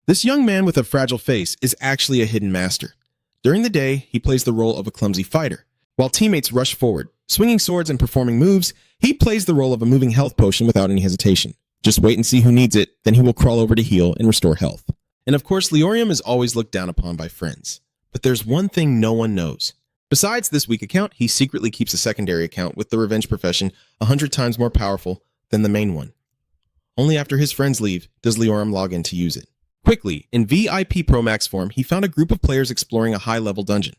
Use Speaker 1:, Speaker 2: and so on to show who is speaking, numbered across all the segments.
Speaker 1: This young man with a fragile face is actually a hidden master. During the day, he plays the role of a clumsy fighter. While teammates rush forward, swinging swords and performing moves, he plays the role of a moving health potion without any hesitation. Just wait and see who needs it, then he will crawl over to heal and restore health. And of course, Leorium is always looked down upon by friends. But there's one thing no one knows. Besides this weak account, he secretly keeps a secondary account with the revenge profession 100 times more powerful than the main one. Only after his friends leave does Leorium log in to use it. Quickly, in VIP Pro Max form, he found a group of players exploring a high-level dungeon.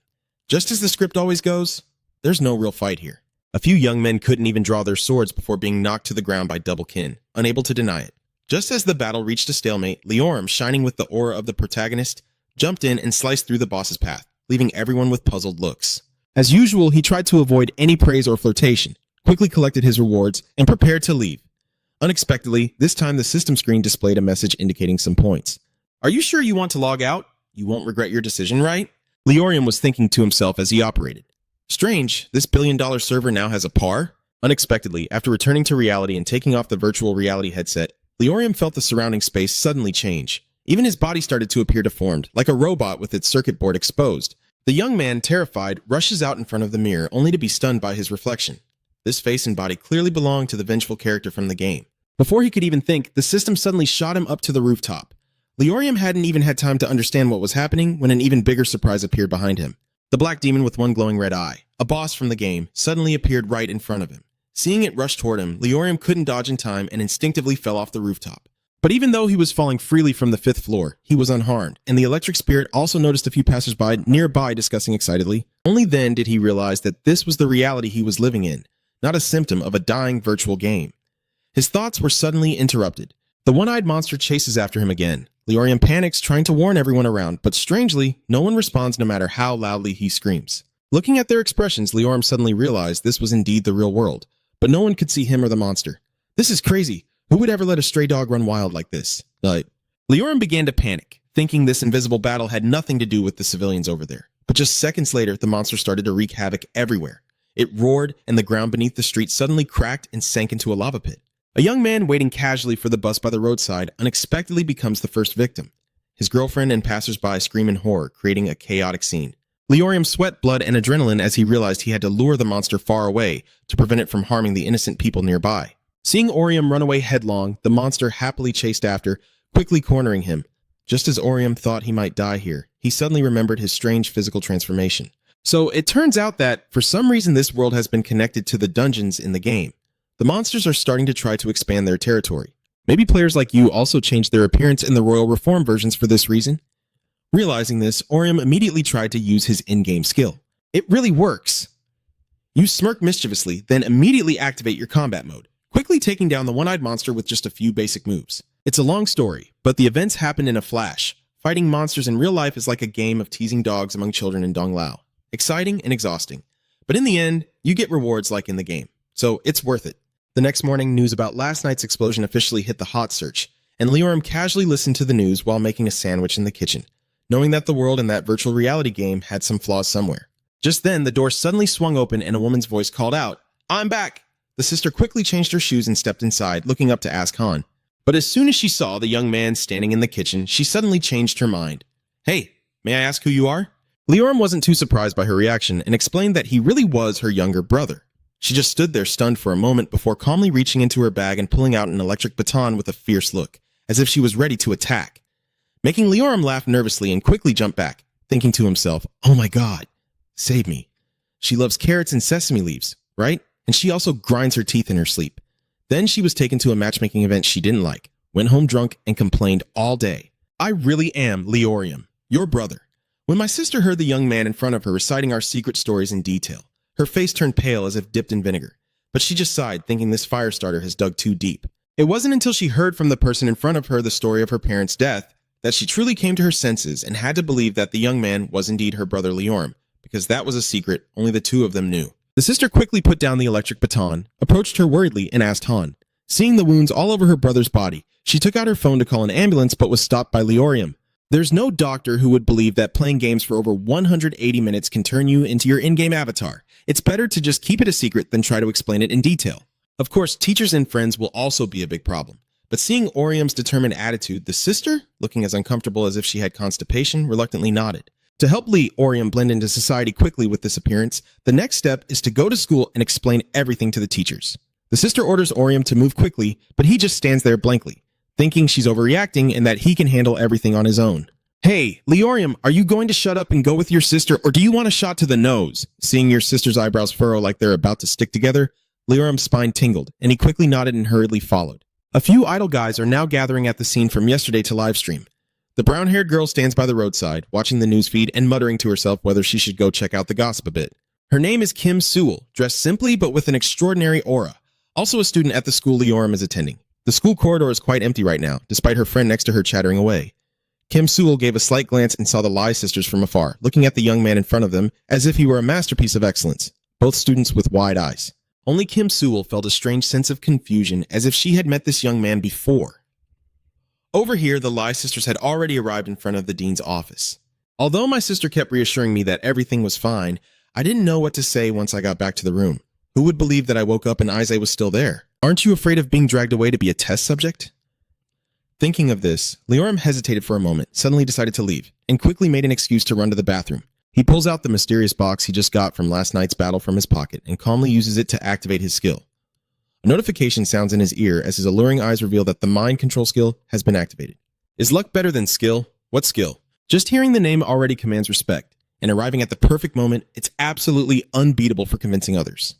Speaker 1: Just as the script always goes, there's no real fight here. A few young men couldn't even draw their swords before being knocked to the ground by double kin, unable to deny it. Just as the battle reached a stalemate, Leorium, shining with the aura of the protagonist, jumped in and sliced through the boss's path, leaving everyone with puzzled looks. As usual, he tried to avoid any praise or flirtation, quickly collected his rewards, and prepared to leave. Unexpectedly, this time the system screen displayed a message indicating some points. "Are you sure you want to log out? You won't regret your decision, right?" Leorium was thinking to himself as he operated. Strange, this billion-dollar server now has a par? Unexpectedly, after returning to reality and taking off the virtual reality headset, Leorium felt the surrounding space suddenly change. Even his body started to appear deformed, like a robot with its circuit board exposed. The young man, terrified, rushes out in front of the mirror, only to be stunned by his reflection. This face and body clearly belonged to the vengeful character from the game. Before he could even think, the system suddenly shot him up to the rooftop. Leorium hadn't even had time to understand what was happening when an even bigger surprise appeared behind him. The black demon with one glowing red eye, a boss from the game, suddenly appeared right in front of him. Seeing it rush toward him, Leorium couldn't dodge in time and instinctively fell off the rooftop. But even though he was falling freely from the 5th floor, he was unharmed, and the electric spirit also noticed a few passersby nearby discussing excitedly. Only then did he realize that this was the reality he was living in, not a symptom of a dying virtual game. His thoughts were suddenly interrupted. The one-eyed monster chases after him again. Leorium panics, trying to warn everyone around, but strangely, no one responds no matter how loudly he screams. Looking at their expressions, Leorium suddenly realized this was indeed the real world, but no one could see him or the monster. This is crazy. Who would ever let a stray dog run wild like this? Leorium began to panic, thinking this invisible battle had nothing to do with the civilians over there. But just seconds later, the monster started to wreak havoc everywhere. It roared, and the ground beneath the street suddenly cracked and sank into a lava pit. A young man waiting casually for the bus by the roadside unexpectedly becomes the first victim. His girlfriend and passersby scream in horror, creating a chaotic scene. Leorium sweat blood and adrenaline as he realized he had to lure the monster far away to prevent it from harming the innocent people nearby. Seeing Orium run away headlong, the monster happily chased after, quickly cornering him. Just as Orium thought he might die here, he suddenly remembered his strange physical transformation. So it turns out that, for some reason, this world has been connected to the dungeons in the game. The monsters are starting to try to expand their territory. Maybe players like you also changed their appearance in the Royal Reform versions for this reason? Realizing this, Orium immediately tried to use his in-game skill. It really works! You smirk mischievously, then immediately activate your combat mode, quickly taking down the one-eyed monster with just a few basic moves. It's a long story, but the events happen in a flash. Fighting monsters in real life is like a game of teasing dogs among children in Donglao. Exciting and exhausting. But in the end, you get rewards like in the game. So it's worth it. The next morning, news about last night's explosion officially hit the hot search, and Leorium casually listened to the news while making a sandwich in the kitchen, knowing that the world in that virtual reality game had some flaws somewhere. Just then, the door suddenly swung open and a woman's voice called out, "I'm back!" The sister quickly changed her shoes and stepped inside, looking up to ask Han. But as soon as she saw the young man standing in the kitchen, she suddenly changed her mind. "Hey, may I ask who you are?" Leorium wasn't too surprised by her reaction and explained that he really was her younger brother. She just stood there stunned for a moment before calmly reaching into her bag and pulling out an electric baton with a fierce look, as if she was ready to attack. Making Leorium laugh nervously and quickly jump back, thinking to himself, "Oh my god, save me. She loves carrots and sesame leaves, right? And she also grinds her teeth in her sleep." Then she was taken to a matchmaking event she didn't like, went home drunk, and complained all day. "I really am Leorium, your brother." When my sister heard the young man in front of her reciting our secret stories in detail, her face turned pale as if dipped in vinegar, but she just sighed, thinking this fire starter has dug too deep. It wasn't until she heard from the person in front of her the story of her parents' death that she truly came to her senses and had to believe that the young man was indeed her brother Leorium, because that was a secret only the two of them knew. The sister quickly put down the electric baton, approached her worriedly, and asked Han. Seeing the wounds all over her brother's body, she took out her phone to call an ambulance but was stopped by Leorium. There's no doctor who would believe that playing games for over 180 minutes can turn you into your in-game avatar. It's better to just keep it a secret than try to explain it in detail. Of course, teachers and friends will also be a big problem, But seeing Orium's determined attitude, the sister, looking as uncomfortable as if she had constipation, reluctantly nodded. To help Orium blend into society quickly with this appearance, the next step is to go to school and explain everything to the teachers. The sister orders Orium to move quickly, but he just stands there blankly, thinking she's overreacting and that he can handle everything on his own. Hey, Orium, are you going to shut up and go with your sister, or do you want a shot to the nose? Seeing your sister's eyebrows furrow like they're about to stick together, Orium's spine tingled, and he quickly nodded and hurriedly followed. A few idle guys are now gathering at the scene from yesterday to livestream. The brown-haired girl stands by the roadside, watching the newsfeed and muttering to herself whether she should go check out the gossip a bit. Her name is Kim Sewell, dressed simply but with an extraordinary aura. Also a student at the school Orium is attending. The school corridor is quite empty right now, despite her friend next to her chattering away. Kim Sewell gave a slight glance and saw the Lie sisters from afar, looking at the young man in front of them as if he were a masterpiece of excellence, both students with wide eyes. Only Kim Sewell felt a strange sense of confusion as if she had met this young man before. Over here, the Lie sisters had already arrived in front of the dean's office. Although my sister kept reassuring me that everything was fine, I didn't know what to say once I got back to the room. Who would believe that I woke up and Isay was still there? Aren't you afraid of being dragged away to be a test subject? Thinking of this, Orium hesitated for a moment, suddenly decided to leave, and quickly made an excuse to run to the bathroom. He pulls out the mysterious box he just got from last night's battle from his pocket and calmly uses it to activate his skill. A notification sounds in his ear as his alluring eyes reveal that the mind control skill has been activated. Is luck better than skill? What skill? Just hearing the name already commands respect, and arriving at the perfect moment, it's absolutely unbeatable for convincing others.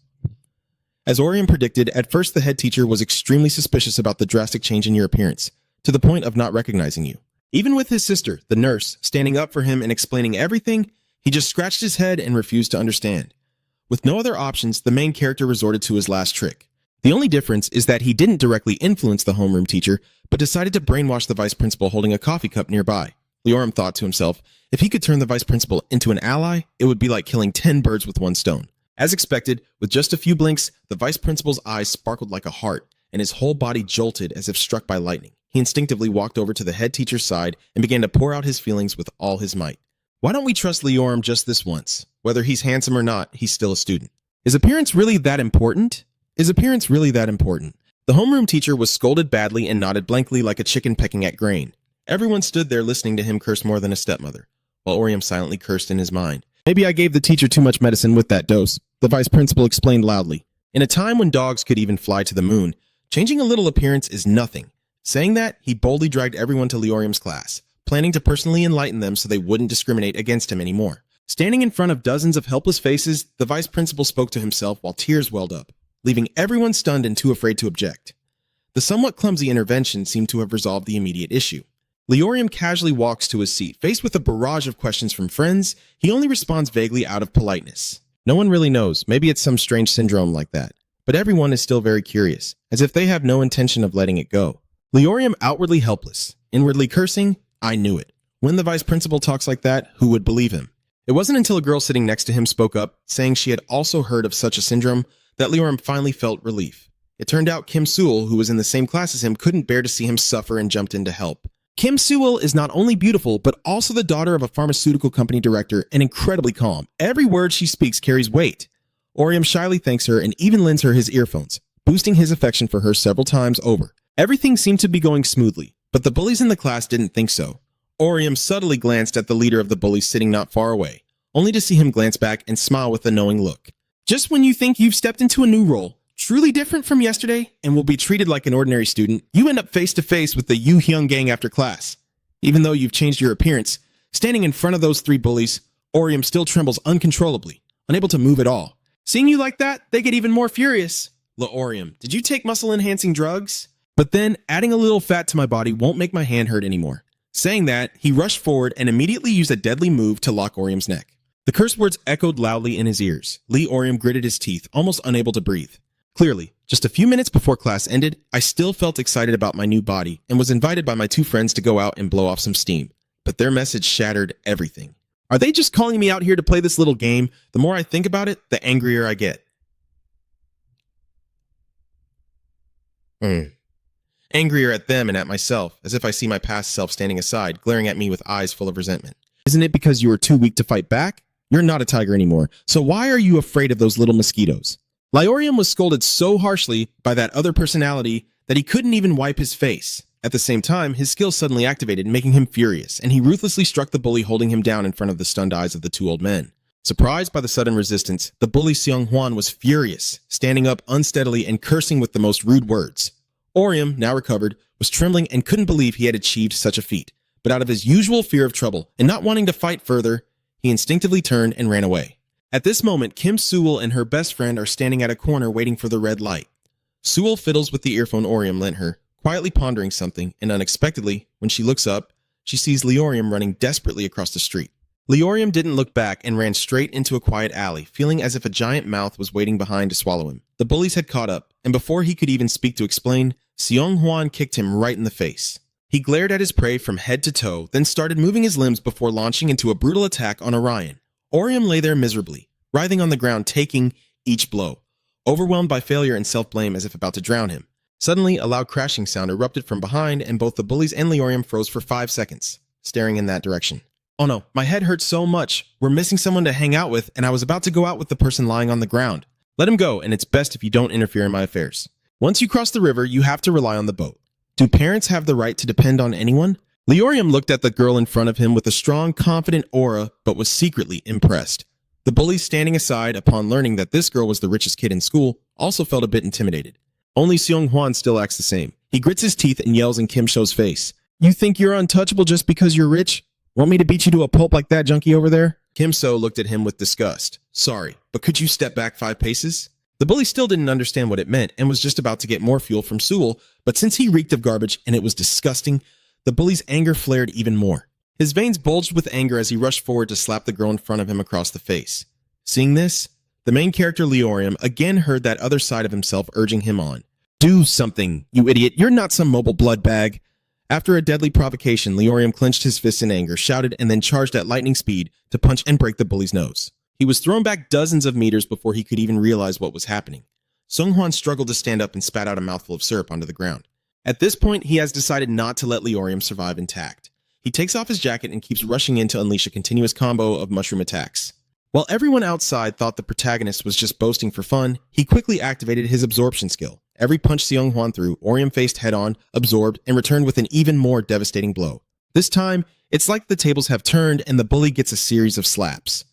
Speaker 1: As Orium predicted, at first the head teacher was extremely suspicious about the drastic change in your appearance, to the point of not recognizing you. Even with his sister, the nurse, standing up for him and explaining everything, he just scratched his head and refused to understand. With no other options, the main character resorted to his last trick. The only difference is that he didn't directly influence the homeroom teacher, but decided to brainwash the vice principal holding a coffee cup nearby. Orium thought to himself, if he could turn the vice principal into an ally, it would be like killing 10 birds with one stone. As expected, with just a few blinks, the vice principal's eyes sparkled like a heart, and his whole body jolted as if struck by lightning. He instinctively walked over to the head teacher's side and began to pour out his feelings with all his might. Why don't we trust Orium just this once? Whether he's handsome or not, he's still a student. Is appearance really that important? The homeroom teacher was scolded badly and nodded blankly like a chicken pecking at grain. Everyone stood there listening to him curse more than a stepmother, while Orium silently cursed in his mind. Maybe I gave the teacher too much medicine with that dose, the vice principal explained loudly. In a time when dogs could even fly to the moon, changing a little appearance is nothing. Saying that, he boldly dragged everyone to Orium's class, planning to personally enlighten them so they wouldn't discriminate against him anymore. Standing in front of dozens of helpless faces, the vice principal spoke to himself while tears welled up, leaving everyone stunned and too afraid to object. The somewhat clumsy intervention seemed to have resolved the immediate issue. Orium casually walks to his seat. Faced with a barrage of questions from friends, he only responds vaguely out of politeness. No one really knows, maybe it's some strange syndrome like that. But everyone is still very curious, as if they have no intention of letting it go. Orium outwardly helpless, inwardly cursing, I knew it. When the vice principal talks like that, who would believe him? It wasn't until a girl sitting next to him spoke up, saying she had also heard of such a syndrome, that Orium finally felt relief. It turned out Kim Sewell, who was in the same class as him, couldn't bear to see him suffer and jumped in to help. Kim Sewell is not only beautiful, but also the daughter of a pharmaceutical company director and incredibly calm. Every word she speaks carries weight. Orium shyly thanks her and even lends her his earphones, boosting his affection for her several times over. Everything seemed to be going smoothly, but the bullies in the class didn't think so. Orium subtly glanced at the leader of the bullies sitting not far away, only to see him glance back and smile with a knowing look. Just when you think you've stepped into a new role, truly different from yesterday, and will be treated like an ordinary student, you end up face to face with the Yu Hyung gang after class. Even though you've changed your appearance, standing in front of those three bullies, Orium still trembles uncontrollably, unable to move at all. Seeing you like that, they get even more furious. Orium, did you take muscle-enhancing drugs? But then, adding a little fat to my body won't make my hand hurt anymore. Saying that, he rushed forward and immediately used a deadly move to lock Orium's neck. The curse words echoed loudly in his ears. Orium gritted his teeth, almost unable to breathe. Clearly, just a few minutes before class ended, I still felt excited about my new body and was invited by my two friends to go out and blow off some steam. But their message shattered everything. Are they just calling me out here to play this little game? The more I think about it, the angrier I get. Angrier at them and at myself, as if I see my past self standing aside, glaring at me with eyes full of resentment. Isn't it because you were too weak to fight back? You're not a tiger anymore, so why are you afraid of those little mosquitoes? Orium was scolded so harshly by that other personality that he couldn't even wipe his face. At the same time, his skill suddenly activated, making him furious, and he ruthlessly struck the bully, holding him down in front of the stunned eyes of the two old men. Surprised by the sudden resistance, the bully Seong Hwan was furious, standing up unsteadily and cursing with the most rude words. Orium, now recovered, was trembling and couldn't believe he had achieved such a feat, but out of his usual fear of trouble and not wanting to fight further, he instinctively turned and ran away. At this moment, Kim Sewell and her best friend are standing at a corner waiting for the red light. Sewell fiddles with the earphone Orium lent her, quietly pondering something, and unexpectedly, when she looks up, she sees Leorium running desperately across the street. Leorium didn't look back and ran straight into a quiet alley, feeling as if a giant mouth was waiting behind to swallow him. The bullies had caught up, and before he could even speak to explain, Seong Hwan kicked him right in the face. He glared at his prey from head to toe, then started moving his limbs before launching into a brutal attack on Orion. Orium lay there miserably, writhing on the ground, taking each blow, overwhelmed by failure and self-blame as if about to drown him. Suddenly, a loud crashing sound erupted from behind, and both the bullies and Leorium froze for 5 seconds, staring in that direction. Oh no, my head hurts so much. We're missing someone to hang out with, and I was about to go out with the person lying on the ground. Let him go, and it's best if you don't interfere in my affairs. Once you cross the river, you have to rely on the boat. Do parents have the right to depend on anyone? Leorium looked at the girl in front of him with a strong, confident aura, but was secretly impressed. The bullies standing aside upon learning that this girl was the richest kid in school also felt a bit intimidated. Only Seong Hwan still acts the same. He grits his teeth and yells in Kim Sho's face. You think you're untouchable just because you're rich? Want me to beat you to a pulp like that junkie over there? Kim So looked at him with disgust. Sorry, but could you step back 5 paces? The bully still didn't understand what it meant and was just about to get more fuel from Sewell, but since he reeked of garbage and it was disgusting, the bully's anger flared even more. His veins bulged with anger as he rushed forward to slap the girl in front of him across the face. Seeing this, the main character Leorium again heard that other side of himself urging him on. Do something, you idiot. You're not some mobile blood bag. After a deadly provocation, Leorium clenched his fists in anger, shouted, and then charged at lightning speed to punch and break the bully's nose. He was thrown back dozens of meters before he could even realize what was happening. Seong Hwan struggled to stand up and spat out a mouthful of syrup onto the ground. At this point, he has decided not to let Leorium survive intact. He takes off his jacket and keeps rushing in to unleash a continuous combo of mushroom attacks. While everyone outside thought the protagonist was just boasting for fun, he quickly activated his absorption skill. Every punch Seong Hwan threw, Orium faced head-on, absorbed, and returned with an even more devastating blow. This time, it's like the tables have turned and the bully gets a series of slaps.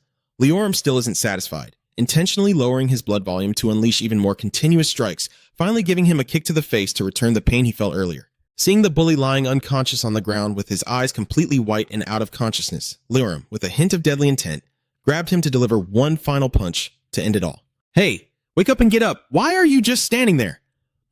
Speaker 1: Leorium still isn't satisfied, intentionally lowering his blood volume to unleash even more continuous strikes, finally giving him a kick to the face to return the pain he felt earlier. Seeing the bully lying unconscious on the ground with his eyes completely white and out of consciousness, Leorium, with a hint of deadly intent, grabbed him to deliver one final punch to end it all. Hey, wake up and get up. Why are you just standing there?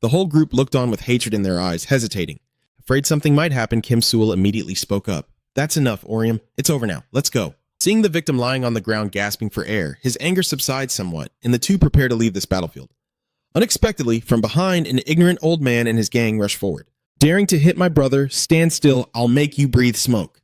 Speaker 1: The whole group looked on with hatred in their eyes, hesitating. Afraid something might happen, Kim Sewell immediately spoke up. That's enough, Orium. It's over now. Let's go. Seeing the victim lying on the ground gasping for air, his anger subsides somewhat, and the two prepare to leave this battlefield. Unexpectedly, from behind, an ignorant old man and his gang rush forward. Daring to hit my brother, stand still, I'll make you breathe smoke.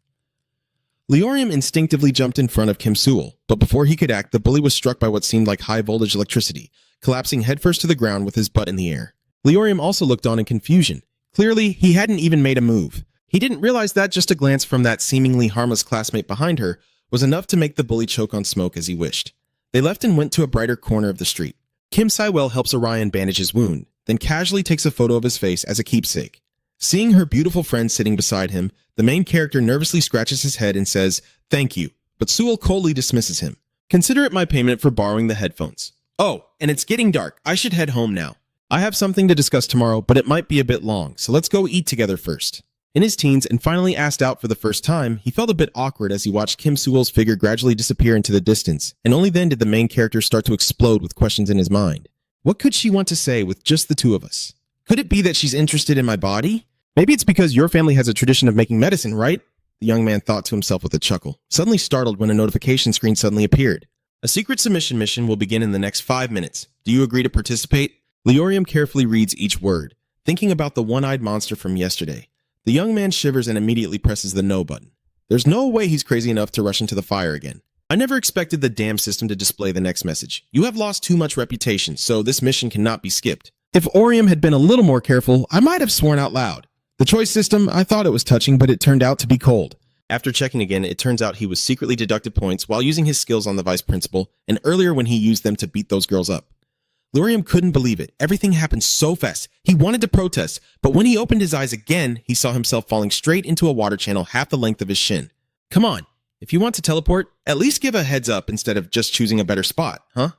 Speaker 1: Leorium instinctively jumped in front of Kim Sewell, but before he could act, the bully was struck by what seemed like high-voltage electricity, collapsing headfirst to the ground with his butt in the air. Leorium also looked on in confusion. Clearly, he hadn't even made a move. He didn't realize that just a glance from that seemingly harmless classmate behind her was enough to make the bully choke on smoke as he wished. They left and went to a brighter corner of the street. Kim Sywell helps Orion bandage his wound, then casually takes a photo of his face as a keepsake. Seeing her beautiful friend sitting beside him, the main character nervously scratches his head and says, "Thank you," but Sewell coldly dismisses him. "Consider it my payment for borrowing the headphones. Oh, and it's getting dark. I should head home now. I have something to discuss tomorrow, but it might be a bit long, so let's go eat together first." In his teens, and finally asked out for the first time, he felt a bit awkward as he watched Kim Sewell's figure gradually disappear into the distance, and only then did the main character start to explode with questions in his mind. What could she want to say with just the two of us? Could it be that she's interested in my body? Maybe it's because your family has a tradition of making medicine, right? The young man thought to himself with a chuckle, suddenly startled when a notification screen suddenly appeared. A secret submission mission will begin in the next 5 minutes. Do you agree to participate? Leorium carefully reads each word, thinking about the one-eyed monster from yesterday. The young man shivers and immediately presses the no button. There's no way he's crazy enough to rush into the fire again. I never expected the damn system to display the next message. You have lost too much reputation, so this mission cannot be skipped. If Orium had been a little more careful, I might have sworn out loud. The choice system, I thought it was touching, but it turned out to be cold. After checking again, it turns out he was secretly deducted points while using his skills on the vice principal, and earlier when he used them to beat those girls up. Laurium couldn't believe it. Everything happened so fast. He wanted to protest, but when he opened his eyes again, he saw himself falling straight into a water channel half the length of his shin. Come on, if you want to teleport, at least give a heads up instead of just choosing a better spot, huh?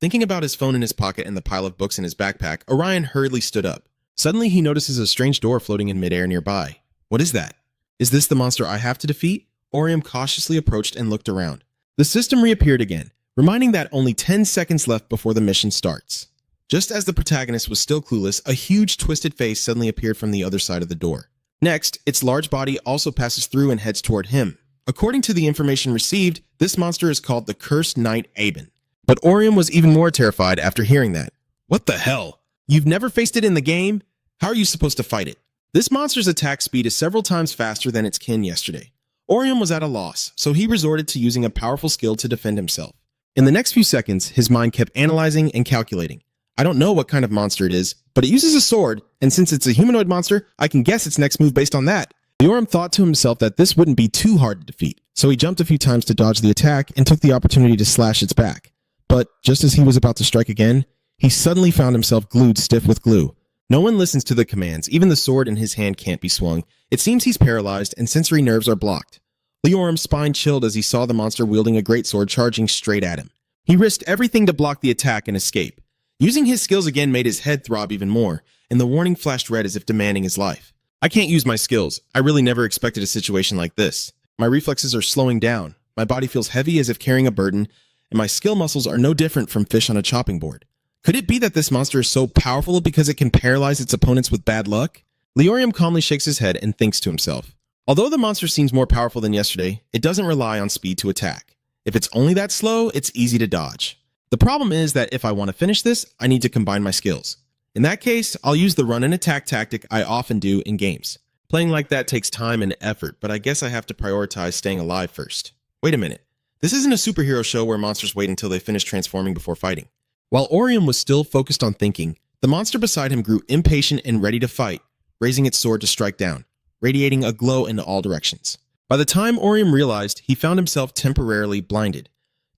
Speaker 1: Thinking about his phone in his pocket and the pile of books in his backpack, Orion hurriedly stood up. Suddenly, he notices a strange door floating in midair nearby. What is that? Is this the monster I have to defeat? Orion cautiously approached and looked around. The system reappeared again, reminding that only 10 seconds left before the mission starts. Just as the protagonist was still clueless, a huge twisted face suddenly appeared from the other side of the door. Next, its large body also passes through and heads toward him. According to the information received, this monster is called the Cursed Knight Aben. But Orion was even more terrified after hearing that. What the hell? You've never faced it in the game? How are you supposed to fight it? This monster's attack speed is several times faster than its kin yesterday. Orion was at a loss, so he resorted to using a powerful skill to defend himself. In the next few seconds, his mind kept analyzing and calculating. I don't know what kind of monster it is, but it uses a sword, and since it's a humanoid monster, I can guess its next move based on that. Laurium thought to himself that this wouldn't be too hard to defeat, so he jumped a few times to dodge the attack and took the opportunity to slash its back. But just as he was about to strike again, he suddenly found himself glued stiff with glue. No one listens to the commands, even the sword in his hand can't be swung. It seems he's paralyzed and sensory nerves are blocked. Laurium's spine chilled as he saw the monster wielding a greatsword charging straight at him. He risked everything to block the attack and escape. Using his skills again made his head throb even more, and the warning flashed red as if demanding his life. I can't use my skills. I really never expected a situation like this. My reflexes are slowing down. My body feels heavy as if carrying a burden, and my skill muscles are no different from fish on a chopping board. Could it be that this monster is so powerful because it can paralyze its opponents with bad luck? Laurium calmly shakes his head and thinks to himself. Although the monster seems more powerful than yesterday, it doesn't rely on speed to attack. If it's only that slow, it's easy to dodge. The problem is that if I want to finish this, I need to combine my skills. In that case, I'll use the run and attack tactic I often do in games. Playing like that takes time and effort, but I guess I have to prioritize staying alive first. Wait a minute. This isn't a superhero show where monsters wait until they finish transforming before fighting. While Orium was still focused on thinking, the monster beside him grew impatient and ready to fight, raising its sword to strike down, radiating a glow in all directions. By the time Orium realized, he found himself temporarily blinded.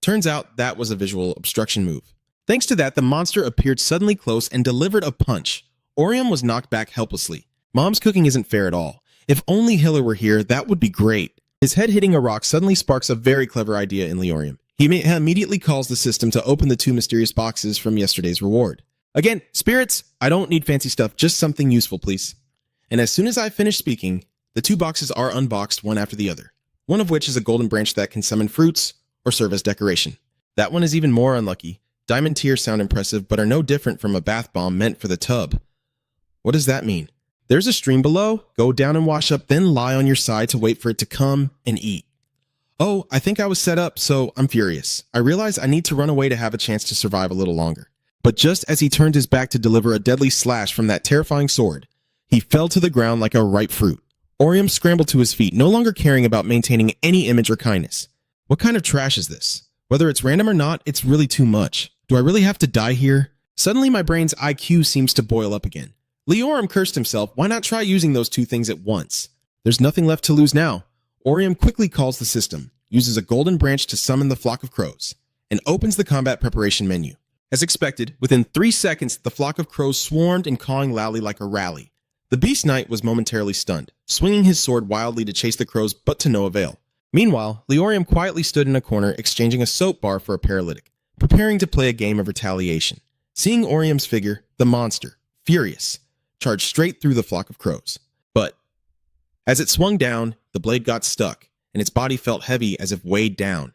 Speaker 1: Turns out that was a visual obstruction move. Thanks to that, the monster appeared suddenly close and delivered a punch. Orium was knocked back helplessly. Mom's cooking isn't fair at all. If only Hiller were here, that would be great. His head hitting a rock suddenly sparks a very clever idea in Laurium. He immediately calls the system to open the 2 mysterious boxes from yesterday's reward. Again, spirits, I don't need fancy stuff, just something useful, please. And as soon as I finish speaking, the 2 boxes are unboxed one after the other, one of which is a golden branch that can summon fruits or serve as decoration. That one is even more unlucky. Diamond tears sound impressive, but are no different from a bath bomb meant for the tub. What does that mean? There's a stream below, go down and wash up, then lie on your side to wait for it to come and eat. Oh, I think I was set up, so I'm furious. I realize I need to run away to have a chance to survive a little longer. But just as he turned his back to deliver a deadly slash from that terrifying sword, he fell to the ground like a ripe fruit. Orium scrambled to his feet, no longer caring about maintaining any image or kindness. What kind of trash is this? Whether it's random or not, it's really too much. Do I really have to die here? Suddenly my brain's IQ seems to boil up again. Laurium cursed himself. Why not try using those 2 things at once? There's nothing left to lose now. Orium quickly calls the system, uses a golden branch to summon the flock of crows, and opens the combat preparation menu. As expected, within 3 seconds, the flock of crows swarmed and cawing loudly like a rally. The Beast Knight was momentarily stunned, swinging his sword wildly to chase the crows, but to no avail. Meanwhile, Laurium quietly stood in a corner exchanging a soap bar for a paralytic, preparing to play a game of retaliation. Seeing Orium's figure, the monster, furious, charged straight through the flock of crows. But as it swung down, the blade got stuck, and its body felt heavy as if weighed down.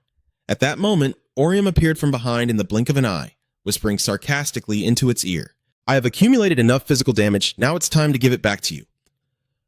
Speaker 1: At that moment, Orium appeared from behind in the blink of an eye, whispering sarcastically into its ear, I have accumulated enough physical damage, now it's time to give it back to you.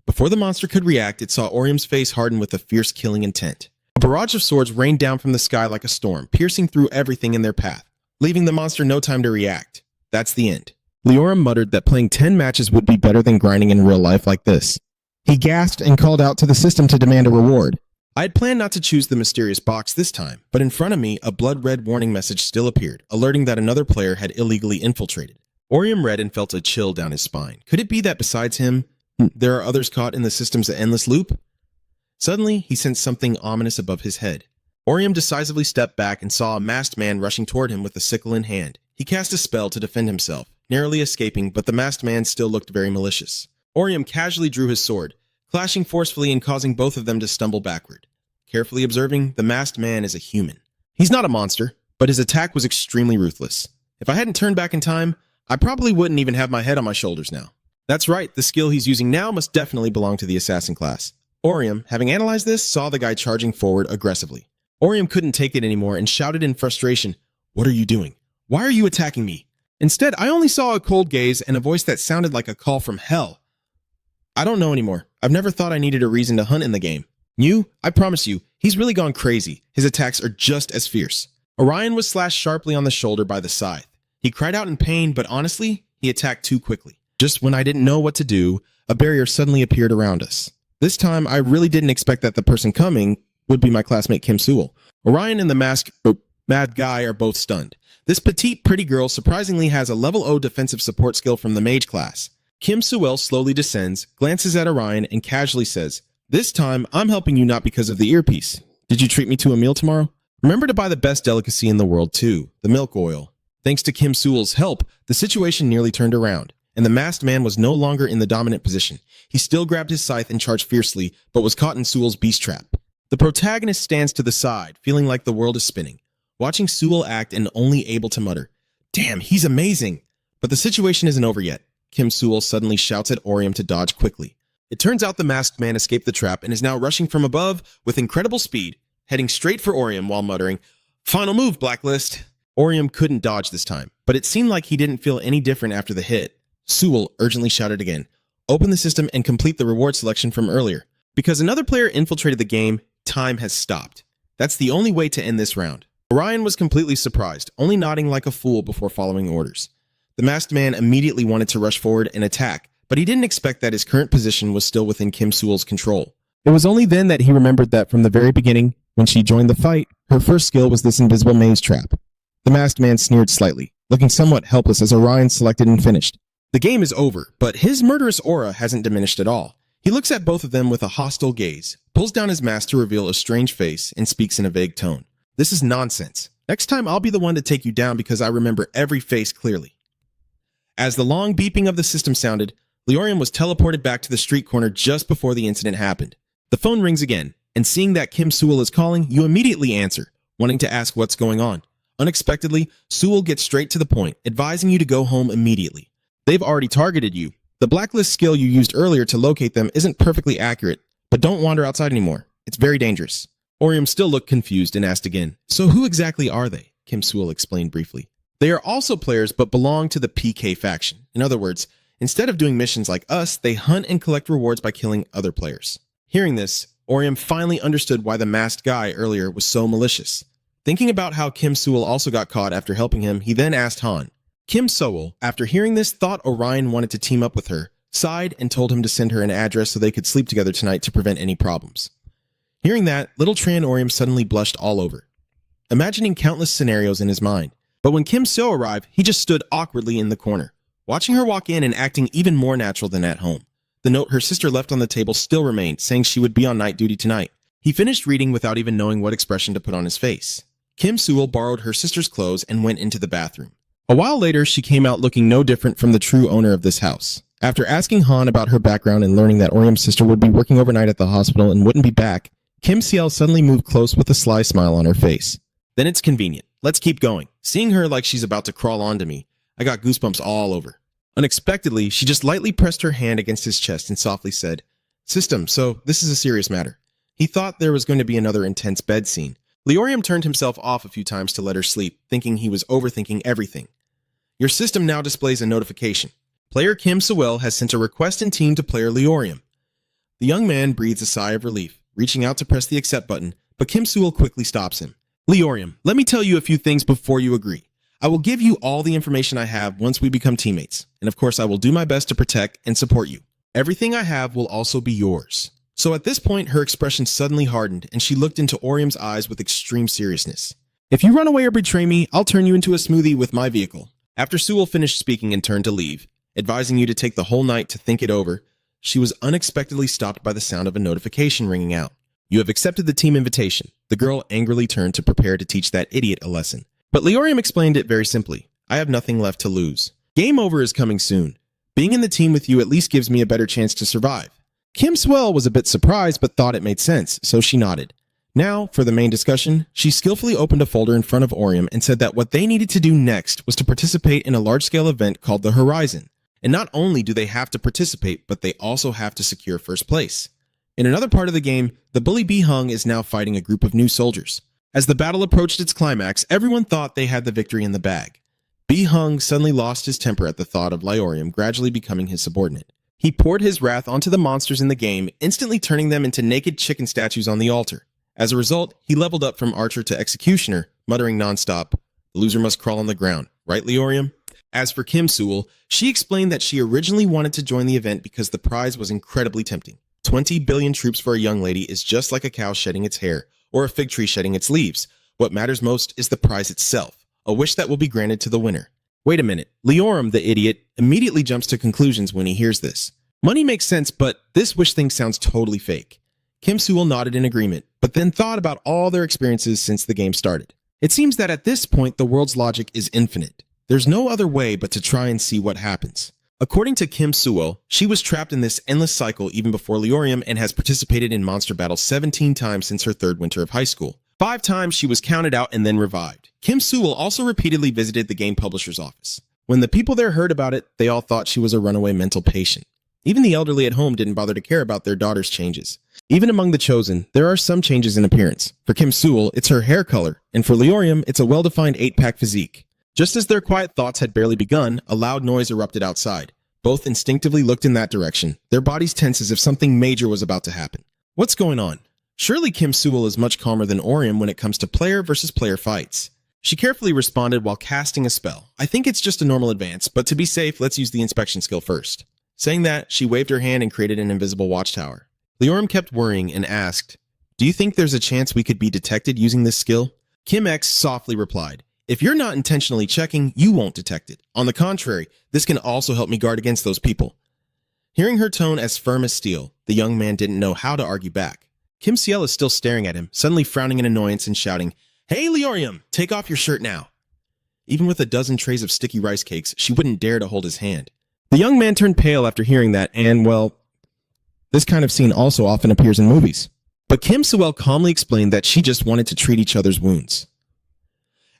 Speaker 1: Before the monster could react, it saw Orium's face harden with a fierce killing intent. A barrage of swords rained down from the sky like a storm, piercing through everything in their path, leaving the monster no time to react. That's the end. Laurium muttered that playing 10 matches would be better than grinding in real life like this. He gasped and called out to the system to demand a reward. I had planned not to choose the mysterious box this time, but in front of me, a blood-red warning message still appeared, alerting that another player had illegally infiltrated. Orium read and felt a chill down his spine. Could it be that besides him, there are others caught in the system's endless loop? Suddenly, he sensed something ominous above his head. Orium decisively stepped back and saw a masked man rushing toward him with a sickle in hand. He cast a spell to defend himself, narrowly escaping, but the masked man still looked very malicious. Orium casually drew his sword, clashing forcefully and causing both of them to stumble backward. Carefully observing, the masked man is a human. He's not a monster, but his attack was extremely ruthless. If I hadn't turned back in time, I probably wouldn't even have my head on my shoulders now. That's right, the skill he's using now must definitely belong to the Assassin class. Orium, having analyzed this, saw the guy charging forward aggressively. Orium couldn't take it anymore and shouted in frustration, "What are you doing? Why are you attacking me?" Instead, I only saw a cold gaze and a voice that sounded like a call from hell. I don't know anymore. I've never thought I needed a reason to hunt in the game. You, I promise you, he's really gone crazy. His attacks are just as fierce. Orion was slashed sharply on the shoulder by the scythe. He cried out in pain, but honestly, he attacked too quickly. Just when I didn't know what to do, a barrier suddenly appeared around us. This time, I really didn't expect that the person coming would be my classmate Kim Sewell. Orion and the mad guy are both stunned. This petite, pretty girl surprisingly has a level O defensive support skill from the mage class. Kim Sewell slowly descends, glances at Orion, and casually says, "This time, I'm helping you not because of the earpiece. Did you treat me to a meal tomorrow? Remember to buy the best delicacy in the world too, the milk oil." Thanks to Kim Sewell's help, the situation nearly turned around, and the masked man was no longer in the dominant position. He still grabbed his scythe and charged fiercely, but was caught in Sewell's beast trap. The protagonist stands to the side, feeling like the world is spinning, watching Sewell act and only able to mutter, "Damn, he's amazing!" But the situation isn't over yet. Kim Sewell suddenly shouts at Orium to dodge quickly. It turns out the masked man escaped the trap and is now rushing from above with incredible speed, heading straight for Orium while muttering, "Final move, Blacklist!" Orium couldn't dodge this time, but it seemed like he didn't feel any different after the hit. Sewell urgently shouted again, "Open the system and complete the reward selection from earlier. Because another player infiltrated the game, time has stopped. That's the only way to end this round." Orion was completely surprised, only nodding like a fool before following orders. The masked man immediately wanted to rush forward and attack, but he didn't expect that his current position was still within Kim Sewell's control. It was only then that he remembered that from the very beginning, when she joined the fight, her first skill was this invisible maze trap. The masked man sneered slightly, looking somewhat helpless as Orion selected and finished. The game is over, but his murderous aura hasn't diminished at all. He looks at both of them with a hostile gaze, pulls down his mask to reveal a strange face, and speaks in a vague tone. "This is nonsense. Next time I'll be the one to take you down because I remember every face clearly." As the long beeping of the system sounded, Leorium was teleported back to the street corner just before the incident happened. The phone rings again, and seeing that Kim Sewell is calling, you immediately answer, wanting to ask what's going on. Unexpectedly, Sewell gets straight to the point, advising you to go home immediately. They've already targeted you. The Blacklist skill you used earlier to locate them isn't perfectly accurate, but don't wander outside anymore. It's very dangerous. Orium still looked confused and asked again, "So who exactly are they?" Kim Sewell explained briefly. "They are also players but belong to the PK faction. In other words, instead of doing missions like us, they hunt and collect rewards by killing other players." Hearing this, Orium finally understood why the masked guy earlier was so malicious. Thinking about how Kim Sewell also got caught after helping him, he then asked Han. Kim Sewell, after hearing this, thought Orion wanted to team up with her, sighed, and told him to send her an address so they could sleep together tonight to prevent any problems. Hearing that, little Tran Orium suddenly blushed all over, imagining countless scenarios in his mind. But when Kim Sewell arrived, he just stood awkwardly in the corner, watching her walk in and acting even more natural than at home. The note her sister left on the table still remained, saying she would be on night duty tonight. He finished reading without even knowing what expression to put on his face. Kim Sewell borrowed her sister's clothes and went into the bathroom. A while later, she came out looking no different from the true owner of this house. After asking Han about her background and learning that Orium's sister would be working overnight at the hospital and wouldn't be back, Kim Sewell suddenly moved close with a sly smile on her face. "Then it's convenient. Let's keep going." Seeing her like she's about to crawl onto me, I got goosebumps all over. Unexpectedly, she just lightly pressed her hand against his chest and softly said, "System, so this is a serious matter." He thought there was going to be another intense bed scene. Leorium turned himself off a few times to let her sleep, thinking he was overthinking everything. "Your system now displays a notification. Player Kim Sewell has sent a request in team to player Leorium." The young man breathes a sigh of relief, reaching out to press the accept button, but Kim Sewell quickly stops him. "Leorium, let me tell you a few things before you agree. I will give you all the information I have once we become teammates, and of course I will do my best to protect and support you. Everything I have will also be yours." So at this point, her expression suddenly hardened, and she looked into Orium's eyes with extreme seriousness. "If you run away or betray me, I'll turn you into a smoothie with my vehicle." After Sewell finished speaking and turned to leave, advising you to take the whole night to think it over, she was unexpectedly stopped by the sound of a notification ringing out. "You have accepted the team invitation." The girl angrily turned to prepare to teach that idiot a lesson. But Leorium explained it very simply. I have nothing left to lose. Game over is coming soon. Being in the team with you at least gives me a better chance to survive. Kim Swell was a bit surprised but thought it made sense, so she nodded. Now, for the main discussion, she skillfully opened a folder in front of Orium and said that what they needed to do next was to participate in a large-scale event called the Horizon. And not only do they have to participate, but they also have to secure first place. In another part of the game, the bully Bee-hung is now fighting a group of new soldiers. As the battle approached its climax, everyone thought they had the victory in the bag. Bee-hung suddenly lost his temper at the thought of Lyorium gradually becoming his subordinate. He poured his wrath onto the monsters in the game, instantly turning them into naked chicken statues on the altar. As a result, he leveled up from archer to executioner, muttering nonstop, "The loser must crawl on the ground, right, Lyorium?" As for Kim Sewell, she explained that she originally wanted to join the event because the prize was incredibly tempting. 20 billion troops for a young lady is just like a cow shedding its hair, or a fig tree shedding its leaves. What matters most is the prize itself, a wish that will be granted to the winner. Wait a minute, Lyorium, the idiot, immediately jumps to conclusions when he hears this. Money makes sense, but this wish thing sounds totally fake. Kim Sewell nodded in agreement, but then thought about all their experiences since the game started. It seems that at this point, the world's logic is infinite. There's no other way but to try and see what happens. According to Kim Sewell, she was trapped in this endless cycle even before Lyorium and has participated in monster battles 17 times since her third winter of high school. 5 times she was counted out and then revived. Kim Sewell also repeatedly visited the game publisher's office. When the people there heard about it, they all thought she was a runaway mental patient. Even the elderly at home didn't bother to care about their daughter's changes. Even among the chosen, there are some changes in appearance. For Kim Sewell, it's her hair color, and for Lyorium, it's a well-defined 8-pack physique. Just as their quiet thoughts had barely begun, a loud noise erupted outside. Both instinctively looked in that direction, their bodies tense as if something major was about to happen. What's going on? Surely Kim Sewell is much calmer than Orium when it comes to player versus player fights. She carefully responded while casting a spell. I think it's just a normal advance, but to be safe, let's use the inspection skill first. Saying that, she waved her hand and created an invisible watchtower. Lyorium kept worrying and asked, "Do you think there's a chance we could be detected using this skill?" Kim X softly replied, "If you're not intentionally checking, you won't detect it. On the contrary, this can also help me guard against those people." Hearing her tone as firm as steel, the young man didn't know how to argue back. Kim Ciel is still staring at him, suddenly frowning in annoyance and shouting, "Hey, Lyorium, take off your shirt now." Even with a dozen trays of sticky rice cakes, she wouldn't dare to hold his hand. The young man turned pale after hearing that, and, well, this kind of scene also often appears in movies. But Kim Sewell calmly explained that she just wanted to treat each other's wounds.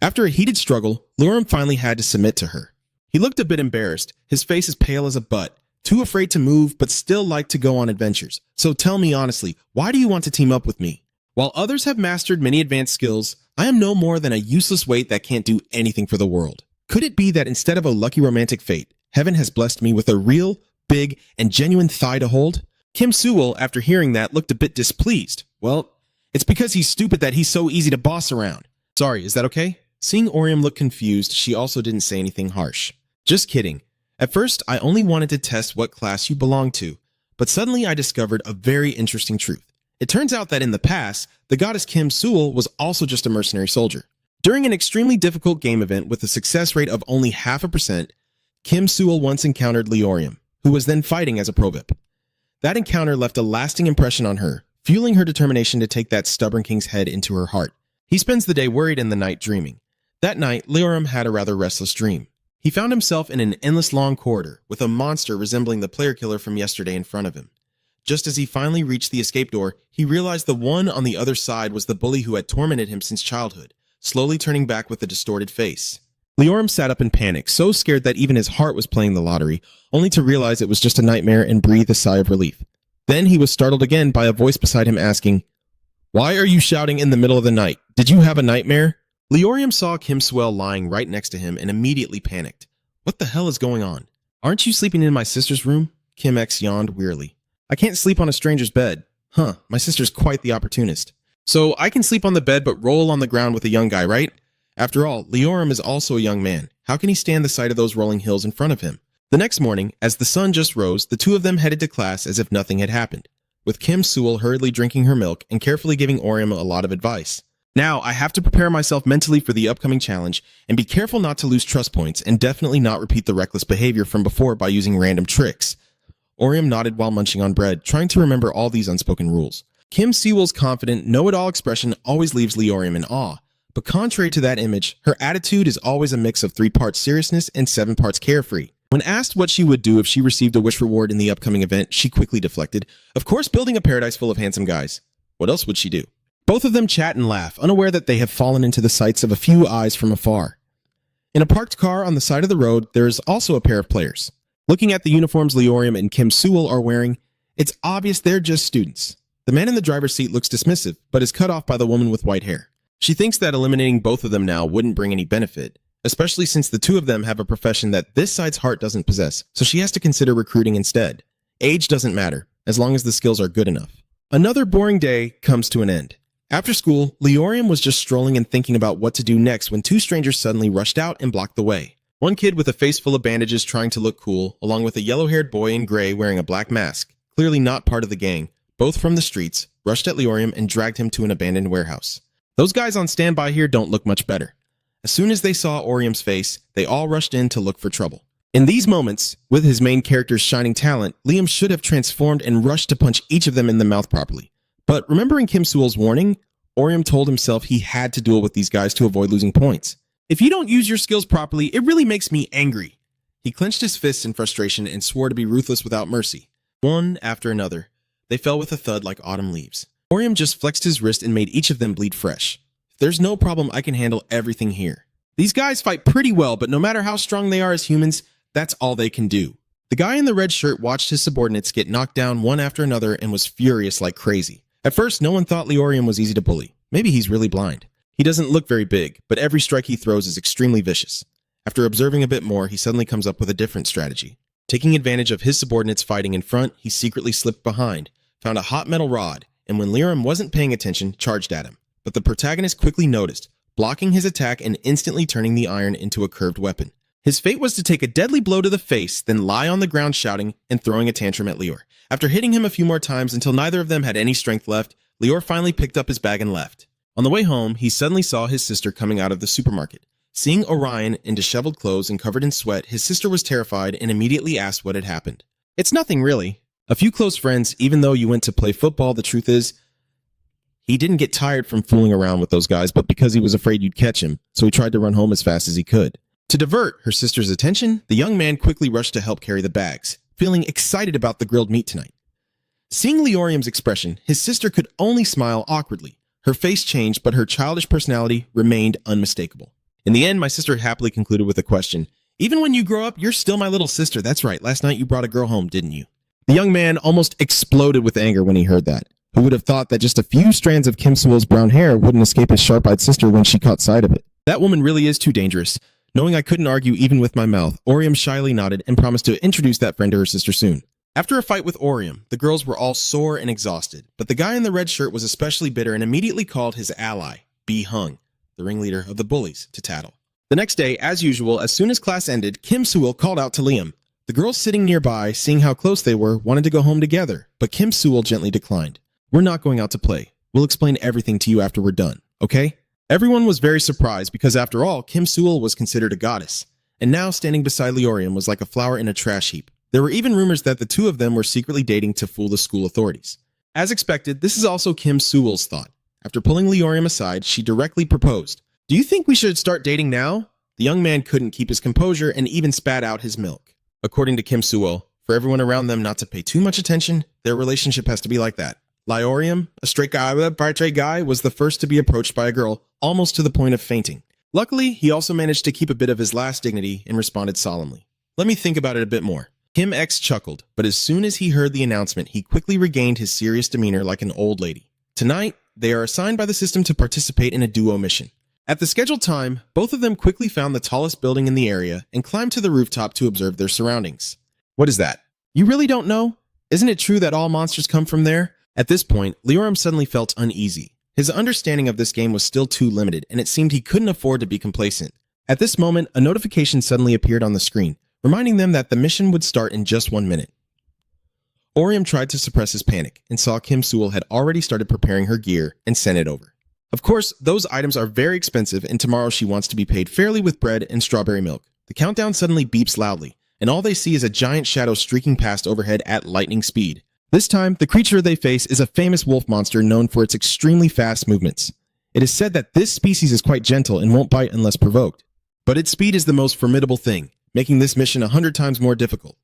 Speaker 1: After a heated struggle, Lyorium finally had to submit to her. He looked a bit embarrassed, his face as pale as a butt, too afraid to move but still liked to go on adventures. "So tell me honestly, why do you want to team up with me? While others have mastered many advanced skills, I am no more than a useless weight that can't do anything for the world. Could it be that instead of a lucky romantic fate, heaven has blessed me with a real, big, and genuine thigh to hold?" Kim Sewell, after hearing that, looked a bit displeased. "Well, it's because he's stupid that he's so easy to boss around. Sorry, is that okay?" Seeing Orium look confused, she also didn't say anything harsh. "Just kidding. At first, I only wanted to test what class you belong to, but suddenly I discovered a very interesting truth. It turns out that in the past, the goddess Kim Sewell was also just a mercenary soldier. During an extremely difficult game event with a success rate of only 0.5%, Kim Sewell once encountered Lyorium, who was then fighting as a provip. That encounter left a lasting impression on her, fueling her determination to take that stubborn king's head into her heart. He spends the day worried and the night dreaming. That night, Lyorium had a rather restless dream. He found himself in an endless long corridor, with a monster resembling the player killer from yesterday in front of him. Just as he finally reached the escape door, he realized the one on the other side was the bully who had tormented him since childhood, slowly turning back with a distorted face. Lyorium sat up in panic, so scared that even his heart was playing the lottery, only to realize it was just a nightmare and breathe a sigh of relief. Then he was startled again by a voice beside him asking, "Why are you shouting in the middle of the night? Did you have a nightmare?" Lyorium saw Kim Swell lying right next to him and immediately panicked. "What the hell is going on? Aren't you sleeping in my sister's room?" Kim X yawned wearily. "I can't sleep on a stranger's bed. Huh, my sister's quite the opportunist. So I can sleep on the bed but roll on the ground with a young guy, right? After all, Lyorium is also a young man. How can he stand the sight of those rolling hills in front of him?" The next morning, as the sun just rose, the two of them headed to class as if nothing had happened, with Kim Sewell hurriedly drinking her milk and carefully giving Orium a lot of advice. "Now, I have to prepare myself mentally for the upcoming challenge and be careful not to lose trust points and definitely not repeat the reckless behavior from before by using random tricks." Orium nodded while munching on bread, trying to remember all these unspoken rules. Kim Sewell's confident, know-it-all expression always leaves Lyorium in awe, But contrary to that image, her attitude is always a mix of 3 parts seriousness and 7 parts carefree. When asked what she would do if she received a wish reward in the upcoming event, she quickly deflected, "Of course, building a paradise full of handsome guys. What else would she do?" Both of them chat and laugh, unaware that they have fallen into the sights of a few eyes from afar. In a parked car on the side of the road, there is also a pair of players. Looking at the uniforms Leorium and Kim Sewell are wearing, it's obvious they're just students. The man in the driver's seat looks dismissive, but is cut off by the woman with white hair. She thinks that eliminating both of them now wouldn't bring any benefit, especially since the two of them have a profession that this side's heart doesn't possess, so she has to consider recruiting instead. Age doesn't matter, as long as the skills are good enough. Another boring day comes to an end. After school, Leorium was just strolling and thinking about what to do next when 2 strangers suddenly rushed out and blocked the way. One kid with a face full of bandages trying to look cool, along with a yellow-haired boy in gray wearing a black mask, clearly not part of the gang, both from the streets, rushed at Leorium and dragged him to an abandoned warehouse. Those guys on standby here don't look much better. As soon as they saw Orium's face, they all rushed in to look for trouble. In these moments, with his main character's shining talent, Liam should have transformed and rushed to punch each of them in the mouth properly. But remembering Kim Sewell's warning, Orium told himself he had to duel with these guys to avoid losing points. "If you don't use your skills properly, it really makes me angry." He clenched his fists in frustration and swore to be ruthless without mercy. One after another, they fell with a thud like autumn leaves. Orium just flexed his wrist and made each of them bleed fresh. "If there's no problem, I can handle everything here." These guys fight pretty well, but no matter how strong they are as humans, that's all they can do. The guy in the red shirt watched his subordinates get knocked down one after another and was furious like crazy. At first, no one thought Leorium was easy to bully. Maybe he's really blind. He doesn't look very big, but every strike he throws is extremely vicious. After observing a bit more, he suddenly comes up with a different strategy. Taking advantage of his subordinates fighting in front, he secretly slipped behind, found a hot metal rod, and when Leorium wasn't paying attention, charged at him. But the protagonist quickly noticed, blocking his attack and instantly turning the iron into a curved weapon. His fate was to take a deadly blow to the face, then lie on the ground shouting and throwing a tantrum at Leor. After hitting him a few more times until neither of them had any strength left, Leor finally picked up his bag and left. On the way home, he suddenly saw his sister coming out of the supermarket. Seeing Orion in disheveled clothes and covered in sweat, his sister was terrified and immediately asked what had happened. "It's nothing really. A few close friends, even though you went to play football, the truth is, he didn't get tired from fooling around with those guys, but because he was afraid you'd catch him, so he tried to run home as fast as he could." To divert her sister's attention, the young man quickly rushed to help carry the bags, feeling excited about the grilled meat tonight. Seeing Leorium's expression, his sister could only smile awkwardly. Her face changed, but her childish personality remained unmistakable. In the end, my sister happily concluded with a question. "Even when you grow up, you're still my little sister. That's right, last night you brought a girl home, didn't you?" The young man almost exploded with anger when he heard that. Who would have thought that just a few strands of Kim Sewell's brown hair wouldn't escape his sharp-eyed sister when she caught sight of it? That woman really is too dangerous. Knowing I couldn't argue even with my mouth, Orium shyly nodded and promised to introduce that friend to her sister soon. After a fight with Orium, the girls were all sore and exhausted, but the guy in the red shirt was especially bitter and immediately called his ally, B. Hung, the ringleader of the Bullies, to tattle. The next day, as usual, as soon as class ended, Kim Sewell called out to Liam. The girls sitting nearby, seeing how close they were, wanted to go home together, but Kim Sewell gently declined. "We're not going out to play. We'll explain everything to you after we're done, okay?" Everyone was very surprised because, after all, Kim Sewell was considered a goddess, and now standing beside Leorium was like a flower in a trash heap. There were even rumors that the two of them were secretly dating to fool the school authorities. As expected, this is also Kim Sewell's thought. After pulling Leorium aside, she directly proposed. "Do you think we should start dating now?" The young man couldn't keep his composure and even spat out his milk. According to Kim Sewell, for everyone around them not to pay too much attention, their relationship has to be like that. Leorium, a straight guy, was the first to be approached by a girl, almost to the point of fainting. Luckily, he also managed to keep a bit of his last dignity and responded solemnly. "Let me think about it a bit more." Kim X chuckled, but as soon as he heard the announcement, he quickly regained his serious demeanor like an old lady. Tonight, they are assigned by the system to participate in a duo mission. At the scheduled time, both of them quickly found the tallest building in the area and climbed to the rooftop to observe their surroundings. "What is that? You really don't know? Isn't it true that all monsters come from there?" At this point, Leorium suddenly felt uneasy. His understanding of this game was still too limited, and it seemed he couldn't afford to be complacent. At this moment, a notification suddenly appeared on the screen, reminding them that the mission would start in just 1 minute. Orium tried to suppress his panic and saw Kim Sewell had already started preparing her gear and sent it over. Of course, those items are very expensive, and tomorrow she wants to be paid fairly with bread and strawberry milk. The countdown suddenly beeps loudly, and all they see is a giant shadow streaking past overhead at lightning speed. This time, the creature they face is a famous wolf monster known for its extremely fast movements. It is said that this species is quite gentle and won't bite unless provoked. But its speed is the most formidable thing, making this mission 100 times more difficult.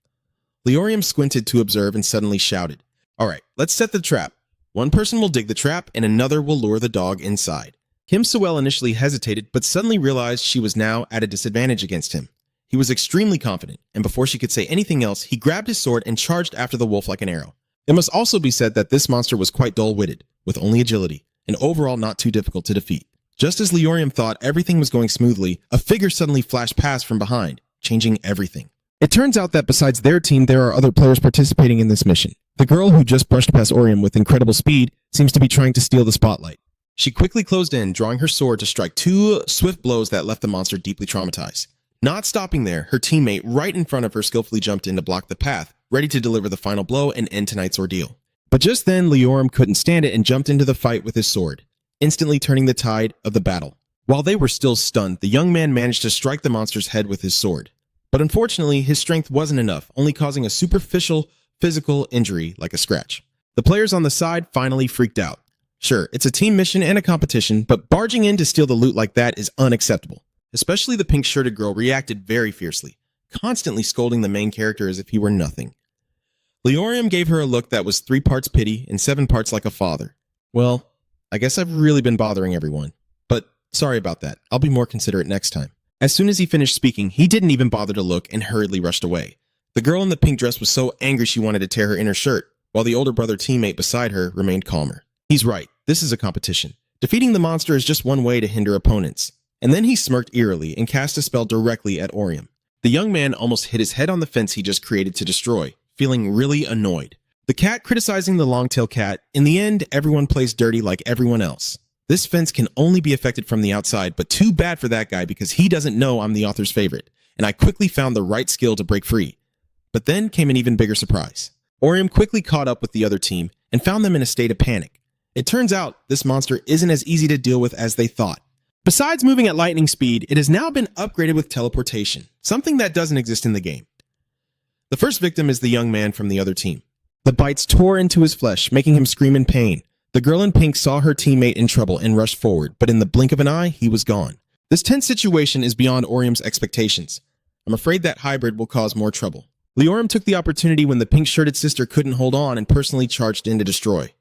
Speaker 1: Leorium squinted to observe and suddenly shouted, "Alright, let's set the trap. One person will dig the trap and another will lure the dog inside." Kim Sewell initially hesitated, but suddenly realized she was now at a disadvantage against him. He was extremely confident, and before she could say anything else, he grabbed his sword and charged after the wolf like an arrow. It must also be said that this monster was quite dull-witted, with only agility, and overall not too difficult to defeat. Just as Leorium thought everything was going smoothly, a figure suddenly flashed past from behind, changing everything. It turns out that besides their team, there are other players participating in this mission. The girl who just brushed past Orium with incredible speed seems to be trying to steal the spotlight. She quickly closed in, drawing her sword to strike 2 swift blows that left the monster deeply traumatized. Not stopping there, her teammate right in front of her skillfully jumped in to block the path, ready to deliver the final blow and end tonight's ordeal. But just then, Leorium couldn't stand it and jumped into the fight with his sword, instantly turning the tide of the battle. While they were still stunned, the young man managed to strike the monster's head with his sword. But unfortunately, his strength wasn't enough, only causing a superficial physical injury like a scratch. The players on the side finally freaked out. Sure, it's a team mission and a competition, but barging in to steal the loot like that is unacceptable. Especially the pink-shirted girl reacted very fiercely, constantly scolding the main character as if he were nothing. Leorium gave her a look that was 3 parts pity and 7 parts like a father. Well, I guess I've really been bothering everyone. But sorry about that. I'll be more considerate next time. As soon as he finished speaking, he didn't even bother to look and hurriedly rushed away. The girl in the pink dress was so angry she wanted to tear her inner shirt, while the older brother teammate beside her remained calmer. He's right. This is a competition. Defeating the monster is just one way to hinder opponents. And then he smirked eerily and cast a spell directly at Orium. The young man almost hit his head on the fence he just created to destroy, feeling really annoyed. The cat criticizing the long-tailed cat. In the end, everyone plays dirty like everyone else. This fence can only be affected from the outside, but too bad for that guy because he doesn't know I'm the author's favorite, and I quickly found the right skill to break free. But then came an even bigger surprise. Orium quickly caught up with the other team and found them in a state of panic. It turns out this monster isn't as easy to deal with as they thought. Besides moving at lightning speed, it has now been upgraded with teleportation, something that doesn't exist in the game. The first victim is the young man from the other team. The bites tore into his flesh, making him scream in pain. The girl in pink saw her teammate in trouble and rushed forward, but in the blink of an eye, he was gone. This tense situation is beyond Orium's expectations. I'm afraid that hybrid will cause more trouble. Leorium took the opportunity when the pink-shirted sister couldn't hold on and personally charged in to destroy.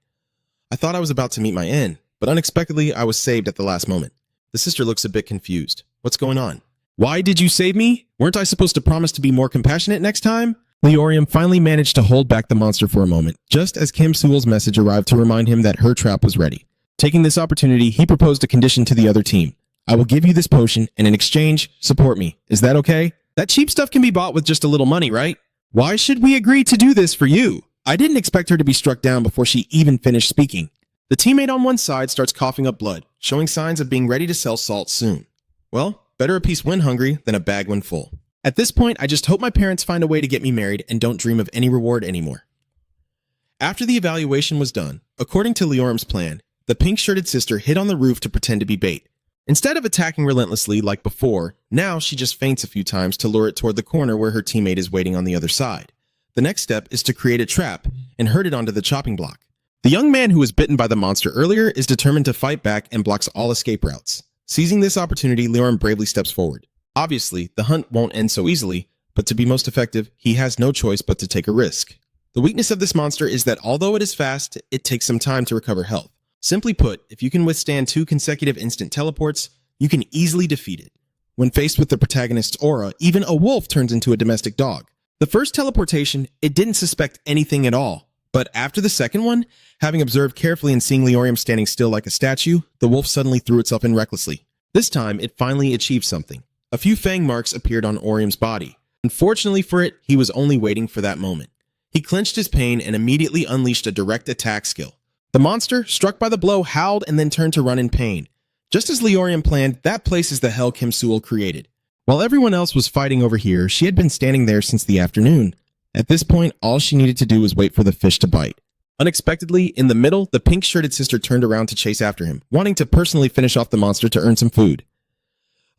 Speaker 1: I thought I was about to meet my end, but unexpectedly I was saved at the last moment. The sister looks a bit confused. What's going on? Why did you save me? Weren't I supposed to promise to be more compassionate next time? Leorium finally managed to hold back the monster for a moment, just as Kim Sewell's message arrived to remind him that her trap was ready. Taking this opportunity, he proposed a condition to the other team. I will give you this potion, and in exchange, support me. Is that okay? That cheap stuff can be bought with just a little money, right? Why should we agree to do this for you? I didn't expect her to be struck down before she even finished speaking. The teammate on one side starts coughing up blood, showing signs of being ready to sell salt soon. Well, better a piece when hungry than a bag when full. At this point, I just hope my parents find a way to get me married and don't dream of any reward anymore. After the evaluation was done, according to Leorium's plan, the pink-shirted sister hid on the roof to pretend to be bait. Instead of attacking relentlessly like before, now she just feints a few times to lure it toward the corner where her teammate is waiting on the other side. The next step is to create a trap and herd it onto the chopping block. The young man who was bitten by the monster earlier is determined to fight back and blocks all escape routes. Seizing this opportunity, Leorium bravely steps forward. Obviously, the hunt won't end so easily, but to be most effective, he has no choice but to take a risk. The weakness of this monster is that although it is fast, it takes some time to recover health. Simply put, if you can withstand 2 consecutive instant teleports, you can easily defeat it. When faced with the protagonist's aura, even a wolf turns into a domestic dog. The first teleportation, it didn't suspect anything at all. But after the second one, having observed carefully and seeing Leorium standing still like a statue, the wolf suddenly threw itself in recklessly. This time, it finally achieved something. A few fang marks appeared on Orium's body. Unfortunately for it, he was only waiting for that moment. He clenched his pain and immediately unleashed a direct attack skill. The monster, struck by the blow, howled and then turned to run in pain. Just as Leorium planned, that place is the hell Kim Sewell created. While everyone else was fighting over here, she had been standing there since the afternoon. At this point, all she needed to do was wait for the fish to bite. Unexpectedly, in the middle, the pink-shirted sister turned around to chase after him, wanting to personally finish off the monster to earn some food.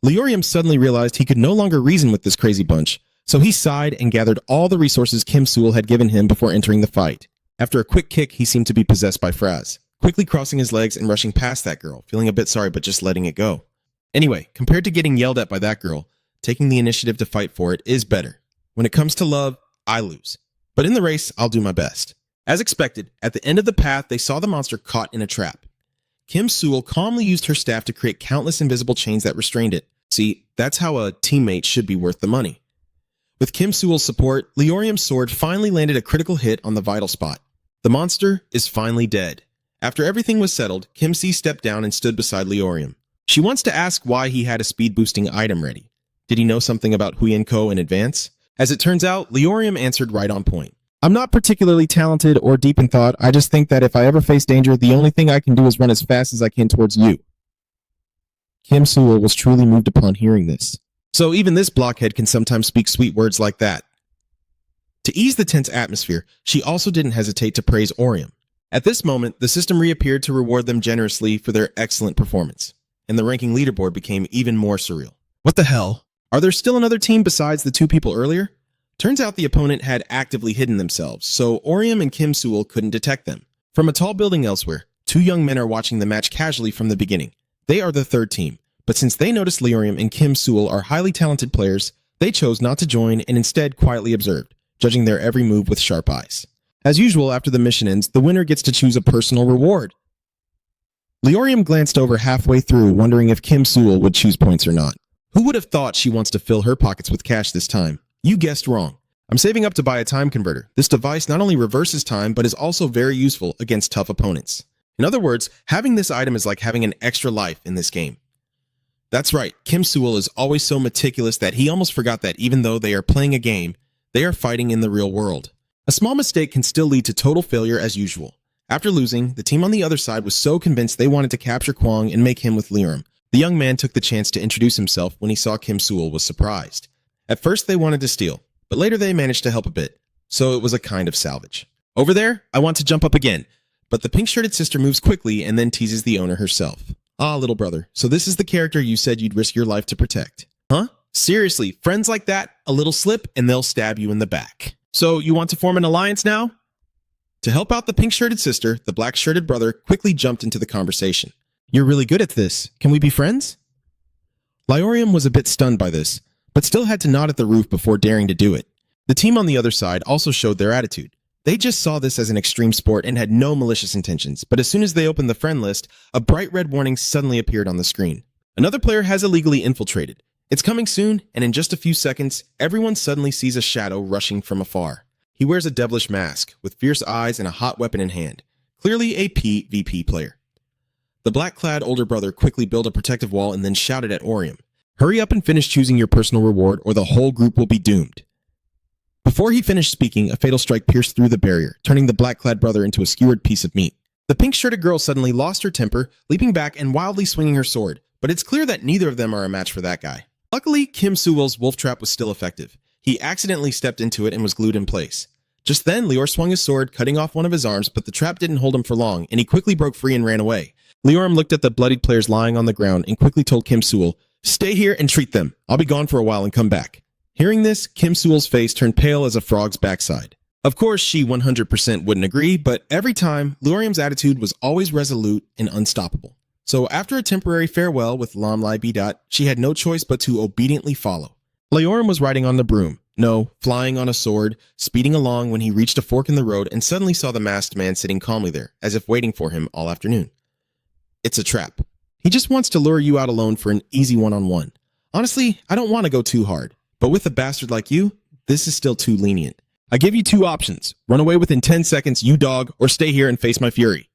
Speaker 1: Leorium suddenly realized he could no longer reason with this crazy bunch, so he sighed and gathered all the resources Kim Sewell had given him before entering the fight. After a quick kick, he seemed to be possessed by Fraz. quickly crossing his legs and rushing past that girl, feeling a bit sorry but just letting it go. Anyway, compared to getting yelled at by that girl, taking the initiative to fight for it is better. When it comes to love, I lose. But in the race, I'll do my best. As expected, at the end of the path, they saw the monster caught in a trap. Kim Sewell calmly used her staff to create countless invisible chains that restrained it. See, that's how a teammate should be worth the money. With Kim Sewell's support, Leorium's sword finally landed a critical hit on the vital spot. The monster is finally dead. After everything was settled, Kim C stepped down and stood beside Leorium. She wants to ask why he had a speed-boosting item ready. Did he know something about Huyenko in advance? As it turns out, Leorium answered right on point. I'm not particularly talented or deep in thought. I just think that if I ever face danger, the only thing I can do is run as fast as I can towards you. Kim Sewell was truly moved upon hearing this. So even this blockhead can sometimes speak sweet words like that. To ease the tense atmosphere, she also didn't hesitate to praise Orium. At this moment, the system reappeared to reward them generously for their excellent performance, and the ranking leaderboard became even more surreal. What the hell? Are there still another team besides the two people earlier? Turns out the opponent had actively hidden themselves, so Orium and Kim Sewell couldn't detect them. From a tall building elsewhere, two young men are watching the match casually from the beginning. They are the third team, but since they noticed Leorium and Kim Sewell are highly talented players, they chose not to join and instead quietly observed, judging their every move with sharp eyes. As usual, after the mission ends, the winner gets to choose a personal reward. Leorium glanced over halfway through, wondering if Kim Sewell would choose points or not. Who would have thought she wants to fill her pockets with cash this time? You guessed wrong. I'm saving up to buy a time converter. This device not only reverses time, but is also very useful against tough opponents. In other words, having this item is like having an extra life in this game. That's right, Kim Sewell is always so meticulous that he almost forgot that even though they are playing a game, they are fighting in the real world. A small mistake can still lead to total failure as usual. After losing, the team on the other side was so convinced they wanted to capture Kwong and make him with Leorium. The young man took the chance to introduce himself when he saw Kim Sewell was surprised. At first they wanted to steal, but later they managed to help a bit, so it was a kind of salvage. Over there, I want to jump up again, but the pink-shirted sister moves quickly and then teases the owner herself. Ah, little brother, so this is the character you said you'd risk your life to protect. Huh? Seriously, friends like that, a little slip and they'll stab you in the back. So you want to form an alliance now? To help out the pink-shirted sister, the black-shirted brother quickly jumped into the conversation. You're really good at this. Can we be friends? Leorium was a bit stunned by this, but still had to nod at the roof before daring to do it. The team on the other side also showed their attitude. They just saw this as an extreme sport and had no malicious intentions, but as soon as they opened the friend list, a bright red warning suddenly appeared on the screen. Another player has illegally infiltrated. It's coming soon, and in just a few seconds, everyone suddenly sees a shadow rushing from afar. He wears a devilish mask, with fierce eyes and a hot weapon in hand. Clearly a PvP player. The black-clad older brother quickly built a protective wall and then shouted at Orium, "Hurry up and finish choosing your personal reward, or the whole group will be doomed." Before he finished speaking, a fatal strike pierced through the barrier, turning the black-clad brother into a skewered piece of meat. The pink-shirted girl suddenly lost her temper, leaping back and wildly swinging her sword, but it's clear that neither of them are a match for that guy. Luckily, Kim Sewell's wolf trap was still effective. He accidentally stepped into it and was glued in place. Just then, Leor swung his sword, cutting off one of his arms, but the trap didn't hold him for long, and he quickly broke free and ran away. Leorium looked at the bloodied players lying on the ground and quickly told Kim Sewell, "Stay here and treat them. I'll be gone for a while and come back." Hearing this, Kim Sewell's face turned pale as a frog's backside. Of course, she 100% wouldn't agree, but every time, Leorium's attitude was always resolute and unstoppable. So after a temporary farewell with Lam Lai B. She had no choice but to obediently follow. Leorium was riding on the broom, no, flying on a sword, speeding along when he reached a fork in the road and suddenly saw the masked man sitting calmly there, as if waiting for him all afternoon. It's a trap. He just wants to lure you out alone for an easy one-on-one. Honestly, I don't want to go too hard, but with a bastard like you, this is still too lenient. I give you two options. Run away within 10 seconds, you dog, or stay here and face my fury.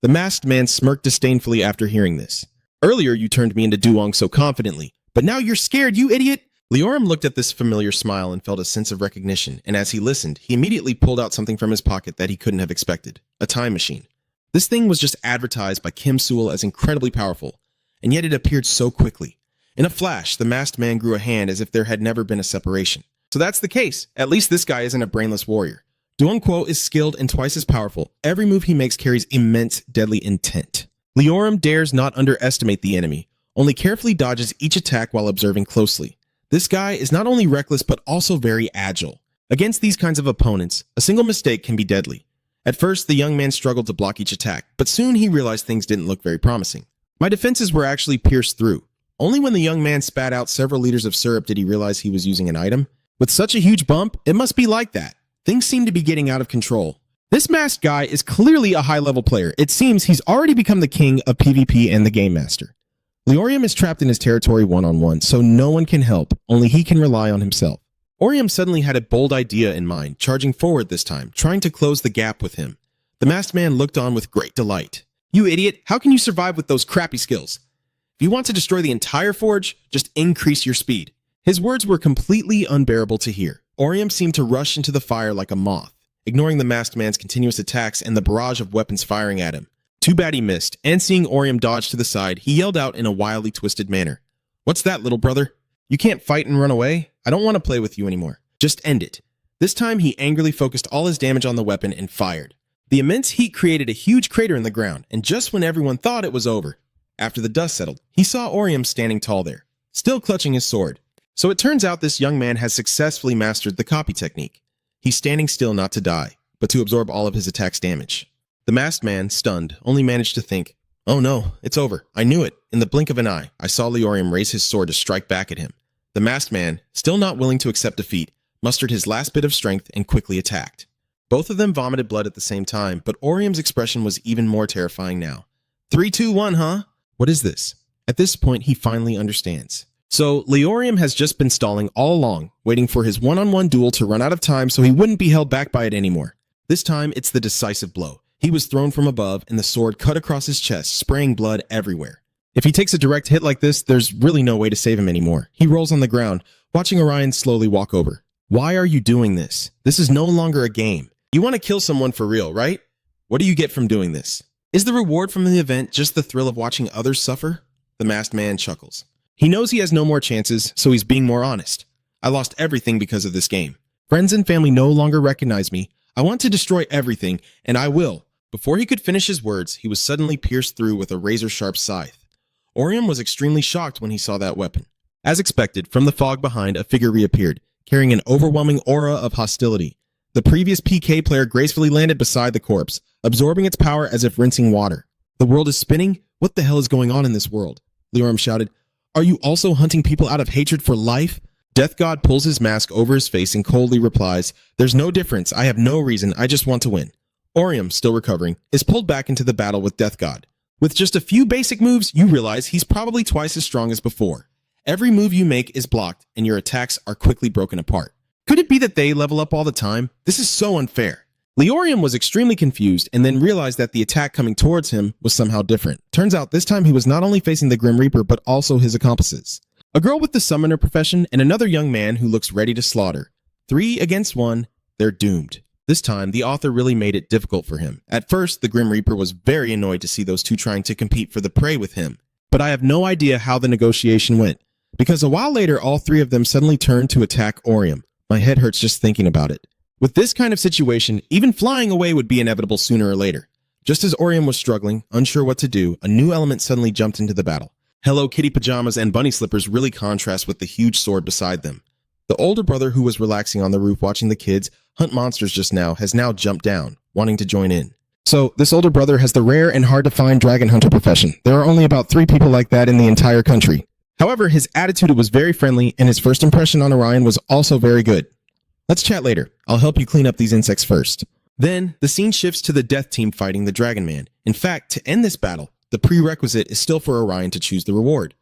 Speaker 1: The masked man smirked disdainfully after hearing this. Earlier you turned me into Duong so confidently, but now you're scared, you idiot! Leorium looked at this familiar smile and felt a sense of recognition, and as he listened, he immediately pulled out something from his pocket that he couldn't have expected. A time machine. This thing was just advertised by Kim Sewell as incredibly powerful, and yet it appeared so quickly. In a flash, the masked man grew a hand as if there had never been a separation. So that's the case. At least this guy isn't a brainless warrior. Duong Quo is skilled and twice as powerful. Every move he makes carries immense, deadly intent. Leorium dares not underestimate the enemy, only carefully dodges each attack while observing closely. This guy is not only reckless but also very agile. Against these kinds of opponents, a single mistake can be deadly. At first, the young man struggled to block each attack, but soon he realized things didn't look very promising. My defenses were actually pierced through. Only when the young man spat out several liters of syrup did he realize he was using an item. With such a huge bump, it must be like that. Things seem to be getting out of control. This masked guy is clearly a high-level player. It seems he's already become the king of PvP and the Game Master. Leorium is trapped in his territory one-on-one, so no one can help, only he can rely on himself. Orium suddenly had a bold idea in mind, charging forward this time, trying to close the gap with him. The masked man looked on with great delight. "You idiot, how can you survive with those crappy skills? If you want to destroy the entire forge, just increase your speed." His words were completely unbearable to hear. Orium seemed to rush into the fire like a moth, ignoring the masked man's continuous attacks and the barrage of weapons firing at him. Too bad he missed, and seeing Orium dodge to the side, he yelled out in a wildly twisted manner. "What's that, little brother? You can't fight and run away? I don't want to play with you anymore. Just end it." This time, he angrily focused all his damage on the weapon and fired. The immense heat created a huge crater in the ground, and just when everyone thought it was over, after the dust settled, he saw Orium standing tall there, still clutching his sword. So it turns out this young man has successfully mastered the copy technique. He's standing still not to die, but to absorb all of his attack's damage. The masked man, stunned, only managed to think, "Oh no, it's over. I knew it." In the blink of an eye, I saw Leorium raise his sword to strike back at him. The masked man, still not willing to accept defeat, mustered his last bit of strength and quickly attacked. Both of them vomited blood at the same time, but Orium's expression was even more terrifying now. 3, 2, 1, huh? What is this? At this point, he finally understands. So, Leorium has just been stalling all along, waiting for his one-on-one duel to run out of time so he wouldn't be held back by it anymore. This time, it's the decisive blow. He was thrown from above, and the sword cut across his chest, spraying blood everywhere. If he takes a direct hit like this, there's really no way to save him anymore. He rolls on the ground, watching Orion slowly walk over. "Why are you doing this? This is no longer a game. You want to kill someone for real, right? What do you get from doing this? Is the reward from the event just the thrill of watching others suffer?" The masked man chuckles. He knows he has no more chances, so he's being more honest. "I lost everything because of this game. Friends and family no longer recognize me. I want to destroy everything, and I will." Before he could finish his words, he was suddenly pierced through with a razor-sharp scythe. Orium was extremely shocked when he saw that weapon. As expected, from the fog behind, a figure reappeared, carrying an overwhelming aura of hostility. The previous PK player gracefully landed beside the corpse, absorbing its power as if rinsing water. "The world is spinning? What the hell is going on in this world?" Leorium shouted. "Are you also hunting people out of hatred for life?" Death God pulls his mask over his face and coldly replies, "There's no difference. I have no reason. I just want to win." Orium, still recovering, is pulled back into the battle with Death God. With just a few basic moves, you realize he's probably twice as strong as before. Every move you make is blocked, and your attacks are quickly broken apart. Could it be that they level up all the time? This is so unfair. Leorium was extremely confused and then realized that the attack coming towards him was somehow different. Turns out this time he was not only facing the Grim Reaper, but also his accomplices. A girl with the summoner profession and another young man who looks ready to slaughter. 3 against 1, they're doomed. This time, the author really made it difficult for him. At first, the Grim Reaper was very annoyed to see those two trying to compete for the prey with him. But I have no idea how the negotiation went, because a while later, all 3 of them suddenly turned to attack Orium. My head hurts just thinking about it. With this kind of situation, even flying away would be inevitable sooner or later. Just as Orium was struggling, unsure what to do, a new element suddenly jumped into the battle. Hello Kitty pajamas and bunny slippers really contrast with the huge sword beside them. The older brother who was relaxing on the roof watching the kids hunt monsters just now has now jumped down, wanting to join in. So, this older brother has the rare and hard-to-find dragon hunter profession. There are only about 3 people like that in the entire country. However, his attitude was very friendly, and his first impression on Orion was also very good. Let's chat later. I'll help you clean up these insects first. Then, the scene shifts to the death team fighting the Dragon Man. In fact, to end this battle, the prerequisite is still for Orion to choose the reward.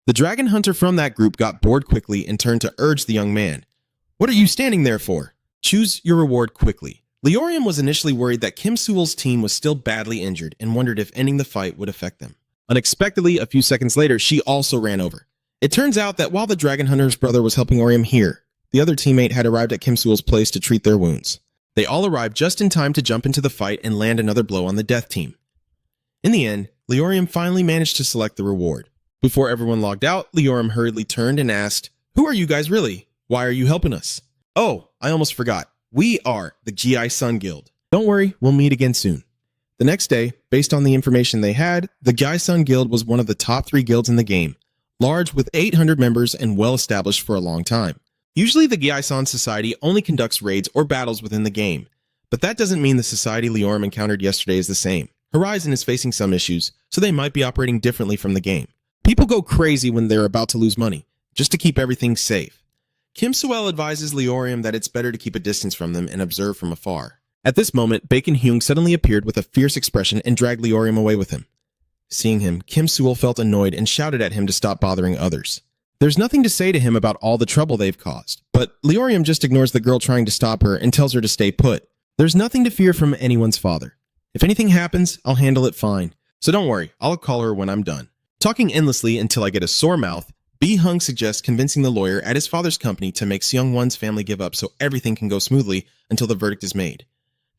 Speaker 1: The dragon hunter from that group got bored quickly and turned to urge the young man. "What are you standing there for? Choose your reward quickly." Leorium was initially worried that Kim Sewell's team was still badly injured and wondered if ending the fight would affect them. Unexpectedly, a few seconds later, she also ran over. It turns out that while the dragon hunter's brother was helping Orium here, the other teammate had arrived at Kim Sewell's place to treat their wounds. They all arrived just in time to jump into the fight and land another blow on the death team. In the end, Leorium finally managed to select the reward. Before everyone logged out, Leorium hurriedly turned and asked, "Who are you guys really? Why are you helping us?" "Oh, I almost forgot. We are the GI Sun Guild. Don't worry, we'll meet again soon." The next day, based on the information they had, the GI Sun Guild was one of the top 3 guilds in the game, large with 800 members and well established for a long time. Usually the Gyai-san Society only conducts raids or battles within the game, But that doesn't mean the society Leorim encountered yesterday is the same. Horizon is facing some issues, so they might be operating differently from the game. People go crazy when they're about to lose money, just to keep everything safe. Kim Soo-el advises Leorium that it's better to keep a distance from them and observe from afar. At this moment, Bacon Hyung suddenly appeared with a fierce expression and dragged Leorium away with him. Seeing him, Kim Soo-el felt annoyed and shouted at him to stop bothering others. There's nothing to say to him about all the trouble they've caused, but Leorium just ignores the girl trying to stop her and tells her to stay put. There's nothing to fear from anyone's father. If anything happens, I'll handle it fine. So don't worry, I'll call her when I'm done. Talking endlessly until I get a sore mouth, Bi-hung suggests convincing the lawyer at his father's company to make Seung-won's family give up so everything can go smoothly until the verdict is made.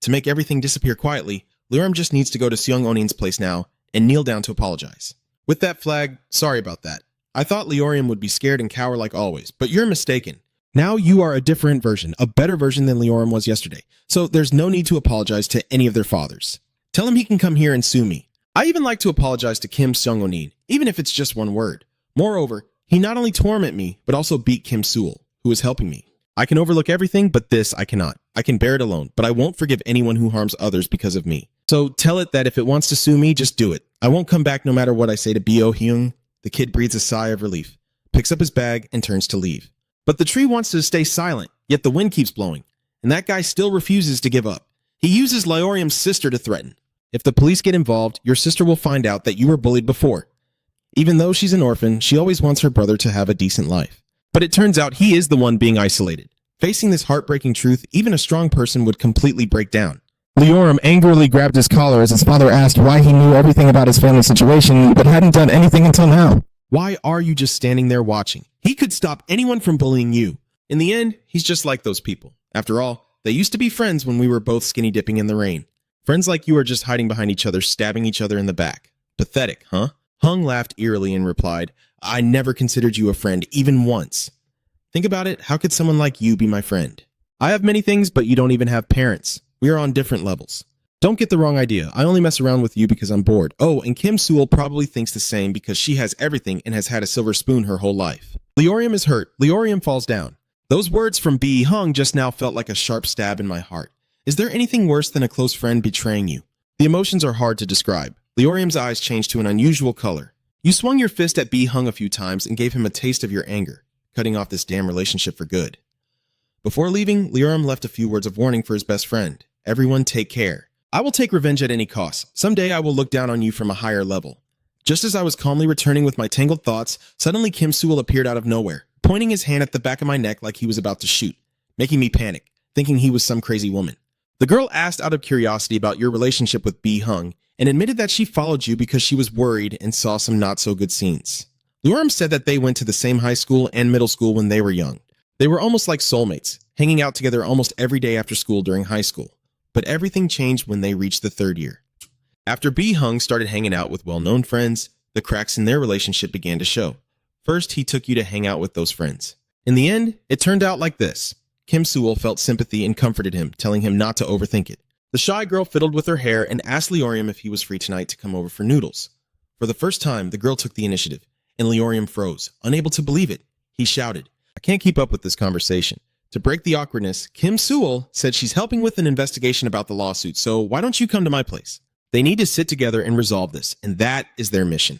Speaker 1: To make everything disappear quietly, Leorium just needs to go to Seung-onin's place now and kneel down to apologize. With that flag, sorry about that. I thought Leorium would be scared and cower like always, but you're mistaken. Now you are a different version, a better version than Leorium was yesterday, so there's no need to apologize to any of their fathers. Tell him he can come here and sue me. I even like to apologize to Kim Seung-onin, even if it's just one word. Moreover, he not only tormented me, but also beat Kim Soo-el, who is helping me. I can overlook everything, but this I cannot. I can bear it alone, but I won't forgive anyone who harms others because of me. So tell it that if it wants to sue me, just do it. I won't come back no matter what I say to Bi-hyung. The kid breathes a sigh of relief, picks up his bag, and turns to leave. But the tree wants to stay silent, yet the wind keeps blowing, and that guy still refuses to give up. He uses Leorium's sister to threaten. If the police get involved, your sister will find out that you were bullied before. Even though she's an orphan, she always wants her brother to have a decent life. But it turns out he is the one being isolated. Facing this heartbreaking truth, even a strong person would completely break down.
Speaker 2: Leorium angrily grabbed his collar as his father asked why he knew everything about his family situation, but hadn't done anything until now.
Speaker 1: Why are you just standing there watching? He could stop anyone from bullying you. In the end, he's just like those people. After all, they used to be friends when we were both skinny dipping in the rain. Friends like you are just hiding behind each other, stabbing each other in the back. Pathetic, huh? Hung laughed eerily and replied, I never considered you a friend, even once. Think about it, how could someone like you be my friend? I have many things, but you don't even have parents. We are on different levels. Don't get the wrong idea, I only mess around with you because I'm bored. Oh, and Kim Soo-el probably thinks the same because she has everything and has had a silver spoon her whole life. Leorium is hurt. Leorium falls down. Those words from Bi-hung just now felt like a sharp stab in my heart. Is there anything worse than a close friend betraying you? The emotions are hard to describe. Leorium's eyes changed to an unusual color. You swung your fist at Bi-hung a few times and gave him a taste of your anger, cutting off this damn relationship for good. Before leaving, Leorium left a few words of warning for his best friend. Everyone take care. I will take revenge at any cost. Someday I will look down on you from a higher level. Just as I was calmly returning with my tangled thoughts, suddenly Kim Soo-el appeared out of nowhere, pointing his hand at the back of my neck like he was about to shoot, making me panic, thinking he was some crazy woman. The girl asked out of curiosity about your relationship with Bi-hung and admitted that she followed you because she was worried and saw some not-so-good scenes. Leorium said that they went to the same high school and middle school when they were young. They were almost like soulmates, hanging out together almost every day after school during high school. But everything changed when they reached the third year. After Bi-hung started hanging out with well-known friends, the cracks in their relationship began to show. First, he took you to hang out with those friends. In the end, it turned out like this. Kim Soo-el felt sympathy and comforted him, telling him not to overthink it. The shy girl fiddled with her hair and asked Leorium if he was free tonight to come over for noodles. For the first time, the girl took the initiative, and Leorium froze, unable to believe it. He shouted, I can't keep up with this conversation. To break the awkwardness, Kim Soo-el said she's helping with an investigation about the lawsuit, so why don't you come to my place? They need to sit together and resolve this, and that is their mission.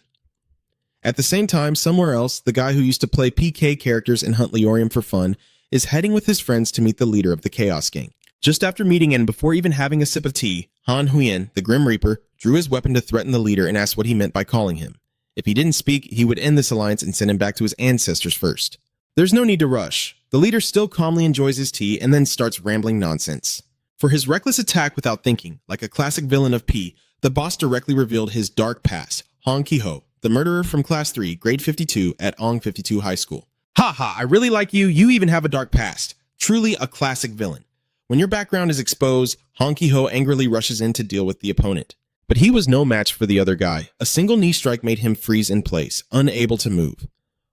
Speaker 1: At the same time, somewhere else, the guy who used to play PK characters and hunt Leorium for fun is heading with his friends to meet the leader of the Chaos Gang. Just after meeting and before even having a sip of tea, Han Huyen, the Grim Reaper, drew his weapon to threaten the leader and asked what he meant by calling him. If he didn't speak, he would end this alliance and send him back to his ancestors first. There's no need to rush. The leader still calmly enjoys his tea and then starts rambling nonsense. For his reckless attack without thinking, like a classic villain of P, the boss directly revealed his dark past, Hong Ki-ho, the murderer from Class 3, Grade 52 at Ong 52 High School. Haha, I really like you, you even have a dark past. Truly a classic villain. When your background is exposed, Hong Ki-ho angrily rushes in to deal with the opponent. But he was no match for the other guy. A single knee strike made him freeze in place, unable to move.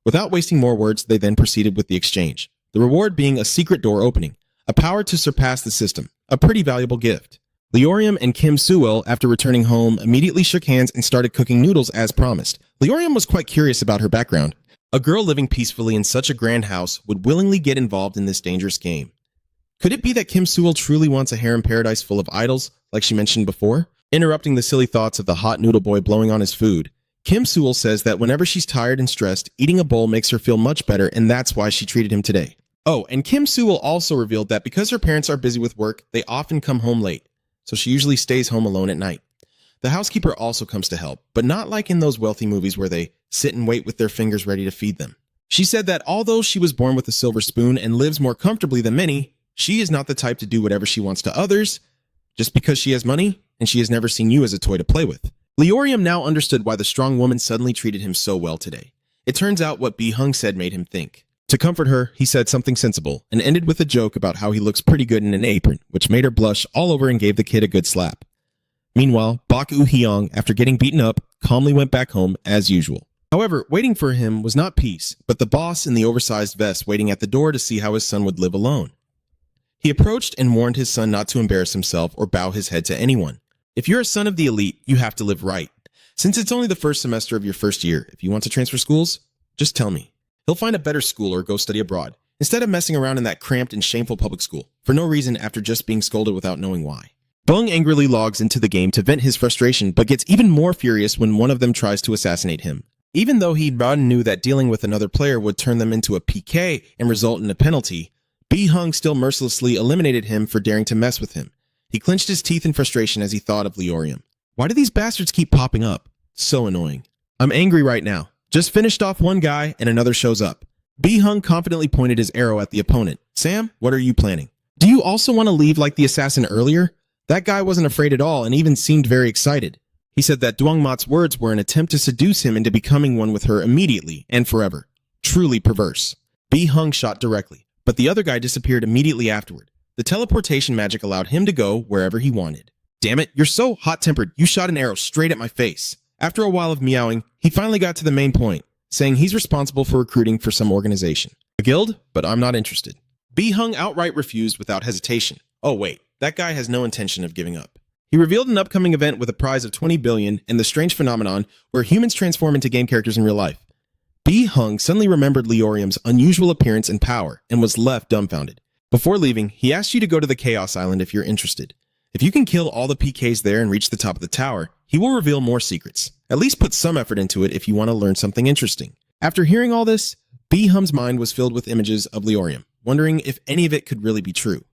Speaker 1: Without wasting more words, they then proceeded with the exchange. The reward being a secret door opening, a power to surpass the system, a pretty valuable gift. Leorium and Kim Soo-el, after returning home, immediately shook hands and started cooking noodles as promised. Leorium was quite curious about her background. A girl living peacefully in such a grand house would willingly get involved in this dangerous game. Could it be that Kim Sewell truly wants a harem paradise full of idols, like she mentioned before? Interrupting the silly thoughts of the hot noodle boy blowing on his food, Kim Sewell says that whenever she's tired and stressed, eating a bowl makes her feel much better, and that's why she treated him today. Oh, and Kim Sewell also revealed that because her parents are busy with work, they often come home late, so she usually stays home alone at night. The housekeeper also comes to help, but not like in those wealthy movies where they sit and wait with their fingers ready to feed them. She said that although she was born with a silver spoon and lives more comfortably than many, she is not the type to do whatever she wants to others just because she has money and she has never seen you as a toy to play with. Leorium now understood why the strong woman suddenly treated him so well today. It turns out what Bi-hung said made him think. To comfort her, he said something sensible and ended with a joke about how he looks pretty good in an apron, which made her blush all over and gave the kid a good slap. Meanwhile, Bak Oo-hyung, after getting beaten up, calmly went back home as usual. However, waiting for him was not peace, but the boss in the oversized vest waiting at the door to see how his son would live alone. He approached and warned his son not to embarrass himself or bow his head to anyone. If you're a son of the elite, you have to live right. Since it's only the first semester of your first year, if you want to transfer schools, just tell me. He'll find a better school or go study abroad, instead of messing around in that cramped and shameful public school, for no reason after just being scolded without knowing why. Bung angrily logs into the game to vent his frustration, but gets even more furious when one of them tries to assassinate him. Even though he knew that dealing with another player would turn them into a PK and result in a penalty, Bi-hung still mercilessly eliminated him for daring to mess with him. He clenched his teeth in frustration as he thought of Leorium. Why do these bastards keep popping up? So annoying. I'm angry right now. Just finished off one guy and another shows up. Bi-hung confidently pointed his arrow at the opponent. Sam, what are you planning? Do you also want to leave like the assassin earlier? That guy wasn't afraid at all and even seemed very excited. He said that Dwangmat's words were an attempt to seduce him into becoming one with her immediately and forever. Truly perverse. Bi-hung shot directly, but the other guy disappeared immediately afterward. The teleportation magic allowed him to go wherever he wanted. Damn it, you're so hot-tempered, you shot an arrow straight at my face. After a while of meowing, he finally got to the main point, saying he's responsible for recruiting for some organization. A guild? But I'm not interested. Bi-hung outright refused without hesitation. Oh wait, that guy has no intention of giving up. He revealed an upcoming event with a prize of 20 billion and the strange phenomenon where humans transform into game characters in real life. Bi-hung suddenly remembered Leorium's unusual appearance and power and was left dumbfounded. Before leaving, he asked you to go to the Chaos Island if you're interested. If you can kill all the PKs there and reach the top of the tower, he will reveal more secrets. At least put some effort into it if you want to learn something interesting. After hearing all this, Bi-hung's mind was filled with images of Leorium, wondering if any of it could really be true.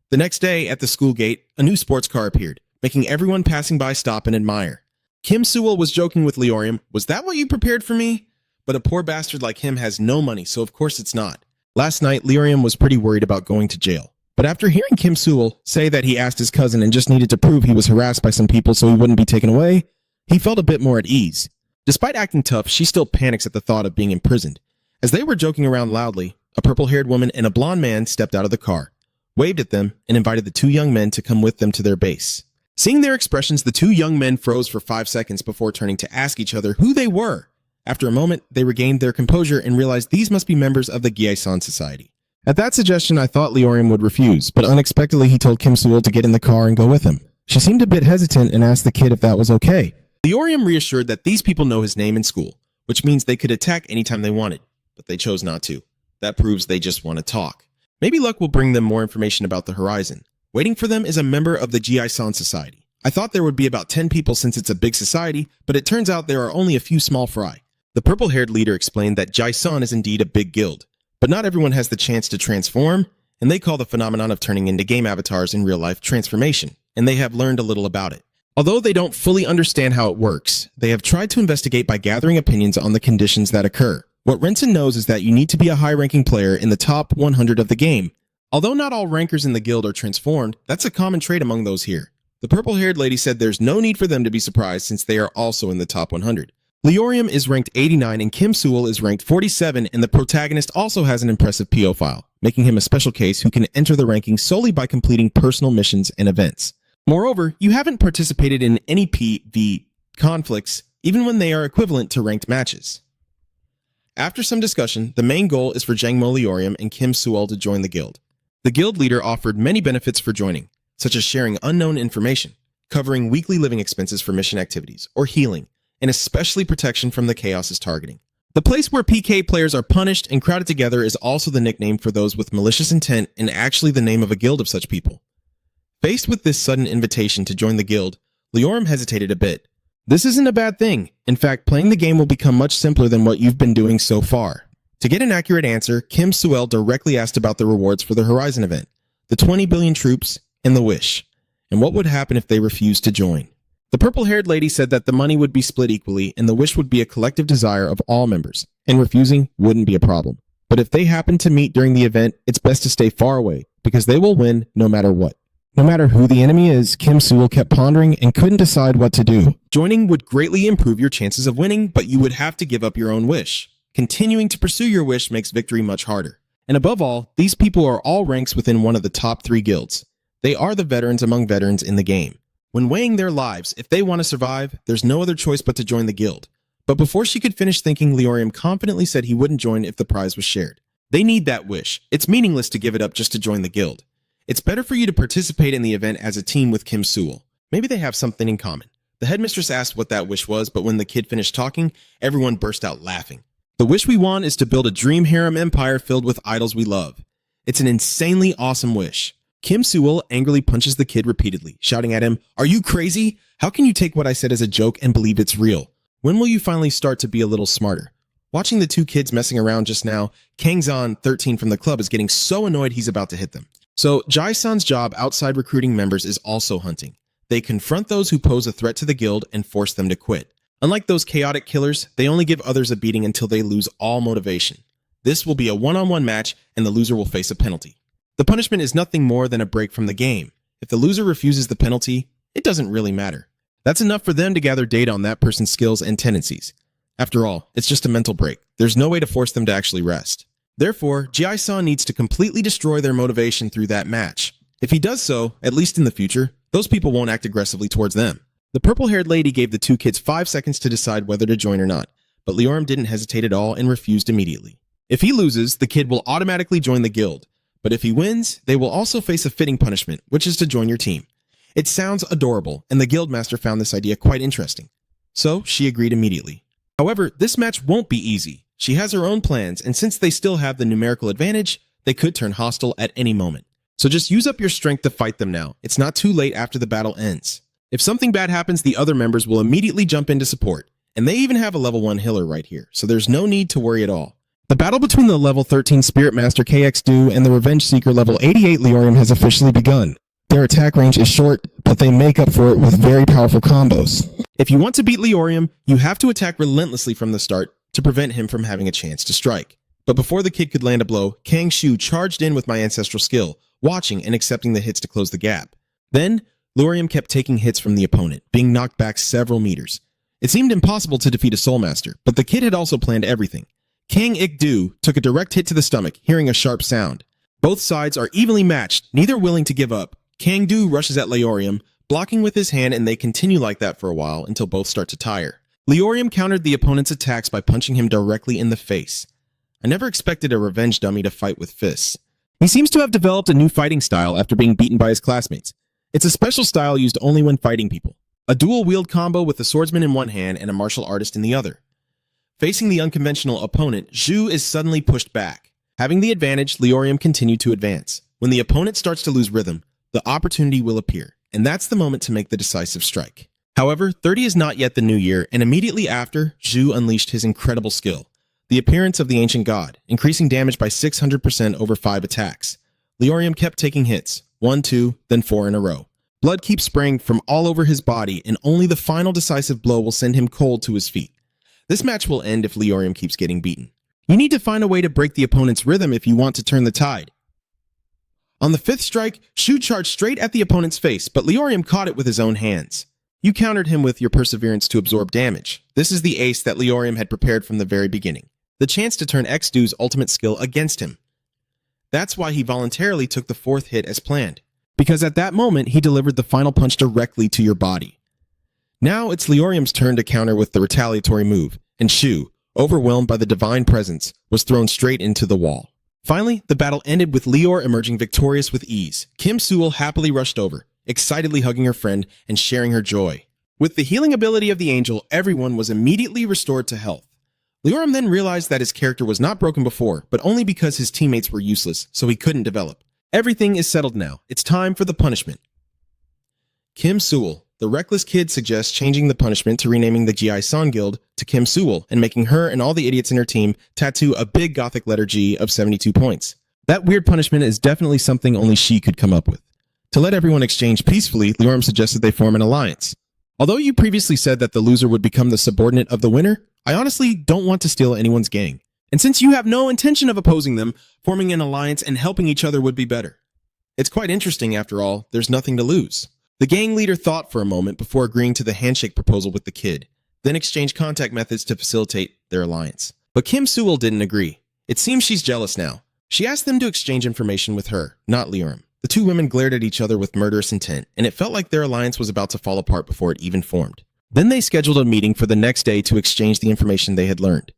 Speaker 1: The next day, at the school gate, a new sports car appeared, making everyone passing by stop and admire. Kim Sewell was joking with Leorium, "Was that what you prepared for me?" But a poor bastard like him has no money, so of course it's not. Last night, Leorium was pretty worried about going to jail. But after hearing Kim Sewell say that he asked his cousin and just needed to prove he was harassed by some people so he wouldn't be taken away, he felt a bit more at ease. Despite acting tough, she still panics at the thought of being imprisoned. As they were joking around loudly, a purple-haired woman and a blonde man stepped out of the car, waved at them, and invited the two young men to come with them to their base. Seeing their expressions, the two young men froze for 5 seconds before turning to ask each other who they were. After a moment, they regained their composure and realized these must be members of the Gyesan Society. At that suggestion, I thought Leorium would refuse, but unexpectedly he told Kim Sewell to get in the car and go with him. She seemed a bit hesitant and asked the kid if that was okay. Leorium reassured that these people know his name in school, which means they could attack anytime they wanted, but they chose not to. That proves they just want to talk. Maybe luck will bring them more information about the horizon. Waiting for them is a member of the Gyesan Society. I thought there would be about 10 people since it's a big society, but it turns out there are only a few small fry. The purple-haired leader explained that Gyesan is indeed a big guild, but not everyone has the chance to transform, and they call the phenomenon of turning into game avatars in real life transformation, and they have learned a little about it. Although they don't fully understand how it works, they have tried to investigate by gathering opinions on the conditions that occur. What Renson knows is that you need to be a high-ranking player in the top 100 of the game. Although not all rankers in the guild are transformed, that's a common trait among those here. The purple-haired lady said there's no need for them to be surprised since they are also in the top 100. Leorium is ranked 89 and Kim Sewell is ranked 47, and the protagonist also has an impressive PO file, making him a special case who can enter the rankings solely by completing personal missions and events. Moreover, you haven't participated in any PvP conflicts, even when they are equivalent to ranked matches. After some discussion, the main goal is for Jangmo Leorium and Kim Sewell to join the guild. The guild leader offered many benefits for joining, such as sharing unknown information, covering weekly living expenses for mission activities, or healing, and especially protection from the Chaos's targeting. The place where PK players are punished and crowded together is also the nickname for those with malicious intent and actually the name of a guild of such people. Faced with this sudden invitation to join the guild, Leorim hesitated a bit. This isn't a bad thing. In fact, playing the game will become much simpler than what you've been doing so far. To get an accurate answer, Kim Suel directly asked about the rewards for the Horizon event, the 20 billion troops, and the Wish, and what would happen if they refused to join. The purple-haired lady said that the money would be split equally and the wish would be a collective desire of all members, and refusing wouldn't be a problem. But if they happen to meet during the event, it's best to stay far away, because they will win no matter what. No matter who the enemy is, Kim Suel kept pondering and couldn't decide what to do. Joining would greatly improve your chances of winning, but you would have to give up your own wish. Continuing to pursue your wish makes victory much harder. And above all, these people are all ranks within one of the top 3 guilds. They are the veterans among veterans in the game. When weighing their lives, if they want to survive, there's no other choice but to join the guild. But before she could finish thinking, Leorim confidently said he wouldn't join if the prize was shared. They need that wish. It's meaningless to give it up just to join the guild. It's better for you to participate in the event as a team with Kim Suel. Maybe they have something in common. The headmistress asked what that wish was, but when the kid finished talking, everyone burst out laughing. The wish we want is to build a dream harem empire filled with idols we love. It's an insanely awesome wish. Kim Suel angrily punches the kid repeatedly, shouting at him, "Are you crazy? How can you take what I said as a joke and believe it's real? When will you finally start to be a little smarter?" Watching the 2 kids messing around just now, Kangzan, 13 from the club, is getting so annoyed he's about to hit them. So Jai-san's job outside recruiting members is also hunting. They confront those who pose a threat to the guild and force them to quit. Unlike those chaotic killers, they only give others a beating until they lose all motivation. This will be a one-on-one match and the loser will face a penalty. The punishment is nothing more than a break from the game. If the loser refuses the penalty, it doesn't really matter. That's enough for them to gather data on that person's skills and tendencies. After all, it's just a mental break. There's no way to force them to actually rest. Therefore, Jai-san needs to completely destroy their motivation through that match. If he does so, at least in the future, those people won't act aggressively towards them. The purple-haired lady gave the 2 kids 5 seconds to decide whether to join or not, but Leorim didn't hesitate at all and refused immediately. If he loses, the kid will automatically join the guild. But if he wins, they will also face a fitting punishment, which is to join your team. It sounds adorable, and the guildmaster found this idea quite interesting. So she agreed immediately. However, this match won't be easy. She has her own plans, and since they still have the numerical advantage, they could turn hostile at any moment. So just use up your strength to fight them now. It's not too late after the battle ends. If something bad happens, the other members will immediately jump in to support. And they even have a level 1 healer right here, so there's no need to worry at all. The battle between the level 13 Spirit Master KX-Do and the Revenge Seeker level 88 Leorim has officially begun. Their attack range is short, but they make up for it with very powerful combos. If you want to beat Leorim, you have to attack relentlessly from the start to prevent him from having a chance to strike. But before the kid could land a blow, Kang Shu charged in with my ancestral skill, watching and accepting the hits to close the gap. Then, Leorim kept taking hits from the opponent, being knocked back several meters. It seemed impossible to defeat a Soul Master, but the kid had also planned everything. Kang Ik-Do took a direct hit to the stomach, hearing a sharp sound. Both sides are evenly matched, neither willing to give up. Kang-Do rushes at Leorim, blocking with his hand, and they continue like that for a while until both start to tire. Leorim countered the opponent's attacks by punching him directly in the face. I never expected a revenge dummy to fight with fists. He seems to have developed a new fighting style after being beaten by his classmates. It's a special style used only when fighting people. A dual-wield combo with a swordsman in one hand and a martial artist in the other. Facing the unconventional opponent, Zhu is suddenly pushed back. Having the advantage, Leorim continued to advance. When the opponent starts to lose rhythm, the opportunity will appear, and that's the moment to make the decisive strike. However, 30 is not yet the new year, and immediately after, Zhu unleashed his incredible skill, the appearance of the ancient god, increasing damage by 600% over 5 attacks. Leorim kept taking hits, 1, 2, then 4 in a row. Blood keeps spraying from all over his body, and only the final decisive blow will send him cold to his feet. This match will end if Leorim keeps getting beaten. You need to find a way to break the opponent's rhythm if you want to turn the tide. On the 5th strike, Shu charged straight at the opponent's face, but Leorim caught it with his own hands. You countered him with your perseverance to absorb damage. This is the ace that Leorim had prepared from the very beginning. The chance to turn X-Do's ultimate skill against him. That's why he voluntarily took the 4th hit as planned. Because at that moment, he delivered the final punch directly to your body. Now it's Leorim's turn to counter with the retaliatory move, and Shu, overwhelmed by the divine presence, was thrown straight into the wall. Finally, the battle ended with Leor emerging victorious with ease. Kim Suel happily rushed over, excitedly hugging her friend and sharing her joy. With the healing ability of the angel, everyone was immediately restored to health. Leoram then realized that his character was not broken before, but only because his teammates were useless, so he couldn't develop. Everything is settled now. It's time for the punishment. Kim Sewell, the reckless kid, suggests changing the punishment to renaming the Assasin Guild to Kim Sewell and making her and all the idiots in her team tattoo a big gothic letter G of 72 points. That weird punishment is definitely something only she could come up with. To let everyone exchange peacefully, Leoram suggested they form an alliance. Although you previously said that the loser would become the subordinate of the winner, I honestly don't want to steal anyone's gang. And since you have no intention of opposing them, forming an alliance and helping each other would be better. It's quite interesting after all, there's nothing to lose. The gang leader thought for a moment before agreeing to the handshake proposal with the kid, then exchanged contact methods to facilitate their alliance. But Kim Sewell didn't agree. It seems she's jealous now. She asked them to exchange information with her, not Leoram. The two women glared at each other with murderous intent, and it felt like their alliance was about to fall apart before it even formed. Then they scheduled a meeting for the next day to exchange the information they had learned.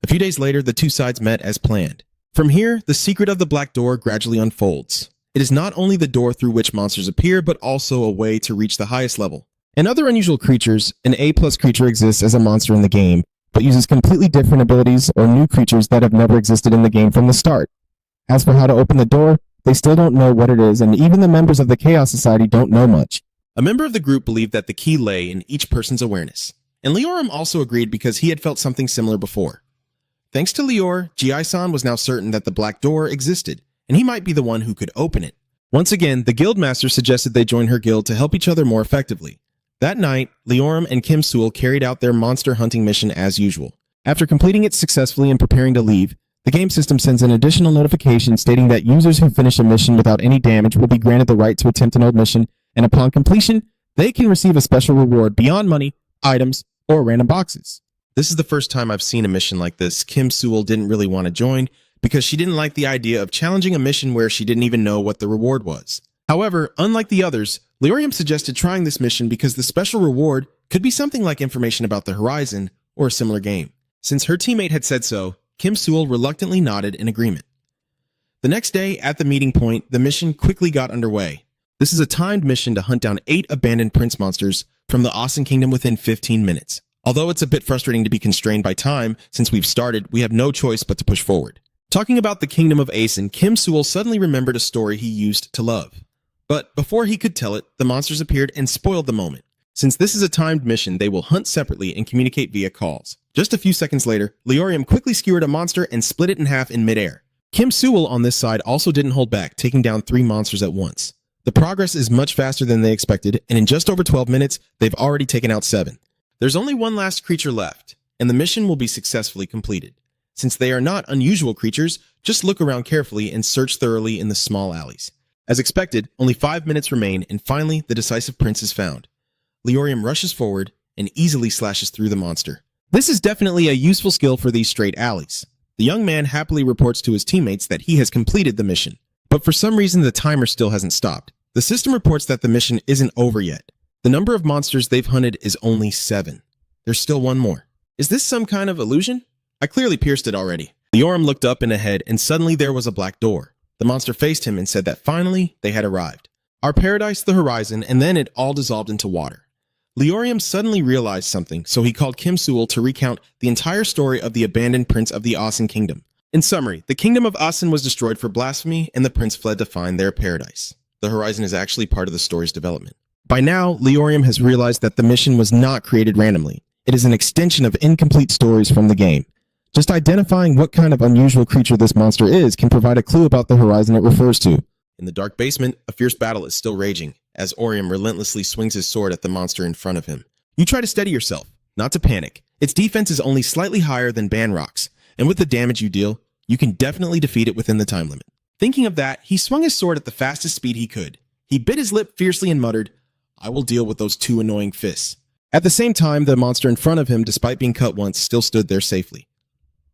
Speaker 1: A few days later, the two sides met as planned. From here, the secret of the Black Door gradually unfolds. It is not only the door through which monsters appear, but also a way to reach the highest level. And other unusual creatures, an A+ creature exists as a monster in the game, but uses completely different abilities or new creatures that have never existed in the game from the start. As for how to open the door, they still don't know what it is, and even the members of the Chaos Society don't know much. A member of the group believed that the key lay in each person's awareness, and Leoram also agreed because he had felt something similar before. Thanks to Lior, Ji-san was now certain that the Black Door existed, and he might be the one who could open it. Once again, the guildmaster suggested they join her guild to help each other more effectively. That night, Leoram and Kim Sewell carried out their monster hunting mission as usual. After completing it successfully and preparing to leave, the game system sends an additional notification stating that users who finish a mission without any damage will be granted the right to attempt an old mission, and upon completion, they can receive a special reward beyond money, items, or random boxes. This is the first time I've seen a mission like this. Kim Sewell didn't really want to join because she didn't like the idea of challenging a mission where she didn't even know what the reward was. However, unlike the others, Leoram suggested trying this mission because the special reward could be something like information about the Horizon or a similar game. Since her teammate had said so, Kim Sewell reluctantly nodded in agreement. The next day, at the meeting point, the mission quickly got underway. This is a timed mission to hunt down 8 abandoned prince monsters from the Assasin Kingdom within 15 minutes. Although it's a bit frustrating to be constrained by time, since we've started, we have no choice but to push forward. Talking about the Kingdom of Assasin, Kim Sewell suddenly remembered a story he used to love. But before he could tell it, the monsters appeared and spoiled the moment. Since this is a timed mission, they will hunt separately and communicate via calls. Just a few seconds later, Leoram quickly skewered a monster and split it in half in midair. Kim Sewell on this side also didn't hold back, taking down 3 monsters at once. The progress is much faster than they expected, and in just over 12 minutes, they've already taken out 7. There's only one last creature left, and the mission will be successfully completed. Since they are not unusual creatures, just look around carefully and search thoroughly in the small alleys. As expected, only 5 minutes remain, and finally, the decisive prince is found. Leoram rushes forward and easily slashes through the monster. This is definitely a useful skill for these straight alleys. The young man happily reports to his teammates that he has completed the mission. But for some reason, the timer still hasn't stopped. The system reports that the mission isn't over yet. The number of monsters they've hunted is only 7. There's still one more. Is this some kind of illusion? I clearly pierced it already. Leoram looked up and ahead, and suddenly there was a black door. The monster faced him and said that finally they had arrived. Our paradise, the Horizon, and then it all dissolved into water. Leoram suddenly realized something, so he called Kim Sewell to recount the entire story of the abandoned prince of the Assasin Kingdom. In summary, the kingdom of Assasin was destroyed for blasphemy, and the prince fled to find their paradise. The Horizon is actually part of the story's development. By now, Leoram has realized that the mission was not created randomly. It is an extension of incomplete stories from the game. Just identifying what kind of unusual creature this monster is can provide a clue about the Horizon it refers to. In the dark basement, a fierce battle is still raging, as Orium relentlessly swings his sword at the monster in front of him. You try to steady yourself, not to panic. Its defense is only slightly higher than Banrock's, and with the damage you deal, you can definitely defeat it within the time limit. Thinking of that, he swung his sword at the fastest speed he could. He bit his lip fiercely and muttered, "I will deal with those 2 annoying fists." At the same time, the monster in front of him, despite being cut once, still stood there safely.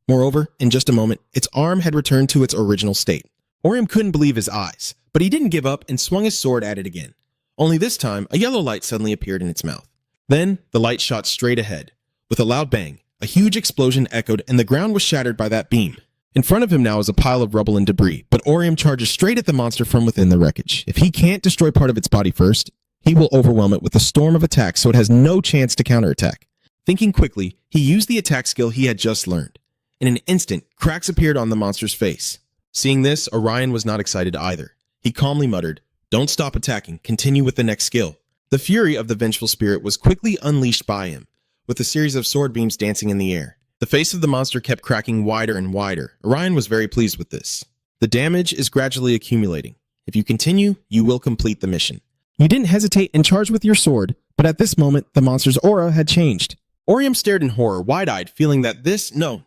Speaker 1: Moreover, in just a moment, its arm had returned to its original state. Orium couldn't believe his eyes, but he didn't give up and swung his sword at it again. Only this time, a yellow light suddenly appeared in its mouth. Then, the light shot straight ahead. With a loud bang, a huge explosion echoed and the ground was shattered by that beam. In front of him now is a pile of rubble and debris, but Orium charges straight at the monster from within the wreckage. If he can't destroy part of its body first, he will overwhelm it with a storm of attacks so it has no chance to counterattack. Thinking quickly, he used the attack skill he had just learned. In an instant, cracks appeared on the monster's face. Seeing this, Orion was not excited either. He calmly muttered, "Don't stop attacking, continue with the next skill." The fury of the vengeful spirit was quickly unleashed by him, with a series of sword beams dancing in the air. The face of the monster kept cracking wider and wider. Orion was very pleased with this. The damage is gradually accumulating. If you continue, you will complete the mission.
Speaker 2: You didn't hesitate and charge with your sword, but at this moment, the monster's aura had changed.
Speaker 1: Orium stared in horror, wide-eyed, feeling that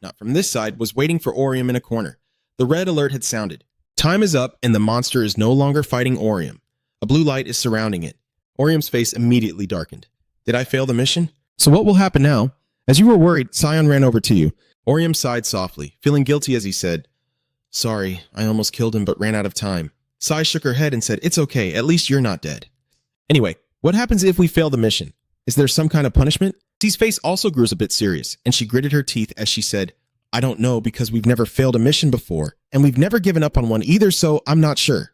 Speaker 1: not from this side, was waiting for Orium in a corner. The red alert had sounded. Time is up, and the monster is no longer fighting Orium. A blue light is surrounding it. Orium's face immediately darkened. Did I fail the mission?
Speaker 2: So what will happen now? As you were worried, Scion ran over to you.
Speaker 1: Orium sighed softly, feeling guilty as he said, "Sorry, I almost killed him but ran out of time." Sai shook her head and said, "It's okay, at least you're not dead." Anyway, what happens if we fail the mission? Is there some kind of punishment? C's face also grew a bit serious, and she gritted her teeth as she said, "I don't know because we've never failed a mission before, and we've never given up on one either, so I'm not sure."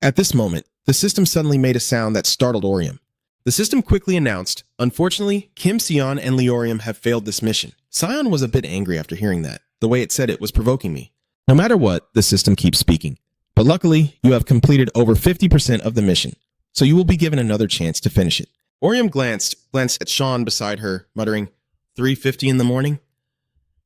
Speaker 1: At this moment, the system suddenly made a sound that startled Orium. The system quickly announced, "Unfortunately, Kim Sion and Leorium have failed this mission." Sion was a bit angry after hearing that. The way it said it was provoking me. No matter what, the system keeps speaking. But luckily, you have completed over 50% of the mission, so you will be given another chance to finish it. Orium glanced at Sean beside her, muttering, 3:50 in the morning?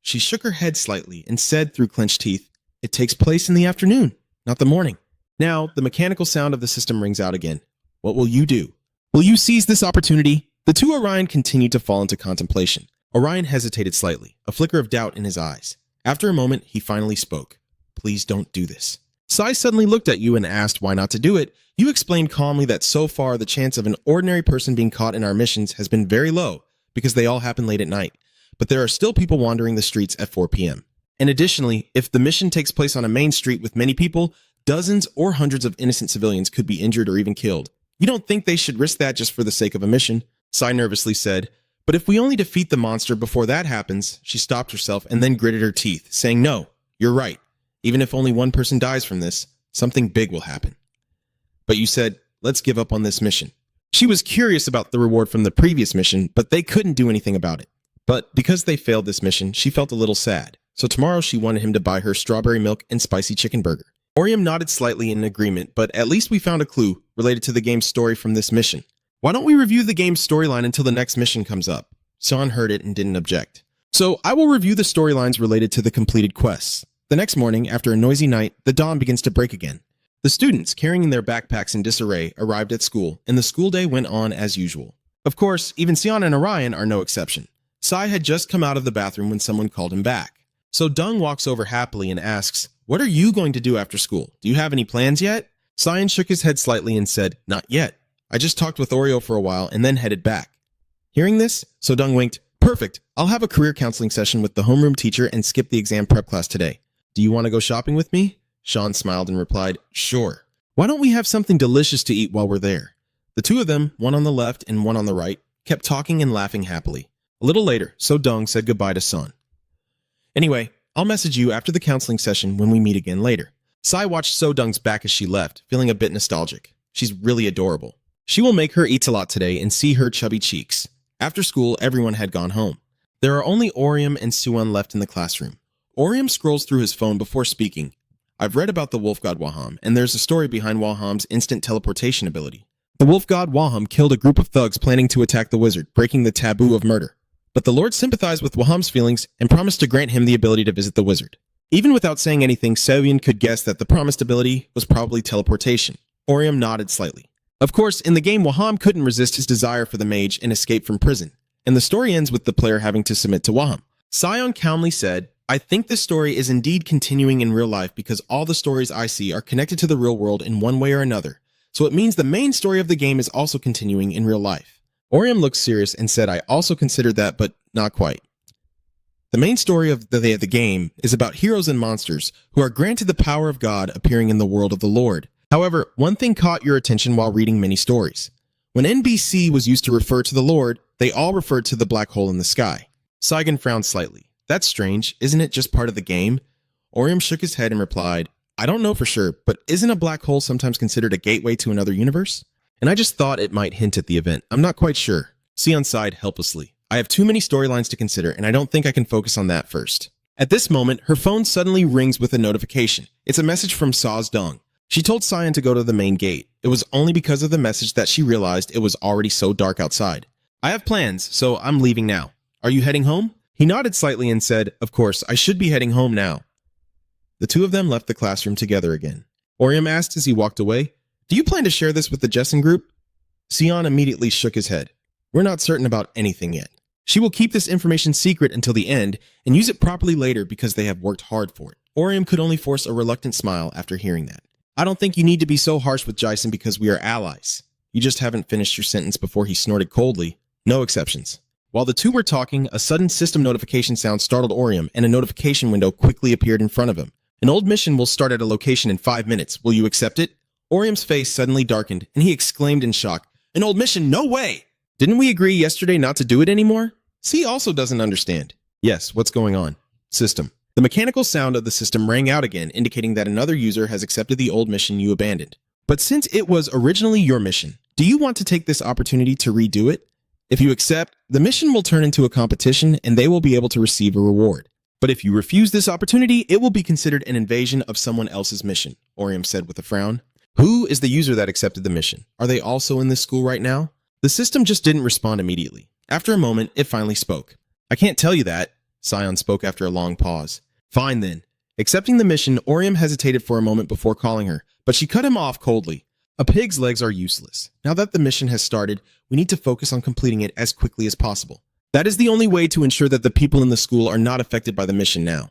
Speaker 1: She shook her head slightly and said through clenched teeth, "It takes place in the afternoon, not the morning." Now, the mechanical sound of the system rings out again. What will you do? Will you seize this opportunity? The two Orion continued to fall into contemplation. Orion hesitated slightly, a flicker of doubt in his eyes. After a moment, he finally spoke. "Please don't do this." Sai suddenly looked at you and asked why not to do it. You explained calmly that so far the chance of an ordinary person being caught in our missions has been very low because they all happen late at night, but there are still people wandering the streets at 4 p.m. And additionally, if the mission takes place on a main street with many people, dozens or hundreds of innocent civilians could be injured or even killed. You don't think they should risk that just for the sake of a mission? Sai nervously said, "But if we only defeat the monster before that happens," she stopped herself and then gritted her teeth, saying, "No, you're right. Even if only one person dies from this, something big will happen." "But you said, let's give up on this mission." She was curious about the reward from the previous mission, but they couldn't do anything about it. But because they failed this mission, she felt a little sad. So tomorrow she wanted him to buy her strawberry milk and spicy chicken burger. Orium nodded slightly in agreement, but at least we found a clue related to the game's story from this mission. Why don't we review the game's storyline until the next mission comes up? Sean heard it and didn't object. So I will review the storylines related to the completed quests. The next morning, after a noisy night, the dawn begins to break again. The students, carrying their backpacks in disarray, arrived at school, and the school day went on as usual. Of course, even Sion and Orion are no exception. Sai had just come out of the bathroom when someone called him back. So Dung walks over happily and asks, "What are you going to do after school? Do you have any plans yet?" Sion shook his head slightly and said, "Not yet. I just talked with Oreo for a while and then headed back." Hearing this, So Dung winked, "Perfect. I'll have a career counseling session with the homeroom teacher and skip the exam prep class today. Do you want to go shopping with me?" Sean smiled and replied, "Sure. Why don't we have something delicious to eat while we're there?" The two of them, one on the left and one on the right, kept talking and laughing happily. A little later, So Dung said goodbye to Sun. "Anyway, I'll message you after the counseling session when we meet again later." Sai watched So Dung's back as she left, feeling a bit nostalgic. She's really adorable. She will make her eat a lot today and see her chubby cheeks. After school, everyone had gone home. There are only Orium and Suan left in the classroom. Orium scrolls through his phone before speaking. "I've read about the wolf god Waham, and there's a story behind Waham's instant teleportation ability. The wolf god Waham killed a group of thugs planning to attack the wizard, breaking the taboo of murder. But the Lord sympathized with Waham's feelings and promised to grant him the ability to visit the wizard." Even without saying anything, Sevian could guess that the promised ability was probably teleportation. Orium nodded slightly. Of course, in the game, Waham couldn't resist his desire for the mage and escape from prison, and the story ends with the player having to submit to Waham. Sion calmly said, "I think this story is indeed continuing in real life because all the stories I see are connected to the real world in one way or another, so it means the main story of the game is also continuing in real life." Orium looked serious and said, "I also considered that, but not quite. The main story of the game is about heroes and monsters who are granted the power of God appearing in the world of the Lord. However, one thing caught your attention while reading many stories. When NBC was used to refer to the Lord, they all referred to the black hole in the sky." Saigon frowned slightly. "That's strange. Isn't it just part of the game?" Orium shook his head and replied, "I don't know for sure, but isn't a black hole sometimes considered a gateway to another universe? And I just thought it might hint at the event. I'm not quite sure." Sion sighed helplessly. "I have too many storylines to consider, and I don't think I can focus on that first." At this moment, her phone suddenly rings with a notification. It's a message from Sa's Dong. She told Cyan to go to the main gate. It was only because of the message that she realized it was already so dark outside. I have plans, so I'm leaving now. Are you heading home? He nodded slightly and said, of course, I should be heading home now. The two of them left the classroom together again. Orium asked as he walked away, do you plan to share this with the Jessen group? Sion immediately shook his head. We're not certain about anything yet. She will keep this information secret until the end and use it properly later because they have worked hard for it. Orium could only force a reluctant smile after hearing that. I don't think you need to be so harsh with Jason because we are allies. You just haven't finished your sentence before he snorted coldly. No exceptions. While the two were talking, a sudden system notification sound startled Orium and a notification window quickly appeared in front of him. An old mission will start at a location in 5 minutes. Will you accept it? Orium's face suddenly darkened and he exclaimed in shock, an old mission? No way! Didn't we agree yesterday not to do it anymore? C also doesn't understand. Yes, what's going on? System. The mechanical sound of the system rang out again, indicating that another user has accepted the old mission you abandoned. But since it was originally your mission, do you want to take this opportunity to redo it? If you accept, the mission will turn into a competition and they will be able to receive a reward. But if you refuse this opportunity, it will be considered an invasion of someone else's mission, Orium said with a frown. Who is the user that accepted the mission? Are they also in this school right now? The system just didn't respond immediately. After a moment, it finally spoke. I can't tell you that. Sion spoke after a long pause. Fine then. Accepting the mission, Orium hesitated for a moment before calling her, but she cut him off coldly. A pig's legs are useless. Now that the mission has started, we need to focus on completing it as quickly as possible. That is the only way to ensure that the people in the school are not affected by the mission now.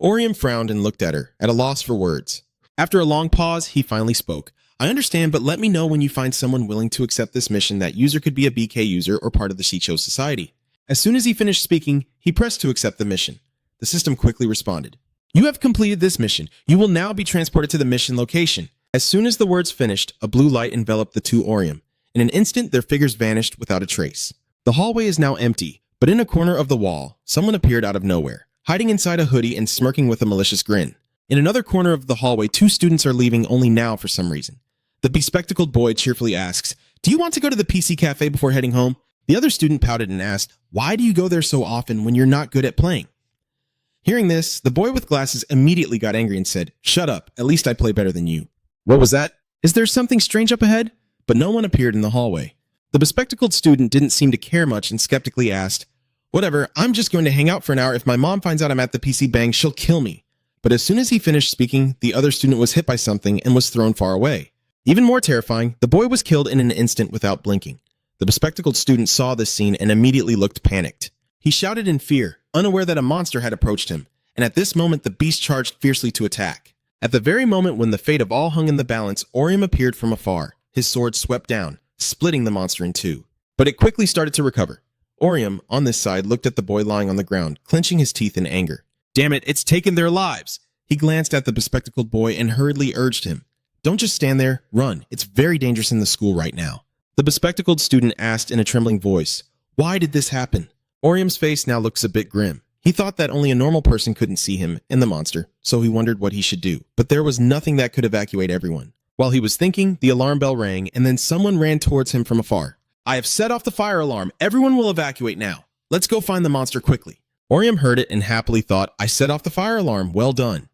Speaker 1: Orium frowned and looked at her, at a loss for words. After a long pause, he finally spoke. I understand, but let me know when you find someone willing to accept this mission. That user could be a BK user or part of the Shicho Society. As soon as he finished speaking, he pressed to accept the mission. The system quickly responded. You have completed this mission. You will now be transported to the mission location. As soon as the words finished, a blue light enveloped the two Orium. In an instant, their figures vanished without a trace. The hallway is now empty, but in a corner of the wall, someone appeared out of nowhere, hiding inside a hoodie and smirking with a malicious grin. In another corner of the hallway, two students are leaving only now for some reason. The bespectacled boy cheerfully asks, do you want to go to the PC cafe before heading home? The other student pouted and asked, why do you go there so often when you're not good at playing? Hearing this, the boy with glasses immediately got angry and said, shut up, at least I play better than you. What was that? Is there something strange up ahead? But no one appeared in the hallway. The bespectacled student didn't seem to care much and skeptically asked, whatever, I'm just going to hang out for an hour. If my mom finds out I'm at the PC bang, she'll kill me. But as soon as he finished speaking, the other student was hit by something and was thrown far away. Even more terrifying, the boy was killed in an instant without blinking. The bespectacled student saw this scene and immediately looked panicked. He shouted in fear, unaware that a monster had approached him, and at this moment the beast charged fiercely to attack. At the very moment when the fate of all hung in the balance, Orium appeared from afar. His sword swept down, splitting the monster in two. But it quickly started to recover. Orium, on this side, looked at the boy lying on the ground, clenching his teeth in anger. Damn it, it's taken their lives! He glanced at the bespectacled boy and hurriedly urged him. Don't just stand there, run. It's very dangerous in the school right now. The bespectacled student asked in a trembling voice, why did this happen? Orium's face now looks a bit grim. He thought that only a normal person couldn't see him and the monster, so he wondered what he should do. But there was nothing that could evacuate everyone. While he was thinking, the alarm bell rang and then someone ran towards him from afar. I have set off the fire alarm. Everyone will evacuate now. Let's go find the monster quickly. Orium heard it and happily thought, I set off the fire alarm. Well done.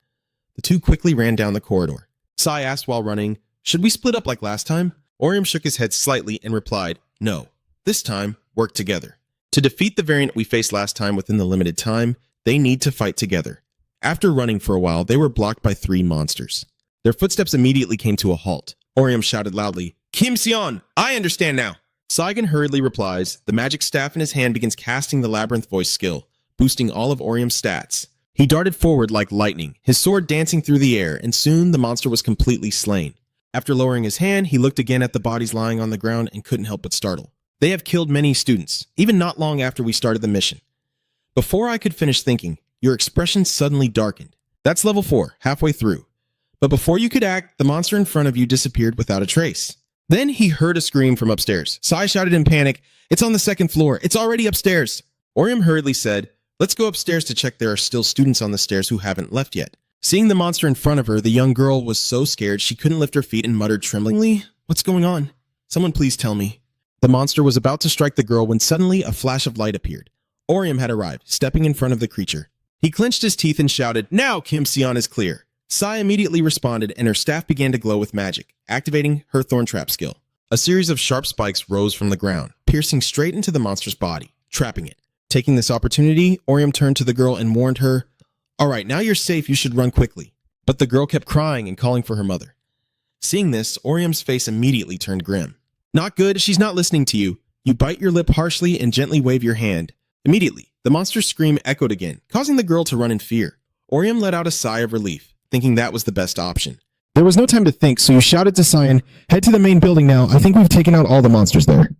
Speaker 1: The two quickly ran down the corridor. Sai asked while running, should we split up like last time? Orium shook his head slightly and replied, no. This time, work together. To defeat the variant we faced last time within the limited time, they need to fight together. After running for a while, they were blocked by 3 monsters. Their footsteps immediately came to a halt. Orium shouted loudly, Kim Sion, I understand now. Saigon hurriedly replies. The magic staff in his hand begins casting the labyrinth voice skill, boosting all of Orium's stats. He darted forward like lightning, his sword dancing through the air, and soon the monster was completely slain. After lowering his hand, he looked again at the bodies lying on the ground and couldn't help but startle. They have killed many students, even not long after we started the mission. Before I could finish thinking, your expression suddenly darkened. That's level 4, halfway through. But before you could act, the monster in front of you disappeared without a trace. Then he heard a scream from upstairs. Sai shouted in panic, it's on the 2nd floor. It's already upstairs. Orium hurriedly said, let's go upstairs to check there are still students on the stairs who haven't left yet. Seeing the monster in front of her, the young girl was so scared she couldn't lift her feet and muttered tremblingly, what's going on? Someone please tell me. The monster was about to strike the girl when suddenly a flash of light appeared. Orium had arrived, stepping in front of the creature. He clenched his teeth and shouted, "Now Kim Seon is clear." Sai immediately responded and her staff began to glow with magic, activating her thorn trap skill. A series of sharp spikes rose from the ground, piercing straight into the monster's body, trapping it. Taking this opportunity, Orium turned to the girl and warned her, "All right, now you're safe, you should run quickly." But the girl kept crying and calling for her mother. Seeing this, Orium's face immediately turned grim. "Not good, she's not listening to you." You bite your lip harshly and gently wave your hand. Immediately, the monster's scream echoed again, causing the girl to run in fear. Orium let out a sigh of relief, thinking that was the best option.
Speaker 2: There was no time to think, so you shouted to Sion, "Head to the main building now. I think we've taken out all the monsters there."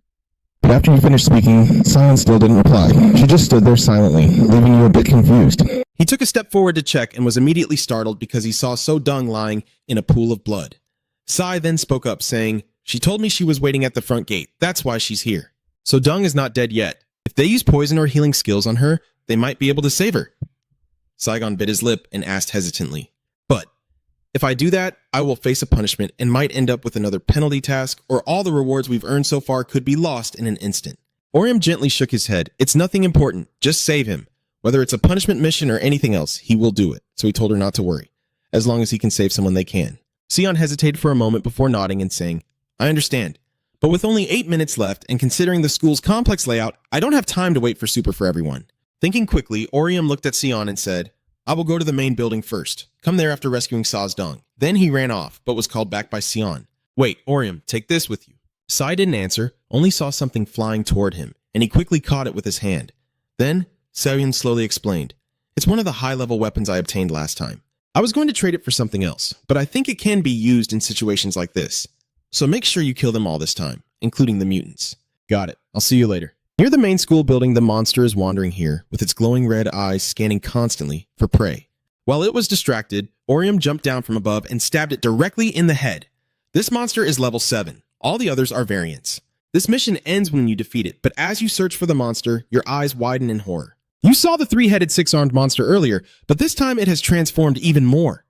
Speaker 2: But after you finished speaking, Sion still didn't reply. She just stood there silently, leaving you a bit confused.
Speaker 1: He took a step forward to check and was immediately startled because he saw So Dung lying in a pool of blood. Sai then spoke up, saying, "She told me she was waiting at the front gate. That's why she's here." So Dung is not dead yet. If they use poison or healing skills on her, they might be able to save her. Saigon bit his lip and asked hesitantly, "But if I do that, I will face a punishment and might end up with another penalty task, or all the rewards we've earned so far could be lost in an instant." Orium gently shook his head. "It's nothing important. Just save him. Whether it's a punishment mission or anything else, he will do it." So he told her not to worry, as long as he can save someone they can. Sion hesitated for a moment before nodding and saying, "I understand. But with only 8 minutes left, and considering the school's complex layout, I don't have time to wait for super for everyone." Thinking quickly, Orium looked at Sion and said, "I will go to the main building first. Come there after rescuing Saz Dong." Then he ran off, but was called back by Sion. "Wait, Orium, take this with you." Sai didn't answer, only saw something flying toward him, and he quickly caught it with his hand. Then, Sion slowly explained, "It's one of the high-level weapons I obtained last time. I was going to trade it for something else, but I think it can be used in situations like this. So make sure you kill them all this time, including the mutants." "Got it. I'll see you later." Near the main school building, the monster is wandering here, with its glowing red eyes scanning constantly for prey. While it was distracted, Orium jumped down from above and stabbed it directly in the head. This monster is level 7. All the others are variants. This mission ends when you defeat it, but as you search for the monster, your eyes widen in horror. You saw the 3-headed 6-armed monster earlier, but this time it has transformed even more.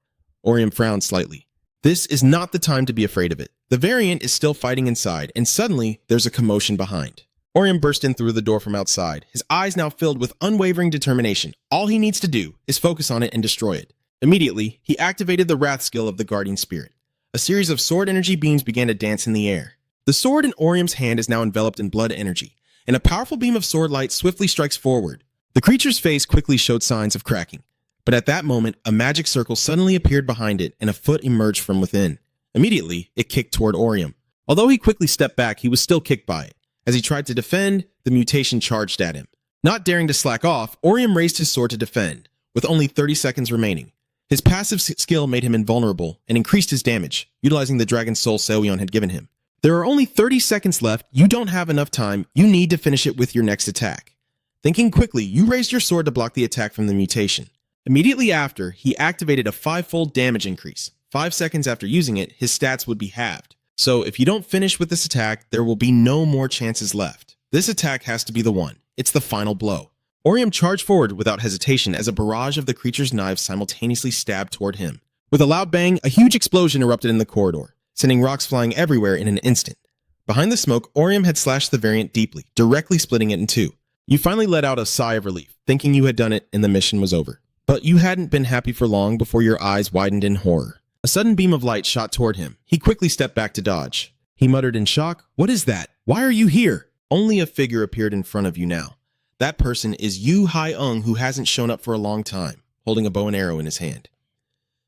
Speaker 1: Orium frowned slightly. This is not the time to be afraid of it. The variant is still fighting inside, and suddenly there's a commotion behind. Orium burst in through the door from outside, his eyes now filled with unwavering determination. All he needs to do is focus on it and destroy it. Immediately, he activated the Wrath skill of the Guardian Spirit. A series of sword energy beams began to dance in the air. The sword in Orium's hand is now enveloped in blood energy, and a powerful beam of sword light swiftly strikes forward. The creature's face quickly showed signs of cracking, but at that moment, a magic circle suddenly appeared behind it and a foot emerged from within. Immediately, it kicked toward Orium. Although he quickly stepped back, he was still kicked by it. As he tried to defend, the mutation charged at him. Not daring to slack off, Orium raised his sword to defend, with only 30 seconds remaining. His passive skill made him invulnerable and increased his damage, utilizing the Dragon Soul Seoyeon had given him. There are only 30 seconds left, you don't have enough time, you need to finish it with your next attack. Thinking quickly, you raised your sword to block the attack from the mutation. Immediately after, he activated a 5-fold damage increase. 5 seconds after using it, his stats would be halved. So if you don't finish with this attack, there will be no more chances left. This attack has to be the one. It's the final blow. Orium charged forward without hesitation as a barrage of the creature's knives simultaneously stabbed toward him. With a loud bang, a huge explosion erupted in the corridor, sending rocks flying everywhere in an instant. Behind the smoke, Orium had slashed the variant deeply, directly splitting it in two. You finally let out a sigh of relief, thinking you had done it and the mission was over. But you hadn't been happy for long before your eyes widened in horror. A sudden beam of light shot toward him. He quickly stepped back to dodge. He muttered in shock, "What is that? Why are you here?" Only a figure appeared in front of you now. That person is Yu Hai-ung, who hasn't shown up for a long time, holding a bow and arrow in his hand.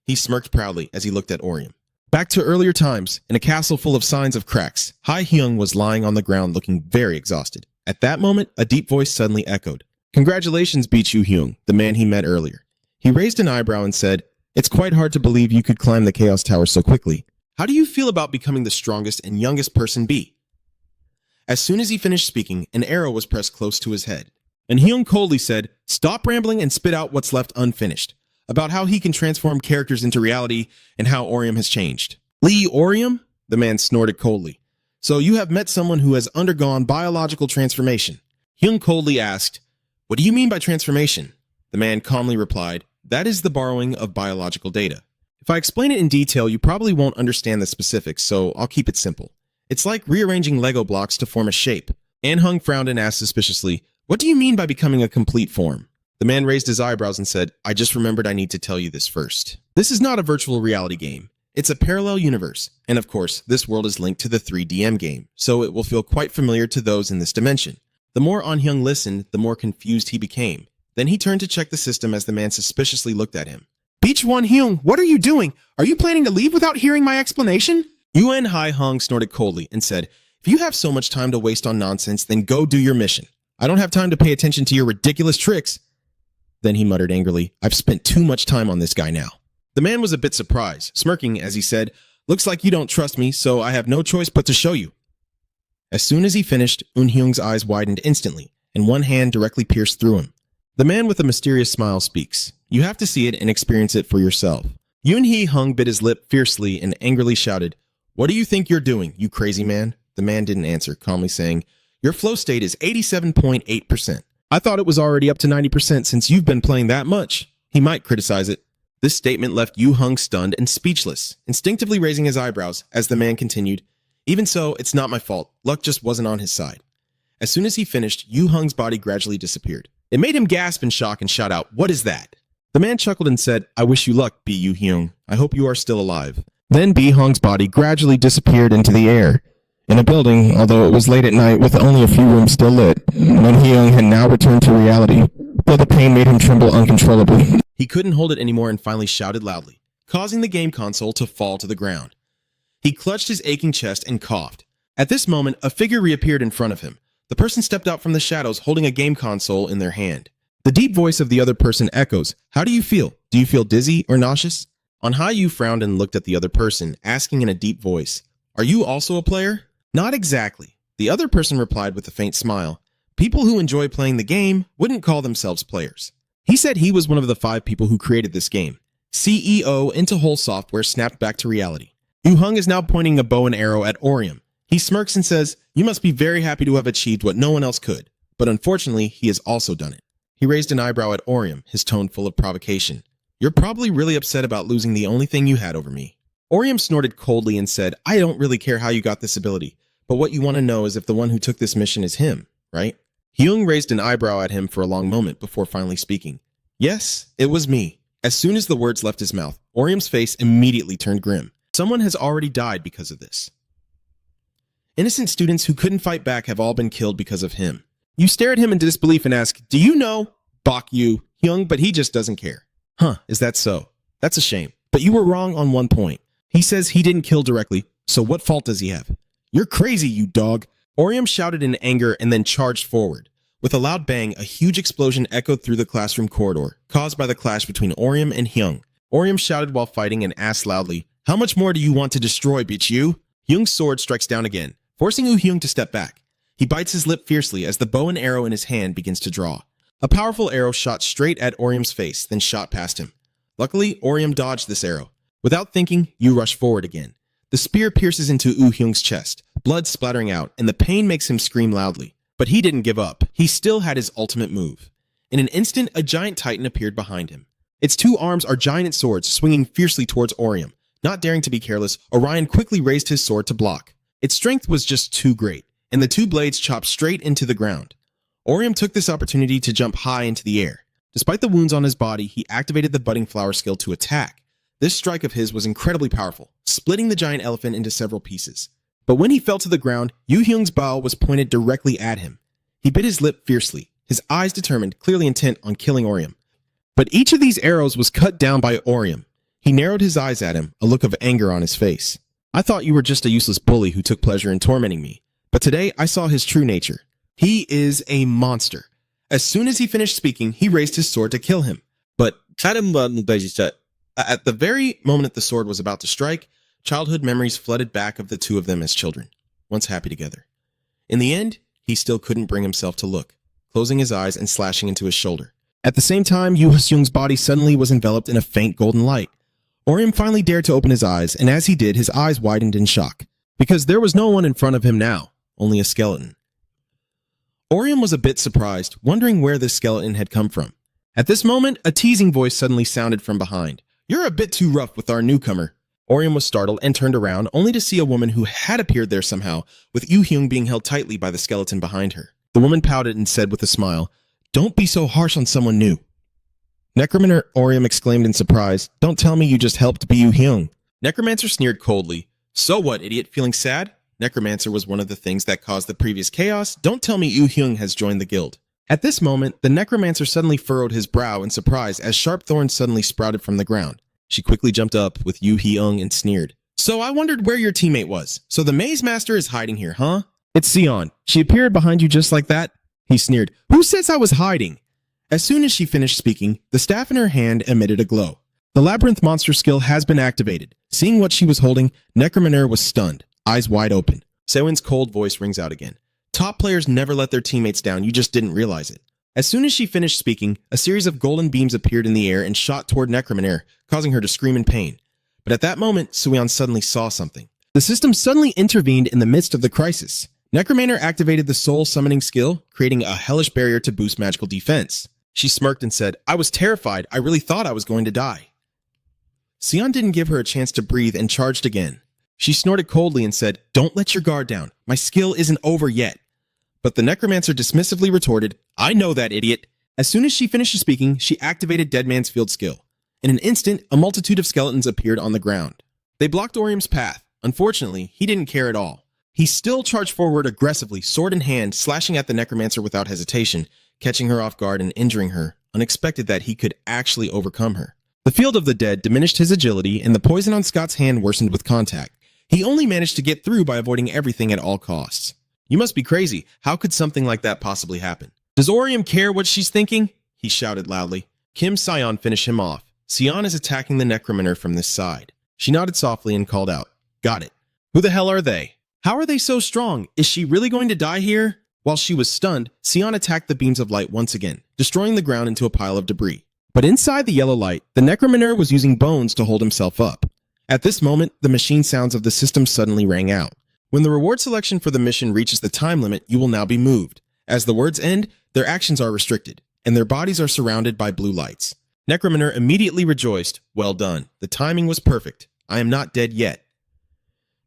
Speaker 1: He smirked proudly as he looked at Orium. Back to earlier times, in a castle full of signs of cracks, Hai-hyung was lying on the ground looking very exhausted. At that moment, a deep voice suddenly echoed. "Congratulations, Bichu-hyung, the man he met earlier." He raised an eyebrow and said, "It's quite hard to believe you could climb the Chaos Tower so quickly. How do you feel about becoming the strongest and youngest person be?" As soon as he finished speaking, an arrow was pressed close to his head. And Hyung coldly said, "Stop rambling and spit out what's left unfinished, about how he can transform characters into reality and how Orium has changed." "Lee Orium?" The man snorted coldly. "So you have met someone who has undergone biological transformation?" Hyung coldly asked, "What do you mean by transformation?" The man calmly replied, "That is the borrowing of biological data. If I explain it in detail, you probably won't understand the specifics, so I'll keep it simple. It's like rearranging Lego blocks to form a shape." An Hung frowned and asked suspiciously, "What do you mean by becoming a complete form?" The man raised his eyebrows and said, I just remembered I need to tell you this first. This is not a virtual reality game. It's a parallel universe, and of course, this world is linked to the 3DM game, so it will feel quite familiar to those in this dimension. The more An Hyung listened, the more confused he became. Then he turned to check the system as the man suspiciously looked at him.
Speaker 2: Beach Won Hyung, what are you doing? Are you planning to leave without hearing my explanation?
Speaker 1: Yuen Hai Hong snorted coldly and said, If you have so much time to waste on nonsense, then go do your mission. I don't have time to pay attention to your ridiculous tricks. Then he muttered angrily, I've spent too much time on this guy now. The man was a bit surprised, smirking as he said, Looks like you don't trust me, so I have no choice but to show you. As soon as he finished, Un Hyung's eyes widened instantly, and one hand directly pierced through him. The man with a mysterious smile speaks. You have to see it and experience it for yourself. Yoon Hee Hung bit his lip fiercely and angrily shouted, What do you think you're doing, you crazy man? The man didn't answer, calmly saying, Your flow state is 87.8%. I thought it was already up to 90% since you've been playing that much. He might criticize it. This statement left Yu Hung stunned and speechless, instinctively raising his eyebrows as the man continued, Even so, it's not my fault. Luck just wasn't on his side. As soon as he finished, Yu Hung's body gradually disappeared. It made him gasp in shock and shout out, What is that? The man chuckled and said, I wish you luck, B. Yu Hyung. I hope you are still alive.
Speaker 2: Then B. Hong's body gradually disappeared into the air. In a building, although it was late at night with only a few rooms still lit, Moon Hyung had now returned to reality, though the pain made him tremble uncontrollably.
Speaker 1: He couldn't hold it anymore and finally shouted loudly, causing the game console to fall to the ground. He clutched his aching chest and coughed. At this moment, a figure reappeared in front of him. The person stepped out from the shadows holding a game console in their hand. The deep voice of the other person echoes, How do you feel? Do you feel dizzy or nauseous? An Hai Yu frowned and looked at the other person, asking in a deep voice, Are you also a player? Not exactly. The other person replied with a faint smile. People who enjoy playing the game wouldn't call themselves players. He said he was one of the 5 people who created this game. CEO into Whole Software snapped back to reality. Yu Hung is now pointing a bow and arrow at Orium. He smirks and says, You must be very happy to have achieved what no one else could. But unfortunately, he has also done it. He raised an eyebrow at Orium, his tone full of provocation. You're probably really upset about losing the only thing you had over me. Orium snorted coldly and said, I don't really care how you got this ability, but what you want to know is if the one who took this mission is him, right? Hyung raised an eyebrow at him for a long moment before finally speaking. Yes, it was me. As soon as the words left his mouth, Orium's face immediately turned grim. Someone has already died because of this. Innocent students who couldn't fight back have all been killed because of him. You stare at him in disbelief and ask, Do you know? Bok Yu, Hyung, but he just doesn't care. Huh, is that so? That's a shame. But you were wrong on one point. He says he didn't kill directly, so what fault does he have? You're crazy, you dog. Orium shouted in anger and then charged forward. With a loud bang, a huge explosion echoed through the classroom corridor, caused by the clash between Orium and Hyung. Orium shouted while fighting and asked loudly, How much more do you want to destroy, bitch you? Hyung's sword strikes down again, forcing Woo Hyung to step back. He bites his lip fiercely as the bow and arrow in his hand begins to draw. A powerful arrow shot straight at Orium's face, then shot past him. Luckily, Orium dodged this arrow. Without thinking, Yu rushed forward again. The spear pierces into Woo Hyung's chest, blood splattering out, and the pain makes him scream loudly. But he didn't give up. He still had his ultimate move. In an instant, a giant titan appeared behind him. Its 2 arms are giant swords swinging fiercely towards Orium. Not daring to be careless, Orion quickly raised his sword to block. Its strength was just too great, and the 2 blades chopped straight into the ground. Orium took this opportunity to jump high into the air. Despite the wounds on his body, he activated the budding flower skill to attack. This strike of his was incredibly powerful, splitting the giant elephant into several pieces. But when he fell to the ground, Yu Hyung's bow was pointed directly at him. He bit his lip fiercely, his eyes determined, clearly intent on killing Orium. But each of these arrows was cut down by Orium. He narrowed his eyes at him, a look of anger on his face. I thought you were just a useless bully who took pleasure in tormenting me. But today I saw his true nature. He is a monster. As soon as he finished speaking, he raised his sword to kill him. But at the very moment the sword was about to strike, childhood memories flooded back of the 2 of them as children, once happy together. In the end, he still couldn't bring himself to look, closing his eyes and slashing into his shoulder. At the same time, Yu Hyung's body suddenly was enveloped in a faint golden light. Orium finally dared to open his eyes, and as he did, his eyes widened in shock, because there was no one in front of him now, only a skeleton. Orium was a bit surprised, wondering where this skeleton had come from. At this moment, a teasing voice suddenly sounded from behind. You're a bit too rough with our newcomer. Orium was startled and turned around, only to see a woman who had appeared there somehow, with Yu Hyung being held tightly by the skeleton behind her. The woman pouted and said with a smile, Don't be so harsh on someone new. Necromancer Orium exclaimed in surprise, "Don't tell me you just helped Bu Hyung." Necromancer sneered coldly. "So what, idiot, feeling sad?" Necromancer was one of the things that caused the previous chaos. "Don't tell me Yu Hyung has joined the guild." At this moment, the Necromancer suddenly furrowed his brow in surprise as sharp thorns suddenly sprouted from the ground. She quickly jumped up with Yu Hyung and sneered. "So I wondered where your teammate was. So the Maze Master is hiding here, huh?" "It's Sion. She appeared behind you just like that?" He sneered. "Who says I was hiding?" As soon as she finished speaking, the staff in her hand emitted a glow. The Labyrinth Monster skill has been activated. Seeing what she was holding, Necromancer was stunned, eyes wide open. Sewin's cold voice rings out again. "Top players never let their teammates down, you just didn't realize it." As soon as she finished speaking, a series of golden beams appeared in the air and shot toward Necromancer, causing her to scream in pain. But at that moment, Suyeon suddenly saw something. The system suddenly intervened in the midst of the crisis. Necromancer activated the soul summoning skill, creating a hellish barrier to boost magical defense. She smirked and said, "I was terrified. I really thought I was going to die." Sion didn't give her a chance to breathe and charged again. She snorted coldly and said, "Don't let your guard down. My skill isn't over yet." But the Necromancer dismissively retorted, "I know that, idiot." As soon as she finished speaking, she activated Dead Man's Field skill. In an instant, a multitude of skeletons appeared on the ground. They blocked Orium's path. Unfortunately, he didn't care at all. He still charged forward aggressively, sword in hand, slashing at the Necromancer without hesitation, catching her off guard and injuring her, unexpected that he could actually overcome her. The Field of the Dead diminished his agility, and the poison on Scott's hand worsened with contact. He only managed to get through by avoiding everything at all costs. "You must be crazy. How could something like that possibly happen?" "Does Orium care what she's thinking?" he shouted loudly. Kim Sion finished him off. Sion is attacking the Necromancer from this side. She nodded softly and called out, "Got it. Who the hell are they? How are they so strong? Is she really going to die here?" While she was stunned, Sion attacked the beams of light once again, destroying the ground into a pile of debris. But inside the yellow light, the Necromancer was using bones to hold himself up. At this moment, the machine sounds of the system suddenly rang out. When the reward selection for the mission reaches the time limit, you will now be moved. As the words end, their actions are restricted, and their bodies are surrounded by blue lights. Necromancer immediately rejoiced. "Well done. The timing was perfect. I am not dead yet."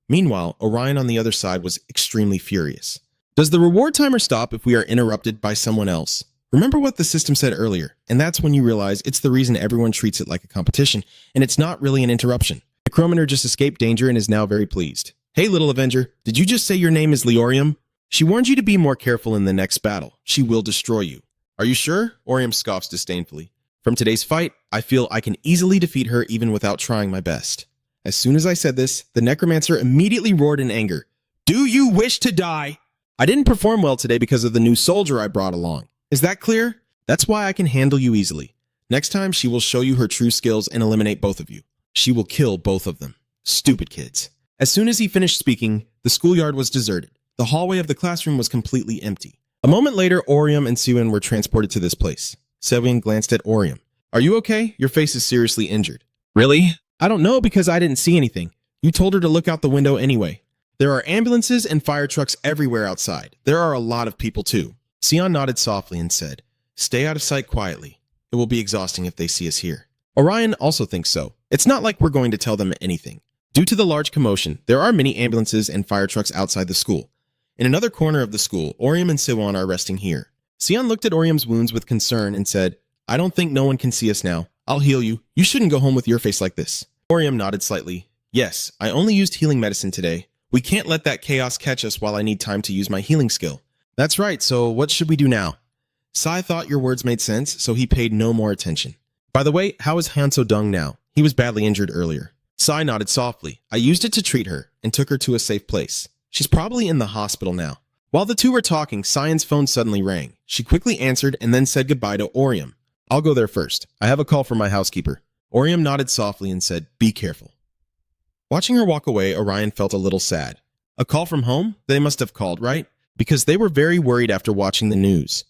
Speaker 1: Meanwhile, Orion on the other side was extremely furious. "Does the reward timer stop if we are interrupted by someone else?" Remember what the system said earlier, and that's when you realize it's the reason everyone treats it like a competition, and it's not really an interruption. Necromancer just escaped danger and is now very pleased. "Hey, little Avenger, did you just say your name is Leorium? She warned you to be more careful in the next battle. She will destroy you." "Are you sure?" Orium scoffs disdainfully. "From today's fight, I feel I can easily defeat her even without trying my best." As soon as I said this, the Necromancer immediately roared in anger. "Do you wish to die? I didn't perform well today because of the new soldier I brought along. Is that clear? That's why I can handle you easily. Next time, she will show you her true skills and eliminate both of you. She will kill both of them. Stupid kids." As soon as he finished speaking, the schoolyard was deserted. The hallway of the classroom was completely empty. A moment later, Orium and Siwon were transported to this place. Siwon glanced at Orium. "Are you okay? Your face is seriously injured." "Really?" "I don't know because I didn't see anything. You told her to look out the window anyway. There are ambulances and fire trucks everywhere outside. There are a lot of people too." Sion nodded softly and said, "Stay out of sight quietly. It will be exhausting if they see us here." Orion also thinks so. It's not like we're going to tell them anything. Due to the large commotion, there are many ambulances and fire trucks outside the school. In another corner of the school, Orium and Siwon are resting here. Sion looked at Orium's wounds with concern and said, "I don't think no one can see us now. I'll heal you. You shouldn't go home with your face like this." Orium nodded slightly. "Yes, I only used healing medicine today. We can't let that chaos catch us while I need time to use my healing skill." "That's right, so what should we do now?" Sai thought your words made sense, so he paid no more attention. "By the way, how is Hanso Dung now? He was badly injured earlier." Sai nodded softly. "I used it to treat her and took her to a safe place. She's probably in the hospital now." While the two were talking, Sion's phone suddenly rang. She quickly answered and then said goodbye to Orium. "I'll go there first. I have a call from my housekeeper." Orium nodded softly and said, "Be careful." Watching her walk away, Orion felt a little sad. A call from home? They must have called, right? Because they were very worried after watching the news.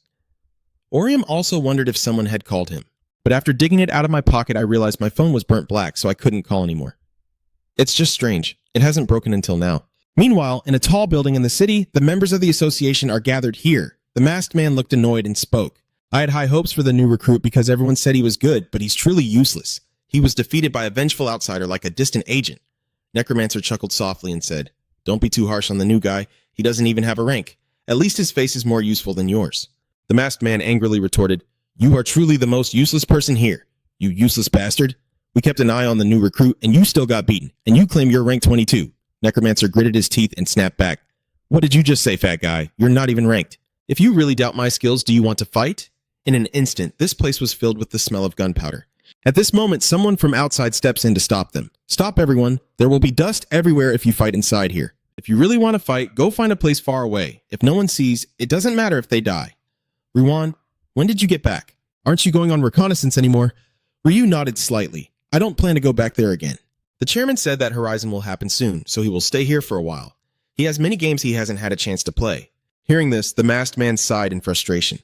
Speaker 1: Orium also wondered if someone had called him. But after digging it out of my pocket, I realized my phone was burnt black, so I couldn't call anymore. It's just strange. It hasn't broken until now. Meanwhile, in a tall building in the city, the members of the association are gathered here. The masked man looked annoyed and spoke. "I had high hopes for the new recruit because everyone said he was good, but he's truly useless. He was defeated by a vengeful outsider like a distant agent." Necromancer chuckled softly and said, "Don't be too harsh on the new guy. He doesn't even have a rank. At least his face is more useful than yours." The masked man angrily retorted, "You are truly the most useless person here. You useless bastard. We kept an eye on the new recruit, and you still got beaten, and you claim you're rank 22. Necromancer gritted his teeth and snapped back. What did you just say, fat guy? You're not even ranked. If you really doubt my skills, do you want to fight? In an instant, this place was filled with the smell of gunpowder. At this moment, someone from outside steps in to stop them. Stop, everyone. There will be dust everywhere if you fight inside here. If you really want to fight, go find a place far away. If no one sees, it doesn't matter if they die. Ruan, when did you get back? Aren't you going on reconnaissance anymore? Ryu nodded slightly. I don't plan to go back there again. The chairman said that Horizon will happen soon, so he will stay here for a while. He has many games he hasn't had a chance to play. Hearing this, the masked man sighed in frustration.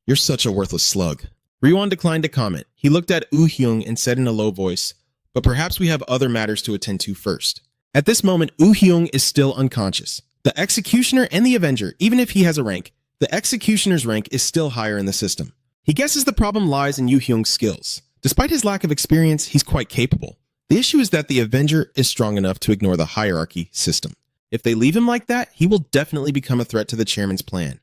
Speaker 1: You're such a worthless slug. Ryuan declined to comment. He looked at Woo-hyung and said in a low voice, but perhaps we have other matters to attend to first. At this moment, Woo-hyung is still unconscious. The Executioner and the Avenger, even if he has a rank, the Executioner's rank is still higher in the system. He guesses the problem lies in Woo-hyung's skills. Despite his lack of experience, he's quite capable. The issue is that the Avenger is strong enough to ignore the hierarchy system. If they leave him like that, he will definitely become a threat to the chairman's plan.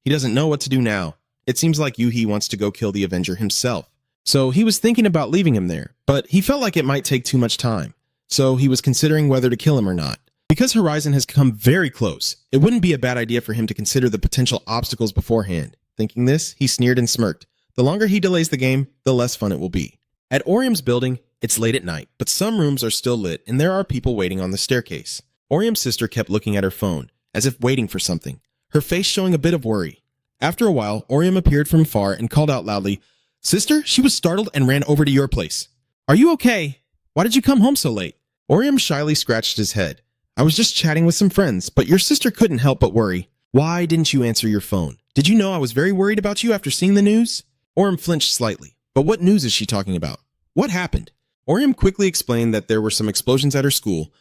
Speaker 1: He doesn't know what to do now. It seems like Yuhi wants to go kill the Avenger himself. So he was thinking about leaving him there, but he felt like it might take too much time. So he was considering whether to kill him or not. Because Horizon has come very close, it wouldn't be a bad idea for him to consider the potential obstacles beforehand. Thinking this, he sneered and smirked. The longer he delays the game, the less fun it will be. At Orium's building, it's late at night, but some rooms are still lit and there are people waiting on the staircase. Orium's sister kept looking at her phone, as if waiting for something, her face showing a bit of worry. After a while, Orium appeared from far and called out loudly, Sister, she was startled and ran over to your place. Are you okay? Why did you come home so late? Orium shyly scratched his head. I was just chatting with some friends, but your sister couldn't help but worry. Why didn't you answer your phone? Did you know I was very worried about you after seeing the news? Orium flinched slightly. But what news is she talking about? What happened? Orium quickly explained that there were some explosions at her school.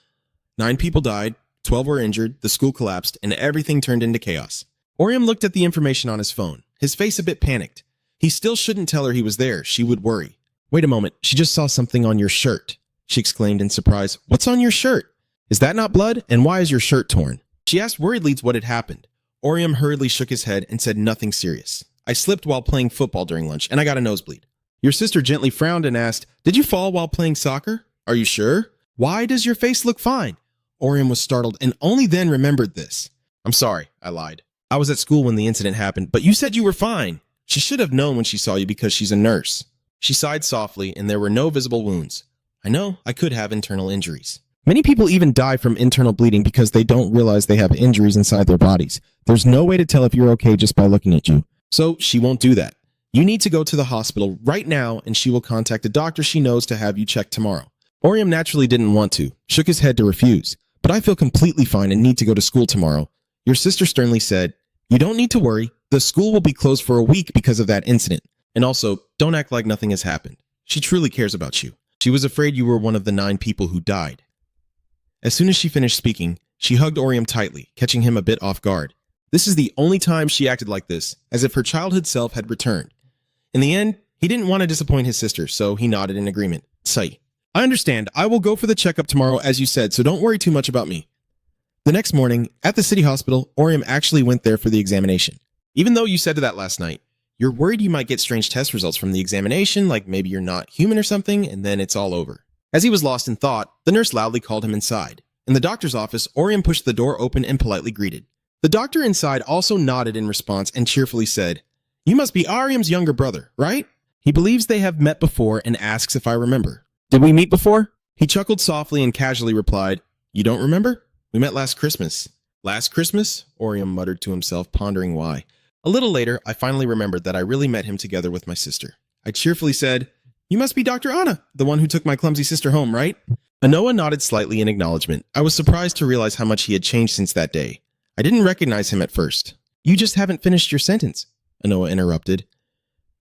Speaker 1: 9 people died, 12 were injured, the school collapsed, and everything turned into chaos. Orium looked at the information on his phone, his face a bit panicked. He still shouldn't tell her he was there, she would worry. Wait a moment, she just saw something on your shirt, she exclaimed in surprise. What's on your shirt? Is that not blood? And why is your shirt torn? She asked worriedly what had happened. Orium hurriedly shook his head and said nothing serious. I slipped while playing football during lunch, and I got a nosebleed. Your sister gently frowned and asked, Did you fall while playing soccer? Are you sure? Why does your face look fine? Orium was startled and only then remembered this. I'm sorry, I lied. I was at school when the incident happened, but you said you were fine. She should have known when she saw you because she's a nurse. She sighed softly and there were no visible wounds. I know, I could have internal injuries. Many people even die from internal bleeding because they don't realize they have injuries inside their bodies. There's no way to tell if you're okay just by looking at you. So she won't do that. You need to go to the hospital right now and she will contact a doctor she knows to have you checked tomorrow. Orium naturally didn't want to, shook his head to refuse. But I feel completely fine and need to go to school tomorrow. Your sister sternly said, You don't need to worry. The school will be closed for a week because of that incident. And also, don't act like nothing has happened. She truly cares about you. She was afraid you were one of the 9 people who died. As soon as she finished speaking, she hugged Orium tightly, catching him a bit off guard. This is the only time she acted like this, as if her childhood self had returned. In the end, he didn't want to disappoint his sister, so he nodded in agreement. Sai. I understand. I will go for the checkup tomorrow as you said, so don't worry too much about me. The next morning, at the city hospital, Orium actually went there for the examination. Even though you said that last night, you're worried you might get strange test results from the examination, like maybe you're not human or something, and then it's all over. As he was lost in thought, the nurse loudly called him inside. In the doctor's office, Orium pushed the door open and politely greeted. The doctor inside also nodded in response and cheerfully said, You must be Arium's younger brother, right? He believes they have met before and asks if I remember. Did we meet before? He chuckled softly and casually replied, You don't remember? We met last Christmas. Last Christmas? Orium muttered to himself, pondering why. A little later, I finally remembered that I really met him together with my sister. I cheerfully said, You must be Dr. Anna, the one who took my clumsy sister home, right? Anoa nodded slightly in acknowledgement. I was surprised to realize how much he had changed since that day. I didn't recognize him at first. You just haven't finished your sentence, Anoa interrupted.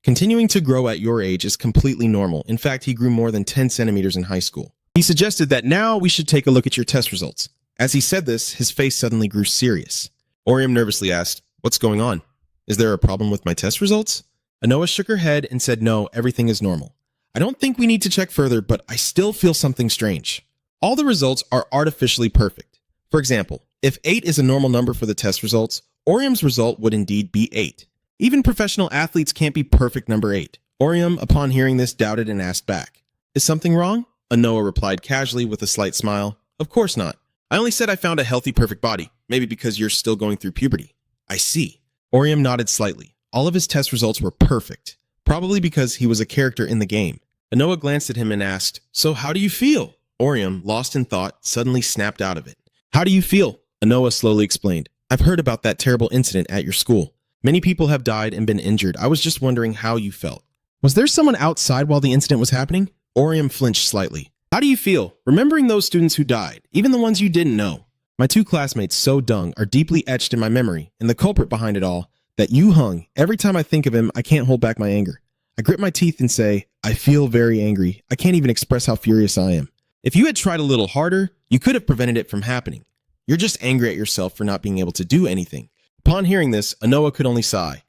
Speaker 1: Continuing to grow at your age is completely normal. In fact, he grew more than 10 centimeters in high school. He suggested that now we should take a look at your test results. As he said this, his face suddenly grew serious. Orium nervously asked, What's going on? Is there a problem with my test results? Anoa shook her head and said, No, everything is normal. I don't think we need to check further, but I still feel something strange. All the results are artificially perfect. For example, if 8 is a normal number for the test results, Orium's result would indeed be 8. Even professional athletes can't be perfect number 8. Orium, upon hearing this, doubted and asked back, "Is something wrong?" Anoa replied casually with a slight smile, "Of course not. I only said I found a healthy, perfect body, maybe because you're still going through puberty." "I see." Orium nodded slightly. All of his test results were perfect, probably because he was a character in the game. Anoa glanced at him and asked, "So how do you feel?" Orium, lost in thought, suddenly snapped out of it. "How do you feel?" Anoa slowly explained. "I've heard about that terrible incident at your school. Many people have died and been injured. I was just wondering how you felt." "Was there someone outside while the incident was happening?" Orium flinched slightly. "How do you feel, remembering those students who died, even the ones you didn't know?" "My two classmates, So Dung, are deeply etched in my memory, and the culprit behind it all, that Yu Hung, every time I think of him, I can't hold back my anger. I grit my teeth and say, I feel very angry. I can't even express how furious I am. If you had tried a little harder, you could have prevented it from happening. You're just angry at yourself for not being able to do anything." Upon hearing this, Anoa could only sigh.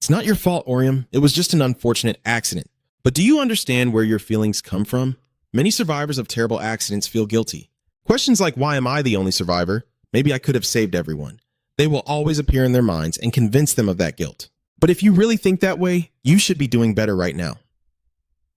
Speaker 1: "It's not your fault, Orium. It was just an unfortunate accident. But do you understand where your feelings come from? Many survivors of terrible accidents feel guilty. Questions like, why am I the only survivor? Maybe I could have saved everyone. They will always appear in their minds and convince them of that guilt. But if you really think that way, you should be doing better right now."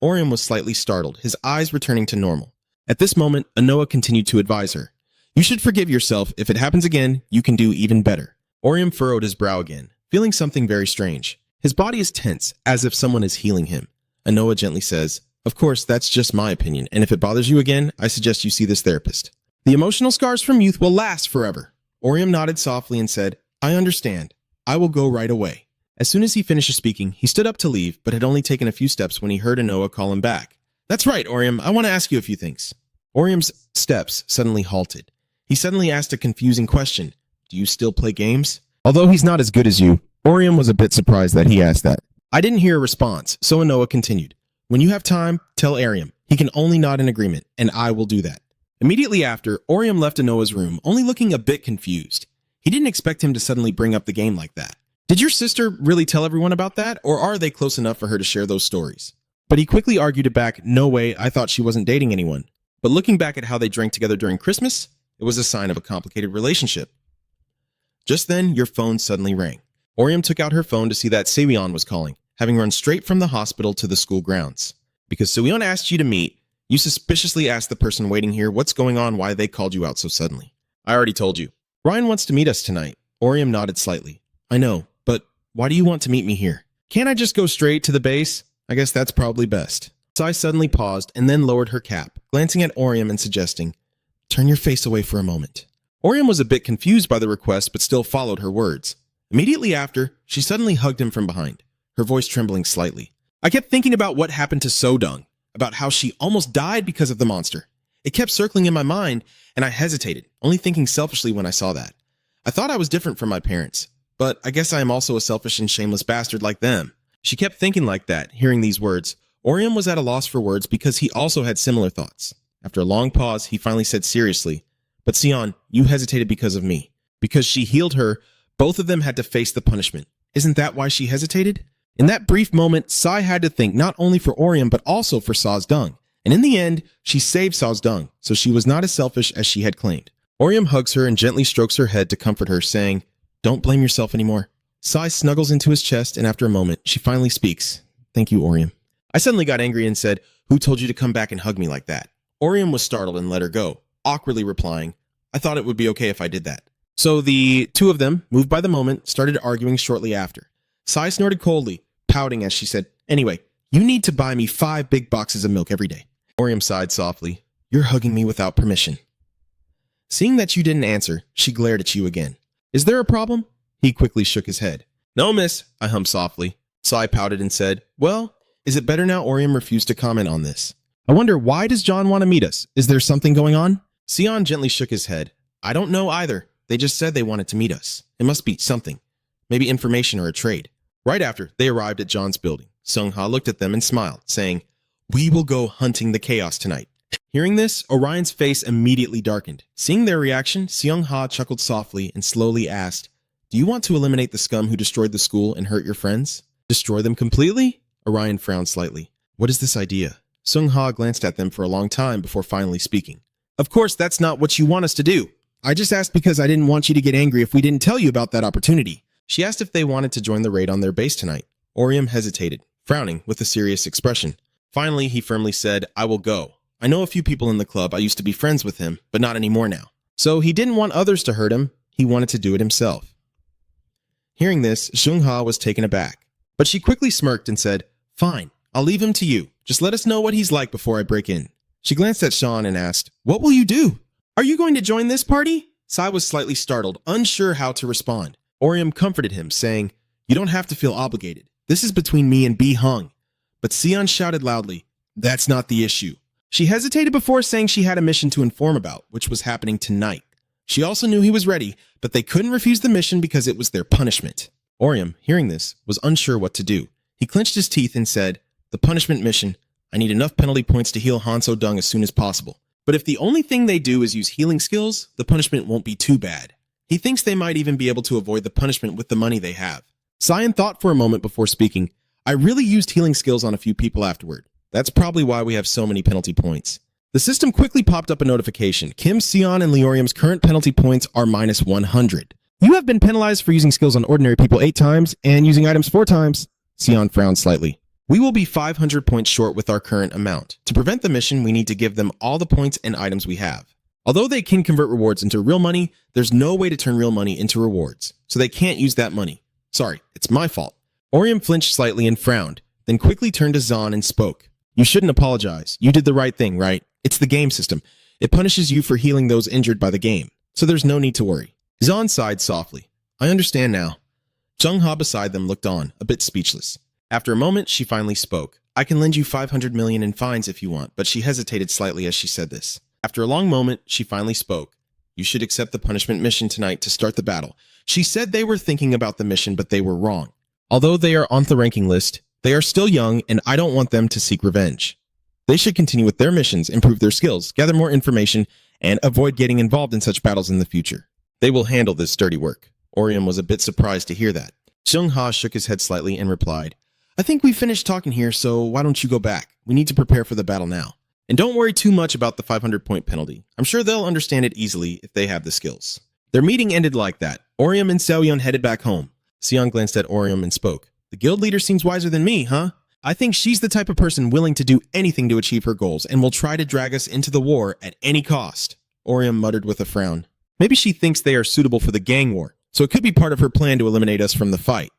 Speaker 1: Orium was slightly startled, his eyes returning to normal. At this moment, Anoa continued to advise her. "You should forgive yourself. If it happens again, you can do even better." Orium furrowed his brow again, feeling something very strange. His body is tense, as if someone is healing him. Anoa gently says, "Of course, that's just my opinion, and if it bothers you again, I suggest you see this therapist. The emotional scars from youth will last forever." Orium nodded softly and said, "I understand. I will go right away." As soon as he finished speaking, he stood up to leave, but had only taken a few steps when he heard Anoa call him back. "That's right, Orium. I want to ask you a few things." Orium's steps suddenly halted. He suddenly asked a confusing question. "Do you still play games?" Although he's not as good as you, Orium was a bit surprised that he asked that. I didn't hear a response, so Anoa continued. "When you have time, tell Orium. He can only nod in agreement, and I will do that." Immediately after, Orium left Anoa's room, only looking a bit confused. He didn't expect him to suddenly bring up the game like that. Did your sister really tell everyone about that, or are they close enough for her to share those stories? But he quickly argued it back, "No way, I thought she wasn't dating anyone." But looking back at how they drank together during Christmas, it was a sign of a complicated relationship. Just then, your phone suddenly rang. Orium took out her phone to see that Sewion was calling, having run straight from the hospital to the school grounds. Because Sewion asked you to meet, you suspiciously asked the person waiting here what's going on, why they called you out so suddenly. "I already told you." "Ryan wants to meet us tonight." Orium nodded slightly. "I know, but why do you want to meet me here? Can't I just go straight to the base? I guess that's probably best." Sai suddenly paused and then lowered her cap, glancing at Orium and suggesting, "Turn your face away for a moment." Orium was a bit confused by the request but still followed her words. Immediately after, she suddenly hugged him from behind, her voice trembling slightly. "I kept thinking about what happened to So Dung, about how she almost died because of the monster. It kept circling in my mind, and I hesitated, only thinking selfishly when I saw that. I thought I was different from my parents, but I guess I am also a selfish and shameless bastard like them." She kept thinking like that, hearing these words. Orium was at a loss for words because he also had similar thoughts. After a long pause, he finally said seriously, "But Sion, you hesitated because of me. Because she healed her, both of them had to face the punishment. Isn't that why she hesitated?" In that brief moment, Sai had to think not only for Orium but also for Saz Dung. And in the end, she saved Saz Dung, so she was not as selfish as she had claimed. Orium hugs her and gently strokes her head to comfort her, saying, "Don't blame yourself anymore." Sai snuggles into his chest, and after a moment, she finally speaks. "Thank you, Orium." I suddenly got angry and said, "Who told you to come back and hug me like that?" Orium was startled and let her go, awkwardly replying, "I thought it would be okay if I did that." So the two of them, moved by the moment, started arguing shortly after. Sai snorted coldly, pouting as she said, "Anyway, you need to buy me 5 big boxes of milk every day." Orium sighed softly. "You're hugging me without permission." Seeing that you didn't answer, she glared at you again. "Is there a problem?" He quickly shook his head. "No, miss," I hummed softly. Sai pouted and said, "Well, is it better now?" Orium refused to comment on this. "I wonder, why does John want to meet us? Is there something going on?" Sion gently shook his head. "I don't know either. They just said they wanted to meet us. It must be something. Maybe information or a trade." Right after, they arrived at John's building. Sung-ha looked at them and smiled, saying, "We will go hunting the chaos tonight." Hearing this, Orion's face immediately darkened. Seeing their reaction, Seung-ha chuckled softly and slowly asked, "Do you want to eliminate the scum who destroyed the school and hurt your friends? Destroy them completely?" Orion frowned slightly. "What is this idea?" Sung-ha glanced at them for a long time before finally speaking. "Of course, that's not what you want us to do. I just asked because I didn't want you to get angry if we didn't tell you about that opportunity." She asked if they wanted to join the raid on their base tonight. Orium hesitated, frowning with a serious expression. Finally, he firmly said, I will go. I know a few people in the club. I used to be friends with him, but not anymore now. So he didn't want others to hurt him. He wanted to do it himself. Hearing this, Xung-ha was taken aback, but she quickly smirked and said, Fine, I'll leave him to you. Just let us know what he's like before I break in. She glanced at Sean and asked, What will you do? Are you going to join this party? Sai was slightly startled, unsure how to respond. Orium comforted him, saying, You don't have to feel obligated. This is between me and Bi Hung. But Sion shouted loudly, That's not the issue. She hesitated before saying she had a mission to inform about, which was happening tonight. She also knew he was ready, but they couldn't refuse the mission because it was their punishment. Orium, hearing this, was unsure what to do. He clenched his teeth and said, The punishment mission. I need enough penalty points to heal Hanso Dung as soon as possible. But if the only thing they do is use healing skills, the punishment won't be too bad. He thinks they might even be able to avoid the punishment with the money they have. Sion thought for a moment before speaking. I really used healing skills on a few people afterward. That's probably why we have so many penalty points. The system quickly popped up a notification. Kim, Sion, and Leorium's current penalty points are minus 100. You have been penalized for using skills on ordinary people 8 times and using items 4 times. Sion frowned slightly. We will be 500 points short with our current amount. To prevent the mission, we need to give them all the points and items we have. Although they can convert rewards into real money, there's no way to turn real money into rewards, so they can't use that money. Sorry, it's my fault. Orium flinched slightly and frowned, then quickly turned to Zahn and spoke. You shouldn't apologize. You did the right thing, right? It's the game system. It punishes you for healing those injured by the game, so there's no need to worry. Zahn sighed softly. I understand now. Xung-ha beside them looked on, a bit speechless. After a moment, she finally spoke. I can lend you 500 million in fines if you want, but she hesitated slightly as she said this. After a long moment, she finally spoke. You should accept the punishment mission tonight to start the battle. She said they were thinking about the mission, but they were wrong. Although they are on the ranking list, they are still young, and I don't want them to seek revenge. They should continue with their missions, improve their skills, gather more information, and avoid getting involved in such battles in the future. They will handle this dirty work. Orium was a bit surprised to hear that. Xung-ha shook his head slightly and replied, I think we finished talking here, so why don't you go back? We need to prepare for the battle now. And don't worry too much about the 500-point penalty. I'm sure they'll understand it easily if they have the skills. Their meeting ended like that. Orium and Seoyeon headed back home. Sion glanced at Orium and spoke. The guild leader seems wiser than me, huh? I think she's the type of person willing to do anything to achieve her goals and will try to drag us into the war at any cost. Orium muttered with a frown. Maybe she thinks they are suitable for the gang war, so it could be part of her plan to eliminate us from the fight.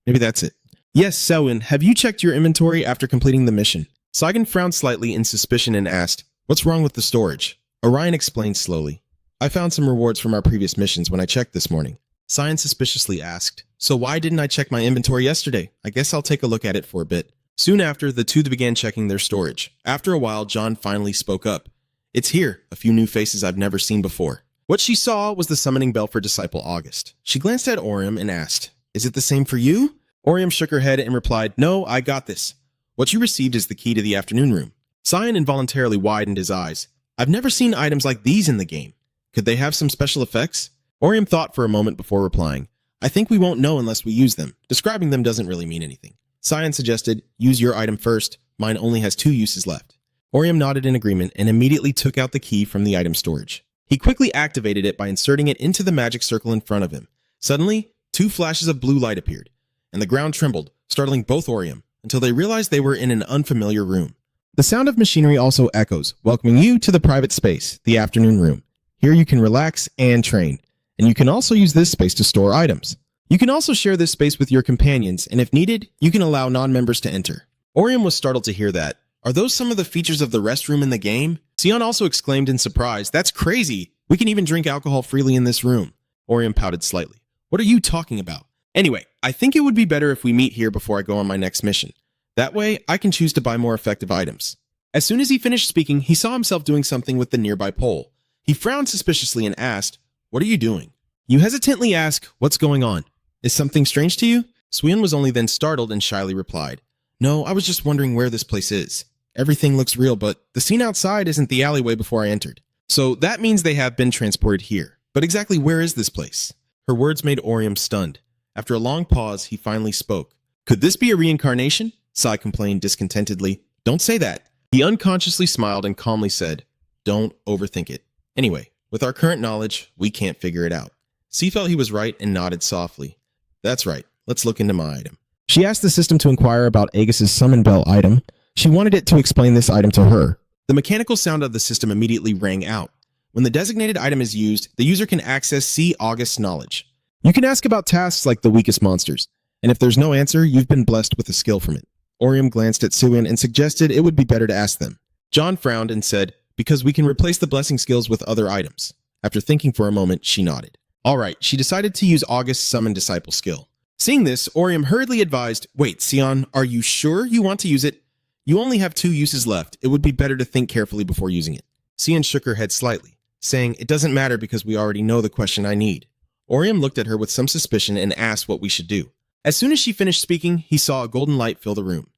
Speaker 1: Maybe that's it. Yes, Seoyeon, have you checked your inventory after completing the mission? Saigon frowned slightly in suspicion and asked, What's wrong with the storage? Orion explained slowly. I found some rewards from our previous missions when I checked this morning. Sion suspiciously asked, So why didn't I check my inventory yesterday? I guess I'll take a look at it for a bit. Soon after, the two began checking their storage. After a while, John finally spoke up. It's here, a few new faces I've never seen before. What she saw was the summoning bell for Disciple August. She glanced at Orium and asked, Is it the same for you? Orium shook her head and replied, No, I got this. What you received is the key to the afternoon room. Sion involuntarily widened his eyes. I've never seen items like these in the game. Could they have some special effects? Orium thought for a moment before replying. I think we won't know unless we use them. Describing them doesn't really mean anything. Sion suggested, Use your item first. Mine only has 2 uses left. Orium nodded in agreement and immediately took out the key from the item storage. He quickly activated it by inserting it into the magic circle in front of him. Suddenly, 2 flashes of blue light appeared, and the ground trembled, startling both Orium, until they realized they were in an unfamiliar room. The sound of machinery also echoes, welcoming you to the private space, the afternoon room. Here you can relax and train, and you can also use this space to store items. You can also share this space with your companions, and if needed, you can allow non-members to enter. Orium was startled to hear that. Are those some of the features of the restroom in the game? Sion also exclaimed in surprise, That's crazy! We can even drink alcohol freely in this room. Orium pouted slightly. What are you talking about? Anyway, I think it would be better if we meet here before I go on my next mission. That way, I can choose to buy more effective items. As soon as he finished speaking, he saw himself doing something with the nearby pole. He frowned suspiciously and asked, What are you doing? You hesitantly ask, What's going on? Is something strange to you? Suyeon was only then startled and shyly replied, No, I was just wondering where this place is. Everything looks real, but the scene outside isn't the alleyway before I entered. So that means they have been transported here. But exactly where is this place? Her words made Orium stunned. After a long pause, he finally spoke. Could this be a reincarnation? Sai complained discontentedly. Don't say that. He unconsciously smiled and calmly said, Don't overthink it. Anyway, with our current knowledge, we can't figure it out. C felt he was right and nodded softly. That's right. Let's look into my item.
Speaker 2: She asked the system to inquire about Aegis's summon bell item. She wanted it to explain this item to her.
Speaker 1: The mechanical sound of the system immediately rang out. When the designated item is used, the user can access See August's knowledge. You can ask about tasks like the weakest monsters, and if there's no answer, you've been blessed with a skill from it. Orium glanced at Suin and suggested it would be better to ask them. John frowned and said, because we can replace the blessing skills with other items. After thinking for a moment, she nodded. Alright, she decided to use August's Summon Disciple skill. Seeing this, Orium hurriedly advised, wait, Sion, are you sure you want to use it? You only have 2 uses left. It would be better to think carefully before using it. Sion shook her head slightly, saying, it doesn't matter because we already know the question I need. Orium looked at her with some suspicion and asked what we should do. As soon as she finished speaking, he saw a golden light fill the room.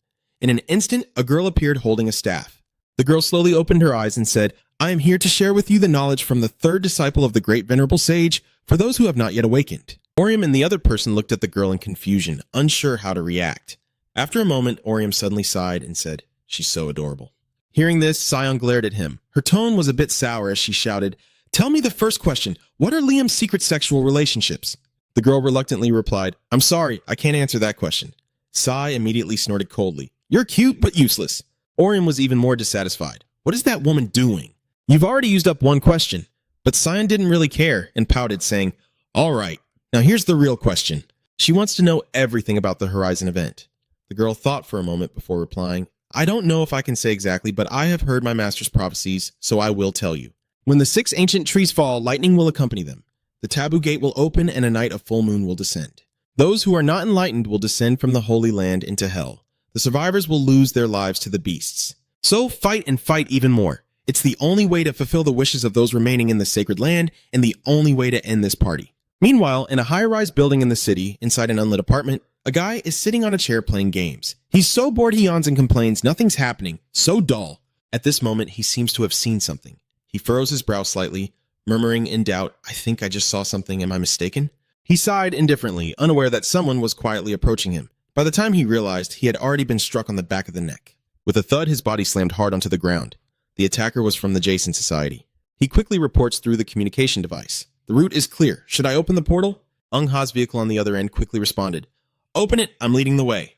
Speaker 1: In an instant, a girl appeared holding a staff. The girl slowly opened her eyes and said, I am here to share with you the knowledge from the 3rd disciple of the great venerable sage for those who have not yet awakened. Orium and the other person looked at the girl in confusion, unsure how to react. After a moment, Orium suddenly sighed and said, she's so adorable. Hearing this, Sion glared at him. Her tone was a bit sour as she shouted, tell me the first question. What are Liam's secret sexual relationships? The girl reluctantly replied, I'm sorry, I can't answer that question. Sai immediately snorted coldly. You're cute, but useless. Orium was even more dissatisfied. What is that woman doing? You've already used up one question. But Sion didn't really care and pouted, saying, all right, now here's the real question. She wants to know everything about the Horizon event. The girl thought for a moment before replying, I don't know if I can say exactly, but I have heard my master's prophecies, so I will tell you. When the 6 ancient trees fall, lightning will accompany them. The taboo gate will open and a night of full moon will descend. Those who are not enlightened will descend from the Holy Land into hell. The survivors will lose their lives to the beasts. So fight and fight even more. It's the only way to fulfill the wishes of those remaining in the sacred land and the only way to end this party. Meanwhile, in a high-rise building in the city, inside an unlit apartment, a guy is sitting on a chair playing games. He's so bored he yawns and complains nothing's happening, so dull. At this moment, he seems to have seen something. He furrows his brow slightly, murmuring in doubt, I think I just saw something, am I mistaken? He sighed indifferently, unaware that someone was quietly approaching him. By the time he realized, he had already been struck on the back of the neck. With a thud, his body slammed hard onto the ground. The attacker was from the Jason Society. He quickly reports through the communication device. The route is clear. Should I open the portal? Ung-Ha's vehicle on the other end quickly responded. Open it, I'm leading the way.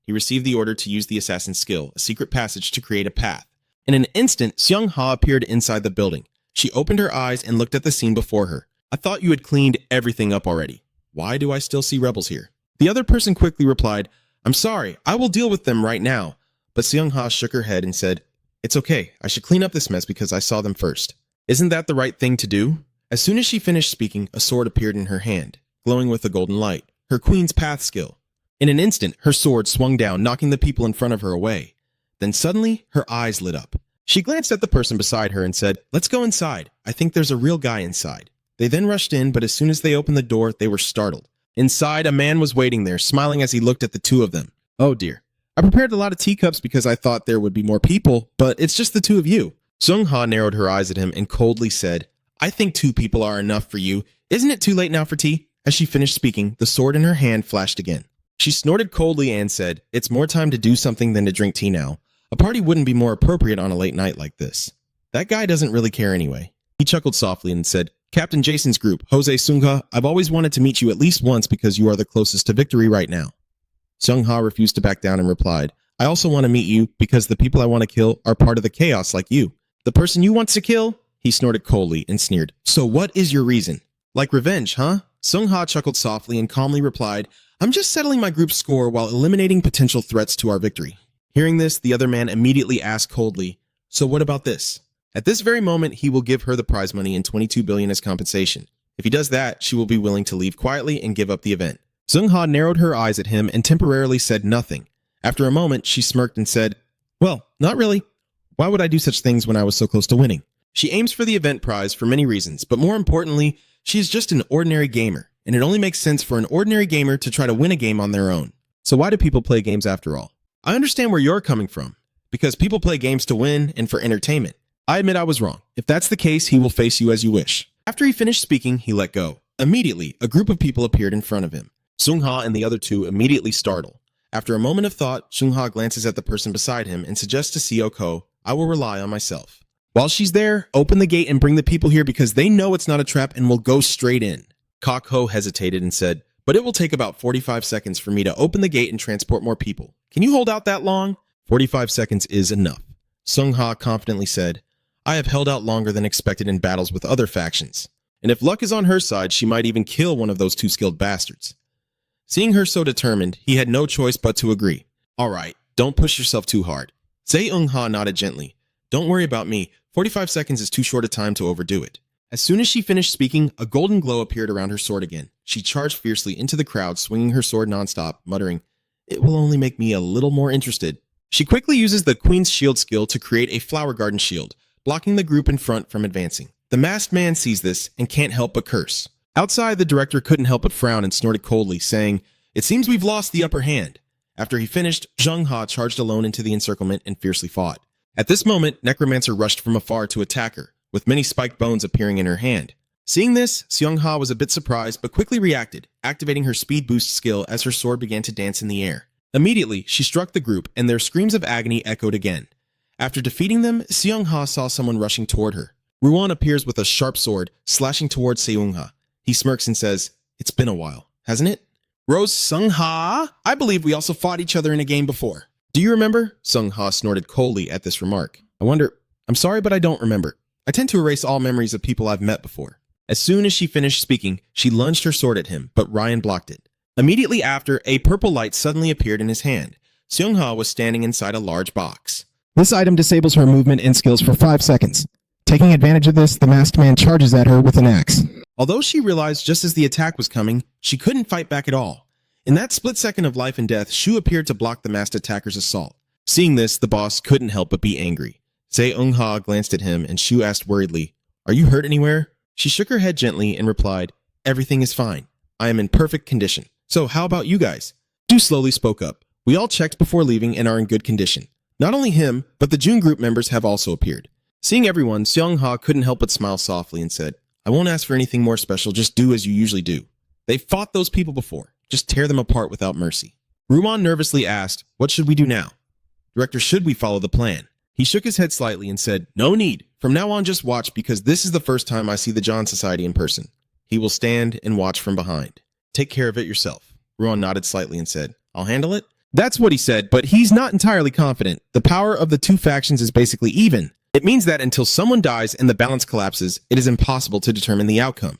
Speaker 1: He received the order to use the assassin's skill, a secret passage to create a path. In an instant, Seung-Ha appeared inside the building. She opened her eyes and looked at the scene before her. I thought you had cleaned everything up already. Why do I still see rebels here? The other person quickly replied, I'm sorry, I will deal with them right now. But Seung-Ha shook her head and said, it's okay, I should clean up this mess because I saw them first. Isn't that the right thing to do? As soon as she finished speaking, a sword appeared in her hand, glowing with a golden light, her Queen's Path skill. In an instant, her sword swung down, knocking the people in front of her away. Then suddenly, her eyes lit up. She glanced at the person beside her and said, let's go inside. I think there's a real guy inside. They then rushed in, but as soon as they opened the door, they were startled. Inside, a man was waiting there, smiling as he looked at the two of them. Oh dear. I prepared a lot of teacups because I thought there would be more people, but it's just the two of you. Seung-Ha narrowed her eyes at him and coldly said, I think 2 people are enough for you. Isn't it too late now for tea? As she finished speaking, the sword in her hand flashed again. She snorted coldly and said, it's more time to do something than to drink tea now. A party wouldn't be more appropriate on a late night like this. That guy doesn't really care anyway. He chuckled softly and said, Captain Jason's group, Jose Seung-Ha, I've always wanted to meet you at least once because you are the closest to victory right now. Seung-Ha refused to back down and replied, I also want to meet you because the people I want to kill are part of the chaos like you. The person you want to kill? He snorted coldly and sneered. So what is your reason? Like revenge, huh? Seung-Ha chuckled softly and calmly replied, I'm just settling my group's score while eliminating potential threats to our victory. Hearing this, the other man immediately asked coldly, so what about this? At this very moment, he will give her the prize money and 22 billion as compensation. If he does that, she will be willing to leave quietly and give up the event. Seung-Ha narrowed her eyes at him and temporarily said nothing. After a moment, she smirked and said, well, not really. Why would I do such things when I was so close to winning? She aims for the event prize for many reasons, but more importantly, she is just an ordinary gamer, and it only makes sense for an ordinary gamer to try to win a game on their own. So why do people play games after all? I understand where you're coming from, because people play games to win and for entertainment. I admit I was wrong. If that's the case, he will face you as you wish. After he finished speaking, he let go. Immediately, a group of people appeared in front of him. Seung-Ha and the other 2 immediately startle. After a moment of thought, Seung-Ha glances at the person beside him and suggests to Seok-Ho, I will rely on myself. While she's there, open the gate and bring the people here because they know it's not a trap and will go straight in. Kok-Ho hesitated and said, but it will take about 45 seconds for me to open the gate and transport more people. Can you hold out that long? 45 seconds is enough. Sung-ha confidently said, I have held out longer than expected in battles with other factions. And if luck is on her side, she might even kill one of those two skilled bastards. Seeing her so determined, he had no choice but to agree. All right, don't push yourself too hard. Se-eung-ha nodded gently. Don't worry about me. 45 seconds is too short a time to overdo it. As soon as she finished speaking, a golden glow appeared around her sword again. She charged fiercely into the crowd, swinging her sword nonstop, muttering, It will only make me a little more interested. She quickly uses the Queen's Shield skill to create a flower garden shield, blocking the group in front from advancing. The masked man sees this and can't help but curse. Outside, the director couldn't help but frown and snorted coldly, saying, It seems we've lost the upper hand. After he finished, Jung-ha charged alone into the encirclement and fiercely fought. At this moment, Necromancer rushed from afar to attack her, with many spiked bones appearing in her hand. Seeing this, Seung-ha was a bit surprised but quickly reacted, activating her speed boost skill as her sword began to dance in the air. Immediately, she struck the group and their screams of agony echoed again. After defeating them, Seung-ha saw someone rushing toward her. Ruan appears with a sharp sword, slashing towards Seung-ha. He smirks and says, It's been a while, hasn't it? Rose Sung-ha? I believe we also fought each other in a game before. Do you remember? Sung-ha snorted coldly at this remark. I'm sorry, but I don't remember. I tend to erase all memories of people I've met before. As soon as she finished speaking, she lunged her sword at him, but Ryan blocked it. Immediately after, a purple light suddenly appeared in his hand. Seung-ha was standing inside a large box.
Speaker 2: This item disables her movement and skills for 5 seconds. Taking advantage of this, the masked man charges at her with an axe.
Speaker 1: Although she realized just as the attack was coming, she couldn't fight back at all. In that split second of life and death, Shu appeared to block the masked attacker's assault. Seeing this, the boss couldn't help but be angry. Se-eung-ha glanced at him and Shu asked worriedly, Are you hurt anywhere? She shook her head gently and replied, Everything is fine. I am in perfect condition. So how about you guys? Shu slowly spoke up. We all checked before leaving and are in good condition. Not only him, but the June group members have also appeared. Seeing everyone, Seung-ha couldn't help but smile softly and said, I won't ask for anything more special, just do as you usually do. They've fought those people before. Just tear them apart without mercy. Ruan nervously asked, What should we do now? Director, should we follow the plan? He shook his head slightly and said, No need. From now on, just watch because this is the first time I see the John Society in person. He will stand and watch from behind. Take care of it yourself. Ruan nodded slightly and said, I'll handle it. That's what he said, but he's not entirely confident. The power of the two factions is basically even. It means that until someone dies and the balance collapses, it is impossible to determine the outcome.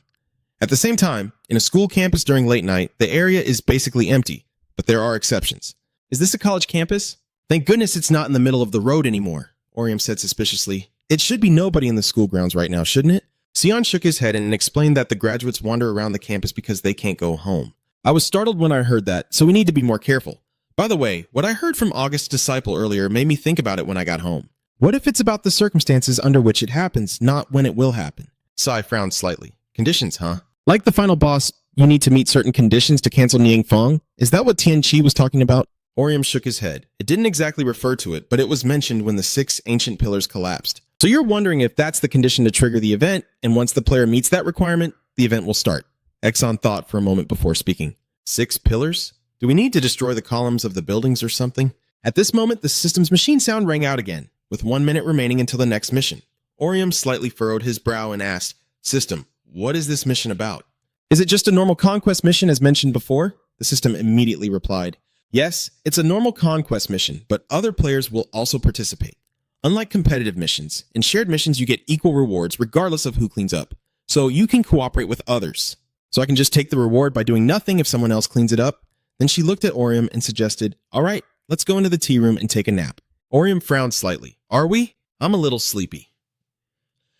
Speaker 1: At the same time, in a school campus during late night, the area is basically empty, but there are exceptions. Is this a college campus? Thank goodness it's not in the middle of the road anymore, Orium said suspiciously. It should be nobody in the school grounds right now, shouldn't it? Sion shook his head and explained that the graduates wander around the campus because they can't go home. I was startled when I heard that, so we need to be more careful. By the way, what I heard from August's disciple earlier made me think about it when I got home. What if it's about the circumstances under which it happens, not when it will happen? Sai frowned slightly. Conditions, huh? Like the final boss, you need to meet certain conditions to cancel Niang Fong? Is that what Tian Chi was talking about? Orium shook his head. It didn't exactly refer to it, but it was mentioned when the 6 ancient pillars collapsed. So you're wondering if that's the condition to trigger the event, and once the player meets that requirement, the event will start. Exxon thought for a moment before speaking. 6 pillars? Do we need to destroy the columns of the buildings or something? At this moment, the system's machine sound rang out again, with 1 minute remaining until the next mission. Orium slightly furrowed his brow and asked, System, what is this mission about? Is it just a normal conquest mission as mentioned before? The system immediately replied, Yes, it's a normal conquest mission, but other players will also participate. Unlike competitive missions, in shared missions you get equal rewards regardless of who cleans up, so you can cooperate with others. So I can just take the reward by doing nothing if someone else cleans it up? Then she looked at Orium and suggested, All right, let's go into the tea room and take a nap. Orium frowned slightly. Are we? I'm a little sleepy.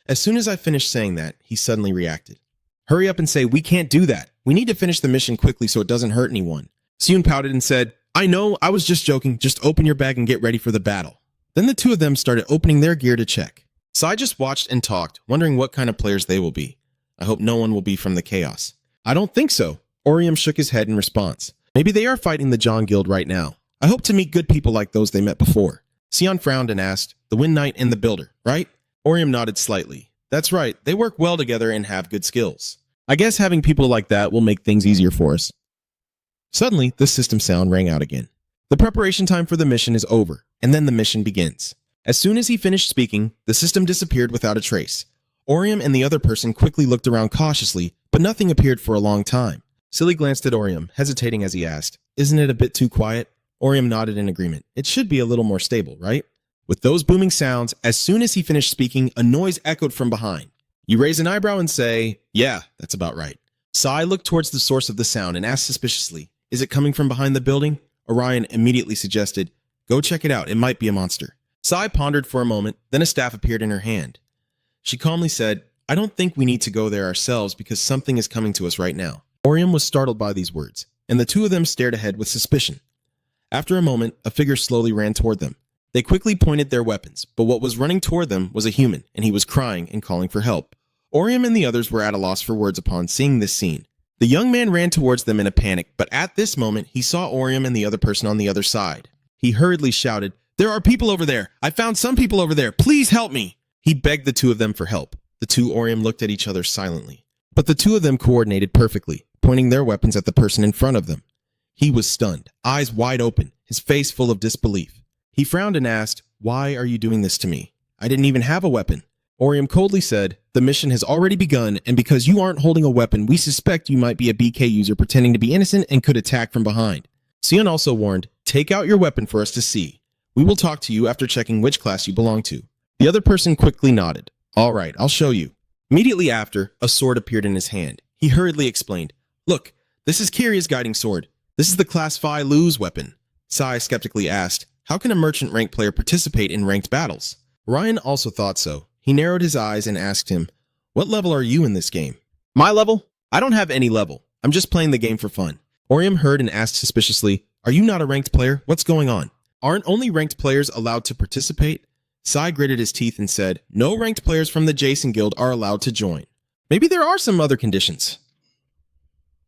Speaker 1: As soon as I finished saying that, he suddenly reacted. Hurry up and say, we can't do that. We need to finish the mission quickly so it doesn't hurt anyone. Seun pouted and said, I know, I was just joking. Just open your bag and get ready for the battle. Then the two of them started opening their gear to check. Sai just watched and talked, wondering what kind of players they will be. I hope no one will be from the Chaos. I don't think so. Orium shook his head in response. Maybe they are fighting the John Guild right now. I hope to meet good people like those they met before. Sion frowned and asked, the Wind Knight and the Builder, right? Orium nodded slightly. That's right, they work well together and have good skills. I guess having people like that will make things easier for us. Suddenly, the system sound rang out again. The preparation time for the mission is over, and then the mission begins. As soon as he finished speaking, the system disappeared without a trace. Orium and the other person quickly looked around cautiously, but nothing appeared for a long time. Silly glanced at Orium, hesitating as he asked, "Isn't it a bit too quiet?" Orium nodded in agreement. "It should be a little more stable, right?" With those booming sounds, as soon as he finished speaking, a noise echoed from behind. You raise an eyebrow and say, "Yeah, that's about right." Sai looked towards the source of the sound and asked suspiciously, "Is it coming from behind the building?" Orion immediately suggested, "Go check it out, it might be a monster." Sai pondered for a moment, then a staff appeared in her hand. She calmly said, "I don't think we need to go there ourselves because something is coming to us right now." Orium was startled by these words, and the two of them stared ahead with suspicion. After a moment, a figure slowly ran toward them. They quickly pointed their weapons, but what was running toward them was a human, and he was crying and calling for help. Orium and the others were at a loss for words upon seeing this scene. The young man ran towards them in a panic, but at this moment, he saw Orium and the other person on the other side. He hurriedly shouted, "There are people over there! I found some people over there! Please help me!" He begged the two of them for help. The two Orium looked at each other silently. But the two of them coordinated perfectly, pointing their weapons at the person in front of them. He was stunned, eyes wide open, his face full of disbelief. He frowned and asked, "Why are you doing this to me? I didn't even have a weapon." Orium coldly said, "The mission has already begun, and because you aren't holding a weapon, we suspect you might be a BK user pretending to be innocent and could attack from behind." Sion also warned, "Take out your weapon for us to see. We will talk to you after checking which class you belong to." The other person quickly nodded. "All right, I'll show you." Immediately after, a sword appeared in his hand. He hurriedly explained, "Look, this is Kiria's guiding sword. This is the Class Phi Lu's weapon." Sai skeptically asked, "How can a merchant rank player participate in ranked battles?" Ryan also thought so. He narrowed his eyes and asked him, "What level are you in this game?" "My level? I don't have any level. I'm just playing the game for fun." Orium heard and asked suspiciously, "Are you not a ranked player? What's going on? Aren't only ranked players allowed to participate?" Sai gritted his teeth and said, "No ranked players from the Jason Guild are allowed to join. Maybe there are some other conditions."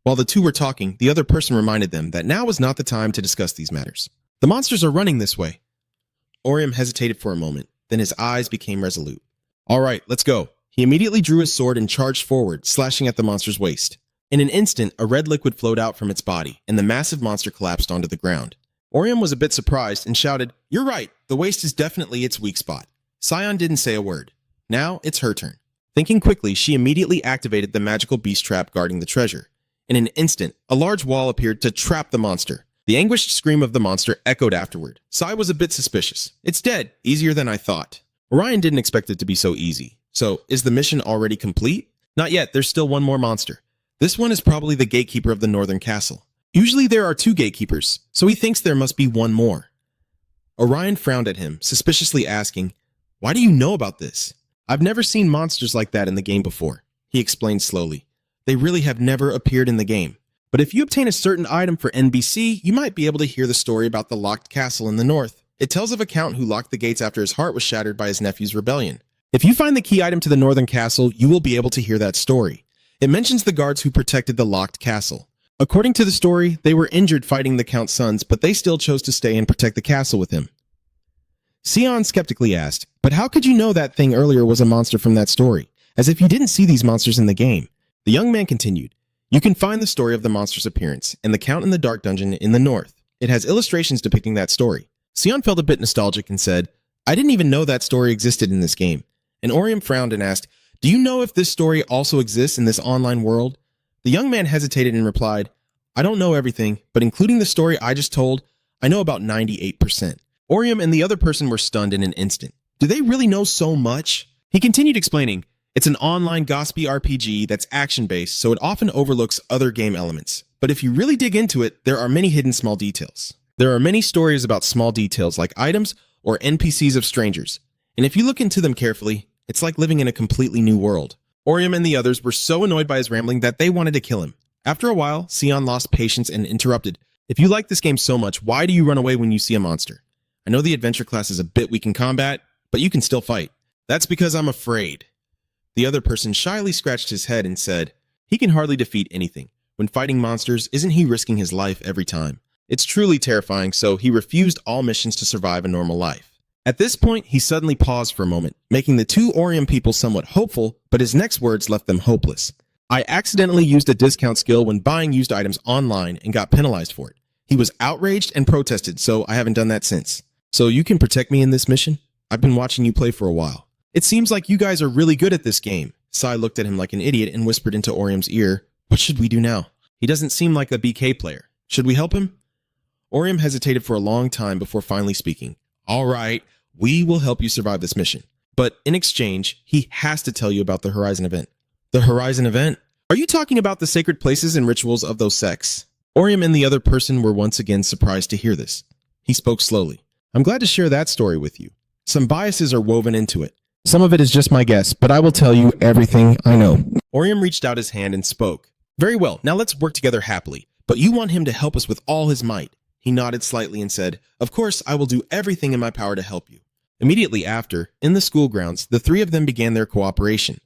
Speaker 1: While the two were talking, the other person reminded them that now was not the time to discuss these matters. "The monsters are running this way." Orium hesitated for a moment, then his eyes became resolute. "All right, let's go." He immediately drew his sword and charged forward, slashing at the monster's waist. In an instant, a red liquid flowed out from its body, and the massive monster collapsed onto the ground. Orium was a bit surprised and shouted, "You're right, the waist is definitely its weak spot." Sion didn't say a word. Now, it's her turn. Thinking quickly, she immediately activated the magical beast trap guarding the treasure. In an instant, a large wall appeared to trap the monster. The anguished scream of the monster echoed afterward. Sai was a bit suspicious. "It's dead, easier than I thought." Orion didn't expect it to be so easy. "So, is the mission already complete?" "Not yet, there's still one more monster. This one is probably the gatekeeper of the northern castle. Usually there are two gatekeepers, so he thinks there must be one more." Orion frowned at him, suspiciously asking, "Why do you know about this?" "I've never seen monsters like that in the game before," he explained slowly. "They really have never appeared in the game. But if you obtain a certain item for NBC, you might be able to hear the story about the locked castle in the north. It tells of a count who locked the gates after his heart was shattered by his nephew's rebellion. If you find the key item to the northern castle, you will be able to hear that story. It mentions the guards who protected the locked castle. According to the story, they were injured fighting the Count's sons, but they still chose to stay and protect the castle with him." Sion skeptically asked, "But how could you know that thing earlier was a monster from that story? As if you didn't see these monsters in the game." The young man continued, "You can find the story of the monster's appearance and the Count in the Dark Dungeon in the north. It has illustrations depicting that story." Sion felt a bit nostalgic and said, "I didn't even know that story existed in this game." And Orium frowned and asked, "Do you know if this story also exists in this online world?" The young man hesitated and replied, "I don't know everything, but including the story I just told, I know about 98%. Orium and the other person were stunned in an instant. Do they really know so much? He continued explaining, "It's an online gossipy RPG that's action-based, so it often overlooks other game elements. But if you really dig into it, there are many hidden small details. There are many stories about small details like items or NPCs of strangers. And if you look into them carefully, it's like living in a completely new world." Orium and the others were so annoyed by his rambling that they wanted to kill him. After a while, Sion lost patience and interrupted, "If you like this game so much, why do you run away when you see a monster? I know the adventure class is a bit weak in combat, but you can still fight." "That's because I'm afraid." The other person shyly scratched his head and said, "He can hardly defeat anything. When fighting monsters, isn't he risking his life every time? It's truly terrifying, so he refused all missions to survive a normal life." At this point, he suddenly paused for a moment, making the two Orium people somewhat hopeful, but his next words left them hopeless. "I accidentally used a discount skill when buying used items online and got penalized for it. He was outraged and protested, so I haven't done that since. So you can protect me in this mission? I've been watching you play for a while. It seems like you guys are really good at this game." Sai looked at him like an idiot and whispered into Orium's ear, "What should we do now?" He doesn't seem like a BK player. Should we help him? Orium hesitated for a long time before finally speaking. All right, we will help you survive this mission. But in exchange, he has to tell you about the Horizon event. The Horizon event? Are you talking about the sacred places and rituals of those sects? Orium and the other person were once again surprised to hear this. He spoke slowly. I'm glad to share that story with you. Some biases are woven into it.
Speaker 2: Some of it is just my guess, but I will tell you everything I know.
Speaker 1: Orium reached out his hand and spoke. Very well, now let's work together happily. But you want him to help us with all his might. He nodded slightly and said, Of course, I will do everything in my power to help you. Immediately after, in the school grounds, the three of them began their cooperation.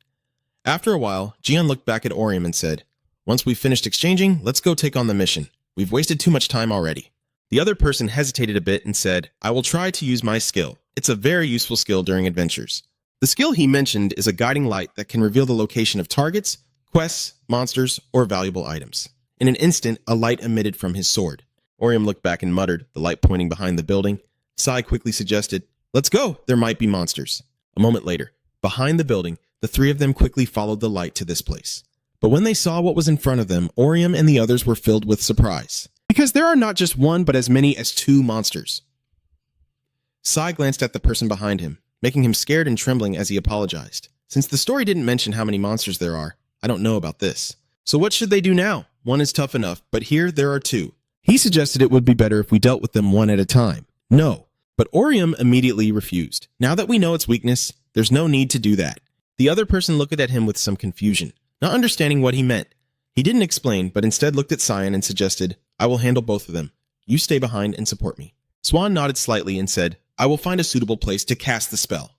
Speaker 1: After a while, Jian looked back at Orium and said, Once we've finished exchanging, let's go take on the mission. We've wasted too much time already. The other person hesitated a bit and said, I will try to use my skill. It's a very useful skill during adventures. The skill he mentioned is a guiding light that can reveal the location of targets, quests, monsters, or valuable items. In an instant, a light emitted from his sword. Orium looked back and muttered, the light pointing behind the building. Sai quickly suggested, Let's go, there might be monsters. A moment later, behind the building, the three of them quickly followed the light to this place. But when they saw what was in front of them, Orium and the others were filled with surprise. Because there are not just one, but as many as 2 monsters. Sai glanced at the person behind him, making him scared and trembling as he apologized. Since the story didn't mention how many monsters there are, I don't know about this. So what should they do now? One is tough enough, but here there are 2. He suggested it would be better if we dealt with them one at a time. No. But Orium immediately refused. Now that we know its weakness, there's no need to do that. The other person looked at him with some confusion, not understanding what he meant. He didn't explain, but instead looked at Cyan and suggested, I will handle both of them. You stay behind and support me. Swan nodded slightly and said, I will find a suitable place to cast the spell.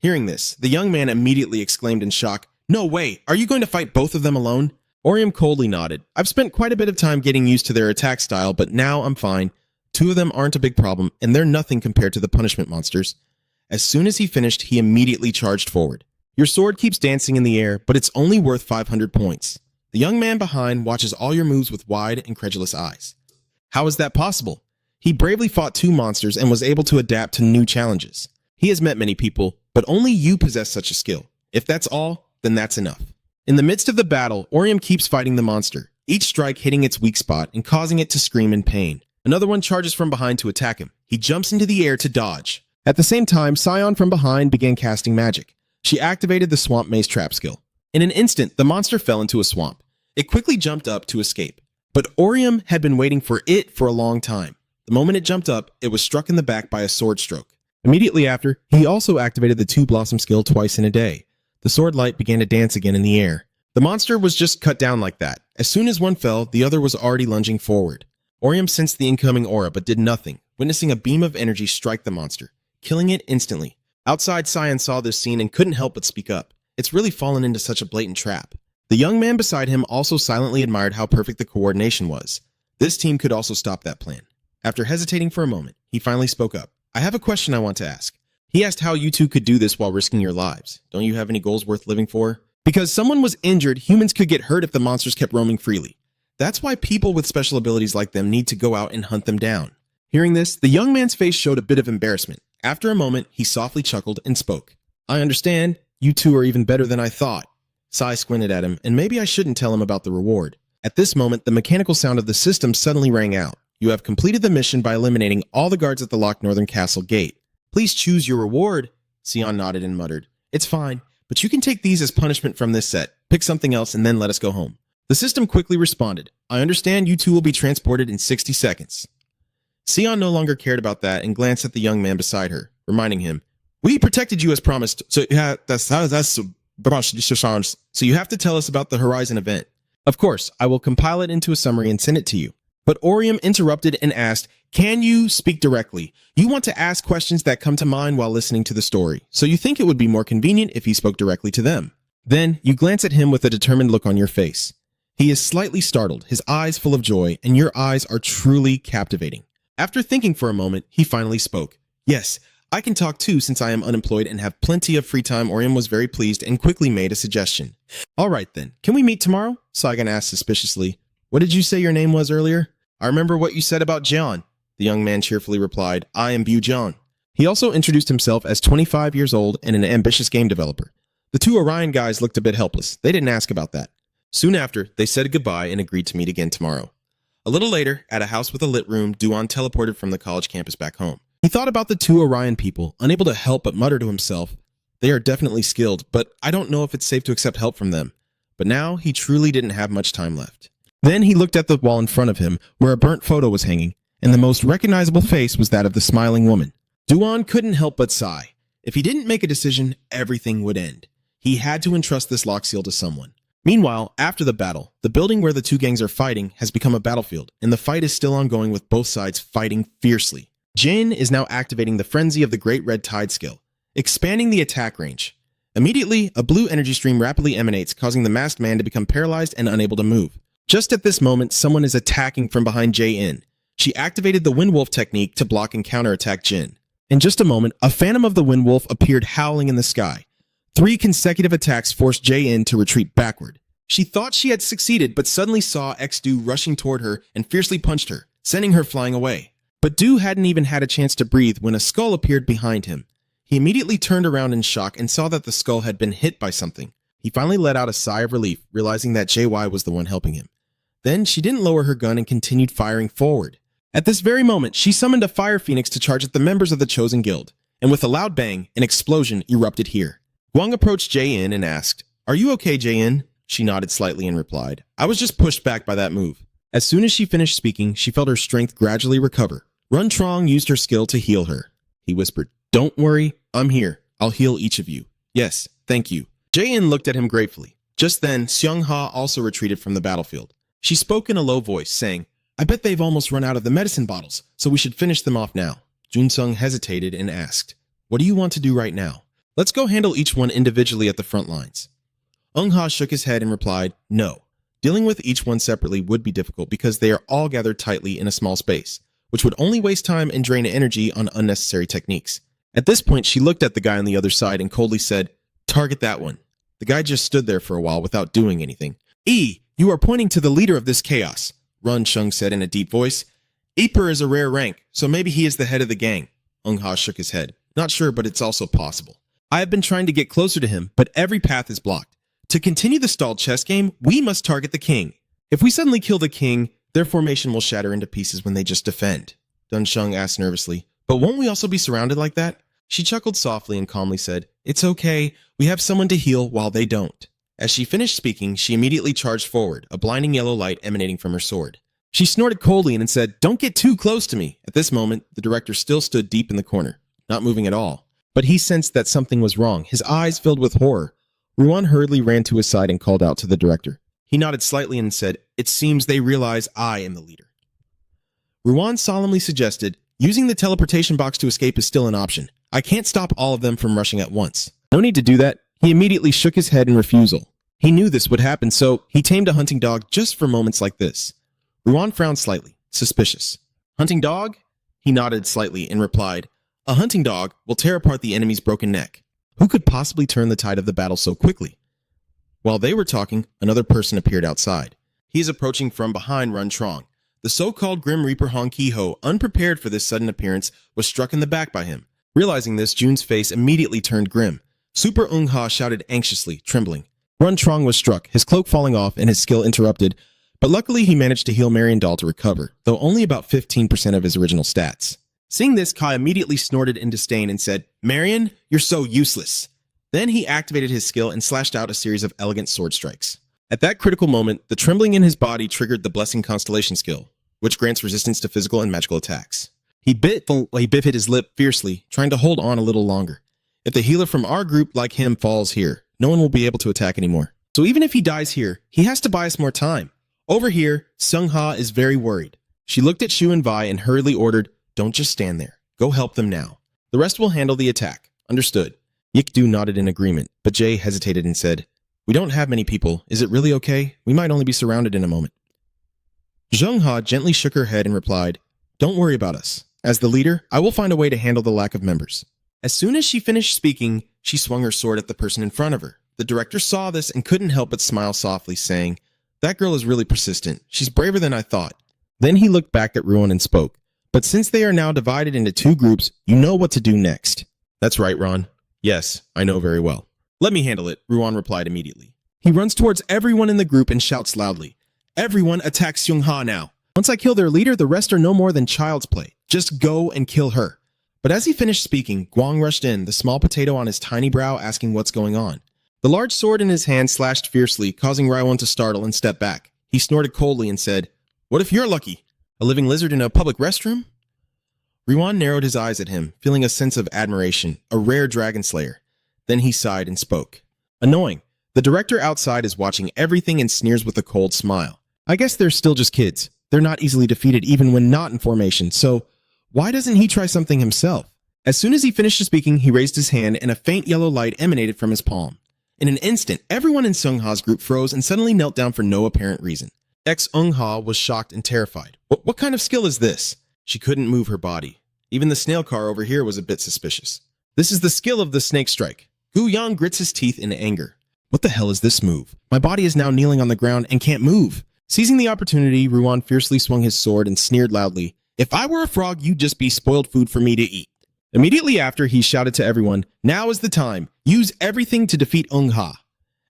Speaker 1: Hearing this, the young man immediately exclaimed in shock, No way! Are you going to fight both of them alone? Orium coldly nodded. I've spent quite a bit of time getting used to their attack style, but now I'm fine. 2 of them aren't a big problem, and they're nothing compared to the punishment monsters. As soon as he finished, he immediately charged forward. Your sword keeps dancing in the air, but it's only worth 500 points. The young man behind watches all your moves with wide, incredulous eyes. How is that possible? He bravely fought 2 monsters and was able to adapt to new challenges. He has met many people, but only you possess such a skill. If that's all, then that's enough. In the midst of the battle, Orium keeps fighting the monster, each strike hitting its weak spot and causing it to scream in pain. Another one charges from behind to attack him. He jumps into the air to dodge. At the same time, Scion from behind began casting magic. She activated the Swamp Maze trap skill. In an instant, the monster fell into a swamp. It quickly jumped up to escape. But Orium had been waiting for it for a long time. The moment it jumped up, it was struck in the back by a sword stroke. Immediately after, he also activated the 2 Blossom skill twice in a day. The sword light began to dance again in the air. The monster was just cut down like that. As soon as one fell, the other was already lunging forward. Orium sensed the incoming aura but did nothing, witnessing a beam of energy strike the monster, killing it instantly. Outside, Cyan saw this scene and couldn't help but speak up. It's really fallen into such a blatant trap. The young man beside him also silently admired how perfect the coordination was. This team could also stop that plan. After hesitating for a moment, he finally spoke up. I have a question I want to ask. He asked how you 2 could do this while risking your lives. Don't you have any goals worth living for? Because someone was injured, humans could get hurt if the monsters kept roaming freely. That's why people with special abilities like them need to go out and hunt them down. Hearing this, the young man's face showed a bit of embarrassment. After a moment, he softly chuckled and spoke. I understand. You 2 are even better than I thought. Sai squinted at him, and maybe I shouldn't tell him about the reward. At this moment, the mechanical sound of the system suddenly rang out. You have completed the mission by eliminating all the guards at the locked northern castle gate. Please choose your reward. Sion nodded and muttered. It's fine, but you can take these as punishment from this set. Pick something else and then let us go home. The system quickly responded. I understand you 2 will be transported in 60 seconds. Sion no longer cared about that and glanced at the young man beside her, reminding him, We protected you as promised, so you have to tell us about the Horizon event. Of course, I will compile it into a summary and send it to you. But Orium interrupted and asked, Can you speak directly? You want to ask questions that come to mind while listening to the story, so you think it would be more convenient if he spoke directly to them. Then, you glance at him with a determined look on your face. He is slightly startled, his eyes full of joy, and your eyes are truly captivating. After thinking for a moment, he finally spoke. Yes, I can talk too since I am unemployed and have plenty of free time. Orium was very pleased and quickly made a suggestion. All right then, can we meet tomorrow? Saigon asked suspiciously. What did you say your name was earlier? I remember what you said about John. The young man cheerfully replied, I am Bu John. He also introduced himself as 25 years old and an ambitious game developer. The 2 Orion guys looked a bit helpless. They didn't ask about that. Soon after, they said goodbye and agreed to meet again tomorrow. A little later, at a house with a lit room, Duan teleported from the college campus back home. He thought about the two Orion people, unable to help but mutter to himself, "They are definitely skilled, but I don't know if it's safe to accept help from them." But now, he truly didn't have much time left. Then he looked at the wall in front of him, where a burnt photo was hanging, and the most recognizable face was that of the smiling woman. Duan couldn't help but sigh. If he didn't make a decision, everything would end. He had to entrust this lock seal to someone. Meanwhile, after the battle, the building where the two gangs are fighting has become a battlefield, and the fight is still ongoing with both sides fighting fiercely. Jin is now activating the Frenzy of the Great Red Tide skill, expanding the attack range. Immediately, a blue energy stream rapidly emanates, causing the masked man to become paralyzed and unable to move. Just at this moment, someone is attacking from behind Jin. She activated the Windwolf technique to block and counterattack Jin. In just a moment, a phantom of the Windwolf appeared howling in the sky. 3 consecutive attacks forced Jin to retreat backward. She thought she had succeeded, but suddenly saw X-Do rushing toward her and fiercely punched her, sending her flying away. But Do hadn't even had a chance to breathe when a skull appeared behind him. He immediately turned around in shock and saw that the skull had been hit by something. He finally let out a sigh of relief, realizing that JY was the one helping him. Then she didn't lower her gun and continued firing forward. At this very moment, she summoned a fire phoenix to charge at the members of the Chosen Guild, and with a loud bang, an explosion erupted here. Guang approached Jin and asked, "Are you okay, Jin?" She nodded slightly and replied, "I was just pushed back by that move." As soon as she finished speaking, she felt her strength gradually recover. Run Trong used her skill to heal her. He whispered, "Don't worry, I'm here. I'll heal each of you." "Yes, thank you." Jin looked at him gratefully. Just then, Seung Ha also retreated from the battlefield. She spoke in a low voice, saying, "I bet they've almost run out of the medicine bottles, so we should finish them off now." Jun Sung hesitated and asked, "What do you want to do right now?" "Let's go handle each one individually at the front lines." Eung Ha shook his head and replied, "No. Dealing with each one separately would be difficult because they are all gathered tightly in a small space, which would only waste time and drain energy on unnecessary techniques." At this point, she looked at the guy on the other side and coldly said, "Target that one." The guy just stood there for a while without doing anything. You are pointing to the leader of this chaos," Run Chung said in a deep voice. "Eper is a rare rank, so maybe he is the head of the gang." Eung Ha shook his head. "Not sure, but it's also possible. I have been trying to get closer to him, but every path is blocked. To continue the stalled chess game, we must target the king. If we suddenly kill the king, their formation will shatter into pieces when they just defend." Dun Sheng asked nervously, "But won't we also be surrounded like that?" She chuckled softly and calmly said, "It's okay. We have someone to heal while they don't." As she finished speaking, she immediately charged forward, a blinding yellow light emanating from her sword. She snorted coldly and said, "Don't get too close to me." At this moment, the director still stood deep in the corner, not moving at all. But he sensed that something was wrong, his eyes filled with horror. Ruan hurriedly ran to his side and called out to the director. He nodded slightly and said, "It seems they realize I am the leader." Ruan solemnly suggested, "Using the teleportation box to escape is still an option. I can't stop all of them from rushing at once." "No need to do that." He immediately shook his head in refusal. He knew this would happen, so he tamed a hunting dog just for moments like this. Ruan frowned slightly, suspicious. "Hunting dog?" He nodded slightly and replied, "A hunting dog will tear apart the enemy's broken neck. Who could possibly turn the tide of the battle so quickly?" While they were talking, another person appeared outside. He is approaching from behind Run Trong. The so-called Grim Reaper Hong Ki-ho, unprepared for this sudden appearance, was struck in the back by him. Realizing this, Jun's face immediately turned grim. Super Eung Ha shouted anxiously, trembling. Run Trong was struck, his cloak falling off and his skill interrupted, but luckily he managed to heal Marion Dahl to recover, though only about 15% of his original stats. Seeing this, Kai immediately snorted in disdain and said, "Marion, you're so useless." Then he activated his skill and slashed out a series of elegant sword strikes. At that critical moment, the trembling in his body triggered the Blessing Constellation skill, which grants resistance to physical and magical attacks. He bit his lip fiercely, trying to hold on a little longer. If the healer from our group like him falls here, no one will be able to attack anymore. So even if he dies here, he has to buy us more time. Over here, Seung Ha is very worried. She looked at Shu and Vi and hurriedly ordered, "Don't just stand there. Go help them now. The rest will handle the attack." Understood. Yik-Du nodded in agreement, but Jay hesitated and said, "We don't have many people. Is it really okay? We might only be surrounded in a moment." Zheng Ha gently shook her head and replied, "Don't worry about us. As the leader, I will find a way to handle the lack of members." As soon as she finished speaking, she swung her sword at the person in front of her. The director saw this and couldn't help but smile softly, saying, "That girl is really persistent. She's braver than I thought." Then he looked back at Ruan and spoke, "But since they are now divided into 2 groups, you know what to do next." "That's right, Ron." "Yes, I know very well." "Let me handle it," Ruan replied immediately. He runs towards everyone in the group and shouts loudly, "Everyone attack Seung-ha now. Once I kill their leader, the rest are no more than child's play. Just go and kill her." But as he finished speaking, Guang rushed in, the small potato on his tiny brow, asking what's going on. The large sword in his hand slashed fiercely, causing Raiwon to startle and step back. He snorted coldly and said, "What if you're lucky? A living lizard in a public restroom?" Raiwon narrowed his eyes at him, feeling a sense of admiration, a rare dragon slayer. Then he sighed and spoke. Annoying. The director outside is watching everything and sneers with a cold smile. I guess they're still just kids. They're not easily defeated even when not in formation, so why doesn't he try something himself? As soon as he finished speaking, he raised his hand and a faint yellow light emanated from his palm. In an instant, everyone in Seung-ha's group froze and suddenly knelt down for no apparent reason. Ex-Eung-ha was shocked and terrified. What kind of skill is this? She couldn't move her body. Even the snail car over here was a bit suspicious. This is the skill of the snake strike. Gu Yang grits his teeth in anger. What the hell is this move? My body is now kneeling on the ground and can't move. Seizing the opportunity, Raiwon fiercely swung his sword and sneered loudly, "If I were a frog, you'd just be spoiled food for me to eat." Immediately after, he shouted to everyone, "Now is the time. Use everything to defeat Eung-ha."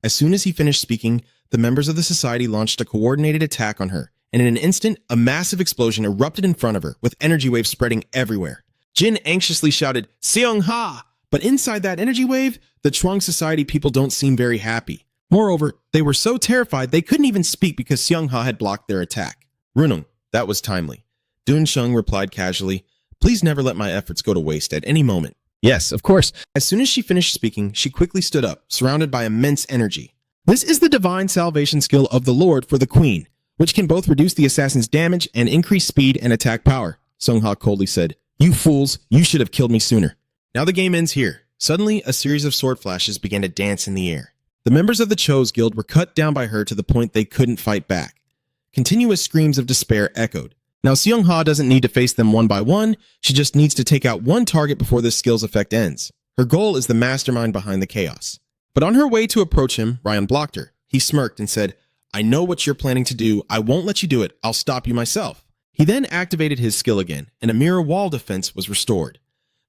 Speaker 1: As soon as he finished speaking, the members of the society launched a coordinated attack on her, and in an instant, a massive explosion erupted in front of her, with energy waves spreading everywhere. Jin anxiously shouted, "Seung-ha!" But inside that energy wave, the Chuang Society people don't seem very happy. Moreover, they were so terrified they couldn't even speak because Seung-ha had blocked their attack. "Runung, that was timely." Dun Sheng replied casually, "Please never let my efforts go to waste at any moment."
Speaker 2: Yes, of course.
Speaker 1: As soon as she finished speaking, she quickly stood up, surrounded by immense energy. This is the divine salvation skill of the Lord for the Queen, which can both reduce the assassin's damage and increase speed and attack power. Seung-ha coldly said, "You fools, you should have killed me sooner." Now the game ends here. Suddenly, a series of sword flashes began to dance in the air. The members of the Cho's guild were cut down by her to the point they couldn't fight back. Continuous screams of despair echoed. Now Seung-ha doesn't need to face them one by one, she just needs to take out one target before this skill's effect ends. Her goal is the mastermind behind the chaos. But on her way to approach him, Ryan blocked her. He smirked and said, "I know what you're planning to do, I won't let you do it, I'll stop you myself." He then activated his skill again, and a mirror wall defense was restored.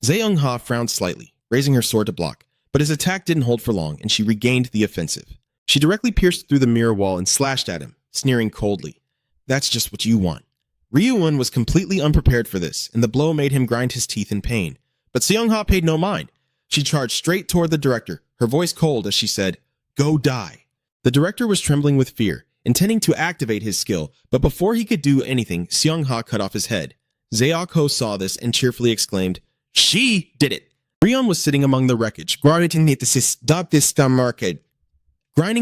Speaker 1: Seung-ha frowned slightly, raising her sword to block, but his attack didn't hold for long and she regained the offensive. She directly pierced through the mirror wall and slashed at him, sneering coldly. "That's just what you want." Ryu-eun was completely unprepared for this, and the blow made him grind his teeth in pain. But Seung-ha paid no mind. She charged straight toward the director, her voice cold as she said, "Go die." The director was trembling with fear, intending to activate his skill, but before he could do anything, Seung-ha cut off his head. Zeok-ho saw this and cheerfully exclaimed, "She did it!" Ryu-eun was sitting among the wreckage, grinding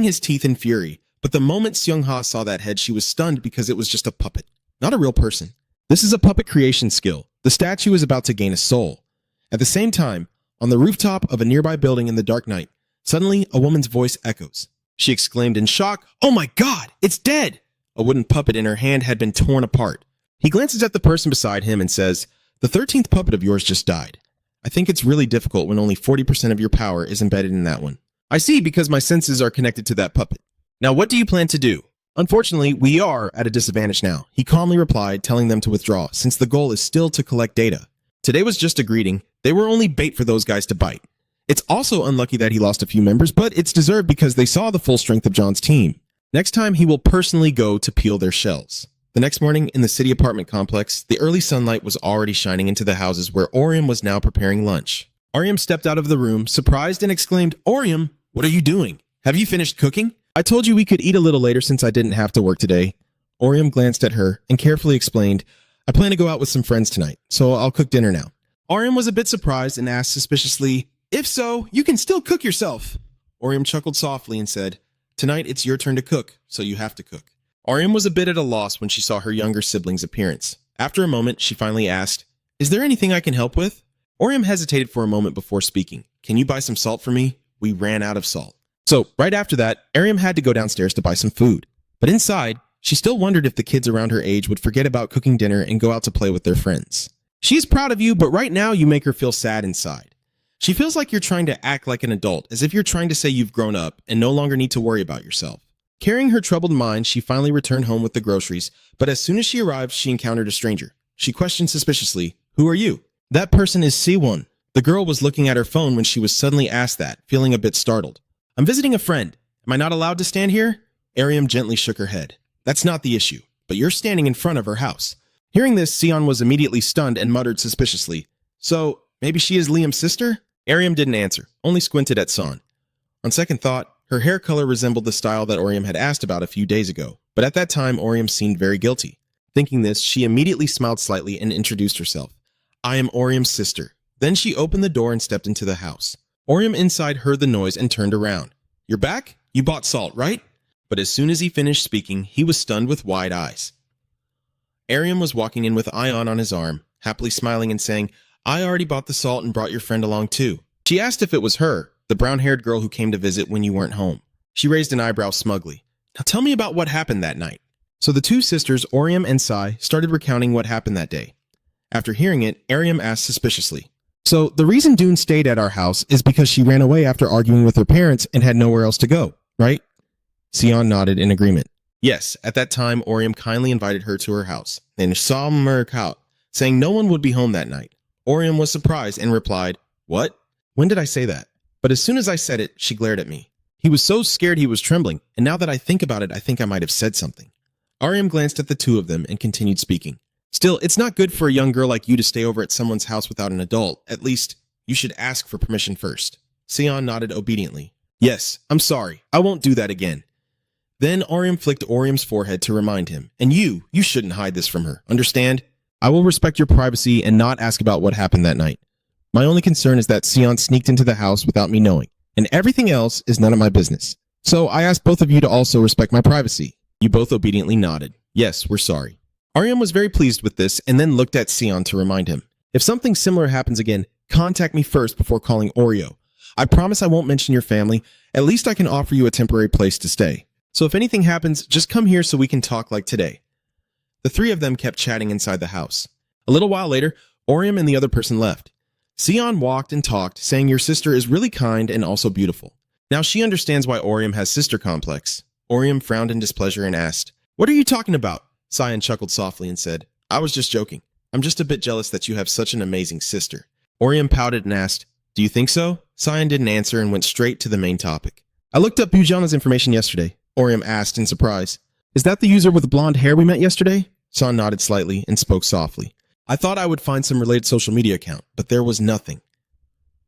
Speaker 1: his teeth in fury, but the moment Seung-ha saw that head, she was stunned because it was just a puppet, not a real person. This is a puppet creation skill. The statue is about to gain a soul. At the same time, on the rooftop of a nearby building in the dark night, suddenly a woman's voice echoes. She exclaimed in shock, "Oh my god, it's dead!" A wooden puppet in her hand had been torn apart. He glances at the person beside him and says, "The 13th puppet of yours just died. I think it's really difficult when only 40% of your power is embedded in that one." "I see, because my senses are connected to that puppet. Now what do you plan to do?" "Unfortunately, we are at a disadvantage now," he calmly replied, telling them to withdraw, since the goal is still to collect data. Today was just a greeting. They were only bait for those guys to bite. It's also unlucky that he lost a few members, but it's deserved because they saw the full strength of John's team. Next time, he will personally go to peel their shells. The next morning, in the city apartment complex, the early sunlight was already shining into the houses where Orium was now preparing lunch. Orium stepped out of the room, surprised, and exclaimed, "Orium, what are you doing? Have you finished cooking? I told you we could eat a little later since I didn't have to work today." Orium glanced at her and carefully explained, "I plan to go out with some friends tonight, so I'll cook dinner now." Orium was a bit surprised and asked suspiciously, "If so, you can still cook yourself." Orium chuckled softly and said, "Tonight it's your turn to cook, so you have to cook." Orium was a bit at a loss when she saw her younger sibling's appearance. After a moment, she finally asked, "Is there anything I can help with?" Orium hesitated for a moment before speaking. "Can you buy some salt for me? We ran out of salt." So, right after that, Orium had to go downstairs to buy some food. But inside, she still wondered if the kids around her age would forget about cooking dinner and go out to play with their friends. She is proud of you, but right now you make her feel sad inside. She feels like you're trying to act like an adult, as if you're trying to say you've grown up and no longer need to worry about yourself. Carrying her troubled mind, she finally returned home with the groceries, but as soon as she arrived, she encountered a stranger. She questioned suspiciously, "Who are you?" "That person is Siwon." The girl was looking at her phone when she was suddenly asked that, feeling a bit startled. "I'm visiting a friend. Am I not allowed to stand here? Ariam gently shook her head. That's not the issue, but you're standing in front of her house. Hearing this, Sion was immediately stunned and muttered suspiciously, So, maybe she is Liam's sister? Ariam didn't answer, only squinted at Son. On second thought, her hair color resembled the style that Oriam had asked about a few days ago, but at that time Oriam seemed very guilty. Thinking this, she immediately smiled slightly and introduced herself. I am Oriam's sister. Then she opened the door and stepped into the house. Oriam inside heard the noise and turned around. You're back? You bought salt, right? But as soon as he finished speaking, he was stunned with wide eyes. Ariam was walking in with Ion on his arm, happily smiling and saying, I already bought the salt and brought your friend along too. She asked if it was her, the brown-haired girl who came to visit when you weren't home. She raised an eyebrow smugly. Now tell me about what happened that night. So the two sisters, Oriam and Sai, started recounting what happened that day. After hearing it, Ariam asked suspiciously, So the reason Dune stayed at our house is because she ran away after arguing with her parents and had nowhere else to go, right? Sion nodded in agreement. Yes, at that time, Oriam kindly invited her to her house, and out, saying no one would be home that night. Oriam was surprised and replied, What? When did I say that? But as soon as I said it, she glared at me. He was so scared he was trembling, and now that I think about it, I think I might have said something. Ariam glanced at the two of them and continued speaking. Still, it's not good for a young girl like you to stay over at someone's house without an adult. At least, you should ask for permission first. Sion nodded obediently. Yes, I'm sorry. I won't do that again. Then Ariam flicked Oriam's forehead to remind him. And you shouldn't hide this from her. Understand? I will respect your privacy and not ask about what happened that night. My only concern is that Sion sneaked into the house without me knowing, and everything else is none of my business. So I ask both of you to also respect my privacy. You both obediently nodded. Yes, we're sorry. Ariam was very pleased with this and then looked at Sion to remind him. If something similar happens again, contact me first before calling Oreo. I promise I won't mention your family. At least I can offer you a temporary place to stay. So if anything happens, just come here so we can talk like today. The three of them kept chatting inside the house. A little while later, Oriam and the other person left. Sion walked and talked, saying your sister is really kind and also beautiful. Now she understands why Oriam has sister complex. Oriam frowned in displeasure and asked, What are you talking about? Sion chuckled softly and said, I was just joking. I'm just a bit jealous that you have such an amazing sister. Oriam pouted and asked, Do you think so? Sion didn't answer and went straight to the main topic. I looked up Bujana's information yesterday, Oriam asked in surprise. Is that the user with the blonde hair we met yesterday? Sion nodded slightly and spoke softly. I thought I would find some related social media account, but there was nothing.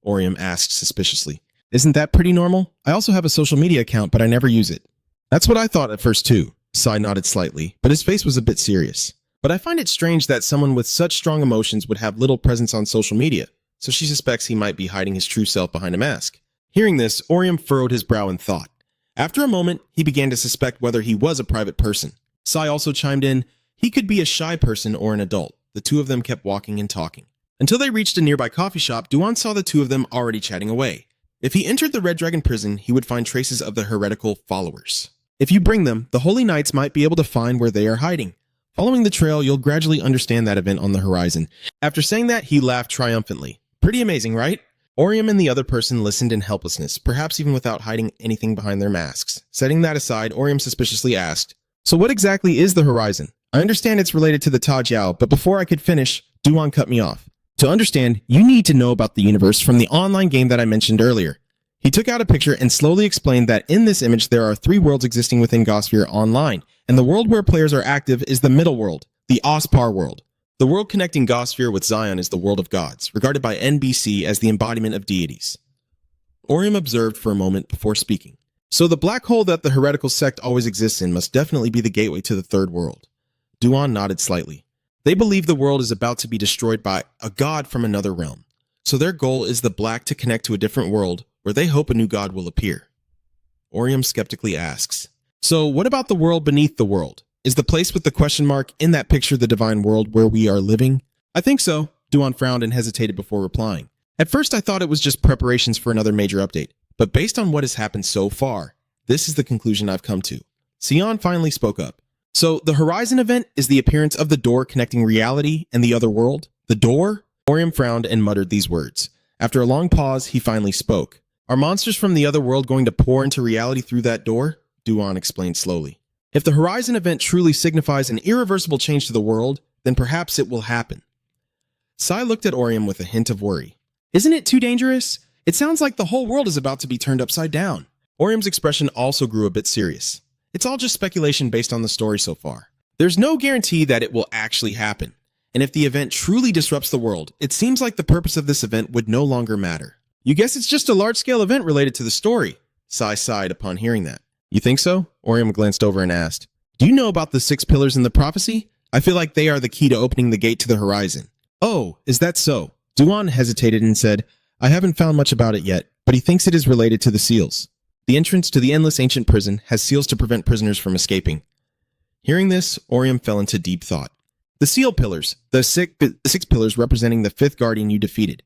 Speaker 1: Oriam asked suspiciously. Isn't that pretty normal? I also have a social media account, but I never use it. That's what I thought at first too. Sai nodded slightly, but his face was a bit serious. But I find it strange that someone with such strong emotions would have little presence on social media, so she suspects he might be hiding his true self behind a mask. Hearing this, Oriam furrowed his brow in thought. After a moment, he began to suspect whether he was a private person. Sai also chimed in, he could be a shy person or an adult. The two of them kept walking and talking. Until they reached a nearby coffee shop, Duan saw the two of them already chatting away. If he entered the Red Dragon prison, he would find traces of the heretical followers. If you bring them, the Holy Knights might be able to find where they are hiding. Following the trail, you'll gradually understand that event on the horizon. After saying that, he laughed triumphantly. Pretty amazing, right? Oriam and the other person listened in helplessness, perhaps even without hiding anything behind their masks. Setting that aside, Oriam suspiciously asked, So what exactly is the horizon? I understand it's related to the Tajiao, but before I could finish, Duan cut me off. To understand, you need to know about the universe from the online game that I mentioned earlier. He took out a picture and slowly explained that in this image there are 3 worlds existing within Gosphere Online, and the world where players are active is the middle world, the Ospar world. The world connecting Gosphere with Zion is the world of gods, regarded by NBC as the embodiment of deities. Oriam observed for a moment before speaking. So the black hole that the heretical sect always exists in must definitely be the gateway to the third world. Duan nodded slightly. They believe the world is about to be destroyed by a god from another realm. So their goal is the black to connect to a different world where they hope a new god will appear. Oriam skeptically asks, So what about the world beneath the world? Is the place with the question mark in that picture the divine world where we are living? I think so. Duan frowned and hesitated before replying. At first I thought it was just preparations for another major update, but based on what has happened so far, this is the conclusion I've come to. Sion finally spoke up. So the Horizon event is the appearance of the door connecting reality and the other world? The door? Oriam frowned and muttered these words. After a long pause, he finally spoke. Are monsters from the other world going to pour into reality through that door? Duan explained slowly. If the Horizon event truly signifies an irreversible change to the world, then perhaps it will happen. Sai looked at Oriam with a hint of worry. Isn't it too dangerous? It sounds like the whole world is about to be turned upside down. Orium's expression also grew a bit serious. It's all just speculation based on the story so far. There's no guarantee that it will actually happen. And if the event truly disrupts the world, it seems like the purpose of this event would no longer matter. You guess it's just a large-scale event related to the story. Sai sighed upon hearing that. You think so? Orium glanced over and asked. Do you know about the 6 pillars in the prophecy? I feel like they are the key to opening the gate to the horizon. Oh, is that so? Duan hesitated and said, I haven't found much about it yet, but he thinks it is related to the seals. The entrance to the endless ancient prison has seals to prevent prisoners from escaping. Hearing this, Orium fell into deep thought. The seal pillars, the six pillars representing the 5th guardian you defeated.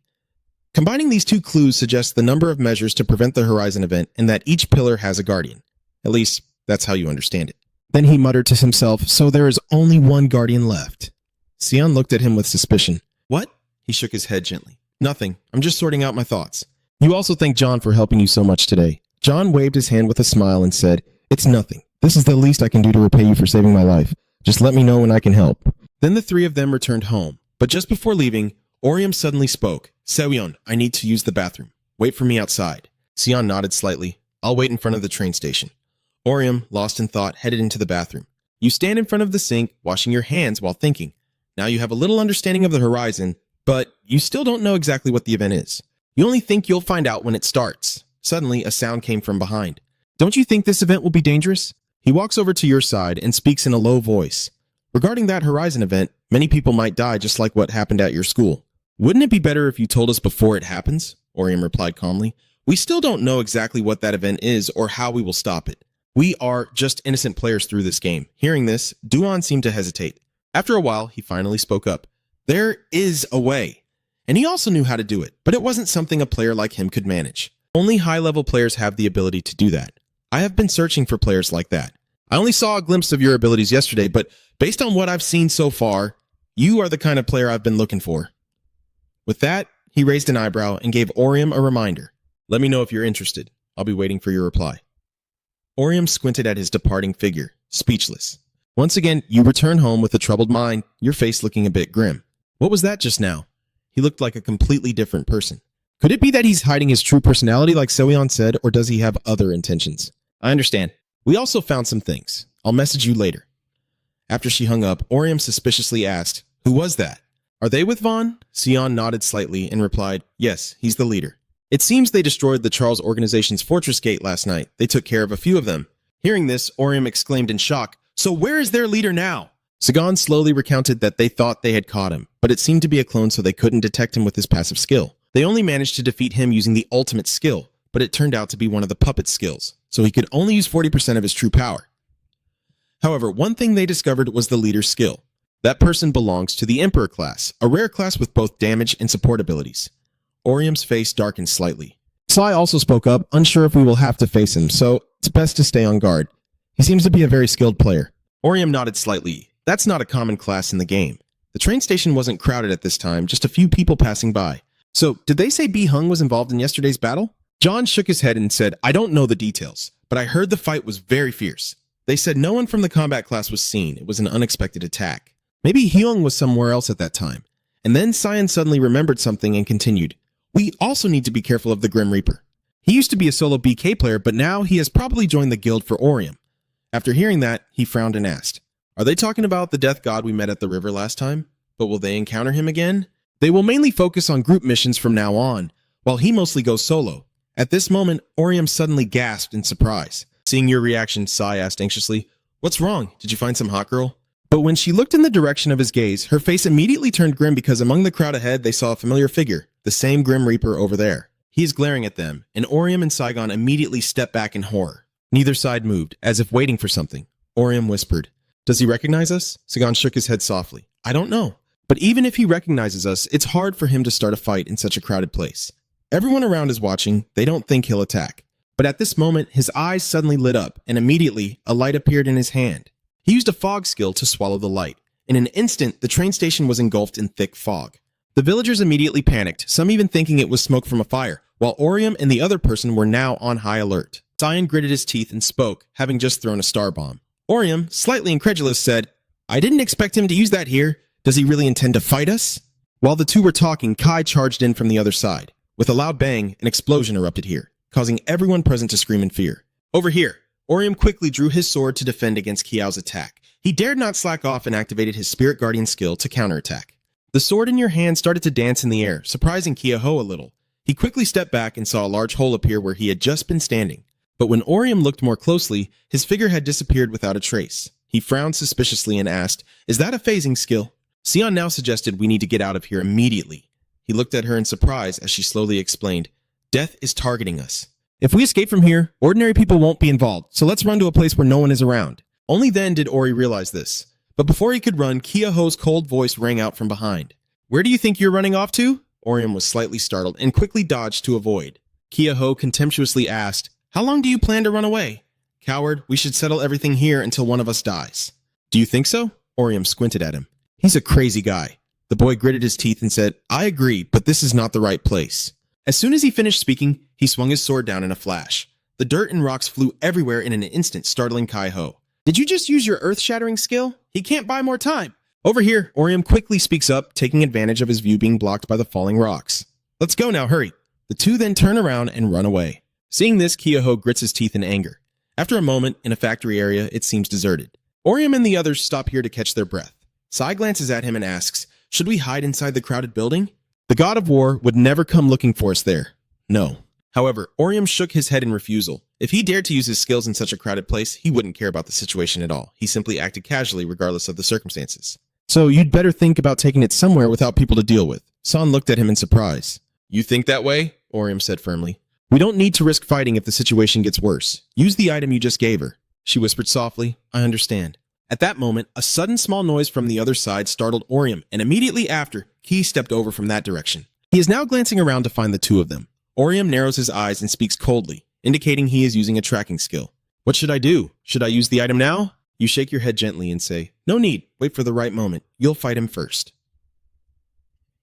Speaker 1: Combining these 2 clues suggests the number of measures to prevent the horizon event and that each pillar has a guardian. At least, that's how you understand it. Then he muttered to himself, so there is only one guardian left. Sion looked at him with suspicion. What? He shook his head gently. Nothing. I'm just sorting out my thoughts. You also thank John for helping you so much today. John waved his hand with a smile and said, It's nothing. This is the least I can do to repay you for saving my life. Just let me know when I can help. Then the 3 of them returned home. But just before leaving, Orium suddenly spoke. Seweon, I need to use the bathroom. Wait for me outside. Sion nodded slightly. I'll wait in front of the train station. Orium, lost in thought, headed into the bathroom. You stand in front of the sink, washing your hands while thinking. Now you have a little understanding of the horizon, but you still don't know exactly what the event is. You only think you'll find out when it starts. Suddenly, a sound came from behind. Don't you think this event will be dangerous? He walks over to your side and speaks in a low voice. Regarding that horizon event, many people might die just like what happened at your school. Wouldn't it be better if you told us before it happens? Orium replied calmly. We still don't know exactly what that event is or how we will stop it. We are just innocent players through this game. Hearing this, Duan seemed to hesitate. After a while, he finally spoke up. There is a way. And he also knew how to do it, but it wasn't something a player like him could manage. Only high-level players have the ability to do that. I have been searching for players like that. I only saw a glimpse of your abilities yesterday, but based on what I've seen so far, you are the kind of player I've been looking for. With that, he raised an eyebrow and gave Orium a reminder. Let me know if you're interested. I'll be waiting for your reply. Orium squinted at his departing figure, speechless. Once again, you return home with a troubled mind, your face looking a bit grim. What was that just now? He looked like a completely different person. Could it be that he's hiding his true personality like Seweon said, or does he have other intentions? I understand. We also found some things. I'll message you later. After she hung up, Orium suspiciously asked, Who was that? Are they with Vaughn? Sion nodded slightly and replied, Yes, he's the leader. It seems they destroyed the Charles organization's fortress gate last night. They took care of a few of them. Hearing this, Orium exclaimed in shock, So where is their leader now? Sagan slowly recounted that they thought they had caught him, but it seemed to be a clone so they couldn't detect him with his passive skill. They only managed to defeat him using the ultimate skill, but it turned out to be one of the puppet skills, so he could only use 40% of his true power. However, one thing they discovered was the leader's skill. That person belongs to the Emperor class, a rare class with both damage and support abilities. Orium's face darkened slightly. Sai also spoke up, unsure if we will have to face him, so it's best to stay on guard. He seems to be a very skilled player. Orium nodded slightly. That's not a common class in the game. The train station wasn't crowded at this time, just a few people passing by. So, did they say Bi Hung was involved in yesterday's battle? John shook his head and said, I don't know the details, but I heard the fight was very fierce. They said no one from the combat class was seen. It was an unexpected attack. Maybe Hyung was somewhere else at that time. And then Cyan suddenly remembered something and continued. We also need to be careful of the Grim Reaper. He used to be a solo BK player, but now he has probably joined the guild for Orium. After hearing that, he frowned and asked, Are they talking about the death god we met at the river last time? But will they encounter him again? They will mainly focus on group missions from now on, while he mostly goes solo. At this moment, Orium suddenly gasped in surprise. Seeing your reaction, Sai asked anxiously, What's wrong? Did you find some hot girl? But when she looked in the direction of his gaze, her face immediately turned grim because among the crowd ahead they saw a familiar figure, the same Grim Reaper over there. He is glaring at them, and Orium and Saigon immediately stepped back in horror. Neither side moved, as if waiting for something. Orium whispered, Does he recognize us? Saigon shook his head softly. I don't know. But even if he recognizes us, it's hard for him to start a fight in such a crowded place. Everyone around is watching. They don't think he'll attack. But at this moment, his eyes suddenly lit up, and immediately, a light appeared in his hand. He used a fog skill to swallow the light. In an instant, the train station was engulfed in thick fog. The villagers immediately panicked, some even thinking it was smoke from a fire, while Orium and the other person were now on high alert. Cyan gritted his teeth and spoke, having just thrown a star bomb. Orium, slightly incredulous, said, I didn't expect him to use that here. Does he really intend to fight us? While the two were talking, Kai charged in from the other side. With a loud bang, an explosion erupted here. causing everyone present to scream in fear. Over here, Orium quickly drew his sword to defend against Kiao's attack. He dared not slack off and activated his Spirit Guardian skill to counterattack. The sword in your hand started to dance in the air, surprising Kiaho a little. He quickly stepped back and saw a large hole appear where he had just been standing. But when Orium looked more closely, his figure had disappeared without a trace. He frowned suspiciously and asked, "Is that a phasing skill?" Sion now suggested we need to get out of here immediately. He looked at her in surprise as she slowly explained, "Death is targeting us. If we escape from here, ordinary people won't be involved, so let's run to a place where no one is around." Only then did Ori realize this. But before he could run, Kiaho's cold voice rang out from behind. "Where do you think you're running off to?" Orium was slightly startled and quickly dodged to avoid. Kiaho contemptuously asked, "How long do you plan to run away?" "Coward, we should settle everything here until one of us dies." "Do you think so?" Orium squinted at him. "He's a crazy guy." The boy gritted his teeth and said, "I agree, but this is not the right place." As soon as he finished speaking, he swung his sword down in a flash. The dirt and rocks flew everywhere in an instant, startling Kai-Ho. "Did you just use your earth-shattering skill? He can't buy more time." Over here, Orium quickly speaks up, taking advantage of his view being blocked by the falling rocks. "Let's go now, hurry." The two then turn around and run away. Seeing this, Kiaho grits his teeth in anger. After a moment, in a factory area, it seems deserted. Orium and the others stop here to catch their breath. Sai glances at him and asks, "Should we hide inside the crowded building?" The god of war would never come looking for us there. No. However, Orium shook his head in refusal. If he dared to use his skills in such a crowded place, he wouldn't care about the situation at all. He simply acted casually regardless of the circumstances. "So you'd better think about taking it somewhere without people to deal with." San looked at him in surprise. "You think that way?" Orium said firmly. "We don't need to risk fighting if the situation gets worse. Use the item you just gave her." She whispered softly, "I understand." At that moment, a sudden small noise from the other side startled Orium, and immediately after, Ki stepped over from that direction. He is now glancing around to find the two of them. Orium narrows his eyes and speaks coldly, indicating he is using a tracking skill. "What should I do? Should I use the item now?" You shake your head gently and say, "No need. Wait for the right moment. You'll fight him first."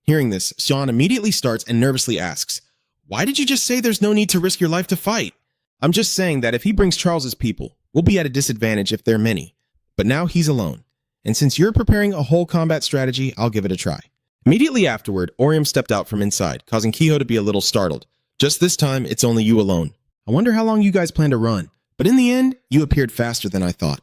Speaker 1: Hearing this, Sean immediately starts and nervously asks, "Why did you just say there's no need to risk your life to fight?" "I'm just saying that if he brings Charles's people, we'll be at a disadvantage if they're many. But now he's alone. And since you're preparing a whole combat strategy, I'll give it a try." Immediately afterward, Orium stepped out from inside, causing Kiho to be a little startled. "Just this time, it's only you alone. I wonder how long you guys plan to run. But in the end, you appeared faster than I thought.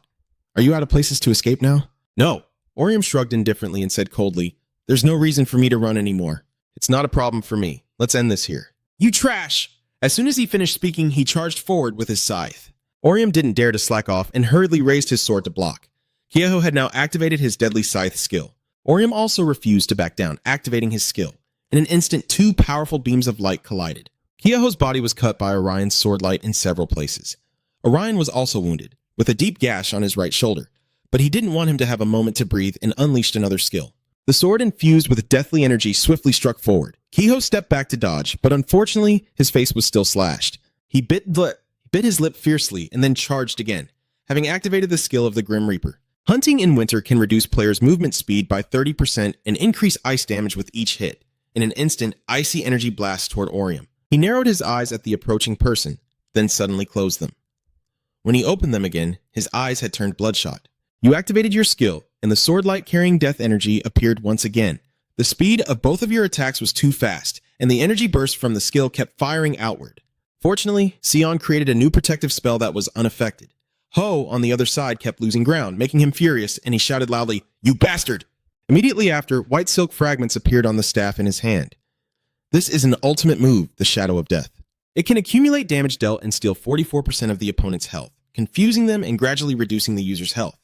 Speaker 1: Are you out of places to escape now?" "No." Orium shrugged indifferently and said coldly, "There's no reason for me to run anymore. It's not a problem for me. Let's end this here." "You trash!" As soon as he finished speaking, he charged forward with his scythe. Orium didn't dare to slack off and hurriedly raised his sword to block. Kiaho had now activated his deadly scythe skill. Orium also refused to back down, activating his skill. In an instant, two powerful beams of light collided. Kiaho's body was cut by Orion's sword light in several places. Orion was also wounded, with a deep gash on his right shoulder, but he didn't want him to have a moment to breathe and unleashed another skill. The sword infused with deathly energy swiftly struck forward. Kiho stepped back to dodge, but unfortunately, his face was still slashed. He bit his lip fiercely and then charged again, having activated the skill of the Grim Reaper. Hunting in winter can reduce players' movement speed by 30% and increase ice damage with each hit. In an instant, icy energy blasts toward Orium. He narrowed his eyes at the approaching person, then suddenly closed them. When he opened them again, his eyes had turned bloodshot. You activated your skill, and the sword light carrying death energy appeared once again. The speed of both of your attacks was too fast, and the energy burst from the skill kept firing outward. Fortunately, Sion created a new protective spell that was unaffected. Ho, on the other side, kept losing ground, making him furious, and he shouted loudly, "You bastard!" Immediately after, white silk fragments appeared on the staff in his hand. This is an ultimate move, the Shadow of Death. It can accumulate damage dealt and steal 44% of the opponent's health, confusing them and gradually reducing the user's health.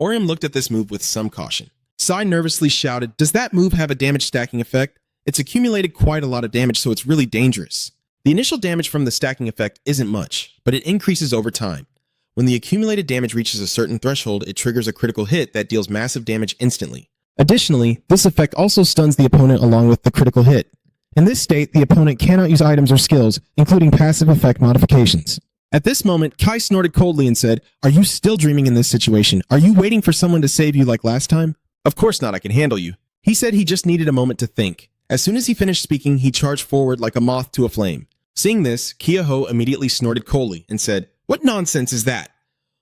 Speaker 1: Orium looked at this move with some caution. Sai nervously shouted, "Does that move have a damage stacking effect? It's accumulated quite a lot of damage, so it's really dangerous." The initial damage from the stacking effect isn't much, but it increases over time. When the accumulated damage reaches a certain threshold, it triggers a critical hit that deals massive damage instantly. Additionally, this effect also stuns the opponent along with the critical hit. In this state, the opponent cannot use items or skills, including passive effect modifications. At this moment, Kai snorted coldly and said, "Are you still dreaming in this situation? Are you waiting for someone to save you like last time?" "Of course not, I can handle you." He said he just needed a moment to think. As soon as he finished speaking, he charged forward like a moth to a flame. Seeing this, Kiaho immediately snorted coldly and said, "What nonsense is that?"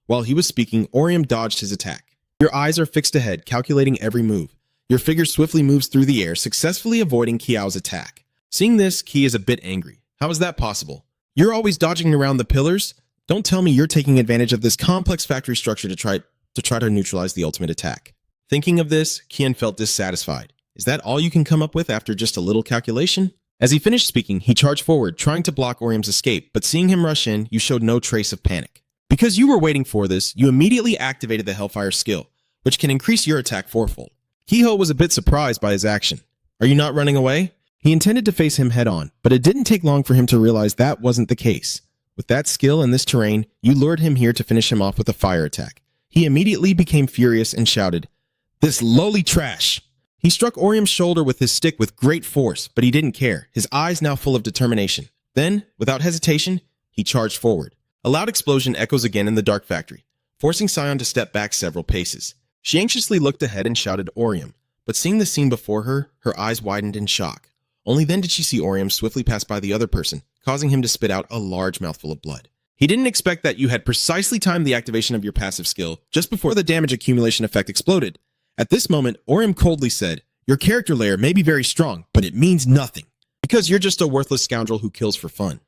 Speaker 1: While he was speaking, Orium dodged his attack. Your eyes are fixed ahead, calculating every move. Your figure swiftly moves through the air, successfully avoiding Kiao's attack. Seeing this, Ki is a bit angry. How is that possible? You're always dodging around the pillars? Don't tell me you're taking advantage of this complex factory structure to try to neutralize the ultimate attack. Thinking of this, Kian felt dissatisfied. Is that all you can come up with after just a little calculation? As he finished speaking, he charged forward, trying to block Orium's escape, but seeing him rush in, you showed no trace of panic. Because you were waiting for this, you immediately activated the Hellfire skill, which can increase your attack fourfold. Kiho was a bit surprised by his action. Are you not running away? He intended to face him head-on, but it didn't take long for him to realize that wasn't the case. With that skill in this terrain, you lured him here to finish him off with a fire attack. He immediately became furious and shouted, "This lowly trash!" He struck Orium's shoulder with his stick with great force, but he didn't care, his eyes now full of determination. Then, without hesitation, he charged forward. A loud explosion echoes again in the Dark Factory, forcing Sion to step back several paces. She anxiously looked ahead and shouted Orium, but seeing the scene before her, her eyes widened in shock. Only then did she see Orium swiftly pass by the other person, causing him to spit out a large mouthful of blood. He didn't expect that you had precisely timed the activation of your passive skill just before the damage accumulation effect exploded. At this moment, Orium coldly said, "Your character layer may be very strong, but it means nothing, because you're just a worthless scoundrel who kills for fun."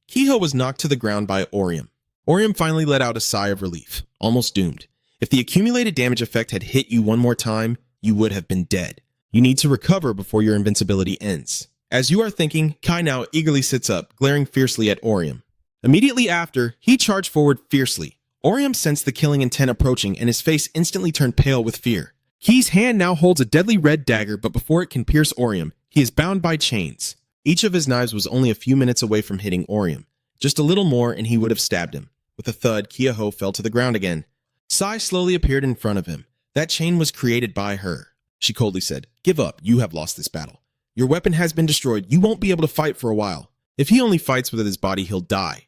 Speaker 1: Kiho was knocked to the ground by Orium. Orium finally let out a sigh of relief, almost doomed. If the accumulated damage effect had hit you one more time, you would have been dead. You need to recover before your invincibility ends. As you are thinking, Kai now eagerly sits up, glaring fiercely at Orium. Immediately after, he charged forward fiercely. Orium sensed the killing intent approaching, and his face instantly turned pale with fear. Ki's hand now holds a deadly red dagger, but before it can pierce Orium, he is bound by chains. Each of his knives was only a few minutes away from hitting Orium. Just a little more and he would have stabbed him. With a thud, Kiaho fell to the ground again. Sai slowly appeared in front of him. That chain was created by her. She coldly said, "Give up, you have lost this battle. Your weapon has been destroyed, you won't be able to fight for a while. If he only fights with his body, he'll die."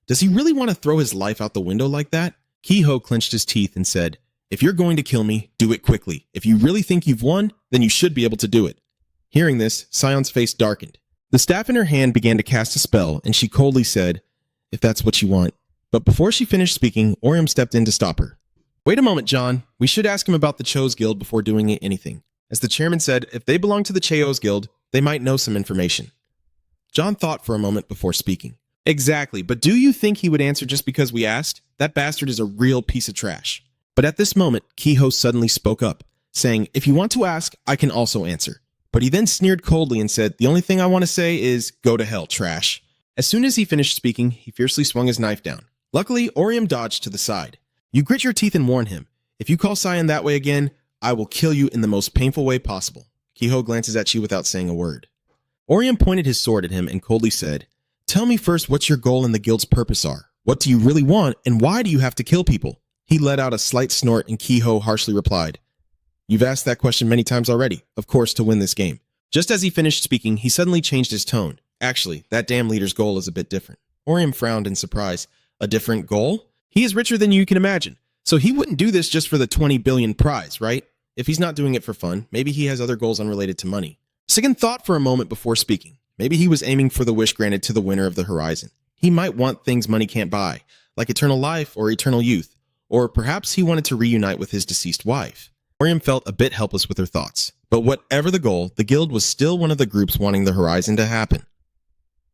Speaker 1: Does he really want to throw his life out the window like that? Kiho clenched his teeth and said, "If you're going to kill me, do it quickly. If you really think you've won, then you should be able to do it." Hearing this, Sion's face darkened. The staff in her hand began to cast a spell, and she coldly said, "If that's what you want." But before she finished speaking, Orium stepped in to stop her. "Wait a moment, John. We should ask him about the Cho's Guild before doing anything. As the chairman said, if they belong to the Cheo's Guild, they might know some information." John thought for a moment before speaking. "Exactly, but do you think he would answer just because we asked? That bastard is a real piece of trash." But at this moment, Kiho suddenly spoke up, saying, "If you want to ask, I can also answer." But he then sneered coldly and said, "The only thing I want to say is, go to hell, trash." As soon as he finished speaking, he fiercely swung his knife down. Luckily, Orium dodged to the side. You grit your teeth and warn him. "If you call Sion that way again, I will kill you in the most painful way possible." Kiho glances at you without saying a word. Orium pointed his sword at him and coldly said, "Tell me first what your goal and the guild's purpose are. What do you really want, and why do you have to kill people?" He let out a slight snort, and Kiho harshly replied, "You've asked that question many times already, of course, to win this game." Just as he finished speaking, he suddenly changed his tone. "Actually, that damn leader's goal is a bit different." Orium frowned in surprise. "A different goal? He is richer than you can imagine, so he wouldn't do this just for the 20 billion prize, right? If he's not doing it for fun, maybe he has other goals unrelated to money." Sigan thought for a moment before speaking. Maybe he was aiming for the wish granted to the winner of the Horizon. He might want things money can't buy, like eternal life or eternal youth, or perhaps he wanted to reunite with his deceased wife. Orium felt a bit helpless with her thoughts, but whatever the goal, the guild was still one of the groups wanting the Horizon to happen.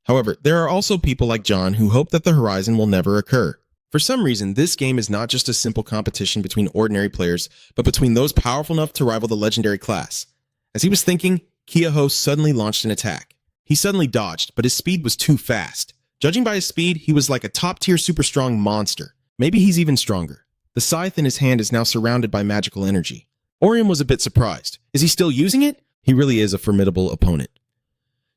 Speaker 1: However, there are also people like John who hope that the Horizon will never occur. For some reason, this game is not just a simple competition between ordinary players, but between those powerful enough to rival the legendary class. As he was thinking, Kiaho suddenly launched an attack. He suddenly dodged, but his speed was too fast. Judging by his speed, he was like a top-tier super strong monster. Maybe he's even stronger. The scythe in his hand is now surrounded by magical energy. Orium was a bit surprised. Is he still using it? He really is a formidable opponent.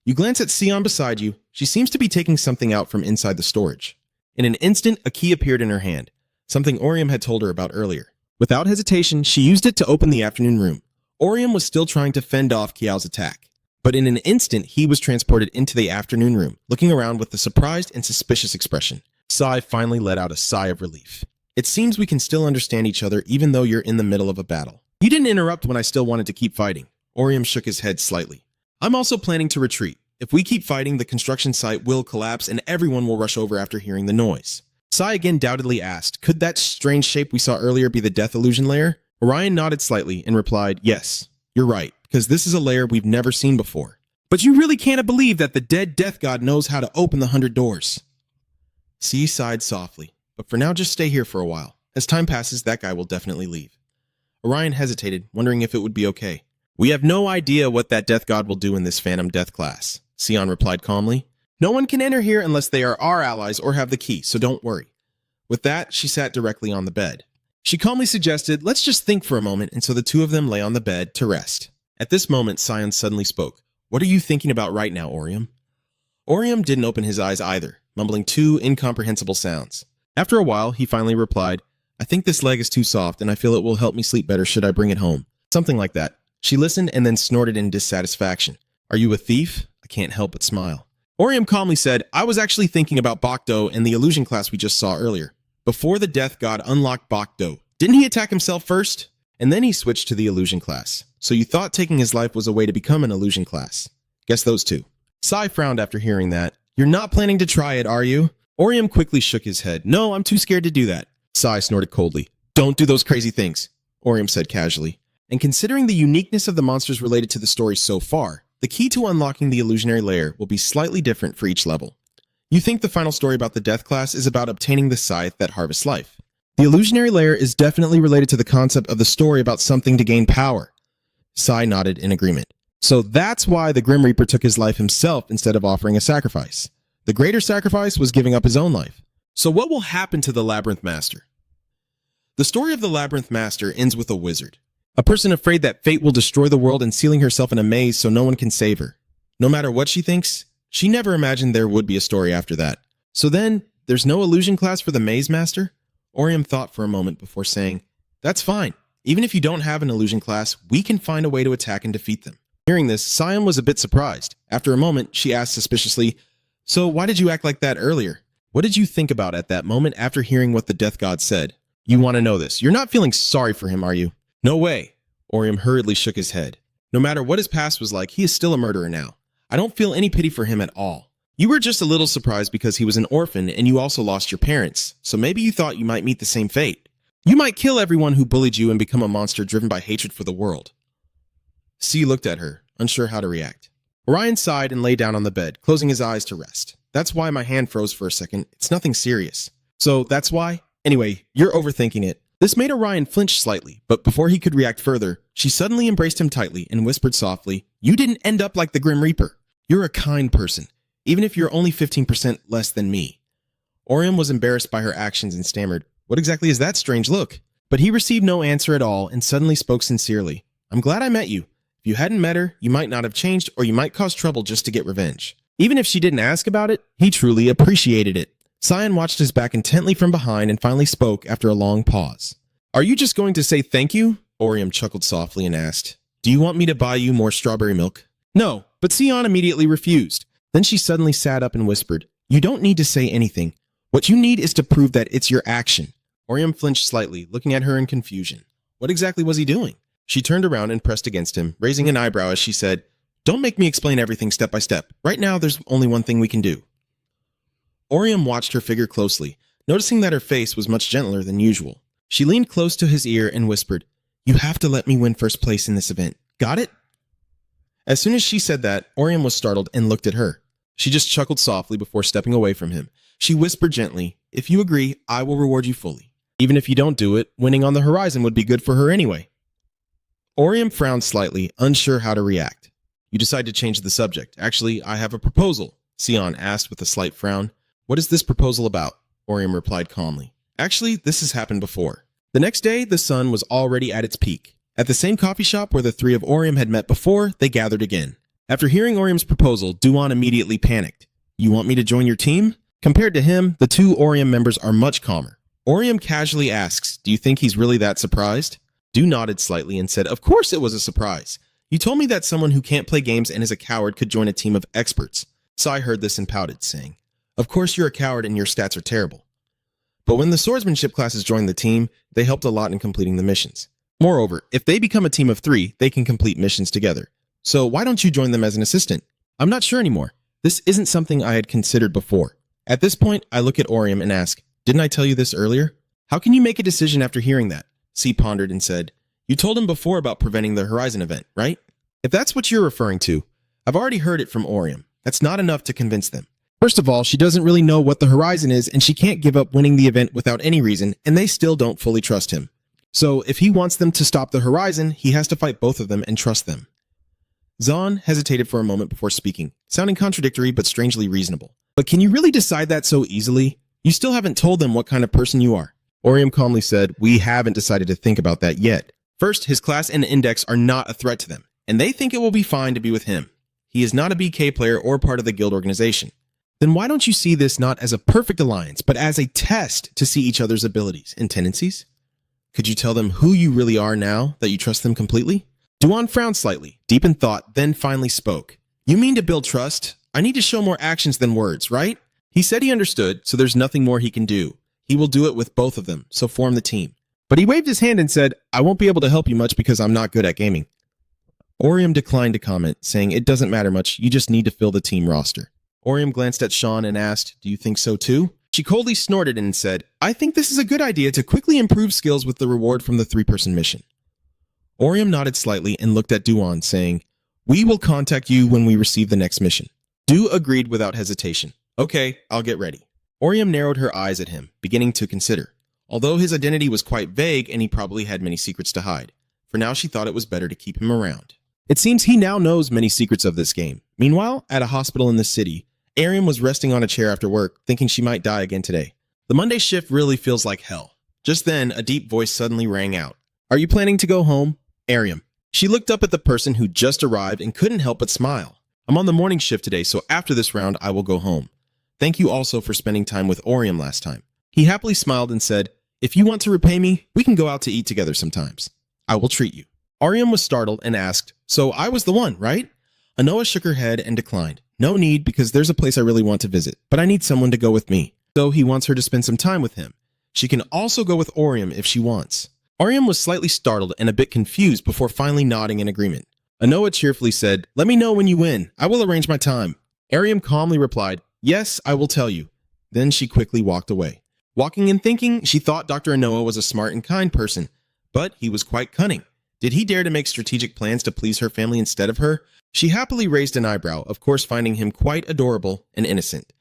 Speaker 1: You glance at Sion beside you. She seems to be taking something out from inside the storage. In an instant, a key appeared in her hand, something Orium had told her about earlier. Without hesitation, she used it to open the afternoon room. Orium was still trying to fend off Kiao's attack, but in an instant, he was transported into the afternoon room, looking around with a surprised and suspicious expression. Sai finally let out a sigh of relief. "It seems we can still understand each other even though you're in the middle of a battle. You didn't interrupt when I still wanted to keep fighting." Orium shook his head slightly. "I'm also planning to retreat. If we keep fighting, the construction site will collapse and everyone will rush over after hearing the noise." Sai again doubtedly asked, "Could that strange shape we saw earlier be the death illusion layer?" Orion nodded slightly and replied, "Yes, you're right, because this is a layer we've never seen before. But you really can't believe that the dead death god knows how to open the 100 doors. C sighed softly, but for now just stay here for a while. As time passes, that guy will definitely leave. Orion hesitated, wondering if it would be okay. We have no idea what that death god will do in this phantom death class, Sion replied calmly. No one can enter here unless they are our allies or have the key, so don't worry. With that, she sat directly on the bed. She calmly suggested, let's just think for a moment, and so the two of them lay on the bed to rest. At this moment, Sion suddenly spoke. What are you thinking about right now, Orium? Orium didn't open his eyes either, mumbling two incomprehensible sounds. After a while, he finally replied, I think this leg is too soft, and I feel it will help me sleep better should I bring it home. Something like that. She listened and then snorted in dissatisfaction. Are you a thief? I can't help but smile. Orium calmly said, I was actually thinking about Bokdo and the illusion class we just saw earlier. Before the death god unlocked Bokdo, didn't he attack himself first? And then he switched to the illusion class. So you thought taking his life was a way to become an illusion class. Guess those two. Sai frowned after hearing that. You're not planning to try it, are you? Orium quickly shook his head. No, I'm too scared to do that. Sai snorted coldly. Don't do those crazy things, Orium said casually. And considering the uniqueness of the monsters related to the story so far, the key to unlocking the illusionary layer will be slightly different for each level. You think the final story about the death class is about obtaining the scythe that harvests life. The illusionary layer is definitely related to the concept of the story about something to gain power. Sai nodded in agreement. So that's why the Grim Reaper took his life himself instead of offering a sacrifice. The greater sacrifice was giving up his own life. So what will happen to the Labyrinth Master? The story of the Labyrinth Master ends with a wizard. A person afraid that fate will destroy the world and sealing herself in a maze so no one can save her. No matter what she thinks, she never imagined there would be a story after that. So then, there's no illusion class for the Maze Master? Orium thought for a moment before saying, that's fine. Even if you don't have an illusion class, we can find a way to attack and defeat them. Hearing this, Sion was a bit surprised. After a moment, she asked suspiciously, so why did you act like that earlier? What did you think about at that moment after hearing what the Death God said? You want to know this. You're not feeling sorry for him, are you? No way. Orium hurriedly shook his head. No matter what his past was like, he is still a murderer now. I don't feel any pity for him at all. You were just a little surprised because he was an orphan and you also lost your parents, so maybe you thought you might meet the same fate. You might kill everyone who bullied you and become a monster driven by hatred for the world. C looked at her, unsure how to react. Orion sighed and lay down on the bed, closing his eyes to rest. That's why my hand froze for a second. It's nothing serious. So that's why? Anyway, you're overthinking it. This made Orion flinch slightly, but before he could react further, she suddenly embraced him tightly and whispered softly, You didn't end up like the Grim Reaper. You're a kind person, even if you're only 15% less than me. Orion was embarrassed by her actions and stammered, What exactly is that strange look? But he received no answer at all and suddenly spoke sincerely. I'm glad I met you. If you hadn't met her, you might not have changed or you might cause trouble just to get revenge. Even if she didn't ask about it, he truly appreciated it. Sion watched his back intently from behind and finally spoke after a long pause. Are you just going to say thank you? Orium chuckled softly and asked, Do you want me to buy you more strawberry milk? No, but Sion immediately refused. Then she suddenly sat up and whispered, You don't need to say anything. What you need is to prove that it's your action. Orium flinched slightly, looking at her in confusion. What exactly was he doing? She turned around and pressed against him, raising an eyebrow as she said, Don't make me explain everything step by step. Right now, there's only one thing we can do. Orium watched her figure closely, noticing that her face was much gentler than usual. She leaned close to his ear and whispered, You have to let me win first place in this event. Got it? As soon as she said that, Orium was startled and looked at her. She just chuckled softly before stepping away from him. She whispered gently, If you agree, I will reward you fully. Even if you don't do it, winning on the horizon would be good for her anyway. Orium frowned slightly, unsure how to react. You decide to change the subject. Actually, I have a proposal, Sion asked with a slight frown. What is this proposal about? Orium replied calmly. Actually, this has happened before. The next day, the sun was already at its peak. At the same coffee shop where the three of Orium had met before, they gathered again. After hearing Orium's proposal, Duan immediately panicked. You want me to join your team? Compared to him, the two Orium members are much calmer. Orium casually asks, Do you think he's really that surprised? Du nodded slightly and said, Of course it was a surprise. You told me that someone who can't play games and is a coward could join a team of experts. Sai heard this and pouted, saying, Of course you're a coward and your stats are terrible. But when the swordsmanship classes joined the team, they helped a lot in completing the missions. Moreover, if they become a team of 3, they can complete missions together. So why don't you join them as an assistant? I'm not sure anymore. This isn't something I had considered before. At this point, I look at Orium and ask, Didn't I tell you this earlier? How can you make a decision after hearing that? C pondered and said, You told him before about preventing the Horizon event, right? If that's what you're referring to, I've already heard it from Orium. That's not enough to convince them. First of all, she doesn't really know what the horizon is, and she can't give up winning the event without any reason, and they still don't fully trust him. So if he wants them to stop the horizon, he has to fight both of them and trust them. Zahn hesitated for a moment before speaking, sounding contradictory but strangely reasonable. But can you really decide that so easily? You still haven't told them what kind of person you are. Orium calmly said, we haven't decided to think about that yet. First, his class and index are not a threat to them, and they think it will be fine to be with him. He is not a BK player or part of the guild organization. Then why don't you see this not as a perfect alliance, but as a test to see each other's abilities and tendencies? Could you tell them who you really are now that you trust them completely? Duan frowned slightly, deep in thought, then finally spoke. You mean to build trust? I need to show more actions than words, right? He said he understood, so there's nothing more he can do. He will do it with both of them, so form the team. But he waved his hand and said, I won't be able to help you much because I'm not good at gaming. Orium declined to comment, saying it doesn't matter much, you just need to fill the team roster. Orium glanced at Sean and asked, do you think so too? She coldly snorted and said, I think this is a good idea to quickly improve skills with the reward from the 3-person mission. Orium nodded slightly and looked at Duan, saying, we will contact you when we receive the next mission. Du agreed without hesitation. Okay, I'll get ready. Orium narrowed her eyes at him, beginning to consider. Although his identity was quite vague and he probably had many secrets to hide, for now she thought it was better to keep him around. It seems he now knows many secrets of this game. Meanwhile, at a hospital in the city, Ariam was resting on a chair after work, thinking she might die again today. The Monday shift really feels like hell. Just then, a deep voice suddenly rang out. Are you planning to go home? Ariam. She looked up at the person who just arrived and couldn't help but smile. I'm on the morning shift today, so after this round, I will go home. Thank you also for spending time with Orium last time. He happily smiled and said, if you want to repay me, we can go out to eat together sometimes. I will treat you. Ariam was startled and asked, so I was the one, right? Anoa shook her head and declined. No need, because there's a place I really want to visit, but I need someone to go with me. So he wants her to spend some time with him. She can also go with Orium if she wants. Ariam was slightly startled and a bit confused before finally nodding in agreement. Anoa cheerfully said, let me know when you win. I will arrange my time. Ariam calmly replied, yes, I will tell you. Then she quickly walked away. Walking and thinking, she thought Dr. Anoa was a smart and kind person, but he was quite cunning. Did he dare to make strategic plans to please her family instead of her? She happily raised an eyebrow, of course finding him quite adorable and innocent.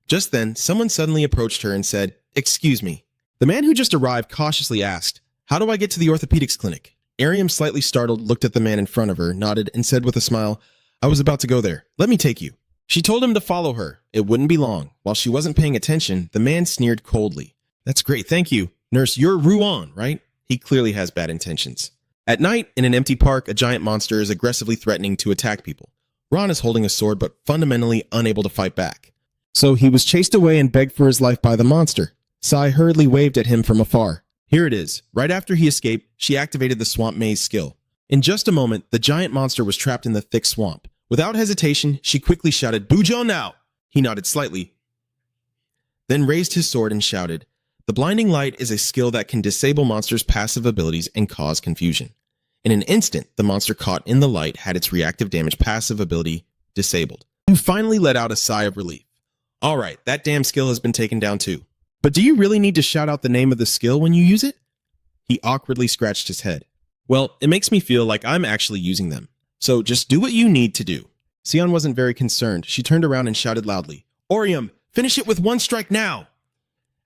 Speaker 1: Just then, someone suddenly approached her and said, excuse me. The man who just arrived cautiously asked, how do I get to the orthopedics clinic? Ariam, slightly startled, looked at the man in front of her, nodded, and said with a smile, I was about to go there. Let me take you. She told him to follow her. It wouldn't be long. While she wasn't paying attention, the man sneered coldly. That's great, thank you. Nurse, you're Ruan, right? He clearly has bad intentions. At night, in an empty park, a giant monster is aggressively threatening to attack people. Ron is holding a sword but fundamentally unable to fight back. So he was chased away and begged for his life by the monster. Sai hurriedly waved at him from afar. Here it is. Right after he escaped, she activated the swamp maze skill. In just a moment, the giant monster was trapped in the thick swamp. Without hesitation, she quickly shouted, Bujo now! He nodded slightly, then raised his sword and shouted, the blinding light is a skill that can disable monsters' passive abilities and cause confusion. In an instant, the monster caught in the light had its reactive damage passive ability disabled. You finally let out a sigh of relief. Alright, that damn skill has been taken down too. But do you really need to shout out the name of the skill when you use it? He awkwardly scratched his head. Well, it makes me feel like I'm actually using them. So just do what you need to do. Sion wasn't very concerned. She turned around and shouted loudly, Orium, finish it with one strike now!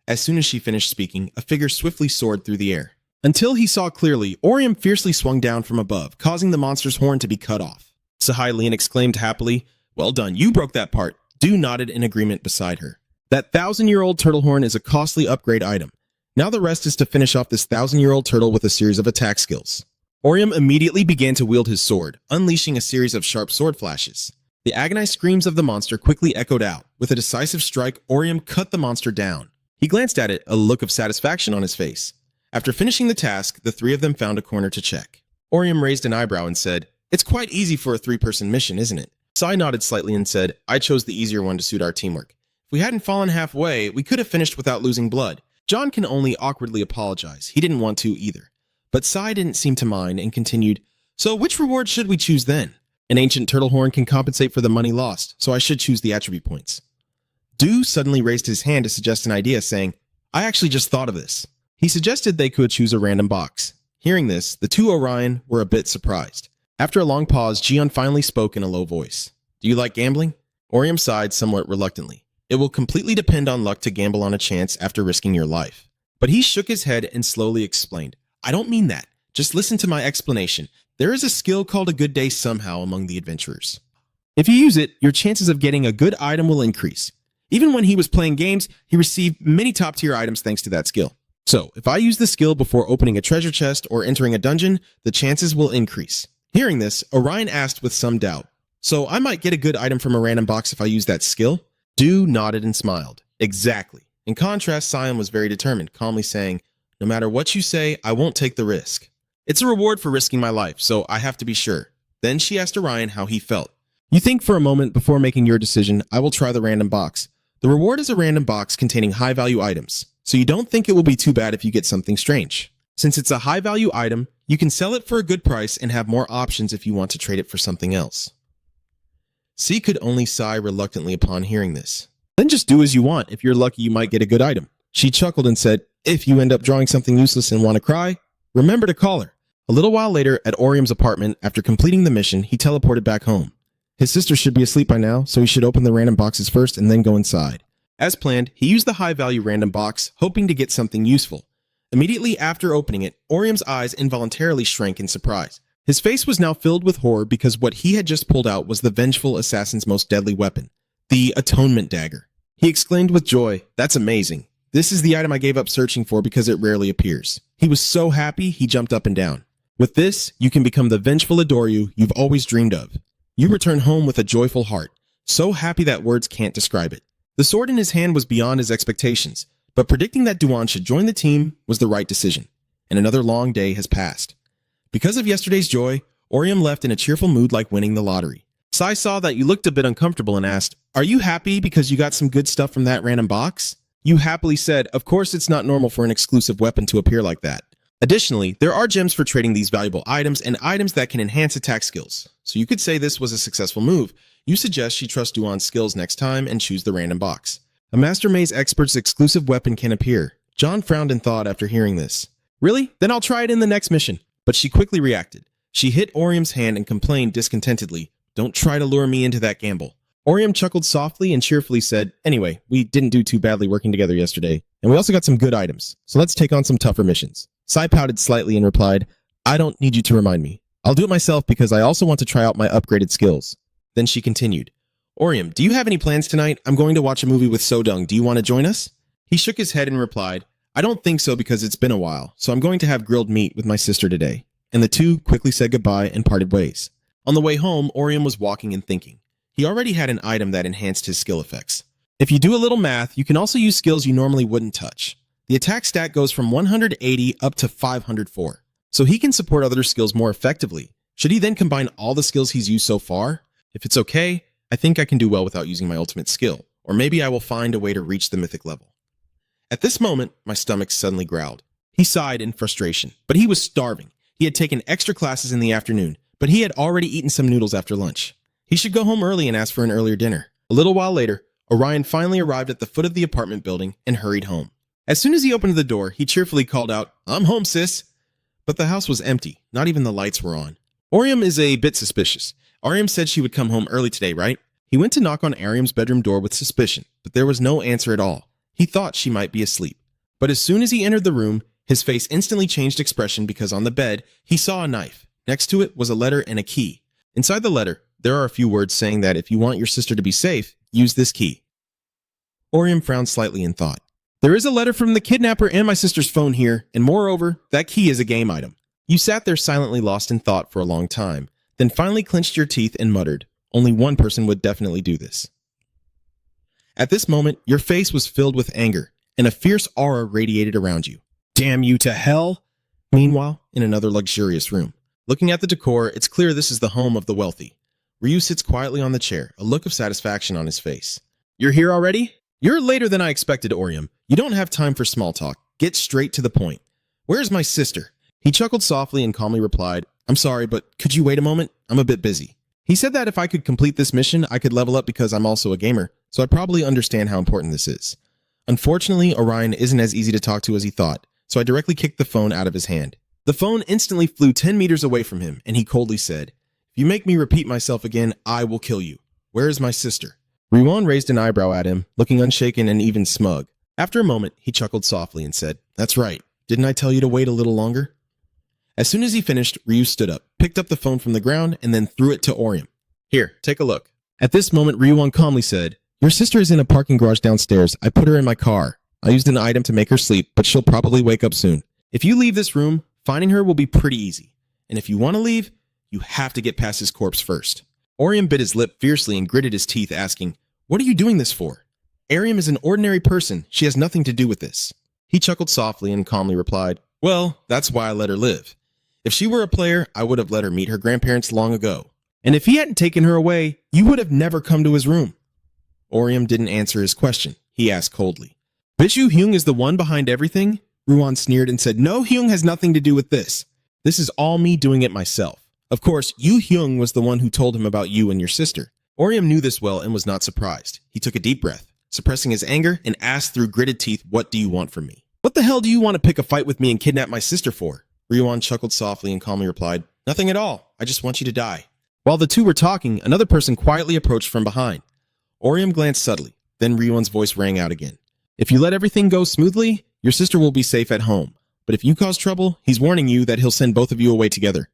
Speaker 1: As soon as she finished speaking, a figure swiftly soared through the air. Until he saw clearly, Orium fiercely swung down from above, causing the monster's horn to be cut off. Sahai Lian exclaimed happily, well done, you broke that part. Du nodded in agreement beside her. That 1,000-year-old turtle horn is a costly upgrade item. Now the rest is to finish off this 1,000-year-old turtle with a series of attack skills. Orium immediately began to wield his sword, unleashing a series of sharp sword flashes. The agonized screams of the monster quickly echoed out. With a decisive strike, Orium cut the monster down. He glanced at it, a look of satisfaction on his face. After finishing the task, the three of them found a corner to check. Orium raised an eyebrow and said, it's quite easy for a 3-person mission, isn't it? Sai nodded slightly and said, I chose the easier one to suit our teamwork. If we hadn't fallen halfway, we could have finished without losing blood. John can only awkwardly apologize. He didn't want to either. But Sai didn't seem to mind and continued, so which reward should we choose then? An ancient turtle horn can compensate for the money lost, so I should choose the attribute points. Du suddenly raised his hand to suggest an idea, saying, I actually just thought of this. He suggested they could choose a random box. Hearing this, the two Orion were a bit surprised. After a long pause, Jiyeon finally spoke in a low voice. Do you like gambling? Orium sighed somewhat reluctantly. It will completely depend on luck to gamble on a chance after risking your life. But he shook his head and slowly explained, I don't mean that. Just listen to my explanation. There is a skill called a good day somehow among the adventurers. If you use it, your chances of getting a good item will increase. Even when he was playing games, he received many top-tier items thanks to that skill. So, if I use the skill before opening a treasure chest or entering a dungeon, the chances will increase. Hearing this, Orion asked with some doubt, so I might get a good item from a random box if I use that skill? Du nodded and smiled. Exactly. In contrast, Sion was very determined, calmly saying, no matter what you say, I won't take the risk. It's a reward for risking my life, so I have to be sure. Then she asked Orion how he felt. You think for a moment before making your decision, I will try the random box. The reward is a random box containing high-value items, so you don't think it will be too bad if you get something strange. Since it's a high-value item, you can sell it for a good price and have more options if you want to trade it for something else. C could only sigh reluctantly upon hearing this. Then just do as you want. If you're lucky, you might get a good item. She chuckled and said, if you end up drawing something useless and want to cry, remember to call her. A little while later, at Orium's apartment, after completing the mission, he teleported back home. His sister should be asleep by now, so he should open the random boxes first and then go inside. As planned, he used the high-value random box, hoping to get something useful. Immediately after opening it, Orium's eyes involuntarily shrank in surprise. His face was now filled with horror because what he had just pulled out was the vengeful assassin's most deadly weapon, the Atonement Dagger. He exclaimed with joy, that's amazing. This is the item I gave up searching for because it rarely appears. He was so happy, he jumped up and down. With this, you can become the vengeful Adoryu you've always dreamed of. You return home with a joyful heart, so happy that words can't describe it. The sword in his hand was beyond his expectations, but predicting that Duan should join the team was the right decision, and another long day has passed. Because of yesterday's joy, Orium left in a cheerful mood like winning the lottery. Sai saw that you looked a bit uncomfortable and asked, are you happy because you got some good stuff from that random box? You happily said, of course it's not normal for an exclusive weapon to appear like that. Additionally, there are gems for trading these valuable items and items that can enhance attack skills. So you could say this was a successful move. You suggest she trust Duan's skills next time and choose the random box. A Master Maze expert's exclusive weapon can appear. John frowned in thought after hearing this. Really? Then I'll try it in the next mission. But she quickly reacted. She hit Orium's hand and complained discontentedly, don't try to lure me into that gamble. Orium chuckled softly and cheerfully said, anyway, we didn't do too badly working together yesterday, and we also got some good items, so let's take on some tougher missions. Sai pouted slightly and replied, I don't need you to remind me. I'll do it myself because I also want to try out my upgraded skills. Then she continued, Orium, do you have any plans tonight? I'm going to watch a movie with Sodung. Do you want to join us? He shook his head and replied, I don't think so because it's been a while, so I'm going to have grilled meat with my sister today. And the two quickly said goodbye and parted ways. On the way home, Orium was walking and thinking. He already had an item that enhanced his skill effects. If you do a little math, you can also use skills you normally wouldn't touch. The attack stat goes from 180 up to 504, so he can support other skills more effectively. Should he then combine all the skills he's used so far? If it's okay, I think I can do well without using my ultimate skill, or maybe I will find a way to reach the mythic level. At this moment, my stomach suddenly growled. He sighed in frustration, but he was starving. He had taken extra classes in the afternoon, but he had already eaten some noodles after lunch. He should go home early and ask for an earlier dinner. A little while later, Orion finally arrived at the foot of the apartment building and hurried home. As soon as he opened the door, he cheerfully called out, I'm home, sis. But the house was empty. Not even the lights were on. Orium is a bit suspicious. Ariam said she would come home early today, right? He went to knock on Ariam's bedroom door with suspicion, but there was no answer at all. He thought she might be asleep. But as soon as he entered the room, his face instantly changed expression because on the bed, he saw a knife. Next to it was a letter and a key. Inside the letter, there are a few words saying that if you want your sister to be safe, use this key. Orium frowned slightly in thought. There is a letter from the kidnapper and my sister's phone here, and moreover, that key is a game item. You sat there silently lost in thought for a long time, then finally clenched your teeth and muttered, only one person would definitely do this. At this moment, your face was filled with anger, and a fierce aura radiated around you. Damn you to hell! Meanwhile, in another luxurious room. Looking at the decor, it's clear this is the home of the wealthy. Ryu sits quietly on the chair, a look of satisfaction on his face. You're here already? You're later than I expected, Orium. You don't have time for small talk. Get straight to the point. Where's my sister? He chuckled softly and calmly replied, I'm sorry, but could you wait a moment? I'm a bit busy. He said that if I could complete this mission, I could level up because I'm also a gamer, so I probably understand how important this is. Unfortunately, Orion isn't as easy to talk to as he thought, so I directly kicked the phone out of his hand. The phone instantly flew 10 meters away from him, and he coldly said, you make me repeat myself again, I will kill you. Where is my sister? Ryuan raised an eyebrow at him, looking unshaken and even smug. After a moment, he chuckled softly and said, That's right. Didn't I tell you to wait a little longer? As soon as he finished, Ryu stood up, picked up the phone from the ground, and then threw it to Orium. Here, take a look. At this moment, Ryuan calmly said, Your sister is in a parking garage downstairs. I put her in my car. I used an item to make her sleep, but she'll probably wake up soon. If you leave this room, finding her will be pretty easy. And if you want to leave, you have to get past his corpse first. Orium bit his lip fiercely and gritted his teeth, asking, What are you doing this for? Arium is an ordinary person. She has nothing to do with this. He chuckled softly and calmly replied, Well, that's why I let her live. If she were a player, I would have let her meet her grandparents long ago. And if he hadn't taken her away, you would have never come to his room. Orium didn't answer his question. He asked coldly, Bishu Hyung is the one behind everything? Ruan sneered and said, No, Hyung has nothing to do with this. This is all me doing it myself. Of course, Yu Hyung was the one who told him about you and your sister. Orium knew this well and was not surprised. He took a deep breath, suppressing his anger, and asked through gritted teeth, What do you want from me? What the hell do you want to pick a fight with me and kidnap my sister for? Ryuan chuckled softly and calmly replied, Nothing at all. I just want you to die. While the two were talking, another person quietly approached from behind. Orium glanced subtly. Then Ryuan's voice rang out again. If you let everything go smoothly, your sister will be safe at home. But if you cause trouble, he's warning you that he'll send both of you away together.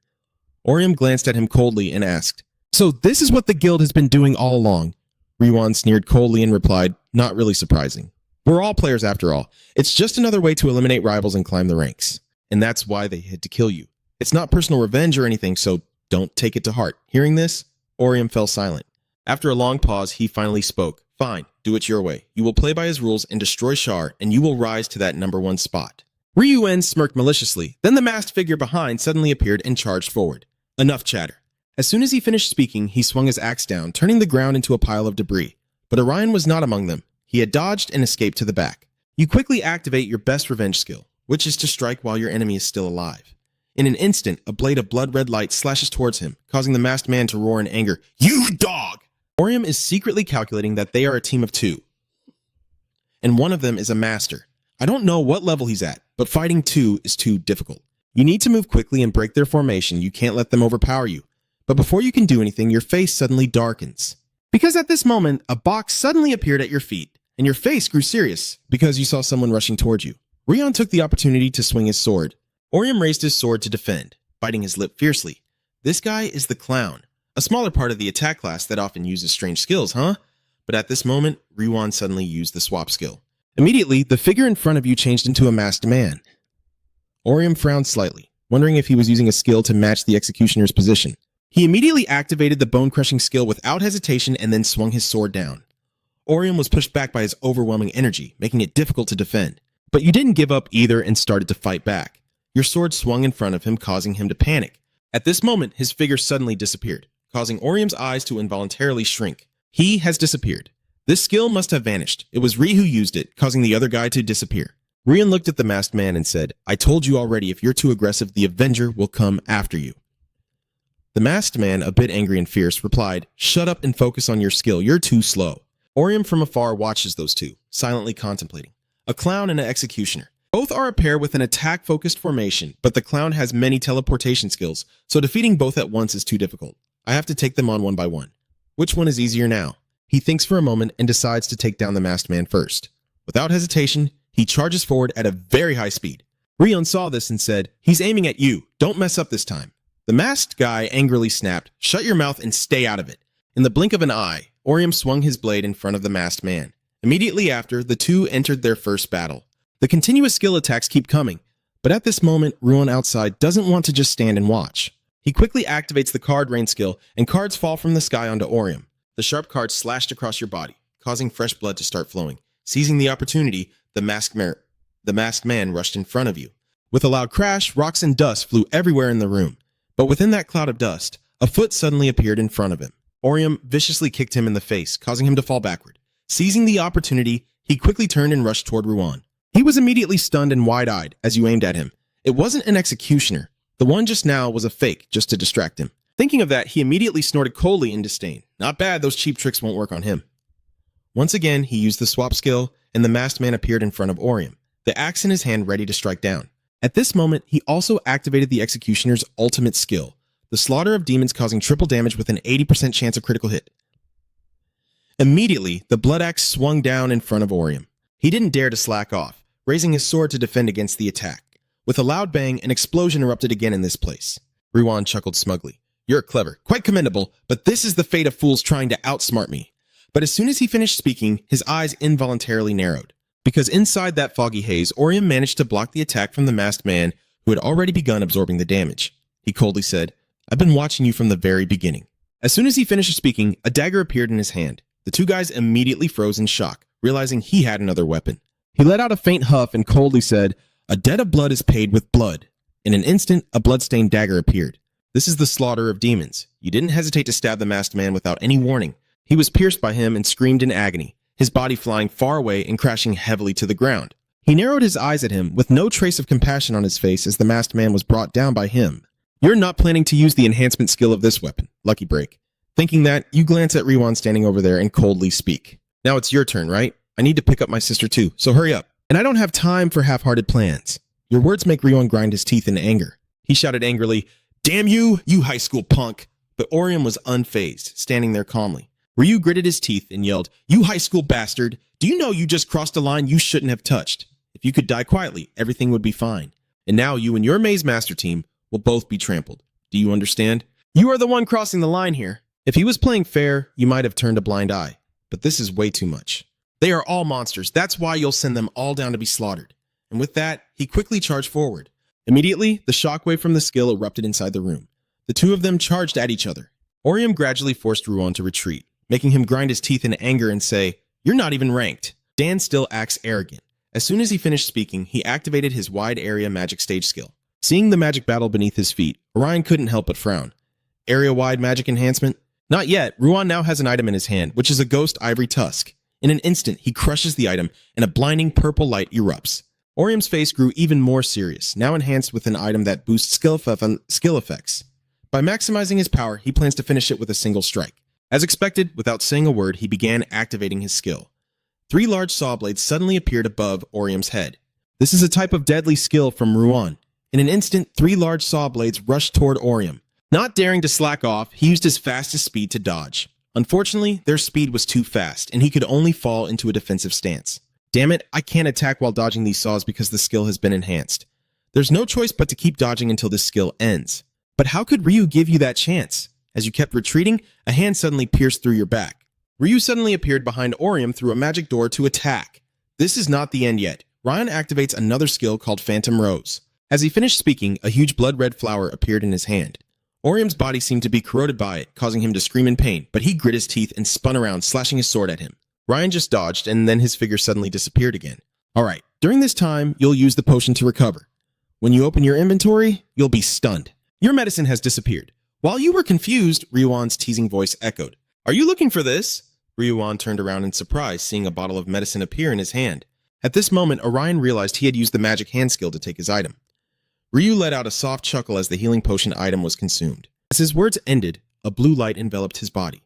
Speaker 1: Orium glanced at him coldly and asked, So this is what the guild has been doing all along? Ryuan sneered coldly and replied, Not really surprising. We're all players after all. It's just another way to eliminate rivals and climb the ranks. And that's why they had to kill you. It's not personal revenge or anything, so don't take it to heart. Hearing this, Orium fell silent. After a long pause, he finally spoke. Fine, do it your way. You will play by his rules and destroy Char, and you will rise to that number 1 spot. Ryuen smirked maliciously. Then the masked figure behind suddenly appeared and charged forward. Enough chatter. As soon as he finished speaking, he swung his axe down, turning the ground into a pile of debris. But Orion was not among them. He had dodged and escaped to the back. You quickly activate your best revenge skill, which is to strike while your enemy is still alive. In an instant, a blade of blood-red light slashes towards him, causing the masked man to roar in anger, You dog! Orium is secretly calculating that they are a team of 2. And one of them is a master. I don't know what level he's at, but fighting 2 is too difficult. You need to move quickly and break their formation. You can't let them overpower you. But before you can do anything, your face suddenly darkens. Because at this moment, a box suddenly appeared at your feet, and your face grew serious because you saw someone rushing towards you. Rion took the opportunity to swing his sword. Orium raised his sword to defend, biting his lip fiercely. This guy is the clown, a smaller part of the attack class that often uses strange skills, huh? But at this moment, Ryuan suddenly used the swap skill. Immediately, the figure in front of you changed into a masked man. Orium frowned slightly, wondering if he was using a skill to match the executioner's position. He immediately activated the bone-crushing skill without hesitation and then swung his sword down. Orium was pushed back by his overwhelming energy, making it difficult to defend. But you didn't give up either and started to fight back. Your sword swung in front of him, causing him to panic. At this moment, his figure suddenly disappeared, causing Orium's eyes to involuntarily shrink. He has disappeared. This skill must have vanished. It was Ri who used it, causing the other guy to disappear. Rian looked at the masked man and said, I told you already, if you're too aggressive, the Avenger will come after you. The masked man, a bit angry and fierce, replied, Shut up and focus on your skill. You're too slow. Orium from afar watches those two, silently contemplating. A clown and an executioner. Both are a pair with an attack-focused formation, but the clown has many teleportation skills, so defeating both at once is too difficult. I have to take them on one by one. Which one is easier now? He thinks for a moment and decides to take down the masked man first. Without hesitation, he charges forward at a very high speed. Rion saw this and said, He's aiming at you. Don't mess up this time. The masked guy angrily snapped, Shut your mouth and stay out of it. In the blink of an eye, Orium swung his blade in front of the masked man. Immediately after, the two entered their first battle. The continuous skill attacks keep coming, but at this moment, Ruin outside doesn't want to just stand and watch. He quickly activates the card rain skill, and cards fall from the sky onto Orium. The sharp cards slashed across your body, causing fresh blood to start flowing. Seizing the opportunity, the masked man rushed in front of you. With a loud crash, rocks and dust flew everywhere in the room. But within that cloud of dust, a foot suddenly appeared in front of him. Orium viciously kicked him in the face, causing him to fall backward. Seizing the opportunity, he quickly turned and rushed toward Ruan. He was immediately stunned and wide-eyed as you aimed at him. It wasn't an executioner. The one just now was a fake, just to distract him. Thinking of that, he immediately snorted coldly in disdain. Not bad, those cheap tricks won't work on him. Once again, he used the swap skill, and the masked man appeared in front of Orium, the axe in his hand ready to strike down. At this moment, he also activated the executioner's ultimate skill, the slaughter of demons causing triple damage with an 80% chance of critical hit. Immediately, the blood axe swung down in front of Orium. He didn't dare to slack off, raising his sword to defend against the attack. With a loud bang, an explosion erupted again in this place. Ruan chuckled smugly. You're clever, quite commendable, but this is the fate of fools trying to outsmart me. But as soon as he finished speaking, his eyes involuntarily narrowed. Because inside that foggy haze, Orium managed to block the attack from the masked man who had already begun absorbing the damage. He coldly said, I've been watching you from the very beginning. As soon as he finished speaking, a dagger appeared in his hand. The two guys immediately froze in shock, realizing he had another weapon. He let out a faint huff and coldly said, A debt of blood is paid with blood. In an instant, a blood-stained dagger appeared. This is the slaughter of demons. You didn't hesitate to stab the masked man without any warning. He was pierced by him and screamed in agony, his body flying far away and crashing heavily to the ground. He narrowed his eyes at him with no trace of compassion on his face as the masked man was brought down by him. You're not planning to use the enhancement skill of this weapon, Lucky Break. Thinking that, you glance at Riwan standing over there and coldly speak. Now it's your turn, right? I need to pick up my sister too, so hurry up. And I don't have time for half-hearted plans. Your words make Riwan grind his teeth in anger. He shouted angrily, Damn you, you high school punk! But Orium was unfazed, standing there calmly. Ryu gritted his teeth and yelled, You high school bastard! Do you know you just crossed a line you shouldn't have touched? If you could die quietly, everything would be fine. And now you and your Maze Master team will both be trampled. Do you understand? You are the one crossing the line here. If he was playing fair, you might have turned a blind eye. But this is way too much. They are all monsters. That's why you'll send them all down to be slaughtered. And with that, he quickly charged forward. Immediately, the shockwave from the skill erupted inside the room. The two of them charged at each other. Orium gradually forced Ruan to retreat, making him grind his teeth in anger and say, You're not even ranked. Dan still acts arrogant. As soon as he finished speaking, he activated his wide area magic stage skill. Seeing the magic battle beneath his feet, Orion couldn't help but frown. Area-wide magic enhancement? Not yet. Ruan now has an item in his hand, which is a ghost ivory tusk. In an instant, he crushes the item, and a blinding purple light erupts. Orium's face grew even more serious, now enhanced with an item that boosts skill effects. By maximizing his power, he plans to finish it with a single strike. As expected, without saying a word, he began activating his skill. 3 large saw blades suddenly appeared above Orium's head. This is a type of deadly skill from Ruan. In an instant, 3 large saw blades rushed toward Orium. Not daring to slack off, he used his fastest speed to dodge. Unfortunately, their speed was too fast, and he could only fall into a defensive stance. Damn it, I can't attack while dodging these saws because the skill has been enhanced. There's no choice but to keep dodging until this skill ends. But how could Ryu give you that chance? As you kept retreating, a hand suddenly pierced through your back. Ryu suddenly appeared behind Orium through a magic door to attack. This is not the end yet. Ryan activates another skill called Phantom Rose. As he finished speaking, a huge blood-red flower appeared in his hand. Orium's body seemed to be corroded by it, causing him to scream in pain, but he grit his teeth and spun around, slashing his sword at him. Ryan just dodged, and then his figure suddenly disappeared again. Alright, during this time, you'll use the potion to recover. When you open your inventory, you'll be stunned. Your medicine has disappeared. While you were confused, Ryuan's teasing voice echoed. Are you looking for this? Ryuan turned around in surprise, seeing a bottle of medicine appear in his hand. At this moment, Orion realized he had used the magic hand skill to take his item. Ryu let out a soft chuckle as the healing potion item was consumed. As his words ended, a blue light enveloped his body.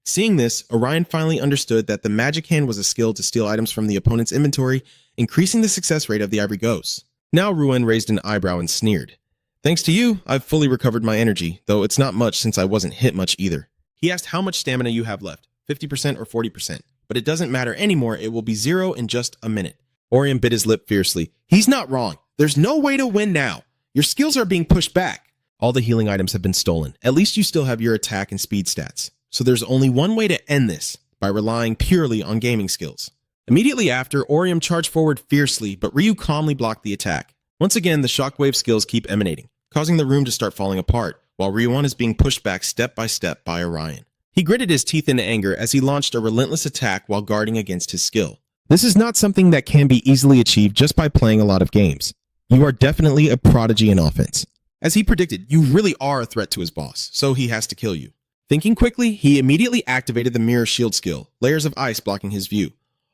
Speaker 1: Seeing this, Orion finally understood that the magic hand was a skill to steal items from the opponent's inventory, increasing the success rate of the ivory ghosts. Now Ruan raised an eyebrow and sneered. Thanks to you, I've fully recovered my energy, though it's not much since I wasn't hit much either. He asked how much stamina you have left, 50% or 40%, but it doesn't matter anymore, it will be 0 in just a minute. Orion bit his lip fiercely. He's not wrong. There's no way to win now. Your skills are being pushed back. All the healing items have been stolen. At least you still have your attack and speed stats. So there's only one way to end this, by relying purely on gaming skills. Immediately after, Orium charged forward fiercely, but Ryu calmly blocked the attack. Once again, the shockwave skills keep emanating, causing the room to start falling apart, while Ryuan is being pushed back step by step by Orion. He gritted his teeth in anger as he launched a relentless attack while guarding against his skill. This is not something that can be easily achieved just by playing a lot of games. You are definitely a prodigy in offense. As he predicted, you really are a threat to his boss, so he has to kill you. Thinking quickly, he immediately activated the mirror shield skill, layers of ice blocking his view.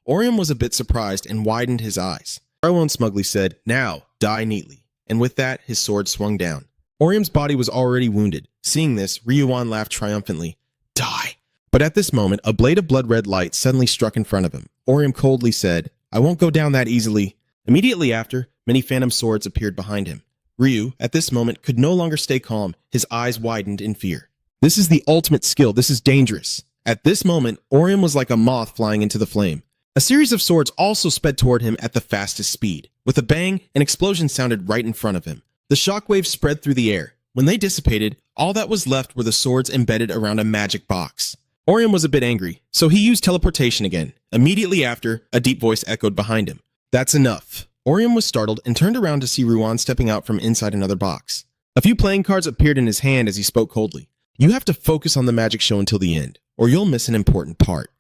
Speaker 1: Orium was a bit surprised and widened his eyes. Ryuan smugly said, Now, die neatly. And with that, his sword swung down. Orium's body was already wounded. Seeing this, Ryuan laughed triumphantly. Die! But at this moment, a blade of blood-red light suddenly struck in front of him. Orium coldly said, I won't go down that easily. Immediately after, many phantom swords appeared behind him. Ryu, at this moment, could no longer stay calm. His eyes widened in fear. This is the ultimate skill. This is dangerous. At this moment, Orium was like a moth flying into the flame. A series of swords also sped toward him at the fastest speed. With a bang, an explosion sounded right in front of him. The shockwaves spread through the air. When they dissipated, all that was left were the swords embedded around a magic box. Orium was a bit angry, so he used teleportation again. Immediately after, a deep voice echoed behind him. That's enough. Orium was startled and turned around to see Ruan stepping out from inside another box. A few playing cards appeared in his hand as he spoke coldly. You have to focus on the magic show until the end, or you'll miss an important part.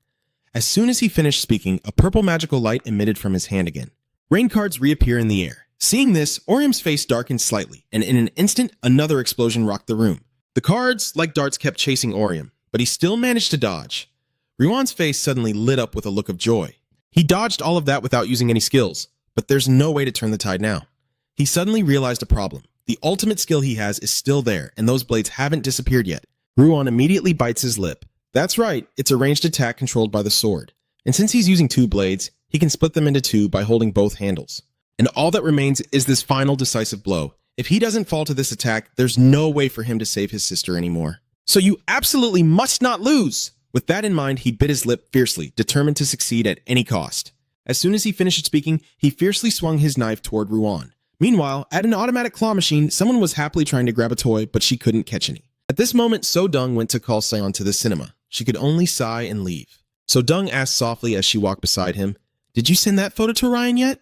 Speaker 1: As soon as he finished speaking, a purple magical light emitted from his hand again. Rain cards reappear in the air. Seeing this, Orium's face darkened slightly, and in an instant, another explosion rocked the room. The cards, like darts, kept chasing Orium, but he still managed to dodge. Ruan's face suddenly lit up with a look of joy. He dodged all of that without using any skills, but there's no way to turn the tide now. He suddenly realized a problem. The ultimate skill he has is still there, and those blades haven't disappeared yet. Ruan immediately bites his lip. That's right, it's a ranged attack controlled by the sword. And since he's using two blades, he can split them into two by holding both handles. And all that remains is this final decisive blow. If he doesn't fall to this attack, there's no way for him to save his sister anymore. So you absolutely must not lose! With that in mind, he bit his lip fiercely, determined to succeed at any cost. As soon as he finished speaking, he fiercely swung his knife toward Ruan. Meanwhile, at an automatic claw machine, someone was happily trying to grab a toy, but she couldn't catch any. At this moment, So-Dung went to call Sion to the cinema. She could only sigh and leave. So-Dung asked softly as she walked beside him, "Did you send that photo to Ryan yet?"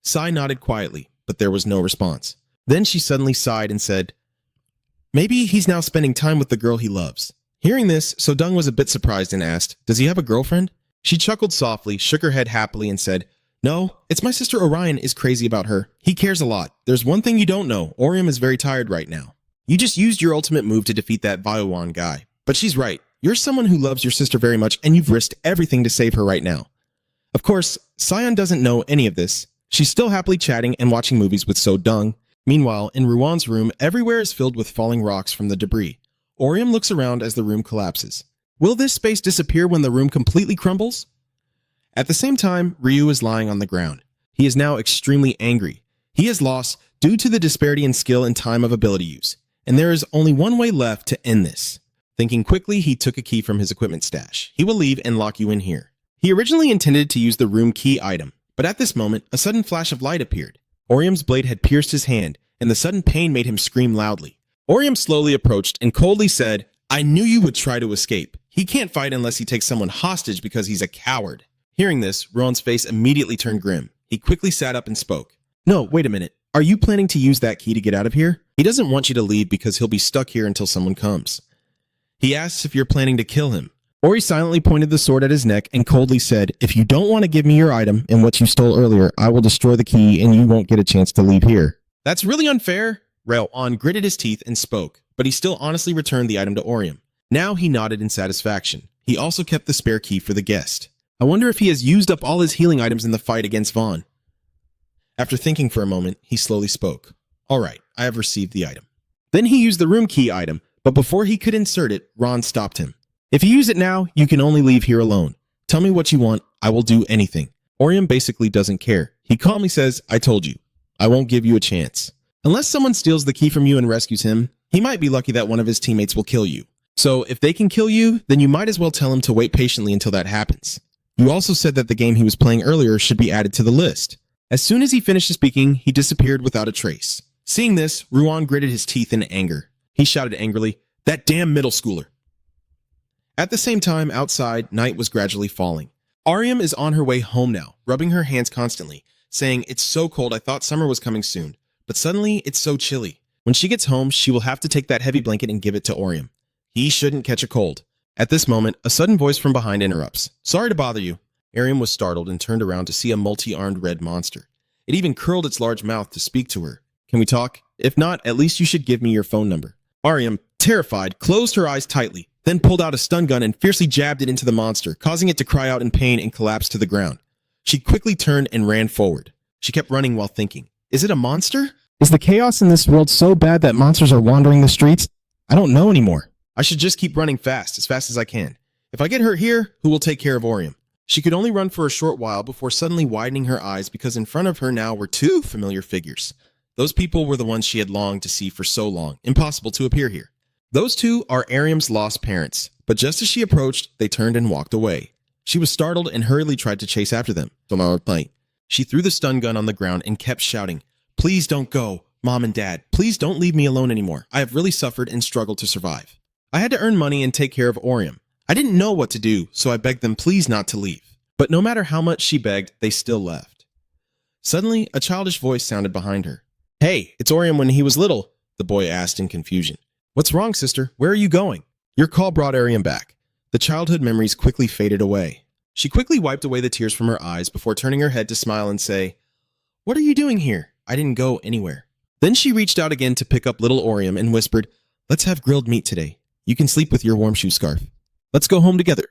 Speaker 1: Sai nodded quietly, but there was no response. Then she suddenly sighed and said, "Maybe he's now spending time with the girl he loves." Hearing this, So-Dung was a bit surprised and asked, "Does he have a girlfriend?" She chuckled softly, shook her head happily, and said, "No, it's my sister Orion is crazy about her. He cares a lot. There's one thing you don't know. Orium is very tired right now. You just used your ultimate move to defeat that Viowan guy. But she's right. You're someone who loves your sister very much, and you've risked everything to save her right now." Of course, Sion doesn't know any of this. She's still happily chatting and watching movies with So-Dung. Meanwhile, in Ruan's room, everywhere is filled with falling rocks from the debris. Orium looks around as the room collapses. Will this space disappear when the room completely crumbles? At the same time, Ryu is lying on the ground. He is now extremely angry. He has lost due to the disparity in skill and time of ability use, and there is only one way left to end this. Thinking quickly, he took a key from his equipment stash. He will leave and lock you in here. He originally intended to use the room key item, but at this moment, a sudden flash of light appeared. Orium's blade had pierced his hand, and the sudden pain made him scream loudly. Orium slowly approached and coldly said, "I knew you would try to escape. He can't fight unless he takes someone hostage because he's a coward." Hearing this, Ruan's face immediately turned grim. He quickly sat up and spoke. "No, wait a minute. Are you planning to use that key to get out of here? He doesn't want you to leave because he'll be stuck here until someone comes. He asks if you're planning to kill him." Ori silently pointed the sword at his neck and coldly said, "If you don't want to give me your item and what you stole earlier, I will destroy the key and you won't get a chance to leave here." "That's really unfair." Rail-On gritted his teeth and spoke, but he still honestly returned the item to Orium. Now he nodded in satisfaction. He also kept the spare key for the guest. I wonder if he has used up all his healing items in the fight against Vaughn. After thinking for a moment, he slowly spoke. "All right, I have received the item." Then he used the room key item, but before he could insert it, Ron stopped him. "If you use it now, you can only leave here alone. Tell me what you want, I will do anything." Orium basically doesn't care. He calmly says, "I told you. I won't give you a chance. Unless someone steals the key from you and rescues him, he might be lucky that one of his teammates will kill you. So if they can kill you, then you might as well tell him to wait patiently until that happens. You also said that the game he was playing earlier should be added to the list." As soon as he finished speaking, he disappeared without a trace. Seeing this, Ruan gritted his teeth in anger. He shouted angrily, "That damn middle schooler." At the same time, outside, night was gradually falling. Ariam is on her way home now, rubbing her hands constantly, saying, "It's so cold, I thought summer was coming soon. But suddenly, it's so chilly." When she gets home, she will have to take that heavy blanket and give it to Orium. He shouldn't catch a cold. At this moment, a sudden voice from behind interrupts. "Sorry to bother you." Arium was startled and turned around to see a multi-armed red monster. It even curled its large mouth to speak to her. "Can we talk? If not, at least you should give me your phone number." Arium, terrified, closed her eyes tightly, then pulled out a stun gun and fiercely jabbed it into the monster, causing it to cry out in pain and collapse to the ground. She quickly turned and ran forward. She kept running while thinking, "Is it a monster? Is the chaos in this world so bad that monsters are wandering the streets? I don't know anymore. I should just keep running fast as I can. If I get hurt here, who will take care of Orium?" She could only run for a short while before suddenly widening her eyes because in front of her now were two familiar figures. Those people were the ones she had longed to see for so long, impossible to appear here. Those two are Ariam's lost parents, but just as she approached, they turned and walked away. She was startled and hurriedly tried to chase after them. She threw the stun gun on the ground and kept shouting, "Please don't go, Mom and Dad. Please don't leave me alone anymore. I have really suffered and struggled to survive. I had to earn money and take care of Oriam. I didn't know what to do, so I begged them please not to leave." But no matter how much she begged, they still left. Suddenly, a childish voice sounded behind her. "Hey, it's Oriam when he was little," the boy asked in confusion. "What's wrong, sister? Where are you going?" Your call brought Ariam back. The childhood memories quickly faded away. She quickly wiped away the tears from her eyes before turning her head to smile and say, "What are you doing here? I didn't go anywhere." Then she reached out again to pick up little Oriam and whispered, "Let's have grilled meat today. You can sleep with your warm shoe scarf. Let's go home together."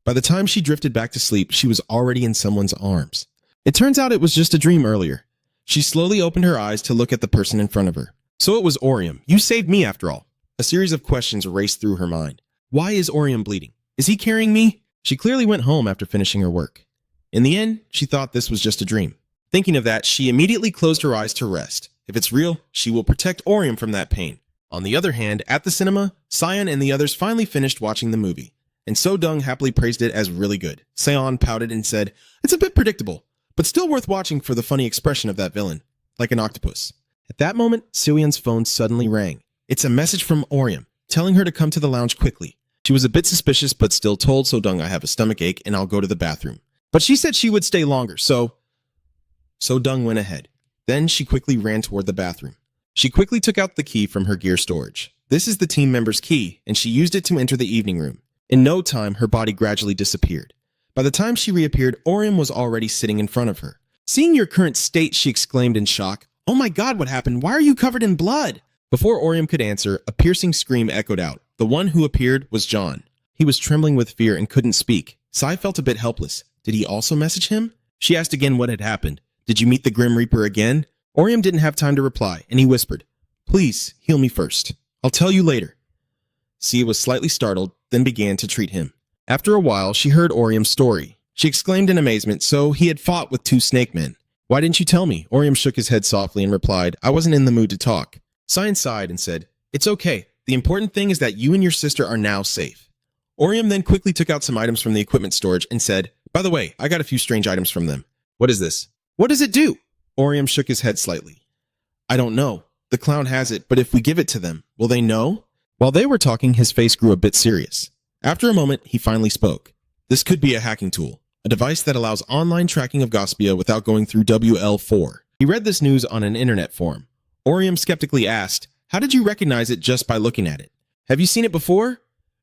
Speaker 1: By the time she drifted back to sleep, she was already in someone's arms. It turns out it was just a dream earlier. She slowly opened her eyes to look at the person in front of her. So it was Oriam. You saved me after all. A series of questions raced through her mind. Why is Oriam bleeding? Is he carrying me? She clearly went home after finishing her work. In the end, she thought this was just a dream. Thinking of that, she immediately closed her eyes to rest. If it's real, she will protect Oriam from that pain. On the other hand, at the cinema, Sion and the others finally finished watching the movie, and So-Dung happily praised it as really good. Seon pouted and said, "It's a bit predictable, but still worth watching for the funny expression of that villain, like an octopus." At that moment, Soo-Yeon's phone suddenly rang. It's a message from Oriam, telling her to come to the lounge quickly. She was a bit suspicious, but still told So-Dung, "I have a stomach ache and I'll go to the bathroom." But she said she would stay longer, so So-Dung went ahead. Then she quickly ran toward the bathroom. She quickly took out the key from her gear storage. This is the team member's key, and she used it to enter the evening room. In no time, her body gradually disappeared. By the time she reappeared, Oriam was already sitting in front of her. Seeing your current state, she exclaimed in shock, "Oh my god, what happened? Why are you covered in blood?" Before Oriam could answer, a piercing scream echoed out. The one who appeared was John. He was trembling with fear and couldn't speak. Sai felt a bit helpless. Did he also message him? She asked again what had happened. Did you meet the Grim Reaper again? Oriam didn't have time to reply, and he whispered, "Please, heal me first. I'll tell you later." Sia was slightly startled, then began to treat him. After a while, she heard Oriam's story. She exclaimed in amazement, so he had fought with 2 snake men. "Why didn't you tell me?" Oriam shook his head softly and replied, "I wasn't in the mood to talk." Sion sighed and said, "It's okay. The important thing is that you and your sister are now safe." Oriam then quickly took out some items from the equipment storage and said, "By the way, I got a few strange items from them." "What is this?" "What does it do?" Oriam shook his head slightly. "I don't know. The clown has it, but if we give it to them, will they know?" While they were talking, his face grew a bit serious. After a moment, he finally spoke. "This could be a hacking tool, a device that allows online tracking of Gospia without going through WL4. He read this news on an internet forum. Oriam skeptically asked, "How did you recognize it just by looking at it? Have you seen it before?"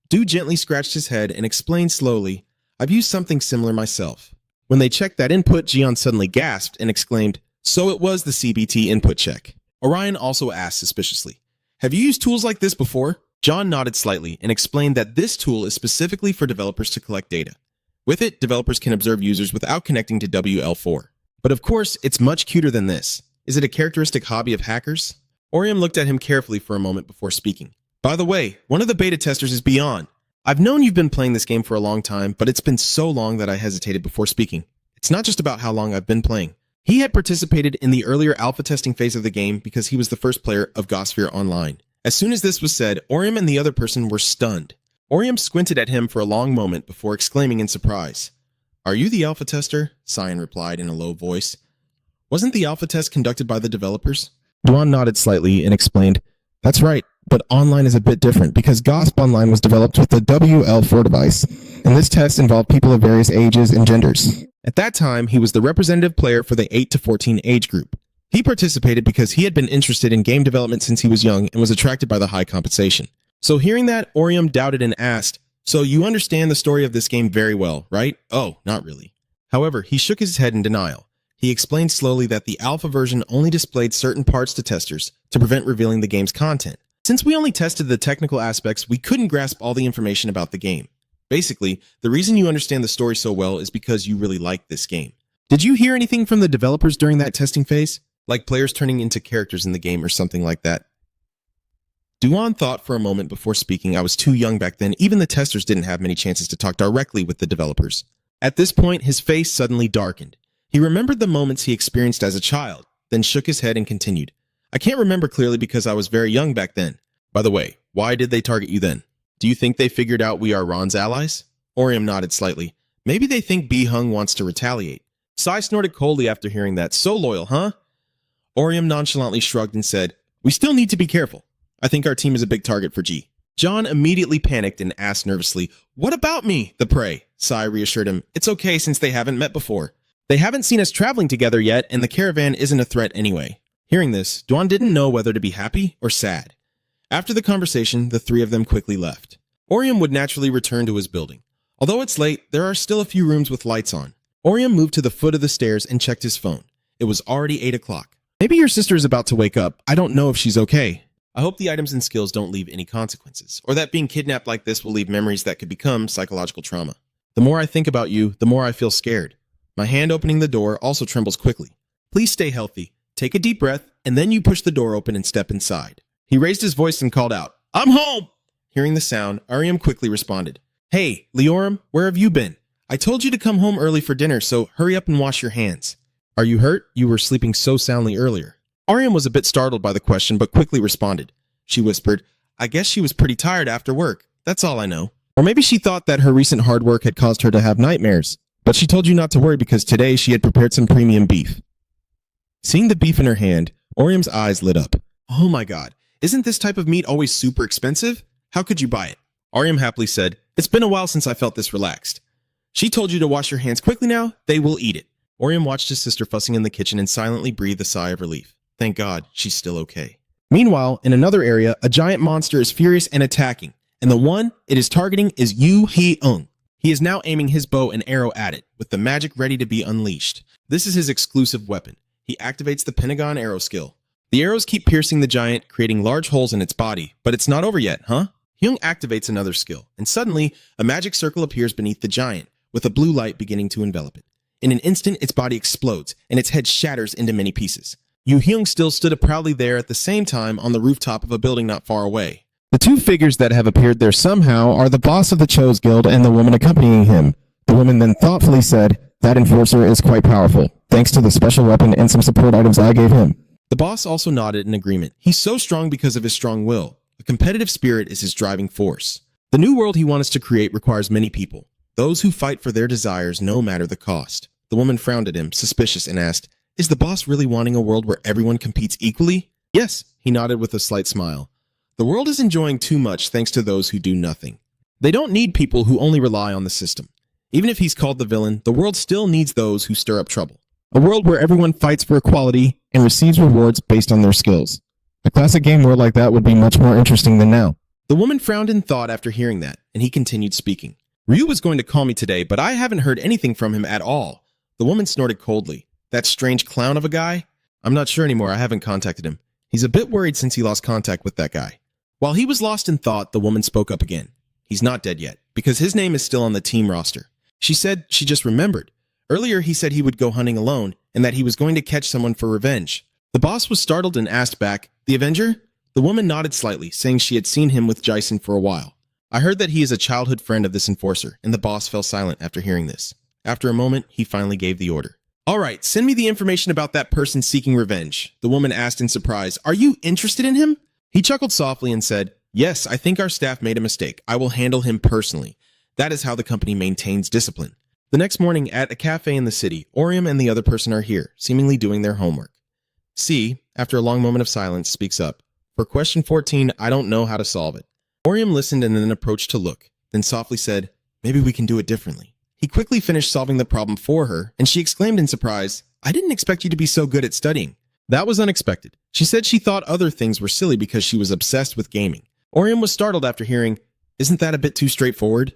Speaker 1: Du gently scratched his head and explained slowly, "I've used something similar myself." When they checked that input, Jian suddenly gasped and exclaimed, "So it was the CBT input check." Orion also asked suspiciously, "Have you used tools like this before?" John nodded slightly and explained that this tool is specifically for developers to collect data. With it, developers can observe users without connecting to WL4. But of course, it's much cuter than this. Is it a characteristic hobby of hackers? Oriam looked at him carefully for a moment before speaking. "By the way, one of the beta testers is Beyond. I've known you've been playing this game for a long time, but it's been so long that I hesitated before speaking. It's not just about how long I've been playing. He had participated in the earlier alpha testing phase of the game because he was the first player of Gosphere Online." As soon as this was said, Oriam and the other person were stunned. Oriam squinted at him for a long moment before exclaiming in surprise, "Are you the alpha tester?" Sion replied in a low voice. "Wasn't the alpha test conducted by the developers?" Duan nodded slightly and explained, "That's right, but online is a bit different because GOSP Online was developed with the WL4 device, and this test involved people of various ages and genders. At that time, he was the representative player for the 8 to 14 age group. He participated because he had been interested in game development since he was young and was attracted by the high compensation." So hearing that, Oriam doubted and asked, "So you understand the story of this game very well, right?" "Oh, not really." However, he shook his head in denial. He explained slowly that the alpha version only displayed certain parts to testers to prevent revealing the game's content. Since we only tested the technical aspects, we couldn't grasp all the information about the game. Basically, the reason you understand the story so well is because you really like this game. Did you hear anything from the developers during that testing phase? Like players turning into characters in the game or something like that? Duan thought for a moment before speaking. "I was too young back then. Even the testers didn't have many chances to talk directly with the developers." At this point, his face suddenly darkened. He remembered the moments he experienced as a child. then shook his head and continued. I can't remember clearly because I was very young back then. By the way, why did they target you then? Do you think they figured out we are Ron's allies? Orium nodded slightly. Maybe they think B-Hung wants to retaliate. Sai snorted coldly after hearing that. So loyal, huh? Orium nonchalantly shrugged and said, we still need to be careful. I think our team is a big target for G. John immediately panicked and asked nervously, what about me, the prey? Sai reassured him, it's okay since they haven't met before. They haven't seen us traveling together yet, and the caravan isn't a threat anyway. Hearing this, Duan didn't know whether to be happy or sad. After the conversation, the three of them quickly left. Orium would naturally return to his building. Although it's late, there are still a few rooms with lights on. Orium moved to the foot of the stairs and checked his phone. It was already 8 o'clock. Maybe your sister is about to wake up. I don't know if she's okay. I hope the items and skills don't leave any consequences, or that being kidnapped like this will leave memories that could become psychological trauma. The more I think about you, the more I feel scared. My hand opening the door also trembles quickly. Please stay healthy. Take a deep breath, and then you push the door open and step inside. He raised his voice and called out, I'm home! Hearing the sound, Ariam quickly responded, Hey, Leoram, where have you been? I told you to come home early for dinner, so hurry up and wash your hands. Are you hurt? You were sleeping so soundly earlier. Ariam was a bit startled by the question, but quickly responded. She whispered, I guess she was pretty tired after work. That's all I know. Or maybe she thought that her recent hard work had caused her to have nightmares. But she told you not to worry because today she had prepared some premium beef. Seeing the beef in her hand, Orium's eyes lit up. Oh my god, isn't this type of meat always super expensive? How could you buy it? Ariam happily said, It's been a while since I felt this relaxed. She told you to wash your hands quickly now, they will eat it. Orium watched his sister fussing in the kitchen and silently breathed a sigh of relief. Thank God, she's still okay. Meanwhile, in another area, a giant monster is furious and attacking, and the one it is targeting is Yu Hee-ung. He is now aiming his bow and arrow at it, with the magic ready to be unleashed. This is his exclusive weapon. He activates the Pentagon arrow skill. The arrows keep piercing the giant, creating large holes in its body, but it's not over yet, huh? Hyung activates another skill, and suddenly, a magic circle appears beneath the giant, with a blue light beginning to envelop it. In an instant, its body explodes, and its head shatters into many pieces. Yu Hyung still stood proudly there at the same time on the rooftop of a building not far away.
Speaker 2: The two figures that have appeared there somehow are the boss of the Chose Guild and the woman accompanying him. The woman then thoughtfully said, That enforcer is quite powerful, thanks to the special weapon and some support items I gave him.
Speaker 1: The boss also nodded in agreement. He's so strong because of his strong will. A competitive spirit is his driving force. The new world he wants to create requires many people, those who fight for their desires no matter the cost. The woman frowned at him, suspicious, and asked, Is the boss really wanting a world where everyone competes equally? Yes, he nodded with a slight smile. The world is enjoying too much thanks to those who do nothing. They don't need people who only rely on the system. Even if he's called the villain, the world still needs those who stir up trouble.
Speaker 2: A world where everyone fights for equality and receives rewards based on their skills. A classic game world like that would be much more interesting than now.
Speaker 1: The woman frowned in thought after hearing that, and he continued speaking. Ryu was going to call me today, but I haven't heard anything from him at all. The woman snorted coldly. That strange clown of a guy? I'm not sure anymore. I haven't contacted him. He's a bit worried since he lost contact with that guy. While he was lost in thought, the woman spoke up again. He's not dead yet, because his name is still on the team roster. She said she just remembered. Earlier he said he would go hunting alone, and that he was going to catch someone for revenge. The boss was startled and asked back, The Avenger? The woman nodded slightly, saying she had seen him with Jason for a while. I heard that he is a childhood friend of this enforcer, and the boss fell silent after hearing this. After a moment, he finally gave the order. All right, send me the information about that person seeking revenge. The woman asked in surprise, Are you interested in him? He chuckled softly and said, Yes, I think our staff made a mistake. I will handle him personally. That is how the company maintains discipline. The next morning at a cafe in the city, Orium and the other person are here, seemingly doing their homework. C, after a long moment of silence, speaks up. For question 14, I don't know how to solve it. Orium listened and then approached to look, then softly said, Maybe we can do it differently. He quickly finished solving the problem for her, and she exclaimed in surprise, I didn't expect you to be so good at studying. That was unexpected. She said she thought other things were silly because she was obsessed with gaming. Orium was startled after hearing, Isn't that a bit too straightforward?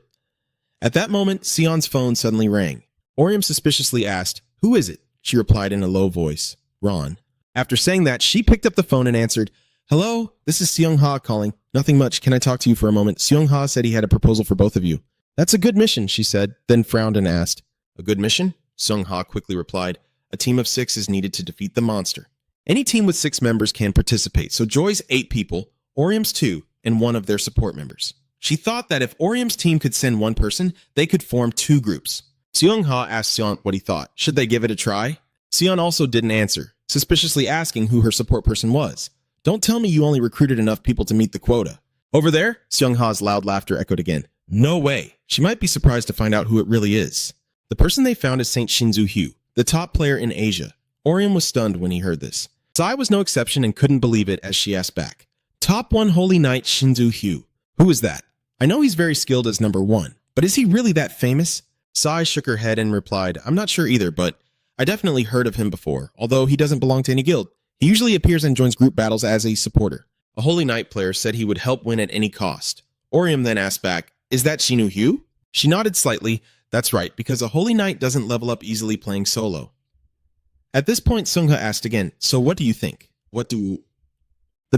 Speaker 1: At that moment, Sion's phone suddenly rang. Orium suspiciously asked, Who is it? She replied in a low voice, Ron. After saying that, she picked up the phone and answered, Hello, this is Seung-ha calling. Nothing much. Can I talk to you for a moment? Seung-ha said he had a proposal for both of you. That's a good mission, she said, then frowned and asked, A good mission? Seung-ha quickly replied, A team of 6 is needed to defeat the monster. Any team with 6 members can participate, so Joy's 8 people, Orium's 2, and 1 of their support members. She thought that if Orium's team could send 1 person, they could form 2 groups. Seung-ha asked Sion what he thought. Should they give it a try? Sion also didn't answer, suspiciously asking who her support person was. Don't tell me you only recruited enough people to meet the quota. Over there? Seung-ha's loud laughter echoed again. No way. She might be surprised to find out who it really is. The person they found is Saint Shinzu Hugh, the top player in Asia. Orium was stunned when he heard this. Sai was no exception and couldn't believe it as she asked back. Top 1 Holy Knight Shinzu Hugh. Who is that? I know he's very skilled as number 1, but is he really that famous? Sai shook her head and replied, I'm not sure either, but I definitely heard of him before, although he doesn't belong to any guild. He usually appears and joins group battles as a supporter. A Holy Knight player said he would help win at any cost. Orium then asked back, is that Shinu Hugh? She nodded slightly. That's right, because a Holy Knight doesn't level up easily playing solo. At this point, Seung-ha asked again, so what do you think? The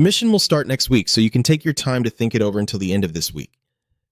Speaker 1: mission will start next week, so you can take your time to think it over until the end of this week.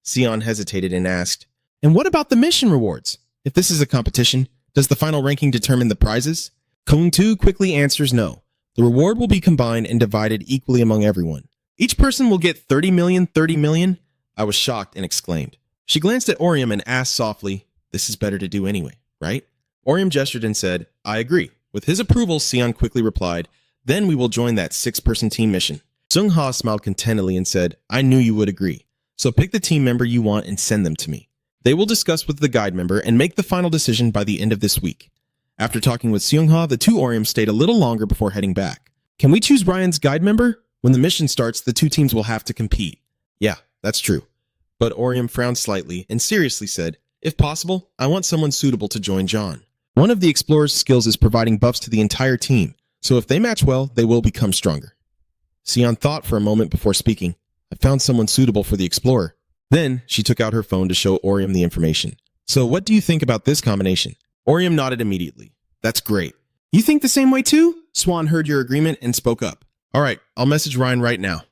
Speaker 1: Sion hesitated and asked, and what about the mission rewards? If this is a competition, does the final ranking determine the prizes? Kung Tu quickly answers no. The reward will be combined and divided equally among everyone. Each person will get 30 million, 30 million? I was shocked and exclaimed. She glanced at Orium and asked softly, this is better to do anyway, right? Orium gestured and said, I agree. With his approval, Sion quickly replied, then we will join that 6-person team mission. Seung-ha smiled contentedly and said, I knew you would agree. So pick the team member you want and send them to me. They will discuss with the guide member and make the final decision by the end of this week. After talking with Seung-ha, the two Orium stayed a little longer before heading back. Can we choose Ryan's guide member? When the mission starts, the two teams will have to compete. Yeah, that's true. But Orium frowned slightly and seriously said, if possible, I want someone suitable to join John. One of the explorer's skills is providing buffs to the entire team, so if they match well, they will become stronger. Sion thought for a moment before speaking. I found someone suitable for the explorer. Then, she took out her phone to show Orium the information. So what do you think about this combination? Orium nodded immediately. That's great. You think the same way too? Swan heard your agreement and spoke up. All right, I'll message Ryan right now.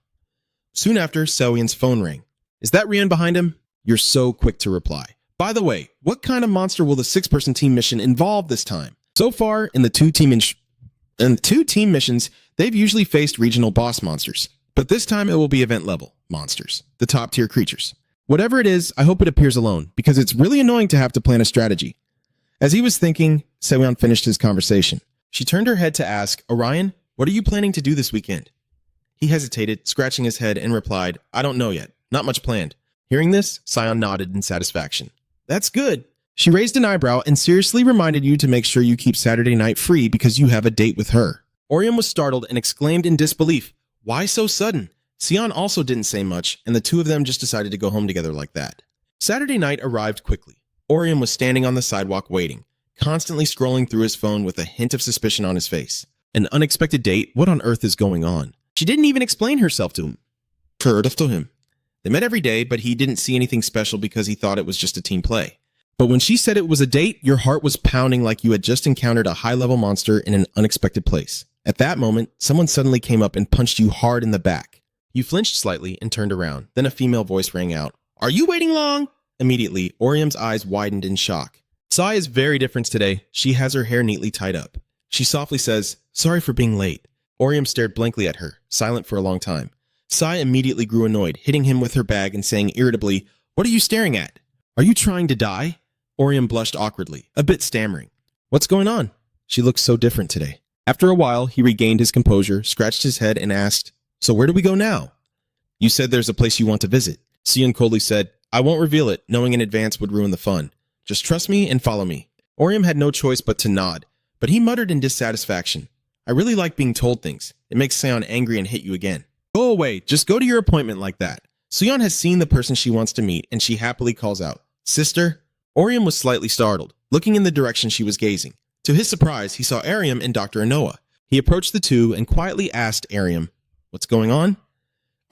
Speaker 1: Soon after, Seo-Yin's phone rang. Is that Rian behind him? You're so quick to reply. By the way, what kind of monster will the 6-person team mission involve this time? So far, in the two team missions, they've usually faced regional boss monsters. But this time it will be event level monsters, the top tier creatures. Whatever it is, I hope it appears alone, because it's really annoying to have to plan a strategy. As he was thinking, Seo-Yin finished his conversation. She turned her head to ask, Orion, what are you planning to do this weekend? He hesitated, scratching his head, and replied, I don't know yet. Not much planned. Hearing this, Sion nodded in satisfaction. That's good. She raised an eyebrow and seriously reminded you to make sure you keep Saturday night free because you have a date with her. Orion was startled and exclaimed in disbelief, why so sudden? Sion also didn't say much, and the two of them just decided to go home together like that. Saturday night arrived quickly. Orion was standing on the sidewalk waiting, constantly scrolling through his phone with a hint of suspicion on his face. An unexpected date? What on earth is going on? She didn't even explain herself to him. They met every day, but he didn't see anything special because he thought it was just a team play. But when she said it was a date, your heart was pounding like you had just encountered a high-level monster in an unexpected place. At that moment, someone suddenly came up and punched you hard in the back. You flinched slightly and turned around. Then a female voice rang out. Are you waiting long? Immediately, Orium's eyes widened in shock. Sai is very different today. She has her hair neatly tied up. She softly says, sorry for being late. Orium stared blankly at her, silent for a long time. Sai immediately grew annoyed, hitting him with her bag and saying irritably, what are you staring at? Are you trying to die? Orium blushed awkwardly, a bit stammering. What's going on? She looks so different today. After a while, he regained his composure, scratched his head, and asked, so where do we go now? You said there's a place you want to visit. Sion coldly said, I won't reveal it, knowing in advance would ruin the fun. Just trust me and follow me. Orium had no choice but to nod, but he muttered in dissatisfaction. I really like being told things. It makes Sion angry and hit you again. Go away, just go to your appointment like that. Sion has seen the person she wants to meet, and she happily calls out, Sister? Orium was slightly startled, looking in the direction she was gazing. To his surprise, he saw Ariam and Dr. Anoa. He approached the two and quietly asked Ariam, what's going on?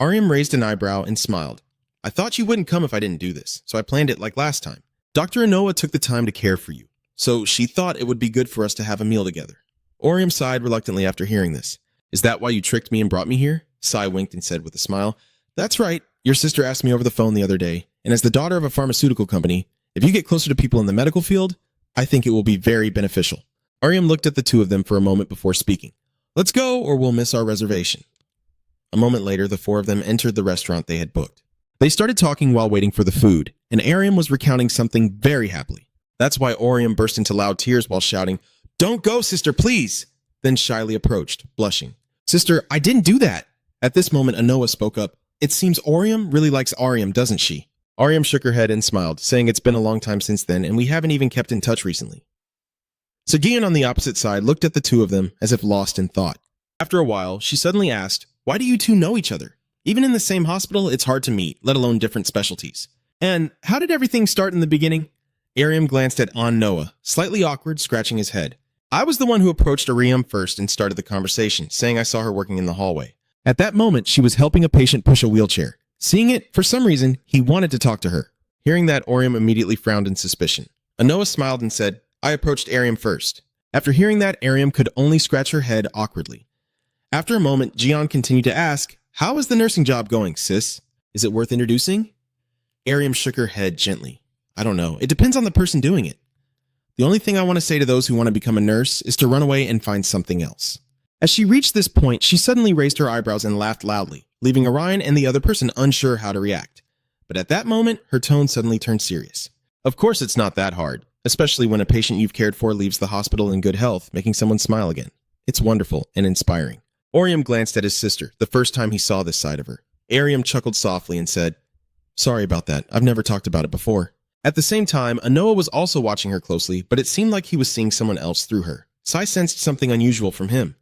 Speaker 1: Ariam raised an eyebrow and smiled. I thought you wouldn't come if I didn't do this, so I planned it like last time. Dr. Anoa took the time to care for you, so she thought it would be good for us to have a meal together. Orium sighed reluctantly after hearing this. Is that why you tricked me and brought me here? Sai winked and said with a smile, That's right. Your sister asked me over the phone the other day, and as the daughter of a pharmaceutical company, if you get closer to people in the medical field, I think it will be very beneficial. Ariam looked at the two of them for a moment before speaking. Let's go, or we'll miss our reservation. A moment later, the four of them entered the restaurant they had booked. They started talking while waiting for the food, and Ariam was recounting something very happily. That's why Orium burst into loud tears while shouting, Don't go, sister, please! then shyly approached, blushing. Sister, I didn't do that. At this moment, Anoa spoke up. It seems Orium really likes Arium, doesn't she? Arium shook her head and smiled, saying it's been a long time since then and we haven't even kept in touch recently. Sagian on the opposite side looked at the two of them as if lost in thought. After a while, she suddenly asked, why do you two know each other? Even in the same hospital, it's hard to meet, let alone different specialties. And how did everything start in the beginning? Arium glanced at Noah, slightly awkward, scratching his head. I was the one who approached Arium first and started the conversation, saying I saw her working in the hallway. At that moment, she was helping a patient push a wheelchair. Seeing it, for some reason, he wanted to talk to her. Hearing that, Orium immediately frowned in suspicion. Anoa smiled and said, I approached Arium first. After hearing that, Arium could only scratch her head awkwardly. After a moment, Jian continued to ask, how is the nursing job going, sis? Is it worth introducing? Arium shook her head gently. I don't know. It depends on the person doing it. The only thing I want to say to those who want to become a nurse is to run away and find something else. As she reached this point, she suddenly raised her eyebrows and laughed loudly, leaving Orion and the other person unsure how to react. But at that moment, her tone suddenly turned serious. Of course it's not that hard, especially when a patient you've cared for leaves the hospital in good health, making someone smile again. It's wonderful and inspiring. Orium glanced at his sister, the first time he saw this side of her. Arium chuckled softly and said, sorry about that, I've never talked about it before. At the same time, Anoa was also watching her closely, but it seemed like he was seeing someone else through her. Sai sensed something unusual from him.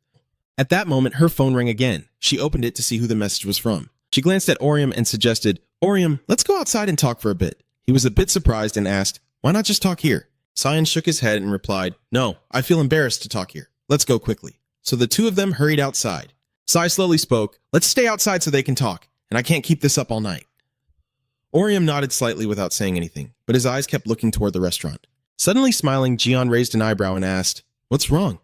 Speaker 1: At that moment, her phone rang again. She opened it to see who the message was from. She glanced at Orium and suggested, Orium, let's go outside and talk for a bit. He was a bit surprised and asked, why not just talk here? Sion shook his head and replied, no, I feel embarrassed to talk here. Let's go quickly. So the two of them hurried outside. Sai slowly spoke, let's stay outside so they can talk, and I can't keep this up all night. Orium nodded slightly without saying anything, but his eyes kept looking toward the restaurant. Suddenly smiling, Jian raised an eyebrow and asked, what's wrong?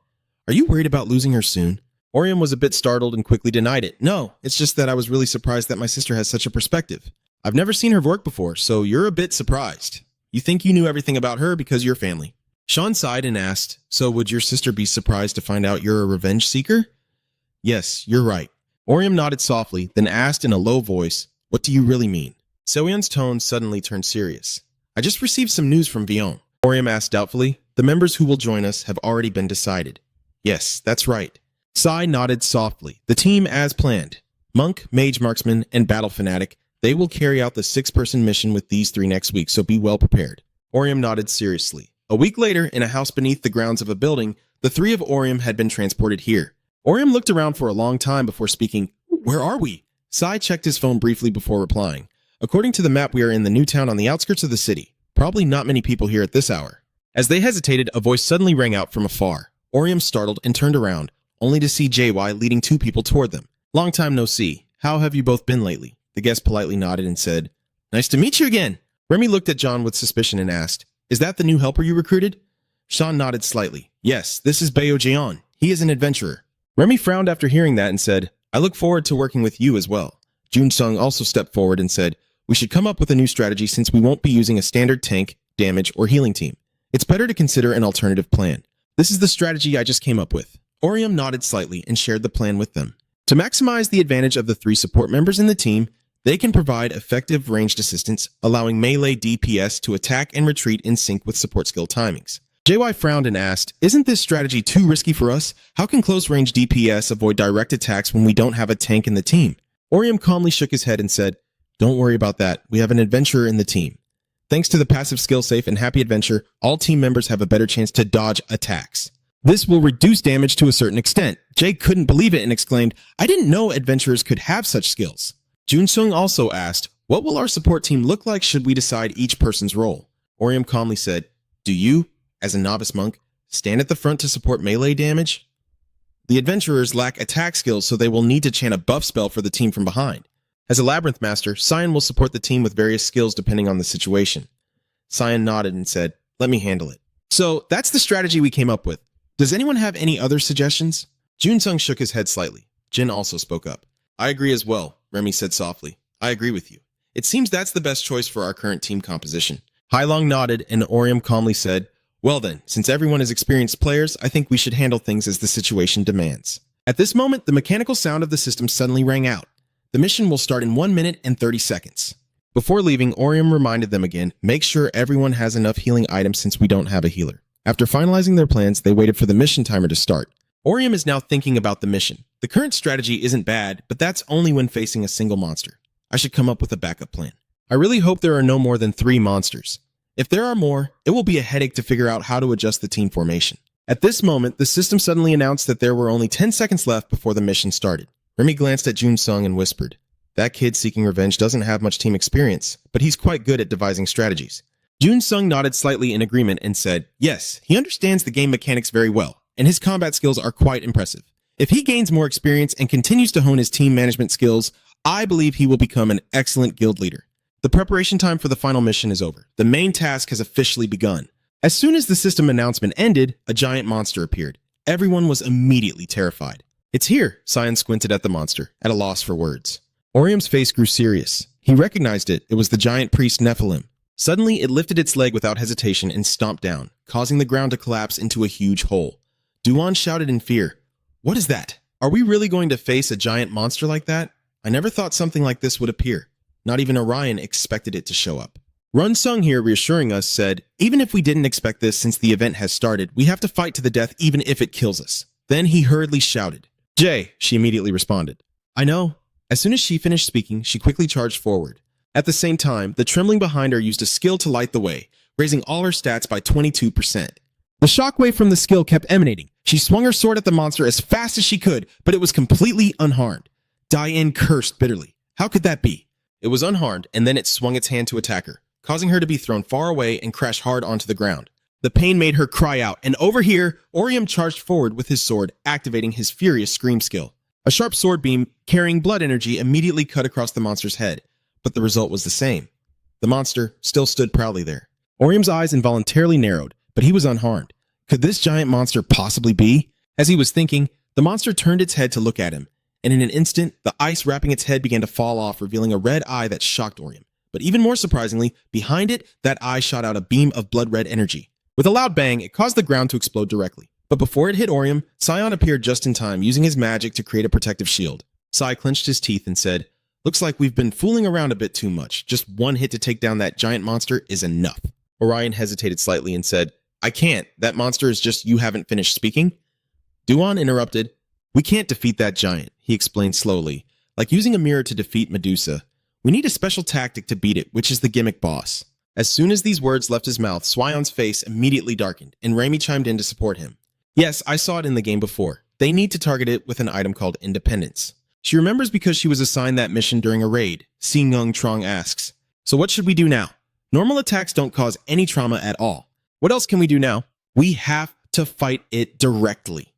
Speaker 1: Are you worried about losing her soon? Orium was a bit startled and quickly denied it. No, it's just that I was really surprised that my sister has such a perspective. I've never seen her work before, so you're a bit surprised. You think you knew everything about her because you're family. Sean sighed and asked, so would your sister be surprised to find out you're a revenge seeker? Yes, you're right. Orium nodded softly, then asked in a low voice, what do you really mean? Soyeon's tone suddenly turned serious. I just received some news from Vion. Orium asked doubtfully, the members who will join us have already been decided. Yes, that's right. Sai nodded softly. The team as planned. Monk, Mage Marksman, and Battle Fanatic. They will carry out the 6-person mission with these 3 next week, so be well prepared. Orium nodded seriously. A week later, in a house beneath the grounds of a building, the 3 of Orium had been transported here. Orium looked around for a long time before speaking, where are we? Sai checked his phone briefly before replying. According to the map, we are in the new town on the outskirts of the city. Probably not many people here at this hour. As they hesitated, a voice suddenly rang out from afar. Orium startled and turned around, only to see JY leading 2 people toward them. Long time no see. How have you both been lately? The guest politely nodded and said, nice to meet you again. Remy looked at John with suspicion and asked, is that the new helper you recruited? Sean nodded slightly. Yes, this is Bayo Jeon. He is an adventurer. Remy frowned after hearing that and said, I look forward to working with you as well. Jun Sung also stepped forward and said, we should come up with a new strategy since we won't be using a standard tank, damage, or healing team. It's better to consider an alternative plan. This is the strategy I just came up with. Orium nodded slightly and shared the plan with them. To maximize the advantage of the 3 support members in the team, they can provide effective ranged assistance, allowing melee DPS to attack and retreat in sync with support skill timings. JY frowned and asked, isn't this strategy too risky for us? How can close-range DPS avoid direct attacks when we don't have a tank in the team? Orium calmly shook his head and said, don't worry about that. We have an adventurer in the team. Thanks to the passive skill safe and happy adventure, all team members have a better chance to dodge attacks. This will reduce damage to a certain extent. Jay couldn't believe it and exclaimed, I didn't know adventurers could have such skills. Junsung also asked, what will our support team look like should we decide each person's role? Orium calmly said, do you, as a novice monk, stand at the front to support melee damage? The adventurers lack attack skills, so they will need to chant a buff spell for the team from behind. As a labyrinth master, Sion will support the team with various skills depending on the situation. Sion nodded and said, let me handle it. So that's the strategy we came up with. Does anyone have any other suggestions? Junsung shook his head slightly. Jin also spoke up. I agree as well, Remy said softly. I agree with you. It seems that's the best choice for our current team composition. Hailong nodded and Orium calmly said, well then, since everyone is experienced players, I think we should handle things as the situation demands. At this moment, the mechanical sound of the system suddenly rang out. The mission will start in 1 minute and 30 seconds. Before leaving, Orium reminded them again, make sure everyone has enough healing items since we don't have a healer. After finalizing their plans, they waited for the mission timer to start. Orium is now thinking about the mission. The current strategy isn't bad, but that's only when facing a single monster. I should come up with a backup plan. I really hope there are no more than 3 monsters. If there are more, it will be a headache to figure out how to adjust the team formation. At this moment, the system suddenly announced that there were only 10 seconds left before the mission started. Remy glanced at Jun Sung and whispered, "That kid seeking revenge doesn't have much team experience, but he's quite good at devising strategies." Jun Sung nodded slightly in agreement and said, "Yes, he understands the game mechanics very well, and his combat skills are quite impressive. If he gains more experience and continues to hone his team management skills, I believe he will become an excellent guild leader." The preparation time for the final mission is over. The main task has officially begun. As soon as the system announcement ended, a giant monster appeared. Everyone was immediately terrified. "It's here," Sion squinted at the monster, at a loss for words. Orium's face grew serious. He recognized it. It was the giant priest Nephilim. Suddenly, it lifted its leg without hesitation and stomped down, causing the ground to collapse into a huge hole. Duan shouted in fear, "What is that? Are we really going to face a giant monster like that? I never thought something like this would appear. Not even Orion expected it to show up." Run Sung here, reassuring us, said, "Even if we didn't expect this since the event has started, we have to fight to the death even if it kills us." Then he hurriedly shouted, "Jay," she immediately responded. "I know." As soon as she finished speaking, she quickly charged forward. At the same time, the trembling behind her used a skill to light the way, raising all her stats by 22%. The shockwave from the skill kept emanating. She swung her sword at the monster as fast as she could, but it was completely unharmed. Diane cursed bitterly. How could that be? It was unharmed, and then it swung its hand to attack her, causing her to be thrown far away and crash hard onto the ground. The pain made her cry out, and over here, Orium charged forward with his sword, activating his furious scream skill. A sharp sword beam, carrying blood energy, immediately cut across the monster's head, but the result was the same. The monster still stood proudly there. Orium's eyes involuntarily narrowed, but he was unharmed. Could this giant monster possibly be? As he was thinking, the monster turned its head to look at him, and in an instant, the ice wrapping its head began to fall off, revealing a red eye that shocked Orium. But even more surprisingly, behind it, that eye shot out a beam of blood-red energy. With a loud bang, it caused the ground to explode directly. But before it hit Orium, Sion appeared just in time, using his magic to create a protective shield. Sai clenched his teeth and said, "Looks like we've been fooling around a bit too much. Just one hit to take down that giant monster is enough." Orion hesitated slightly and said, "I can't. That monster is just you haven't finished speaking." Duan interrupted. "We can't defeat that giant," he explained slowly. "Like using a mirror to defeat Medusa. We need a special tactic to beat it, which is the gimmick boss." As soon as these words left his mouth, Swion's face immediately darkened, and Raimi chimed in to support him. "Yes, I saw it in the game before. They need to target it with an item called Independence." She remembers because she was assigned that mission during a raid. Si Ngung Trong asks, "So what should we do now? Normal attacks don't cause any trauma at all. What else can we do now? We have to fight it directly."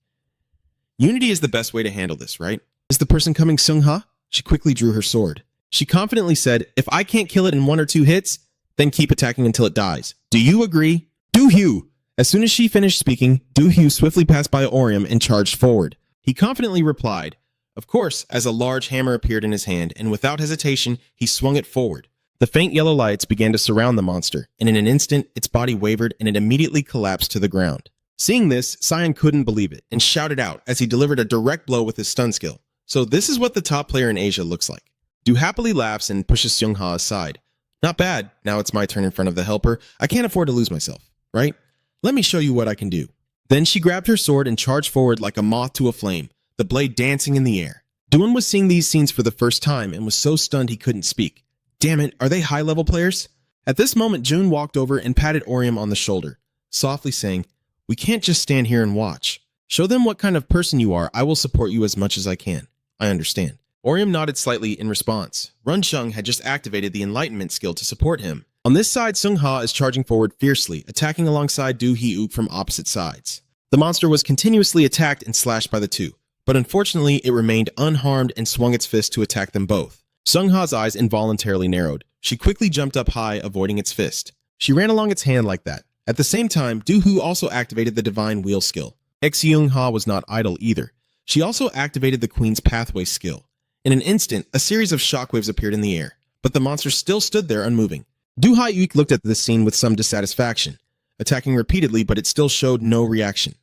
Speaker 1: Unity is the best way to handle this, right? Is the person coming Sung Ha? She quickly drew her sword. She confidently said, "If I can't kill it in 1 or 2 hits, then keep attacking until it dies. Do you agree?" "Do Hugh!" As soon as she finished speaking, Du Hugh swiftly passed by Orium and charged forward. He confidently replied, "Of course," as a large hammer appeared in his hand, and without hesitation, he swung it forward. The faint yellow lights began to surround the monster, and in an instant, its body wavered and it immediately collapsed to the ground. Seeing this, Sion couldn't believe it and shouted out as he delivered a direct blow with his stun skill. So this is what the top player in Asia looks like. Du happily laughs and pushes Seung Ha aside. "Not bad. Now it's my turn in front of the helper. I can't afford to lose myself, right? Let me show you what I can do." Then she grabbed her sword and charged forward like a moth to a flame, the blade dancing in the air. Duan was seeing these scenes for the first time and was so stunned he couldn't speak. Damn it, are they high-level players? At this moment, June walked over and patted Orium on the shoulder, softly saying, "We can't just stand here and watch. Show them what kind of person you are. I will support you as much as I can. I understand." Orium nodded slightly in response. Run Shung had just activated the Enlightenment skill to support him. On this side, Sung Ha is charging forward fiercely, attacking alongside Du Hee-uk from opposite sides. The monster was continuously attacked and slashed by the two, but unfortunately it remained unharmed and swung its fist to attack them both. Sung Ha's eyes involuntarily narrowed. She quickly jumped up high, avoiding its fist. She ran along its hand like that. At the same time, Du Hu also activated the Divine Wheel skill. Ex-Young Ha was not idle either. She also activated the Queen's Pathway skill. In an instant, a series of shockwaves appeared in the air, but the monster still stood there unmoving. Du Hai-Yuk looked at this scene with some dissatisfaction, attacking repeatedly, but it still showed no reaction.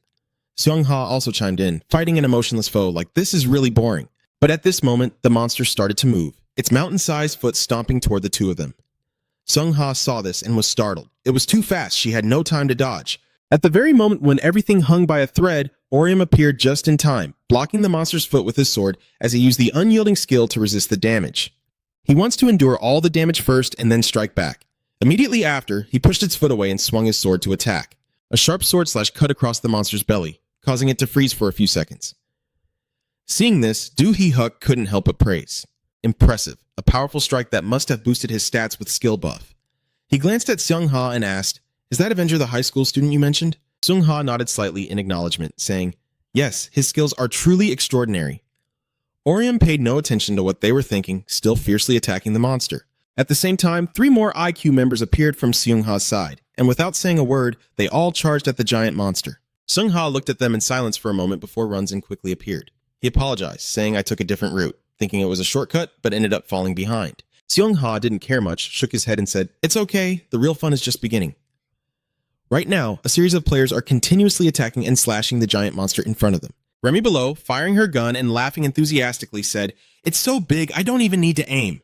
Speaker 1: Seung Ha also chimed in, fighting an emotionless foe like this is really boring. But at this moment, the monster started to move, its mountain-sized foot stomping toward the two of them. Sung Ha saw this and was startled. It was too fast, she had no time to dodge. At the very moment when everything hung by a thread, Orium appeared just in time, blocking the monster's foot with his sword as he used the unyielding skill to resist the damage. He wants to endure all the damage first and then strike back. Immediately after, he pushed its foot away and swung his sword to attack. A sharp sword slash cut across the monster's belly, causing it to freeze for a few seconds. Seeing this, Do-Hee-Huk couldn't help but praise. Impressive, a powerful strike that must have boosted his stats with skill buff. He glanced at Seung-Ha and asked, "Is that Avenger the high school student you mentioned?" Seung-Ha nodded slightly in acknowledgement, saying, "Yes, his skills are truly extraordinary." Orium paid no attention to what they were thinking, still fiercely attacking the monster. At the same time, 3 more IQ members appeared from Seung-Ha's side, and without saying a word, they all charged at the giant monster. Seung-Ha looked at them in silence for a moment before Runzin quickly appeared. He apologized, saying, "I took a different route," thinking it was a shortcut, but ended up falling behind. Seung-Ha didn't care much, shook his head and said, "It's okay, the real fun is just beginning." Right now, a series of players are continuously attacking and slashing the giant monster in front of them. Remy below, firing her gun and laughing enthusiastically, said, "It's so big, I don't even need to aim."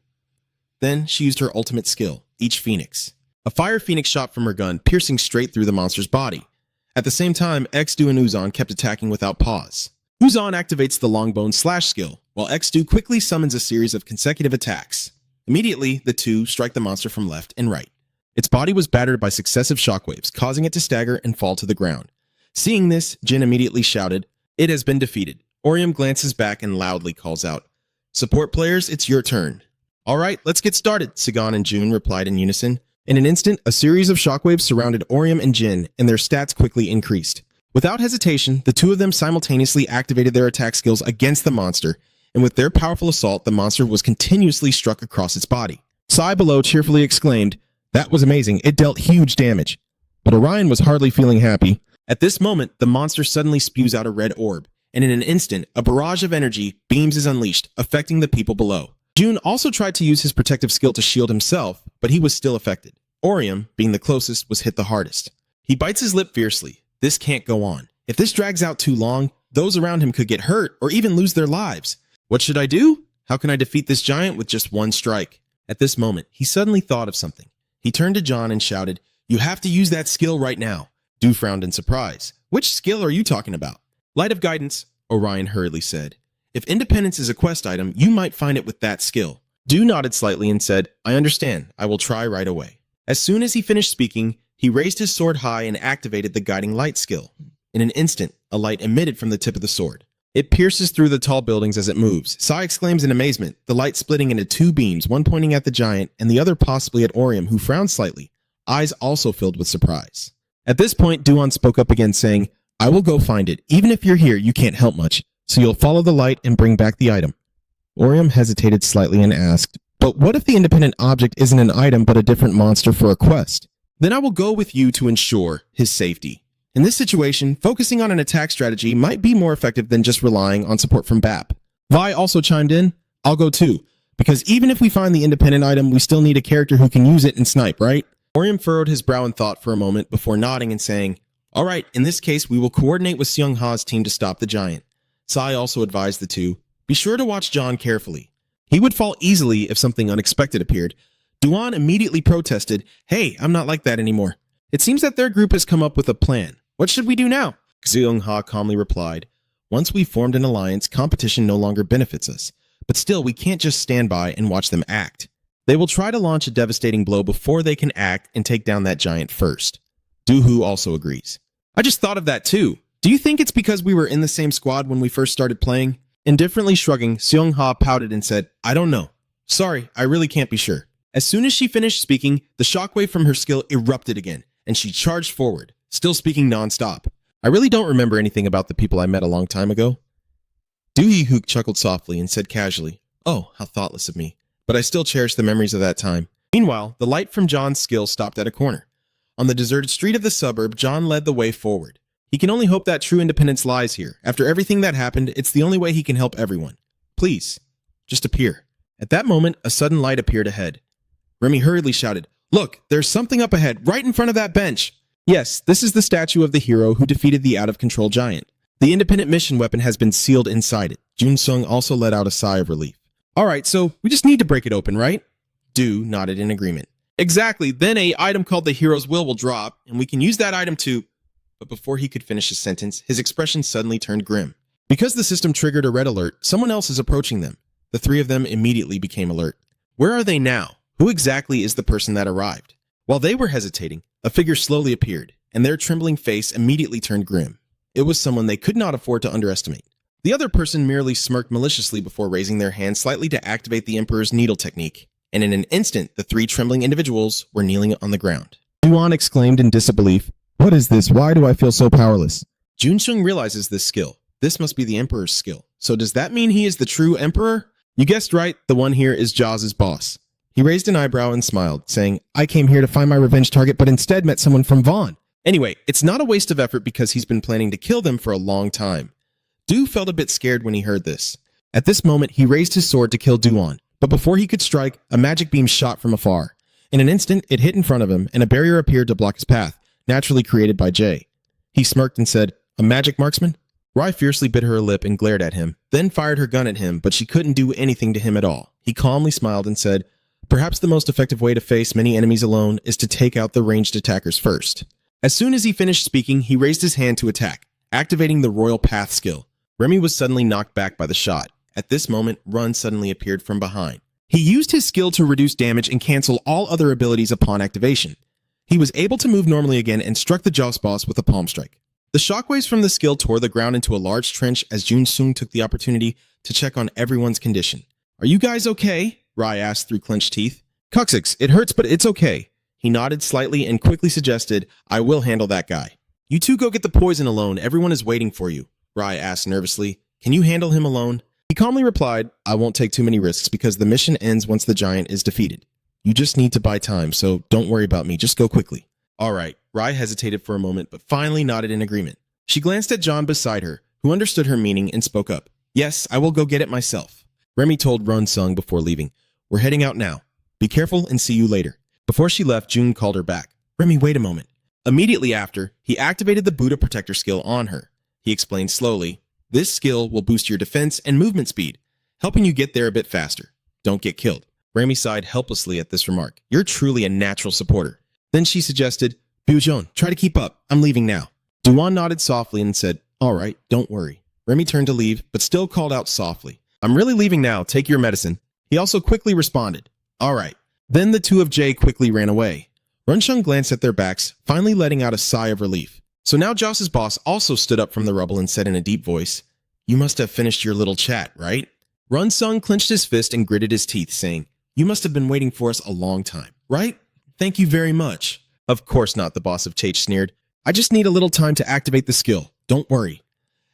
Speaker 1: Then she used her ultimate skill, Each Phoenix. A fire phoenix shot from her gun, piercing straight through the monster's body. At the same time, X-Do and Uzon kept attacking without pause. Uzon activates the Longbone Slash skill, while X-Do quickly summons a series of consecutive attacks. Immediately, the two strike the monster from left and right. Its body was battered by successive shockwaves, causing it to stagger and fall to the ground. Seeing this, Jin immediately shouted, "It has been defeated." Orium glances back and loudly calls out, "Support players, it's your turn." "All right, let's get started," Sagan and June replied in unison. In an instant, a series of shockwaves surrounded Orium and Jin, and their stats quickly increased. Without hesitation, the two of them simultaneously activated their attack skills against the monster, and with their powerful assault, the monster was continuously struck across its body. Sai below cheerfully exclaimed, "That was amazing, it dealt huge damage." But Orion was hardly feeling happy. At this moment, the monster suddenly spews out a red orb, and in an instant, a barrage of energy beams is unleashed, affecting the people below. June also tried to use his protective skill to shield himself, but he was still affected. Orium, being the closest, was hit the hardest. He bites his lip fiercely. This can't go on. If this drags out too long, those around him could get hurt or even lose their lives. What should I do? How can I defeat this giant with just one strike? At this moment, he suddenly thought of something. He turned to John and shouted, "You have to use that skill right now." Du frowned in surprise. "Which skill are you talking about?" "Light of Guidance," Orion hurriedly said. "If Independence is a quest item, you might find it with that skill." Du nodded slightly and said, "I understand. I will try right away." As soon as he finished speaking, he raised his sword high and activated the Guiding Light skill. In an instant, a light emitted from the tip of the sword. It pierces through the tall buildings as it moves. Sai exclaims in amazement, the light splitting into 2 beams, one pointing at the giant and the other possibly at Orium, who frowned slightly, eyes also filled with surprise. At this point, Duan spoke up again, saying, "I will go find it. Even if you're here, you can't help much, so you'll follow the light and bring back the item." Orium hesitated slightly and asked, "But what if the independent object isn't an item but a different monster for a quest?" "Then I will go with you to ensure his safety." In this situation, focusing on an attack strategy might be more effective than just relying on support from BAP. Vi also chimed in, "I'll go too, because even if we find the independent item, we still need a character who can use it and snipe, right?" Orium furrowed his brow in thought for a moment before nodding and saying, "All right, in this case, we will coordinate with Seung-Ha's team to stop the giant." Sai also advised the two, "Be sure to watch John carefully. He would fall easily if something unexpected appeared." Duan immediately protested, "Hey, I'm not like that anymore." It seems that their group has come up with a plan. "What should we do now?" Seung-Ha calmly replied, "Once we've formed an alliance, competition no longer benefits us. But still, we can't just stand by and watch them act. They will try to launch a devastating blow before they can act and take down that giant first." Doohoo also agrees. "I just thought of that too. Do you think it's because we were in the same squad when we first started playing?" Indifferently shrugging, Seung-Ha pouted and said, "I don't know. Sorry, I really can't be sure." As soon as she finished speaking, the shockwave from her skill erupted again, and she charged forward, still speaking non-stop. "I really don't remember anything about the people I met a long time ago." Do-Hee-Huk chuckled softly and said casually, "Oh, how thoughtless of me. But I still cherish the memories of that time." Meanwhile, the light from John's skill stopped at a corner. On the deserted street of the suburb, John led the way forward. He can only hope that true independence lies here. After everything that happened, it's the only way he can help everyone. Please, just appear. At that moment, a sudden light appeared ahead. Remy hurriedly shouted, "Look, there's something up ahead, right in front of that bench." Yes, this is the statue of the hero who defeated the out-of-control giant. The independent mission weapon has been sealed inside it. Jun-Sung also let out a sigh of relief. "All right, so we just need to break it open, right?" Du nodded in agreement. "Exactly, then a item called the Hero's Will drop, and we can use that item to..." But before he could finish his sentence, his expression suddenly turned grim. Because the system triggered a red alert, someone else is approaching them. The three of them immediately became alert. Where are they now? Who exactly is the person that arrived? While they were hesitating, a figure slowly appeared, and their trembling face immediately turned grim. It was someone they could not afford to underestimate. The other person merely smirked maliciously before raising their hand slightly to activate the Emperor's needle technique, and in an instant, the three trembling individuals were kneeling on the ground.
Speaker 2: Duan exclaimed in disbelief. What is this? Why do I feel so powerless?
Speaker 1: Junsheng realizes this skill. This must be the Emperor's skill. So does that mean he is the true Emperor? You guessed right, the one here is Jaws' boss. He raised an eyebrow and smiled, saying, I came here to find my revenge target, but instead met someone from Vaughn. Anyway, it's not a waste of effort because he's been planning to kill them for a long time. Du felt a bit scared when he heard this. At this moment, he raised his sword to kill Duan, but before he could strike, a magic beam shot from afar. In an instant, it hit in front of him, and a barrier appeared to block his path, naturally created by Jay. He smirked and said, A magic marksman? Rai fiercely bit her lip and glared at him, then fired her gun at him, but she couldn't do anything to him at all. He calmly smiled and said, Perhaps the most effective way to face many enemies alone is to take out the ranged attackers first. As soon as he finished speaking, he raised his hand to attack, activating the Royal Path skill. Remy was suddenly knocked back by the shot. At this moment, Run suddenly appeared from behind. He used his skill to reduce damage and cancel all other abilities upon activation. He was able to move normally again and struck the Joss boss with a palm strike. The shockwaves from the skill tore the ground into a large trench as Jun Sung took the opportunity to check on everyone's condition. Are you guys okay? Rai asked through clenched teeth. Coccyx, it hurts, but it's okay. He nodded slightly and quickly suggested, I will handle that guy. You two go get the poison alone. Everyone is waiting for you. Rai asked nervously. Can you handle him alone? He calmly replied, I won't take too many risks because the mission ends once the giant is defeated. You just need to buy time, so don't worry about me. Just go quickly. All right. Rai hesitated for a moment, but finally nodded in agreement. She glanced at John beside her, who understood her meaning and spoke up. Yes, I will go get it myself. Remy told Run Sung before leaving. We're heading out now. Be careful and see you later. Before she left, June called her back. Remy, wait a moment. Immediately after, he activated the Buddha Protector skill on her. He explained slowly, this skill will boost your defense and movement speed, helping you get there a bit faster. Don't get killed. Remy sighed helplessly at this remark. You're truly a natural supporter. Then she suggested, Bujon, try to keep up. I'm leaving now. Duan nodded softly and said, all right, don't worry. Remy turned to leave, but still called out softly. I'm really leaving now. Take your medicine. He also quickly responded, all right. Then the two of Jay quickly ran away. Runsheng glanced at their backs, finally letting out a sigh of relief. So now Joss's boss also stood up from the rubble and said in a deep voice, you must have finished your little chat, right? Runsung clenched his fist and gritted his teeth, saying, you must have been waiting for us a long time, right? Thank you very much. Of course not, the boss of Chach sneered. I just need a little time to activate the skill. Don't worry.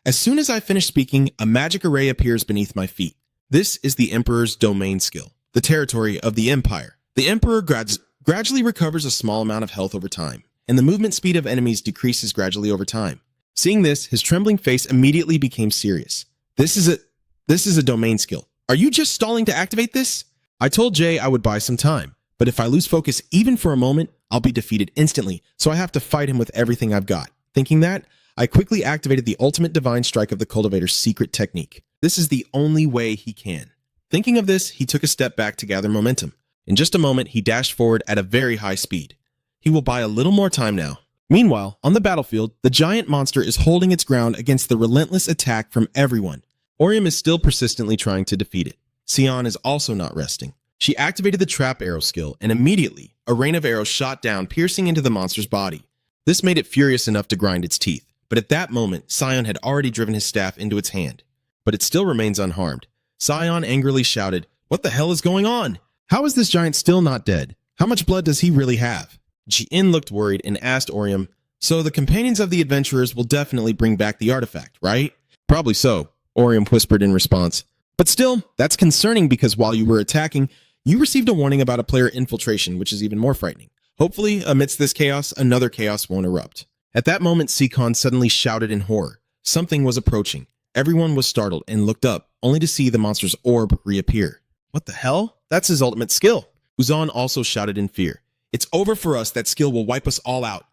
Speaker 1: As soon as I finish speaking, a magic array appears beneath my feet. This is the Emperor's domain skill, the territory of the Empire. The Emperor gradually recovers a small amount of health over time, and the movement speed of enemies decreases gradually over time. Seeing this, his trembling face immediately became serious. This is a domain skill. Are you just stalling to activate this? I told Jay I would buy some time, but if I lose focus even for a moment, I'll be defeated instantly, so I have to fight him with everything I've got. Thinking that, I quickly activated the ultimate divine strike of the cultivator's secret technique. This is the only way he can. Thinking of this, he took a step back to gather momentum. In just a moment, he dashed forward at a very high speed. He will buy a little more time now. Meanwhile, on the battlefield, the giant monster is holding its ground against the relentless attack from everyone. Orium is still persistently trying to defeat it. Sion is also not resting. She activated the trap arrow skill, and immediately, a rain of arrows shot down, piercing into the monster's body. This made it furious enough to grind its teeth, but at that moment, Sion had already driven his staff into its hand. But it still remains unharmed. Sion angrily shouted, what the hell is going on? How is this giant still not dead? How much blood does he really have? Jin looked worried and asked Orium, so the companions of the adventurers will definitely bring back the artifact, right? Probably so, Orium whispered in response. But still, that's concerning because while you were attacking, you received a warning about a player infiltration, which is even more frightening. Hopefully, amidst this chaos, another chaos won't erupt. At that moment, Sikon suddenly shouted in horror. Something was approaching. Everyone was startled and looked up, only to see the monster's orb reappear. What the hell? That's his ultimate skill. Uzan also shouted in fear. It's over for us. That skill will wipe us all out.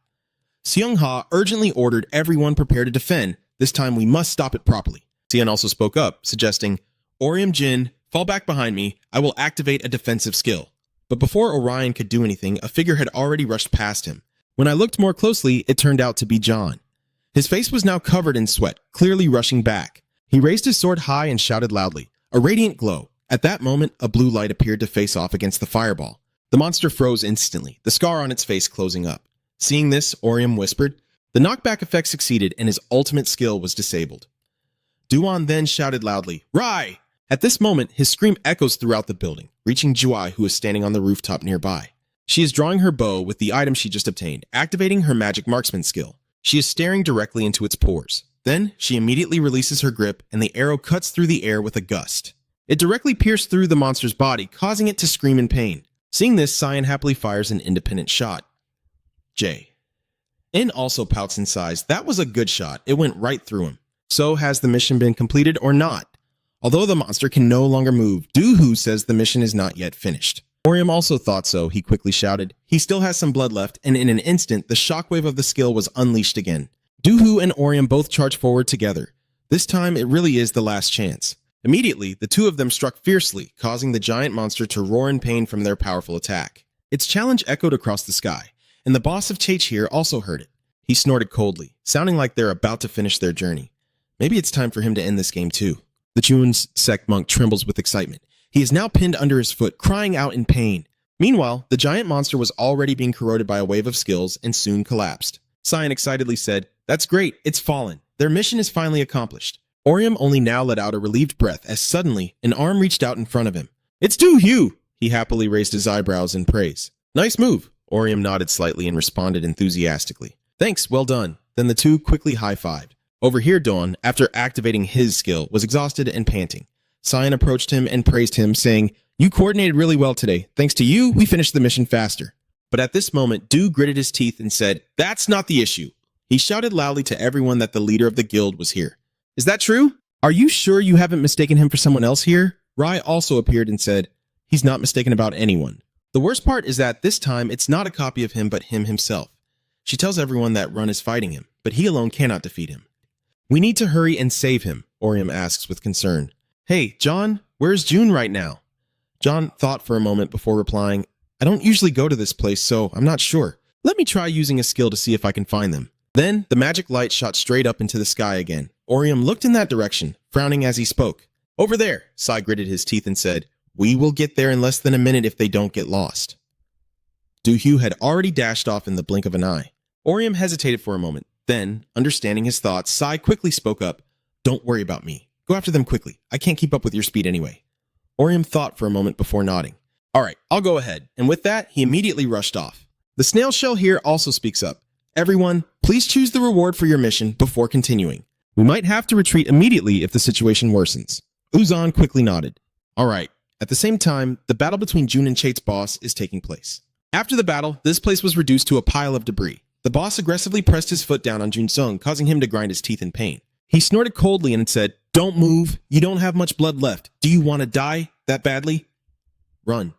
Speaker 1: Seung-ha urgently ordered everyone prepare to defend. This time we must stop it properly. Sion also spoke up, suggesting, Orium Jin, fall back behind me. I will activate a defensive skill. But before Orion could do anything, a figure had already rushed past him. When I looked more closely, it turned out to be John. His face was now covered in sweat, clearly rushing back. He raised his sword high and shouted loudly, a radiant glow. At that moment, a blue light appeared to face off against the fireball. The monster froze instantly, the scar on its face closing up. Seeing this, Orium whispered. The knockback effect succeeded and his ultimate skill was disabled. Duan then shouted loudly, Rai! At this moment, his scream echoes throughout the building, reaching Juai, who is standing on the rooftop nearby. She is drawing her bow with the item she just obtained, activating her magic marksman skill. She is staring directly into its pores. Then, she immediately releases her grip and the arrow cuts through the air with a gust. It directly pierced through the monster's body, causing it to scream in pain. Seeing this, Cyan happily fires an independent shot. J. In also pouts in size. That was a good shot. It went right through him. So, has the mission been completed or not? Although the monster can no longer move, Doohoo says the mission is not yet finished. Orium also thought so, he quickly shouted. He still has some blood left, and in an instant, the shockwave of the skill was unleashed again. Doohoo and Orium both charge forward together. This time, it really is the last chance. Immediately, the two of them struck fiercely, causing the giant monster to roar in pain from their powerful attack. Its challenge echoed across the sky, and the boss of Chachir also heard it. He snorted coldly, sounding like they're about to finish their journey. Maybe it's time for him to end this game too. The Chuan's sect monk trembles with excitement. He is now pinned under his foot, crying out in pain. Meanwhile, the giant monster was already being corroded by a wave of skills and soon collapsed. Cyan excitedly said, That's great, it's fallen. Their mission is finally accomplished. Orium only now let out a relieved breath as suddenly an arm reached out in front of him. It's Doohoo! He happily raised his eyebrows in praise. Nice move. Orium nodded slightly and responded enthusiastically. Thanks, well done. Then the two quickly high-fived. Over here, Dawn, after activating his skill, was exhausted and panting. Cyan approached him and praised him, saying, You coordinated really well today. Thanks to you, we finished the mission faster. But at this moment, Doo gritted his teeth and said, That's not the issue. He shouted loudly to everyone that the leader of the guild was here. Is that true? Are you sure you haven't mistaken him for someone else here? Rai also appeared and said, He's not mistaken about anyone. The worst part is that this time it's not a copy of him but him himself. She tells everyone that Run is fighting him, but he alone cannot defeat him. We need to hurry and save him, Orium asks with concern. Hey, John, where's June right now? John thought for a moment before replying, I don't usually go to this place, so I'm not sure. Let me try using a skill to see if I can find them. Then, the magic light shot straight up into the sky again. Orium looked in that direction, frowning as he spoke. Over there, Sai gritted his teeth and said, We will get there in less than a minute if they don't get lost. Doohoo had already dashed off in the blink of an eye. Orium hesitated for a moment. Then, understanding his thoughts, Sai quickly spoke up. Don't worry about me. Go after them quickly. I can't keep up with your speed anyway. Orium thought for a moment before nodding. All right, I'll go ahead. And with that, he immediately rushed off. The snail shell here also speaks up. Everyone, please choose the reward for your mission before continuing. We might have to retreat immediately if the situation worsens. Uzan quickly nodded. All right. At the same time, the battle between June and Chate's boss is taking place. After the battle, this place was reduced to a pile of debris. The boss aggressively pressed his foot down on Jun Sung, causing him to grind his teeth in pain. He snorted coldly and said, Don't move. You don't have much blood left. Do you want to die that badly? Run.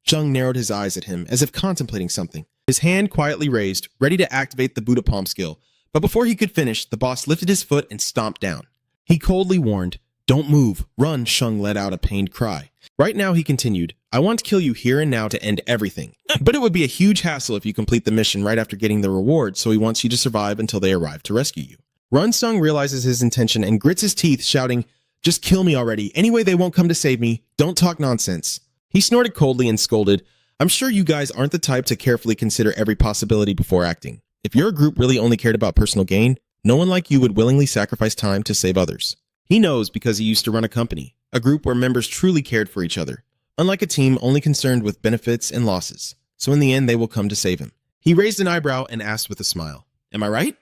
Speaker 1: Jung narrowed his eyes at him as if contemplating something. His hand quietly raised, ready to activate the Buddha Palm skill. But before he could finish, the boss lifted his foot and stomped down. He coldly warned, Don't move. Run, Shung let out a pained cry. Right now, he continued, I want to kill you here and now to end everything. But it would be a huge hassle if you complete the mission right after getting the reward, so he wants you to survive until they arrive to rescue you. Run Sung realizes his intention and grits his teeth, shouting, Just kill me already. Anyway, they won't come to save me. Don't talk nonsense. He snorted coldly and scolded, I'm sure you guys aren't the type to carefully consider every possibility before acting. If your group really only cared about personal gain, no one like you would willingly sacrifice time to save others. He knows because he used to run a company, a group where members truly cared for each other, unlike a team only concerned with benefits and losses. So in the end, they will come to save him. He raised an eyebrow and asked with a smile, Am I right?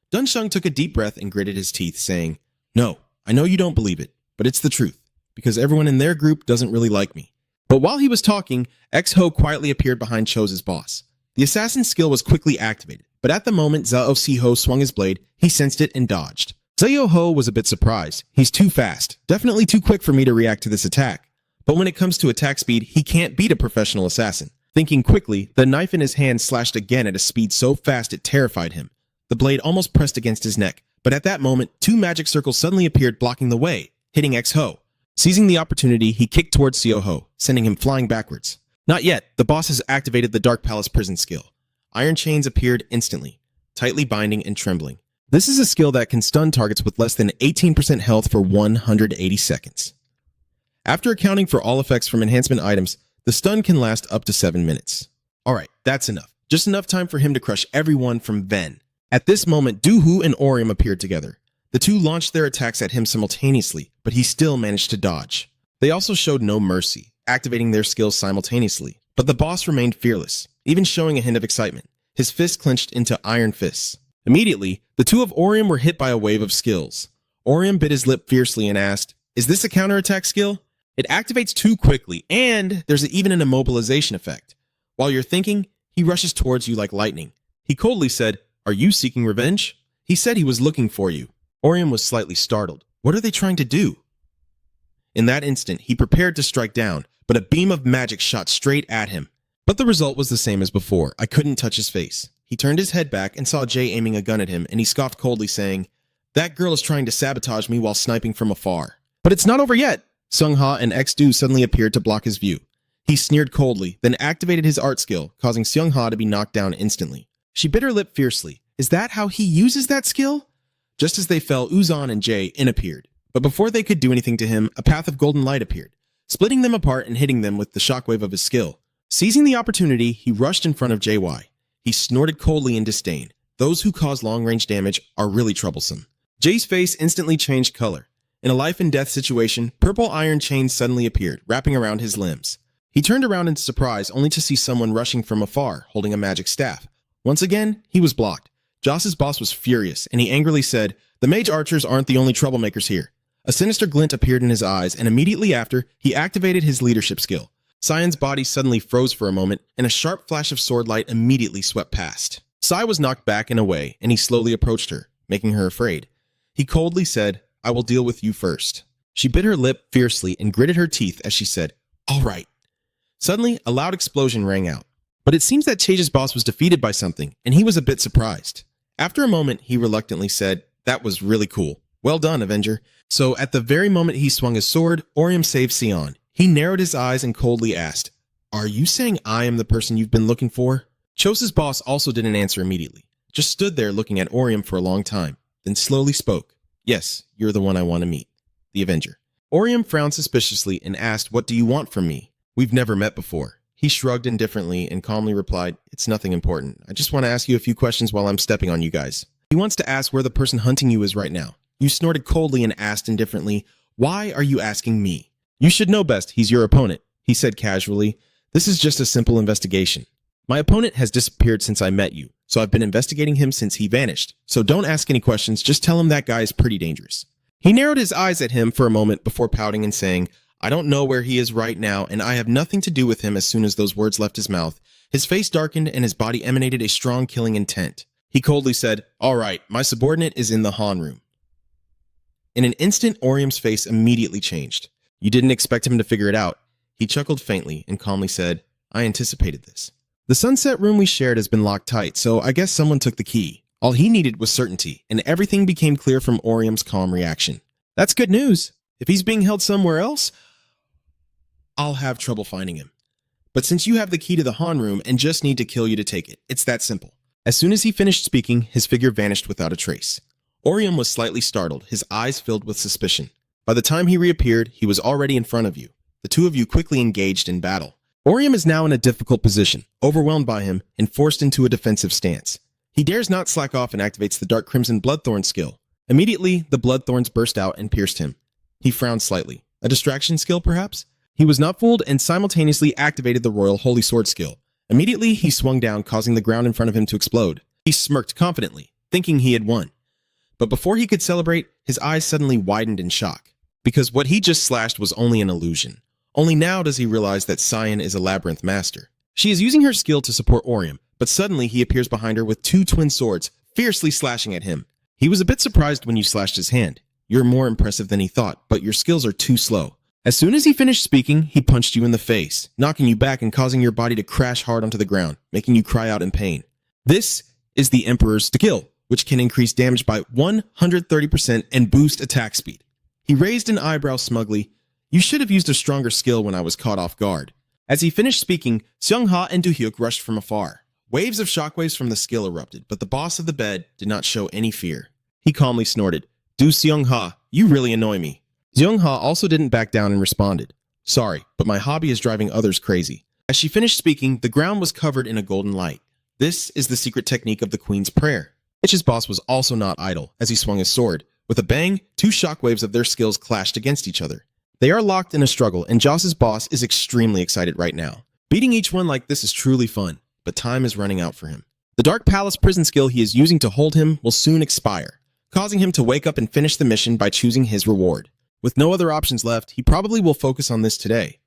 Speaker 1: Dun Shung took a deep breath and gritted his teeth, saying, No, I know you don't believe it, but it's the truth, because everyone in their group doesn't really like me. But while he was talking, X-Ho quietly appeared behind Cho's boss. The assassin skill was quickly activated, but at the moment Zhao Siho swung his blade, he sensed it and dodged. Zhao Ho was a bit surprised. He's too fast, definitely too quick for me to react to this attack. But when it comes to attack speed, he can't beat a professional assassin. Thinking quickly, the knife in his hand slashed again at a speed so fast it terrified him. The blade almost pressed against his neck, but at that moment, two magic circles suddenly appeared blocking the way, hitting X-Ho. Seizing the opportunity, he kicked towards Seo-Ho, sending him flying backwards. Not yet, the boss has activated the Dark Palace prison skill. Iron chains appeared instantly, tightly binding and trembling. This is a skill that can stun targets with less than 18% health for 180 seconds. After accounting for all effects from enhancement items, the stun can last up to 7 minutes. Alright, that's enough. Just enough time for him to crush everyone from Ven. At this moment, Doohoo and Orium appeared together. The two launched their attacks at him simultaneously, but he still managed to dodge. They also showed no mercy, activating their skills simultaneously. But the boss remained fearless, even showing a hint of excitement. His fist clenched into iron fists. Immediately, the two of Orium were hit by a wave of skills. Orium bit his lip fiercely and asked, "Is this a counterattack skill?" It activates too quickly, and there's even an immobilization effect. While you're thinking, he rushes towards you like lightning. He coldly said, "Are you seeking revenge?" He said he was looking for you. Orium was slightly startled. What are they trying to do? In that instant, he prepared to strike down, but a beam of magic shot straight at him. But the result was the same as before. I couldn't touch his face. He turned his head back and saw Jay aiming a gun at him, and he scoffed coldly, saying, "That girl is trying to sabotage me while sniping from afar." But it's not over yet! Sung-ha and X-Do suddenly appeared to block his view. He sneered coldly, then activated his art skill, causing Seung-ha to be knocked down instantly. She bit her lip fiercely. Is that how he uses that skill? Just as they fell, Uzan and Jay in appeared. But before they could do anything to him, a path of golden light appeared, splitting them apart and hitting them with the shockwave of his skill. Seizing the opportunity, he rushed in front of JY. He snorted coldly in disdain. Those who cause long-range damage are really troublesome. Jay's face instantly changed color. In a life-and-death situation, purple iron chains suddenly appeared, wrapping around his limbs. He turned around in surprise, only to see someone rushing from afar, holding a magic staff. Once again, he was blocked. Joss's boss was furious, and he angrily said, "The mage archers aren't the only troublemakers here." A sinister glint appeared in his eyes, and immediately after, he activated his leadership skill. Cyan's body suddenly froze for a moment, and a sharp flash of sword light immediately swept past. Sai was knocked back and away, and he slowly approached her, making her afraid. He coldly said, "I will deal with you first." She bit her lip fiercely and gritted her teeth as she said, "All right." Suddenly, a loud explosion rang out. But it seems that Chage's boss was defeated by something, and he was a bit surprised. After a moment, he reluctantly said, "That was really cool. Well done, Avenger." So at the very moment he swung his sword, Orium saved Sion. He narrowed his eyes and coldly asked, "Are you saying I am the person you've been looking for?" Chose's boss also didn't answer immediately, just stood there looking at Orium for a long time, then slowly spoke. "Yes, you're the one I want to meet. The Avenger." Orium frowned suspiciously and asked, "What do you want from me? We've never met before." He shrugged indifferently and calmly replied, "It's nothing important. I just want to ask you a few questions while I'm stepping on you guys." He wants to ask where the person hunting you is right now. You snorted coldly and asked indifferently, "Why are you asking me?" "You should know best. He's your opponent," he said casually. "This is just a simple investigation. My opponent has disappeared since I met you, so I've been investigating him since he vanished. So don't ask any questions, just tell him that guy is pretty dangerous." He narrowed his eyes at him for a moment before pouting and saying, "I don't know where he is right now, and I have nothing to do with him." As soon as those words left his mouth, his face darkened and his body emanated a strong killing intent. He coldly said, "All right, my subordinate is in the Han room." In an instant, Orium's face immediately changed. You didn't expect him to figure it out. He chuckled faintly and calmly said, "I anticipated this. The sunset room we shared has been locked tight, so I guess someone took the key." All he needed was certainty, and everything became clear from Orium's calm reaction. "That's good news. If he's being held somewhere else, I'll have trouble finding him. But since you have the key to the Han room and just need to kill you to take it, it's that simple." As soon as he finished speaking, his figure vanished without a trace. Orium was slightly startled, his eyes filled with suspicion. By the time he reappeared, he was already in front of you. The two of you quickly engaged in battle. Orium is now in a difficult position, overwhelmed by him and forced into a defensive stance. He dares not slack off and activates the Dark Crimson Bloodthorn skill. Immediately, the Bloodthorns burst out and pierced him. He frowned slightly. A distraction skill, perhaps? He was not fooled and simultaneously activated the Royal Holy Sword skill. Immediately, he swung down, causing the ground in front of him to explode. He smirked confidently, thinking he had won. But before he could celebrate, his eyes suddenly widened in shock, because what he just slashed was only an illusion. Only now does he realize that Cyan is a labyrinth master. She is using her skill to support Orium, but suddenly he appears behind her with two twin swords, fiercely slashing at him. He was a bit surprised when you slashed his hand. You're more impressive than he thought, but your skills are too slow. As soon as he finished speaking, he punched you in the face, knocking you back and causing your body to crash hard onto the ground, making you cry out in pain. This is the Emperor's skill, which can increase damage by 130% and boost attack speed. He raised an eyebrow smugly. "You should have used a stronger skill when I was caught off guard." As he finished speaking, Seung-ha and Do-hyuk rushed from afar. Waves of shockwaves from the skill erupted, but the boss of the bed did not show any fear. He calmly snorted. "Do Seong-ha, you really annoy me." Seong-ha also didn't back down and responded. "Sorry, but my hobby is driving others crazy." As she finished speaking, the ground was covered in a golden light. This is the secret technique of the Queen's Prayer. Hitch's boss was also not idle as he swung his sword. With a bang, two shockwaves of their skills clashed against each other. They are locked in a struggle, and Joss's boss is extremely excited right now. Beating each one like this is truly fun, but time is running out for him. The Dark Palace prison skill he is using to hold him will soon expire, causing him to wake up and finish the mission by choosing his reward. With no other options left, he probably will focus on this today.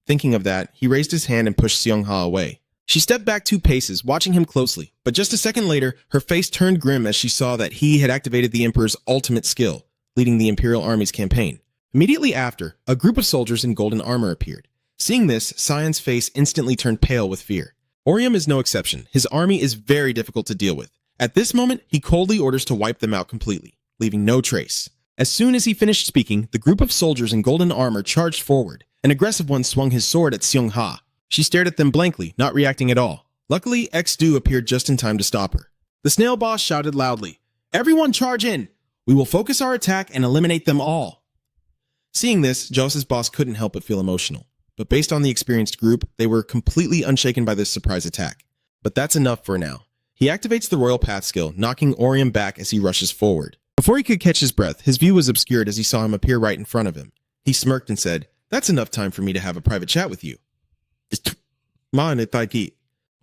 Speaker 1: Thinking of that, he raised his hand and pushed Seong-ha away. She stepped back 2 paces, watching him closely, but just a second later, her face turned grim as she saw that he had activated the Emperor's ultimate skill, leading the Imperial Army's campaign. Immediately after, a group of soldiers in golden armor appeared. Seeing this, Sion's face instantly turned pale with fear. Orium is no exception. His army is very difficult to deal with. At this moment, he coldly orders to wipe them out completely, leaving no trace. As soon as he finished speaking, the group of soldiers in golden armor charged forward. An aggressive one swung his sword at Seong-ha. She stared at them blankly, not reacting at all. Luckily, X-Do appeared just in time to stop her. The snail boss shouted loudly, "Everyone charge in! We will focus our attack and eliminate them all." Seeing this, Joss's boss couldn't help but feel emotional. But based on the experienced group, they were completely unshaken by this surprise attack. But that's enough for now. He activates the Royal Path skill, knocking Orium back as he rushes forward. Before he could catch his breath, his view was obscured as he saw him appear right in front of him. He smirked and said, "That's enough time for me to have a private chat with you."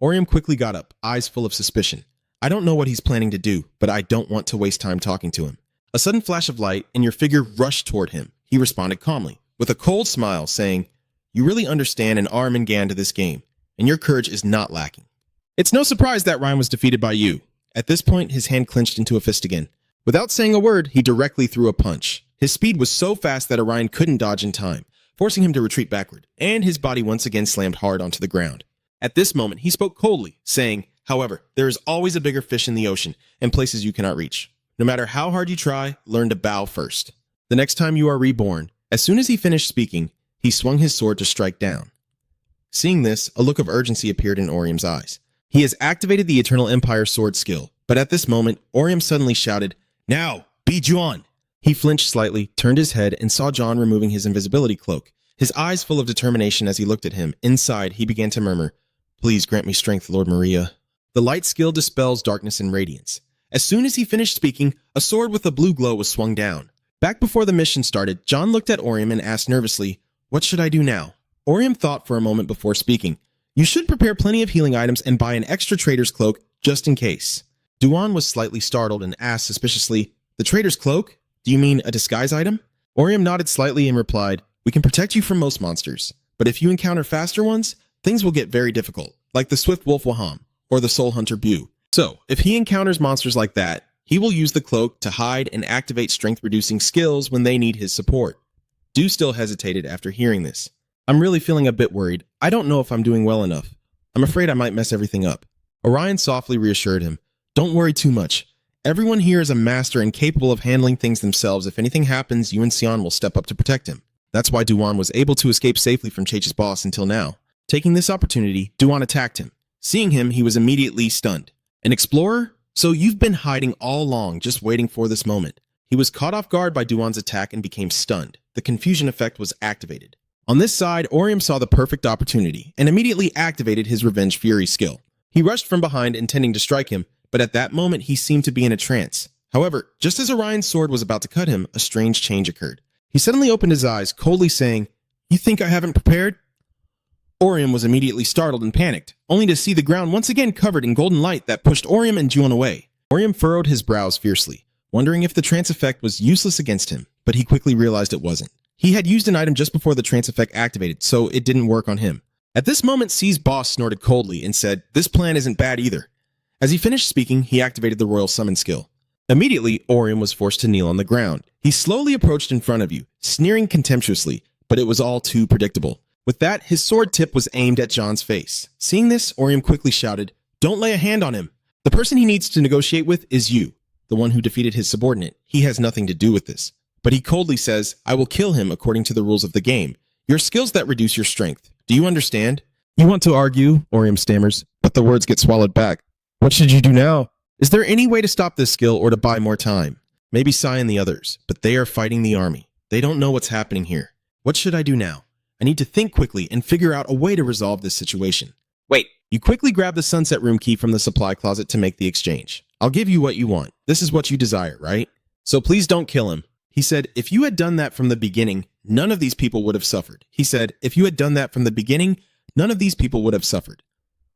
Speaker 1: Orium quickly got up, eyes full of suspicion. "I don't know what he's planning to do, but I don't want to waste time talking to him." A sudden flash of light, and your figure rushed toward him. He responded calmly, with a cold smile, saying, "You really understand an arm and gan to this game, and your courage is not lacking. It's no surprise that Ryan was defeated by you." At this point, his hand clenched into a fist again. Without saying a word, he directly threw a punch. His speed was so fast that Orion couldn't dodge in time, forcing him to retreat backward, and his body once again slammed hard onto the ground. At this moment, he spoke coldly, saying, "However, there is always a bigger fish in the ocean and places you cannot reach. No matter how hard you try, learn to bow first. The next time you are reborn." As soon as he finished speaking, he swung his sword to strike down. Seeing this, a look of urgency appeared in Orium's eyes. He has activated the Eternal Empire sword skill, but at this moment, Orium suddenly shouted, "Now, be Juan!" He flinched slightly, turned his head, and saw John removing his invisibility cloak. His eyes full of determination as he looked at him. Inside, he began to murmur, "Please grant me strength, Lord Maria." The light skill dispels darkness and radiance. As soon as he finished speaking, a sword with a blue glow was swung down. Back before the mission started, John looked at Orium and asked nervously, "What should I do now?" Orium thought for a moment before speaking. "You should prepare plenty of healing items and buy an extra traitor's cloak, just in case." Duan was slightly startled and asked suspiciously, "The traitor's cloak? Do you mean a disguise item?" Orium nodded slightly and replied, "We can protect you from most monsters, but if you encounter faster ones, things will get very difficult, like the Swift Wolf Waham or the Soul Hunter Bu. So, if he encounters monsters like that, he will use the cloak to hide and activate strength-reducing skills when they need his support." Du still hesitated after hearing this. "I'm really feeling a bit worried. I don't know if I'm doing well enough. I'm afraid I might mess everything up." Orion softly reassured him, "Don't worry too much. Everyone here is a master and capable of handling things themselves. If anything happens, you and Sion will step up to protect him." That's why Duan was able to escape safely from Cheche's boss until now. Taking this opportunity, Duan attacked him. Seeing him, he was immediately stunned. "An explorer? So you've been hiding all along, just waiting for this moment." He was caught off guard by Duan's attack and became stunned. The confusion effect was activated. On this side, Orium saw the perfect opportunity and immediately activated his Revenge Fury skill. He rushed from behind, intending to strike him, but at that moment he seemed to be in a trance. However, just as Orion's sword was about to cut him, a strange change occurred. He suddenly opened his eyes, coldly saying, "You think I haven't prepared?" Orium was immediately startled and panicked, only to see the ground once again covered in golden light that pushed Orium and Juan away. Orium furrowed his brows fiercely, wondering if the trance effect was useless against him, but he quickly realized it wasn't. He had used an item just before the trance effect activated, so it didn't work on him. At this moment, C's boss snorted coldly and said, "This plan isn't bad either." As he finished speaking, he activated the Royal Summon skill. Immediately, Orium was forced to kneel on the ground. He slowly approached in front of you, sneering contemptuously, but it was all too predictable. With that, his sword tip was aimed at John's face. Seeing this, Orium quickly shouted, "Don't lay a hand on him. The person he needs to negotiate with is you, the one who defeated his subordinate. He has nothing to do with this." But he coldly says, "I will kill him according to the rules of the game. Your skills that reduce your strength. Do you understand?"
Speaker 2: "You want to argue?" Orium stammers, but the words get swallowed back. "What should you do now?"
Speaker 1: "Is there any way to stop this skill or to buy more time?" Maybe Sai and the others, but they are fighting the army. They don't know what's happening here. What should I do now? I need to think quickly and figure out a way to resolve this situation. Wait, you quickly grab the sunset room key from the supply closet to make the exchange. I'll give you what you want. This is what you desire, right? So please don't kill him. He said, if you had done that from the beginning, none of these people would have suffered. He said, if you had done that from the beginning, none of these people would have suffered.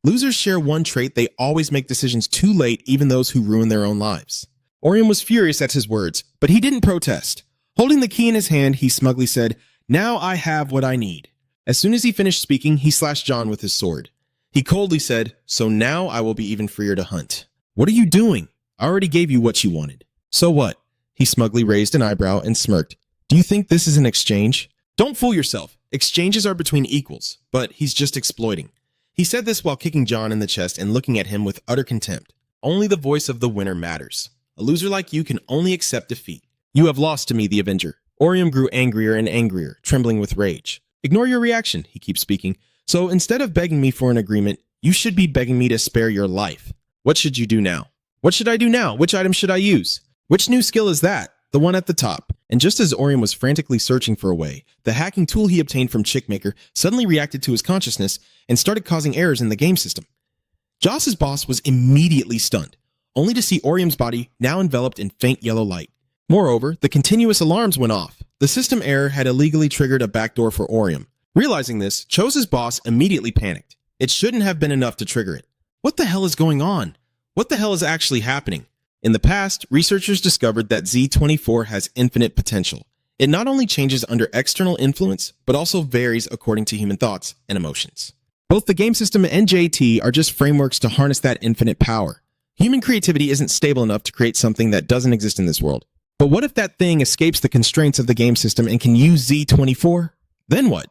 Speaker 1: Losers share one trait: they always make decisions too late, even those who ruin their own lives. Orium was furious at his words, but he didn't protest. Holding the key in his hand, he smugly said, now I have what I need. As soon as he finished speaking, he slashed John with his sword. He coldly said, so now I will be even freer to hunt. What are you doing? I already gave you what you wanted. So what? He smugly raised an eyebrow and smirked. Do you think this is an exchange? Don't fool yourself. Exchanges are between equals, but he's just exploiting. He said this while kicking John in the chest and looking at him with utter contempt. Only the voice of the winner matters. A loser like you can only accept defeat. You have lost to me, the Avenger. Orium grew angrier and angrier, trembling with rage. Ignore your reaction, he keeps speaking. So instead of begging me for an agreement, you should be begging me to spare your life. What should you do now? What should I do now? Which item should I use? Which new skill is that? The one at the top. And just as Orium was frantically searching for a way, the hacking tool he obtained from Chickmaker suddenly reacted to his consciousness and started causing errors in the game system. Joss's boss was immediately stunned, only to see Orium's body now enveloped in faint yellow light. Moreover, the continuous alarms went off. The system error had illegally triggered a backdoor for Orium. Realizing this, Chose's boss immediately panicked. It shouldn't have been enough to trigger it. What the hell is going on? What the hell is actually happening? In the past, researchers discovered that Z24 has infinite potential. It not only changes under external influence, but also varies according to human thoughts and emotions. Both the game system and JT are just frameworks to harness that infinite power. Human creativity isn't stable enough to create something that doesn't exist in this world. But what if that thing escapes the constraints of the game system and can use Z24? Then what?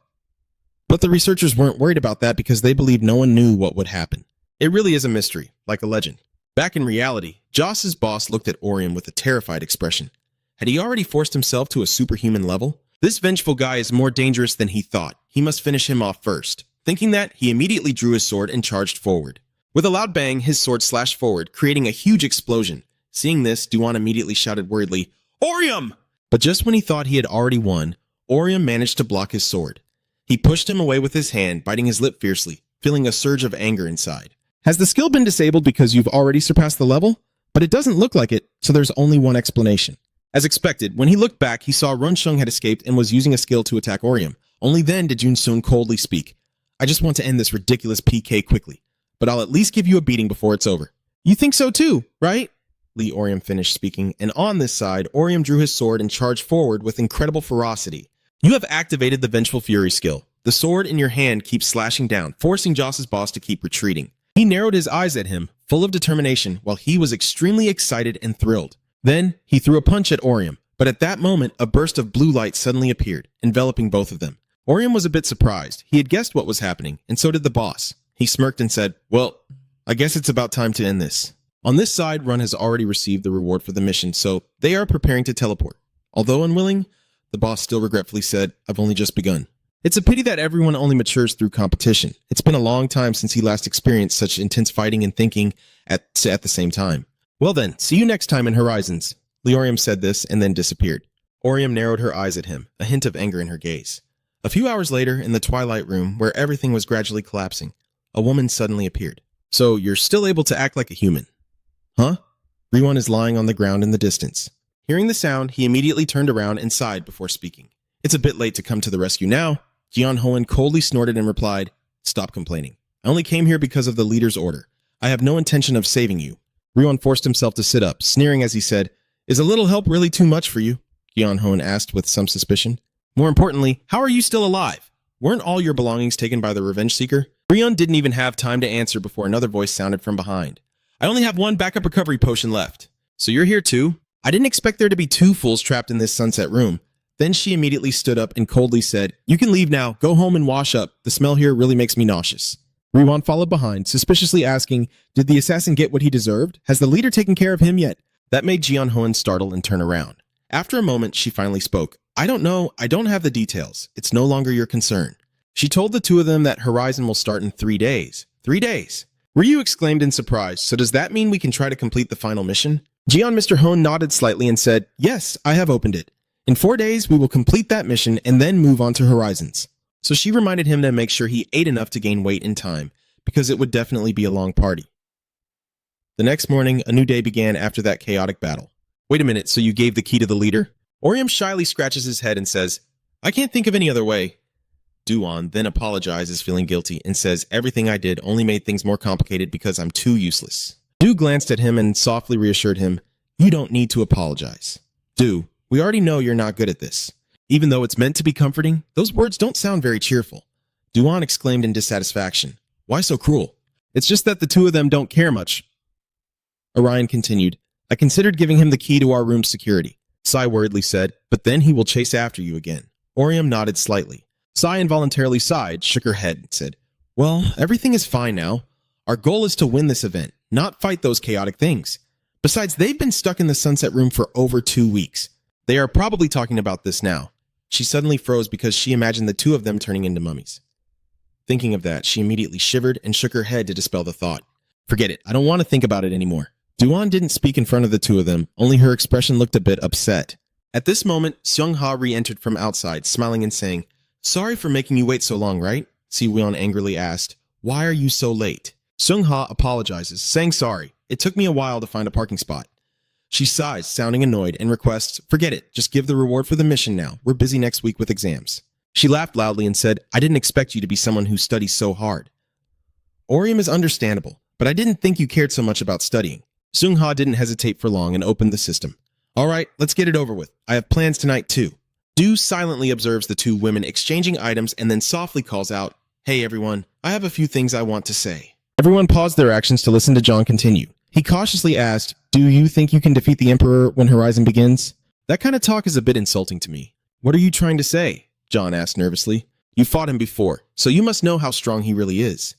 Speaker 1: But the researchers weren't worried about that because they believed no one knew what would happen. It really is a mystery, like a legend. Back in reality, Joss's boss looked at Orium with a terrified expression. Had he already forced himself to a superhuman level? This vengeful guy is more dangerous than he thought. He must finish him off first. Thinking that, he immediately drew his sword and charged forward. With a loud bang, his sword slashed forward, creating a huge explosion. Seeing this, Duan immediately shouted worriedly, Orium! But just when he thought he had already won, Orium managed to block his sword. He pushed him away with his hand, biting his lip fiercely, feeling a surge of anger inside. Has the skill been disabled because you've already surpassed the level? But it doesn't look like it, so there's only one explanation. As expected, when he looked back, he saw Runshung had escaped and was using a skill to attack Orium. Only then did Junsung coldly speak. I just want to end this ridiculous PK quickly, but I'll at least give you a beating before it's over. You think so too, right? Lee Orium finished speaking, and on this side, Orium drew his sword and charged forward with incredible ferocity. You have activated the Vengeful Fury skill. The sword in your hand keeps slashing down, forcing Joss's boss to keep retreating. He narrowed his eyes at him, full of determination, while he was extremely excited and thrilled. Then, he threw a punch at Orium, but at that moment, a burst of blue light suddenly appeared, enveloping both of them. Orium was a bit surprised. He had guessed what was happening, and so did the boss. He smirked and said, well, I guess it's about time to end this. On this side, Run has already received the reward for the mission, so they are preparing to teleport. Although unwilling, the boss still regretfully said, I've only just begun. It's a pity that everyone only matures through competition. It's been a long time since he last experienced such intense fighting and thinking at the same time. Well then, see you next time in Horizons. Leorium said this and then disappeared. Orium narrowed her eyes at him, a hint of anger in her gaze. A few hours later, in the Twilight Room, where everything was gradually collapsing, a woman suddenly appeared. So you're still able to act like a human. Huh? Riwan is lying on the ground in the distance. Hearing the sound, he immediately turned around and sighed before speaking. It's a bit late to come to the rescue now. Jian Hoen coldly snorted and replied, Stop complaining. I only came here because of the leader's order. I have no intention of saving you. Riwan forced himself to sit up, sneering as he said, Is a little help really too much for you? Jian Hoen asked with some suspicion. More importantly, how are you still alive? Weren't all your belongings taken by the Revenge Seeker? Rion didn't even have time to answer before another voice sounded from behind. I only have one backup recovery potion left. So you're here too? I didn't expect there to be two fools trapped in this sunset room. Then she immediately stood up and coldly said, You can leave now. Go home and wash up. The smell here really makes me nauseous. Riwan followed behind, suspiciously asking, Did the assassin get what he deserved? Has the leader taken care of him yet? That made Jian Hoen startle and turn around. After a moment, she finally spoke. I don't know. I don't have the details. It's no longer your concern. She told the two of them that Horizon will start in 3 days. 3 days. Ryu exclaimed in surprise, So does that mean we can try to complete the final mission? Jian Mr. Hone nodded slightly and said, "Yes, I have opened it. In 4 days, we will complete that mission and then move on to Horizons." So she reminded him to make sure he ate enough to gain weight in time, because it would definitely be a long party. The next morning, a new day began after that chaotic battle. Wait a minute, so you gave the key to the leader? Orium shyly scratches his head and says, "I can't think of any other way." Duan then apologizes, feeling guilty, and says everything I did only made things more complicated because I'm too useless. Du glanced at him and softly reassured him, "You don't need to apologize. Du, we already know you're not good at this." Even though it's meant to be comforting, those words don't sound very cheerful. Duan exclaimed in dissatisfaction, "Why so cruel? It's just that the two of them don't care much." Orion continued, "I considered giving him the key to our room's security." Sai worriedly said, "But then he will chase after you again." Orium nodded slightly. Sai involuntarily sighed, shook her head, and said, "Well, everything is fine now. Our goal is to win this event, not fight those chaotic things. Besides, they've been stuck in the Sunset Room for over 2 weeks. They are probably talking about this now." She suddenly froze because she imagined the two of them turning into mummies. Thinking of that, she immediately shivered and shook her head to dispel the thought. "Forget it. I don't want to think about it anymore." Duan didn't speak in front of the two of them, only her expression looked a bit upset. At this moment, Seung-ha re-entered from outside, smiling and saying, "Sorry for making you wait so long, right?" Si-won angrily asked, "Why are you so late?" Seung-ha apologizes, saying sorry. "It took me a while to find a parking spot." She sighs, sounding annoyed, and requests, "Forget it, just give the reward for the mission now. We're busy next week with exams." She laughed loudly and said, "I didn't expect you to be someone who studies so hard." "Orium is understandable, but I didn't think you cared so much about studying." Seung-ha didn't hesitate for long and opened the system. "All right, let's get it over with. I have plans tonight too." Du silently observes the two women exchanging items and then softly calls out, "Hey everyone, I have a few things I want to say." Everyone paused their actions to listen to John continue. He cautiously asked, "Do you think you can defeat the Emperor when Horizon begins?" "That kind of talk is a bit insulting to me." "What are you trying to say?" John asked nervously. "You fought him before, so you must know how strong he really is."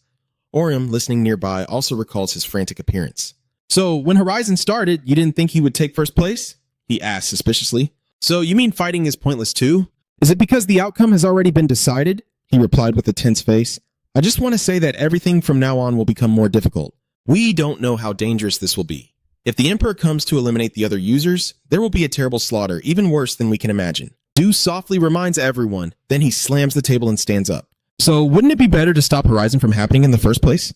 Speaker 1: Orium, listening nearby, also recalls his frantic appearance. "So, when Horizon started, you didn't think he would take first place?" he asked suspiciously. "So, you mean fighting is pointless too? Is it because the outcome has already been decided?" he replied with a tense face. "I just want to say that everything from now on will become more difficult. We don't know how dangerous this will be. If the Emperor comes to eliminate the other users, there will be a terrible slaughter, even worse than we can imagine." Du softly reminds everyone, then he slams the table and stands up. "So, wouldn't it be better to stop Horizon from happening in the first place?"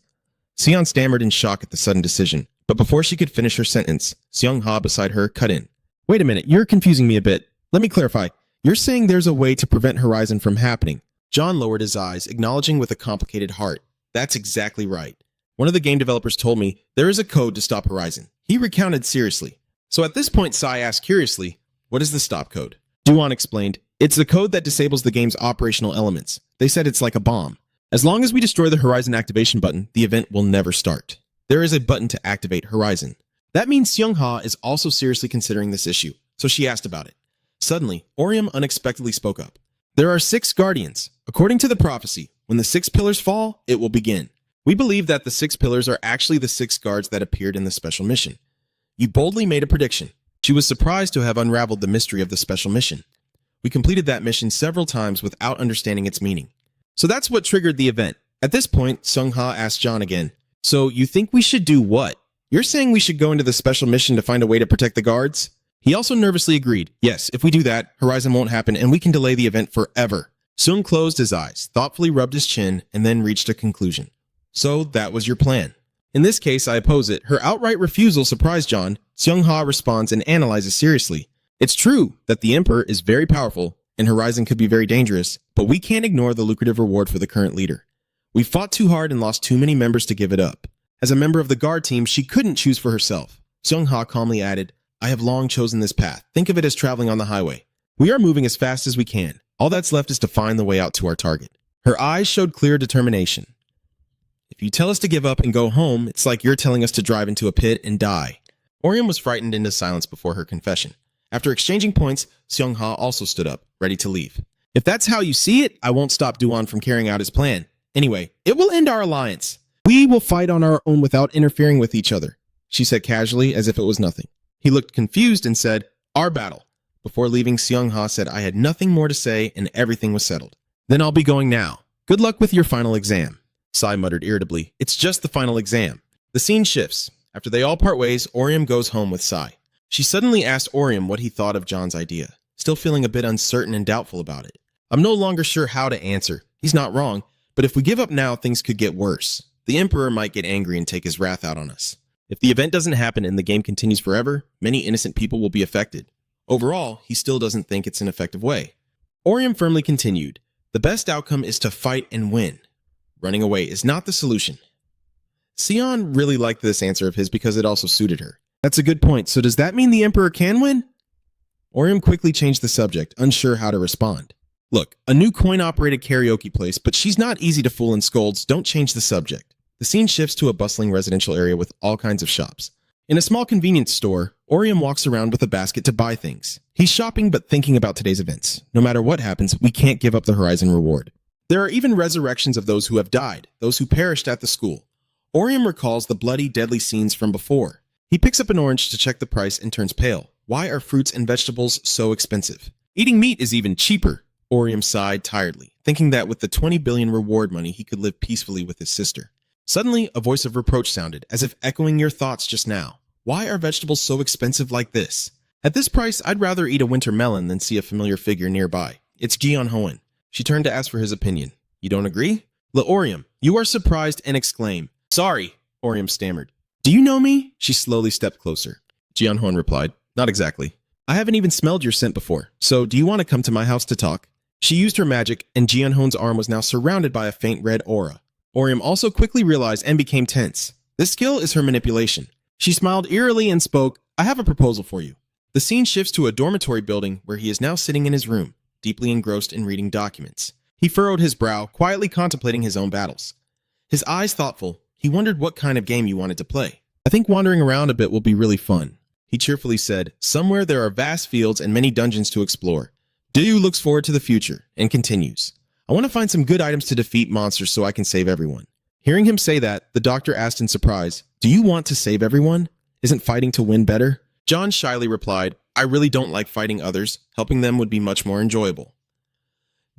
Speaker 1: Sion stammered in shock at the sudden decision, but before she could finish her sentence, Seung-ha beside her cut in. "Wait a minute, you're confusing me a bit. Let me clarify. You're saying there's a way to prevent Horizon from happening?" John lowered his eyes, acknowledging with a complicated heart. "That's exactly right. One of the game developers told me there is a code to stop Horizon." He recounted seriously. So at this point, Sai asked curiously, "What is the stop code?" Duan explained, "It's the code that disables the game's operational elements. They said it's like a bomb. As long as we destroy the Horizon activation button, the event will never start. There is a button to activate Horizon." That means Seung-ha is also seriously considering this issue, so she asked about it. Suddenly, Orium unexpectedly spoke up. "There are 6 guardians. According to the prophecy, when the 6 pillars fall, it will begin. We believe that the 6 pillars are actually the 6 guards that appeared in the special mission. You boldly made a prediction." She was surprised to have unraveled the mystery of the special mission. "We completed that mission several times without understanding its meaning. So that's what triggered the event." At this point, Seung-ha asked John again, "So you think we should do what? You're saying we should go into the special mission to find a way to protect the guards?" He also nervously agreed, "Yes, if we do that, Horizon won't happen and we can delay the event forever." Seung closed his eyes, thoughtfully rubbed his chin, and then reached a conclusion. "So that was your plan." "In this case, I oppose it." Her outright refusal surprised John. Seung-ha responds and analyzes seriously. "It's true that the Emperor is very powerful and Horizon could be very dangerous, but we can't ignore the lucrative reward for the current leader. We fought too hard and lost too many members to give it up. As a member of the guard team, she couldn't choose for herself." Seung-ha calmly added, "I have long chosen this path. Think of it as traveling on the highway. We are moving as fast as we can. All that's left is to find the way out to our target." Her eyes showed clear determination. "If you tell us to give up and go home, it's like you're telling us to drive into a pit and die." Orium was frightened into silence before her confession. After exchanging points, Seung-ha also stood up, ready to leave. "If that's how you see it, I won't stop Duan from carrying out his plan. Anyway, it will end our alliance. We will fight on our own without interfering with each other," she said casually, as if it was nothing. He looked confused and said, "Our battle." Before leaving, Seung-ha said, "I had nothing more to say and everything was settled." "Then I'll be going now. Good luck with your final exam." Sai muttered irritably, "It's just the final exam." The scene shifts. After they all part ways, Orium goes home with Sai. She suddenly asked Orium what he thought of John's idea, still feeling a bit uncertain and doubtful about it. I'm no longer sure how to answer. He's not wrong, but if we give up now, things could get worse. The Emperor might get angry and take his wrath out on us. If the event doesn't happen and the game continues forever, many innocent people will be affected. Overall, he still doesn't think it's an effective way. Orium firmly continued, the best outcome is to fight and win. Running away is not the solution. Sion really liked this answer of his because it also suited her. That's a good point. So does that mean the Emperor can win? Orium quickly changed the subject, unsure how to respond. Look, a new coin-operated karaoke place, but she's not easy to fool and scolds. Don't change the subject. The scene shifts to a bustling residential area with all kinds of shops. In a small convenience store, Orium walks around with a basket to buy things. He's shopping but thinking about today's events. No matter what happens, we can't give up the Horizon reward. There are even resurrections of those who have died, those who perished at the school. Orium recalls the bloody, deadly scenes from before. He picks up an orange to check the price and turns pale. Why are fruits and vegetables so expensive? Eating meat is even cheaper. Orium sighed tiredly, thinking that with the 20 billion reward money, he could live peacefully with his sister. Suddenly, a voice of reproach sounded, as if echoing your thoughts just now. Why are vegetables so expensive like this? At this price, I'd rather eat a winter melon than see a familiar figure nearby. It's Jeon Hoen. She turned to ask for his opinion. You don't agree? Orium, you are surprised and exclaim. Sorry, Orium stammered. Do you know me? She slowly stepped closer. Jeon Hoen replied, not exactly. I haven't even smelled your scent before, so do you want to come to my house to talk? She used her magic, and Jeon Hoen's arm was now surrounded by a faint red aura. Orium also quickly realized and became tense. This skill is her manipulation. She smiled eerily and spoke, I have a proposal for you. The scene shifts to a dormitory building where he is now sitting in his room, deeply engrossed in reading documents. He furrowed his brow, quietly contemplating his own battles. His eyes thoughtful, he wondered what kind of game you wanted to play. I think wandering around a bit will be really fun. He cheerfully said, somewhere there are vast fields and many dungeons to explore. Dayu looks forward to the future, and continues. I want to find some good items to defeat monsters so I can save everyone. Hearing him say that, the doctor asked in surprise, do you want to save everyone? Isn't fighting to win better? John shyly replied, I really don't like fighting others. Helping them would be much more enjoyable.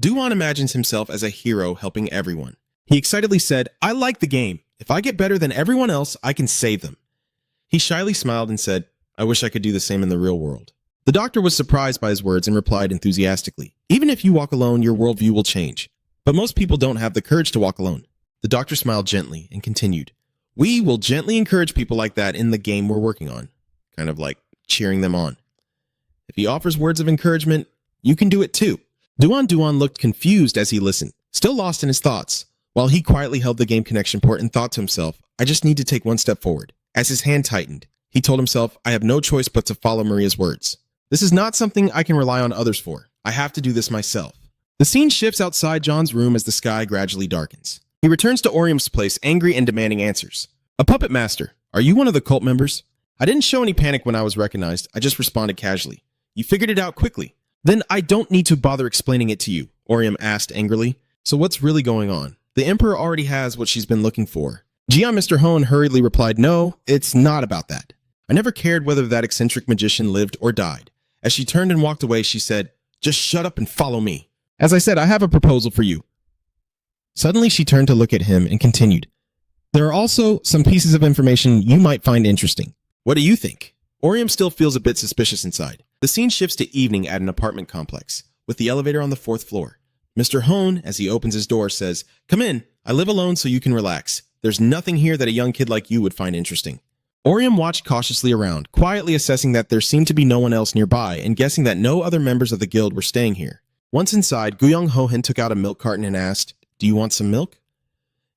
Speaker 1: Duan imagines himself as a hero helping everyone. He excitedly said, I like the game. If I get better than everyone else, I can save them. He shyly smiled and said, I wish I could do the same in the real world. The doctor was surprised by his words and replied enthusiastically, even if you walk alone, your worldview will change. But most people don't have the courage to walk alone. The doctor smiled gently and continued, we will gently encourage people like that in the game we're working on. Kind of like cheering them on. If he offers words of encouragement, you can do it too. Duan looked confused as he listened, still lost in his thoughts, while he quietly held the game connection port and thought to himself, I just need to take one step forward. As his hand tightened, he told himself, I have no choice but to follow Maria's words. This is not something I can rely on others for. I have to do this myself. The scene shifts outside John's room as the sky gradually darkens. He returns to Orium's place, angry and demanding answers. A puppet master, are you one of the cult members? I didn't show any panic when I was recognized. I just responded casually. You figured it out quickly. Then I don't need to bother explaining it to you, Orium asked angrily. So what's really going on? The Emperor already has what she's been looking for. Mr. Hoen hurriedly replied, no, it's not about that. I never cared whether that eccentric magician lived or died. As she turned and walked away, she said, just shut up and follow me. As I said, I have a proposal for you. Suddenly, she turned to look at him and continued, there are also some pieces of information you might find interesting. What do you think? Orium still feels a bit suspicious inside. The scene shifts to evening at an apartment complex, with the elevator on the 4th floor. Mr. Hoen, as he opens his door, says, come in. I live alone so you can relax. There's nothing here that a young kid like you would find interesting. Orium watched cautiously around, quietly assessing that there seemed to be no one else nearby and guessing that no other members of the guild were staying here. Once inside, Guyong Hohen took out a milk carton and asked, do you want some milk?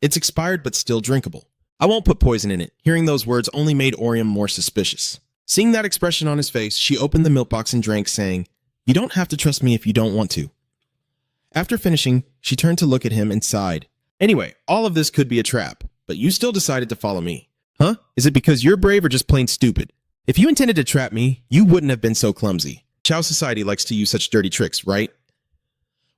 Speaker 1: It's expired but still drinkable. I won't put poison in it. Hearing those words only made Orium more suspicious. Seeing that expression on his face, she opened the milk box and drank, saying, you don't have to trust me if you don't want to. After finishing, she turned to look at him and sighed. Anyway, all of this could be a trap, but you still decided to follow me. Huh? Is it because you're brave or just plain stupid? If you intended to trap me, you wouldn't have been so clumsy. Chow society likes to use such dirty tricks, right?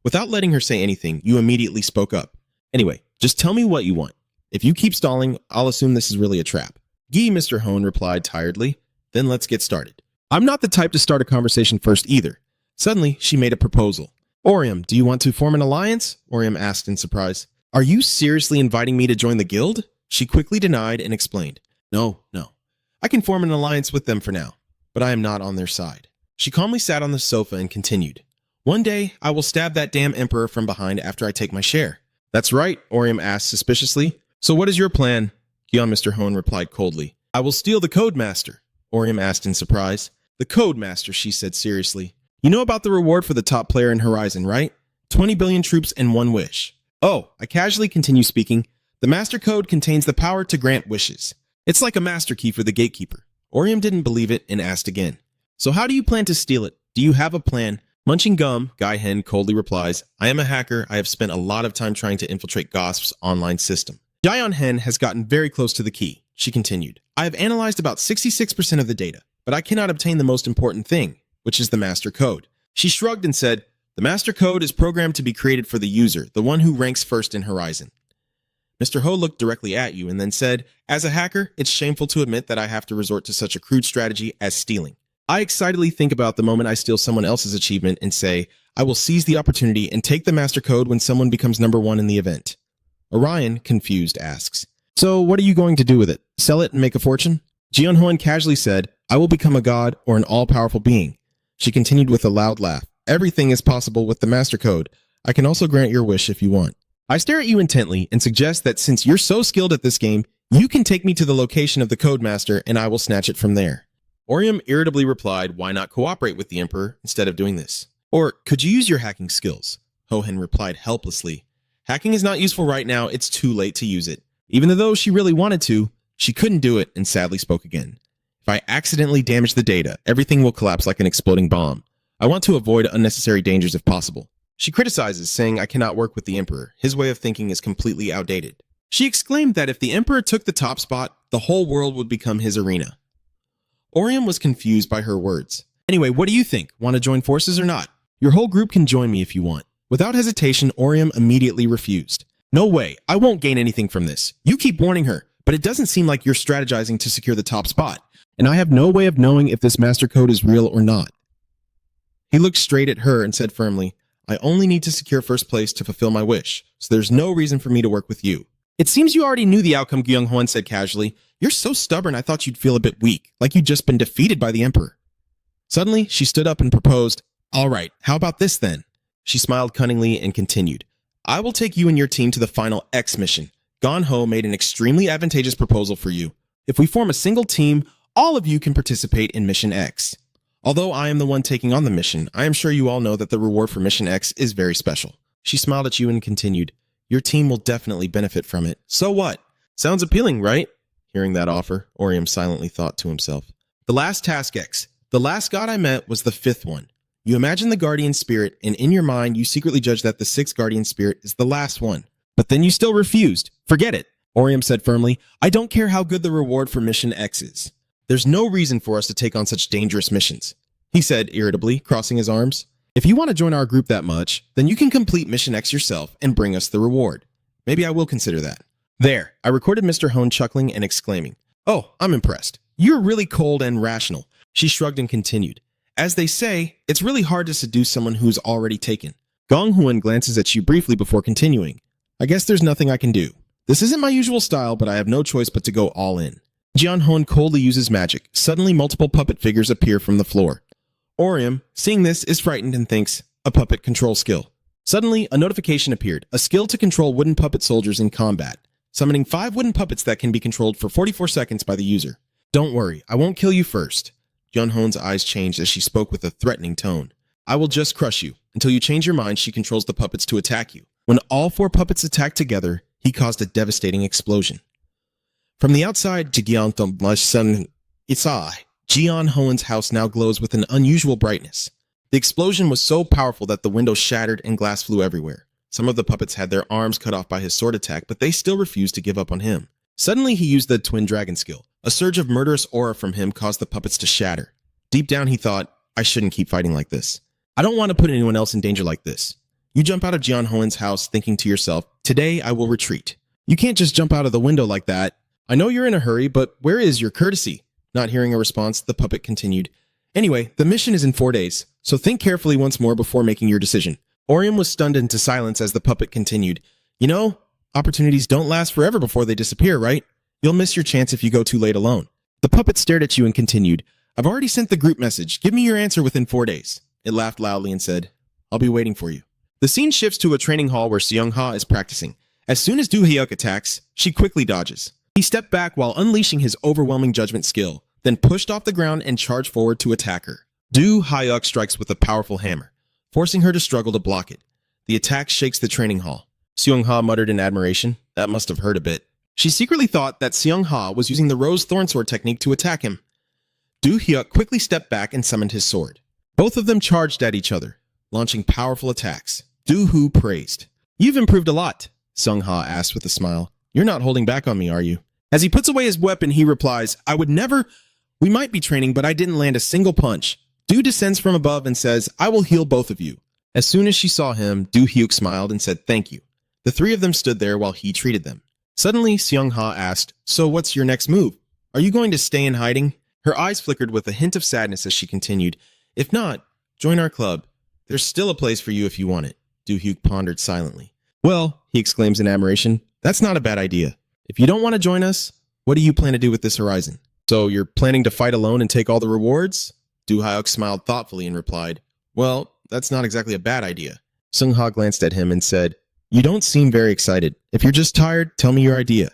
Speaker 1: Without letting her say anything, you immediately spoke up. Anyway, just tell me what you want. If you keep stalling, I'll assume this is really a trap. Gee, Mr. Hoen replied tiredly. Then let's get started. I'm not the type to start a conversation first either. Suddenly, she made a proposal. Orium, do you want to form an alliance? Orium asked in surprise. Are you seriously inviting me to join the guild? She quickly denied and explained. No. I can form an alliance with them for now. but I am not on their side. She calmly sat on the sofa and continued. One day, I will stab that damn emperor from behind after I take my share. That's right, Orium asked suspiciously. So what is your plan? Gyeon Mr. Hone replied coldly. I will steal the Codemaster, Orium asked in surprise. The Codemaster, she said seriously. You know about the reward for the top player in Horizon, right? 20 billion troops and 1 wish. Oh, I casually continue speaking. The Master Code contains the power to grant wishes. It's like a master key for the gatekeeper. Orium didn't believe it and asked again. So how do you plan to steal it? Do you have a plan? Munching gum, Guy Hen coldly replies, I am a hacker. I have spent a lot of time trying to infiltrate GOSP's online system. Jaeon Hen has gotten very close to the key. She continued, I have analyzed about 66% of the data, but I cannot obtain the most important thing, which is the master code. She shrugged and said, the master code is programmed to be created for the user, the one who ranks first in Horizon. Mr. Ho looked directly at you and then said, as a hacker, it's shameful to admit that I have to resort to such a crude strategy as stealing. I excitedly think about the moment I steal someone else's achievement and say, I will seize the opportunity and take the master code when someone becomes number 1 in the event. Orion, confused, asks, so what are you going to do with it? Sell it and make a fortune? Jeon Hoen casually said, I will become a god or an all-powerful being. She continued with a loud laugh. Everything is possible with the master code. I can also grant your wish if you want. I stare at you intently and suggest that since you're so skilled at this game, you can take me to the location of the Codemaster and I will snatch it from there. Orium irritably replied, why not cooperate with the Emperor instead of doing this? Or could you use your hacking skills? Hohen replied helplessly. Hacking is not useful right now, it's too late to use it. Even though she really wanted to, she couldn't do it and sadly spoke again. If I accidentally damage the data, everything will collapse like an exploding bomb. I want to avoid unnecessary dangers if possible. She criticizes, saying I cannot work with the Emperor. His way of thinking is completely outdated. She exclaimed that if the Emperor took the top spot, the whole world would become his arena. Orium was confused by her words. Anyway, what do you think? Want to join forces or not? Your whole group can join me if you want. Without hesitation, Orium immediately refused. No way, I won't gain anything from this. You keep warning her, but it doesn't seem like you're strategizing to secure the top spot, and I have no way of knowing if this master code is real or not. He looked straight at her and said firmly, I only need to secure first place to fulfill my wish, so there's no reason for me to work with you. It seems you already knew the outcome, Gyung Hwan said casually. You're so stubborn I thought you'd feel a bit weak, like you'd just been defeated by the Emperor. Suddenly, she stood up and proposed, all right, how about this then? She smiled cunningly and continued, I will take you and your team to the final X mission. Gon Ho made an extremely advantageous proposal for you. If we form a single team, all of you can participate in Mission X. Although I am the one taking on the mission, I am sure you all know that the reward for Mission X is very special. She smiled at you and continued, your team will definitely benefit from it. So what? Sounds appealing, right? Hearing that offer, Orium silently thought to himself. The last task X. The last god I met was the 5th one. You imagine the guardian spirit, and in your mind, you secretly judge that the 6th guardian spirit is the last one. But then you still refused. Forget it. Orium said firmly, I don't care how good the reward for Mission X is. There's no reason for us to take on such dangerous missions. He said irritably, crossing his arms. If you want to join our group that much, then you can complete Mission X yourself and bring us the reward. Maybe I will consider that. There, I recorded Mr. Hone chuckling and exclaiming, oh, I'm impressed. You're really cold and rational. She shrugged and continued. As they say, it's really hard to seduce someone who's already taken. Gong Huan glances at you briefly before continuing. I guess there's nothing I can do. This isn't my usual style, but I have no choice but to go all in. Jian Hon coldly uses magic. Suddenly, multiple puppet figures appear from the floor. Orium, seeing this, is frightened and thinks, a puppet control skill. Suddenly, a notification appeared, a skill to control wooden puppet soldiers in combat, summoning 5 wooden puppets that can be controlled for 44 seconds by the user. Don't worry, I won't kill you first. Yun Hon's eyes changed as she spoke with a threatening tone. I will just crush you. Until you change your mind, she controls the puppets to attack you. When all 4 puppets attacked together, he caused a devastating explosion. From the outside, Jian Hoen's house now glows with an unusual brightness. The explosion was so powerful that the windows shattered and glass flew everywhere. Some of the puppets had their arms cut off by his sword attack, but they still refused to give up on him. Suddenly, he used the Twin Dragon skill. A surge of murderous aura from him caused the puppets to shatter. Deep down, he thought, I shouldn't keep fighting like this. I don't want to put anyone else in danger like this. You jump out of Jian Hoen's house thinking to yourself, today I will retreat. You can't just jump out of the window like that. I know you're in a hurry, but where is your courtesy? Not hearing a response, the puppet continued. Anyway, the mission is in 4 days, so think carefully once more before making your decision. Orium was stunned into silence as the puppet continued. You know, opportunities don't last forever before they disappear, right? You'll miss your chance if you go too late alone. The puppet stared at you and continued. I've already sent the group message. Give me your answer within 4 days. It laughed loudly and said, I'll be waiting for you. The scene shifts to a training hall where Seong-ha is practicing. As soon as Do-hyuk attacks, she quickly dodges. He stepped back while unleashing his overwhelming judgment skill, then pushed off the ground and charged forward to attack her. Do-hyuk strikes with a powerful hammer, forcing her to struggle to block it. The attack shakes the training hall. Seong-ha muttered in admiration. That must have hurt a bit. She secretly thought that Seong-ha was using the Rose Thorn Sword technique to attack him. Do-hyuk quickly stepped back and summoned his sword. Both of them charged at each other, launching powerful attacks. Do-hoo praised. You've improved a lot, Seong-ha asked with a smile. You're not holding back on me, are you? As he puts away his weapon, he replies, I would never... We might be training, but I didn't land a single punch. Do descends from above and says, I will heal both of you. As soon as she saw him, Do-hyuk smiled and said thank you. The three of them stood there while he treated them. Suddenly, Seong-ha asked, so what's your next move? Are you going to stay in hiding? Her eyes flickered with a hint of sadness as she continued, if not, join our club. There's still a place for you if you want it. Do-hyuk pondered silently. Well, he exclaims in admiration, that's not a bad idea. If you don't want to join us, what do you plan to do with this horizon? So you're planning to fight alone and take all the rewards? Do-hyuk smiled thoughtfully and replied, well, that's not exactly a bad idea. Seong-ha glanced at him and said, you don't seem very excited. If you're just tired, tell me your idea.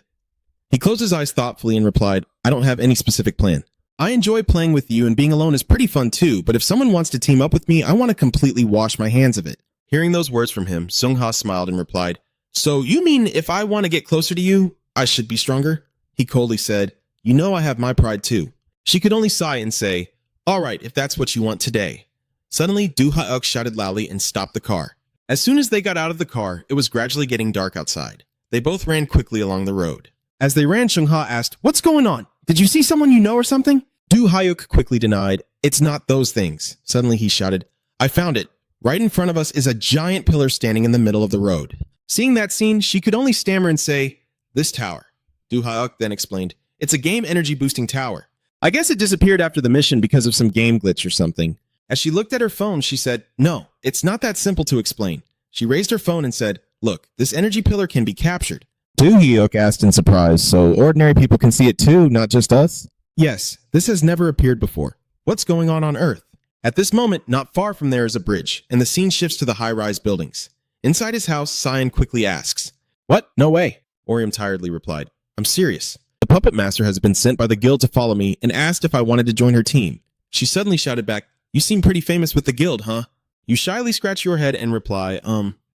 Speaker 1: He closed his eyes thoughtfully and replied, I don't have any specific plan. I enjoy playing with you and being alone is pretty fun too, but if someone wants to team up with me, I want to completely wash my hands of it. Hearing those words from him, Seong-ha smiled and replied, so you mean if I want to get closer to you, I should be stronger? He coldly said, you know I have my pride too. She could only sigh and say, all right, if that's what you want today. Suddenly, Do-hyuk shouted loudly and stopped the car. As soon as they got out of the car, it was gradually getting dark outside. They both ran quickly along the road. As they ran, Seong-ha asked, what's going on? Did you see someone you know or something? Do-hyuk quickly denied, it's not those things. Suddenly he shouted, I found it. Right in front of us is a giant pillar standing in the middle of the road. Seeing that scene, she could only stammer and say, this tower. Do-hyuk then explained, it's a game energy boosting tower. I guess it disappeared after the mission because of some game glitch or something. As she looked at her phone, she said, no, it's not that simple to explain. She raised her phone and said, look, this energy pillar can be captured.
Speaker 2: Do-hyuk asked in surprise, so ordinary people can see it too, not just us?
Speaker 1: Yes, this has never appeared before. What's going on Earth? At this moment, not far from there is a bridge, and the scene shifts to the high-rise buildings. Inside his house, Cyan quickly asks, what? No way. Orium tiredly replied, I'm serious. The puppet master has been sent by the guild to follow me and asked if I wanted to join her team. She suddenly shouted back, you seem pretty famous with the guild, huh? You shyly scratch your head and reply,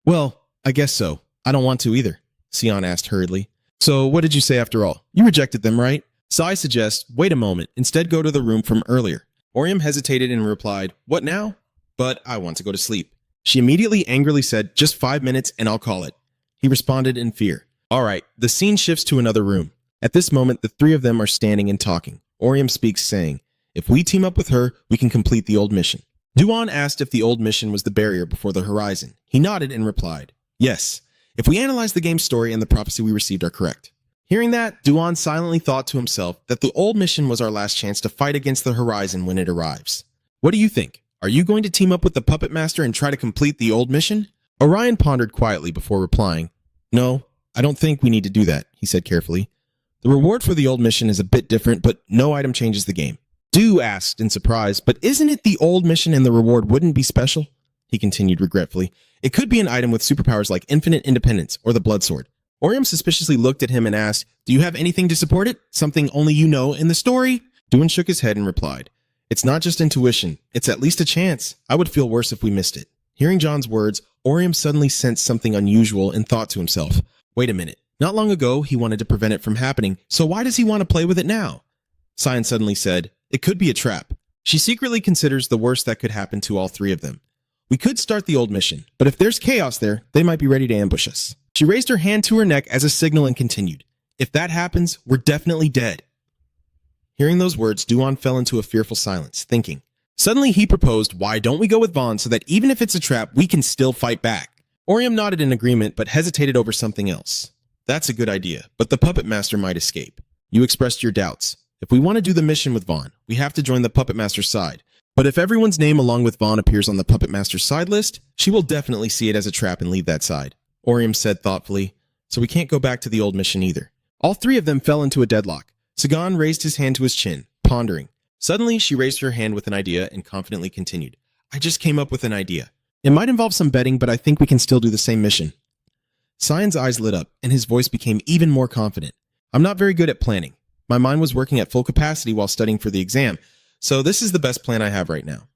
Speaker 1: well, I guess so. I don't want to either, Cyan asked hurriedly. So what did you say after all? You rejected them, right? Sai suggests, wait a moment, instead go to the room from earlier. Orium hesitated and replied, what now? But I want to go to sleep. She immediately angrily said, just 5 minutes and I'll call it. He responded in fear. All right, the scene shifts to another room. At this moment, the three of them are standing and talking. Orium speaks saying, if we team up with her, we can complete the old mission. Duan asked if the old mission was the barrier before the horizon. He nodded and replied, yes, if we analyze the game's story and the prophecy we received are correct. Hearing that, Duan silently thought to himself that the old mission was our last chance to fight against the horizon when it arrives. What do you think? Are you going to team up with the Puppet Master and try to complete the old mission? Orion pondered quietly before replying, no, I don't think we need to do that, he said carefully. The reward for the old mission is a bit different, but no item changes the game. Du asked in surprise, but isn't it the old mission and the reward wouldn't be special? He continued regretfully. It could be an item with superpowers like infinite independence or the blood sword. Orium suspiciously looked at him and asked, do you have anything to support it? Something only you know in the story? Duan shook his head and replied, it's not just intuition. It's at least a chance. I would feel worse if we missed it. Hearing John's words, Orium suddenly sensed something unusual and thought to himself, wait a minute. Not long ago, he wanted to prevent it from happening, so why does he want to play with it now? Cyan suddenly said, it could be a trap. She secretly considers the worst that could happen to all three of them. We could start the old mission, but if there's chaos there, they might be ready to ambush us. She raised her hand to her neck as a signal and continued, if that happens, we're definitely dead. Hearing those words, Duan fell into a fearful silence, thinking. Suddenly he proposed, why don't we go with Vaughn so that even if it's a trap, we can still fight back? Orium nodded in agreement, but hesitated over something else. That's a good idea, but the Puppet Master might escape. You expressed your doubts. If we want to do the mission with Vaughn, we have to join the Puppet Master's side. But if everyone's name along with Vaughn appears on the Puppet Master's side list, she will definitely see it as a trap and leave that side. Orium said thoughtfully, so we can't go back to the old mission either. All three of them fell into a deadlock. Sagan raised his hand to his chin, pondering. Suddenly, she raised her hand with an idea and confidently continued. I just came up with an idea. It might involve some betting, but I think we can still do the same mission. Sion's eyes lit up, and his voice became even more confident. I'm not very good at planning. My mind was working at full capacity while studying for the exam, so this is the best plan I have right now.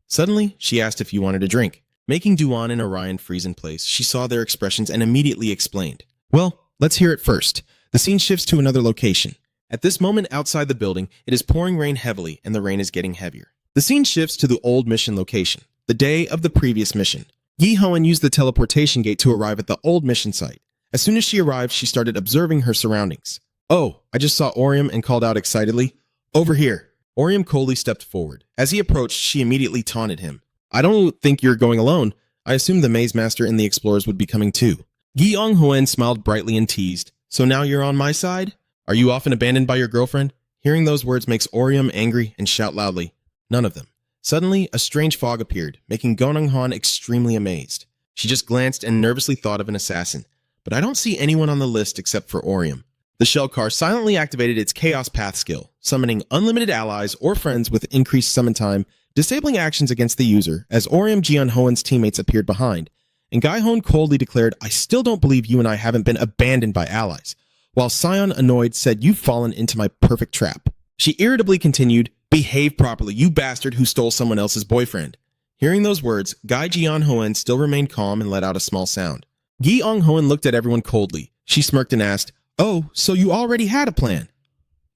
Speaker 1: Suddenly, she asked if you wanted a drink. Making Duan and Orion freeze in place, she saw their expressions and immediately explained. Well, let's hear it first. The scene shifts to another location. At this moment outside the building, it is pouring rain heavily, and the rain is getting heavier. The scene shifts to the old mission location, the day of the previous mission. Yi Hoen used the teleportation gate to arrive at the old mission site. As soon as she arrived, she started observing her surroundings. Oh, I just saw Orium and called out excitedly, over here. Orium coldly stepped forward. As he approached, she immediately taunted him. I don't think you're going alone. I assumed the Maze Master and the Explorers would be coming too. Yi Hoen smiled brightly and teased. So now you're on my side? Are you often abandoned by your girlfriend? Hearing those words makes Orium angry and shout loudly. None of them. Suddenly, a strange fog appeared, making Gonung-han extremely amazed. She just glanced and nervously thought of an assassin. But I don't see anyone on the list except for Orium. The shell car silently activated its Chaos Path skill, summoning unlimited allies or friends with increased summon time, disabling actions against the user as Orium Jeon-hoen's teammates appeared behind. And Gai-hon coldly declared, I still don't believe you and I haven't been abandoned by allies, while Sion, annoyed, said, you've fallen into my perfect trap. She irritably continued, behave properly, you bastard who stole someone else's boyfriend. Hearing those words, Gai Jeon-hoen still remained calm and let out a small sound. Gi Ong-hoen looked at everyone coldly. She smirked and asked, oh, so you already had a plan?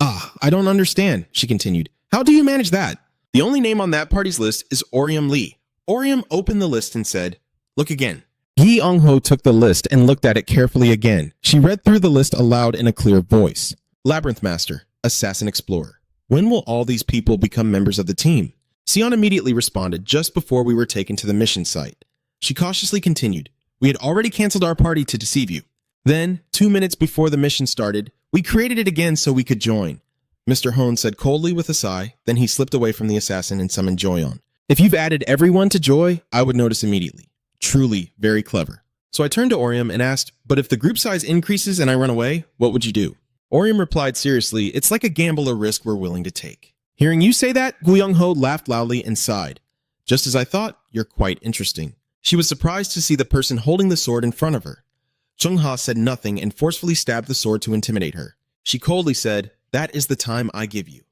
Speaker 1: Ah, I don't understand, she continued. How do you manage that? The only name on that party's list is Orium Lee. Orium opened the list and said, look again. Gi Ong-ho took the list and looked at it carefully again. She read through the list aloud in a clear voice. Labyrinth Master, Assassin Explorer. When will all these people become members of the team? Sion immediately responded just before we were taken to the mission site. She cautiously continued, we had already canceled our party to deceive you. Then, 2 minutes before the mission started, we created it again so we could join. Mr. Hoen said coldly with a sigh, then he slipped away from the assassin and summoned Joyon. If you've added everyone to Joy, I would notice immediately. Truly very clever. So I turned to Orium and asked, but if the group size increases and I run away, what would you do? Orium replied seriously, it's like a gamble or risk we're willing to take. Hearing you say that, Guyong-ho laughed loudly and sighed. Just as I thought, you're quite interesting. She was surprised to see the person holding the sword in front of her. Chung-ha said nothing and forcefully stabbed the sword to intimidate her. She coldly said, that is the time I give you.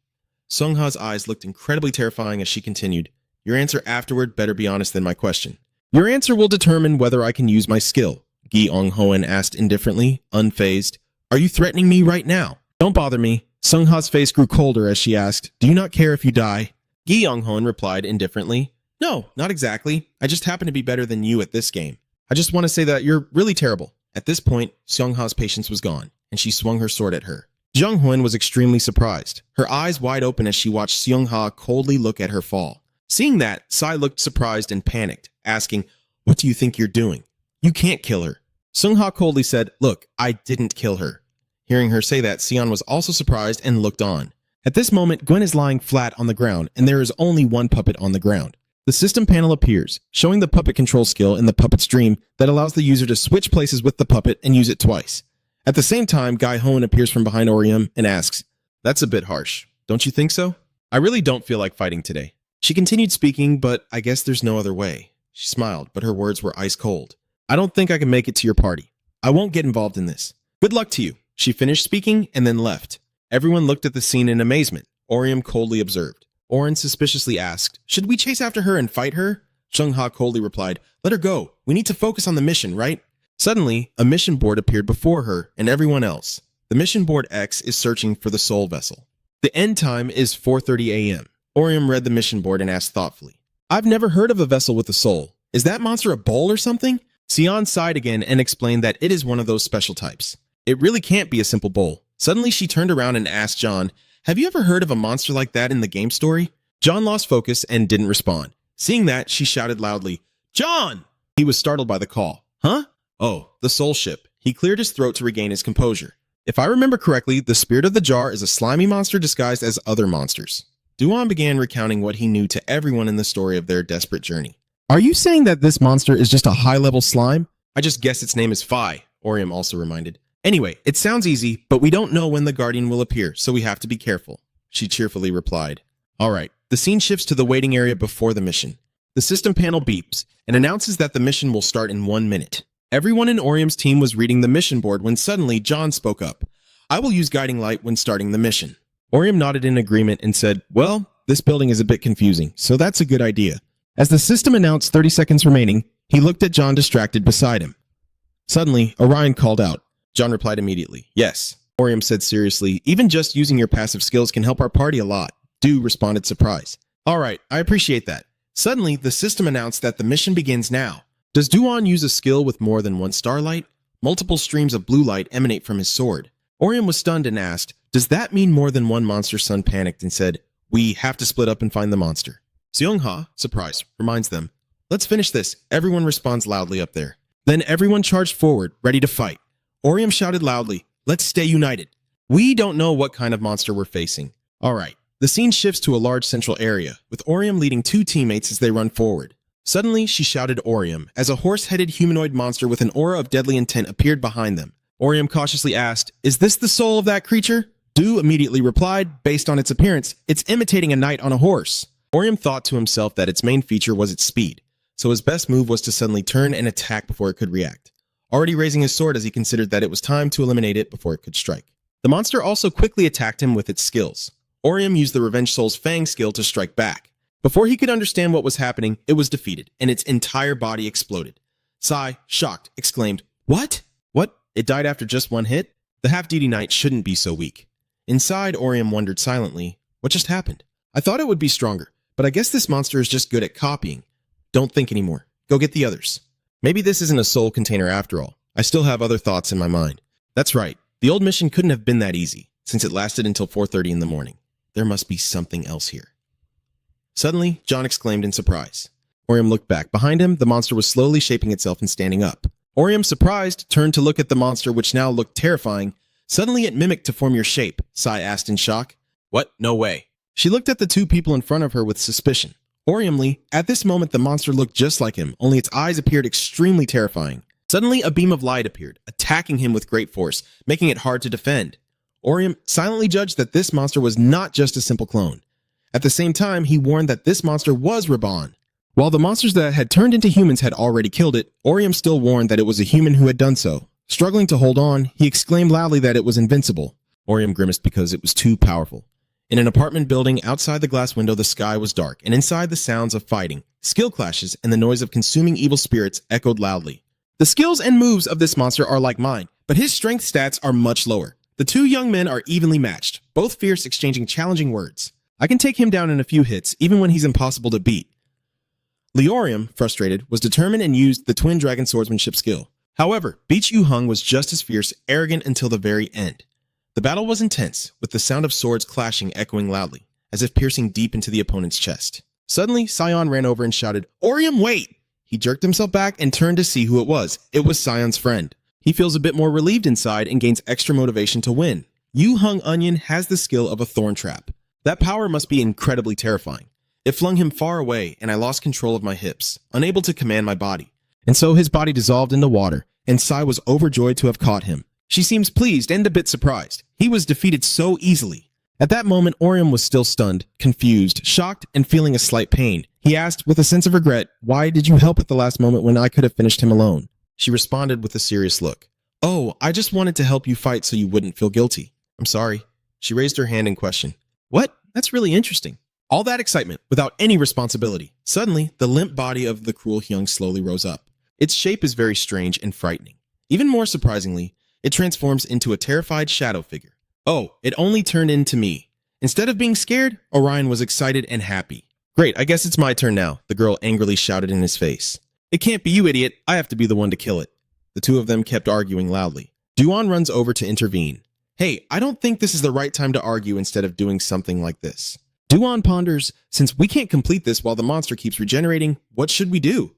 Speaker 1: Sung-ha's eyes looked incredibly terrifying as she continued, your answer afterward better be honest than my question. Your answer will determine whether I can use my skill, Gi Ong-hoen asked indifferently, unfazed. Are you threatening me right now? Don't bother me. Sung-ha's face grew colder as she asked, do you not care if you die? Gi Ong-hoen replied indifferently, no, not exactly. I just happen to be better than you at this game. I just want to say that you're really terrible. At this point, Sung-ha's patience was gone, and she swung her sword at her. Jung-hoon was extremely surprised, her eyes wide open as she watched Seung-ha coldly look at her fall. Seeing that, Sai looked surprised and panicked, asking, what do you think you're doing? You can't kill her. Sung-ha coldly said, look, I didn't kill her. Hearing her say that, Sion was also surprised and looked on. At this moment, Gwen is lying flat on the ground, and there is only one puppet on the ground. The system panel appears, showing the puppet control skill in the puppet's dream that allows the user to switch places with the puppet and use it twice. At the same time, Gai-hoen appears from behind Orium and asks, that's a bit harsh. Don't you think so? I really don't feel like fighting today. She continued speaking, but I guess there's no other way. She smiled, but her words were ice cold. I don't think I can make it to your party. I won't get involved in this. Good luck to you. She finished speaking and then left. Everyone looked at the scene in amazement. Orium coldly observed. Oren suspiciously asked, should we chase after her and fight her? Chung-ha coldly replied, let her go. We need to focus on the mission, right? Suddenly, a mission board appeared before her and everyone else. The mission board X is searching for the soul vessel. The end time is 4:30 a.m. Orium read the mission board and asked thoughtfully, I've never heard of a vessel with a soul. Is that monster a bowl or something? Sion sighed again and explained that it is one of those special types. It really can't be a simple bowl. Suddenly she turned around and asked John, have you ever heard of a monster like that in the game story? John lost focus and didn't respond. Seeing that, she shouted loudly, John! He was startled by the call. Huh? Oh, the soul ship. He cleared his throat to regain his composure. If I remember correctly, the spirit of the jar is a slimy monster disguised as other monsters. Duan began recounting what he knew to everyone in the story of their desperate journey. Are you saying that this monster is just a high-level slime? I just guess its name is Phi, Orium also reminded. Anyway, it sounds easy, but we don't know when the Guardian will appear, so we have to be careful, she cheerfully replied. Alright, the scene shifts to the waiting area before the mission. The system panel beeps and announces that the mission will start in 1 minute. Everyone in Orium's team was reading the mission board when suddenly John spoke up. I will use guiding light when starting the mission. Orium nodded in agreement and said, well, this building is a bit confusing, so that's a good idea. As the system announced 30 seconds remaining, he looked at John distracted beside him. Suddenly, Orion called out. John replied immediately, yes. Orium said seriously, even just using your passive skills can help our party a lot. Du responded surprised. Alright, I appreciate that. Suddenly, the system announced that the mission begins now. Does Duan use a skill with more than one starlight? Multiple streams of blue light emanate from his sword. Orium was stunned and asked, does that mean more than one monster? Sun panicked and said, we have to split up and find the monster. Seong-ha, surprised, reminds them, let's finish this. Everyone responds loudly up there. Then everyone charged forward, ready to fight. Orium shouted loudly, let's stay united. We don't know what kind of monster we're facing. Alright, the scene shifts to a large central area, with Orium leading 2 teammates as they run forward. Suddenly, she shouted Orium, as a horse-headed humanoid monster with an aura of deadly intent appeared behind them. Orium cautiously asked, is this the soul of that creature? Du immediately replied, based on its appearance, it's imitating a knight on a horse. Orium thought to himself that its main feature was its speed, so his best move was to suddenly turn and attack before it could react, already raising his sword as he considered that it was time to eliminate it before it could strike. The monster also quickly attacked him with its skills. Orium used the Revenge Soul's Fang skill to strike back. Before he could understand what was happening, it was defeated, and its entire body exploded. Sai, shocked, exclaimed, what? What? It died after just 1 hit? The half-deity knight shouldn't be so weak. Inside, Orium wondered silently, what just happened? I thought it would be stronger, but I guess this monster is just good at copying. Don't think anymore. Go get the others. Maybe this isn't a soul container after all. I still have other thoughts in my mind. That's right. The old mission couldn't have been that easy, since it lasted until 4:30 in the morning. There must be something else here. Suddenly, John exclaimed in surprise. Orium looked back. Behind him, the monster was slowly shaping itself and standing up. Orium, surprised, turned to look at the monster, which now looked terrifying. Suddenly, it mimicked to form your shape, Sai asked in shock. What? No way. She looked at the 2 people in front of her with suspicion. Oriumly, at this moment the monster looked just like him, only its eyes appeared extremely terrifying. Suddenly, a beam of light appeared, attacking him with great force, making it hard to defend. Orium silently judged that this monster was not just a simple clone. At the same time, he warned that this monster was reborn. While the monsters that had turned into humans had already killed it, Orium still warned that it was a human who had done so. Struggling to hold on, he exclaimed loudly that it was invincible. Orium grimaced because it was too powerful. In an apartment building outside the glass window, the sky was dark, and inside the sounds of fighting, skill clashes, and the noise of consuming evil spirits echoed loudly. The skills and moves of this monster are like mine, but his strength stats are much lower. The 2 young men are evenly matched, both fierce, exchanging challenging words. I can take him down in a few hits, even when he's impossible to beat. Leorium, frustrated, was determined and used the twin dragon swordsmanship skill. However, Beach Yu-hung was just as fierce, arrogant until the very end. The battle was intense, with the sound of swords clashing echoing loudly, as if piercing deep into the opponent's chest. Suddenly, Sion ran over and shouted, Orium, wait! He jerked himself back and turned to see who it was. It was Sion's friend. He feels a bit more relieved inside and gains extra motivation to win. Yu-hung Onion has the skill of a thorn trap. That power must be incredibly terrifying. It flung him far away, and I lost control of my hips, unable to command my body. And so his body dissolved into water, and Sai was overjoyed to have caught him. She seems pleased and a bit surprised. He was defeated so easily. At that moment, Orium was still stunned, confused, shocked, and feeling a slight pain. He asked, with a sense of regret, why did you help at the last moment when I could have finished him alone? She responded with a serious look. Oh, I just wanted to help you fight so you wouldn't feel guilty. I'm sorry. She raised her hand in question. What? That's really interesting. All that excitement, without any responsibility. Suddenly, the limp body of the cruel Hyung slowly rose up. Its shape is very strange and frightening. Even more surprisingly, it transforms into a terrified shadow figure. Oh, it only turned into me. Instead of being scared, Orion was excited and happy. Great, I guess it's my turn now, the girl angrily shouted in his face. It can't be you, idiot. I have to be the one to kill it. The 2 of them kept arguing loudly. Duan runs over to intervene. Hey, I don't think this is the right time to argue instead of doing something like this. Duan ponders, since we can't complete this while the monster keeps regenerating, what should we do?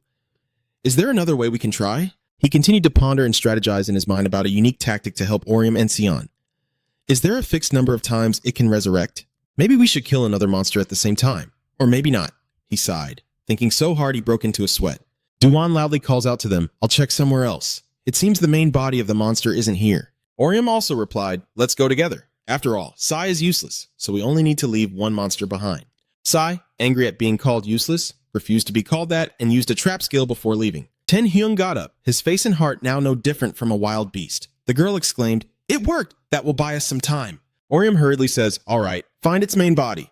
Speaker 1: Is there another way we can try? He continued to ponder and strategize in his mind about a unique tactic to help Orium and Sion. Is there a fixed number of times it can resurrect? Maybe we should kill another monster at the same time. Or maybe not. He sighed, thinking so hard he broke into a sweat. Duan loudly calls out to them, I'll check somewhere else. It seems the main body of the monster isn't here. Orium also replied, let's go together. After all, Sai is useless, so we only need to leave one monster behind. Sai, angry at being called useless, refused to be called that and used a trap skill before leaving. Ten Hyung got up, his face and heart now no different from a wild beast. The girl exclaimed, "It worked! That will buy us some time." Orium hurriedly says, "All right, find its main body."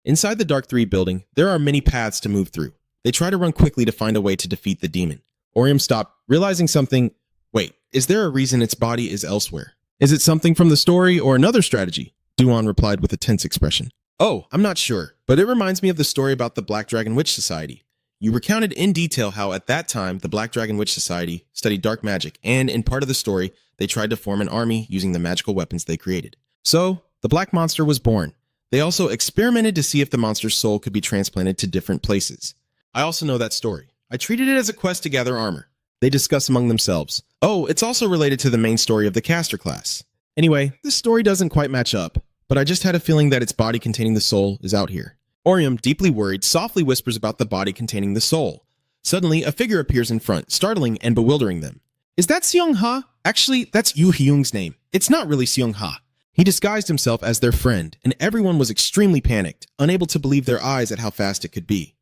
Speaker 1: Inside the Dark 3 building, there are many paths to move through. They try to run quickly to find a way to defeat the demon. Orium stopped, realizing something. Wait, is there a reason its body is elsewhere? Is it something from the story or another strategy? Duan replied with a tense expression. Oh, I'm not sure, but it reminds me of the story about the Black Dragon Witch Society. You recounted in detail how at that time the Black Dragon Witch Society studied dark magic, and in part of the story, they tried to form an army using the magical weapons they created. So, the Black Monster was born. They also experimented to see if the monster's soul could be transplanted to different places. I also know that story. I treated it as a quest to gather armor. They discuss among themselves. Oh, it's also related to the main story of the caster class. Anyway, this story doesn't quite match up, but I just had a feeling that its body containing the soul is out here. Orium, deeply worried, softly whispers about the body containing the soul. Suddenly, a figure appears in front, startling and bewildering them. Is that Seong Ha? Actually, that's Yu Hyung's name. It's not really Seong Ha. He disguised himself as their friend, and everyone was extremely panicked, unable to believe their eyes at how fast it could be.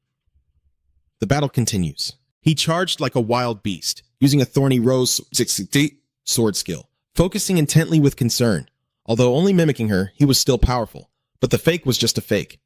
Speaker 1: The battle continues. He charged like a wild beast, using a thorny rose sword skill, focusing intently with concern. Although only mimicking her, he was still powerful, but the fake was just a fake.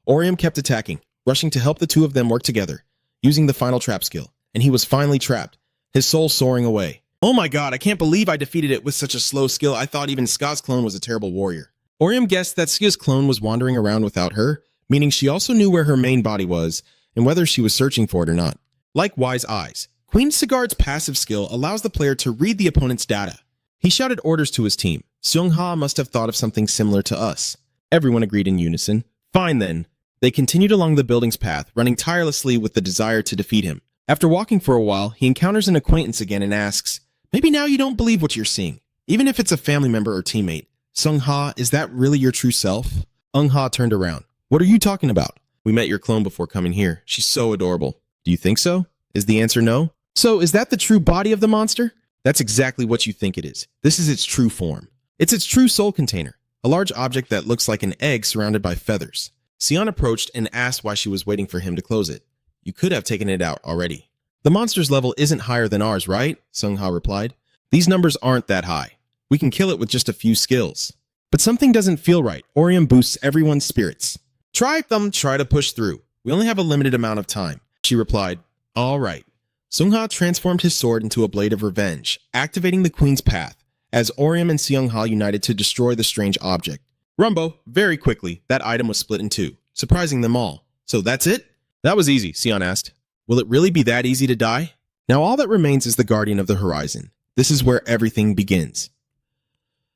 Speaker 1: Orium kept attacking, rushing to help the two of them work together, using the final trap skill, and he was finally trapped, his soul soaring away. Oh my god, I can't believe I defeated it with such a slow skill. I thought even Ska's clone was a terrible warrior. Orium guessed that Ska's clone was wandering around without her, meaning she also knew where her main body was and whether she was searching for it or not. Like Wise Eyes, Queen Sigard's passive skill allows the player to read the opponent's data. He shouted orders to his team. Seong Ha must have thought of something similar to us. Everyone agreed in unison. Fine then. They continued along the building's path, running tirelessly with the desire to defeat him. After walking for a while, he encounters an acquaintance again and asks, "Maybe now you don't believe what you're seeing, even if it's a family member or teammate. Seong Ha, is that really your true self?" Eung Ha turned around. "What are you talking about? We met your clone before coming here. She's so adorable." "Do you think so?" Is the answer no? "So is that the true body of the monster?" "That's exactly what you think it is. This is its true form. It's its true soul container, a large object that looks like an egg surrounded by feathers." Sion approached and asked why she was waiting for him to close it. "You could have taken it out already." "The monster's level isn't higher than ours, right?" Seong Ha replied. "These numbers aren't that high. We can kill it with just a few skills." But something doesn't feel right. Orium boosts everyone's spirits. Try to push through. We only have a limited amount of time." She replied, "All right." Seong Ha transformed his sword into a blade of revenge, activating the Queen's Path, as Orium and Seong Ha united to destroy the strange object. Rumbo, very quickly, that item was split in two, surprising them all. "So that's it?" "That was easy," Sion asked. "Will it really be that easy to die?" Now all that remains is the Guardian of the Horizon. This is where everything begins.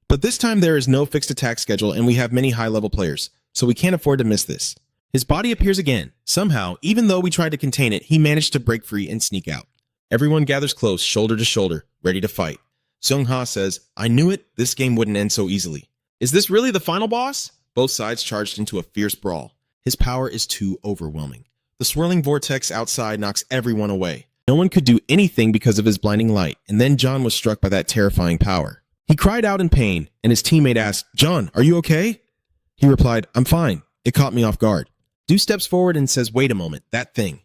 Speaker 1: But this time there is no fixed attack schedule and we have many high-level players, so we can't afford to miss this. His body appears again. Somehow, even though we tried to contain it, he managed to break free and sneak out. Everyone gathers close, shoulder to shoulder, ready to fight. Seong Ha says, "I knew it, this game wouldn't end so easily." "Is this really the final boss?" Both sides charged into a fierce brawl. His power is too overwhelming. The swirling vortex outside knocks everyone away. No one could do anything because of his blinding light, and then John was struck by that terrifying power. He cried out in pain, and his teammate asked, "John, are you okay?" He replied, "I'm fine. It caught me off guard." Du steps forward and says, "Wait a moment, that thing."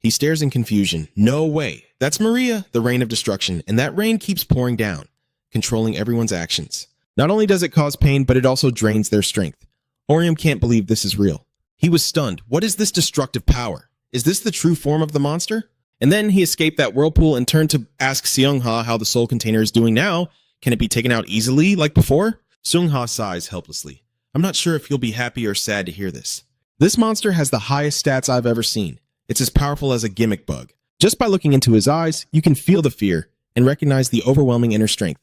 Speaker 1: He stares in confusion. No way. That's Maria, the rain of destruction, and that rain keeps pouring down, controlling everyone's actions. Not only does it cause pain, but it also drains their strength. Orium can't believe this is real. He was stunned. What is this destructive power? Is this the true form of the monster? And then he escaped that whirlpool and turned to ask Seong Ha how the soul container is doing now. Can it be taken out easily like before? Seong Ha sighs helplessly. "I'm not sure if you'll be happy or sad to hear this. This monster has the highest stats I've ever seen. It's as powerful as a gimmick bug. Just by looking into his eyes, you can feel the fear and recognize the overwhelming inner strength.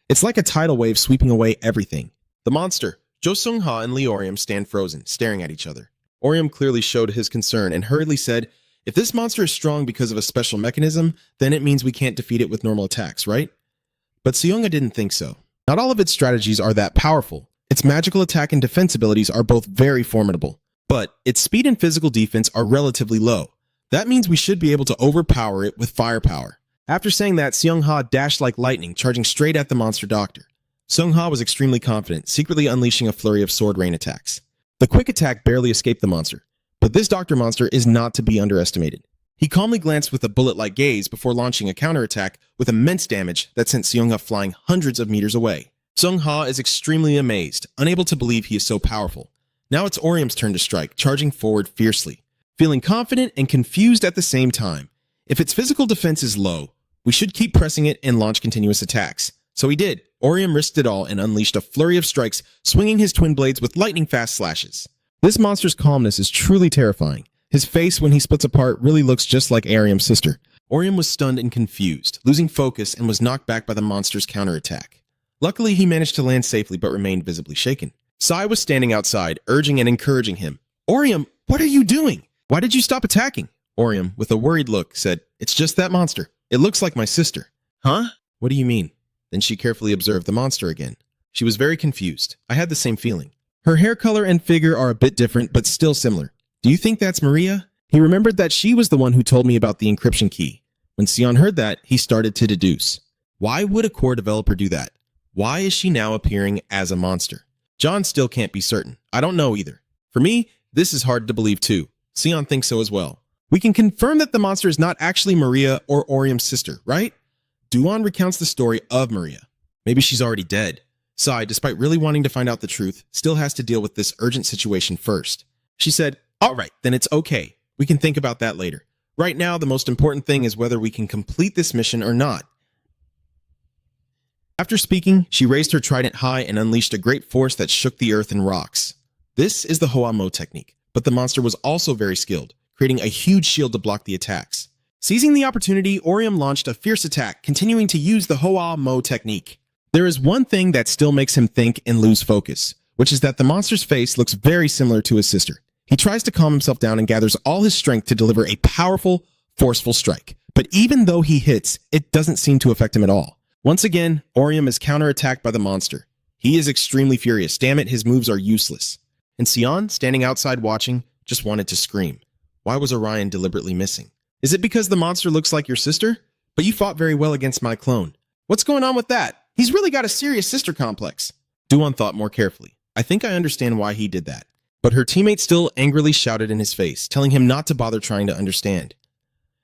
Speaker 1: It's like a tidal wave sweeping away everything." The monster, Jo Seong Ha and Lee Orium stand frozen, staring at each other. Orium clearly showed his concern and hurriedly said, "If this monster is strong because of a special mechanism, then it means we can't defeat it with normal attacks, right?" But Seonga didn't think so. Not all of its strategies are that powerful. Its magical attack and defense abilities are both very formidable, but its speed and physical defense are relatively low. That means we should be able to overpower it with firepower. After saying that, Seong Ha dashed like lightning, charging straight at the monster doctor. Seong Ha was extremely confident, secretly unleashing a flurry of sword rain attacks. The quick attack barely escaped the monster, but this doctor monster is not to be underestimated. He calmly glanced with a bullet-like gaze before launching a counterattack with immense damage that sent Seong-ha flying hundreds of meters away. Seong-ha is extremely amazed, unable to believe he is so powerful. Now it's Orium's turn to strike, charging forward fiercely, feeling confident and confused at the same time. If its physical defense is low, we should keep pressing it and launch continuous attacks. So he did. Orium risked it all and unleashed a flurry of strikes, swinging his twin blades with lightning-fast slashes. This monster's calmness is truly terrifying. His face, when he splits apart, really looks just like Arium's sister. Orium was stunned and confused, losing focus and was knocked back by the monster's counterattack. Luckily, he managed to land safely but remained visibly shaken. Sai was standing outside, urging and encouraging him. Orium, what are you doing? Why did you stop attacking? Orium, with a worried look, said, It's just that monster. It looks like my sister. Huh? What do you mean? Then she carefully observed the monster again. She was very confused. I had the same feeling. Her hair color and figure are a bit different, but still similar. Do you think that's Maria? He remembered that she was the one who told me about the encryption key. When Sion heard that, he started to deduce. Why would a core developer do that? Why is she now appearing as a monster? John still can't be certain. I don't know either. For me, this is hard to believe too. Sion thinks so as well. We can confirm that the monster is not actually Maria or Orium's sister, right? Duan recounts the story of Maria. Maybe she's already dead. Sai, despite really wanting to find out the truth, still has to deal with this urgent situation first. She said, All right, then it's okay. We can think about that later. Right now, the most important thing is whether we can complete this mission or not. After speaking, she raised her trident high and unleashed a great force that shook the earth and rocks. This is the Hoa Mo technique, but the monster was also very skilled, creating a huge shield to block the attacks. Seizing the opportunity, Orium launched a fierce attack, continuing to use the Hoa Mo technique. There is one thing that still makes him think and lose focus, which is that the monster's face looks very similar to his sister. He tries to calm himself down and gathers all his strength to deliver a powerful, forceful strike. But even though he hits, it doesn't seem to affect him at all. Once again, Orium is counterattacked by the monster. He is extremely furious. Damn it, his moves are useless. And Sion, standing outside watching, just wanted to scream. Why was Orion deliberately missing? Is it because the monster looks like your sister? But you fought very well against my clone. What's going on with that? He's really got a serious sister complex. Duan thought more carefully. I think I understand why he did that. But her teammate still angrily shouted in his face, telling him not to bother trying to understand.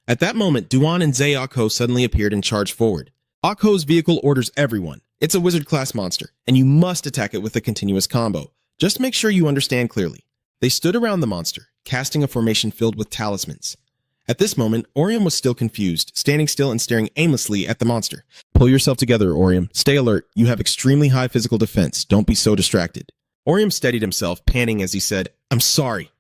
Speaker 1: At that moment, Duan and Zay Akho suddenly appeared and charged forward. Akho's vehicle orders everyone. It's a wizard-class monster, and you must attack it with a continuous combo. Just make sure you understand clearly. They stood around the monster, casting a formation filled with talismans. At this moment, Orium was still confused, standing still and staring aimlessly at the monster. Pull yourself together, Orium. Stay alert. You have extremely high physical defense. Don't be so distracted. Orium steadied himself, panting as he said, I'm sorry.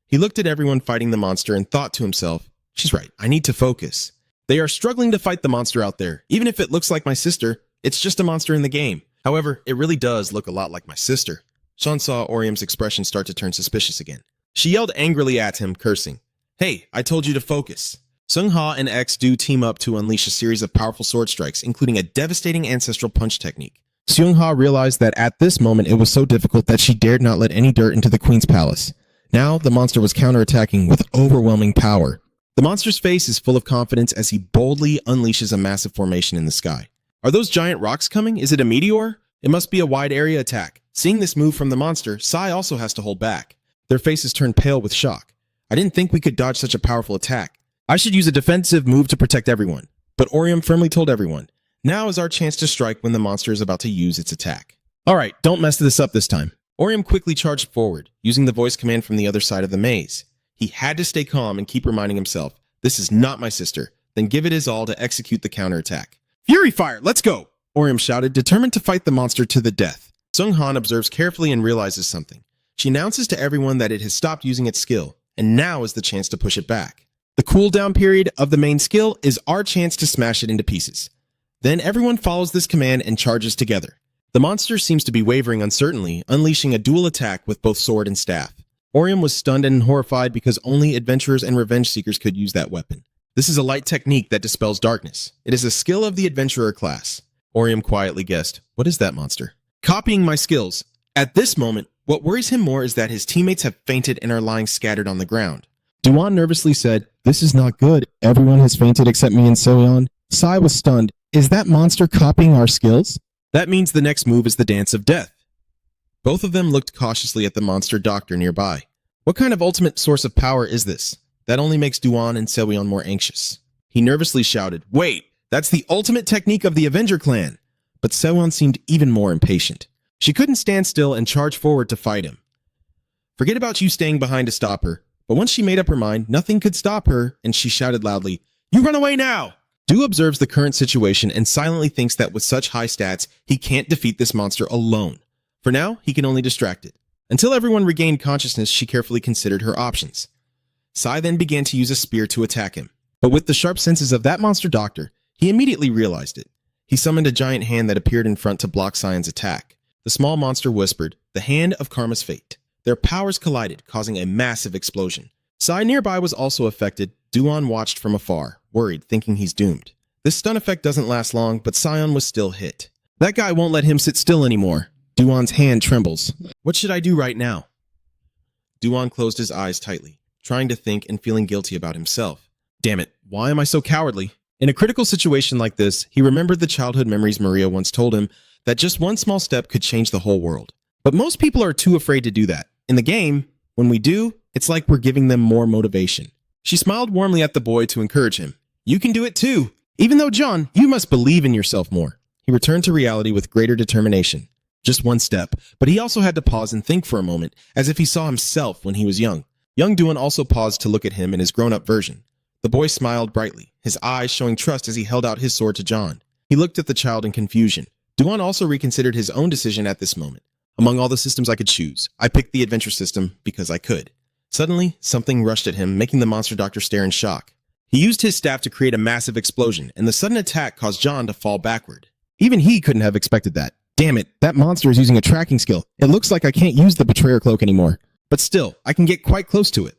Speaker 1: He looked at everyone fighting the monster and thought to himself, She's right, I need to focus. They are struggling to fight the monster out there. Even if it looks like my sister, it's just a monster in the game. However, it really does look a lot like my sister. Sean saw Orium's expression start to turn suspicious again. She yelled angrily at him, cursing. Hey, I told you to focus. Seong-ha and X do team up to unleash a series of powerful sword strikes, including a devastating ancestral punch technique. Seong-ha realized that at this moment it was so difficult that she dared not let any dirt into the queen's palace. Now, the monster was counterattacking with overwhelming power. The monster's face is full of confidence as he boldly unleashes a massive formation in the sky. Are those giant rocks coming? Is it a meteor? It must be a wide area attack. Seeing this move from the monster, Sai also has to hold back. Their faces turn pale with shock. I didn't think we could dodge such a powerful attack. I should use a defensive move to protect everyone. But Orium firmly told everyone, now is our chance to strike when the monster is about to use its attack. Alright, don't mess this up this time. Orium quickly charged forward, using the voice command from the other side of the maze. He had to stay calm and keep reminding himself, this is not my sister, then give it his all to execute the counterattack. Fury fire, let's go! Orium shouted, determined to fight the monster to the death. Seong-han observes carefully and realizes something. She announces to everyone that it has stopped using its skill, and now is the chance to push it back. The cooldown period of the main skill is our chance to smash it into pieces. Then everyone follows this command and charges together. The monster seems to be wavering uncertainly, unleashing a dual attack with both sword and staff. Orium was stunned and horrified because only adventurers and revenge seekers could use that weapon. This is a light technique that dispels darkness. It is a skill of the adventurer class. Orium quietly guessed, what is that monster? Copying my skills. At this moment, what worries him more is that his teammates have fainted and are lying scattered on the ground. Duan nervously said, this is not good. Everyone has fainted except me and Soyeon. Sai was stunned. Is that monster copying our skills? That means the next move is the Dance of Death. Both of them looked cautiously at the monster doctor nearby. What kind of ultimate source of power is this? That only makes Duan and Seweon more anxious. He nervously shouted, "Wait, that's the ultimate technique of the Avenger clan!" But Seweon seemed even more impatient. She couldn't stand still and charged forward to fight him. Forget about you staying behind to stop her. But once she made up her mind, nothing could stop her, and she shouted loudly, "You run away now!" Du observes the current situation and silently thinks that with such high stats, he can't defeat this monster alone. For now, he can only distract it. Until everyone regained consciousness, she carefully considered her options. Sai then began to use a spear to attack him. But with the sharp senses of that monster doctor, he immediately realized it. He summoned a giant hand that appeared in front to block Sion's attack. The small monster whispered, "The hand of Karma's fate." Their powers collided, causing a massive explosion. Sai nearby was also affected. Duan watched from afar, worried, thinking he's doomed. This stun effect doesn't last long, but Sion was still hit. That guy won't let him sit still anymore. Duan's hand trembles. What should I do right now? Duan closed his eyes tightly, trying to think and feeling guilty about himself. Damn it, why am I so cowardly? In a critical situation like this, he remembered the childhood memories Maria once told him that just one small step could change the whole world. But most people are too afraid to do that. In the game, when we do, it's like we're giving them more motivation. She smiled warmly at the boy to encourage him. You can do it too. Even though, John, you must believe in yourself more. He returned to reality with greater determination. Just one step, but he also had to pause and think for a moment, as if he saw himself when he was young. Young Duan also paused to look at him in his grown-up version. The boy smiled brightly, his eyes showing trust as he held out his sword to John. He looked at the child in confusion. Duan also reconsidered his own decision at this moment. Among all the systems I could choose, I picked the adventure system because I could. Suddenly, something rushed at him, making the monster doctor stare in shock. He used his staff to create a massive explosion, and the sudden attack caused John to fall backward. Even he couldn't have expected that. Damn it, that monster is using a tracking skill. It looks like I can't use the betrayer cloak anymore. But still, I can get quite close to it.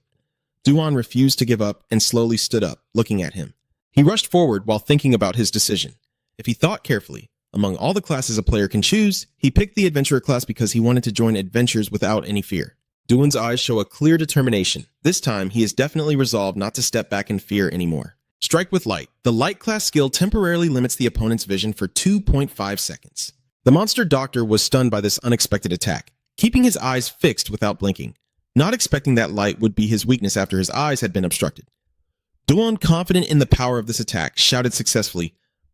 Speaker 1: Duan refused to give up and slowly stood up, looking at him. He rushed forward while thinking about his decision. If he thought carefully, among all the classes a player can choose, he picked the adventurer class because he wanted to join adventures without any fear. Duan's eyes show a clear determination. This time, he is definitely resolved not to step back in fear anymore. Strike with light. The light class skill temporarily limits the opponent's vision for 2.5 seconds. The monster doctor was stunned by this unexpected attack, keeping his eyes fixed without blinking, not expecting that light would be his weakness after his eyes had been obstructed. Duan, confident in the power of this attack, shouted successfully,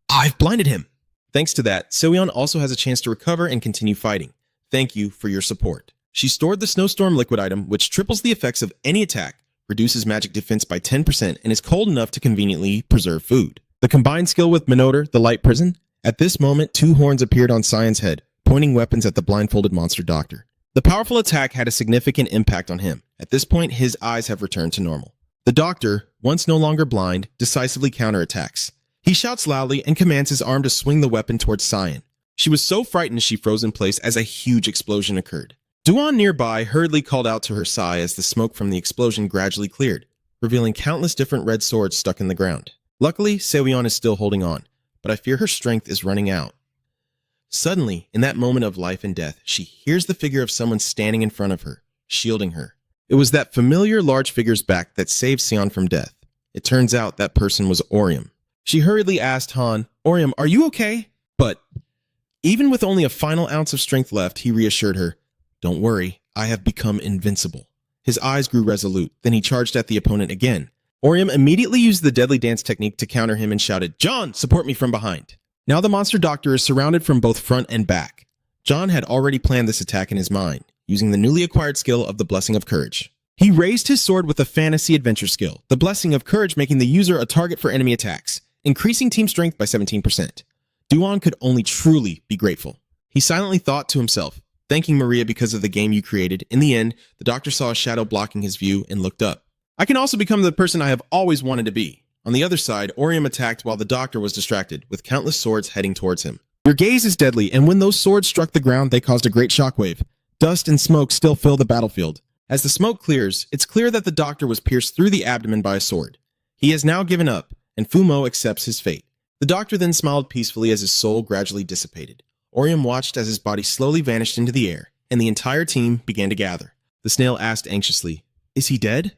Speaker 1: "I've blinded him!" Thanks to that, Seweon also has a chance to recover and continue fighting. Thank you for your support. She stored the snowstorm liquid item, which triples the effects of any attack, reduces magic defense by 10%, and is cold enough to conveniently preserve food. The combined skill with Minotaur, the light prison. At this moment, two horns appeared on Sion's head, pointing weapons at the blindfolded monster doctor. The powerful attack had a significant impact on him. At this point, his eyes have returned to normal. The doctor, once no longer blind, decisively counterattacks. He shouts loudly and commands his arm to swing the weapon towards Sion. She was so frightened she froze in place as a huge explosion occurred. Duan nearby hurriedly called out to her Sai as the smoke from the explosion gradually cleared, revealing countless different red swords stuck in the ground. Luckily, Seweon is still holding on, but I fear her strength is running out. Suddenly, in that moment of life and death, she hears the figure of someone standing in front of her, shielding her. It was that familiar large figure's back that saved Sion from death. It turns out that person was Orium. She hurriedly asked Han, "Orium, are you okay?" But even with only a final ounce of strength left, he reassured her, "Don't worry, I have become invincible." His eyes grew resolute, then he charged at the opponent again. Orium immediately used the deadly dance technique to counter him and shouted, "John, support me from behind." Now the monster doctor is surrounded from both front and back. John had already planned this attack in his mind, using the newly acquired skill of the Blessing of Courage. He raised his sword with a fantasy adventure skill, the Blessing of Courage, making the user a target for enemy attacks, increasing team strength by 17%. Duan could only truly be grateful. He silently thought to himself, thanking Maria because of the game you created. In the end, the doctor saw a shadow blocking his view and looked up. I can also become the person I have always wanted to be. On the other side, Orium attacked while the doctor was distracted, with countless swords heading towards him. Your gaze is deadly, and when those swords struck the ground, they caused a great shockwave. Dust and smoke still fill the battlefield. As the smoke clears, it's clear that the doctor was pierced through the abdomen by a sword. He has now given up, and Fumo accepts his fate. The doctor then smiled peacefully as his soul gradually dissipated. Orium watched as his body slowly vanished into the air, and the entire team began to gather. The snail asked anxiously, "Is he dead?"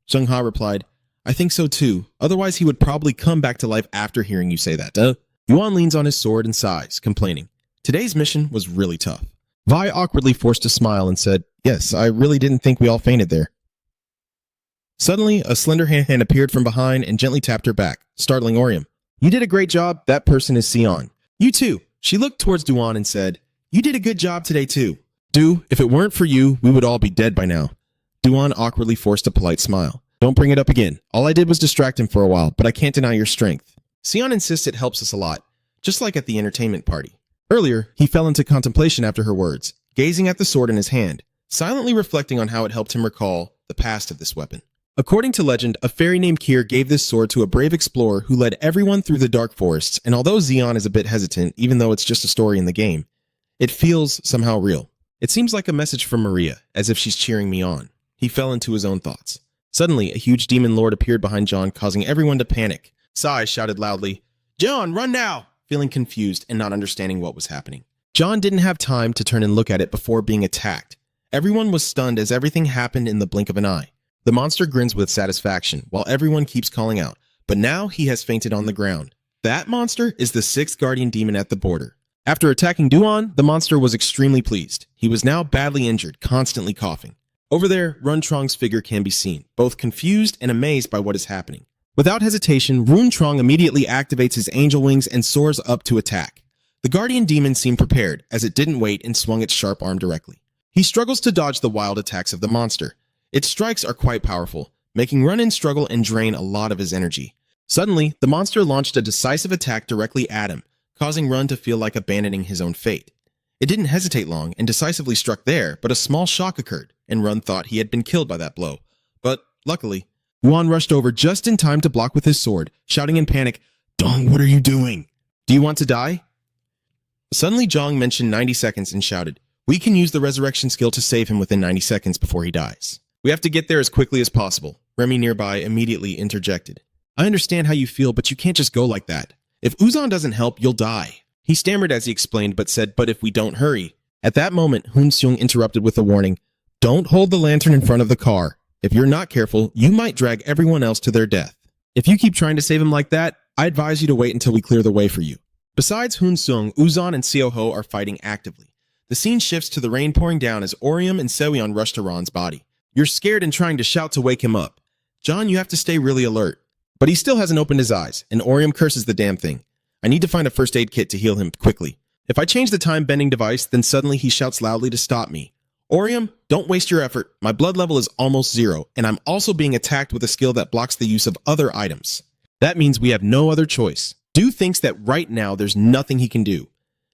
Speaker 1: Zheng Ha replied, "I think so too. Otherwise he would probably come back to life after hearing you say that." Yuan leans on his sword and sighs, complaining. Today's mission was really tough. Vi awkwardly forced a smile and said, "Yes, I really didn't think we all fainted there." Suddenly, a slender hand appeared from behind and gently tapped her back, startling Orium. "You did a great job. That person is Sion." "You too." She looked towards Duan and said, "You did a good job today too." "Du, if it weren't for you, we would all be dead by now." Duan awkwardly forced a polite smile. "Don't bring it up again. All I did was distract him for a while, but I can't deny your strength." Sion insists it helps us a lot, just like at the entertainment party. Earlier, he fell into contemplation after her words, gazing at the sword in his hand, silently reflecting on how it helped him recall the past of this weapon. According to legend, a fairy named Kier gave this sword to a brave explorer who led everyone through the dark forests, and although Xion is a bit hesitant, even though it's just a story in the game, it feels somehow real. It seems like a message from Maria, as if she's cheering me on. He fell into his own thoughts. Suddenly, a huge demon lord appeared behind John, causing everyone to panic. Sai shouted loudly, "John, run now!" feeling confused and not understanding what was happening. John didn't have time to turn and look at it before being attacked. Everyone was stunned as everything happened in the blink of an eye. The monster grins with satisfaction, while everyone keeps calling out, but now he has fainted on the ground. That monster is the 6th guardian demon at the border. After attacking Duan, the monster was extremely pleased. He was now badly injured, constantly coughing. Over there, Runtrong's figure can be seen, both confused and amazed by what is happening. Without hesitation, Runtrong immediately activates his angel wings and soars up to attack. The guardian demon seemed prepared, as it didn't wait and swung its sharp arm directly. He struggles to dodge the wild attacks of the monster. Its strikes are quite powerful, making Run-In struggle and drain a lot of his energy. Suddenly, the monster launched a decisive attack directly at him, causing Run to feel like abandoning his own fate. It didn't hesitate long and decisively struck there, but a small shock occurred, and Run thought he had been killed by that blow. But, luckily, Yuan rushed over just in time to block with his sword, shouting in panic, "Dong, what are you doing? Do you want to die?" Suddenly, Zhang mentioned 90 seconds and shouted, "We can use the resurrection skill to save him within 90 seconds before he dies. We have to get there as quickly as possible." Remy nearby immediately interjected, "I understand how you feel, but you can't just go like that. If Uzan doesn't help, you'll die." He stammered as he explained, but said, "But if we don't hurry." At that moment, Hun Seung interrupted with a warning, "Don't hold the lantern in front of the car. If you're not careful, you might drag everyone else to their death. If you keep trying to save him like that, I advise you to wait until we clear the way for you." Besides Hun Seung, Uzan and Seoho are fighting actively. The scene shifts to the rain pouring down as Orium and Seoyeon rush to Ron's body. You're scared and trying to shout to wake him up. John, you have to stay really alert. But he still hasn't opened his eyes, and Orium curses the damn thing. I need to find a first aid kit to heal him quickly. If I change the time-bending device, then suddenly he shouts loudly to stop me. "Orium, don't waste your effort. My blood level is almost 0, and I'm also being attacked with a skill that blocks the use of other items. That means we have no other choice." Du thinks that right now there's nothing he can do.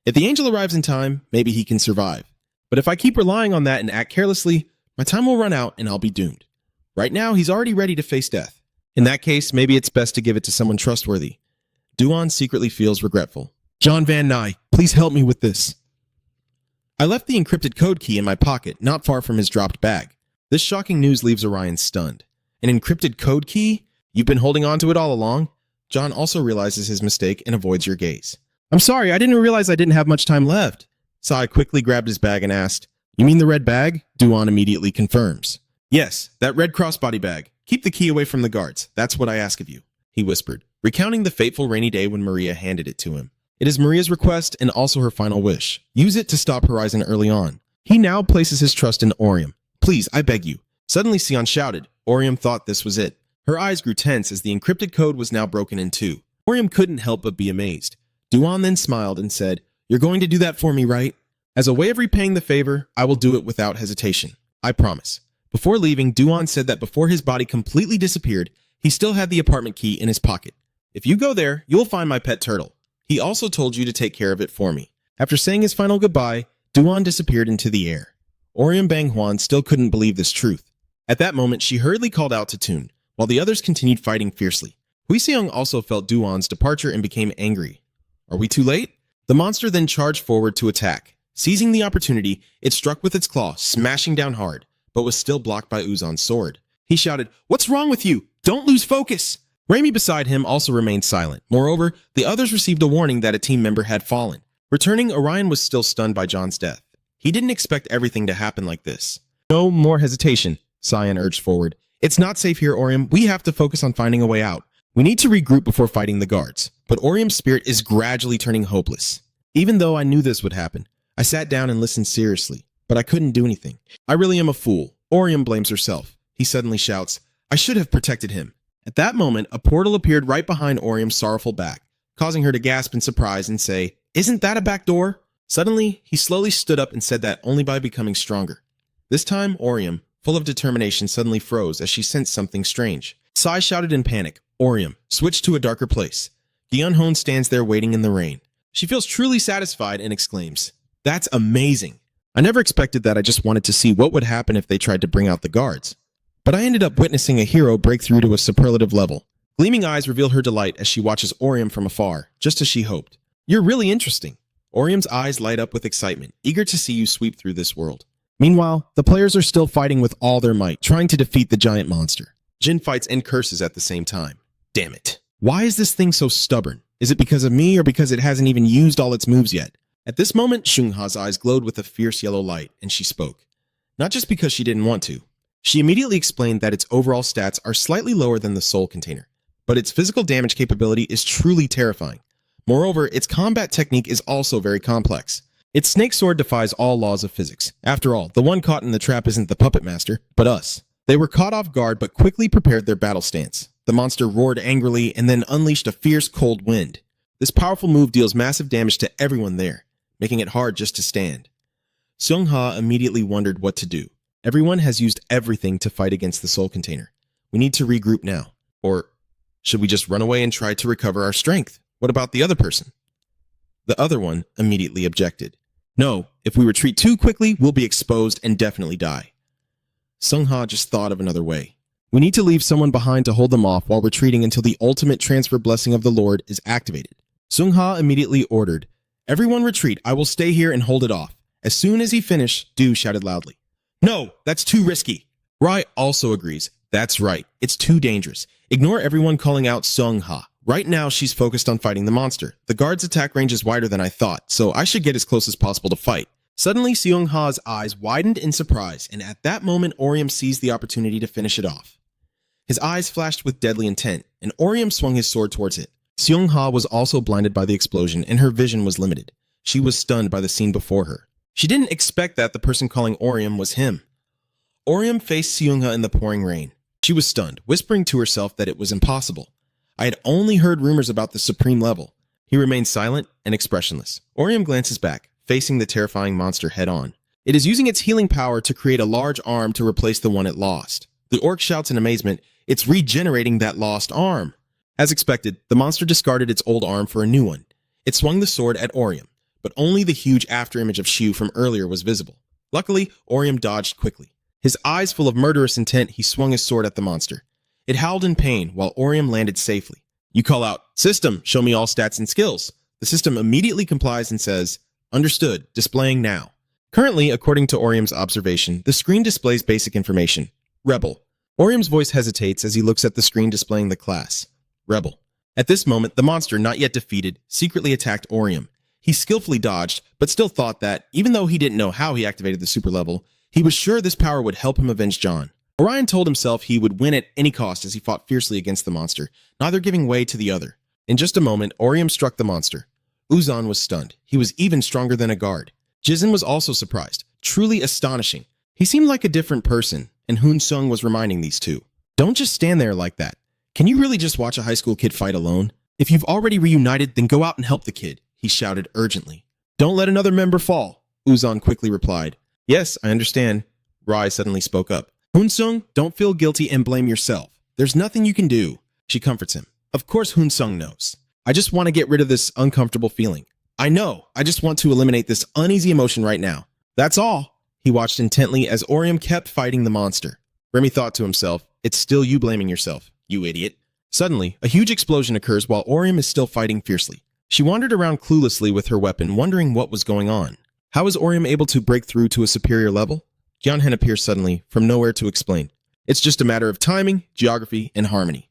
Speaker 1: If the angel arrives in time, maybe he can survive. But if I keep relying on that and act carelessly, my time will run out and I'll be doomed. Right now, he's already ready to face death. In that case, maybe it's best to give it to someone trustworthy. Duan secretly feels regretful. "John Van Nye, please help me with this." I left the encrypted code key in my pocket, not far from his dropped bag. This shocking news leaves Orion stunned. An encrypted code key? You've been holding on to it all along? John also realizes his mistake and avoids your gaze. "I'm sorry, I didn't realize I didn't have much time left." Sai quickly grabbed his bag and asked, "You mean the red bag?" Duan immediately confirms. "Yes, that red crossbody bag. Keep the key away from the guards. That's what I ask of you," he whispered, recounting the fateful rainy day when Maria handed it to him. It is Maria's request and also her final wish. Use it to stop Horizon early on. He now places his trust in Orium. "Please, I beg you." Suddenly Sion shouted. Orium thought this was it. Her eyes grew tense as the encrypted code was now broken in two. Orium couldn't help but be amazed. Duan then smiled and said, "You're going to do that for me, right? As a way of repaying the favor, I will do it without hesitation. I promise." Before leaving, Duan said that before his body completely disappeared, he still had the apartment key in his pocket. "If you go there, you'll find my pet turtle. He also told you to take care of it for me." After saying his final goodbye, Duan disappeared into the air. Orium Banghuan still couldn't believe this truth. At that moment, she hurriedly called out to Toon, while the others continued fighting fiercely. Hui Seong also felt Duan's departure and became angry. Are we too late? The monster then charged forward to attack. Seizing the opportunity, it struck with its claw, smashing down hard, but was still blocked by Uzan's sword. He shouted, "What's wrong with you? Don't lose focus!" Raimi beside him also remained silent. Moreover, the others received a warning that a team member had fallen. Returning, Orion was still stunned by John's death. He didn't expect everything to happen like this. "No more hesitation," Cyan urged forward. "It's not safe here, Orium. We have to focus on finding a way out. We need to regroup before fighting the guards." But Orium's spirit is gradually turning hopeless. "Even though I knew this would happen, I sat down and listened seriously, but I couldn't do anything. I really am a fool. Orium blames herself. He suddenly shouts, I should have protected him. At that moment, a portal appeared right behind Orium's sorrowful back, causing her to gasp in surprise and say, Isn't that a back door? Suddenly, he slowly stood up and said that only by becoming stronger. This time, Orium, full of determination, suddenly froze as she sensed something strange. Sai shouted in panic, Orium, switch to a darker place. Gyeonhon stands there waiting in the rain. She feels truly satisfied and exclaims, That's amazing. I never expected that. I just wanted to see what would happen if they tried to bring out the guards. But I ended up witnessing a hero break through to a superlative level. Gleaming eyes reveal her delight as she watches Orium from afar, just as she hoped. You're really interesting. Orium's eyes light up with excitement, eager to see you sweep through this world. Meanwhile, the players are still fighting with all their might, trying to defeat the giant monster. Jin fights and curses at the same time. Damn it. Why is this thing so stubborn? Is it because of me or because it hasn't even used all its moves yet? At this moment, Shungha's eyes glowed with a fierce yellow light, and she spoke. Not just because she didn't want to. She immediately explained that its overall stats are slightly lower than the soul container, but its physical damage capability is truly terrifying. Moreover, its combat technique is also very complex. Its snake sword defies all laws of physics. After all, the one caught in the trap isn't the puppet master, but us. They were caught off guard but quickly prepared their battle stance. The monster roared angrily and then unleashed a fierce cold wind. This powerful move deals massive damage to everyone there, making it hard just to stand. Seongha immediately wondered what to do. Everyone has used everything to fight against the soul container. We need to regroup now. Or should we just run away and try to recover our strength? What about the other person? The other one immediately objected. No, if we retreat too quickly, we'll be exposed and definitely die. Seongha just thought of another way. We need to leave someone behind to hold them off while retreating until the ultimate transfer blessing of the Lord is activated. Seongha immediately ordered, Everyone retreat, I will stay here and hold it off. As soon as he finished, Du shouted loudly, No, that's too risky. Rai also agrees. That's right, it's too dangerous. Ignore everyone calling out Seongha. Right now, she's focused on fighting the monster. The guard's attack range is wider than I thought, so I should get as close as possible to fight. Suddenly, Seongha's eyes widened in surprise, and at that moment, Orium seized the opportunity to finish it off. His eyes flashed with deadly intent, and Orium swung his sword towards it. Seongha was also blinded by the explosion, and her vision was limited. She was stunned by the scene before her. She didn't expect that the person calling Orium was him. Orium faced Seongha in the pouring rain. She was stunned, whispering to herself that it was impossible. I had only heard rumors about the supreme level. He remained silent and expressionless. Orium glances back, facing the terrifying monster head-on. It is using its healing power to create a large arm to replace the one it lost. The orc shouts in amazement, It's regenerating that lost arm. As expected, the monster discarded its old arm for a new one. It swung the sword at Orium, but only the huge afterimage of Shu from earlier was visible. Luckily, Orium dodged quickly. His eyes full of murderous intent, he swung his sword at the monster. It howled in pain while Orium landed safely. You call out, System, show me all stats and skills. The system immediately complies and says, Understood, displaying now. Currently, according to Orium's observation, the screen displays basic information. Rebel. Orium's voice hesitates as he looks at the screen displaying the class. Rebel. At this moment, the monster, not yet defeated, secretly attacked Orium. He skillfully dodged, but still thought that, even though he didn't know how he activated the super level, he was sure this power would help him avenge John. Orion told himself he would win at any cost as he fought fiercely against the monster, neither giving way to the other. In just a moment, Orium struck the monster. Uzan was stunned. He was even stronger than a guard. Jizn was also surprised. Truly astonishing. He seemed like a different person, and Hoon Sung was reminding these two. Don't just stand there like that. Can you really just watch a high school kid fight alone? If you've already reunited, then go out and help the kid, he shouted urgently. Don't let another member fall, Uzan quickly replied. Yes, I understand. Rai suddenly spoke up. Hoon Sung, don't feel guilty and blame yourself. There's nothing you can do. She comforts him. Of course Hoon Sung knows. I just want to get rid of this uncomfortable feeling. I know. I just want to eliminate this uneasy emotion right now. That's all. He watched intently as Orium kept fighting the monster. Remy thought to himself, it's still you blaming yourself, you idiot. Suddenly, a huge explosion occurs while Orium is still fighting fiercely. She wandered around cluelessly with her weapon, wondering what was going on. How is Orium able to break through to a superior level? Gyeonhen appears suddenly, from nowhere to explain. It's just a matter of timing, geography, and harmony.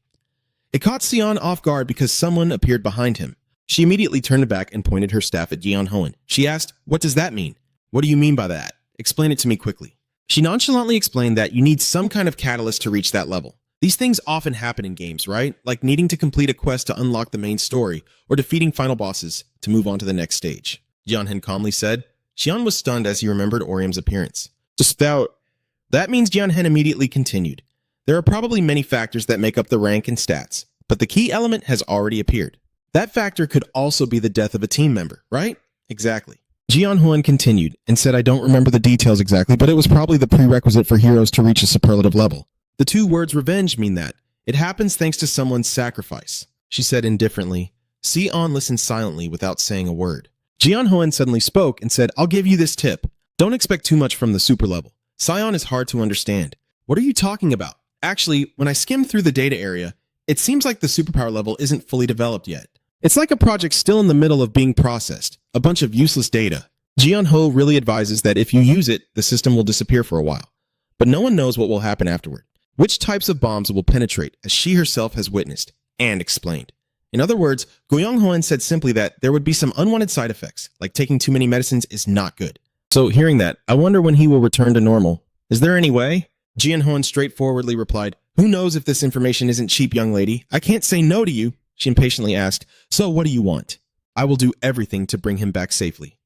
Speaker 1: It caught Sion off guard because someone appeared behind him. She immediately turned back and pointed her staff at Gyeonhoen. She asked, What does that mean? What do you mean by that? Explain it to me quickly. She nonchalantly explained that you need some kind of catalyst to reach that level. These things often happen in games, right? Like needing to complete a quest to unlock the main story, or defeating final bosses to move on to the next stage. Gyeonhen calmly said, Xian was stunned as he remembered Orium's appearance. Just that means Jianhen immediately continued. There are probably many factors that make up the rank and stats, but the key element has already appeared. That factor could also be the death of a team member, right? Exactly.
Speaker 2: Jianhuan continued and said, I don't remember the details exactly, but it was probably the prerequisite for heroes to reach a superlative level.
Speaker 1: The two words revenge mean that. It happens thanks to someone's sacrifice, she said indifferently. Sion listened silently without saying a word. Jianhuan suddenly spoke and said, I'll give you this tip. Don't expect too much from the super level. Sion is hard to understand. What are you talking about? Actually, when I skimmed through the data area, it seems like the superpower level isn't fully developed yet. It's like a project still in the middle of being processed, a bunch of useless data. Jianho really advises that if you use it, the system will disappear for a while. But no one knows what will happen afterward. Which types of bombs will penetrate, as she herself has witnessed and explained. In other words, Goyong Hoen said simply that there would be some unwanted side effects, like taking too many medicines is not good. So hearing that, I wonder when he will return to normal. Is there any way? Jian Hoen straightforwardly replied, Who knows if this information isn't cheap, young lady? I can't say no to you. She impatiently asked, So what do you want? I will do everything to bring him back safely.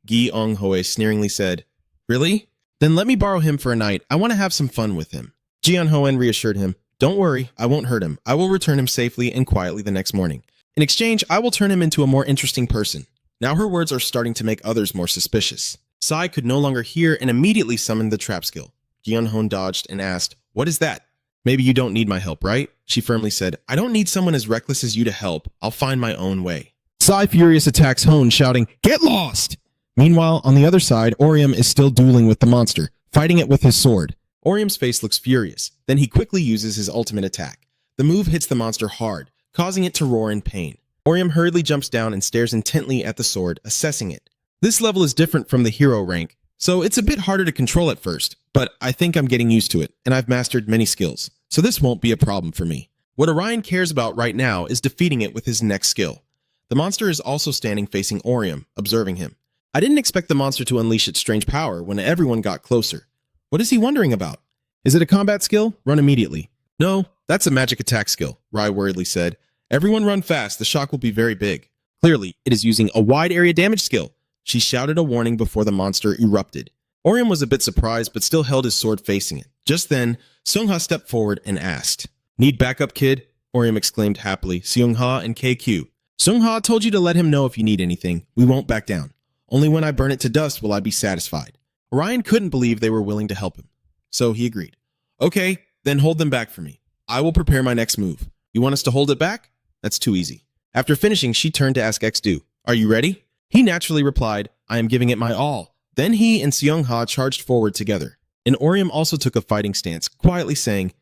Speaker 1: Gi Ong Hoe sneeringly said, Really? Then let me borrow him for a night. I want to have some fun with him. Jian Hoen reassured him, Don't worry, I won't hurt him. I will return him safely and quietly the next morning. In exchange, I will turn him into a more interesting person. Now her words are starting to make others more suspicious. Sai could no longer hear and immediately summoned the trap skill. Jian Hoen dodged and asked, What is that? Maybe you don't need my help, right? She firmly said, I don't need someone as reckless as you to help. I'll find my own way.
Speaker 2: Sai furious attacks Hoen, shouting, Get lost! Meanwhile, on the other side, Orium is still dueling with the monster, fighting it with his sword.
Speaker 1: Orium's face looks furious. Then he quickly uses his ultimate attack. The move hits the monster hard, causing it to roar in pain. Orium hurriedly jumps down and stares intently at the sword, assessing it. This level is different from the hero rank, so it's a bit harder to control at first, but I think I'm getting used to it, and I've mastered many skills, so this won't be a problem for me. What Orion cares about right now is defeating it with his next skill. The monster is also standing facing Orium, observing him. I didn't expect the monster to unleash its strange power when everyone got closer. What is he wondering about? Is it a combat skill? Run immediately. No, that's a magic attack skill, Rai worriedly said. Everyone run fast, the shock will be very big. Clearly, it is using a wide area damage skill. She shouted a warning before the monster erupted. Orium was a bit surprised, but still held his sword facing it. Just then, Seung-ha stepped forward and asked, Need backup, kid? Orium exclaimed happily, Seung-ha and KQ. Seung-ha told you to let him know if you need anything. We won't back down. Only when I burn it to dust will I be satisfied. Orion couldn't believe they were willing to help him. So he agreed. Okay, then hold them back for me. I will prepare my next move. You want us to hold it back? That's too easy. After finishing, she turned to ask Xdu, Are you ready? He naturally replied, I am giving it my all. Then he and Seung-ha charged forward together. And Orium also took a fighting stance, quietly saying,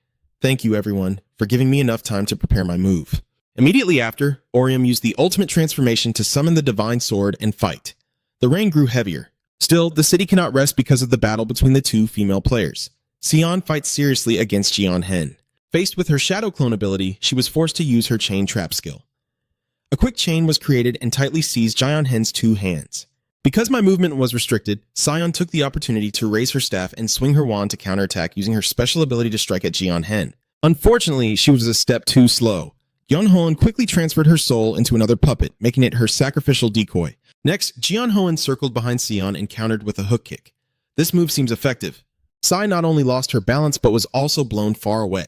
Speaker 1: Thank you, everyone, for giving me enough time to prepare my move. Immediately after, Orium used the ultimate transformation to summon the divine sword and fight. The rain grew heavier. Still, the city cannot rest because of the battle between the two female players. Sion fights seriously against Jian-hen. Faced with her shadow clone ability, she was forced to use her chain trap skill. A quick chain was created and tightly seized Jian-hen's two hands. Because my movement was restricted, Sion took the opportunity to raise her staff and swing her wand to counterattack using her special ability to strike at Jian-hen. Unfortunately, she was a step too slow. Yeon-hoen quickly transferred her soul into another puppet, making it her sacrificial decoy. Next, Jian-hoen circled behind Sion and countered with a hook kick. This move seems effective. Sai not only lost her balance but was also blown far away.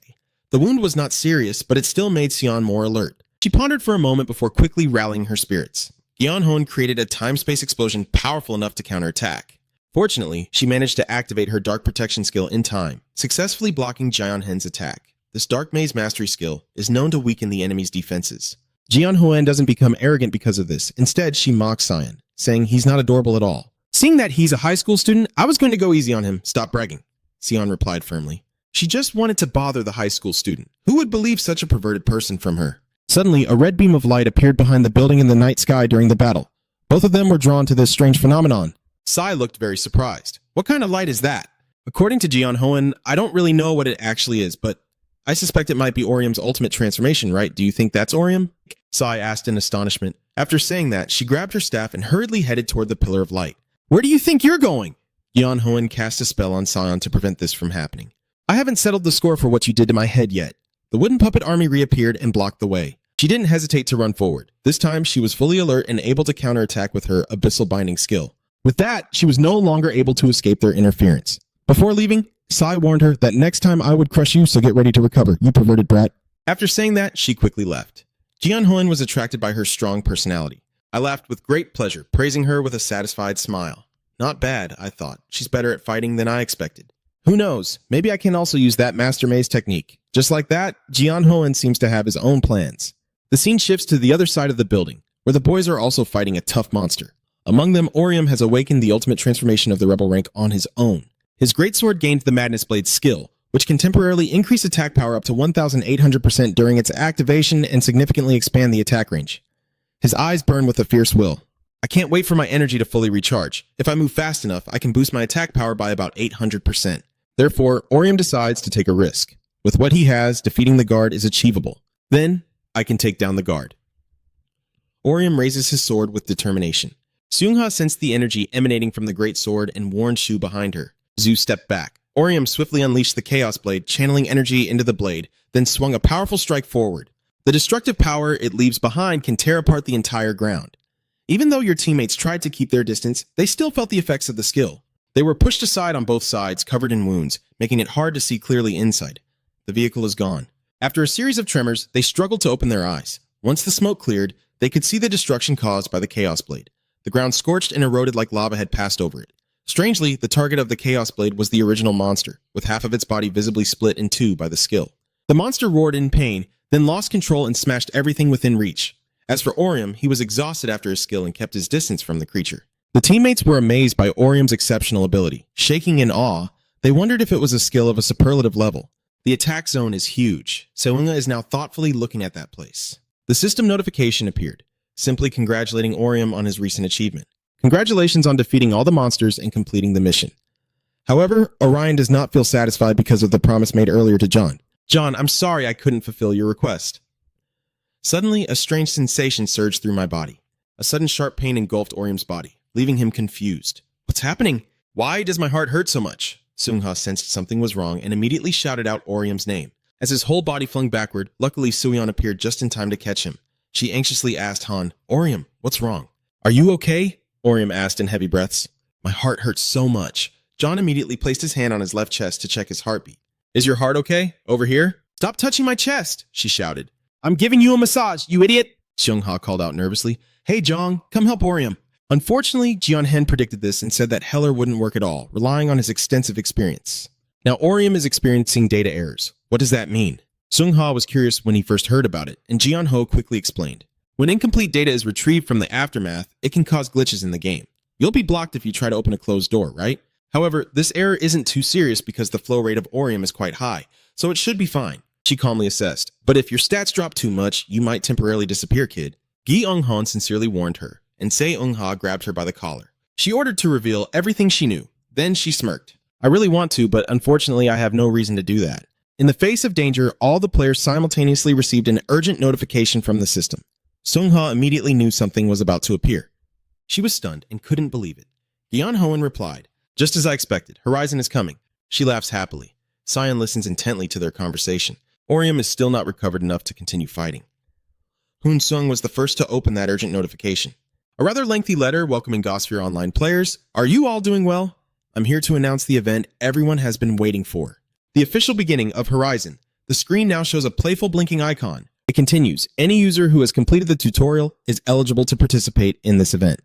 Speaker 1: The wound was not serious, but it still made Sion more alert. She pondered for a moment before quickly rallying her spirits. Yeon-hoen created a time-space explosion powerful enough to counterattack. Fortunately, she managed to activate her dark protection skill in time, successfully blocking Jian-hen's attack. This dark maze mastery skill is known to weaken the enemy's defenses. Jian-hoen doesn't become arrogant because of this. Instead, she mocks Sion, saying he's not adorable at all. Seeing that he's a high school student, I was going to go easy on him. Stop bragging, Sion replied firmly. She just wanted to bother the high school student. Who would believe such a perverted person from her? Suddenly, a red beam of light appeared behind the building in the night sky during the battle. Both of them were drawn to this strange phenomenon. Sai looked very surprised. What kind of light is that? According to Jian-hoen, I don't really know what it actually is, but I suspect it might be Orium's ultimate transformation, right? Do you think that's Orium? Sai asked in astonishment. After saying that, she grabbed her staff and hurriedly headed toward the pillar of light. Where do you think you're going? Jian-hoen cast a spell on Sion to prevent this from happening. I haven't settled the score for what you did to my head yet. The wooden puppet army reappeared and blocked the way. She didn't hesitate to run forward. This time, she was fully alert and able to counterattack with her abyssal binding skill. With that, she was no longer able to escape their interference. Before leaving, Sai warned her that next time I would crush you, so get ready to recover, you perverted brat. After saying that, she quickly left. Ji-Hoon was attracted by her strong personality. I laughed with great pleasure, praising her with a satisfied smile. Not bad, I thought. She's better at fighting than I expected. Who knows? Maybe I can also use that Master Maze technique. Just like that, Ji-Hoon seems to have his own plans. The scene shifts to the other side of the building, where the boys are also fighting a tough monster. Among them, Orium has awakened the ultimate transformation of the rebel rank on his own. His greatsword gained the Madness Blade skill, which can temporarily increase attack power up to 1,800% during its activation and significantly expand the attack range. His eyes burn with a fierce will. I can't wait for my energy to fully recharge. If I move fast enough, I can boost my attack power by about 800%. Therefore, Orium decides to take a risk. With what he has, defeating the guard is achievable. Then, I can take down the guard. Orium raises his sword with determination. Seung-ha sensed the energy emanating from the great sword and warned Shu behind her. Zhu stepped back. Orium swiftly unleashed the Chaos Blade, channeling energy into the blade, then swung a powerful strike forward. The destructive power it leaves behind can tear apart the entire ground. Even though your teammates tried to keep their distance, they still felt the effects of the skill. They were pushed aside on both sides, covered in wounds, making it hard to see clearly inside. The vehicle is gone. After a series of tremors, they struggled to open their eyes. Once the smoke cleared, they could see the destruction caused by the Chaos Blade. The ground scorched and eroded like lava had passed over it. Strangely, the target of the Chaos Blade was the original monster, with half of its body visibly split in two by the skill. The monster roared in pain, then lost control and smashed everything within reach. As for Orium, he was exhausted after his skill and kept his distance from the creature. The teammates were amazed by Orium's exceptional ability. Shaking in awe, they wondered if it was a skill of a superlative level. The attack zone is huge. Seung-ha is now thoughtfully looking at that place. The system notification appeared, simply congratulating Orium on his recent achievement. Congratulations on defeating all the monsters and completing the mission. However, Orion does not feel satisfied because of the promise made earlier to John. John, I'm sorry I couldn't fulfill your request. Suddenly, a strange sensation surged through my body. A sudden sharp pain engulfed Orium's body, leaving him confused. What's happening? Why does my heart hurt so much? Seung-ha sensed something was wrong and immediately shouted out Orium's name. As his whole body flung backward, luckily Suyeon appeared just in time to catch him. She anxiously asked Han, Orium, what's wrong? Are you okay? Orium asked in heavy breaths. My heart hurts so much. John immediately placed his hand on his left chest to check his heartbeat. Is your heart okay? Over here? Stop touching my chest, she shouted. I'm giving you a massage, you idiot! Seung-ha called out nervously. Hey, Jong, come help Orium. Unfortunately, Jeon-hen predicted this and said that Heller wouldn't work at all, relying on his extensive experience. Now, Orium is experiencing data errors. What does that mean? Seung-ha was curious when he first heard about it, and Jeon-ho quickly explained. When incomplete data is retrieved from the aftermath, it can cause glitches in the game. You'll be blocked if you try to open a closed door, right? However, this error isn't too serious because the flow rate of Orium is quite high, so it should be fine, she calmly assessed. But if your stats drop too much, you might temporarily disappear, kid. Gi Eung-han sincerely warned her, and Se Eung-ha grabbed her by the collar. She ordered to reveal everything she knew. Then she smirked. I really want to, but unfortunately I have no reason to do that. In the face of danger, all the players simultaneously received an urgent notification from the system. Seung-ha immediately knew something was about to appear. She was stunned and couldn't believe it. Gyeon-hoen replied, just as I expected, Horizon is coming. She laughs happily. Sion listens intently to their conversation. Orium is still not recovered enough to continue fighting. Hoon-sung was the first to open that urgent notification. A rather lengthy letter welcoming Gosphere Online players. Are you all doing well? I'm here to announce the event everyone has been waiting for. The official beginning of Horizon. The screen now shows a playful blinking icon. It continues, any user who has completed the tutorial is eligible to participate in this event.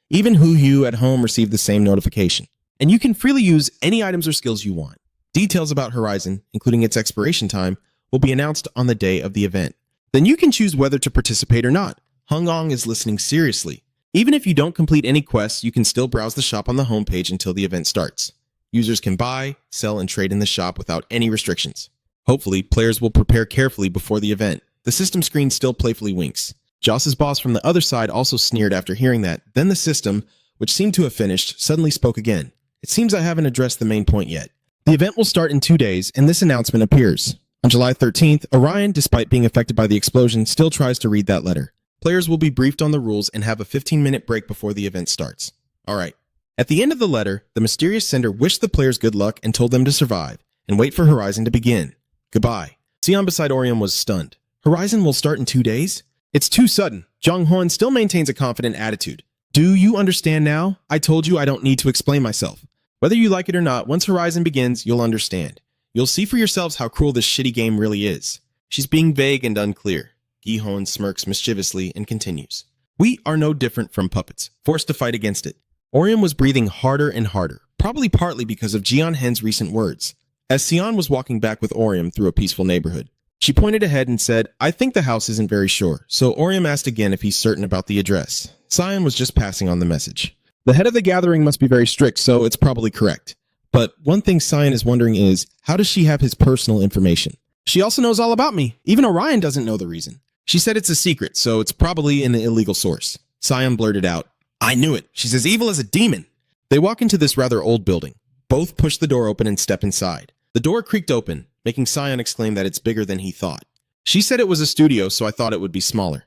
Speaker 1: Even Hoo-Hugh at home received the same notification. And you can freely use any items or skills you want. Details about Horizon, including its expiration time, will be announced on the day of the event. Then you can choose whether to participate or not. Hung-ong is listening seriously. Even if you don't complete any quests, you can still browse the shop on the homepage until the event starts. Users can buy, sell, and trade in the shop without any restrictions. Hopefully, players will prepare carefully before the event. The system screen still playfully winks. Joss's boss from the other side also sneered after hearing that. Then the system, which seemed to have finished, suddenly spoke again. It seems I haven't addressed the main point yet. The event will start in 2 days, and this announcement appears. On July 13th, Orion, despite being affected by the explosion, still tries to read that letter. Players will be briefed on the rules and have a 15-minute break before the event starts. Alright. At the end of the letter, the mysterious sender wished the players good luck and told them to survive, and wait for Horizon to begin. Goodbye. Sion beside Orion was stunned. Horizon will start in 2 days? It's too sudden. Jong-hoon still maintains a confident attitude. Do you understand now? I told you I don't need to explain myself. Whether you like it or not, once Horizon begins, you'll understand. You'll see for yourselves how cruel this shitty game really is. She's being vague and unclear. Gihon smirks mischievously and continues. We are no different from puppets, forced to fight against it. Orium was breathing harder and harder, probably partly because of Jian Hen's recent words. As Sion was walking back with Orium through a peaceful neighborhood, she pointed ahead and said, I think the house isn't very sure, so Orium asked again if he's certain about the address. Sion was just passing on the message. The head of the gathering must be very strict, so it's probably correct. But one thing Sion is wondering is, how does she have his personal information? She also knows all about me. Even Orion doesn't know the reason. She said it's a secret, so it's probably an illegal source. Sion blurted out, I knew it. She's as evil as a demon. They walk into this rather old building. Both push the door open and step inside. The door creaked open, making Sion exclaim that it's bigger than he thought. She said it was a studio, so I thought it would be smaller.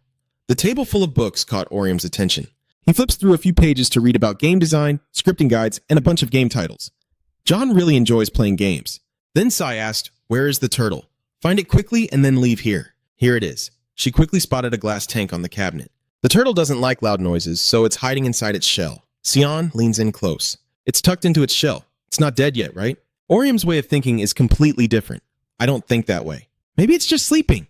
Speaker 1: The table full of books caught Orium's attention. He flips through a few pages to read about game design, scripting guides, and a bunch of game titles. John really enjoys playing games. Then Sai asked, where is the turtle? Find it quickly and then leave here. Here it is. She quickly spotted a glass tank on the cabinet. The turtle doesn't like loud noises, so it's hiding inside its shell. Sion leans in close. It's tucked into its shell. It's not dead yet, right? Orium's way of thinking is completely different. I don't think that way. Maybe it's just sleeping.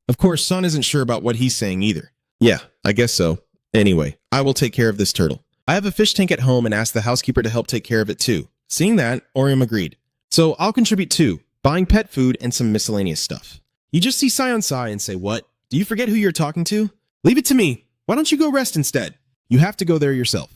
Speaker 1: Of course, Sun isn't sure about what he's saying either. Yeah, I guess so. Anyway, I will take care of this turtle. I have a fish tank at home and asked the housekeeper to help take care of it too. Seeing that, Orium agreed. So I'll contribute too, buying pet food and some miscellaneous stuff. You just see Sion sigh and say, what? Do you forget who you're talking to? Leave it to me. Why don't you go rest instead? You have to go there yourself.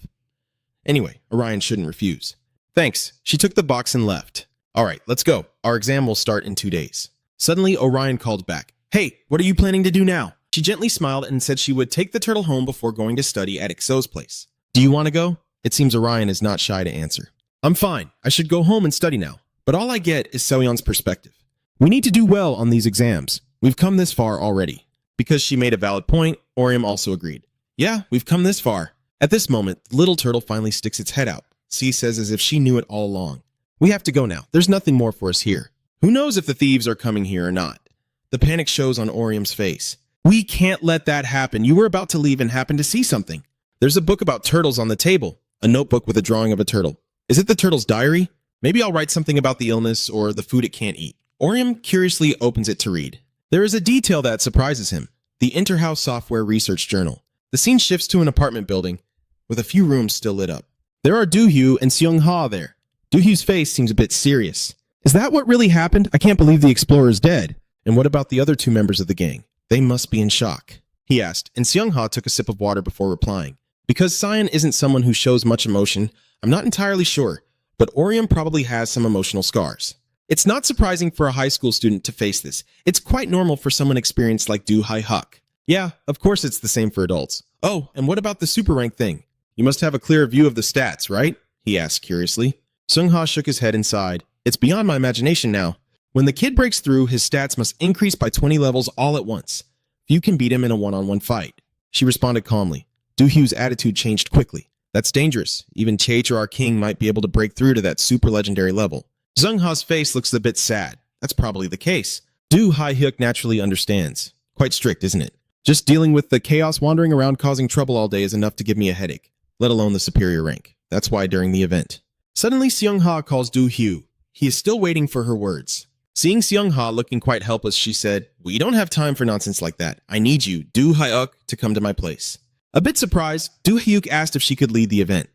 Speaker 1: Anyway, Orion shouldn't refuse. Thanks. She took the box and left. All right, let's go. Our exam will start in 2 days. Suddenly, Orion called back. Hey, what are you planning to do now? She gently smiled and said she would take the turtle home before going to study at Ixo's place. Do you want to go? It seems Orion is not shy to answer. I'm fine. I should go home and study now. But all I get is Seoyeon's perspective. We need to do well on these exams. We've come this far already. Because she made a valid point, Orium also agreed. Yeah, we've come this far. At this moment, the little turtle finally sticks its head out. C says as if she knew it all along. We have to go now. There's nothing more for us here. Who knows if the thieves are coming here or not? The panic shows on Orium's face. We can't let that happen. You were about to leave and happened to see something. There's a book about turtles on the table. A notebook with a drawing of a turtle. Is it the turtle's diary? Maybe I'll write something about the illness or the food it can't eat. Orium curiously opens it to read. There is a detail that surprises him. The Interhouse Software Research Journal. The scene shifts to an apartment building with a few rooms still lit up. There are Do-hyu and Seong-ha there. Do-hyu's face seems a bit serious. Is that what really happened? I can't believe the explorer's dead. And what about the other 2 members of the gang? They must be in shock, he asked, and Seong-ha took a sip of water before replying. Because Sion isn't someone who shows much emotion, I'm not entirely sure, but Orium probably has some emotional scars. It's not surprising for a high school student to face this. It's quite normal for someone experienced like Do Hai-huk. Yeah, of course it's the same for adults. Oh, and what about the super rank thing? You must have a clear view of the stats, right? He asked curiously. Seong-ha shook his head and sighed. It's beyond my imagination now. When the kid breaks through, his stats must increase by 20 levels all at once. Few can beat him in a one-on-one fight. She responded calmly. Do-hyu's attitude changed quickly. That's dangerous. Even Chaich or our king might be able to break through to that super legendary level. Seong-ha's face looks a bit sad. That's probably the case. Do Hai-huk naturally understands. Quite strict, isn't it? Just dealing with the chaos wandering around causing trouble all day is enough to give me a headache, let alone the superior rank. That's why during the event. Suddenly, Seong-ha calls Do-hyu. He is still waiting for her words. Seeing Seong-ha looking quite helpless, she said, We don't have time for nonsense like that. I need you, Do Hai-huk, to come to my place. A bit surprised, Do Hyuk asked if she could lead the event.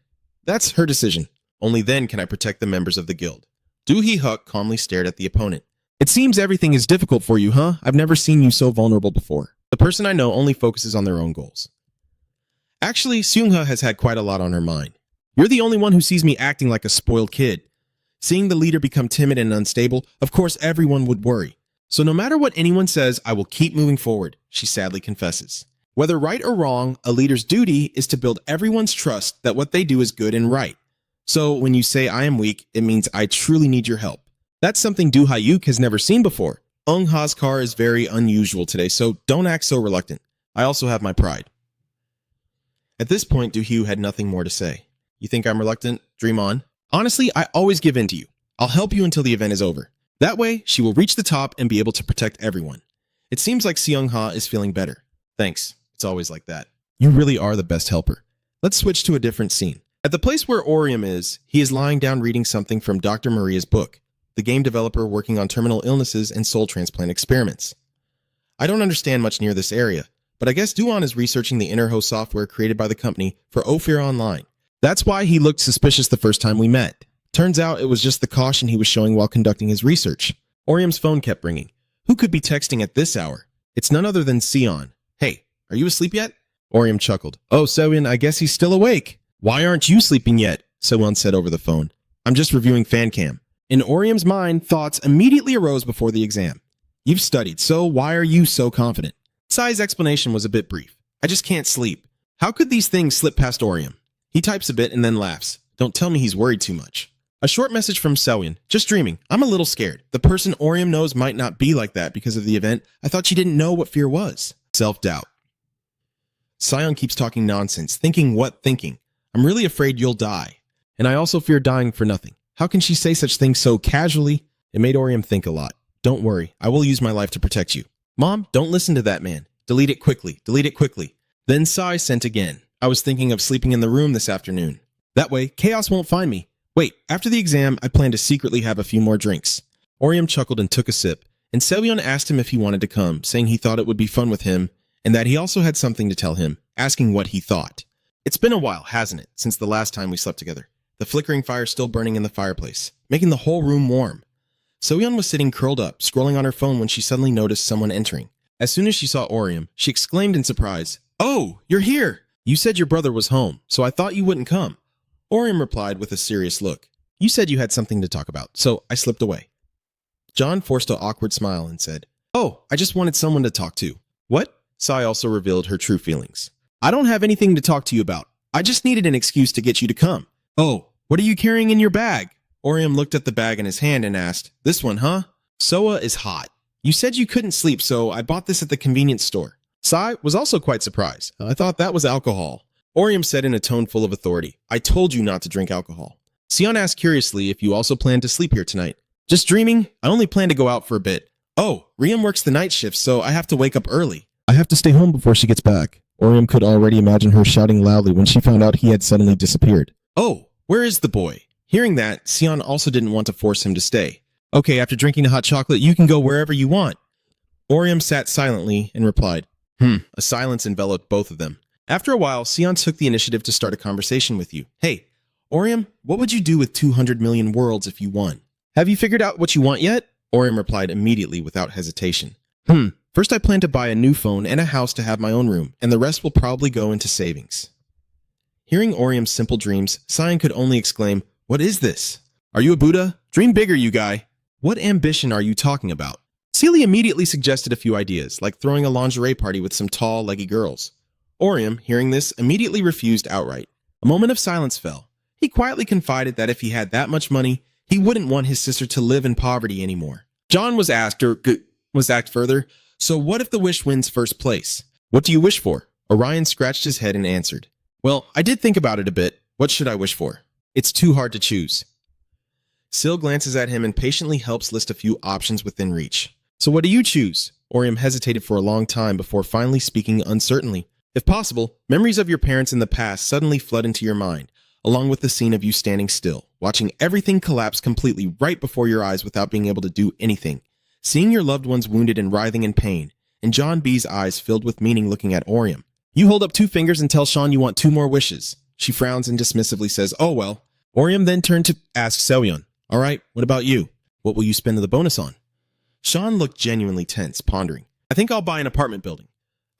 Speaker 1: That's her decision. Only then can I protect the members of the guild. Do Hai-huk calmly stared at the opponent. It seems everything is difficult for you, huh? I've never seen you so vulnerable before. The person I know only focuses on their own goals. Actually, Seong-ha has had quite a lot on her mind. You're the only one who sees me acting like a spoiled kid. Seeing the leader become timid and unstable, of course everyone would worry. So no matter what anyone says, I will keep moving forward, she sadly confesses. Whether right or wrong, a leader's duty is to build everyone's trust that what they do is good and right. So when you say I am weak, it means I truly need your help. That's something Do Hai-huk has never seen before. Eung-ha's car is very unusual today, so don't act so reluctant. I also have my pride. At this point, Do-hyu had nothing more to say. You think I'm reluctant? Dream on. Honestly, I always give in to you. I'll help you until the event is over. That way, she will reach the top and be able to protect everyone. It seems like Seong-ha is feeling better. Thanks. It's always like that. You really are the best helper. Let's switch to a different scene. At the place where Orium is, he is lying down reading something from Dr. Maria's book, the game developer working on terminal illnesses and soul transplant experiments. I don't understand much near this area, but I guess Duan is researching the Interho software created by the company for Ophir Online. That's why he looked suspicious the first time we met. Turns out it was just the caution he was showing while conducting his research. Orium's phone kept ringing. Who could be texting at this hour? It's none other than Sion. Hey, are you asleep yet? Orium chuckled. Oh, Sewin, I guess he's still awake. Why aren't you sleeping yet? Sewon said over the phone. I'm just reviewing FanCam. In Orium's mind, thoughts immediately arose before the exam. You've studied, so why are you so confident? Sai's explanation was a bit brief. I just can't sleep. How could these things slip past Orium? He types a bit and then laughs. Don't tell me he's worried too much. A short message from Sewin. Just dreaming. I'm a little scared. The person Orium knows might not be like that because of the event. I thought she didn't know what fear was. Self-doubt. Sion keeps talking nonsense. Thinking what thinking? I'm really afraid you'll die. And I also fear dying for nothing. How can she say such things so casually? It made Orium think a lot. Don't worry. I will use my life to protect you. Mom, don't listen to that man. Delete it quickly. Delete it quickly. Then Sai sent again. I was thinking of sleeping in the room this afternoon. That way, chaos won't find me. Wait, after the exam, I plan to secretly have a few more drinks. Orium chuckled and took a sip, and Sewon asked him if he wanted to come, saying he thought it would be fun with him, and that he also had something to tell him, asking what he thought. It's been a while, hasn't it, since the last time we slept together? The flickering fire still burning in the fireplace, making the whole room warm. Sewon was sitting curled up, scrolling on her phone when she suddenly noticed someone entering. As soon as she saw Orium, she exclaimed in surprise, "Oh, you're here! You said your brother was home, so I thought you wouldn't come." Orium replied with a serious look. You said you had something to talk about, so I slipped away. John forced an awkward smile and said, "Oh, I just wanted someone to talk to." What? Sai also revealed her true feelings. I don't have anything to talk to you about. I just needed an excuse to get you to come. Oh, what are you carrying in your bag? Orium looked at the bag in his hand and asked, This one, huh? Soa is hot. You said you couldn't sleep, so I bought this at the convenience store. Sai was also quite surprised. I thought that was alcohol. Orium said in a tone full of authority, I told you not to drink alcohol. Sion asked curiously if you also planned to sleep here tonight. Just dreaming? I only plan to go out for a bit. Oh, Riam works the night shift, so I have to wake up early.
Speaker 2: I have to stay home before she gets back. Orium could already imagine her shouting loudly when she found out he had suddenly disappeared.
Speaker 1: Oh, where is the boy? Hearing that, Sion also didn't want to force him to stay. Okay, after drinking the hot chocolate, you can go wherever you want. Orium sat silently and replied, A silence enveloped both of them. After a while, Sion took the initiative to start a conversation with you. Hey, Orium, what would you do with 200 million worlds if you won? Have you figured out what you want yet? Orium replied immediately without hesitation. First I plan to buy a new phone and a house to have my own room, and the rest will probably go into savings. Hearing Orium's simple dreams, Sion could only exclaim, What is this? Are you a Buddha? Dream bigger, you guy. What ambition are you talking about? Celie immediately suggested a few ideas, like throwing a lingerie party with some tall, leggy girls. Orium, hearing this, immediately refused outright. A moment of silence fell. He quietly confided that if he had that much money, he wouldn't want his sister to live in poverty anymore. John was asked further, so what if the wish wins first place? What do you wish for? Orion scratched his head and answered, Well, I did think about it a bit. What should I wish for? It's too hard to choose. Sil glances at him and patiently helps list a few options within reach. So what do you choose? Orium hesitated for a long time before finally speaking uncertainly. If possible, memories of your parents in the past suddenly flood into your mind, along with the scene of you standing still, watching everything collapse completely right before your eyes without being able to do anything. Seeing your loved ones wounded and writhing in pain, and John B's eyes filled with meaning looking at Orium. You hold up 2 fingers and tell Sean you want 2 more wishes. She frowns and dismissively says, Oh well. Orium then turned to ask Sewon, All right, what about you? What will you spend the bonus on? Sean looked genuinely tense, pondering. I think I'll buy an apartment building.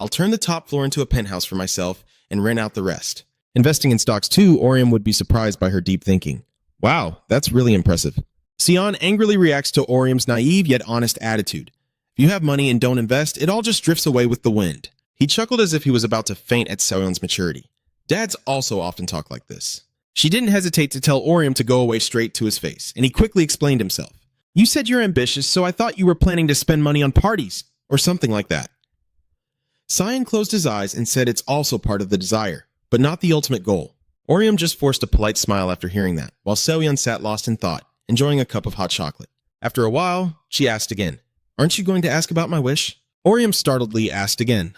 Speaker 1: I'll turn the top floor into a penthouse for myself and rent out the rest. Investing in stocks too, Orium would be surprised by her deep thinking. Wow, that's really impressive. Sion angrily reacts to Orium's naive yet honest attitude. If you have money and don't invest, it all just drifts away with the wind. He chuckled as if he was about to faint at Sewon's maturity. Dads also often talk like this. She didn't hesitate to tell Orium to go away straight to his face, and he quickly explained himself. You said you're ambitious, so I thought you were planning to spend money on parties, or something like that. Sion closed his eyes and said it's also part of the desire, but not the ultimate goal. Orium just forced a polite smile after hearing that, while Sewon sat lost in thought, enjoying a cup of hot chocolate. After a while, she asked again, Aren't you going to ask about my wish? Orium startledly asked again,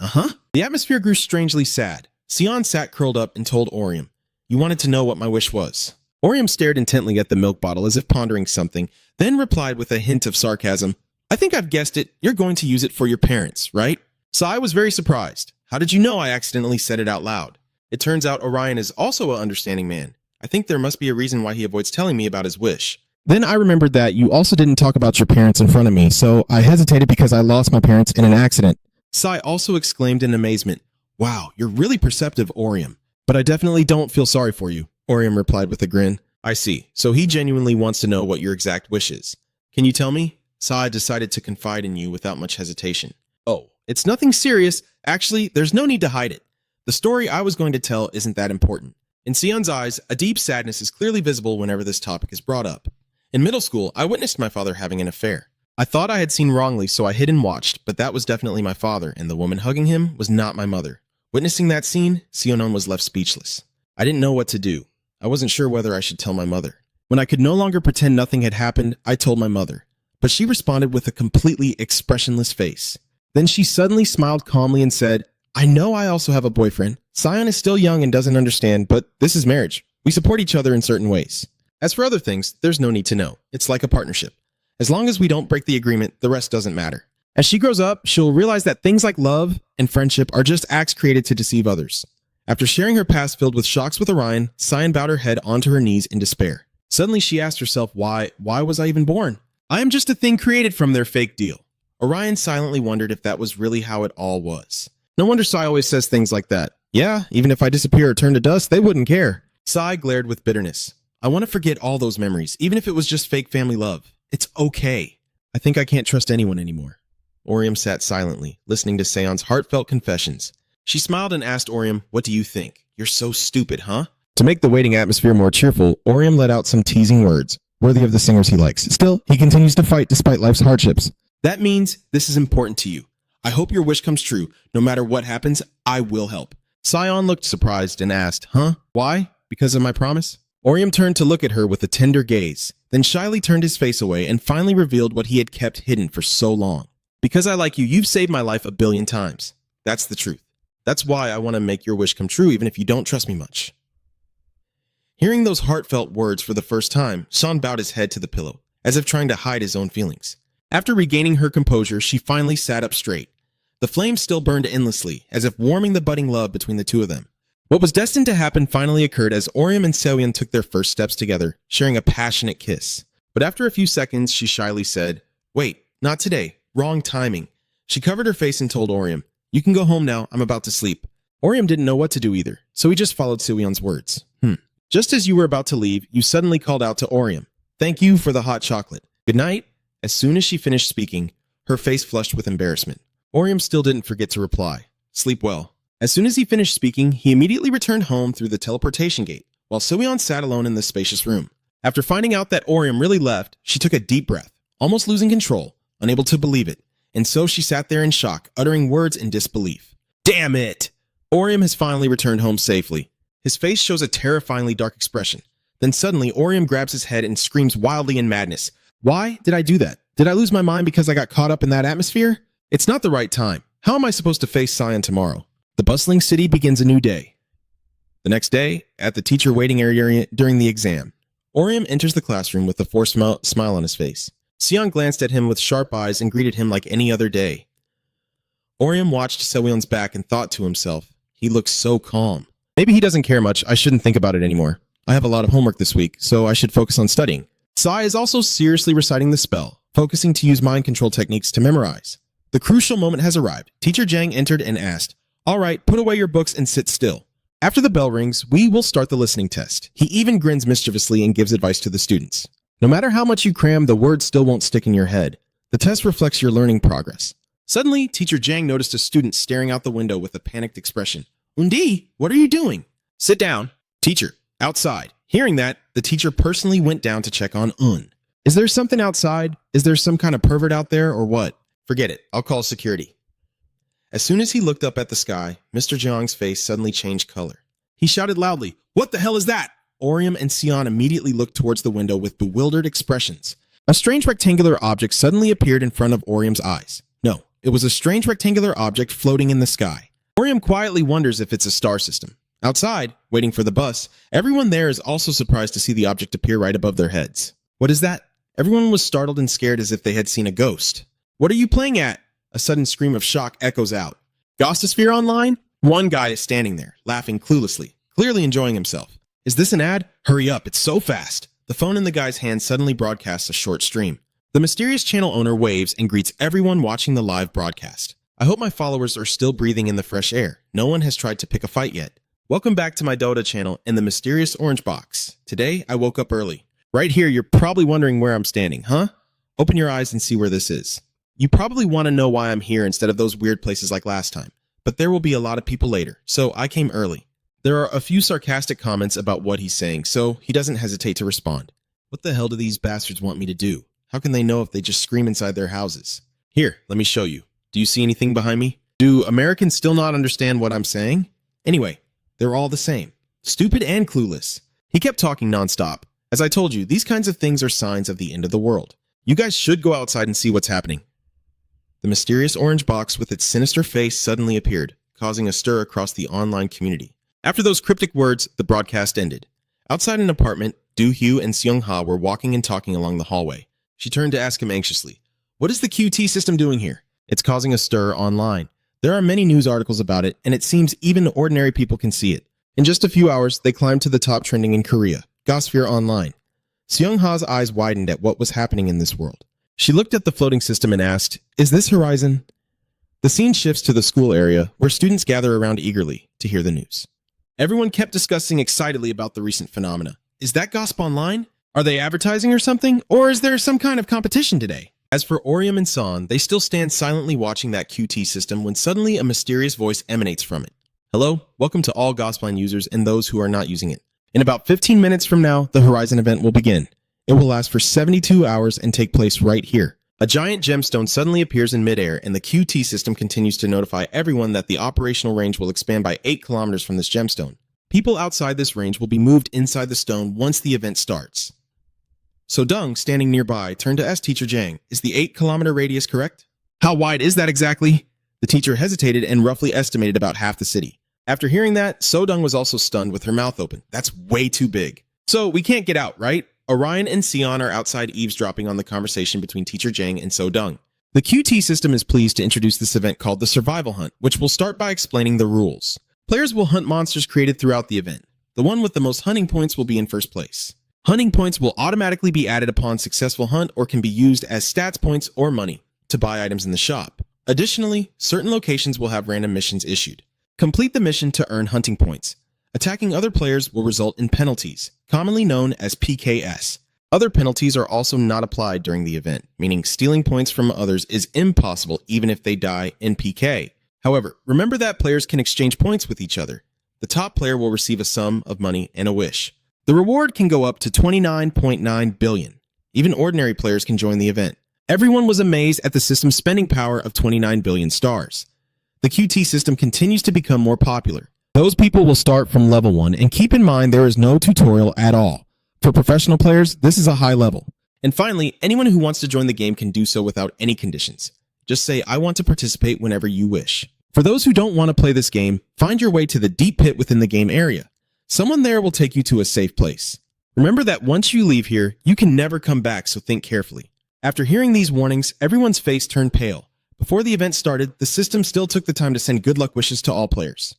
Speaker 1: The atmosphere grew strangely sad. Sion sat curled up and told Orium, "You wanted to know what my wish was." Orium stared intently at the milk bottle as if pondering something, then replied with a hint of sarcasm, "I think I've guessed it. You're going to use it for your parents, right?" Sai was very surprised. "How did you know I accidentally said it out loud?" It turns out Orion is also an understanding man. I think there must be a reason why he avoids telling me about his wish.
Speaker 2: Then I remembered that you also didn't talk about your parents in front of me, so I hesitated because I lost my parents in an accident.
Speaker 1: Sai also exclaimed in amazement, "Wow, you're really perceptive, Orium. But I definitely don't feel sorry for you," Orium replied with a grin. "I see. So he genuinely wants to know what your exact wish is. Can you tell me?" Sai decided to confide in you without much hesitation. "Oh, it's nothing serious. Actually, there's no need to hide it. The story I was going to tell isn't that important." In Sion's eyes, a deep sadness is clearly visible whenever this topic is brought up. In middle school, I witnessed my father having an affair. I thought I had seen wrongly, so I hid and watched, but that was definitely my father, and the woman hugging him was not my mother. Witnessing that scene, Sionon was left speechless. I didn't know what to do. I wasn't sure whether I should tell my mother. When I could no longer pretend nothing had happened, I told my mother, but she responded with a completely expressionless face. Then she suddenly smiled calmly and said, "I know I also have a boyfriend. Sion is still young and doesn't understand, but this is marriage. We support each other in certain ways. As for other things, there's no need to know. It's like a partnership. As long as we don't break the agreement, the rest doesn't matter." As she grows up, she'll realize that things like love and friendship are just acts created to deceive others. After sharing her past filled with shocks with Orion, Sion bowed her head onto her knees in despair. Suddenly she asked herself, why was I even born? I am just a thing created from their fake deal. Orion silently wondered if that was really how it all was. No wonder Sai always says things like that. Yeah, even if I disappear or turn to dust, they wouldn't care. Sai glared with bitterness. I want to forget all those memories, even if it was just fake family love. It's okay. I think I can't trust anyone anymore. Orium sat silently, listening to Seon's heartfelt confessions. She smiled and asked Orium, "What do you think? You're so stupid, huh?"
Speaker 2: To make the waiting atmosphere more cheerful, Orium let out some teasing words, worthy of the singers he likes. Still, he continues to fight despite life's hardships.
Speaker 1: That means this is important to you. I hope your wish comes true. No matter what happens, I will help. Sion looked surprised and asked, "Huh? Why? Because of my promise?" Orium turned to look at her with a tender gaze, then shyly turned his face away and finally revealed what he had kept hidden for so long. "Because I like you, you've saved my life 1,000,000,000 times. That's the truth. That's why I want to make your wish come true even if you don't trust me much." Hearing those heartfelt words for the first time, Sean bowed his head to the pillow, as if trying to hide his own feelings. After regaining her composure, she finally sat up straight. The flame still burned endlessly, as if warming the budding love between the two of them. What was destined to happen finally occurred as Orium and Seoyeon took their first steps together, sharing a passionate kiss. But after a few seconds, she shyly said, "Wait, not today. Wrong timing." She covered her face and told Orium, "You can go home now. I'm about to sleep." Orium didn't know what to do either, so he just followed Seoyeon's words. Just as you were about to leave, you suddenly called out to Orium, "Thank you for the hot chocolate. Good night." As soon as she finished speaking, her face flushed with embarrassment. Orium still didn't forget to reply, "Sleep well." As soon as he finished speaking, he immediately returned home through the teleportation gate, while Seoyeon sat alone in the spacious room. After finding out that Orium really left, she took a deep breath, almost losing control, unable to believe it, and so she sat there in shock, uttering words in disbelief. Damn it! Orium has finally returned home safely. His face shows a terrifyingly dark expression. Then suddenly, Orium grabs his head and screams wildly in madness. Why did I do that? Did I lose my mind because I got caught up in that atmosphere? It's not the right time. How am I supposed to face Sion tomorrow? The bustling city begins a new day. The next day, at the teacher waiting area during the exam, Orium enters the classroom with a forced smile on his face. Sion glanced at him with sharp eyes and greeted him like any other day. Orium watched Seoyeon's back and thought to himself, he looks so calm. Maybe he doesn't care much. I shouldn't think about it anymore. I have a lot of homework this week, so I should focus on studying. Sai is also seriously reciting the spell, focusing to use mind control techniques to memorize. The crucial moment has arrived. Teacher Jang entered and asked, "All right, put away your books and sit still. After the bell rings, we will start the listening test." He even grins mischievously and gives advice to the students. No matter how much you cram, the words still won't stick in your head. The test reflects your learning progress. Suddenly, Teacher Jang noticed a student staring out the window with a panicked expression. "Undi, what are you doing?" "Sit down." "Teacher, outside." Hearing that, the teacher personally went down to check on Un. "Is there something outside? Is there some kind of pervert out there or what?" "Forget it. I'll call security." As soon as he looked up at the sky, Mr. Jeong's face suddenly changed color. He shouted loudly, "What the hell is that?" Orium and Sion immediately looked towards the window with bewildered expressions. A strange rectangular object suddenly appeared in front of Orium's eyes. No, it was a strange rectangular object floating in the sky. Orium Orium quietly wonders if it's a star system. Outside, waiting for the bus, everyone there is also surprised to see the object appear right above their heads. What is that? Everyone was startled and scared as if they had seen a ghost. What are you playing at? A sudden scream of shock echoes out. Ghostosphere Online? One guy is standing there, laughing cluelessly, clearly enjoying himself. Is this an ad? Hurry up, it's so fast. The phone in the guy's hand suddenly broadcasts a short stream. The mysterious channel owner waves and greets everyone watching the live broadcast. I hope my followers are still breathing in the fresh air. No one has tried to pick a fight yet. Welcome back to my Dota channel and the mysterious orange box. Today, I woke up early. Right here, you're probably wondering where I'm standing, huh? Open your eyes and see where this is. You probably want to know why I'm here instead of those weird places like last time. But there will be a lot of people later, so I came early. There are a few sarcastic comments about what he's saying, so he doesn't hesitate to respond. What the hell do these bastards want me to do? How can they know if they just scream inside their houses? Here, let me show you. Do you see anything behind me? Do Americans still not understand what I'm saying? Anyway, they're all the same. Stupid and clueless. He kept talking nonstop. As I told you, these kinds of things are signs of the end of the world. You guys should go outside and see what's happening. The mysterious orange box with its sinister face suddenly appeared, causing a stir across the online community. After those cryptic words, the broadcast ended. Outside an apartment, Do-Hyu and Seung-ha were walking and talking along the hallway. She turned to ask him anxiously, "What is the QT system doing here?" It's causing a stir online. There are many news articles about it, and it seems even ordinary people can see it. In just a few hours, they climbed to the top trending in Korea, Ghostosphere Online. Seung-ha's eyes widened at what was happening in this world. She looked at the floating system and asked, "Is this Horizon?" The scene shifts to the school area, where students gather around eagerly to hear the news. Everyone kept discussing excitedly about the recent phenomena. Is that Gosp Online? Are they advertising or something? Or is there some kind of competition today? As for Orium and San, they still stand silently watching that QT system when suddenly a mysterious voice emanates from it. Hello, welcome to all Gospline users and those who are not using it. In about 15 minutes from now, the Horizon event will begin. It will last for 72 hours and take place right here. A giant gemstone suddenly appears in midair, and the QT system continues to notify everyone that the operational range will expand by 8 kilometers from this gemstone. People outside this range will be moved inside the stone once the event starts. So Dung, standing nearby, turned to ask Teacher Jang, "Is the 8-kilometer radius correct?" "How wide is that exactly?" The teacher hesitated and roughly estimated about half the city. After hearing that, So-Dung was also stunned with her mouth open. "That's way too big. So we can't get out, right?" Orion and Sion are outside eavesdropping on the conversation between Teacher Jang and So-Dung. The QT system is pleased to introduce this event called the Survival Hunt, which will start by explaining the rules. Players will hunt monsters created throughout the event. The one with the most hunting points will be in first place. Hunting points will automatically be added upon successful hunt or can be used as stats points or money to buy items in the shop. Additionally, certain locations will have random missions issued. Complete the mission to earn hunting points. Attacking other players will result in penalties, commonly known as PKS. Other penalties are also not applied during the event, meaning stealing points from others is impossible even if they die in PK. However, remember that players can exchange points with each other. The top player will receive a sum of money and a wish. The reward can go up to 29.9 billion. Even ordinary players can join the event. Everyone was amazed at the system's spending power of 29 billion stars. The QT system continues to become more popular. Those people will start from level 1, and keep in mind there is no tutorial at all. For professional players, this is a high level. And finally, anyone who wants to join the game can do so without any conditions. Just say, "I want to participate" whenever you wish. For those who don't want to play this game, find your way to the deep pit within the game area. Someone there will take you to a safe place. Remember that once you leave here, you can never come back, so think carefully. After hearing these warnings, everyone's face turned pale. Before the event started, the system still took the time to send good luck wishes to all players.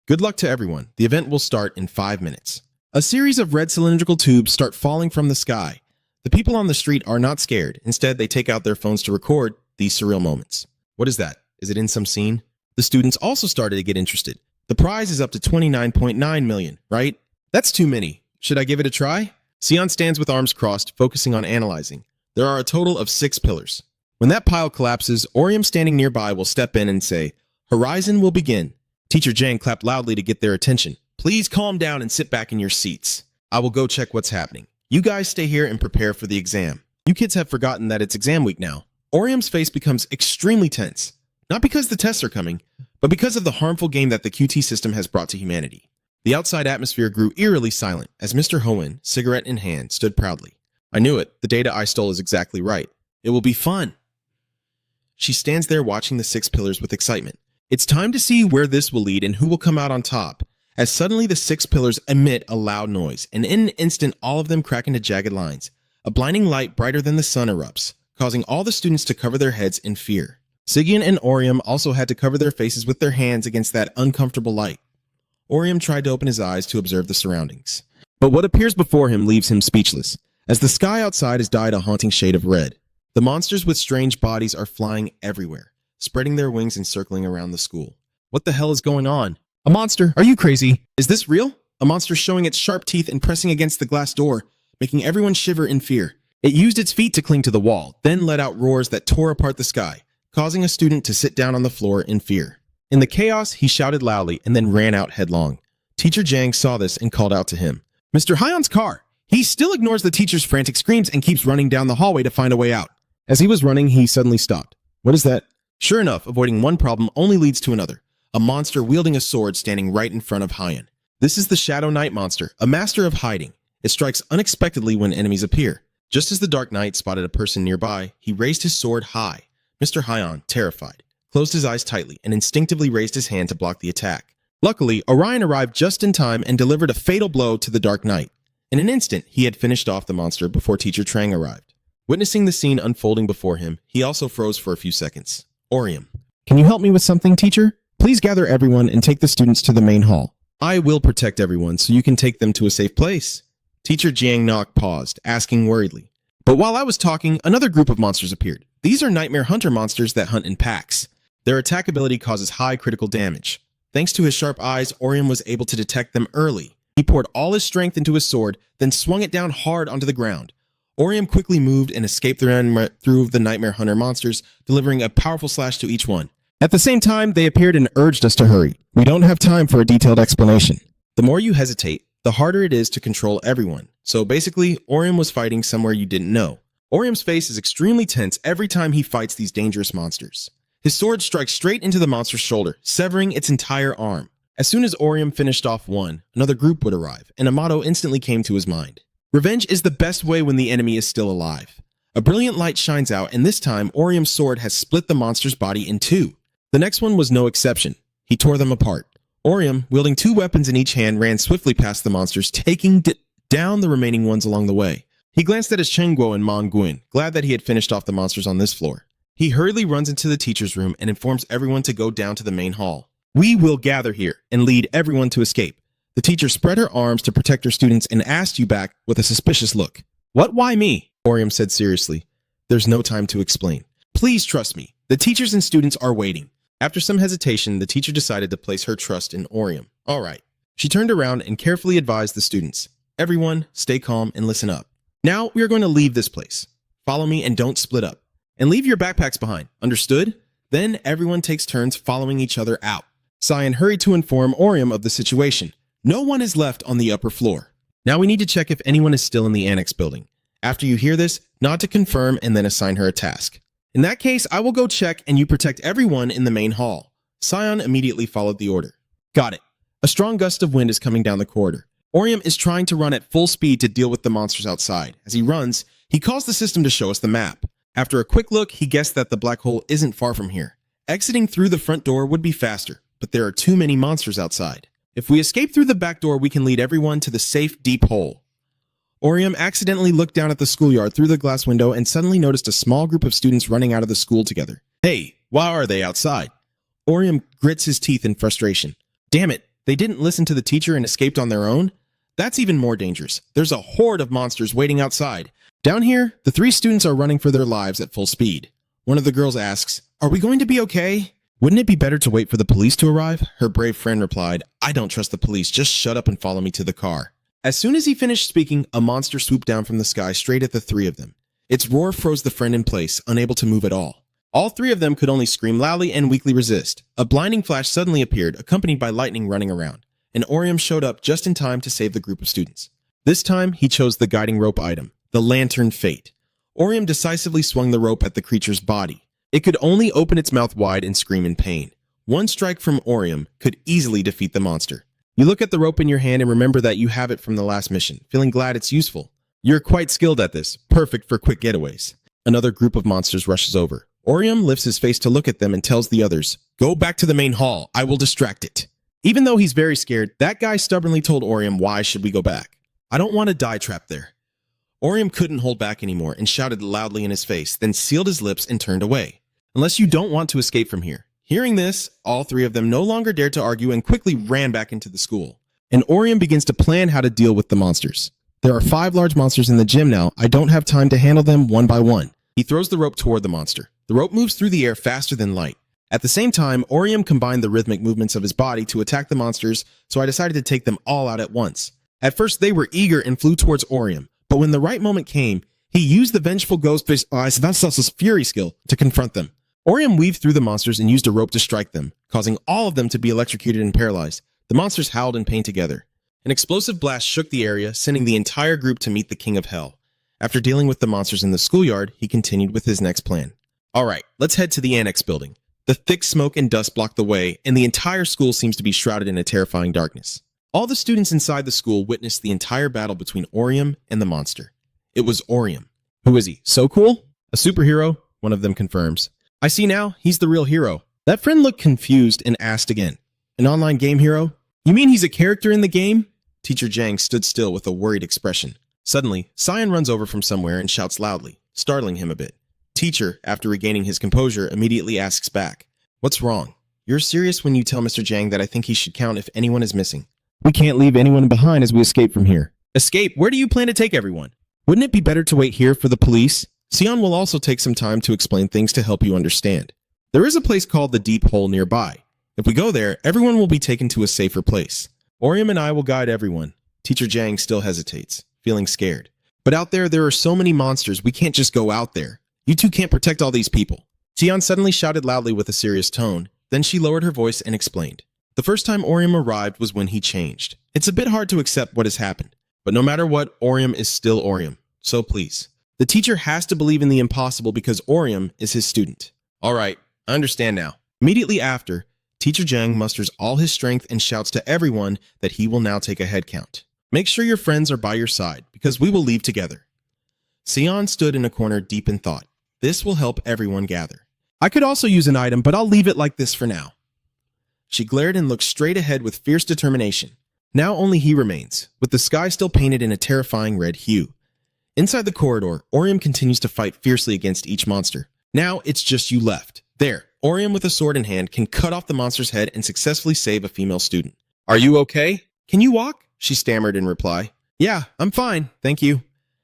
Speaker 1: Good luck to everyone. The event will start in 5 minutes. A series of red cylindrical tubes start falling from the sky. The people on the street are not scared. Instead, they take out their phones to record these surreal moments. What is that? Is it in some scene? The students also started to get interested. The prize is up to 29.9 million, right? That's too many. Should I give it a try? Sion stands with arms crossed, focusing on analyzing. There are a total of 6 pillars. When that pile collapses, Orium standing nearby will step in and say, "Horizon will begin." Teacher Jang clapped loudly to get their attention. "Please calm down and sit back in your seats. I will go check what's happening. You guys stay here and prepare for the exam." You kids have forgotten that it's exam week now. Orium's face becomes extremely tense. Not because the tests are coming, but because of the harmful game that the QT system has brought to humanity. The outside atmosphere grew eerily silent as Mr. Hoenn, cigarette in hand, stood proudly. "I knew it. The data I stole is exactly right. It will be fun." She stands there watching the 6 pillars with excitement. It's time to see where this will lead and who will come out on top, as suddenly the 6 pillars emit a loud noise, and in an instant all of them crack into jagged lines. A blinding light brighter than the sun erupts, causing all the students to cover their heads in fear. Sigyn and Orium also had to cover their faces with their hands against that uncomfortable light. Orium tried to open his eyes to observe the surroundings, but what appears before him leaves him speechless, as the sky outside is dyed a haunting shade of red. The monsters with strange bodies are flying everywhere, spreading their wings and circling around the school. What the hell is going on? A monster? Are you crazy? Is this real? A monster showing its sharp teeth and pressing against the glass door, making everyone shiver in fear. It used its feet to cling to the wall, then let out roars that tore apart the sky, causing a student to sit down on the floor in fear. In the chaos, he shouted loudly and then ran out headlong. Teacher Jang saw this and called out to him. Mr. Hyun's car! He still ignores the teacher's frantic screams and keeps running down the hallway to find a way out. As he was running, he suddenly stopped. What is that? Sure enough, avoiding one problem only leads to another. A monster wielding a sword standing right in front of Hyun. This is the Shadow Knight monster, a master of hiding. It strikes unexpectedly when enemies appear. Just as the Dark Knight spotted a person nearby, he raised his sword high. Mr. Hyun, terrified, closed his eyes tightly and instinctively raised his hand to block the attack. Luckily, Orion arrived just in time and delivered a fatal blow to the Dark Knight. In an instant, he had finished off the monster before Teacher Trang arrived. Witnessing the scene unfolding before him, he also froze for a few seconds. Orium. Can you help me with something, teacher? Please gather everyone and take the students to the main hall. I will protect everyone so you can take them to a safe place. Teacher Jiang Nok paused, asking worriedly. But while I was talking, another group of monsters appeared. These are nightmare hunter monsters that hunt in packs. Their attack ability causes high critical damage. Thanks to his sharp eyes, Orium was able to detect them early. He poured all his strength into his sword, then swung it down hard onto the ground. Orium quickly moved and escaped through the nightmare hunter monsters, delivering a powerful slash to each one. At the same time, they appeared and urged us to hurry. We don't have time for a detailed explanation. The more you hesitate, the harder it is to control everyone. So basically, Orium was fighting somewhere you didn't know. Orium's face is extremely tense every time he fights these dangerous monsters. His sword strikes straight into the monster's shoulder, severing its entire arm. As soon as Orium finished off one, another group would arrive, and a motto instantly came to his mind. Revenge is the best way when the enemy is still alive. A brilliant light shines out, and this time, Orium's sword has split the monster's body in two. The next one was no exception. He tore them apart. Orium, wielding 2 weapons in each hand, ran swiftly past the monsters, taking down the remaining ones along the way. He glanced at his Chengguo and Manguin, glad that he had finished off the monsters on this floor. He hurriedly runs into the teacher's room and informs everyone to go down to the main hall. We will gather here and lead everyone to escape. The teacher spread her arms to protect her students and asked you back with a suspicious look. What, why me? Orium said seriously. There's no time to explain. Please trust me. The teachers and students are waiting. After some hesitation, the teacher decided to place her trust in Orium. All right. She turned around and carefully advised the students. Everyone, stay calm and listen up. Now we are going to leave this place. Follow me and don't split up. And leave your backpacks behind. Understood? Then everyone takes turns following each other out. Cyan hurried to inform Orium of the situation. No one is left on the upper floor. Now we need to check if anyone is still in the annex building. After you hear this, nod to confirm and then assign her a task. In that case, I will go check and you protect everyone in the main hall. Cyan immediately followed the order. Got it. A strong gust of wind is coming down the corridor. Orium is trying to run at full speed to deal with the monsters outside. As he runs, he calls the system to show us the map. After a quick look, he guessed that the black hole isn't far from here. Exiting through the front door would be faster, but there are too many monsters outside. If we escape through the back door, we can lead everyone to the safe, deep hole. Orium accidentally looked down at the schoolyard through the glass window and suddenly noticed a small group of students running out of the school together. Hey, why are they outside? Orium grits his teeth in frustration. Damn it, they didn't listen to the teacher and escaped on their own? That's even more dangerous. There's a horde of monsters waiting outside. Down here, the 3 students are running for their lives at full speed. One of the girls asks, "Are we going to be okay?" Wouldn't it be better to wait for the police to arrive? Her brave friend replied, I don't trust the police, just shut up and follow me to the car. As soon as he finished speaking, a monster swooped down from the sky straight at the 3 of them. Its roar froze the friend in place, unable to move at all. All 3 of them could only scream loudly and weakly resist. A blinding flash suddenly appeared, accompanied by lightning running around, and Orium showed up just in time to save the group of students. This time, he chose the guiding rope item, the Lantern Fate. Orium decisively swung the rope at the creature's body. It could only open its mouth wide and scream in pain. One strike from Orium could easily defeat the monster. You look at the rope in your hand and remember that you have it from the last mission, feeling glad it's useful. You're quite skilled at this, perfect for quick getaways. Another group of monsters rushes over. Orium lifts his face to look at them and tells the others, Go back to the main hall. I will distract it. Even though he's very scared, that guy stubbornly told Orium, why should we go back? I don't want to die trapped there. Orium couldn't hold back anymore and shouted loudly in his face, then sealed his lips and turned away. Unless you don't want to escape from here. Hearing this, all three of them no longer dared to argue and quickly ran back into the school. And Orium begins to plan how to deal with the monsters. There are 5 large monsters in the gym now. I don't have time to handle them one by one. He throws the rope toward the monster. The rope moves through the air faster than light. At the same time, Orium combined the rhythmic movements of his body to attack the monsters, so I decided to take them all out at once. At first, they were eager and flew towards Orium, but when the right moment came, he used the vengeful Ghostface Fury skill to confront them. Orium weaved through the monsters and used a rope to strike them, causing all of them to be electrocuted and paralyzed. The monsters howled in pain together. An explosive blast shook the area, sending the entire group to meet the King of Hell. After dealing with the monsters in the schoolyard, he continued with his next plan. Alright, let's head to the annex building. The thick smoke and dust block the way, and the entire school seems to be shrouded in a terrifying darkness. All the students inside the school witnessed the entire battle between Orium and the monster. It was Orium. Who is he? So cool? A superhero? One of them confirms. I see now, he's the real hero. That friend looked confused and asked again. An online game hero? You mean he's a character in the game? Teacher Jang stood still with a worried expression. Suddenly, Cyan runs over from somewhere and shouts loudly, startling him a bit. Teacher, after regaining his composure, immediately asks back, "What's wrong? You're serious when you tell Mr. Jang that I think he should count if anyone is missing."
Speaker 2: We can't leave anyone behind as we escape from here.
Speaker 1: Escape? Where do you plan to take everyone? Wouldn't it be better to wait here for the police? Sion will also take some time to explain things to help you understand. There is a place called the Deep Hole nearby. If we go there, everyone will be taken to a safer place. Orium and I will guide everyone. Teacher Jang still hesitates, feeling scared. But out there are so many monsters, we can't just go out there. You two can't protect all these people. Sion suddenly shouted loudly with a serious tone. Then she lowered her voice and explained. The first time Orium arrived was when he changed. It's a bit hard to accept what has happened. But no matter what, Orium is still Orium. So please. The teacher has to believe in the impossible because Orium is his student. Alright, I understand now. Immediately after, Teacher Jang musters all his strength and shouts to everyone that he will now take a head count. Make sure your friends are by your side, because we will leave together. Sion stood in a corner deep in thought. This will help everyone gather. I could also use an item, but I'll leave it like this for now. She glared and looked straight ahead with fierce determination. Now only he remains, with the sky still painted in a terrifying red hue. Inside the corridor, Orium continues to fight fiercely against each monster. Now it's just you left. There, Orium with a sword in hand can cut off the monster's head and successfully save a female student. Are you okay? Can you walk? She stammered in reply. Yeah, I'm fine, thank you.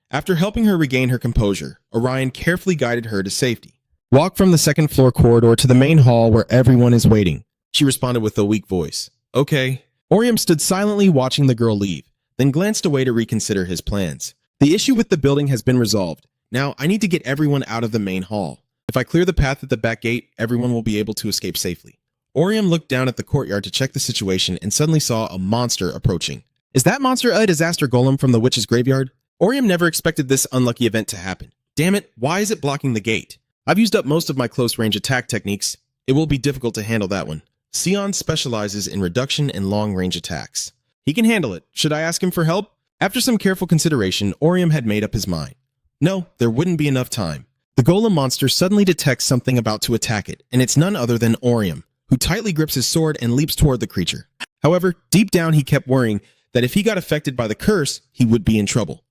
Speaker 1: After helping her regain her composure, Orion carefully guided her to safety. Walk from the second floor corridor to the main hall where everyone is waiting. She responded with a weak voice. Okay. Orium stood silently watching the girl leave, then glanced away to reconsider his plans. The issue with the building has been resolved. Now I need to get everyone out of the main hall. If I clear the path at the back gate, everyone will be able to escape safely. Orium looked down at the courtyard to check the situation and suddenly saw a monster approaching. Is that monster a disaster golem from the witch's graveyard? Orium never expected this unlucky event to happen. Damn it, why is it blocking the gate? I've used up most of my close-range attack techniques. It will be difficult to handle that one. Sion specializes in reduction and long-range attacks. He can handle it. Should I ask him for help? After some careful consideration, Orium had made up his mind. No, there wouldn't be enough time. The golem monster suddenly detects something about to attack it, and it's none other than Orium, who tightly grips his sword and leaps toward the creature. However, deep down he kept worrying that if he got affected by the curse, he would be in trouble.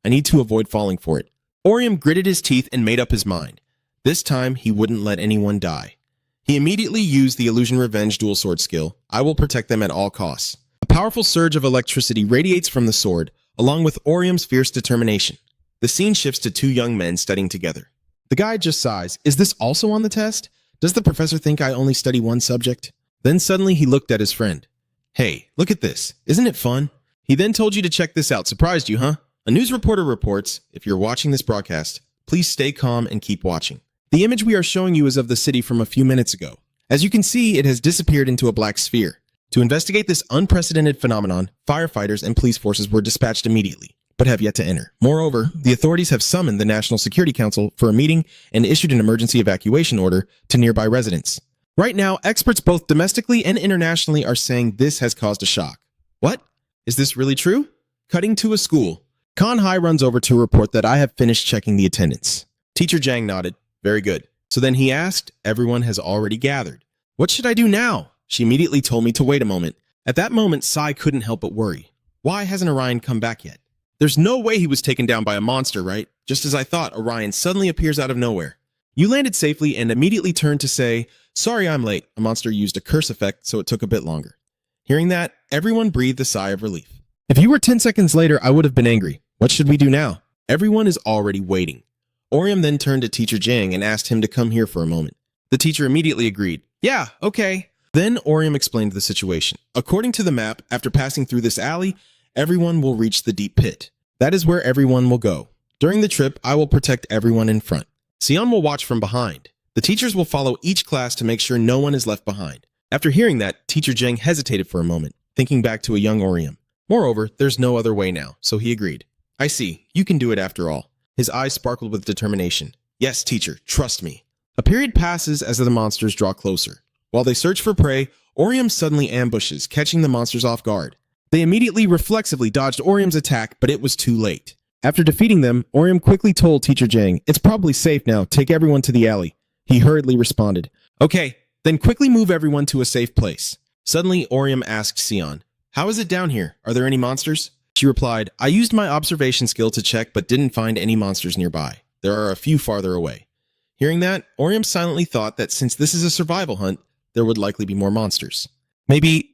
Speaker 1: I need to avoid falling for it. Orium gritted his teeth and made up his mind. This time, he wouldn't let anyone die. He immediately used the Illusion Revenge dual sword skill. I will protect them at all costs. A powerful surge of electricity radiates from the sword, along with Orium's fierce determination. The scene shifts to 2 young men studying together. The guy just sighs. Is this also on the test? Does the professor think I only study one subject? Then suddenly he looked at his friend. Hey, look at this. Isn't it fun? He then told you to check this out. Surprised you, huh? A news reporter reports, if you're watching this broadcast, please stay calm and keep watching. The image we are showing you is of the city from a few minutes ago. As you can see, it has disappeared into a black sphere. To investigate this unprecedented phenomenon, firefighters and police forces were dispatched immediately, but have yet to enter. Moreover, the authorities have summoned the National Security Council for a meeting and issued an emergency evacuation order to nearby residents. Right now, experts both domestically and internationally are saying this has caused a shock. What? Is this really true? Cutting to a school. Kan Hai runs over to report that I have finished checking the attendance. Teacher Jang nodded. Very good. So then he asked, everyone has already gathered. What should I do now? She immediately told me to wait a moment. At that moment, Sai couldn't help but worry. Why hasn't Orion come back yet? There's no way he was taken down by a monster, right? Just as I thought, Orion suddenly appears out of nowhere. You landed safely and immediately turned to say, "Sorry I'm late." A monster used a curse effect, so it took a bit longer. Hearing that, everyone breathed a sigh of relief. If you were 10 seconds later, I would have been angry. What should we do now? Everyone is already waiting. Orion then turned to Teacher Jang and asked him to come here for a moment. The teacher immediately agreed. Yeah, okay. Then Orion explained the situation. According to the map, after passing through this alley, everyone will reach the deep pit. That is where everyone will go. During the trip, I will protect everyone in front. Sion will watch from behind. The teachers will follow each class to make sure no one is left behind. After hearing that, Teacher Jang hesitated for a moment, thinking back to a young Orion. Moreover, there's no other way now, so he agreed. I see. You can do it after all. His eyes sparkled with determination. Yes, teacher, trust me. A period passes as the monsters draw closer. While they search for prey, Orium suddenly ambushes, catching the monsters off guard. They immediately reflexively dodged Orium's attack, but it was too late. After defeating them, Orium quickly told Teacher Jang, "It's probably safe now. Take everyone to the alley." He hurriedly responded, "Okay, then quickly move everyone to a safe place." Suddenly, Orium asked Sion, "How is it down here? Are there any monsters?" She replied, "I used my observation skill to check but didn't find any monsters nearby. There are a few farther away." Hearing that, Orium silently thought that since this is a survival hunt, there would likely be more monsters. Maybe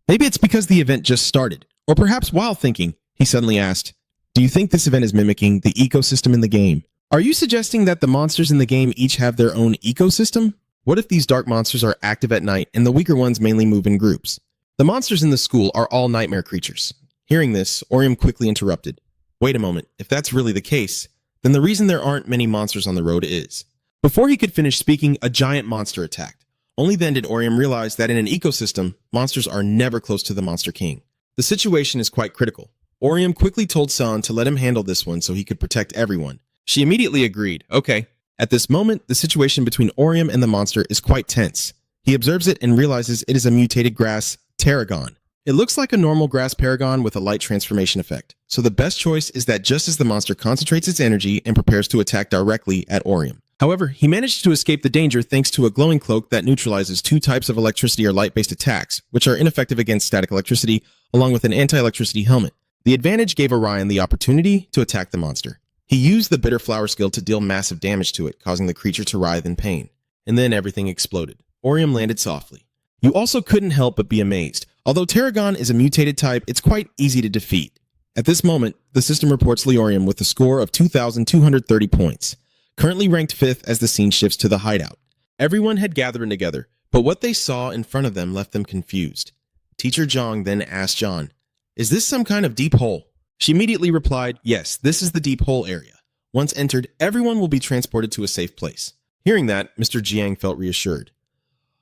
Speaker 1: it's because the event just started. Or perhaps while thinking, he suddenly asked, "Do you think this event is mimicking the ecosystem in the game? Are you suggesting that the monsters in the game each have their own ecosystem? What if these dark monsters are active at night and the weaker ones mainly move in groups? The monsters in the school are all nightmare creatures." Hearing this, Orium quickly interrupted. "Wait a moment, if that's really the case, then the reason there aren't many monsters on the road is..." Before he could finish speaking, a giant monster attacked. Only then did Orium realize that in an ecosystem, monsters are never close to the Monster King. The situation is quite critical. Orium quickly told San to let him handle this one so he could protect everyone. She immediately agreed. Okay. At this moment, the situation between Orium and the monster is quite tense. He observes it and realizes it is a mutated grass, Tarragon. It looks like a normal grass paragon with a light transformation effect. So the best choice is that just as the monster concentrates its energy and prepares to attack directly at Orium. However, he managed to escape the danger thanks to a glowing cloak that neutralizes two types of electricity or light-based attacks, which are ineffective against static electricity, along with an anti-electricity helmet. The advantage gave Orion the opportunity to attack the monster. He used the Bitter Flower skill to deal massive damage to it, causing the creature to writhe in pain. And then everything exploded. Orium landed softly. You also couldn't help but be amazed. Although Tarragon is a mutated type, it's quite easy to defeat. At this moment, the system reports Leorium with a score of 2,230 points. Currently ranked 5th as the scene shifts to the hideout. Everyone had gathered together, but what they saw in front of them left them confused. Teacher Zhang then asked John, "Is this some kind of deep hole?" She immediately replied, "Yes, this is the deep hole area. Once entered, everyone will be transported to a safe place." Hearing that, Mr. Jiang felt reassured.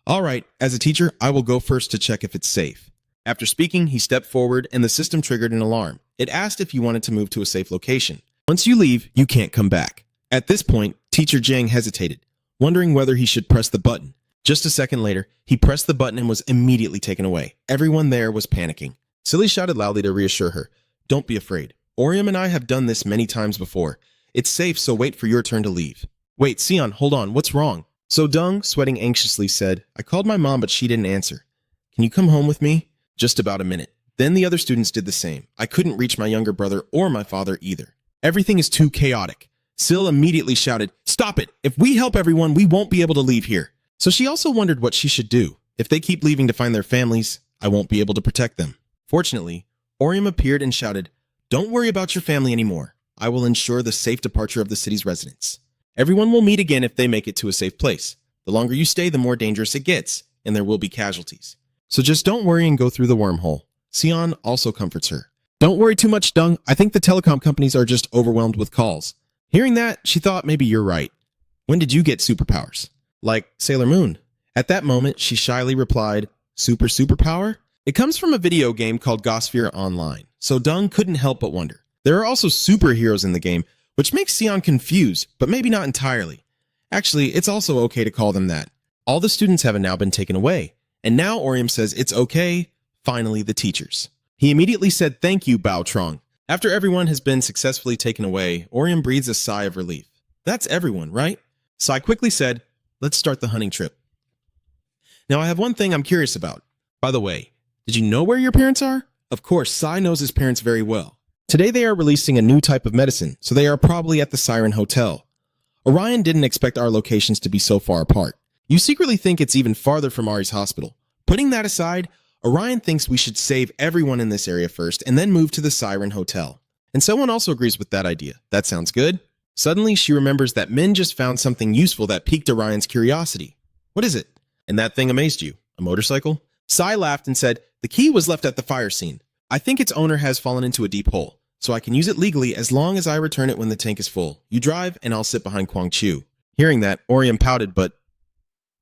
Speaker 1: "All right, as a teacher, I will go first to check if it's safe." After speaking, he stepped forward and the system triggered an alarm. It asked if you wanted to move to a safe location. Once you leave, you can't come back. At this point, Teacher Jang hesitated, wondering whether he should press the button. Just a second later, he pressed the button and was immediately taken away. Everyone there was panicking. Silly shouted loudly to reassure her, "Don't be afraid. Orium and I have done this many times before. It's safe, so wait for your turn to leave." "Wait, Sion, hold on. What's wrong?" So Dung, sweating anxiously, said, "I called my mom, but she didn't answer. Can you come home with me?" Just about a minute. Then the other students did the same. I couldn't reach my younger brother or my father either. Everything is too chaotic. Sil immediately shouted, "Stop it! If we help everyone, we won't be able to leave here." So she also wondered what she should do. If they keep leaving to find their families, I won't be able to protect them. Fortunately, Orium appeared and shouted, "Don't worry about your family anymore. I will ensure the safe departure of the city's residents. Everyone will meet again if they make it to a safe place. The longer you stay, the more dangerous it gets, and there will be casualties. So just don't worry and go through the wormhole." Sion also comforts her. "Don't worry too much, Dung. I think the telecom companies are just overwhelmed with calls." Hearing that, she thought maybe you're right. "When did you get superpowers?" "Like Sailor Moon." At that moment, she shyly replied, Superpower? It comes from a video game called Gosphere Online, so Dung couldn't help but wonder. There are also superheroes in the game, which makes Sion confused, but maybe not entirely. Actually, it's also okay to call them that. All the students have now been taken away, and now Orium says it's okay, finally the teachers. He immediately said thank you, Bao Trong. After everyone has been successfully taken away, Orium breathes a sigh of relief. That's everyone, right? Sai quickly said, "Let's start the hunting trip." Now I have one thing I'm curious about. By the way, did you know where your parents are? Of course, Sai knows his parents very well. Today they are releasing a new type of medicine, so they are probably at the Siren Hotel. Orion didn't expect our locations to be so far apart. You secretly think it's even farther from Ari's hospital. Putting that aside, Orion thinks we should save everyone in this area first and then move to the Siren Hotel. And someone also agrees with that idea. That sounds good. Suddenly, she remembers that Min just found something useful that piqued Orion's curiosity. What is it? And that thing amazed you. A motorcycle? Sai laughed and said, the key was left at the fire scene. I think its owner has fallen into a deep hole, so I can use it legally as long as I return it when the tank is full. You drive, and I'll sit behind Kwang Chu. Hearing that, Orion pouted, but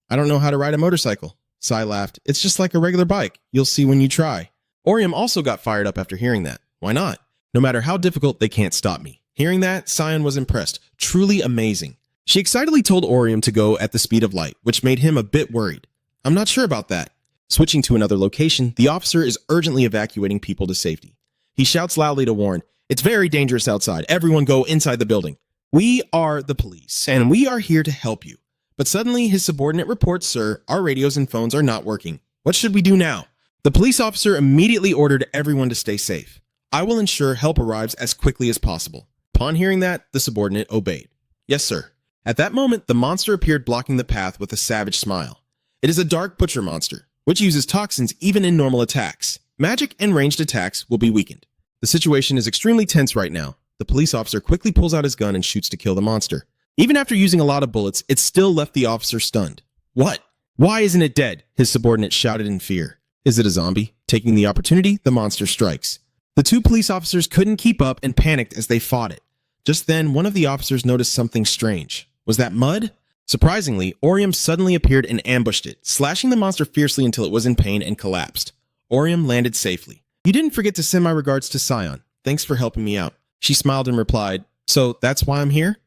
Speaker 1: I don't know how to ride a motorcycle. Sai laughed. It's just like a regular bike. You'll see when you try. Orion also got fired up after hearing that. Why not? No matter how difficult, they can't stop me. Hearing that, Sion was impressed. Truly amazing. She excitedly told Orion to go at the speed of light, which made him a bit worried. I'm not sure about that. Switching to another location, the officer is urgently evacuating people to safety. He shouts loudly to warn, it's very dangerous outside. Everyone go inside the building. We are the police, and we are here to help you. But suddenly, his subordinate reports, sir, our radios and phones are not working. What should we do now? The police officer immediately ordered everyone to stay safe. I will ensure help arrives as quickly as possible. Upon hearing that, the subordinate obeyed. Yes, sir. At that moment, the monster appeared blocking the path with a savage smile. It is a dark butcher monster, which uses toxins even in normal attacks. Magic and ranged attacks will be weakened. The situation is extremely tense right now. The police officer quickly pulls out his gun and shoots to kill the monster. Even after using a lot of bullets, it still left the officer stunned. What? Why isn't it dead? His subordinate shouted in fear. Is it a zombie? Taking the opportunity, the monster strikes. The two police officers couldn't keep up and panicked as they fought it. Just then, one of the officers noticed something strange. Was that mud? Surprisingly, Orium suddenly appeared and ambushed it, slashing the monster fiercely until it was in pain and collapsed. Orium landed safely. You didn't forget to send my regards to Sion. Thanks for helping me out. She smiled and replied, so that's why I'm here?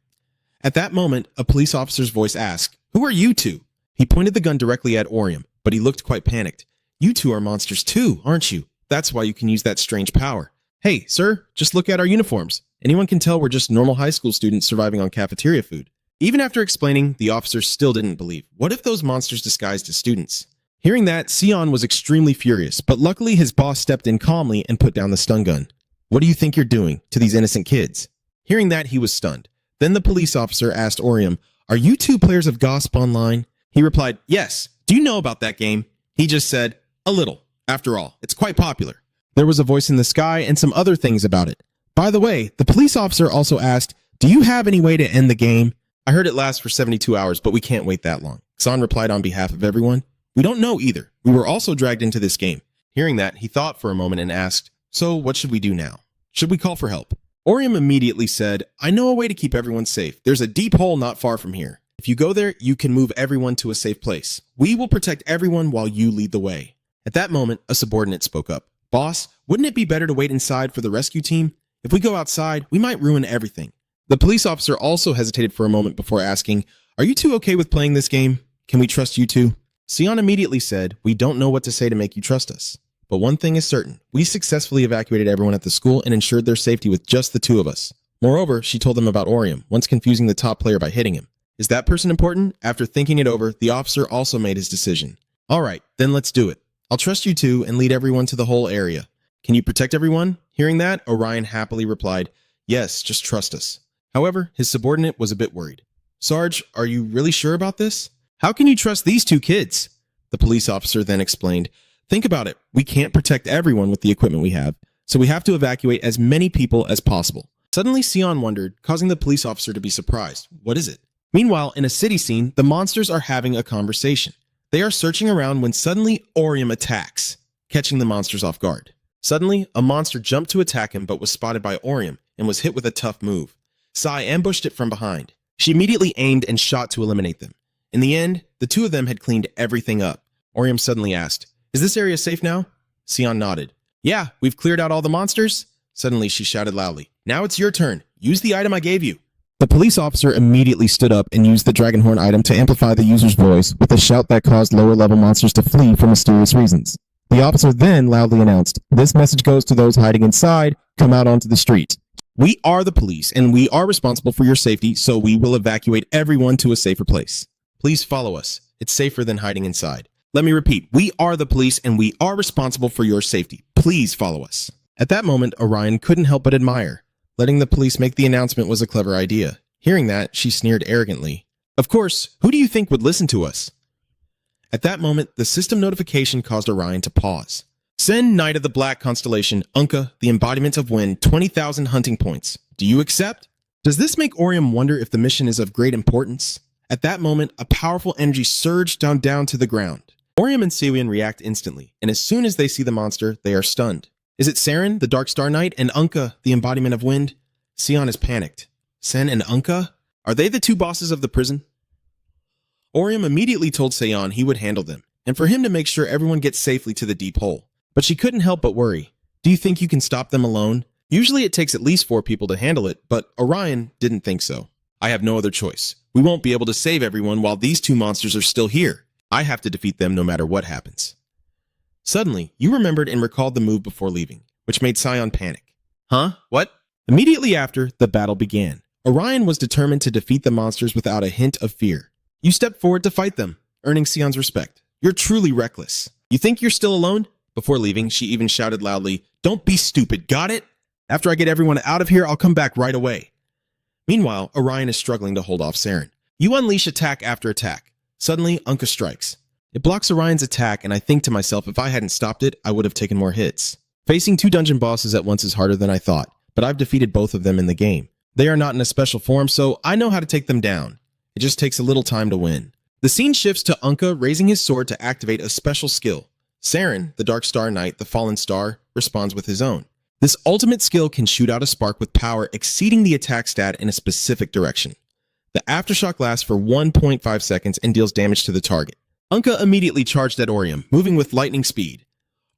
Speaker 1: At that moment, a police officer's voice asked, who are you two? He pointed the gun directly at Orium, but he looked quite panicked. You two are monsters too, aren't you? That's why you can use that strange power. Hey, sir, just look at our uniforms. Anyone can tell we're just normal high school students surviving on cafeteria food. Even after explaining, the officer still didn't believe. What if those monsters disguised as students? Hearing that, Sion was extremely furious, but luckily his boss stepped in calmly and put down the stun gun. What do you think you're doing to these innocent kids? Hearing that, he was stunned. Then the police officer asked Orium, are you two players of Gosp Online? He replied, yes. Do you know about that game? He just said, a little. After all, it's quite popular. There was a voice in the sky and some other things about it. By the way, the police officer also asked, do you have any way to end the game? I heard it lasts for 72 hours, but we can't wait that long. Xan replied on behalf of everyone. We don't know either. We were also dragged into this game. Hearing that, he thought for a moment and asked, so what should we do now? Should we call for help? Orium immediately said, I know a way to keep everyone safe. There's a deep hole not far from here. If you go there, you can move everyone to a safe place. We will protect everyone while you lead the way. At that moment, a subordinate spoke up. Boss, wouldn't it be better to wait inside for the rescue team? If we go outside, we might ruin everything. The police officer also hesitated for a moment before asking, are you two okay with playing this game? Can we trust you two? Sion immediately said, we don't know what to say to make you trust us. But one thing is certain, we successfully evacuated everyone at the school and ensured their safety with just the two of us. Moreover, she told them about Orium, once confusing the top player by hitting him. Is that person important? After thinking it over, the officer also made his decision. All right, then let's do it. I'll trust you two and lead everyone to the whole area. Can you protect everyone? Hearing that, Orion happily replied, yes, just trust us. However, his subordinate was a bit worried. Sarge, are you really sure about this? How can you trust these two kids? The police officer then explained, think about it. We can't protect everyone with the equipment we have, so we have to evacuate as many people as possible. Suddenly, Sion wondered, causing the police officer to be surprised. What is it? Meanwhile, in a city scene, the monsters are having a conversation. They are searching around when suddenly Orium attacks, catching the monsters off guard. Suddenly, a monster jumped to attack him but was spotted by Orium and was hit with a tough move. Sai ambushed it from behind. She immediately aimed and shot to eliminate them. In the end, the two of them had cleaned everything up. Orium suddenly asked, is this area safe now? Sion nodded. Yeah, we've cleared out all the monsters. Suddenly, she shouted loudly, now it's your turn. Use the item I gave you. The police officer immediately stood up and used the Dragonhorn item to amplify the user's voice with a shout that caused lower-level monsters to flee for mysterious reasons. The officer then loudly announced, this message goes to those hiding inside, come out onto the street. We are the police, and we are responsible for your safety, so we will evacuate everyone to a safer place. Please follow us. It's safer than hiding inside. Let me repeat, we are the police and we are responsible for your safety. Please follow us. At that moment, Orion couldn't help but admire. Letting the police make the announcement was a clever idea. Hearing that, she sneered arrogantly. Of course, who do you think would listen to us? At that moment, the system notification caused Orion to pause. Send Knight of the Black Constellation, Unka, the embodiment of wind, 20,000 hunting points. Do you accept? Does this make Orion wonder if the mission is of great importance? At that moment, a powerful energy surged down to the ground. Orion and Sewin react instantly, and as soon as they see the monster, they are stunned. Is it Saren, the Dark Star Knight, and Unka, the embodiment of wind? Sion is panicked. Sen and Unka? Are they the two bosses of the prison? Orion immediately told Seon he would handle them, and for him to make sure everyone gets safely to the deep hole. But she couldn't help but worry. Do you think you can stop them alone? Usually it takes at least 4 people to handle it, but Orion didn't think so. I have no other choice. We won't be able to save everyone while these 2 monsters are still here. I have to defeat them no matter what happens. Suddenly, you remembered and recalled the move before leaving, which made Sion panic. Huh? What? Immediately after, the battle began. Orion was determined to defeat the monsters without a hint of fear. You stepped forward to fight them, earning Sion's respect. You're truly reckless. You think you're still alone? Before leaving, she even shouted loudly, "Don't be stupid, got it? After I get everyone out of here, I'll come back right away." Meanwhile, Orion is struggling to hold off Saren. You unleash attack after attack. Suddenly, Unka strikes. It blocks Orion's attack, and I think to myself, if I hadn't stopped it, I would have taken more hits. Facing 2 dungeon bosses at once is harder than I thought, but I've defeated both of them in the game. They are not in a special form, so I know how to take them down. It just takes a little time to win. The scene shifts to Unka raising his sword to activate a special skill. Saren, the Dark Star Knight, the Fallen Star, responds with his own. This ultimate skill can shoot out a spark with power exceeding the attack stat in a specific direction. The aftershock lasts for 1.5 seconds and deals damage to the target. Unka immediately charged at Orium, moving with lightning speed.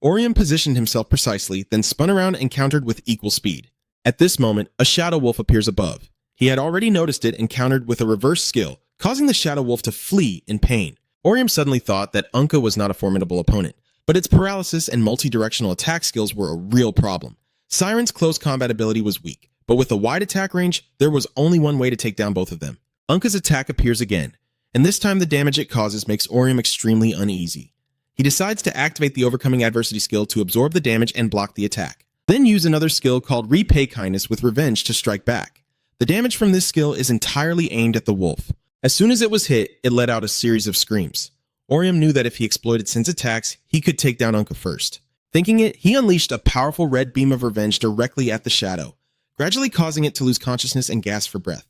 Speaker 1: Orium positioned himself precisely, then spun around and countered with equal speed. At this moment, a Shadow Wolf appears above. He had already noticed it and countered with a reverse skill, causing the Shadow Wolf to flee in pain. Orium suddenly thought that Unka was not a formidable opponent, but its paralysis and multi-directional attack skills were a real problem. Siren's close combat ability was weak, but with a wide attack range, there was only one way to take down both of them. Unka's attack appears again, and this time the damage it causes makes Orium extremely uneasy. He decides to activate the Overcoming Adversity skill to absorb the damage and block the attack, then use another skill called Repay Kindness with Revenge to strike back. The damage from this skill is entirely aimed at the wolf. As soon as it was hit, it let out a series of screams. Orium knew that if he exploited Sin's attacks, he could take down Unka first. Thinking it, he unleashed a powerful red beam of revenge directly at the shadow, gradually causing it to lose consciousness and gasp for breath.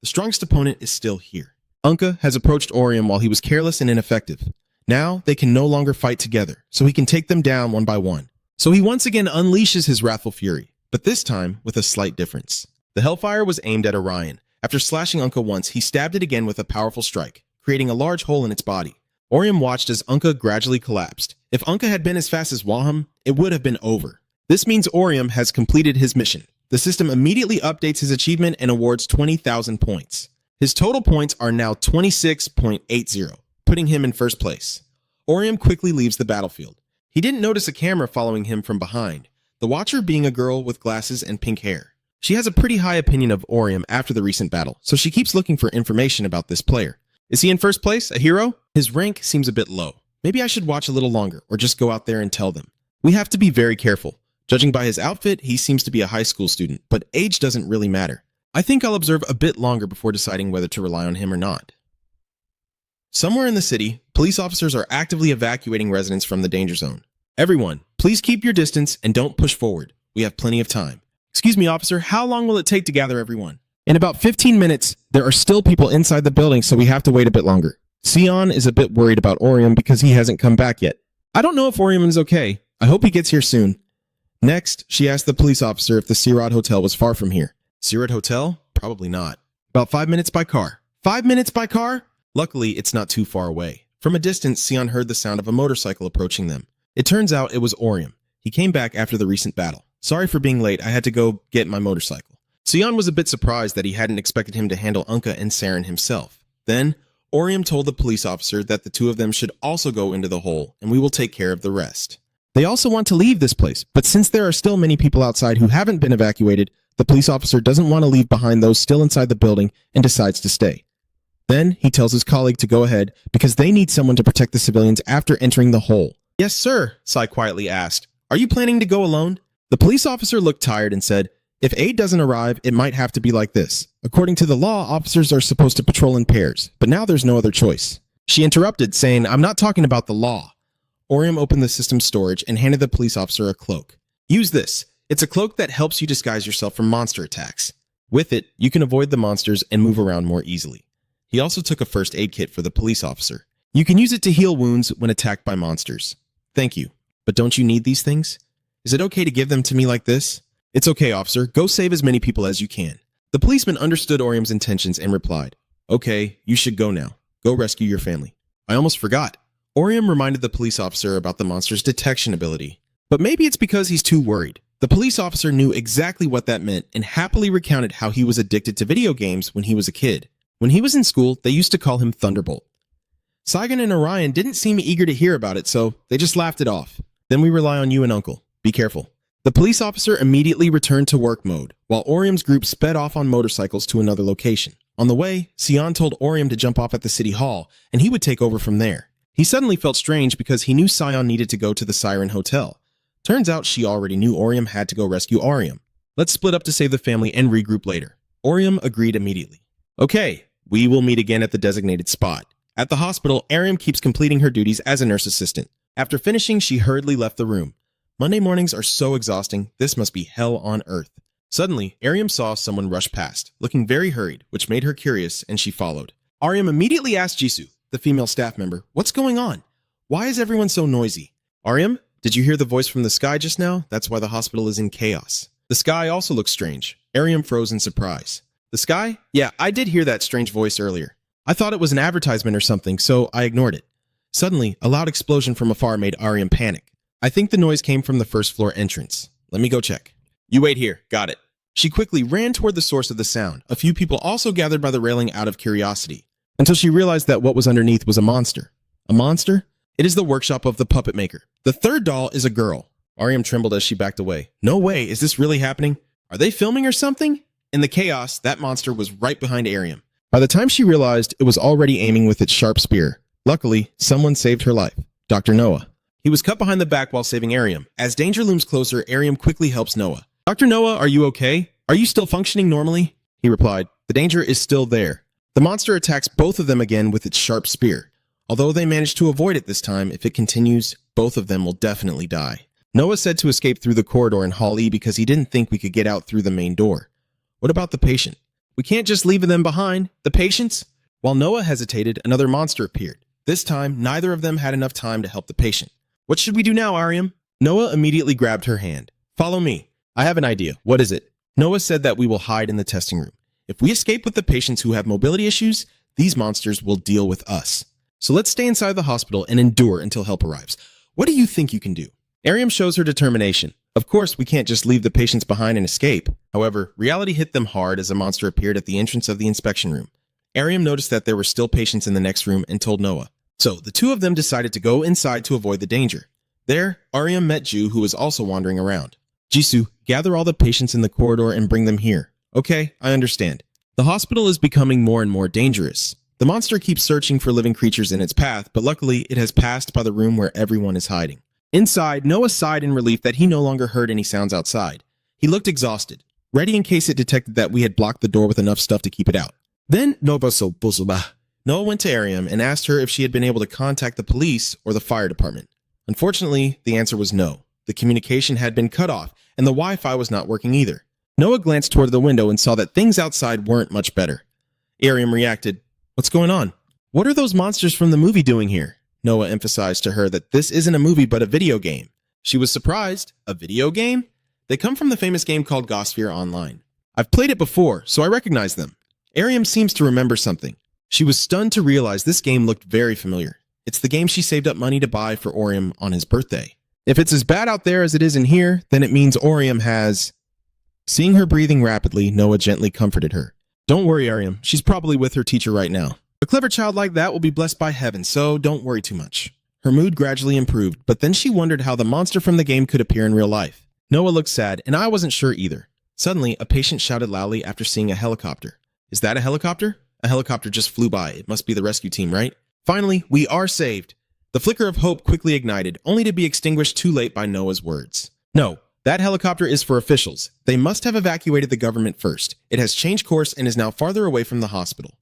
Speaker 1: The strongest opponent is still here. Unka has approached Orium while he was careless and ineffective. Now, they can no longer fight together, so he can take them down one by one. So he once again unleashes his wrathful fury, but this time with a slight difference. The Hellfire was aimed at Orion. After slashing Unka once, he stabbed it again with a powerful strike, creating a large hole in its body. Orium watched as Unka gradually collapsed. If Unka had been as fast as Waham, it would have been over. This means Orium has completed his mission. The system immediately updates his achievement and awards 20,000 points. His total points are now 26.80, putting him in first place. Orium quickly leaves the battlefield. He didn't notice a camera following him from behind, the watcher being a girl with glasses and pink hair. She has a pretty high opinion of Orium after the recent battle, so she keeps looking for information about this player. Is he in first place, a hero? His rank seems a bit low. Maybe I should watch a little longer, or just go out there and tell them. We have to be very careful. Judging by his outfit, he seems to be a high school student, but age doesn't really matter. I think I'll observe a bit longer before deciding whether to rely on him or not. Somewhere in the city, police officers are actively evacuating residents from the danger zone. Everyone, please keep your distance and don't push forward. We have plenty of time. Excuse me, officer, how long will it take to gather everyone? In about 15 minutes, there are still people inside the building, so we have to wait a bit longer. Sion is a bit worried about Orium because he hasn't come back yet. I don't know if Orium is okay. I hope he gets here soon. Next, she asked the police officer if the Sirad Hotel was far from here. Sirad Hotel? Probably not. About 5 minutes by car. 5 minutes by car? Luckily, it's not too far away. From a distance, Sion heard the sound of a motorcycle approaching them. It turns out it was Orium. He came back after the recent battle. Sorry for being late, I had to go get my motorcycle. Sion was a bit surprised that he hadn't expected him to handle Unka and Saren himself. Then, Orium told the police officer that the two of them should also go into the hole, and we will take care of the rest. They also want to leave this place, but since there are still many people outside who haven't been evacuated, the police officer doesn't want to leave behind those still inside the building and decides to stay. Then he tells his colleague to go ahead because they need someone to protect the civilians after entering the hole. Yes, sir, Sai quietly asked. Are you planning to go alone? The police officer looked tired and said, if aid doesn't arrive, it might have to be like this. According to the law, officers are supposed to patrol in pairs, but now there's no other choice. She interrupted, saying, I'm not talking about the law. Orium opened the system's storage and handed the police officer a cloak. Use this. It's a cloak that helps you disguise yourself from monster attacks. With it, you can avoid the monsters and move around more easily. He also took a first aid kit for the police officer. You can use it to heal wounds when attacked by monsters. Thank you. But don't you need these things? Is it okay to give them to me like this? It's okay, officer. Go save as many people as you can. The policeman understood Orium's intentions and replied, okay, you should go now. Go rescue your family. I almost forgot. Orium reminded the police officer about the monster's detection ability. But maybe it's because he's too worried. The police officer knew exactly what that meant and happily recounted how he was addicted to video games when he was a kid. When he was in school, they used to call him Thunderbolt. Saigon and Orion didn't seem eager to hear about it, so they just laughed it off. Then we rely on you and Uncle. Be careful. The police officer immediately returned to work mode, while Orium's group sped off on motorcycles to another location. On the way, Sion told Orium to jump off at the city hall, and he would take over from there. He suddenly felt strange because he knew Sion needed to go to the Siren Hotel. Turns out she already knew Orium had to go rescue Orium. Let's split up to save the family and regroup later. Orium agreed immediately. Okay, we will meet again at the designated spot. At the hospital, Arium keeps completing her duties as a nurse assistant. After finishing, she hurriedly left the room. Monday mornings are so exhausting, this must be hell on earth. Suddenly, Arium saw someone rush past, looking very hurried, which made her curious, and she followed. Arium immediately asked Jisoo, the female staff member, what's going on? Why is everyone so noisy? Arium, did you hear the voice from the sky just now? That's why the hospital is in chaos. The sky also looks strange. Arium froze in surprise. The sky? Yeah, I did hear that strange voice earlier. I thought it was an advertisement or something, so I ignored it. Suddenly, a loud explosion from afar made Arium panic. I think the noise came from the first floor entrance. Let me go check. You wait here. Got it. She quickly ran toward the source of the sound. A few people also gathered by the railing out of curiosity, until she realized that what was underneath was a monster. A monster? It is the workshop of the puppet maker. The third doll is a girl. Arium trembled as she backed away. No way, is this really happening? Are they filming or something? In the chaos, that monster was right behind Arium. By the time she realized, it was already aiming with its sharp spear. Luckily, someone saved her life. Dr. Noah. He was cut behind the back while saving Arium. As danger looms closer, Arium quickly helps Noah. Dr. Noah, are you okay? Are you still functioning normally? He replied, the danger is still there. The monster attacks both of them again with its sharp spear. Although they managed to avoid it this time, if it continues, both of them will definitely die. Noah said to escape through the corridor in Hall E because he didn't think we could get out through the main door. What about the patient? We can't just leave them behind. The patients? While Noah hesitated, another monster appeared. This time, neither of them had enough time to help the patient. What should we do now, Arium? Noah immediately grabbed her hand. Follow me. I have an idea. What is it? Noah said that we will hide in the testing room. If we escape with the patients who have mobility issues, these monsters will deal with us. So let's stay inside the hospital and endure until help arrives. What do you think you can do? Arium shows her determination. Of course, we can't just leave the patients behind and escape. However, reality hit them hard as a monster appeared at the entrance of the inspection room. Arium noticed that there were still patients in the next room and told Noah. So, the two of them decided to go inside to avoid the danger. There, Arium met Ju, who was also wandering around. Jisoo, gather all the patients in the corridor and bring them here. Okay, I understand. The hospital is becoming more and more dangerous. The monster keeps searching for living creatures in its path, but luckily it has passed by the room where everyone is hiding. Inside, Noah sighed in relief that he no longer heard any sounds outside. He looked exhausted, ready in case it detected that we had blocked the door with enough stuff to keep it out. Then, Noah went to Arium and asked her if she had been able to contact the police or the fire department. Unfortunately, the answer was no. The communication had been cut off, and the Wi-Fi was not working either. Noah glanced toward the window and saw that things outside weren't much better. Arium reacted, what's going on? What are those monsters from the movie doing here? Noah emphasized to her that this isn't a movie but a video game. She was surprised. A video game? They come from the famous game called Gosphere Online. I've played it before, so I recognize them. Arium seems to remember something. She was stunned to realize this game looked very familiar. It's the game she saved up money to buy for Orium on his birthday. If it's as bad out there as it is in here, then it means Orium has... Seeing her breathing rapidly, Noah gently comforted her. Don't worry, Arium. She's probably with her teacher right now. A clever child like that will be blessed by heaven, so don't worry too much. Her mood gradually improved, but then she wondered how the monster from the game could appear in real life. Noah looked sad, and I wasn't sure either. Suddenly, a patient shouted loudly after seeing a helicopter. Is that a helicopter? A helicopter just flew by. It must be the rescue team, right? Finally, we are saved. The flicker of hope quickly ignited, only to be extinguished too late by Noah's words. No, that helicopter is for officials. They must have evacuated the government first. It has changed course and is now farther away from the hospital.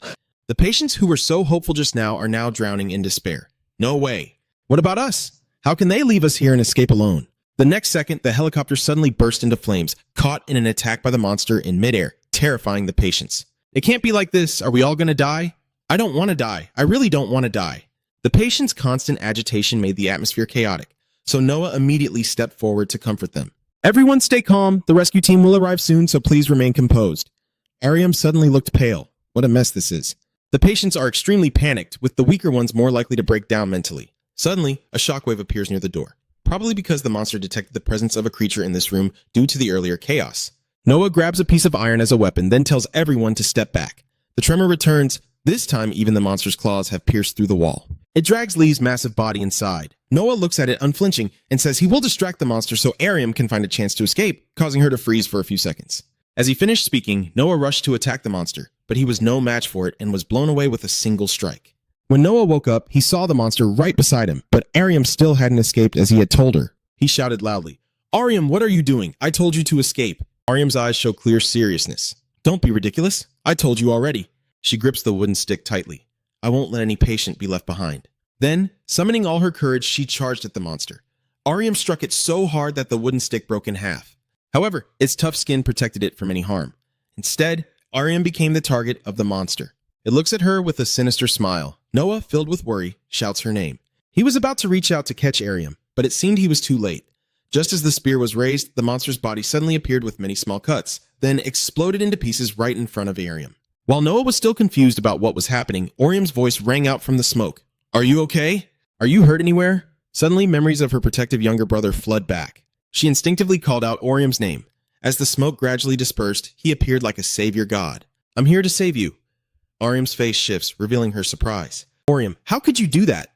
Speaker 1: The patients who were so hopeful just now are now drowning in despair. No way. What about us? How can they leave us here and escape alone? The next second, the helicopter suddenly burst into flames, caught in an attack by the monster in midair, terrifying the patients. It can't be like this. Are we all gonna die? I don't want to die. I really don't want to die. The patient's constant agitation made the atmosphere chaotic, so Noah immediately stepped forward to comfort them. Everyone stay calm. The rescue team will arrive soon, so please remain composed. Ariam suddenly looked pale. What a mess this is. The patients are extremely panicked, with the weaker ones more likely to break down mentally. Suddenly, a shockwave appears near the door, probably because the monster detected the presence of a creature in this room due to the earlier chaos. Noah grabs a piece of iron as a weapon, then tells everyone to step back. The tremor returns. This time, even the monster's claws have pierced through the wall. It drags Lee's massive body inside. Noah looks at it unflinching and says he will distract the monster so Ariam can find a chance to escape, causing her to freeze for a few seconds. As he finished speaking, Noah rushed to attack the monster, but he was no match for it and was blown away with a single strike. When Noah woke up, he saw the monster right beside him, but Ariam still hadn't escaped as he had told her. He shouted loudly, "Ariam, what are you doing? I told you to escape." Ariam's eyes show clear seriousness. "Don't be ridiculous. I told you already." She grips the wooden stick tightly. "I won't let any patient be left behind." Then, summoning all her courage, she charged at the monster. Ariam struck it so hard that the wooden stick broke in half. However, its tough skin protected it from any harm. Instead, Ariam became the target of the monster. It looks at her with a sinister smile. Noah, filled with worry, shouts her name. He was about to reach out to catch Ariam, but it seemed he was too late. Just as the spear was raised, the monster's body suddenly appeared with many small cuts, then exploded into pieces right in front of Ariam. While Noah was still confused about what was happening, Oriam's voice rang out from the smoke. "Are you okay? Are you hurt anywhere?" Suddenly, memories of her protective younger brother flood back. She instinctively called out Oriam's name. As the smoke gradually dispersed, he appeared like a savior god. "I'm here to save you." Ariam's face shifts, revealing her surprise. "Oriam, how could you do that?"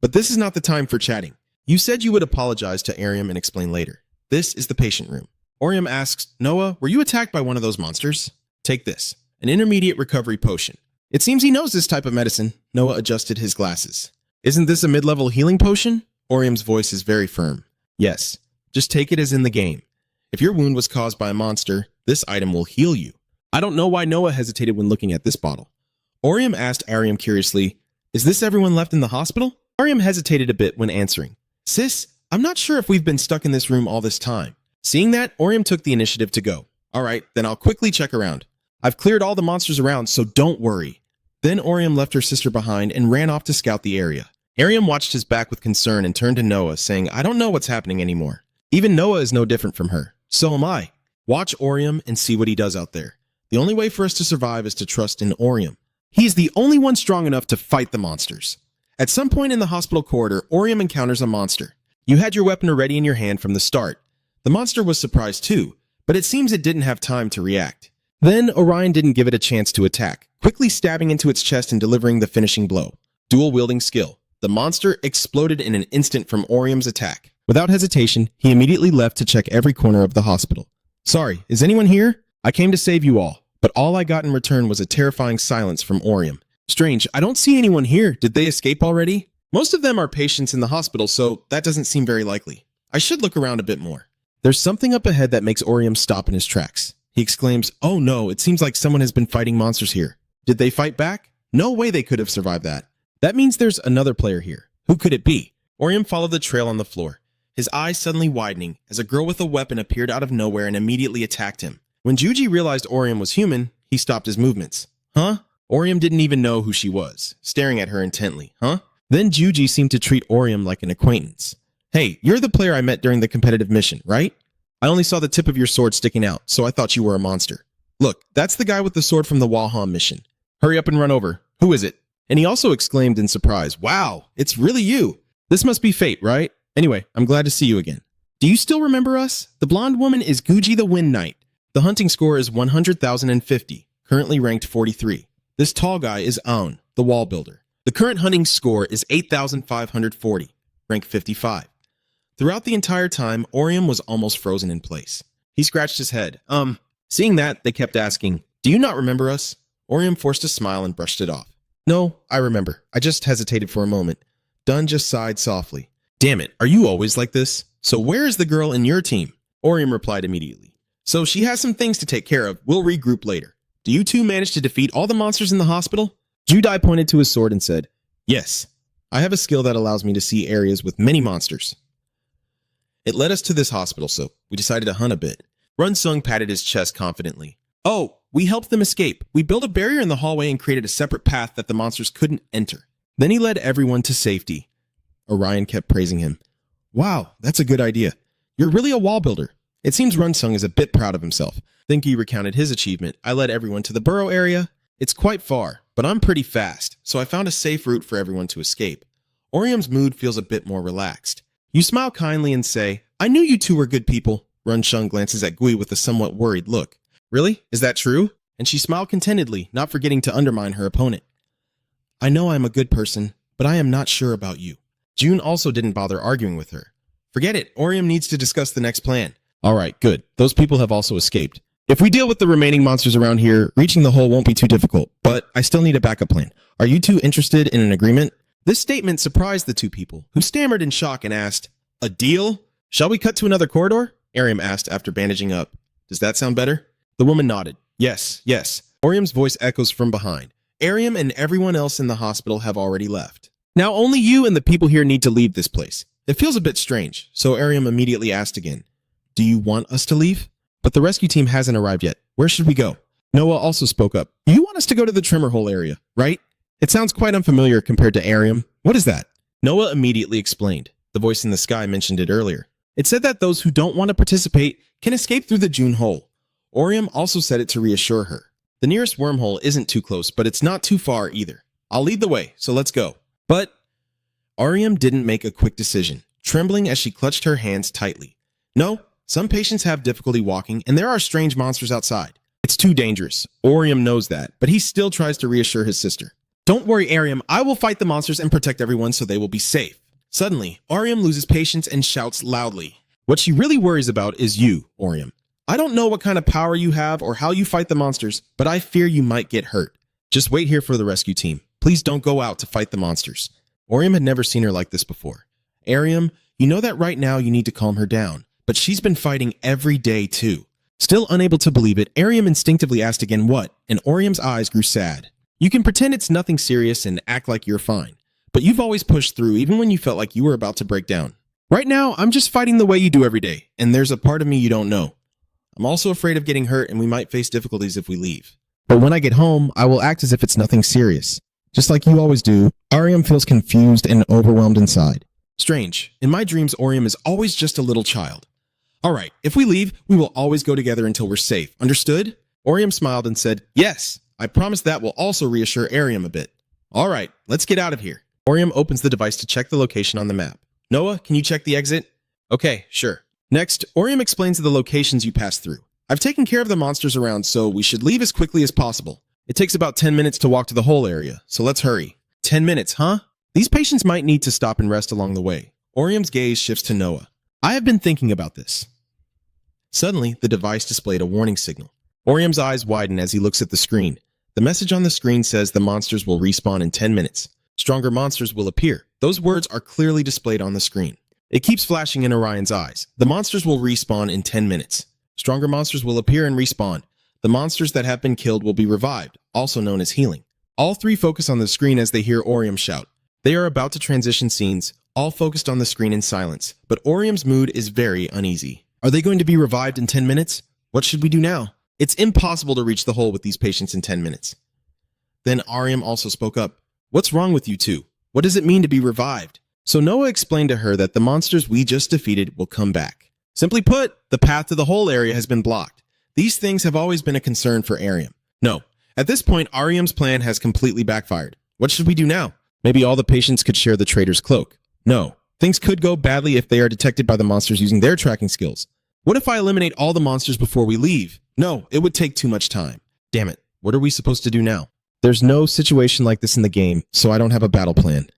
Speaker 1: But this is not the time for chatting. "You said you would apologize to Ariam and explain later. This is the patient room." Oriam asks, "Noah, were you attacked by one of those monsters?" "Take this, an intermediate recovery potion." It seems he knows this type of medicine. Noah adjusted his glasses. "Isn't this a mid-level healing potion?" Oriam's voice is very firm. "Yes, just take it as in the game. If your wound was caused by a monster, this item will heal you." I don't know why Noah hesitated when looking at this bottle. Oriam asked Ariam curiously, "Is this everyone left in the hospital?" Ariam hesitated a bit when answering. "Sis, I'm not sure if we've been stuck in this room all this time." Seeing that, Oriam took the initiative to go. "All right, then I'll quickly check around. I've cleared all the monsters around, so don't worry." Then Oriam left her sister behind and ran off to scout the area. Ariam watched his back with concern and turned to Noah, saying, "I don't know what's happening anymore." Even Noah is no different from her. So am I. Watch Oriam and see what he does out there. The only way for us to survive is to trust in Oriam. He is the only one strong enough to fight the monsters. At some point in the hospital corridor, Oriam encounters a monster. You had your weapon already in your hand from the start. The monster was surprised too, but it seems it didn't have time to react. Then Orion didn't give it a chance to attack, quickly stabbing into its chest and delivering the finishing blow. Dual-wielding skill. The monster exploded in an instant from Oriam's attack. Without hesitation, he immediately left to check every corner of the hospital. "Sorry, is anyone here? I came to save you all, but all I got in return was a terrifying silence from Oriam. Strange, I don't see anyone here. Did they escape already? Most of them are patients in the hospital, so that doesn't seem very likely. I should look around a bit more." There's something up ahead that makes Oriam stop in his tracks. He exclaims, "Oh no, it seems like someone has been fighting monsters here." Did they fight back? No way they could have survived that. That means there's another player here. Who could it be? Oriam followed the trail on the floor, his eyes suddenly widening as a girl with a weapon appeared out of nowhere and immediately attacked him. When Juji realized Oriam was human, he stopped his movements. Huh? Oriam didn't even know who she was, staring at her intently. Huh? Then Juji seemed to treat Oriam like an acquaintance. "Hey, you're the player I met during the competitive mission, right? I only saw the tip of your sword sticking out, so I thought you were a monster. Look, that's the guy with the sword from the Waham mission. Hurry up and run over. Who is it?" And he also exclaimed in surprise, "Wow, it's really you. This must be fate, right? Anyway, I'm glad to see you again. Do you still remember us? The blonde woman is Guji the Wind Knight. The hunting score is 100,050, currently ranked 43. This tall guy is Aun, the wall builder. The current hunting score is 8,540, rank 55. Throughout the entire time, Oriam was almost frozen in place. He scratched his head. Seeing that, they kept asking, "Do you not remember us?" Orium forced a smile and brushed it off. No, I remember. I just hesitated for a moment. Dunn just sighed softly. Damn it, are you always like this? So where is the girl in your team? Orium replied immediately. So she has some things to take care of. We'll regroup later. Do you two manage to defeat all the monsters in the hospital? Judai pointed to his sword and said, Yes. I have a skill that allows me to see areas with many monsters. It led us to this hospital, so we decided to hunt a bit. Runsung patted his chest confidently. Oh, we helped them escape. We built a barrier in the hallway and created a separate path that the monsters couldn't enter. Then he led everyone to safety. Orion kept praising him. Wow, that's a good idea. You're really a wall builder. It seems Runsung is a bit proud of himself. Thinky recounted his achievement. I led everyone to the burrow area. It's quite far, but I'm pretty fast, so I found a safe route for everyone to escape. Orium's mood feels a bit more relaxed. You smile kindly and say, I knew you two were good people. Runsung glances at Gui with a somewhat worried look. Really? Is that true? And she smiled contentedly, not forgetting to undermine her opponent. I know I'm a good person, but I am not sure about you. June also didn't bother arguing with her. Forget it, Orium needs to discuss the next plan. Alright, good. Those people have also escaped. If we deal with the remaining monsters around here, reaching the hole won't be too difficult, but I still need a backup plan. Are you two interested in an agreement? This statement surprised the two people, who stammered in shock and asked, A deal? Shall we cut to another corridor? Arium asked after bandaging up. Does that sound better? The woman nodded. Yes, yes. Orium's voice echoes from behind. Arium and everyone else in the hospital have already left. Now only you and the people here need to leave this place. It feels a bit strange, so Arium immediately asked again, Do you want us to leave? But the rescue team hasn't arrived yet. Where should we go? Noah also spoke up. You want us to go to the trimmer hole area, right? It sounds quite unfamiliar compared to Arium. What is that? Noah immediately explained. The voice in the sky mentioned it earlier. It said that those who don't want to participate can escape through the June hole. Orium also said it to reassure her. The nearest wormhole isn't too close, but it's not too far either. I'll lead the way, so let's go. But Orium didn't make a quick decision, trembling as she clutched her hands tightly. No, some patients have difficulty walking, and there are strange monsters outside. It's too dangerous. Orium knows that, but he still tries to reassure his sister. Don't worry, Arium. I will fight the monsters and protect everyone so they will be safe. Suddenly, Orium loses patience and shouts loudly. What she really worries about is you, Orium. I don't know what kind of power you have or how you fight the monsters, but I fear you might get hurt. Just wait here for the rescue team. Please don't go out to fight the monsters. Orium had never seen her like this before. Arium, you know that right now you need to calm her down, but she's been fighting every day too. Still unable to believe it, Arium instinctively asked again what, and Orium's eyes grew sad. You can pretend it's nothing serious and act like you're fine, but you've always pushed through even when you felt like you were about to break down. Right now, I'm just fighting the way you do every day, and there's a part of me you don't know. I'm also afraid of getting hurt and we might face difficulties if we leave. But when I get home, I will act as if it's nothing serious. Just like you always do, Arium feels confused and overwhelmed inside. Strange. In my dreams, Orium is always just a little child. Alright, if we leave, we will always go together until we're safe. Understood? Orium smiled and said, Yes, I promise that will also reassure Arium a bit. Alright, let's get out of here. Orium opens the device to check the location on the map. Noah, can you check the exit? Okay, sure. Next, Orium explains the locations you pass through. I've taken care of the monsters around, so we should leave as quickly as possible. It takes about 10 minutes to walk to the whole area, so let's hurry. 10 minutes, huh? These patients might need to stop and rest along the way. Orium's gaze shifts to Noah. I have been thinking about this. Suddenly, the device displayed a warning signal. Orium's eyes widen as he looks at the screen. The message on the screen says the monsters will respawn in 10 minutes. Stronger monsters will appear. Those words are clearly displayed on the screen. It keeps flashing in Orion's eyes. The monsters will respawn in 10 minutes. Stronger monsters will appear and respawn. The monsters that have been killed will be revived, also known as healing. All three focus on the screen as they hear Orium shout. They are about to transition scenes, all focused on the screen in silence, but Orium's mood is very uneasy. Are they going to be revived in 10 minutes? What should we do now? It's impossible to reach the hole with these patients in 10 minutes. Then Arium also spoke up. What's wrong with you two? What does it mean to be revived? So Noah explained to her that the monsters we just defeated will come back. Simply put, the path to the whole area has been blocked. These things have always been a concern for Arium. No, at this point, Arium's plan has completely backfired. What should we do now? Maybe all the patients could share the traitor's cloak. No, things could go badly if they are detected by the monsters using their tracking skills. What if I eliminate all the monsters before we leave? No, it would take too much time. Damn it, what are we supposed to do now? There's no situation like this in the game, so I don't have a battle plan.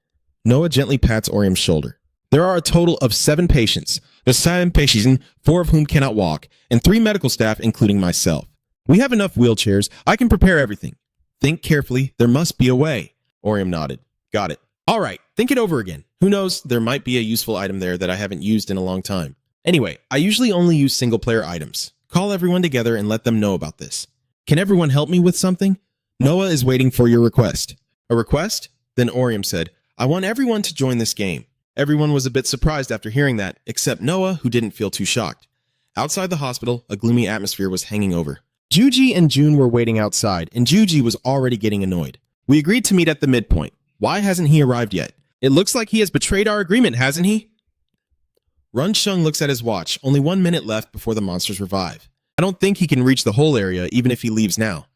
Speaker 1: Noah gently pats Orium's shoulder. There are a total of 7 patients. The 7 patients, 4 of whom cannot walk, and 3 medical staff, including myself. We have enough wheelchairs. I can prepare everything. Think carefully. There must be a way. Orium nodded. Got it. All right, think it over again. Who knows, there might be a useful item there that I haven't used in a long time. Anyway, I usually only use single-player items. Call everyone together and let them know about this. Can everyone help me with something? Noah is waiting for your request. A request? Then Orium said, I want everyone to join this game. Everyone was a bit surprised after hearing that, except Noah, who didn't feel too shocked. Outside the hospital, a gloomy atmosphere was hanging over. Juji and June were waiting outside, and Juji was already getting annoyed. We agreed to meet at the midpoint. Why hasn't he arrived yet? It looks like he has betrayed our agreement, hasn't he? Run Shung looks at his watch, only 1 minute left before the monsters revive. I don't think he can reach the whole area, even if he leaves now.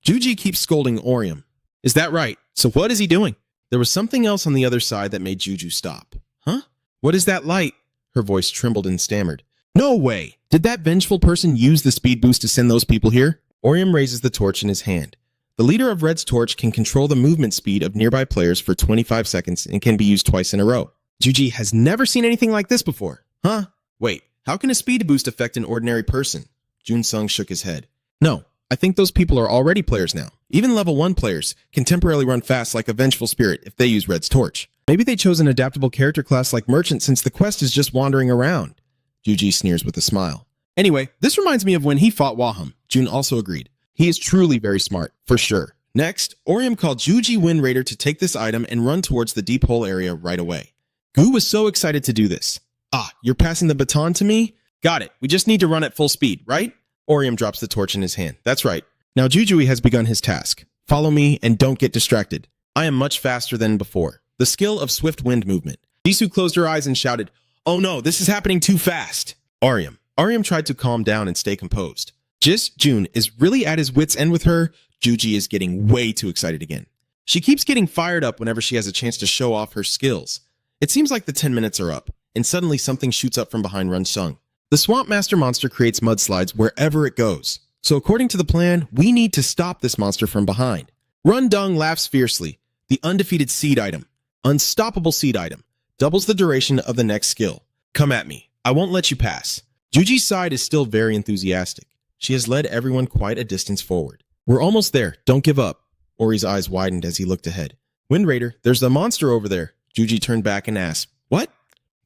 Speaker 1: Juji keeps scolding Orium. Is that right? So what is he doing? There was something else on the other side that made Juju stop. Huh? What is that light? Her voice trembled and stammered. No way! Did that vengeful person use the speed boost to send those people here? Orium raises the torch in his hand. The leader of Red's torch can control the movement speed of nearby players for 25 seconds and can be used twice in a row. Juji has never seen anything like this before. Huh? Wait, how can a speed boost affect an ordinary person? Jun Sung shook his head. No, I think those people are already players now. Even level 1 players can temporarily run fast like a vengeful spirit if they use Red's torch. Maybe they chose an adaptable character class like Merchant since the quest is just wandering around. Juji sneers with a smile. Anyway, this reminds me of when he fought Waham. Jun also agreed. He is truly very smart, for sure. Next, Orium called Juji Wind Raider to take this item and run towards the deep hole area right away. Gu was so excited to do this. Ah, you're passing the baton to me? Got it. We just need to run at full speed, right? Orium drops the torch in his hand. That's right. Now Jujui has begun his task. Follow me and don't get distracted. I am much faster than before. The skill of swift wind movement. Jisoo closed her eyes and shouted, Oh no, this is happening too fast. Orium tried to calm down and stay composed. Jun is really at his wit's end with her. Juji is getting way too excited again. She keeps getting fired up whenever she has a chance to show off her skills. It seems like the 10 minutes are up, and suddenly something shoots up from behind Run Sung. The Swamp Master monster creates mudslides wherever it goes. So according to the plan, we need to stop this monster from behind. Run Dung laughs fiercely. The undefeated seed item. Unstoppable seed item. Doubles the duration of the next skill. Come at me. I won't let you pass. Juji's side is still very enthusiastic. She has led everyone quite a distance forward. We're almost there. Don't give up. Ori's eyes widened as he looked ahead. Wind Raider, there's the monster over there. Juji turned back and asked, What?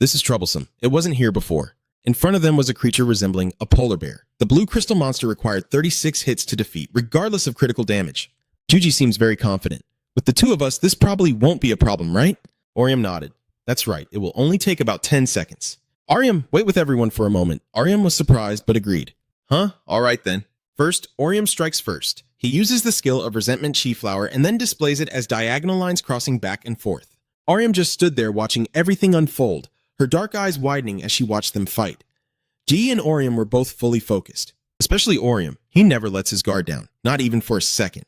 Speaker 1: This is troublesome. It wasn't here before. In front of them was a creature resembling a polar bear. The blue crystal monster required 36 hits to defeat, regardless of critical damage. Juji seems very confident. With the two of us, this probably won't be a problem, right? Orium nodded. That's right. It will only take about 10 seconds. Orium, wait with everyone for a moment. Orium was surprised, but agreed. Huh? All right then. First, Orium strikes first. He uses the skill of Resentment Chi Flower and then displays it as diagonal lines crossing back and forth. Orium just stood there watching everything unfold, her dark eyes widening as she watched them fight. Ji and Orium were both fully focused. Especially Orium. He never lets his guard down, not even for a second.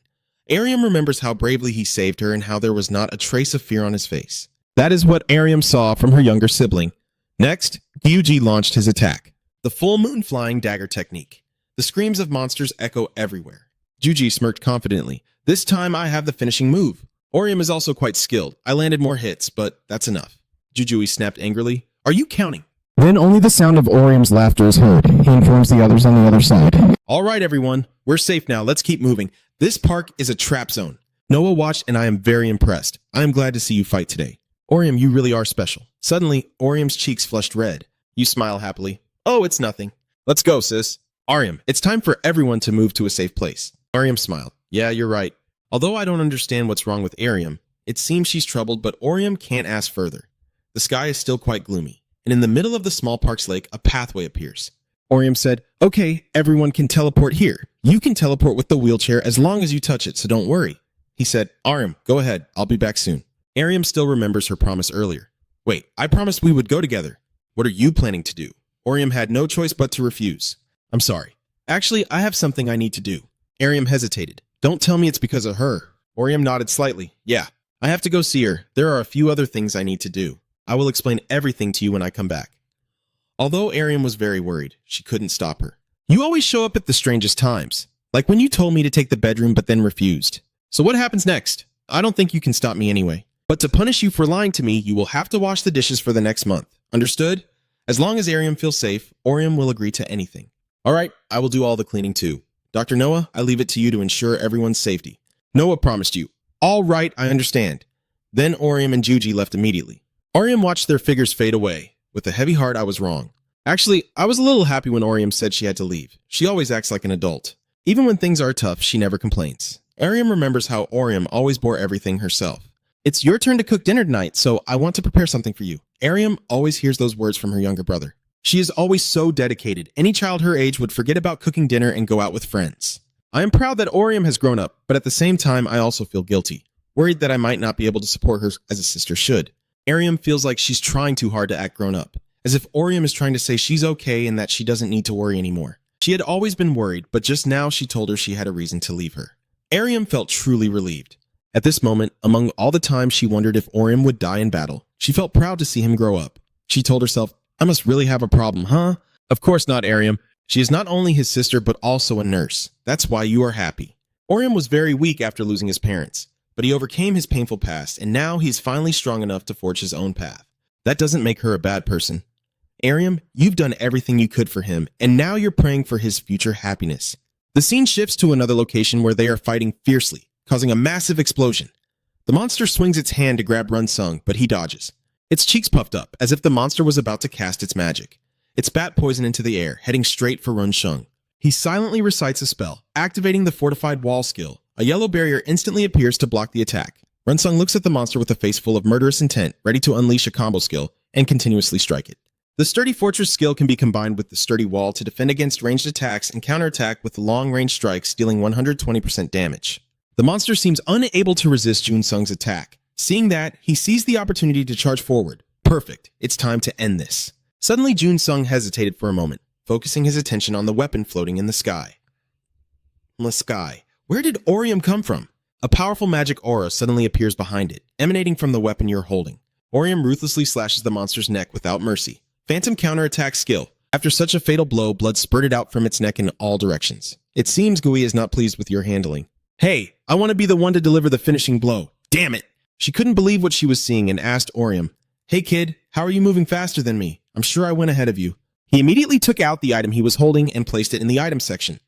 Speaker 1: Arium remembers how bravely he saved her and how there was not a trace of fear on his face. That is what Arium saw from her younger sibling. Next, Gyuji launched his attack. The full moon flying dagger technique. The screams of monsters echo everywhere. Juji smirked confidently. This time I have the finishing move. Orium is also quite skilled. I landed more hits, but that's enough. Jujui snapped angrily. Are you counting?
Speaker 2: Then only the sound of Orium's laughter is heard. He informs the others on the other side.
Speaker 1: All right, everyone. We're safe now. Let's keep moving. This park is a trap zone. Noah watched and I am very impressed. I am glad to see you fight today. Orium, you really are special. Suddenly, Orium's cheeks flushed red. You smile happily. Oh, it's nothing. Let's go, sis. Arium, it's time for everyone to move to a safe place. Arium smiled. Yeah, you're right. Although I don't understand what's wrong with Arium, it seems she's troubled, but Orium can't ask further. The sky is still quite gloomy, and in the middle of the small park's lake, a pathway appears. Orium said, Okay, everyone can teleport here. You can teleport with the wheelchair as long as you touch it, so don't worry. He said, Arium, go ahead. I'll be back soon. Arium still remembers her promise earlier. Wait, I promised we would go together. What are you planning to do? Orium had no choice but to refuse. I'm sorry. Actually, I have something I need to do. Arium hesitated. Don't tell me it's because of her. Orium nodded slightly. Yeah, I have to go see her. There are a few other things I need to do. I will explain everything to you when I come back. Although Arium was very worried, she couldn't stop her. You always show up at the strangest times. Like when you told me to take the bedroom but then refused. So what happens next? I don't think you can stop me anyway. But to punish you for lying to me, you will have to wash the dishes for the next month. Understood? As long as Arium feels safe, Orium will agree to anything. All right, I will do all the cleaning too. Dr. Noah, I leave it to you to ensure everyone's safety. Noah promised you. All right, I understand. Then Orium and Juji left immediately. Orium watched their figures fade away. With a heavy heart, I was wrong. Actually, I was a little happy when Orium said she had to leave. She always acts like an adult. Even when things are tough, she never complains. Orium remembers how Orium always bore everything herself. It's your turn to cook dinner tonight, so I want to prepare something for you. Orium always hears those words from her younger brother. She is always so dedicated. Any child her age would forget about cooking dinner and go out with friends. I am proud that Orium has grown up, but at the same time, I also feel guilty, worried that I might not be able to support her as a sister should. Orium feels like she's trying too hard to act grown up, as if Orium is trying to say she's okay and that she doesn't need to worry anymore. She had always been worried, but just now she told her she had a reason to leave her. Orium felt truly relieved. At this moment, among all the times she wondered if Orium would die in battle, she felt proud to see him grow up. She told herself, I must really have a problem, huh? Of course not, Orium. She is not only his sister, but also a nurse. That's why you are happy. Orium was very weak after losing his parents, but he overcame his painful past, and now he's finally strong enough to forge his own path. That doesn't make her a bad person. Orium, you've done everything you could for him, and now you're praying for his future happiness. The scene shifts to another location where they are fighting fiercely, causing a massive explosion. The monster swings its hand to grab Run-Sung, but he dodges. Its cheeks puffed up, as if the monster was about to cast its magic. It spat poison into the air, heading straight for Run-Sung. He silently recites a spell, activating the fortified wall skill. A yellow barrier instantly appears to block the attack. Run-Sung looks at the monster with a face full of murderous intent, ready to unleash a combo skill and continuously strike it. The Sturdy Fortress skill can be combined with the Sturdy Wall to defend against ranged attacks and counterattack with long-range strikes, dealing 120% damage. The monster seems unable to resist Jun-Sung's attack. Seeing that, he sees the opportunity to charge forward. Perfect. It's time to end this. Suddenly, Jun-Sung hesitated for a moment, focusing his attention on the weapon floating in the sky. Where did Orium come from? A powerful magic aura suddenly appears behind it, emanating from the weapon you're holding. Orium ruthlessly slashes the monster's neck without mercy. Phantom counterattack skill. After such a fatal blow, blood spurted out from its neck in all directions. It seems Gui is not pleased with your handling. Hey, I want to be the one to deliver the finishing blow. Damn it! She couldn't believe what she was seeing and asked Orium, Hey kid, how are you moving faster than me? I'm sure I went ahead of you. He immediately took out the item he was holding and placed it in the item section.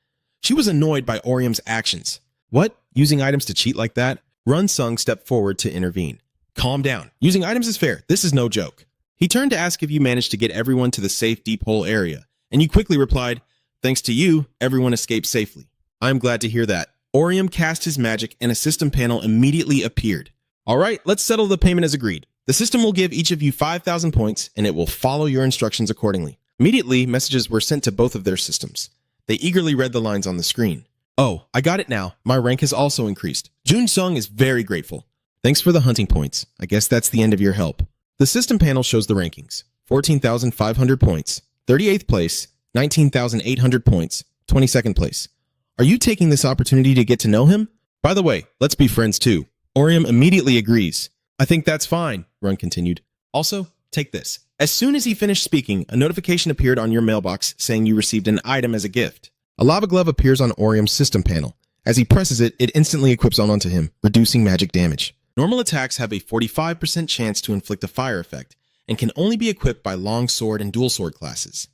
Speaker 1: She was annoyed by Orium's actions. What? Using items to cheat like that? Run-Sung stepped forward to intervene. Calm down. Using items is fair. This is no joke. He turned to ask if you managed to get everyone to the safe deep hole area, and you quickly replied, Thanks to you, everyone escaped safely. I'm glad to hear that. Orium cast his magic and a system panel immediately appeared. All right, let's settle the payment as agreed. The system will give each of you 5,000 points, and it will follow your instructions accordingly. Immediately, messages were sent to both of their systems. They eagerly read the lines on the screen. Oh, I got it now. My rank has also increased. Jun-Sung is very grateful. Thanks for the hunting points. I guess that's the end of your help. The system panel shows the rankings. 14,500 points. 38th place. 19,800 points. 22nd place. Are you taking this opportunity to get to know him? By the way, let's be friends too. Orium immediately agrees. I think that's fine, Run continued. Also, take this. As soon as he finished speaking, a notification appeared on your mailbox saying you received an item as a gift. A lava glove appears on Orium's system panel. As he presses it, it instantly equips onto him, reducing magic damage. Normal attacks have a 45% chance to inflict a fire effect, and can only be equipped by long sword and dual sword classes.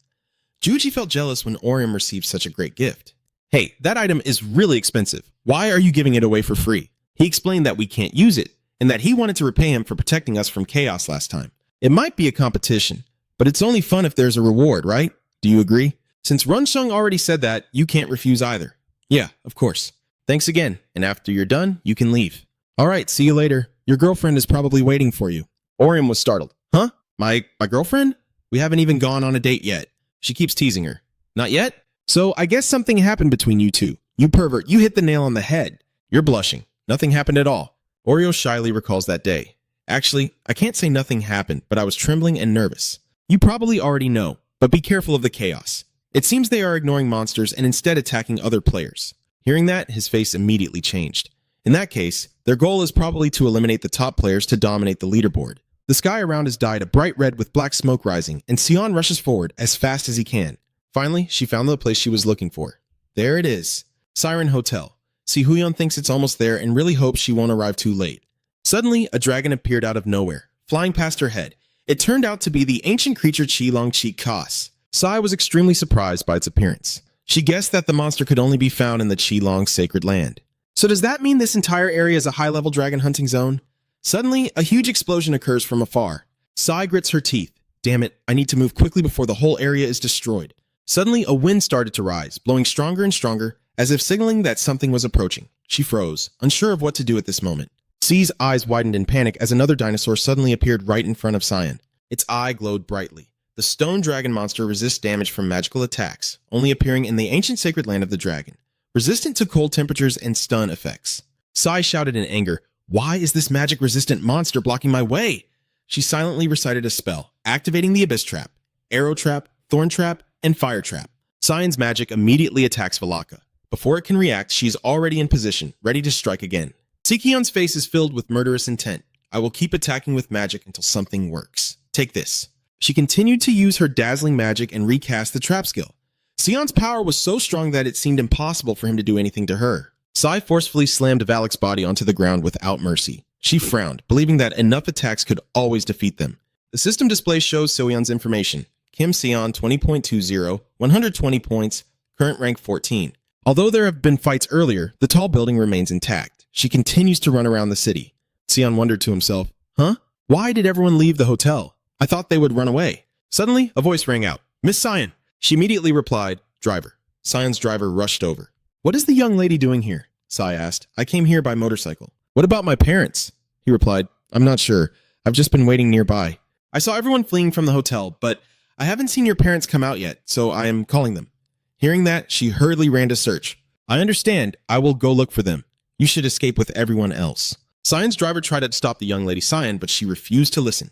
Speaker 1: Juji felt jealous when Orium received such a great gift. Hey, that item is really expensive. Why are you giving it away for free? He explained that we can't use it, and that he wanted to repay him for protecting us from chaos last time. It might be a competition, but it's only fun if there's a reward, right? Do you agree? Since Run-Sung already said that, you can't refuse either. Yeah, of course. Thanks again, and after you're done, you can leave. All right, see you later. Your girlfriend is probably waiting for you. Orium was startled. Huh? My girlfriend? We haven't even gone on a date yet. She keeps teasing her. Not yet? So I guess something happened between you two. You pervert, you hit the nail on the head. You're blushing. Nothing happened at all. Oreo shyly recalls that day. Actually, I can't say nothing happened, but I was trembling and nervous. You probably already know, but be careful of the chaos. It seems they are ignoring monsters and instead attacking other players. Hearing that, his face immediately changed. In that case, their goal is probably to eliminate the top players to dominate the leaderboard. The sky around is dyed a bright red with black smoke rising, and Sion rushes forward as fast as he can. Finally, she found the place she was looking for. There it is. Siren Hotel. Si Huyon thinks it's almost there and really hopes she won't arrive too late. Suddenly, a dragon appeared out of nowhere, flying past her head. It turned out to be the ancient creature Qilong Chi Kas. Sai was extremely surprised by its appearance. She guessed that the monster could only be found in the Qilong sacred land. So does that mean this entire area is a high-level dragon hunting zone? Suddenly, a huge explosion occurs from afar. Sai grits her teeth. Damn it, I need to move quickly before the whole area is destroyed. Suddenly, a wind started to rise, blowing stronger and stronger, as if signaling that something was approaching. She froze, unsure of what to do at this moment. C's eyes widened in panic as another dinosaur suddenly appeared right in front of Cyan. Its eye glowed brightly. The stone dragon monster resists damage from magical attacks, only appearing in the ancient sacred land of the dragon, resistant to cold temperatures and stun effects. Sai shouted in anger, "Why is this magic-resistant monster blocking my way?" She silently recited a spell, activating the Abyss Trap, Arrow Trap, Thorn Trap, and Fire Trap. Cyan's magic immediately attacks Valaka. Before it can react, she is already in position, ready to strike again. Sikion's face is filled with murderous intent. "I will keep attacking with magic until something works. Take this." She continued to use her dazzling magic and recast the trap skill. Sion's power was so strong that it seemed impossible for him to do anything to her. Sai forcefully slammed Valak's body onto the ground without mercy. She frowned, believing that enough attacks could always defeat them. The system display shows Soyeon's information. Kim Sion 20.20, 120 points, current rank 14. Although there have been fights earlier, the tall building remains intact. She continues to run around the city. Sion wondered to himself, "Huh? Why did everyone leave the hotel? I thought they would run away." Suddenly, a voice rang out. "Miss Cyan." She immediately replied, "Driver." Cyan's driver rushed over. "What is the young lady doing here?" Sai asked. "I came here by motorcycle." "What about my parents?" He replied, "I'm not sure. I've just been waiting nearby. I saw everyone fleeing from the hotel, but I haven't seen your parents come out yet, so I am calling them." Hearing that, she hurriedly ran to search. "I understand. I will go look for them. You should escape with everyone else." Cyan's driver tried to stop the young lady Cyan, but she refused to listen.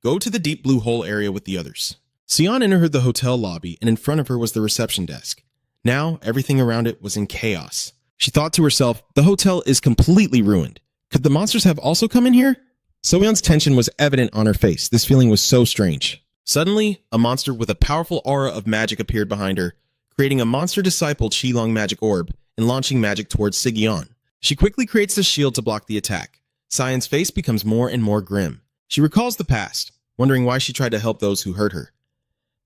Speaker 1: "Go to the deep blue hole area with the others." Sion entered the hotel lobby, and in front of her was the reception desk. Now, everything around it was in chaos. She thought to herself, the hotel is completely ruined. Could the monsters have also come in here? Soyeon's tension was evident on her face. This feeling was so strange. Suddenly, a monster with a powerful aura of magic appeared behind her, creating a monster disciple Qilong magic orb and launching magic towards Sigyeon. She quickly creates a shield to block the attack. Cyan's face becomes more and more grim. She recalls the past, wondering why she tried to help those who hurt her.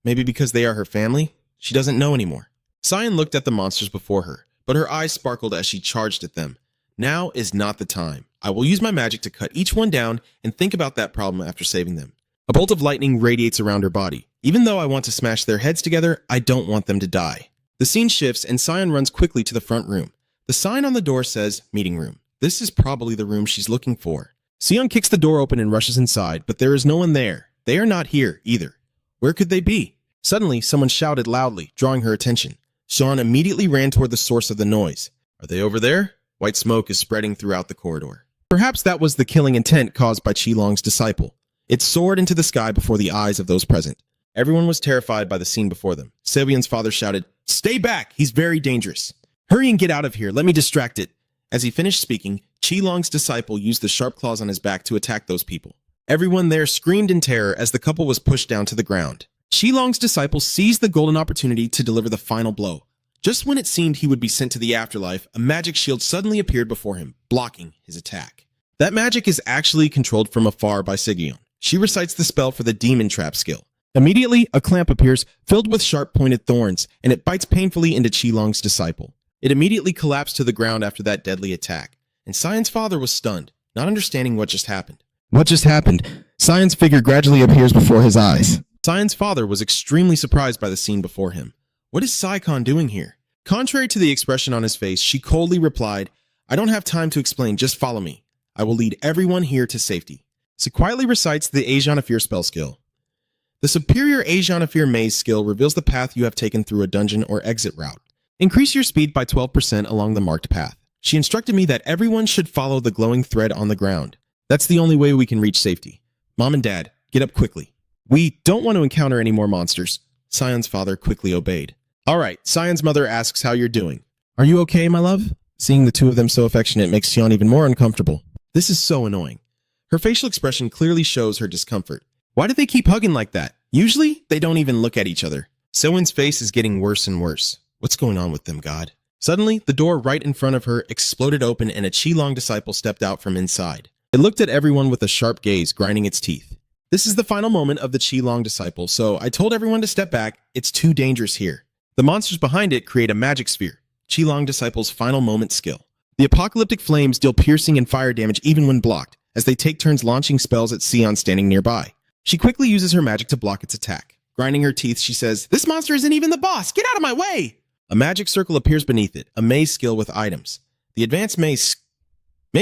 Speaker 1: Maybe because they are her family? She doesn't know anymore. Cyan looked at the monsters before her, but her eyes sparkled as she charged at them. Now is not the time. I will use my magic to cut each one down and think about that problem after saving them. A bolt of lightning radiates around her body. Even though I want to smash their heads together, I don't want them to die. The scene shifts and Cyan runs quickly to the front room. The sign on the door says, meeting room. This is probably the room she's looking for. Sion kicks the door open and rushes inside, but there is no one there. They are not here, either. Where could they be? Suddenly, someone shouted loudly, drawing her attention. Sion immediately ran toward the source of the noise. Are they over there? White smoke is spreading throughout the corridor. Perhaps that was the killing intent caused by Qilong's disciple. It soared into the sky before the eyes of those present. Everyone was terrified by the scene before them. Sevyon's father shouted, "Stay back! He's very dangerous. Hurry and get out of here. Let me distract it." As he finished speaking, Qilong's disciple used the sharp claws on his back to attack those people. Everyone there screamed in terror as the couple was pushed down to the ground. Qilong's disciple seized the golden opportunity to deliver the final blow. Just when it seemed he would be sent to the afterlife, a magic shield suddenly appeared before him, blocking his attack. That magic is actually controlled from afar by Sigyeon. She recites the spell for the demon trap skill. Immediately, a clamp appears, filled with sharp-pointed thorns, and it bites painfully into Qilong's disciple. It immediately collapsed to the ground after that deadly attack, and Cyan's father was stunned, not understanding what just happened.
Speaker 2: What just happened? Cyan's figure gradually appears before his eyes.
Speaker 1: Cyan's father was extremely surprised by the scene before him. What is Saikon doing here? Contrary to the expression on his face, she coldly replied, "I don't have time to explain, just follow me. I will lead everyone here to safety." She quietly recites the Ajanafir spell skill. The superior Ajanafir maze skill reveals the path you have taken through a dungeon or exit route. Increase your speed by 12% along the marked path. She instructed me that everyone should follow the glowing thread on the ground. That's the only way we can reach safety. Mom and Dad, get up quickly. We don't want to encounter any more monsters. Cyan's father quickly obeyed. All right, Cyan's mother asks how you're doing. Are you okay, my love? Seeing the two of them so affectionate makes Sion even more uncomfortable. This is so annoying. Her facial expression clearly shows her discomfort. Why do they keep hugging like that? Usually, they don't even look at each other. Soin's face is getting worse and worse. What's going on with them, God? Suddenly, the door right in front of her exploded open and a Qilong disciple stepped out from inside. It looked at everyone with a sharp gaze, grinding its teeth. This is the final moment of the Qilong disciple, so I told everyone to step back. It's too dangerous here. The monsters behind it create a magic sphere, Qilong disciple's final moment skill. The apocalyptic flames deal piercing and fire damage even when blocked, as they take turns launching spells at Sion standing nearby. She quickly uses her magic to block its attack. Grinding her teeth, she says, "This monster isn't even the boss! Get out of my way!" A magic circle appears beneath it, a maze skill with items. The advanced maze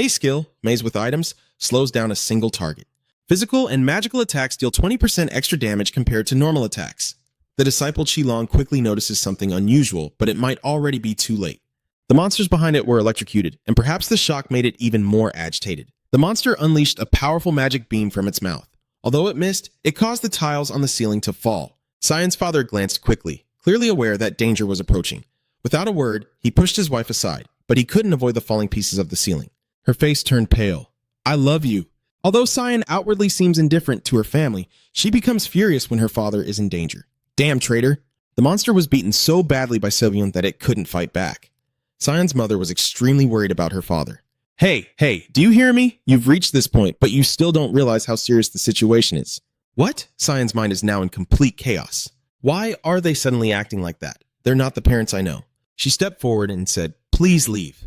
Speaker 1: skill, maze with items, slows down a single target. Physical and magical attacks deal 20% extra damage compared to normal attacks. The disciple Qilong quickly notices something unusual, but it might already be too late. The monsters behind it were electrocuted, and perhaps the shock made it even more agitated. The monster unleashed a powerful magic beam from its mouth. Although it missed, it caused the tiles on the ceiling to fall. Sion's father glanced quickly, clearly aware that danger was approaching. Without a word, he pushed his wife aside, but he couldn't avoid the falling pieces of the ceiling. Her face turned pale. "I love you." Although Sion outwardly seems indifferent to her family, she becomes furious when her father is in danger. "Damn traitor." The monster was beaten so badly by Sylvian that it couldn't fight back. Sion's mother was extremely worried about her father. Hey, do you hear me? You've reached this point, but you still don't realize how serious the situation is." What? Sion's mind is now in complete chaos. Why are they suddenly acting like that? They're not the parents I know. She stepped forward and said, "Please leave."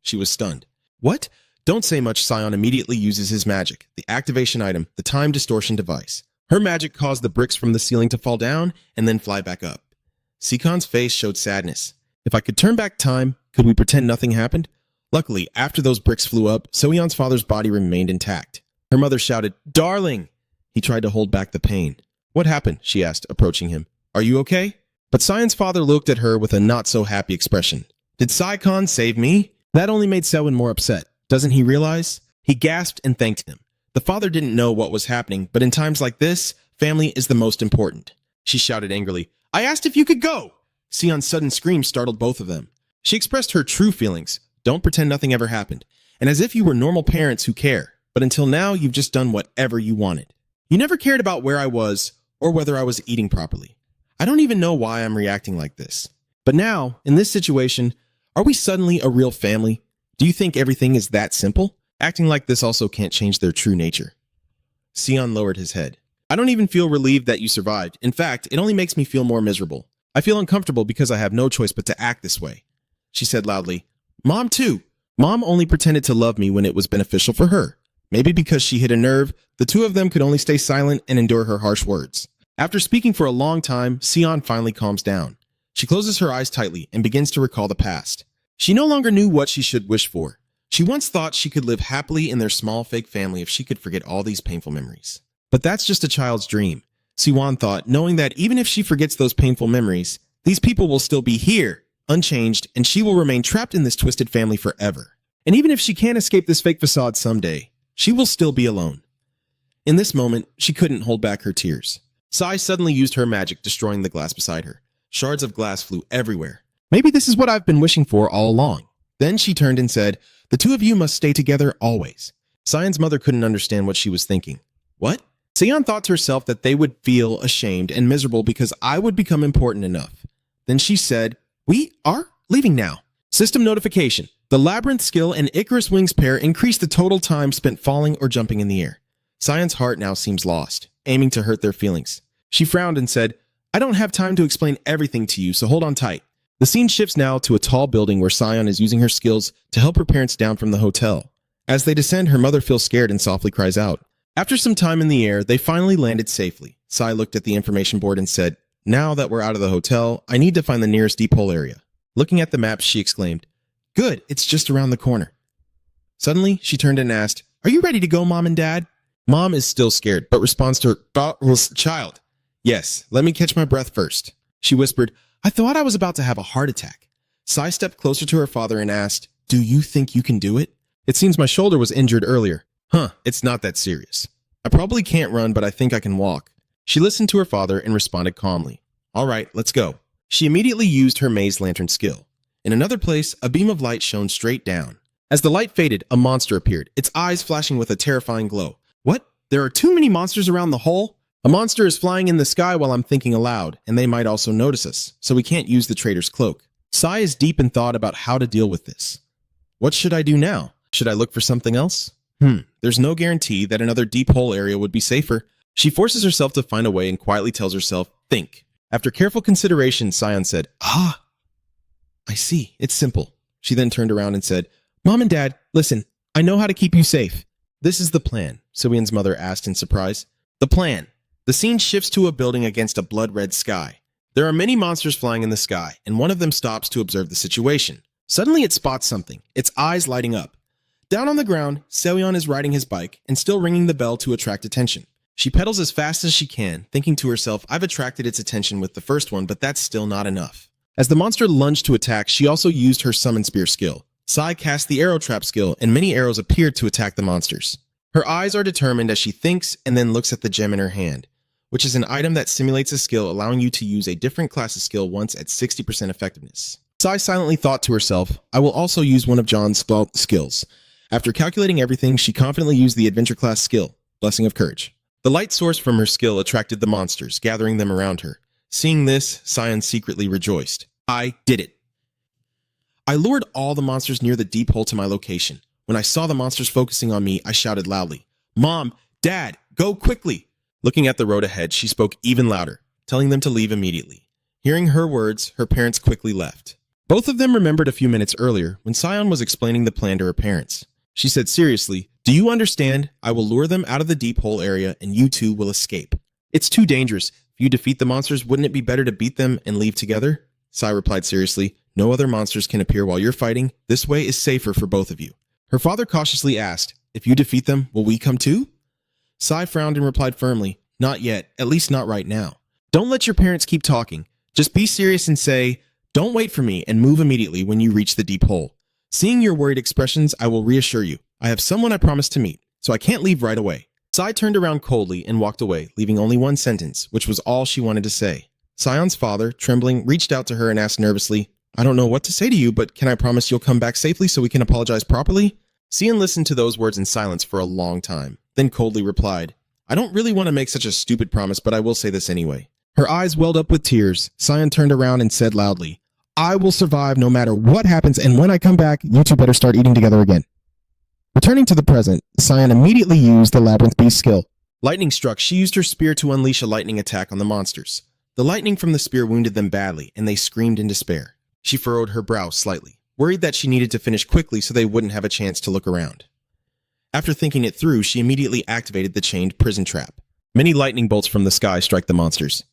Speaker 1: She was stunned. "What?" Don't say much. Sion immediately uses his magic, the activation item, the time distortion device. Her magic caused the bricks from the ceiling to fall down and then fly back up. Sikon's face showed sadness. "If I could turn back time, could we pretend nothing happened?" Luckily, after those bricks flew up, Soyeon's father's body remained intact. Her mother shouted, "Darling!" He tried to hold back the pain. "What happened?" she asked, approaching him. "Are you okay?" But Sion's father looked at her with a not-so-happy expression. "Did Saikon save me?" That only made Selwyn more upset. Doesn't he realize? He gasped and thanked him. The father didn't know what was happening, but in times like this, family is the most important. She shouted angrily, "I asked if you could go!" Sion's sudden scream startled both of them. She expressed her true feelings. Don't pretend nothing ever happened. And as if you were normal parents who care. But until now, you've just done whatever you wanted. You never cared about where I was or whether I was eating properly. I don't even know why I'm reacting like this. But now, in this situation, are we suddenly a real family? Do you think everything is that simple? Acting like this also can't change their true nature. Sion lowered his head. "I don't even feel relieved that you survived. In fact, it only makes me feel more miserable. I feel uncomfortable because I have no choice but to act this way." She said loudly, "Mom too. Mom only pretended to love me when it was beneficial for her. Maybe because she hit a nerve, the two of them could only stay silent and endure her harsh words." After speaking for a long time, Sion finally calms down. She closes her eyes tightly and begins to recall the past. She no longer knew what she should wish for. She once thought she could live happily in their small fake family if she could forget all these painful memories. But that's just a child's dream. Siwon thought, knowing that even if she forgets those painful memories, these people will still be here, unchanged, and she will remain trapped in this twisted family forever. And even if she can't escape this fake facade someday, she will still be alone. In this moment, she couldn't hold back her tears. Sai suddenly used her magic, destroying the glass beside her. Shards of glass flew everywhere. "Maybe this is what I've been wishing for all along." Then she turned and said, "The two of you must stay together always." Sion's mother couldn't understand what she was thinking. What? Sion thought to herself that they would feel ashamed and miserable because I would become important enough. Then she said, "We are leaving now." System notification. The Labyrinth skill and Icarus Wings pair increase the total time spent falling or jumping in the air. Sion's heart now seems lost, aiming to hurt their feelings. She frowned and said, "I don't have time to explain everything to you, so hold on tight." The scene shifts now to a tall building where Sion is using her skills to help her parents down from the hotel. As they descend, her mother feels scared and softly cries out. After some time in the air, they finally landed safely. Sai looked at the information board and said, "Now that we're out of the hotel, I need to find the nearest deep hole area." Looking at the map, she exclaimed, "Good, it's just around the corner." Suddenly, she turned and asked, "Are you ready to go, Mom and Dad?" Mom is still scared, but responds to her child. "Yes, let me catch my breath first." She whispered, "I thought I was about to have a heart attack." Sai stepped closer to her father and asked, "Do you think you can do it?" "It seems my shoulder was injured earlier." It's not that serious. I probably can't run, but I think I can walk." She listened to her father and responded calmly. "All right, let's go." She immediately used her maze lantern skill. In another place, a beam of light shone straight down. As the light faded, a monster appeared, its eyes flashing with a terrifying glow. "What? There are too many monsters around the hole?" "A monster is flying in the sky while I'm thinking aloud, and they might also notice us, so we can't use the traitor's cloak." Sai is deep in thought about how to deal with this. What should I do now? Should I look for something else? There's no guarantee that another deep hole area would be safer. She forces herself to find a way and quietly tells herself, "Think." After careful consideration, Sion said, "I see. It's simple." She then turned around and said, Mom and Dad, listen, I know how to keep you safe. This is the plan, Soyeon's mother asked in surprise. The plan. The scene shifts to a building against a blood-red sky. There are many monsters flying in the sky, and one of them stops to observe the situation. Suddenly it spots something, its eyes lighting up. Down on the ground, Soyeon is riding his bike and still ringing the bell to attract attention. She pedals as fast as she can, thinking to herself, I've attracted its attention with the first one, but that's still not enough. As the monster lunged to attack, she also used her summon spear skill. Sai cast the arrow trap skill, and many arrows appeared to attack the monsters. Her eyes are determined as she thinks and then looks at the gem in her hand, which is an item that simulates a skill allowing you to use a different class's skill once at 60% effectiveness. Sai silently thought to herself, I will also use one of John's skills. After calculating everything, she confidently used the adventure class skill, Blessing of Courage. The light source from her skill attracted the monsters, gathering them around her. Seeing this, Sion secretly rejoiced. I did it. I lured all the monsters near the deep hole to my location. When I saw the monsters focusing on me, I shouted loudly, Mom, Dad, go quickly! Looking at the road ahead, she spoke even louder, telling them to leave immediately. Hearing her words, her parents quickly left. Both of them remembered a few minutes earlier when Sion was explaining the plan to her parents. She said seriously, do you understand? I will lure them out of the deep hole area and you two will escape. It's too dangerous. If you defeat the monsters, wouldn't it be better to beat them and leave together? Sai replied seriously, no other monsters can appear while you're fighting. This way is safer for both of you. Her father cautiously asked, if you defeat them, will we come too? Sai frowned and replied firmly, not yet, at least not right now. Don't let your parents keep talking. Just be serious and say, don't wait for me and move immediately when you reach the deep hole. Seeing your worried expressions, I will reassure you. I have someone I promised to meet, so I can't leave right away. Sai turned around coldly and walked away, leaving only one sentence, which was all she wanted to say. Sion's father, trembling, reached out to her and asked nervously, I don't know what to say to you, but can I promise you'll come back safely so we can apologize properly? Sion listened to those words in silence for a long time, then coldly replied, I don't really want to make such a stupid promise, but I will say this anyway. Her eyes welled up with tears. Sion turned around and said loudly, I will survive no matter what happens, and when I come back, you two better start eating together again. Returning to the present, Sion immediately used the Labyrinth Beast skill. Lightning struck, she used her spear to unleash a lightning attack on the monsters. The lightning from the spear wounded them badly, and they screamed in despair. She furrowed her brow slightly, worried that she needed to finish quickly so they wouldn't have a chance to look around. After thinking it through, she immediately activated the chained prison trap. Many lightning bolts from the sky strike the monsters.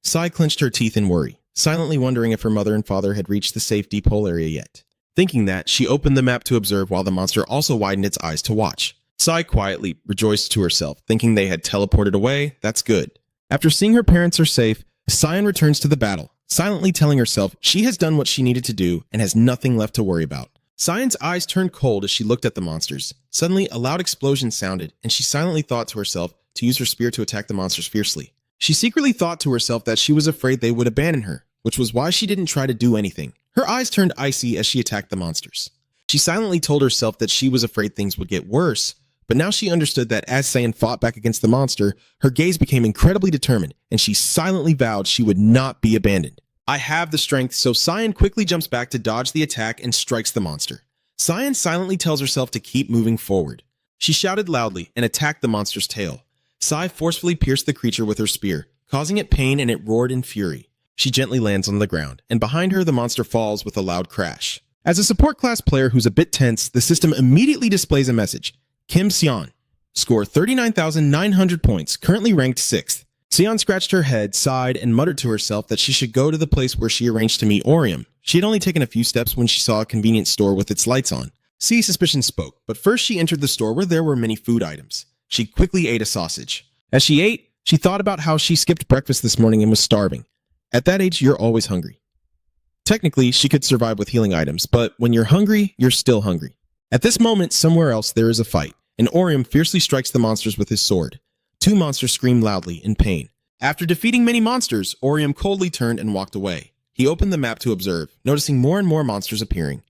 Speaker 1: Sai clenched her teeth in worry, silently wondering if her mother and father had reached the safe deep hole area yet. Thinking that, she opened the map to observe while the monster also widened its eyes to watch. Sai quietly rejoiced to herself, thinking they had teleported away. That's good. After seeing her parents are safe, Sion returns to the battle, silently telling herself she has done what she needed to do and has nothing left to worry about. Sion's eyes turned cold as she looked at the monsters. Suddenly, a loud explosion sounded, and she silently thought to herself to use her spear to attack the monsters fiercely. She secretly thought to herself that she was afraid they would abandon her, which was why she didn't try to do anything. Her eyes turned icy as she attacked the monsters. She silently told herself that she was afraid things would get worse, but now she understood that as Sion fought back against the monster, her gaze became incredibly determined, and she silently vowed she would not be abandoned. I have the strength, so Sion quickly jumps back to dodge the attack and strikes the monster. Sion silently tells herself to keep moving forward. She shouted loudly and attacked the monster's tail. Sai forcefully pierced the creature with her spear, causing it pain, and it roared in fury. She gently lands on the ground, and behind her the monster falls with a loud crash. As a support class player who's a bit tense, the system immediately displays a message. Kim Seon. Score 39,900 points, currently ranked 6th. Seon scratched her head, sighed, and muttered to herself that she should go to the place where she arranged to meet Orium. She had only taken a few steps when she saw a convenience store with its lights on. Suspicion spoke, but first she entered the store where there were many food items. She quickly ate a sausage. As she ate, she thought about how she skipped breakfast this morning and was starving. At that age, you're always hungry. Technically, she could survive with healing items, but when you're hungry, you're still hungry. At this moment, somewhere else, there is a fight, and Orium fiercely strikes the monsters with his sword. 2 monsters scream loudly in pain. After defeating many monsters, Orium coldly turned and walked away. He opened the map to observe, noticing more and more monsters appearing.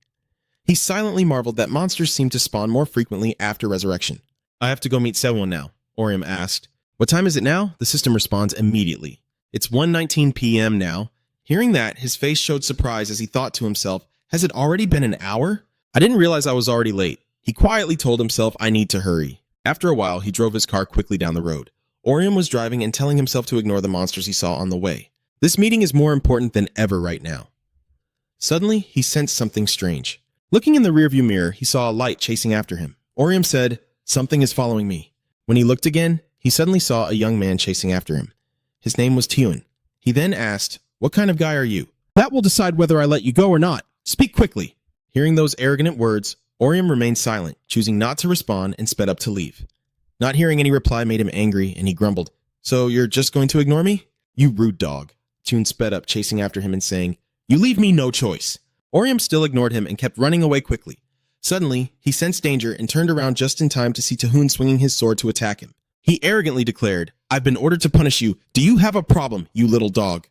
Speaker 1: He silently marveled that monsters seemed to spawn more frequently after resurrection. I have to go meet Sewon now, Orium asked. What time is it now? The system responds immediately. It's 1:19 p.m. now. Hearing that, his face showed surprise as he thought to himself, has it already been an hour? I didn't realize I was already late. He quietly told himself, I need to hurry. After a while, he drove his car quickly down the road. Orium was driving and telling himself to ignore the monsters he saw on the way. This meeting is more important than ever right now. Suddenly, he sensed something strange. Looking in the rearview mirror, he saw a light chasing after him. Orium said, "Something is following me." When he looked again, he suddenly saw a young man chasing after him. His name was Tiun. He then asked, "What kind of guy are you?" "That will decide whether I let you go or not. Speak quickly." Hearing those arrogant words, Orium remained silent, choosing not to respond and sped up to leave. Not hearing any reply made him angry, and he grumbled, "So you're just going to ignore me? You rude dog." Tiun sped up, chasing after him and saying, "You leave me no choice." Orium still ignored him and kept running away quickly. Suddenly, he sensed danger and turned around just in time to see Tiun swinging his sword to attack him. He arrogantly declared, "I've been ordered to punish you. Do you have a problem, you little dog?"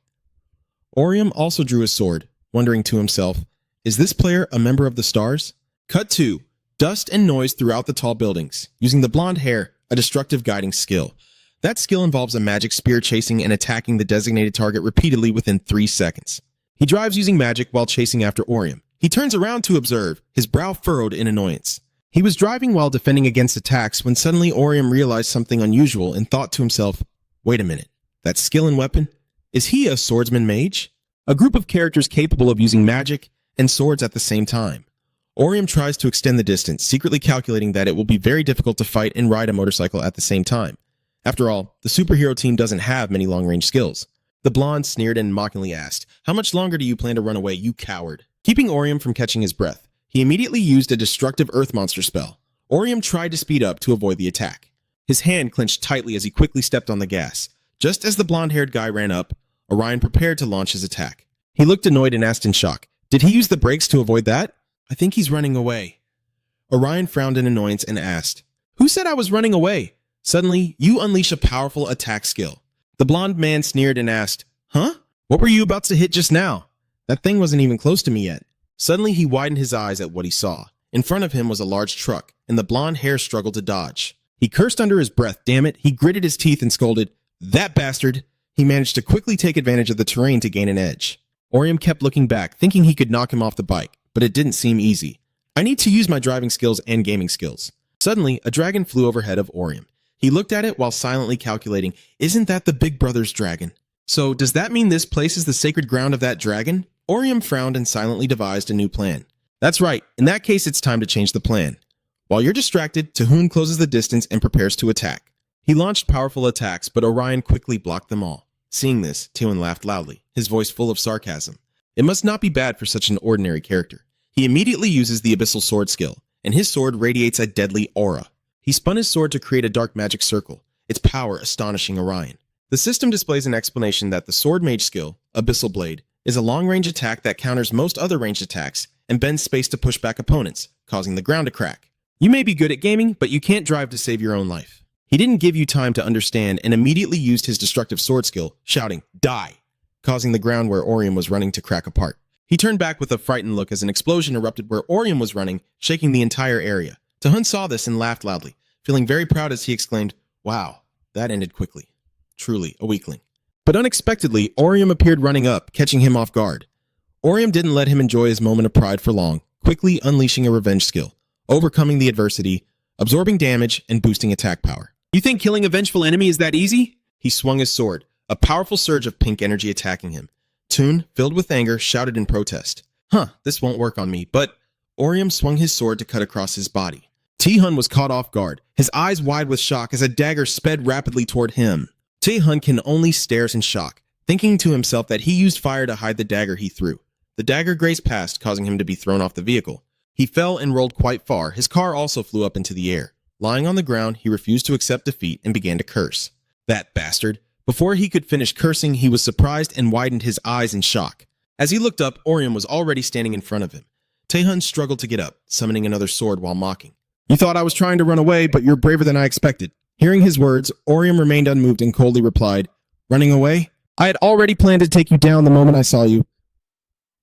Speaker 1: Orium also drew his sword, wondering to himself, "Is this player a member of the Stars?" Cut 2. Dust and noise throughout the tall buildings, using the blonde hair, a destructive guiding skill. That skill involves a magic spear chasing and attacking the designated target repeatedly within 3 seconds. He drives using magic while chasing after Orium. He turns around to observe, his brow furrowed in annoyance. He was driving while defending against attacks when suddenly Orium realized something unusual and thought to himself, "Wait a minute, that skill and weapon? Is he a swordsman mage?" A group of characters capable of using magic and swords at the same time. Orium tries to extend the distance, secretly calculating that it will be very difficult to fight and ride a motorcycle at the same time. After all, the superhero team doesn't have many long-range skills. The blonde sneered and mockingly asked, "How much longer do you plan to run away, you coward?" Keeping Orium from catching his breath, he immediately used a destructive earth monster spell. Orium tried to speed up to avoid the attack. His hand clenched tightly as he quickly stepped on the gas. Just as the blonde-haired guy ran up, Orion prepared to launch his attack. He looked annoyed and asked in shock, "Did he use the brakes to avoid that?" "I think he's running away." Orion frowned in annoyance and asked, "Who said I was running away?" Suddenly, you unleash a powerful attack skill. The blonde man sneered and asked, "Huh? What were you about to hit just now? That thing wasn't even close to me yet." Suddenly, he widened his eyes at what he saw. In front of him was a large truck, and the blonde hair struggled to dodge. He cursed under his breath, "Damn it." He gritted his teeth and scolded, "That bastard." He managed to quickly take advantage of the terrain to gain an edge. Orium kept looking back, thinking he could knock him off the bike, but it didn't seem easy. "I need to use my driving skills and gaming skills." Suddenly, a dragon flew overhead of Orium. He looked at it while silently calculating, "Isn't that the Big Brother's dragon? So does that mean this place is the sacred ground of that dragon?" Orium frowned and silently devised a new plan. "That's right. In that case, it's time to change the plan." While you're distracted, Tiun closes the distance and prepares to attack. He launched powerful attacks, but Orion quickly blocked them all. Seeing this, Tiun laughed loudly, his voice full of sarcasm. It must not be bad for such an ordinary character. He immediately uses the Abyssal Sword skill, and his sword radiates a deadly aura. He spun his sword to create a dark magic circle, its power astonishing Orion. The system displays an explanation that the sword mage skill, Abyssal Blade, is a long-range attack that counters most other ranged attacks and bends space to push back opponents, causing the ground to crack. You may be good at gaming, but you can't drive to save your own life. He didn't give you time to understand and immediately used his destructive sword skill, shouting, "Die!" causing the ground where Orium was running to crack apart. He turned back with a frightened look as an explosion erupted where Orium was running, shaking the entire area. Tiun saw this and laughed loudly, feeling very proud as he exclaimed, "Wow, that ended quickly. Truly a weakling." But unexpectedly, Orium appeared running up, catching him off guard. Orium didn't let him enjoy his moment of pride for long, quickly unleashing a revenge skill, overcoming the adversity, absorbing damage, and boosting attack power. "You think killing a vengeful enemy is that easy?" He swung his sword, a powerful surge of pink energy attacking him. Tiun, filled with anger, shouted in protest, "This won't work on me," but Orium swung his sword to cut across his body. Tiun was caught off guard, his eyes wide with shock as a dagger sped rapidly toward him. Tiun can only stare in shock, thinking to himself that he used fire to hide the dagger he threw. The dagger grazed past, causing him to be thrown off the vehicle. He fell and rolled quite far. His car also flew up into the air. Lying on the ground, he refused to accept defeat and began to curse. That bastard. Before he could finish cursing, he was surprised and widened his eyes in shock. As he looked up, Orium was already standing in front of him. Tiun struggled to get up, summoning another sword while mocking. "You thought I was trying to run away, but you're braver than I expected." Hearing his words, Orium remained unmoved and coldly replied, "Running away? I had already planned to take you down the moment I saw you."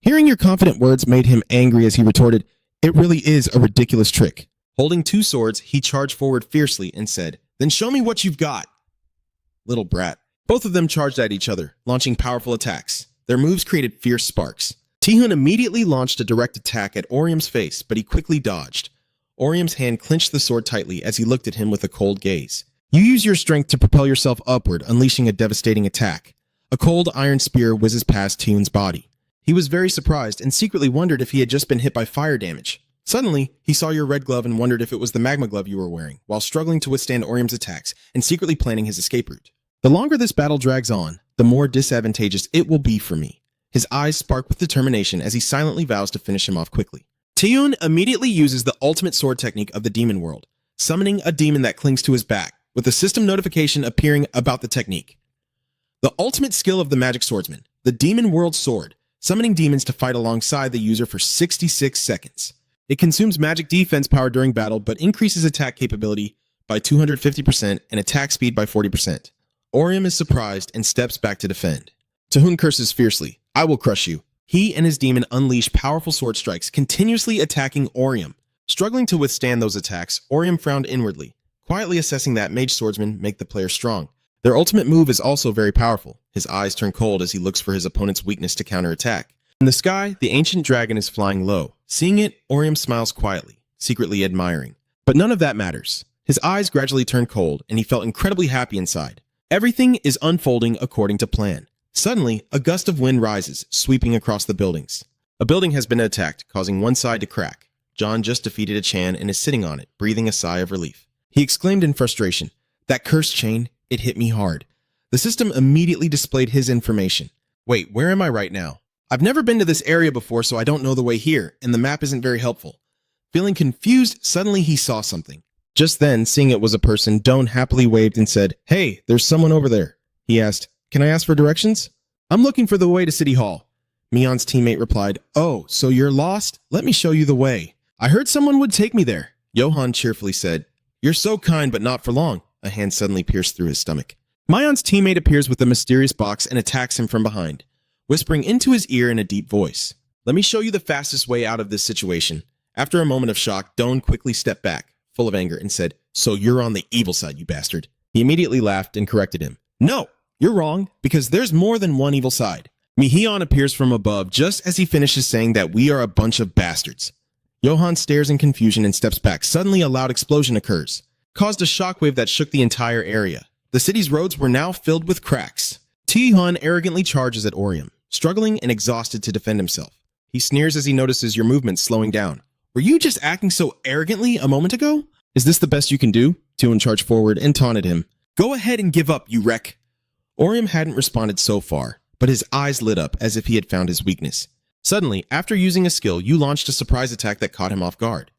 Speaker 1: Hearing your confident words made him angry as he retorted, "It really is a ridiculous trick." Holding 2 swords, he charged forward fiercely and said, "Then show me what you've got." Little brat. Both of them charged at each other, launching powerful attacks. Their moves created fierce sparks. Tiun immediately launched a direct attack at Orium's face, but he quickly dodged. Orium's hand clenched the sword tightly as he looked at him with a cold gaze. You use your strength to propel yourself upward, unleashing a devastating attack. A cold iron spear whizzes past Tiun's body. He was very surprised and secretly wondered if he had just been hit by fire damage. Suddenly, he saw your red glove and wondered if it was the magma glove you were wearing, while struggling to withstand Orium's attacks and secretly planning his escape route. The longer this battle drags on, the more disadvantageous it will be for me. His eyes spark with determination as he silently vows to finish him off quickly. Taehyun immediately uses the ultimate sword technique of the demon world, summoning a demon that clings to his back, with a system notification appearing about the technique. The ultimate skill of the magic swordsman, the demon world sword, summoning demons to fight alongside the user for 66 seconds. It consumes magic defense power during battle, but increases attack capability by 250% and attack speed by 40%. Orium is surprised and steps back to defend. Taehyun curses fiercely, "I will crush you." He and his demon unleash powerful sword strikes, continuously attacking Orium. Struggling to withstand those attacks, Orium frowned inwardly, quietly assessing that mage swordsmen make the player strong. Their ultimate move is also very powerful. His eyes turn cold as he looks for his opponent's weakness to counterattack. In the sky, the ancient dragon is flying low. Seeing it, Orium smiles quietly, secretly admiring. But none of that matters. His eyes gradually turn cold, and he felt incredibly happy inside. Everything is unfolding according to plan. Suddenly, a gust of wind rises, sweeping across the buildings. A building has been attacked, causing one side to crack. John just defeated a Chan and is sitting on it, breathing a sigh of relief. He exclaimed in frustration, "That cursed chain, it hit me hard." The system immediately displayed his information. "Wait, where am I right now? I've never been to this area before, so I don't know the way here, and the map isn't very helpful." Feeling confused, suddenly he saw something. Just then, seeing it was a person, Doan happily waved and said, "Hey, there's someone over there." He asked, "Can I ask for directions?" "I'm looking for the way to City Hall." Mion's teammate replied, "Oh, so you're lost? Let me show you the way. I heard someone would take me there." Johan cheerfully said, "You're so kind, but not for long." A hand suddenly pierced through his stomach. Mion's teammate appears with a mysterious box and attacks him from behind, whispering into his ear in a deep voice, "Let me show you the fastest way out of this situation." After a moment of shock, Doan quickly stepped back, full of anger, and said, "So you're on the evil side, you bastard." He immediately laughed and corrected him. "No, you're wrong, because there's more than one evil side." Mihyun appears from above just as he finishes saying that we are a bunch of bastards. Johan stares in confusion and steps back. Suddenly, a loud explosion occurs, caused a shockwave that shook the entire area. The city's roads were now filled with cracks. Taehyun arrogantly charges at Orium, struggling and exhausted to defend himself. He sneers as he notices your movements slowing down. "Were you just acting so arrogantly a moment ago? Is this the best you can do?" Taehyun charged forward and taunted him. "Go ahead and give up, you wreck." Orium hadn't responded so far, but his eyes lit up as if he had found his weakness. Suddenly, after using a skill, you launched a surprise attack that caught him off guard.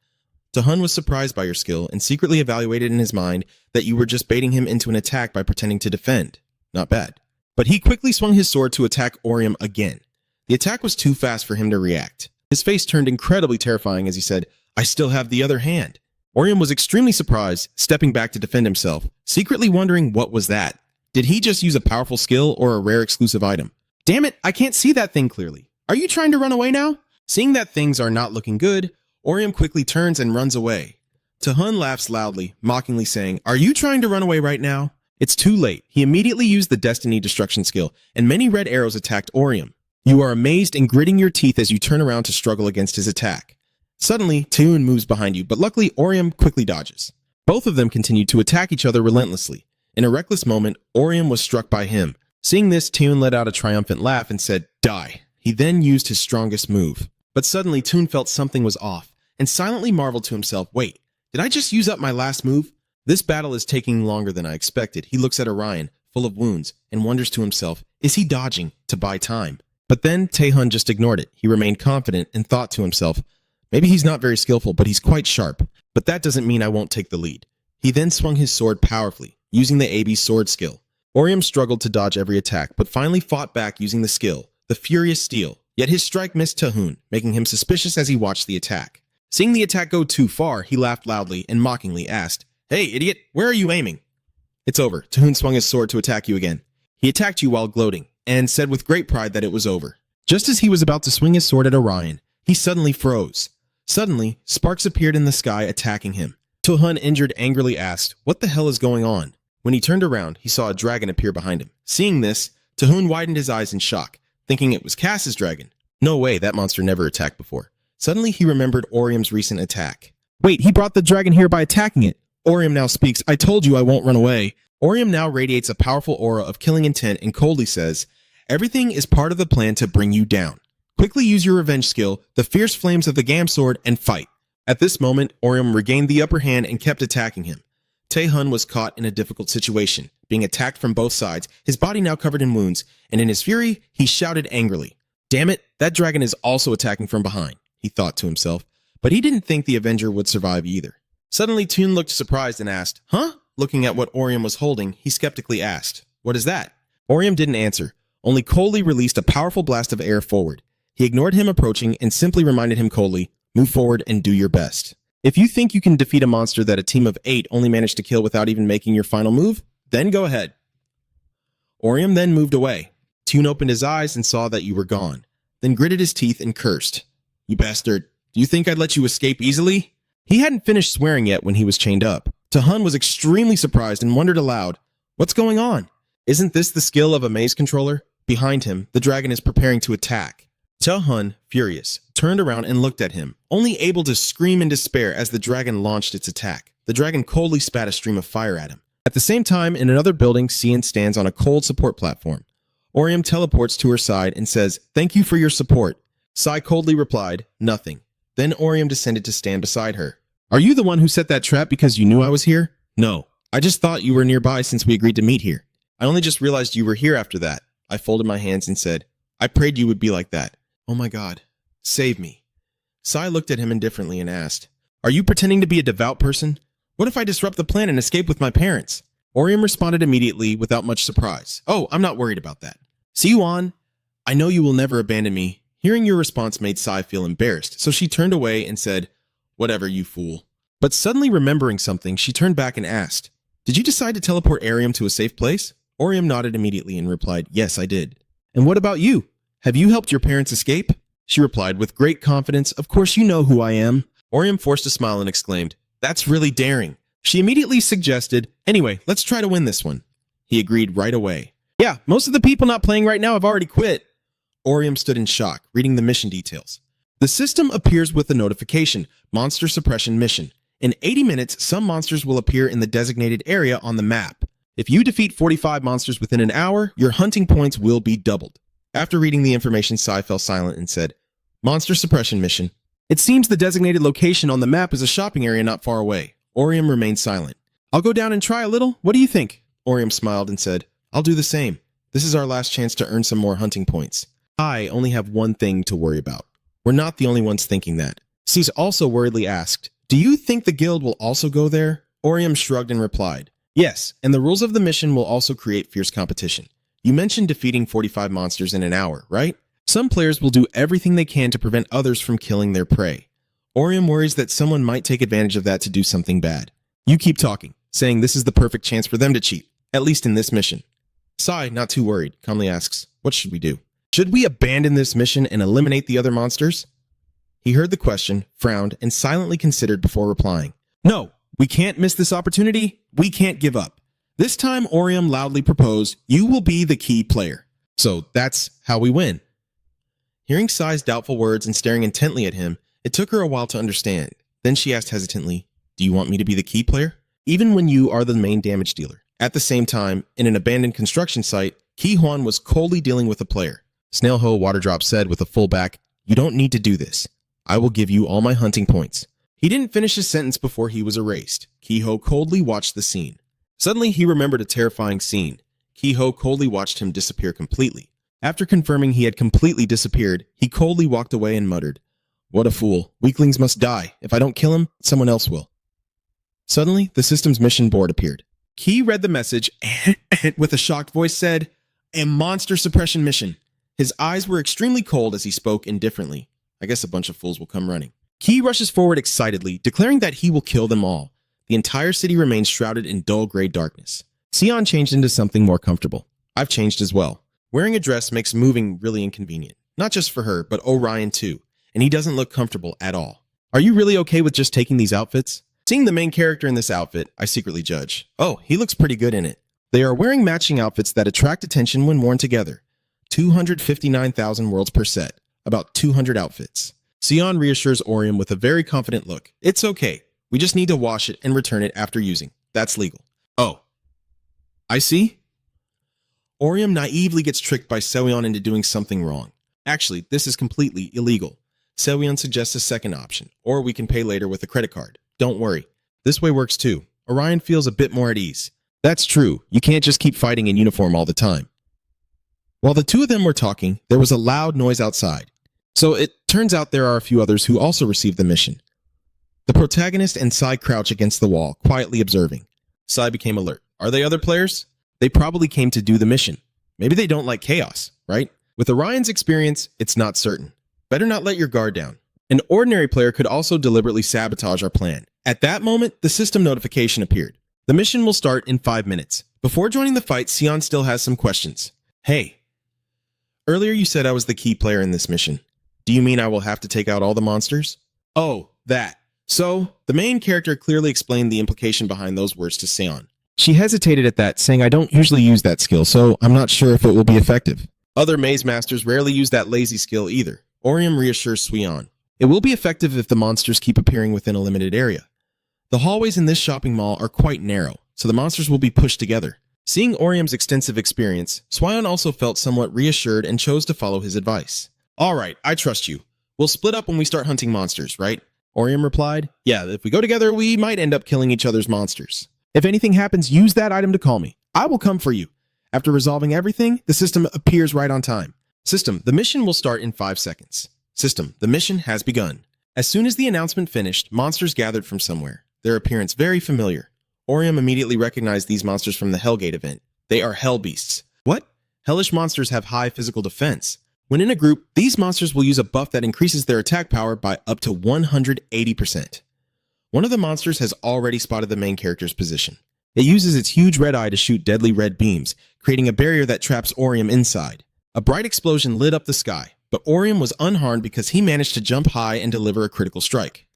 Speaker 1: Taehyun was surprised by your skill and secretly evaluated in his mind that you were just baiting him into an attack by pretending to defend. Not bad. But he quickly swung his sword to attack Orium again. The attack was too fast for him to react. His face turned incredibly terrifying as he said, "I still have the other hand." Orium was extremely surprised, stepping back to defend himself, secretly wondering what was that. Did he just use a powerful skill or a rare exclusive item? "Damn it, I can't see that thing clearly. Are you trying to run away now?" Seeing that things are not looking good, Orium quickly turns and runs away. Taehyun laughs loudly, mockingly saying, "Are you trying to run away right now?" It's too late. He immediately used the Destiny Destruction skill, and many red arrows attacked Orium. You are amazed and gritting your teeth as you turn around to struggle against his attack. Suddenly, Taehyun moves behind you, but luckily Orium quickly dodges. Both of them continued to attack each other relentlessly. In a reckless moment, Orium was struck by him. Seeing this, Taehyun let out a triumphant laugh and said, "Die." He then used his strongest move. But suddenly, Taehyun felt something was off, and silently marveled to himself, "Wait, did I just use up my last move?" This battle is taking longer than I expected. He looks at Orion, full of wounds, and wonders to himself, is he dodging to buy time? But then Taehyun just ignored it. He remained confident and thought to himself, maybe he's not very skillful, but he's quite sharp. But that doesn't mean I won't take the lead. He then swung his sword powerfully, using the AB sword skill. Orium struggled to dodge every attack, but finally fought back using the skill, the Furious Steel. Yet his strike missed Taehyun, making him suspicious as he watched the attack. Seeing the attack go too far, he laughed loudly and mockingly asked, "Hey, idiot, where are you aiming?" "It's over." Taehyun swung his sword to attack you again. He attacked you while gloating, and said with great pride that it was over. Just as he was about to swing his sword at Orion, he suddenly froze. Suddenly, sparks appeared in the sky attacking him. Taehyun, injured, angrily asked, "What the hell is going on?" When he turned around, he saw a dragon appear behind him. Seeing this, Taehyun widened his eyes in shock, thinking it was Cass's dragon. No way, that monster never attacked before. Suddenly, he remembered Orium's recent attack. "Wait, he brought the dragon here by attacking it." Orium now speaks, "I told you I won't run away." Orium now radiates a powerful aura of killing intent and coldly says, "Everything is part of the plan to bring you down. Quickly use your revenge skill, the fierce flames of the Gam sword, and fight." At this moment, Orium regained the upper hand and kept attacking him. Tae-hun was caught in a difficult situation, being attacked from both sides, his body now covered in wounds, and in his fury, he shouted angrily. Damn it, that dragon is also attacking from behind, he thought to himself, but he didn't think the Avenger would survive either. Suddenly, Toon looked surprised and asked, Huh? Looking at what Orium was holding, he skeptically asked, What is that? Orium didn't answer, only coldly released a powerful blast of air forward. He ignored him approaching and simply reminded him coldly, Move forward and do your best. If you think you can defeat a monster that a team of 8 only managed to kill without even making your final move, then go ahead. Orium then moved away. Toon opened his eyes and saw that you were gone, then gritted his teeth and cursed. You bastard, do you think I'd let you escape easily? He hadn't finished swearing yet when he was chained up. Tae-hun was extremely surprised and wondered aloud, What's going on? Isn't this the skill of a maze controller? Behind him, the dragon is preparing to attack. Tae-hun, furious, turned around and looked at him, only able to scream in despair as the dragon launched its attack. The dragon coldly spat a stream of fire at him. At the same time, in another building, Sian stands on a cold support platform. Orium teleports to her side and says, Thank you for your support. Sai coldly replied, Nothing. Then Orium descended to stand beside her. Are you the one who set that trap because you knew I was here? No. I just thought you were nearby since we agreed to meet here. I only just realized you were here after that. I folded my hands and said, I prayed you would be like that. Oh my God. Save me. Sai looked at him indifferently and asked, Are you pretending to be a devout person? What if I disrupt the plan and escape with my parents? Orium responded immediately without much surprise. Oh, I'm not worried about that. Siwon, I know you will never abandon me. Hearing your response made Sai feel embarrassed, so she turned away and said, Whatever, you fool. But suddenly remembering something, she turned back and asked, Did you decide to teleport Arium to a safe place? Orium nodded immediately and replied, Yes, I did. And what about you? Have you helped your parents escape? She replied with great confidence, Of course you know who I am. Orium forced a smile and exclaimed, That's really daring. She immediately suggested, Anyway, let's try to win this one. He agreed right away. Yeah, most of the people not playing right now have already quit. Orium stood in shock, reading the mission details. The system appears with a notification, Monster Suppression Mission. In 80 minutes, some monsters will appear in the designated area on the map. If you defeat 45 monsters within an hour, your hunting points will be doubled. After reading the information, Sai fell silent and said, Monster Suppression Mission. It seems the designated location on the map is a shopping area not far away. Orium remained silent. I'll go down and try a little. What do you think? Orium smiled and said, I'll do the same. This is our last chance to earn some more hunting points. I only have one thing to worry about. We're not the only ones thinking that. Cease also worriedly asked, Do you think the guild will also go there? Orium shrugged and replied, Yes, and the rules of the mission will also create fierce competition. You mentioned defeating 45 monsters in an hour, right? Some players will do everything they can to prevent others from killing their prey. Orium worries that someone might take advantage of that to do something bad. You keep talking, saying this is the perfect chance for them to cheat, at least in this mission. Sai, not too worried, calmly asks, What should we do? Should we abandon this mission and eliminate the other monsters? He heard the question, frowned, and silently considered before replying. No, we can't miss this opportunity. We can't give up. This time, Orium loudly proposed, You will be the key player. So that's how we win. Hearing Sai's doubtful words and staring intently at him, it took her a while to understand. Then she asked hesitantly, Do you want me to be the key player? Even when you are the main damage dealer. At the same time, in an abandoned construction site, Ki Hwan was coldly dealing with a player. Snailho Waterdrop said with a full back, You don't need to do this. I will give you all my hunting points. He didn't finish his sentence before he was erased. Kiho coldly watched the scene. Suddenly, he remembered a terrifying scene. Kiho coldly watched him disappear completely. After confirming he had completely disappeared, he coldly walked away and muttered, What a fool. Weaklings must die. If I don't kill him, someone else will. Suddenly, the system's mission board appeared. Ki read the message and, with a shocked voice, said, A monster suppression mission. His eyes were extremely cold as he spoke indifferently. I guess a bunch of fools will come running. Ki rushes forward excitedly, declaring that he will kill them all. The entire city remains shrouded in dull gray darkness. Sion changed into something more comfortable. I've changed as well. Wearing a dress makes moving really inconvenient. Not just for her, but Orion too. And he doesn't look comfortable at all. Are you really okay with just taking these outfits? Seeing the main character in this outfit, I secretly judge. Oh, he looks pretty good in it. They are wearing matching outfits that attract attention when worn together. 259,000 worlds per set. About 200 outfits. Sion reassures Orium with a very confident look. It's okay. We just need to wash it and return it after using. That's legal. Oh. I see. Orium naively gets tricked by Seoyeon into doing something wrong. Actually, this is completely illegal. Sewyeon suggests a second option, or we can pay later with a credit card. Don't worry. This way works too. Orion feels a bit more at ease. That's true. You can't just keep fighting in uniform all the time. While the two of them were talking, there was a loud noise outside. So it turns out there are a few others who also received the mission. The protagonist and Sai crouch against the wall, quietly observing. Sai became alert. Are they other players? They probably came to do the mission. Maybe they don't like chaos, right? With Orion's experience, it's not certain. Better not let your guard down. An ordinary player could also deliberately sabotage our plan. At that moment, the system notification appeared. The mission will start in 5 minutes. Before joining the fight, Sion still has some questions. Hey, earlier you said I was the key player in this mission. Do you mean I will have to take out all the monsters? Oh, that. So, the main character clearly explained the implication behind those words to Sion. She hesitated at that, saying I don't usually use that skill, so I'm not sure if it will be effective. Other maze masters rarely use that lazy skill either. Orium reassures Sion. It will be effective if the monsters keep appearing within a limited area. The hallways in this shopping mall are quite narrow, so the monsters will be pushed together. Seeing Orium's extensive experience, Sion also felt somewhat reassured and chose to follow his advice. Alright, I trust you. We'll split up when we start hunting monsters, right? Orium replied, yeah, if we go together, we might end up killing each other's monsters. If anything happens, use that item to call me. I will come for you. After resolving everything, the system appears right on time. System, the mission will start in 5 seconds. System, the mission has begun. As soon as the announcement finished, monsters gathered from somewhere. Their appearance very familiar. Orium immediately recognized these monsters from the Hellgate event. They are Hell Beasts. What? Hellish monsters have high physical defense. When in a group, these monsters will use a buff that increases their attack power by up to 180%. One of the monsters has already spotted the main character's position. It uses its huge red eye to shoot deadly red beams, creating a barrier that traps Orium inside. A bright explosion lit up the sky, but Orium was unharmed because he managed to jump high and deliver a critical strike.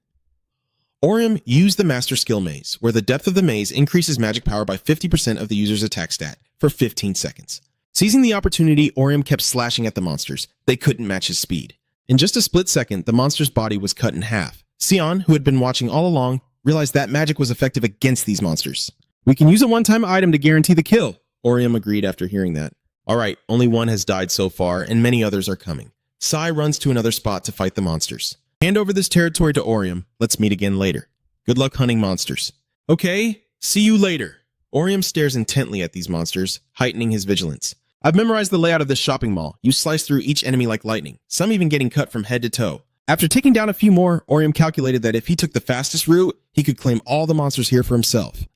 Speaker 1: Orium used the Master Skill Maze, where the depth of the maze increases magic power by 50% of the user's attack stat, for 15 seconds. Seizing the opportunity, Orium kept slashing at the monsters. They couldn't match his speed. In just a split second, the monster's body was cut in half. Sion, who had been watching all along, realized that magic was effective against these monsters. We can use a one-time item to guarantee the kill, Orium agreed after hearing that. Alright, only one has died so far, and many others are coming. Sai runs to another spot to fight the monsters. Hand over this territory to Orium. Let's meet again later. Good luck hunting monsters. Okay, see you later. Orium stares intently at these monsters, heightening his vigilance. I've memorized the layout of this shopping mall. You slice through each enemy like lightning, some even getting cut from head to toe. After taking down a few more, Orium calculated that if he took the fastest route, he could claim all the monsters here for himself.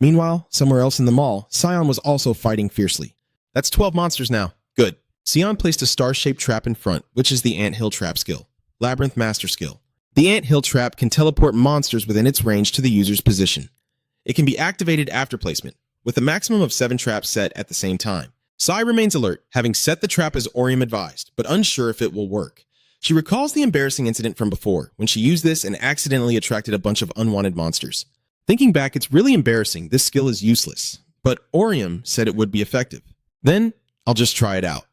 Speaker 1: Meanwhile, somewhere else in the mall, Sion was also fighting fiercely. That's 12 monsters now. Good. Sion placed a star-shaped trap in front, which is the Anthill Trap skill. Labyrinth Master skill. The Anthill Trap can teleport monsters within its range to the user's position. It can be activated after placement, with a maximum of 7 traps set at the same time. Sai remains alert, having set the trap as Orium advised, but unsure if it will work. She recalls the embarrassing incident from before, when she used this and accidentally attracted a bunch of unwanted monsters. Thinking back, it's really embarrassing. This skill is useless, but Orium said it would be effective. Then, I'll just try it out.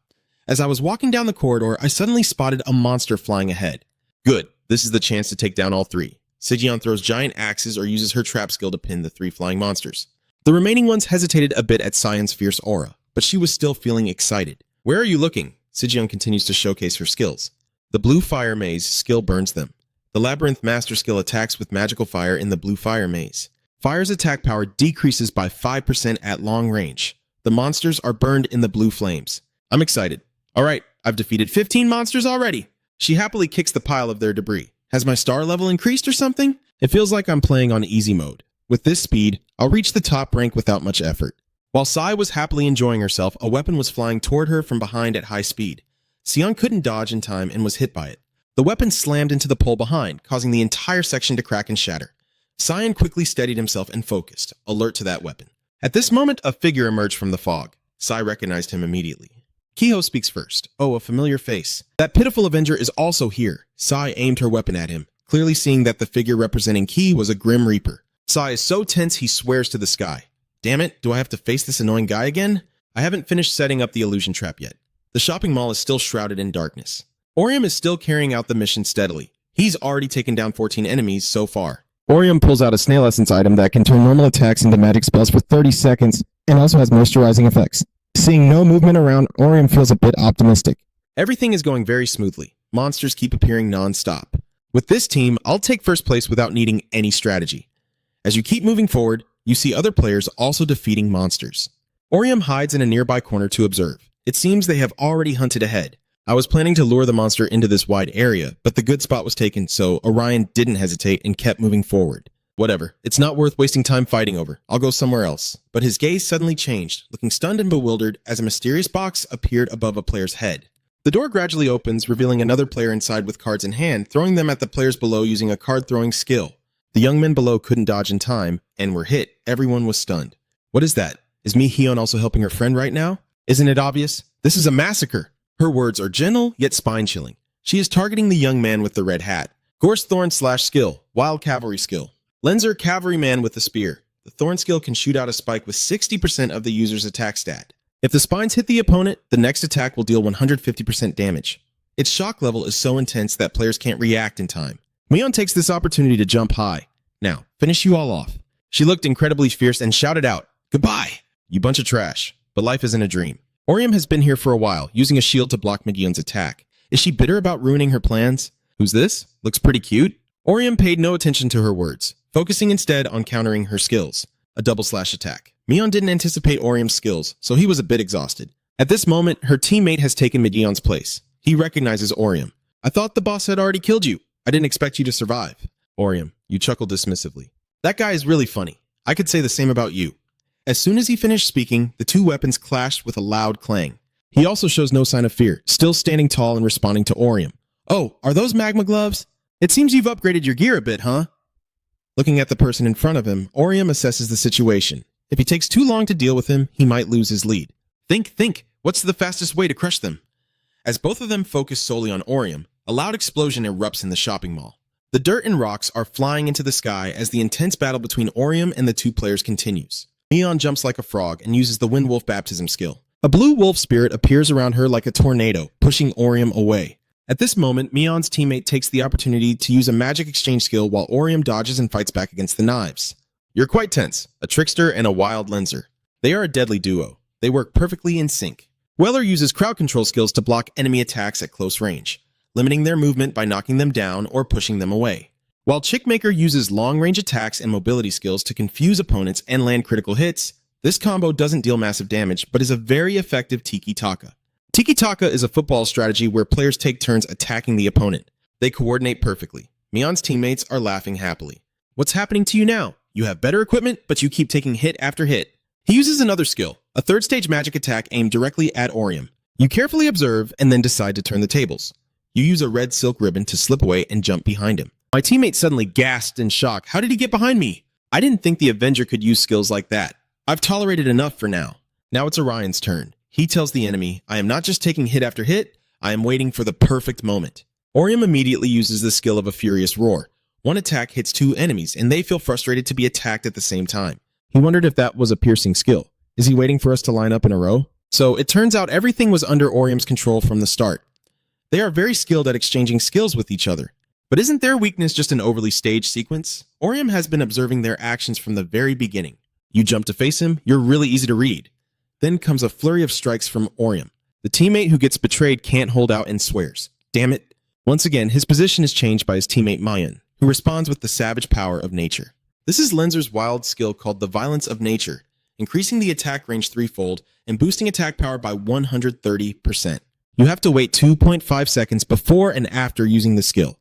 Speaker 1: As I was walking down the corridor, I suddenly spotted a monster flying ahead. Good, this is the chance to take down all 3. Sijion throws giant axes or uses her trap skill to pin the 3 flying monsters. The remaining ones hesitated a bit at Sion's fierce aura, but she was still feeling excited. Where are you looking? Sijion continues to showcase her skills. The blue fire maze skill burns them. The Labyrinth Master skill attacks with magical fire in the blue fire maze. Fire's attack power decreases by 5% at long range. The monsters are burned in the blue flames. I'm excited. Alright, I've defeated 15 monsters already. She happily kicks the pile of their debris. Has my star level increased or something? It feels like I'm playing on easy mode. With this speed, I'll reach the top rank without much effort. While Sai was happily enjoying herself, a weapon was flying toward her from behind at high speed. Sion couldn't dodge in time and was hit by it. The weapon slammed into the pole behind, causing the entire section to crack and shatter. Sion quickly steadied himself and focused, alert to that weapon. At this moment, a figure emerged from the fog. Sai recognized him immediately. Kiho speaks first. Oh, a familiar face. That pitiful Avenger is also here. Sai aimed her weapon at him, clearly seeing that the figure representing Ki was a Grim Reaper. Sai is so tense he swears to the sky. Damn it, do I have to face this annoying guy again? I haven't finished setting up the illusion trap yet. The shopping mall is still shrouded in darkness. Orium is still carrying out the mission steadily. He's already taken down 14 enemies so far.
Speaker 2: Orium pulls out a snail essence item that can turn normal attacks into magic spells for 30 seconds and also has moisturizing effects. Seeing no movement around, Orium feels a bit optimistic.
Speaker 1: Everything is going very smoothly. monsters keep appearing non-stop. With this team, I'll take first place without needing any strategy. As you keep moving forward, you see other players also defeating monsters. Orium hides in a nearby corner to observe. It seems they have already hunted ahead. I was planning to lure the monster into this wide area, but the good spot was taken, so Orion didn't hesitate and kept moving forward. Whatever, it's not worth wasting time fighting over. I'll go somewhere else. But his gaze suddenly changed, looking stunned and bewildered as a mysterious box appeared above a player's head. The door gradually opens, revealing another player inside with cards in hand, throwing them at the players below using a card-throwing skill. The young men below couldn't dodge in time, and were hit. Everyone was stunned. What is that? Is Mi-Hyun also helping her friend right now? Isn't it obvious? This is a massacre! Her words are gentle, yet spine-chilling. She is targeting the young man with the red hat. Gorse Thorn slash skill, wild cavalry skill. Lenzer cavalryman with the spear. The Thorn skill can shoot out a spike with 60% of the user's attack stat. If the spines hit the opponent, the next attack will deal 150% damage. Its shock level is so intense that players can't react in time. Mion takes this opportunity to jump high. Now, finish you all off. She looked incredibly fierce and shouted out, "Goodbye, you bunch of trash." But life isn't a dream. Orium has been here for a while, using a shield to block Megion's attack. Is she bitter about ruining her plans? Who's this? Looks pretty cute. Orium paid no attention to her words, focusing instead on countering her skills. A double slash attack. Mion didn't anticipate Orium's skills, so he was a bit exhausted. At this moment, her teammate has taken Megion's place. He recognizes Orium. "I thought the boss had already killed you. I didn't expect you to survive." Orium, you chuckle dismissively. "That guy is really funny. I could say the same about you." As soon as he finished speaking, the two weapons clashed with a loud clang. He also shows no sign of fear, still standing tall and responding to Orium. "Oh, are those magma gloves? It seems you've upgraded your gear a bit, huh?" Looking at the person in front of him, Orium assesses the situation. If he takes too long to deal with him, he might lose his lead. Think, what's the fastest way to crush them? As both of them focus solely on Orium, a loud explosion erupts in the shopping mall. The dirt and rocks are flying into the sky as the intense battle between Orium and the two players continues. Mion jumps like a frog and uses the Wind Wolf baptism skill. A blue wolf spirit appears around her like a tornado, pushing Orium away. At this moment, Mion's teammate takes the opportunity to use a magic exchange skill while Orium dodges and fights back against the knives. You're quite tense, a trickster and a wild lenser. They are a deadly duo. They work perfectly in sync. Weller uses crowd control skills to block enemy attacks at close range, limiting their movement by knocking them down or pushing them away. While Chickmaker uses long-range attacks and mobility skills to confuse opponents and land critical hits, this combo doesn't deal massive damage, but is a very effective tiki-taka. Tiki-taka is a football strategy where players take turns attacking the opponent. They coordinate perfectly. Mion's teammates are laughing happily. What's happening to you now? You have better equipment, but you keep taking hit after hit. He uses another skill, a third-stage magic attack aimed directly at Orium. You carefully observe and then decide to turn the tables. You use a red silk ribbon to slip away and jump behind him. My teammate suddenly gasped in shock. How did he get behind me? I didn't think the Avenger could use skills like that. I've tolerated enough for now. Now it's Orion's turn. He tells the enemy, I am not just taking hit after hit, I am waiting for the perfect moment. Orium immediately uses the skill of a furious roar. One attack hits two enemies, and they feel frustrated to be attacked at the same time. He wondered if that was a piercing skill. Is he waiting for us to line up in a row? So it turns out everything was under Orium's control from the start. They are very skilled at exchanging skills with each other. But isn't their weakness just an overly staged sequence? Orium has been observing their actions from the very beginning. You jump to face him, you're really easy to read. Then comes a flurry of strikes from Orium. The teammate who gets betrayed can't hold out and swears. Damn it. Once again, his position is changed by his teammate Mayan, who responds with the savage power of nature. This is Lenzer's wild skill called the Violence of Nature, increasing the attack range threefold and boosting attack power by 130%. You have to wait 2.5 seconds before and after using the skill.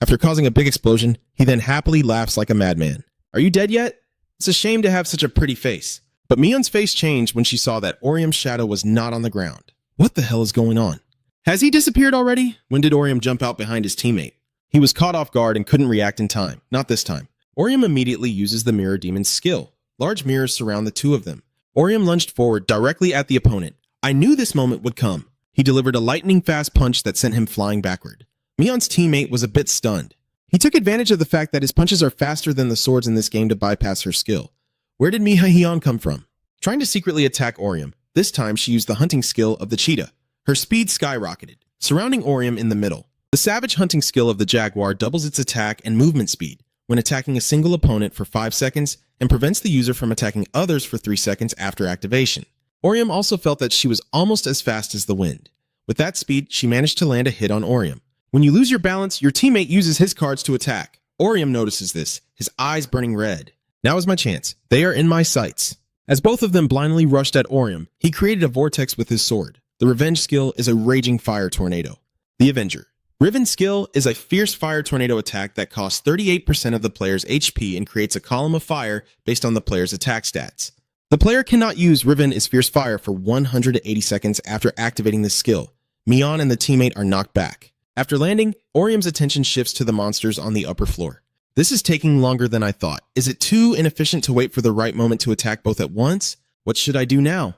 Speaker 1: After causing a big explosion, he then happily laughs like a madman. Are you dead yet? It's a shame to have such a pretty face. But Mion's face changed when she saw that Orium's shadow was not on the ground. What the hell is going on? Has he disappeared already? When did Orium jump out behind his teammate? He was caught off guard and couldn't react in time. Not this time. Orium immediately uses the Mirror Demon's skill. Large mirrors surround the two of them. Orium lunged forward directly at the opponent. I knew this moment would come. He delivered a lightning-fast punch that sent him flying backward. Mion's teammate was a bit stunned. He took advantage of the fact that his punches are faster than the swords in this game to bypass her skill. Where did Mi-Hyun come from? Trying to secretly attack Orium, this time she used the hunting skill of the cheetah. Her speed skyrocketed, surrounding Orium in the middle. The savage hunting skill of the jaguar doubles its attack and movement speed when attacking a single opponent for 5 seconds and prevents the user from attacking others for 3 seconds after activation. Orium also felt that she was almost as fast as the wind. With that speed, she managed to land a hit on Orium. When you lose your balance, your teammate uses his cards to attack. Orium notices this, his eyes burning red. Now is my chance. They are in my sights. As both of them blindly rushed at Orium, he created a vortex with his sword. The revenge skill is a raging fire tornado. The Avenger. Riven's skill is a fierce fire tornado attack that costs 38% of the player's HP and creates a column of fire based on the player's attack stats. The player cannot use Riven is fierce fire for 180 seconds after activating this skill. Mion and the teammate are knocked back. After landing, Orium's attention shifts to the monsters on the upper floor. This is taking longer than I thought. Is it too inefficient to wait for the right moment to attack both at once? What should I do now?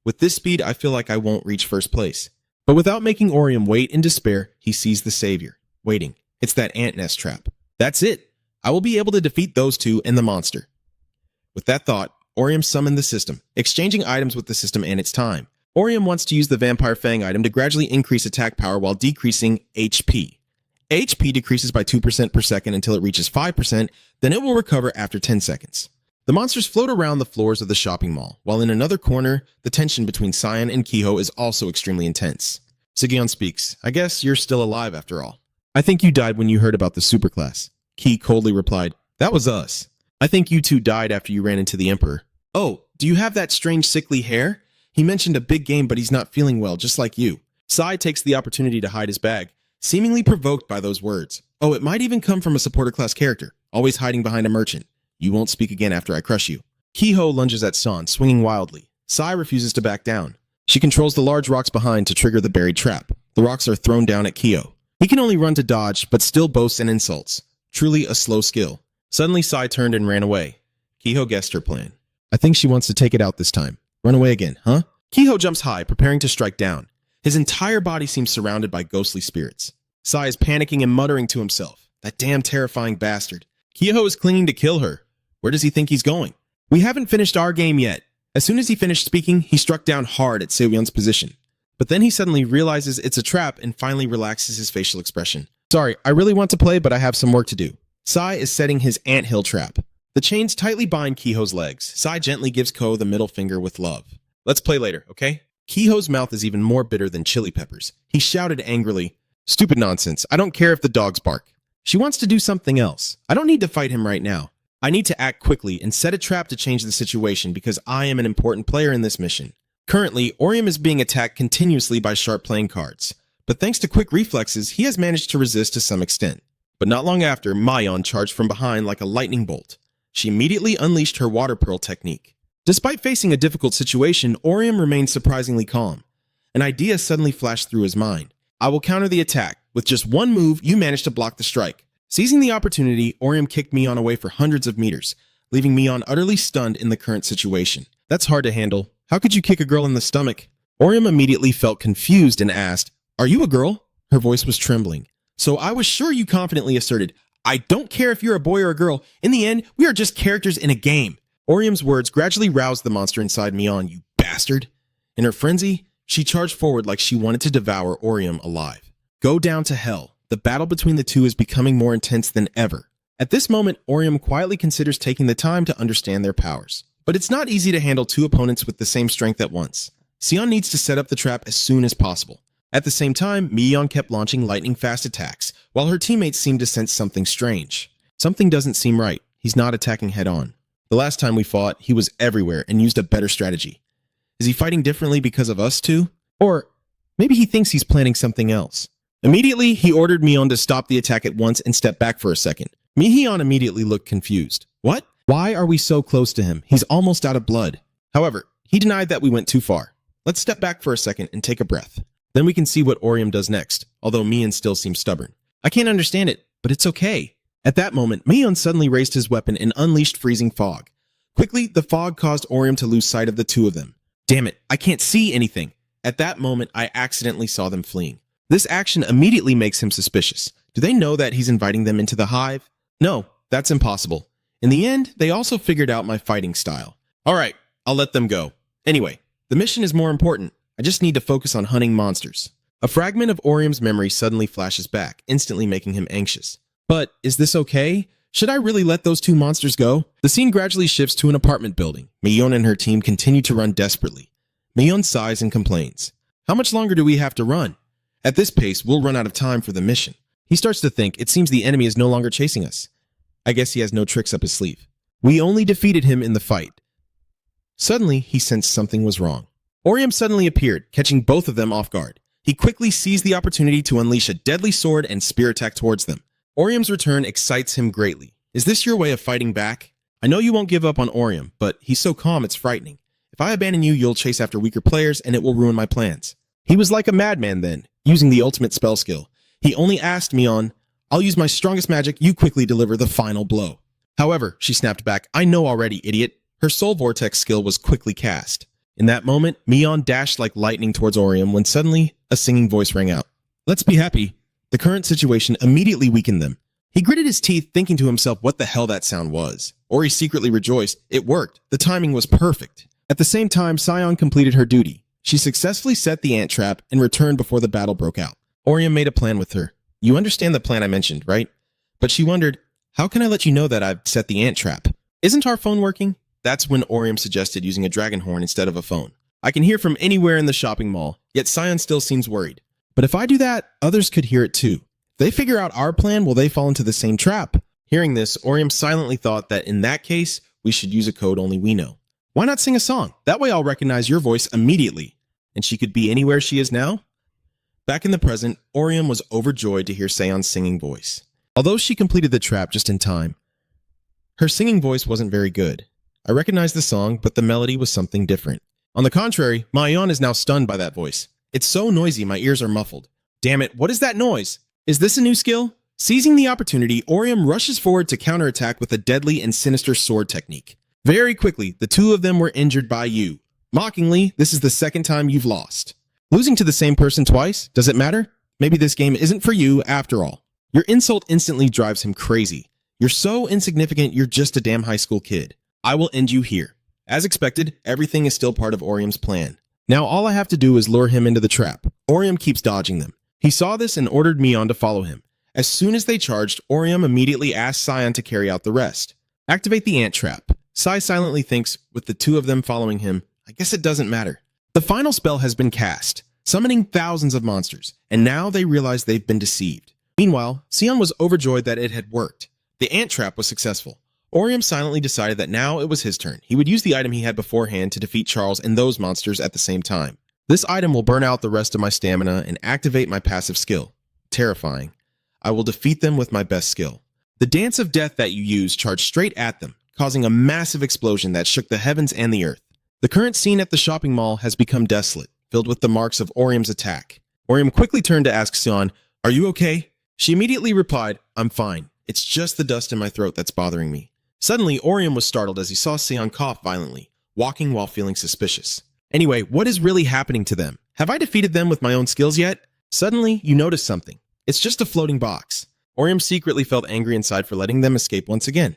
Speaker 1: With this speed, I feel like I won't reach first place. But without making Orium wait in despair, he sees the savior. Waiting. It's that ant nest trap. That's it. I will be able to defeat those two and the monster. With that thought, Orium summoned the system, exchanging items with the system and its time. Orium wants to use the Vampire Fang item to gradually increase attack power while decreasing HP. HP decreases by 2% per second until it reaches 5%, then it will recover after 10 seconds. The monsters float around the floors of the shopping mall, while in another corner, the tension between Cyan and Kiho is also extremely intense. Sigyeon speaks. I guess you're still alive after all. I think you died when you heard about the superclass. Ki coldly replied, that was us. I think you two died after you ran into the Emperor. Oh, do you have that strange sickly hair? He mentioned a big game, but he's not feeling well, just like you. Sai takes the opportunity to hide his bag, seemingly provoked by those words. Oh, it might even come from a supporter class character, always hiding behind a merchant. You won't speak again after I crush you. Kiho lunges at San, swinging wildly. Sai refuses to back down. She controls the large rocks behind to trigger the buried trap. The rocks are thrown down at Kiho. He can only run to dodge, but still boasts and insults. Truly a slow skill. Suddenly, Sai turned and ran away. Kiho guessed her plan. I think she wants to take it out this time. Run away again, huh? Kiho jumps high, preparing to strike down. His entire body seems surrounded by ghostly spirits. Sai is panicking and muttering to himself. That damn terrifying bastard. Kiho is clinging to kill her. Where does he think he's going? We haven't finished our game yet. As soon as he finished speaking, he struck down hard at Seoyeon's position. But then he suddenly realizes it's a trap and finally relaxes his facial expression. Sorry, I really want to play, but I have some work to do. Sai is setting his anthill trap. The chains tightly bind Kiho's legs. Sai gently gives Ko the middle finger with love. Let's play later, okay? Kiho's mouth is even more bitter than chili peppers. He shouted angrily, stupid nonsense. I don't care if the dogs bark. She wants to do something else. I don't need to fight him right now. I need to act quickly and set a trap to change the situation because I am an important player in this mission. Currently, Orium is being attacked continuously by sharp playing cards. But thanks to quick reflexes, he has managed to resist to some extent. But not long after, Mayon charged from behind like a lightning bolt. She immediately unleashed her water pearl technique. Despite facing a difficult situation, Orium remained surprisingly calm. An idea suddenly flashed through his mind. I will counter the attack. With just one move, you managed to block the strike. Seizing the opportunity, Orium kicked Mion away for hundreds of meters, leaving Mion utterly stunned in the current situation. That's hard to handle. How could you kick a girl in the stomach? Orium immediately felt confused and asked, Are you a girl? Her voice was trembling. So I was sure you confidently asserted, I don't care if you're a boy or a girl. In the end, we are just characters in a game. Orium's words gradually roused the monster inside Mion, you bastard. In her frenzy, she charged forward like she wanted to devour Orium alive. Go down to hell. The battle between the two is becoming more intense than ever. At this moment, Orium quietly considers taking the time to understand their powers. But it's not easy to handle two opponents with the same strength at once. Sion needs to set up the trap as soon as possible. At the same time, Mion kept launching lightning-fast attacks, while her teammates seemed to sense something strange. Something doesn't seem right. He's not attacking head-on. The last time we fought, he was everywhere and used a better strategy. Is he fighting differently because of us two? Or maybe he thinks he's planning something else. Immediately, he ordered Mion to stop the attack at once and step back for a second. Mihyun immediately looked confused. What? Why are we so close to him? He's almost out of blood. However, he denied that we went too far. Let's step back for a second and take a breath. Then we can see what Orium does next, although Mion still seems stubborn. I can't understand it, but it's okay. At that moment, Mion suddenly raised his weapon and unleashed freezing fog. Quickly, the fog caused Orium to lose sight of the two of them. Damn it, I can't see anything. At that moment, I accidentally saw them fleeing. This action immediately makes him suspicious. Do they know that he's inviting them into the hive? No, that's impossible. In the end, they also figured out my fighting style. Alright, I'll let them go. Anyway, the mission is more important. I just need to focus on hunting monsters. A fragment of Orium's memory suddenly flashes back, instantly making him anxious. But is this okay? Should I really let those two monsters go? The scene gradually shifts to an apartment building. Mion and her team continue to run desperately. Mion sighs and complains. How much longer do we have to run? At this pace, we'll run out of time for the mission. He starts to think it seems the enemy is no longer chasing us. I guess he has no tricks up his sleeve. We only defeated him in the fight. Suddenly, he sensed something was wrong. Orium suddenly appeared, catching both of them off guard. He quickly seized the opportunity to unleash a deadly sword and spear attack towards them. Orium's return excites him greatly. Is this your way of fighting back? I know you won't give up on Orium, but he's so calm it's frightening. If I abandon you, you'll chase after weaker players and it will ruin my plans. He was like a madman then, using the ultimate spell skill. He only asked me on, I'll use my strongest magic, you quickly deliver the final blow. However, she snapped back, I know already, idiot. Her soul vortex skill was quickly cast. In that moment, Mion dashed like lightning towards Orium when suddenly a singing voice rang out. Let's be happy. The current situation immediately weakened them. He gritted his teeth, thinking to himself what the hell that sound was. Ori secretly rejoiced. It worked. The timing was perfect. At the same time, Sion completed her duty. She successfully set the ant trap and returned before the battle broke out. Orium made a plan with her. You understand the plan I mentioned, right? But she wondered, how can I let you know that I've set the ant trap? Isn't our phone working? That's when Orium suggested using a dragon horn instead of a phone. I can hear from anywhere in the shopping mall, yet Sion still seems worried. But if I do that, others could hear it too. If they figure out our plan, will they fall into the same trap? Hearing this, Orium silently thought that in that case, we should use a code only we know. Why not sing a song? That way I'll recognize your voice immediately. And she could be anywhere she is now? Back in the present, Orium was overjoyed to hear Sion's singing voice. Although she completed the trap just in time, her singing voice wasn't very good. I recognized the song, but the melody was something different. On the contrary, Mayon is now stunned by that voice. It's so noisy, my ears are muffled. Damn it, what is that noise? Is this a new skill? Seizing the opportunity, Orium rushes forward to counterattack with a deadly and sinister sword technique. Very quickly, the two of them were injured by you. Mockingly, this is the second time you've lost. Losing to the same person twice, does it matter? Maybe this game isn't for you after all. Your insult instantly drives him crazy. You're so insignificant, you're just a damn high school kid. I will end you here. As expected, everything is still part of Orium's plan. Now all I have to do is lure him into the trap. Orium keeps dodging them. He saw this and ordered Mion to follow him. As soon as they charged, Orium immediately asked Sion to carry out the rest. Activate the ant trap. Sai silently thinks, with the two of them following him, I guess it doesn't matter. The final spell has been cast, summoning thousands of monsters, and now they realize they've been deceived. Meanwhile, Sion was overjoyed that it had worked. The ant trap was successful. Orium silently decided that now it was his turn. He would use the item he had beforehand to defeat Charles and those monsters at the same time. This item will burn out the rest of my stamina and activate my passive skill. Terrifying. I will defeat them with my best skill. The dance of death that you use charged straight at them, causing a massive explosion that shook the heavens and the earth. The current scene at the shopping mall has become desolate, filled with the marks of Orium's attack. Orium quickly turned to ask Sion, "Are you okay?" She immediately replied, "I'm fine. It's just the dust in my throat that's bothering me." Suddenly, Orium was startled as he saw Sion cough violently, walking while feeling suspicious. Anyway, what is really happening to them? Have I defeated them with my own skills yet? Suddenly, you notice something. It's just a floating box. Orium secretly felt angry inside for letting them escape once again.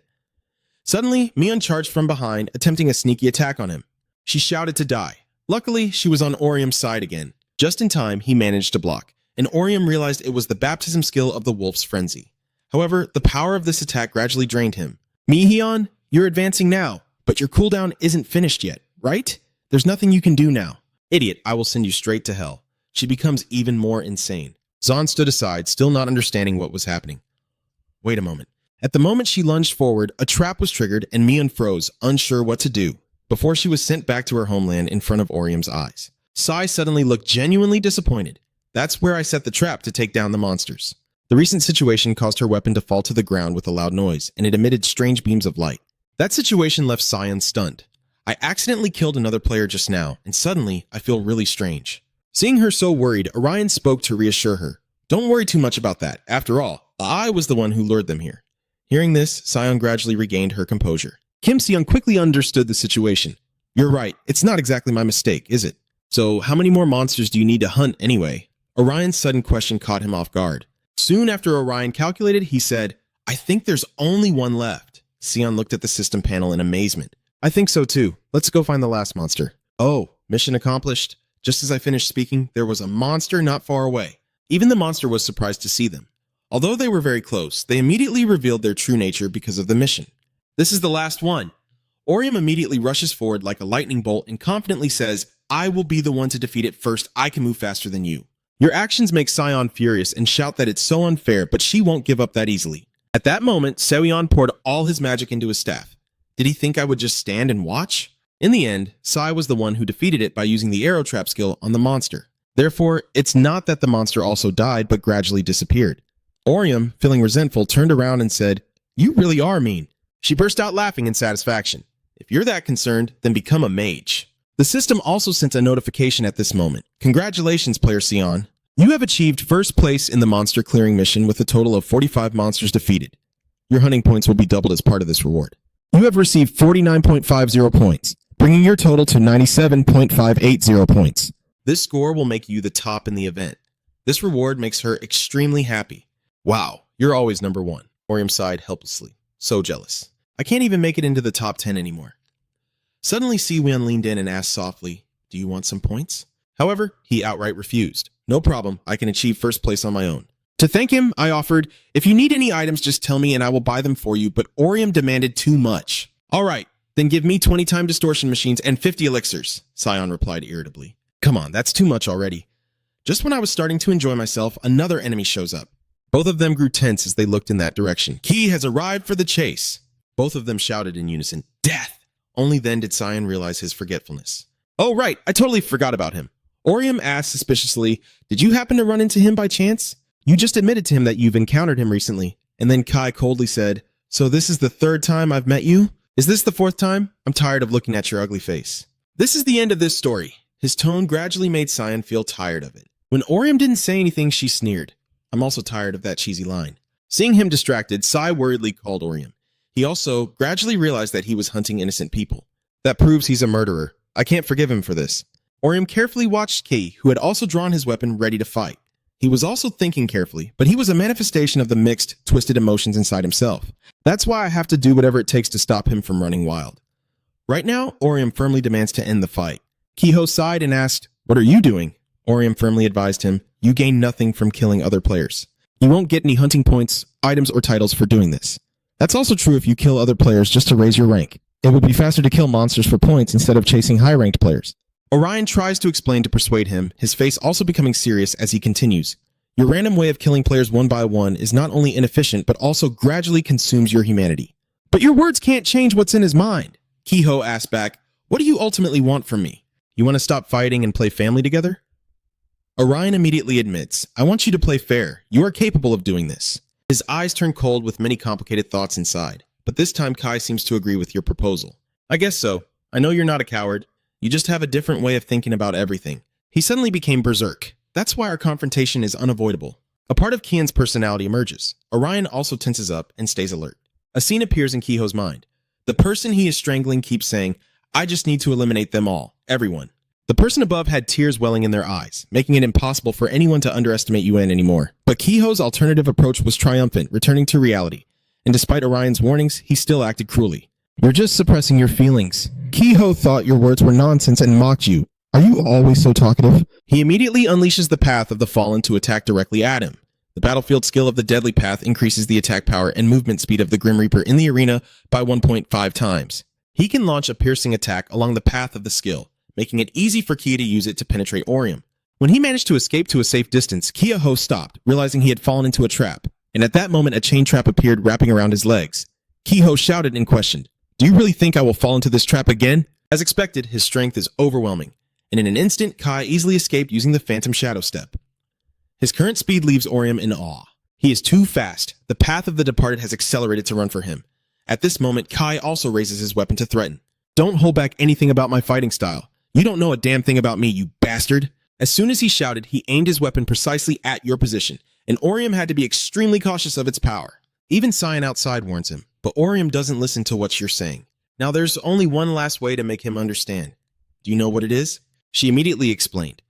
Speaker 1: Suddenly, Mion charged from behind, attempting a sneaky attack on him. She shouted to die. Luckily, she was on Orium's side again. Just in time, he managed to block, and Orium realized it was the baptism skill of the Wolf's Frenzy. However, the power of this attack gradually drained him. Mihyun, you're advancing now, but your cooldown isn't finished yet, right? There's nothing you can do now. Idiot, I will send you straight to hell. She becomes even more insane. Zahn stood aside, still not understanding what was happening. Wait a moment. At the moment she lunged forward, a trap was triggered and Mion froze, unsure what to do, before she was sent back to her homeland in front of Orium's eyes. Sai suddenly looked genuinely disappointed. That's where I set the trap to take down the monsters. The recent situation caused her weapon to fall to the ground with a loud noise, and it emitted strange beams of light. That situation left Sion stunned. I accidentally killed another player just now, and suddenly I feel really strange. Seeing her so worried, Orion spoke to reassure her. Don't worry too much about that. After all, I was the one who lured them here. Hearing this, Sion gradually regained her composure. Kim Seung quickly understood the situation. You're right, it's not exactly my mistake, is it? So how many more monsters do you need to hunt anyway? Orion's sudden question caught him off guard. Soon after Orion calculated, he said, I think there's only one left. Sion looked at the system panel in amazement. I think so too. Let's go find the last monster. Oh, mission accomplished. Just as I finished speaking, there was a monster not far away. Even the monster was surprised to see them. Although they were very close, they immediately revealed their true nature because of the mission. This is the last one. Orium immediately rushes forward like a lightning bolt and confidently says, I will be the one to defeat it first. I can move faster than you. Your actions make Sion furious and shout that it's so unfair, but she won't give up that easily. At that moment, Seoyeon poured all his magic into his staff. Did he think I would just stand and watch? In the end, Sai was the one who defeated it by using the arrow trap skill on the monster. Therefore, it's not that the monster also died but gradually disappeared. Orium, feeling resentful, turned around and said, "You really are mean." She burst out laughing in satisfaction. If you're that concerned, then become a mage. The system also sent a notification at this moment. Congratulations, player Sion. You have achieved first place in the monster clearing mission with a total of 45 monsters defeated. Your hunting points will be doubled as part of this reward. You have received 49.50 points, bringing your total to 97.580 points. This score will make you the top in the event. This reward makes her extremely happy. Wow, you're always number one. Orium sighed helplessly. So jealous. I can't even make it into the top 10 anymore. Suddenly, Siwon leaned in and asked softly, "Do you want some points?" However, he outright refused. "No problem, I can achieve first place on my own." To thank him, I offered, "If you need any items, just tell me and I will buy them for you," but Orium demanded too much. "All right, then give me 20 time distortion machines and 50 elixirs," Sion replied irritably. "Come on, that's too much already." Just when I was starting to enjoy myself, another enemy shows up. Both of them grew tense as they looked in that direction. Ki has arrived for the chase. Both of them shouted in unison, "Death!" Only then did Sion realize his forgetfulness. "Oh right, I totally forgot about him." Orium asked suspiciously, "Did you happen to run into him by chance? You just admitted to him that you've encountered him recently." And then Kai coldly said, "So this is the third time I've met you? Is this the fourth time? I'm tired of looking at your ugly face." This is the end of this story. His tone gradually made Sion feel tired of it. When Orium didn't say anything, she sneered. "I'm also tired of that cheesy line." Seeing him distracted, Sai worriedly called Orium. He also gradually realized that he was hunting innocent people. "That proves he's a murderer. I can't forgive him for this." Orium carefully watched Ki, who had also drawn his weapon ready to fight. He was also thinking carefully, but he was a manifestation of the mixed, twisted emotions inside himself. That's why I have to do whatever it takes to stop him from running wild. Right now, Orium firmly demands to end the fight. Kiho sighed and asked, "What are you doing?" Orium firmly advised him, "You gain nothing from killing other players. You won't get any hunting points, items, or titles for doing this. That's also true if you kill other players just to raise your rank. It would be faster to kill monsters for points instead of chasing high-ranked players." Orion tries to explain to persuade him, his face also becoming serious as he continues. "Your random way of killing players one by one is not only inefficient, but also gradually consumes your humanity." "But your words can't change what's in his mind." Kiho asked back, "What do you ultimately want from me? You want to stop fighting and play family together?" Orion immediately admits, "I want you to play fair. You are capable of doing this." His eyes turn cold with many complicated thoughts inside, but this time Kai seems to agree with your proposal. "I guess so. I know you're not a coward. You just have a different way of thinking about everything." He suddenly became berserk. That's why our confrontation is unavoidable. A part of Kian's personality emerges. Orion also tenses up and stays alert. A scene appears in Kiho's mind. The person he is strangling keeps saying, "I just need to eliminate them all, everyone." The person above had tears welling in their eyes, making it impossible for anyone to underestimate UN anymore. But Kiho's alternative approach was triumphant, returning to reality. And despite Orion's warnings, he still acted cruelly. "You're just suppressing your feelings. Kiho thought your words were nonsense and mocked you. Are you always so talkative?" He immediately unleashes the Path of the Fallen to attack directly at him. The battlefield skill of the Deadly Path increases the attack power and movement speed of the Grim Reaper in the arena by 1.5 times. He can launch a piercing attack along the path of the skill, making it easy for Kia to use it to penetrate Orium. When he managed to escape to a safe distance, Kiho stopped, realizing he had fallen into a trap, and at that moment a chain trap appeared wrapping around his legs. Kiho shouted and questioned, "Do you really think I will fall into this trap again?" As expected, his strength is overwhelming, and in an instant, Kai easily escaped using the Phantom Shadow Step. His current speed leaves Orium in awe. He is too fast. The path of the departed has accelerated to run for him. At this moment, Kai also raises his weapon to threaten. "Don't hold back anything about my fighting style. You don't know a damn thing about me, you bastard." As soon as he shouted, he aimed his weapon precisely at your position, and Orium had to be extremely cautious of its power. Even Sion outside warns him, but Orium doesn't listen to what you're saying. Now there's only one last way to make him understand. Do you know what it is? She immediately explained.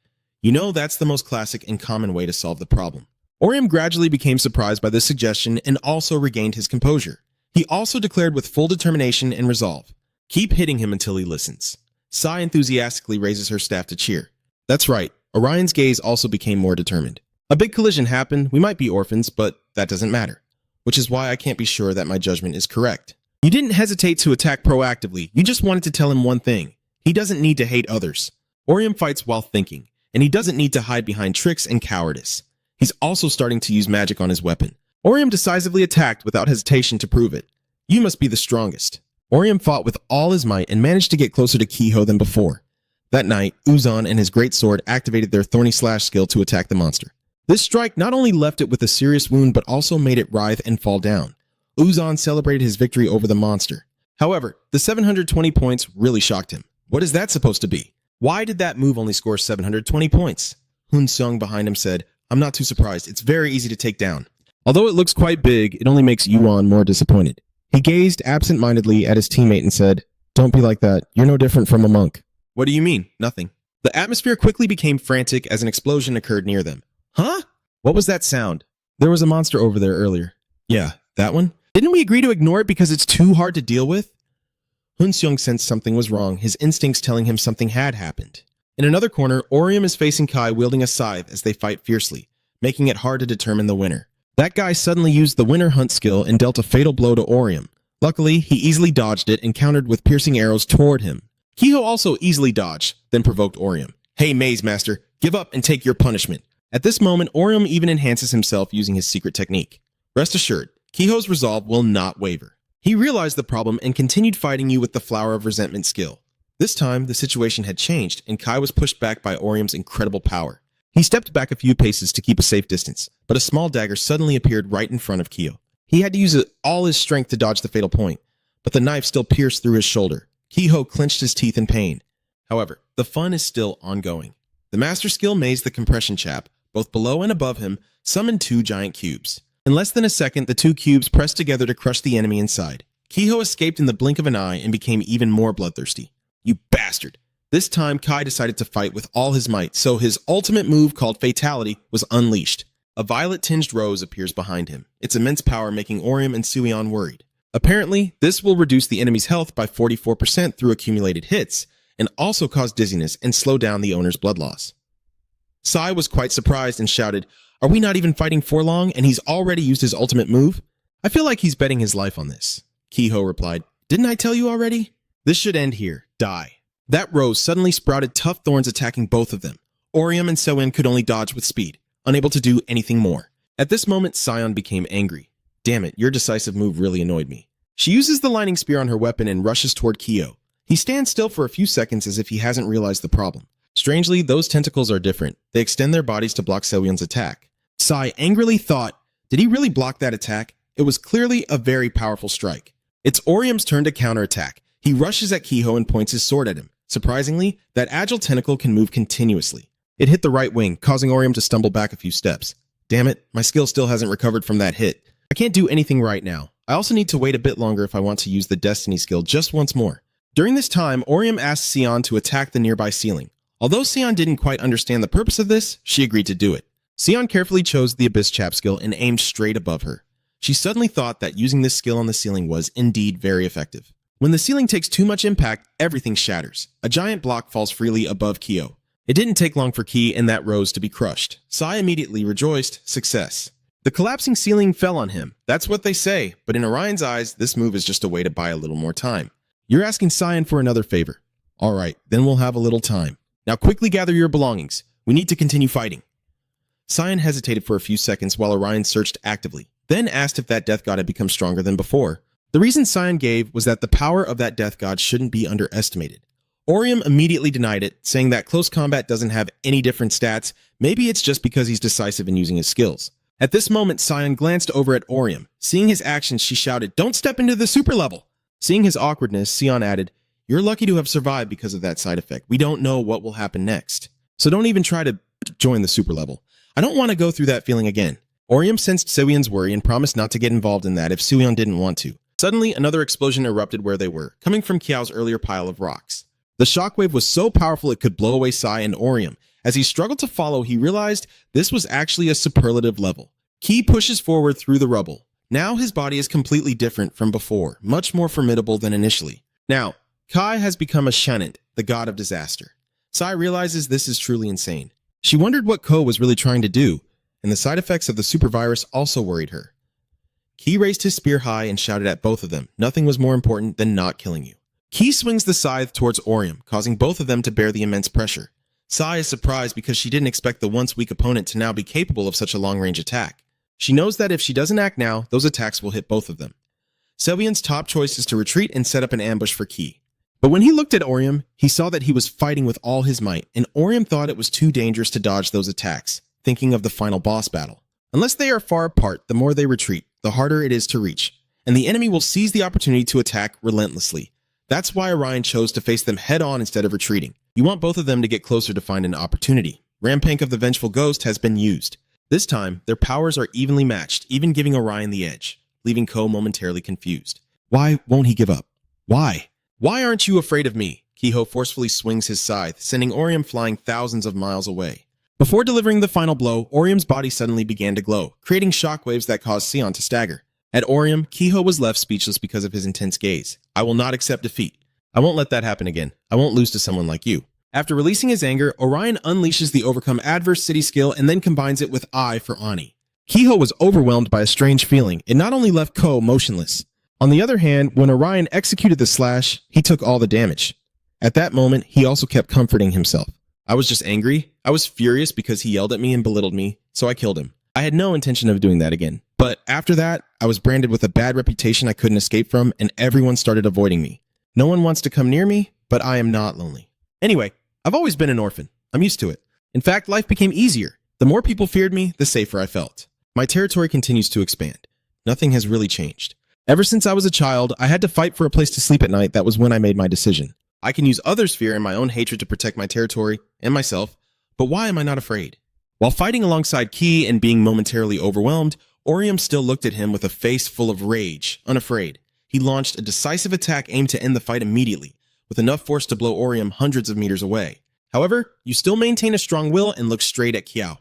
Speaker 1: You know, that's the most classic and common way to solve the problem. Orium gradually became surprised by this suggestion and also regained his composure. He also declared with full determination and resolve, "Keep hitting him until he listens." Sai enthusiastically raises her staff to cheer. That's right, Orion's gaze also became more determined. A big collision happened, we might be orphans, but that doesn't matter. Which is why I can't be sure that my judgment is correct. You didn't hesitate to attack proactively, you just wanted to tell him one thing. He doesn't need to hate others. Orium fights while thinking. and he doesn't need to hide behind tricks and cowardice. He's also starting to use magic on his weapon. Orium decisively attacked without hesitation to prove it. You must be the strongest. Orium fought with all his might and managed to get closer to Kiho than before. That night, Uzan and his great sword activated their Thorny Slash skill to attack the monster. This strike not only left it with a serious wound but also made it writhe and fall down. Uzan celebrated his victory over the monster. However, the 720 points really shocked him. What is that supposed to be? Why did that move only score 720 points? Hun Seong behind him said, I'm not too surprised. It's very easy to take down. Although it looks quite big, it only makes Yuan more disappointed. He gazed absent-mindedly at his teammate and said, Don't be like that. You're no different from a monk. What do you mean? Nothing. The atmosphere quickly became frantic as an explosion occurred near them. Huh? What was that sound? There was a monster over there earlier. Yeah, that one? Didn't we agree to ignore it because it's too hard to deal with? Hun Seong sensed something was wrong, his instincts telling him something had happened. In another corner, Orium is facing Kai wielding a scythe as they fight fiercely, making it hard to determine the winner. That guy suddenly used the Winter Hunt skill and dealt a fatal blow to Orium. Luckily, he easily dodged it and countered with piercing arrows toward him. Kiho also easily dodged, then provoked Orium. Hey, Maze Master, give up and take your punishment. At this moment, Orium even enhances himself using his secret technique. Rest assured, Kiho's resolve will not waver. He realized the problem and continued fighting you with the Flower of Resentment skill. This time, the situation had changed, and Kai was pushed back by Orium's incredible power. He stepped back a few paces to keep a safe distance, but a small dagger suddenly appeared right in front of Kiho. He had to use all his strength to dodge the fatal point, but the knife still pierced through his shoulder. Kiho clenched his teeth in pain. However, the fun is still ongoing. The master skill Maze the Compression Chap, both below and above him, summoned 2 giant cubes. In less than a second, the 2 cubes pressed together to crush the enemy inside. Kiho escaped in the blink of an eye and became even more bloodthirsty. You bastard! This time, Kai decided to fight with all his might, so his ultimate move called Fatality was unleashed. A violet-tinged rose appears behind him, its immense power making Orium and Suion worried. Apparently, this will reduce the enemy's health by 44% through accumulated hits, and also cause dizziness and slow down the owner's blood loss. Sai was quite surprised and shouted, Are we not even fighting for long, and he's already used his ultimate move? I feel like he's betting his life on this. Kiho replied, Didn't I tell you already? This should end here. Die. That rose suddenly sprouted tough thorns attacking both of them. Orium and Sewin could only dodge with speed, unable to do anything more. At this moment, Sion became angry. Damn it, your decisive move really annoyed me. She uses the Lightning Spear on her weapon and rushes toward Kiho. He stands still for a few seconds as if he hasn't realized the problem. Strangely, those tentacles are different. They extend their bodies to block Sewion's attack. Sai angrily thought, did he really block that attack? It was clearly a very powerful strike. It's Orium's turn to counterattack. He rushes at Kiho and points his sword at him. Surprisingly, that agile tentacle can move continuously. It hit the right wing, causing Orium to stumble back a few steps. Damn it, my skill still hasn't recovered from that hit. I can't do anything right now. I also need to wait a bit longer if I want to use the Destiny skill just once more. During this time, Orium asked Sion to attack the nearby ceiling. Although Sion didn't quite understand the purpose of this, she agreed to do it. Sion carefully chose the Abyss Chap skill and aimed straight above her. She suddenly thought that using this skill on the ceiling was indeed very effective. When the ceiling takes too much impact, everything shatters. A giant block falls freely above Kiho. It didn't take long for Ki and that rose to be crushed. Sai immediately rejoiced, success. The collapsing ceiling fell on him. That's what they say, but in Orion's eyes, this move is just a way to buy a little more time. You're asking Sion for another favor. Alright, then we'll have a little time. Now quickly gather your belongings. We need to continue fighting. Sion hesitated for a few seconds while Orion searched actively, then asked if that death god had become stronger than before. The reason Sion gave was that the power of that death god shouldn't be underestimated. Orium immediately denied it, saying that close combat doesn't have any different stats. Maybe it's just because he's decisive in using his skills. At this moment, Sion glanced over at Orium. Seeing his actions, she shouted, Don't step into the super level! Seeing his awkwardness, Sion added, You're lucky to have survived because of that side effect. We don't know what will happen next. So don't even try to join the super level. I don't want to go through that feeling again. Orium sensed Suion's worry and promised not to get involved in that if Suion didn't want to. Suddenly, another explosion erupted where they were, coming from Kiao's earlier pile of rocks. The shockwave was so powerful it could blow away Sai and Orium. As he struggled to follow, he realized this was actually a superlative level. Ki pushes forward through the rubble. Now his body is completely different from before, much more formidable than initially. Now, Kai has become a Shanant, the god of disaster. Sai realizes this is truly insane. She wondered what Ko was really trying to do, and the side effects of the super virus also worried her. Ki raised his spear high and shouted at both of them, nothing was more important than not killing you. Ki swings the scythe towards Orium, causing both of them to bear the immense pressure. Sai is surprised because she didn't expect the once weak opponent to now be capable of such a long-range attack. She knows that if she doesn't act now, those attacks will hit both of them. Sylvian's top choice is to retreat and set up an ambush for Ki. But when he looked at Orium, he saw that he was fighting with all his might, and Orium thought it was too dangerous to dodge those attacks, thinking of the final boss battle. Unless they are far apart, the more they retreat, the harder it is to reach, and the enemy will seize the opportunity to attack relentlessly. That's why Orion chose to face them head-on instead of retreating. You want both of them to get closer to find an opportunity. Rampank of the Vengeful Ghost has been used. This time, their powers are evenly matched, even giving Orion the edge, leaving Ko momentarily confused. Why won't he give up? Why? Why aren't you afraid of me? Kiho forcefully swings his scythe, sending Orium flying thousands of miles away. Before delivering the final blow, Orium's body suddenly began to glow, creating shockwaves that caused Sion to stagger. At Orium, Kiho was left speechless because of his intense gaze. I will not accept defeat. I won't let that happen again. I won't lose to someone like you. After releasing his anger, Orion unleashes the Overcome Adverse City skill and then combines it with I for Ani. Kiho was overwhelmed by a strange feeling. It not only left Ko motionless. On the other hand, when Orion executed the slash, he took all the damage. At that moment, he also kept comforting himself. I was just angry. I was furious because he yelled at me and belittled me, so I killed him. I had no intention of doing that again. But after that, I was branded with a bad reputation I couldn't escape from, and everyone started avoiding me. No one wants to come near me, but I am not lonely. Anyway, I've always been an orphan. I'm used to it. In fact, life became easier. The more people feared me, the safer I felt. My territory continues to expand. Nothing has really changed. Ever since I was a child, I had to fight for a place to sleep at night. That was when I made my decision. I can use others' fear and my own hatred to protect my territory and myself, but why am I not afraid? While fighting alongside Ki and being momentarily overwhelmed, Orium still looked at him with a face full of rage, unafraid. He launched a decisive attack aimed to end the fight immediately, with enough force to blow Orium hundreds of meters away. However, you still maintain a strong will and look straight at Kiao.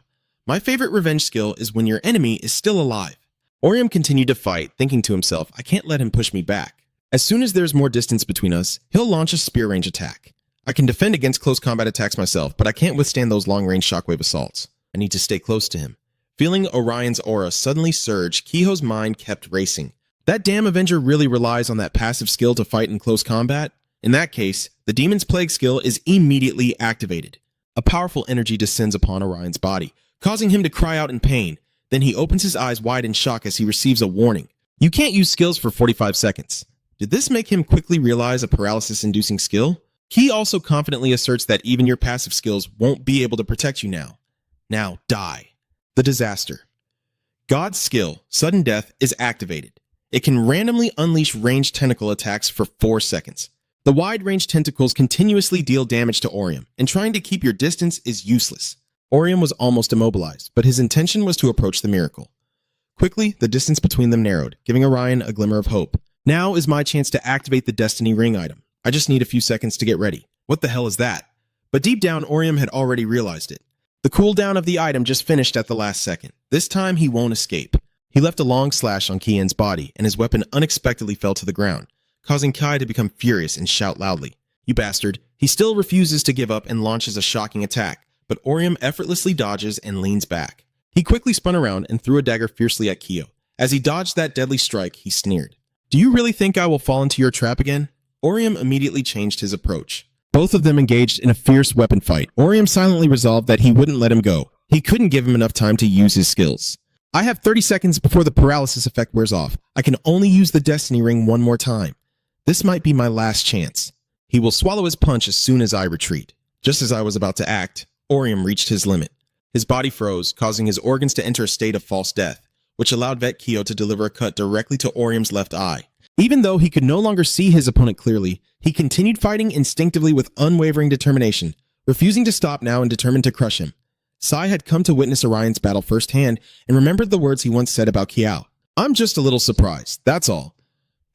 Speaker 1: My favorite revenge skill is when your enemy is still alive. Orium continued to fight, thinking to himself, I can't let him push me back. As soon as there's more distance between us, he'll launch a spear range attack. I can defend against close combat attacks myself, but I can't withstand those long-range shockwave assaults. I need to stay close to him. Feeling Orion's aura suddenly surge, Kiho's mind kept racing. That damn Avenger really relies on that passive skill to fight in close combat? In that case, the Demon's Plague skill is immediately activated. A powerful energy descends upon Orion's body, causing him to cry out in pain. Then he opens his eyes wide in shock as he receives a warning. You can't use skills for 45 seconds. Did this make him quickly realize a paralysis-inducing skill? He also confidently asserts that even your passive skills won't be able to protect you now. Now die. The disaster. God's skill, Sudden Death, is activated. It can randomly unleash ranged tentacle attacks for 4 seconds. The wide-range tentacles continuously deal damage to Orium, and trying to keep your distance is useless. Orium was almost immobilized, but his intention was to approach the miracle. Quickly, the distance between them narrowed, giving Orion a glimmer of hope. Now is my chance to activate the Destiny Ring item. I just need a few seconds to get ready. What the hell is that? But deep down, Orium had already realized it. The cooldown of the item just finished at the last second. This time, he won't escape. He left a long slash on Kien's body, and his weapon unexpectedly fell to the ground, causing Kai to become furious and shout loudly. You bastard. He still refuses to give up and launches a shocking attack, but Orium effortlessly dodges and leans back. He quickly spun around and threw a dagger fiercely at Kyo. As he dodged that deadly strike, he sneered. Do you really think I will fall into your trap again? Orium immediately changed his approach. Both of them engaged in a fierce weapon fight. Orium silently resolved that he wouldn't let him go. He couldn't give him enough time to use his skills. I have 30 seconds before the paralysis effect wears off. I can only use the Destiny Ring one more time. This might be my last chance. He will swallow his punch as soon as I retreat. Just as I was about to act, Orium reached his limit. His body froze, causing his organs to enter a state of false death, which allowed Vet Kyo to deliver a cut directly to Orium's left eye. Even though he could no longer see his opponent clearly, he continued fighting instinctively with unwavering determination, refusing to stop now and determined to crush him. Sai had come to witness Orion's battle firsthand and remembered the words he once said about Kiao. I'm just a little surprised, that's all.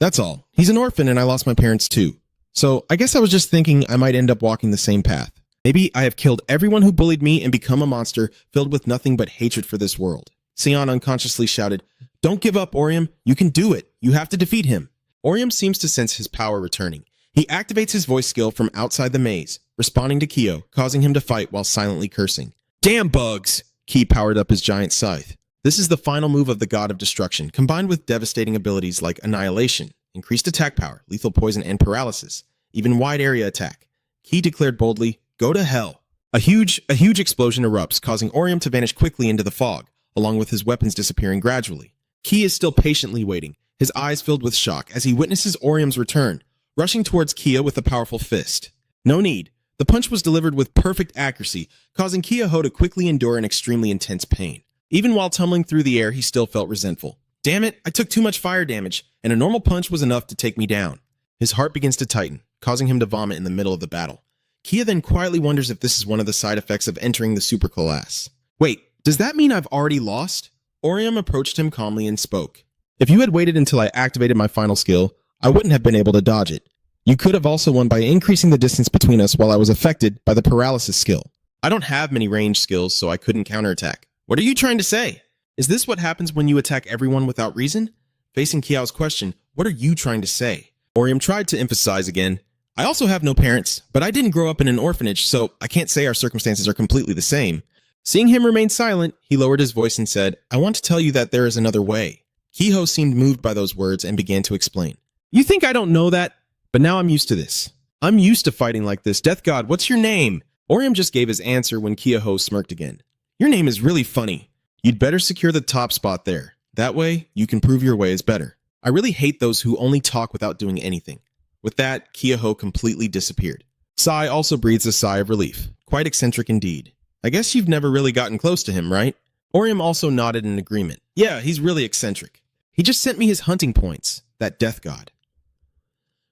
Speaker 1: That's all. He's an orphan and I lost my parents too. So I guess I was just thinking I might end up walking the same path. Maybe I have killed everyone who bullied me and become a monster filled with nothing but hatred for this world. Sion unconsciously shouted, Don't give up, Orium. You can do it. You have to defeat him. Orium seems to sense his power returning. He activates his voice skill from outside the maze, responding to Kyo, causing him to fight while silently cursing. Damn bugs! Ki powered up his giant scythe. This is the final move of the God of Destruction, combined with devastating abilities like Annihilation, increased attack power, lethal poison and paralysis, even wide area attack. Ki declared boldly, Go to hell. A huge explosion erupts, causing Orium to vanish quickly into the fog, along with his weapons disappearing gradually. Kia is still patiently waiting, his eyes filled with shock as he witnesses Orium's return, rushing towards Kia with a powerful fist. No need. The punch was delivered with perfect accuracy, causing Kia-ho to quickly endure an extremely intense pain. Even while tumbling through the air, he still felt resentful. Damn it, I took too much fire damage, and a normal punch was enough to take me down. His heart begins to tighten, causing him to vomit in the middle of the battle. Kia then quietly wonders if this is one of the side effects of entering the super class. Wait, does that mean I've already lost? Orium approached him calmly and spoke. If you had waited until I activated my final skill, I wouldn't have been able to dodge it. You could have also won by increasing the distance between us while I was affected by the paralysis skill. I don't have many range skills, so I couldn't counterattack. What are you trying to say? Is this what happens when you attack everyone without reason? Facing Kiao's question, what are you trying to say? Orium tried to emphasize again. I also have no parents, but I didn't grow up in an orphanage, so I can't say our circumstances are completely the same. Seeing him remain silent, he lowered his voice and said, I want to tell you that there is another way. Kiho seemed moved by those words and began to explain. You think I don't know that? But now I'm used to this. I'm used to fighting like this. Death God, what's your name? Orium just gave his answer when Kiaho smirked again. Your name is really funny. You'd better secure the top spot there. That way, you can prove your way is better. I really hate those who only talk without doing anything. With that, Kiaho completely disappeared. Sai also breathes a sigh of relief. Quite eccentric indeed. I guess you've never really gotten close to him, right? Orium also nodded in agreement. Yeah, he's really eccentric. He just sent me his hunting points, that Death God.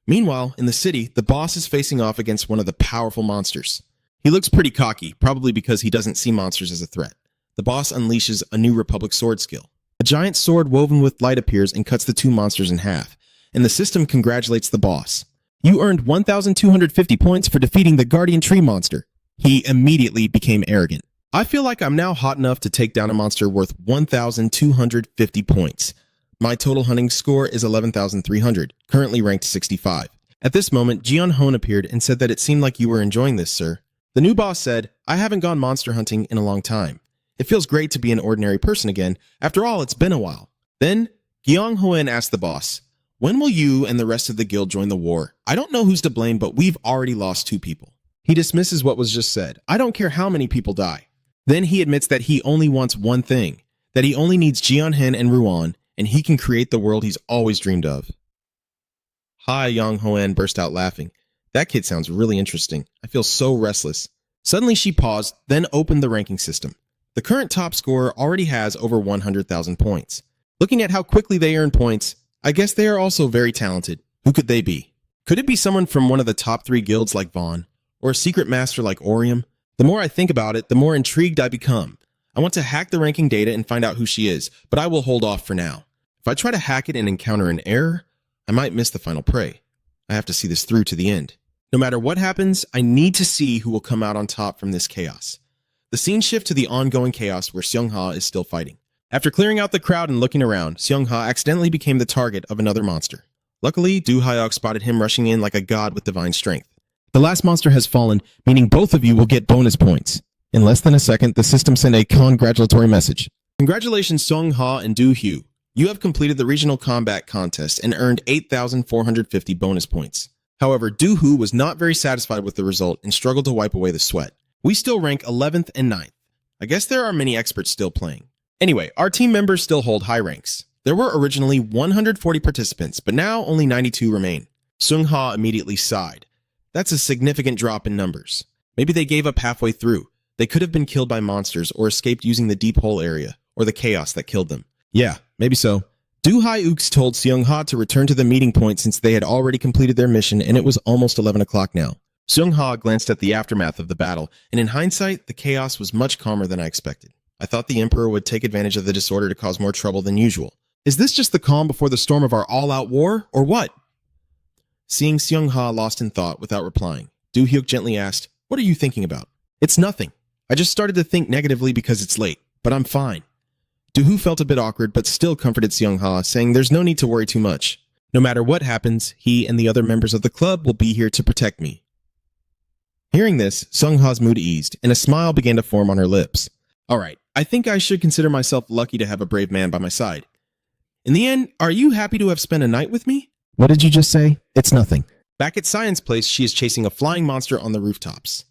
Speaker 1: Meanwhile, in the city, the boss is facing off against one of the powerful monsters. He looks pretty cocky, probably because he doesn't see monsters as a threat. The boss unleashes a new Republic sword skill. A giant sword woven with light appears and cuts the two monsters in half, and the system congratulates the boss. You earned 1,250 points for defeating the Guardian Tree monster. He immediately became arrogant. I feel like I'm now hot enough to take down a monster worth 1,250 points. My total hunting score is 11,300, currently ranked 65. At this moment, Jeon Hon appeared and said that it seemed like you were enjoying this, sir. The new boss said, I haven't gone monster hunting in a long time. It feels great to be an ordinary person again. After all, it's been a while. Then, Gyeong Hoen asked the boss, when will you and the rest of the guild join the war? I don't know who's to blame, but we've already lost 2 people. He dismisses what was just said. I don't care how many people die. Then he admits that he only wants one thing, that he only needs Jeon Hen and Ruan, and he can create the world he's always dreamed of. Hi, Yang Hoen burst out laughing. That kid sounds really interesting. I feel so restless. Suddenly she paused, then opened the ranking system. The current top scorer already has over 100,000 points. Looking at how quickly they earn points, I guess they are also very talented. Who could they be? Could it be someone from one of the top 3 guilds like Vaughn? Or a secret master like Orium? The more I think about it, the more intrigued I become. I want to hack the ranking data and find out who she is, but I will hold off for now. If I try to hack it and encounter an error, I might miss the final prey. I have to see this through to the end. No matter what happens, I need to see who will come out on top from this chaos. The scene shifts to the ongoing chaos where Seong-ha is still fighting. After clearing out the crowd and looking around, Seong-ha accidentally became the target of another monster. Luckily, Do Hyuk spotted him rushing in like a god with divine strength. The last monster has fallen, meaning both of you will get bonus points. In less than a second, the system sent a congratulatory message. Congratulations, Seong-ha and Do Hyu. You have completed the regional combat contest and earned 8,450 bonus points. However, Do Hyu was not very satisfied with the result and struggled to wipe away the sweat. We still rank 11th and 9th. I guess there are many experts still playing. Anyway, our team members still hold high ranks. There were originally 140 participants, but now only 92 remain. Seong-ha immediately sighed. That's a significant drop in numbers. Maybe they gave up halfway through. They could have been killed by monsters or escaped using the deep hole area, or the chaos that killed them. Yeah, maybe so. Do Hyuk told Seong-ha to return to the meeting point since they had already completed their mission and it was almost 11 o'clock now. Seong-ha glanced at the aftermath of the battle, and in hindsight, the chaos was much calmer than I expected. I thought the Emperor would take advantage of the disorder to cause more trouble than usual. Is this just the calm before the storm of our all-out war, or what? Seeing Seong-ha lost in thought without replying, Do Hyuk gently asked, What are you thinking about? It's nothing. I just started to think negatively because it's late, but I'm fine. Do-hoo felt a bit awkward, but still comforted Seong-ha, saying there's no need to worry too much. No matter what happens, he and the other members of the club will be here to protect me. Hearing this, Seong-ha's mood eased, and a smile began to form on her lips. Alright, I think I should consider myself lucky to have a brave man by my side. In the end, are you happy to have spent a night with me?
Speaker 2: What did you just say? It's nothing.
Speaker 1: Back at Science Place, she is chasing a flying monster on the rooftops.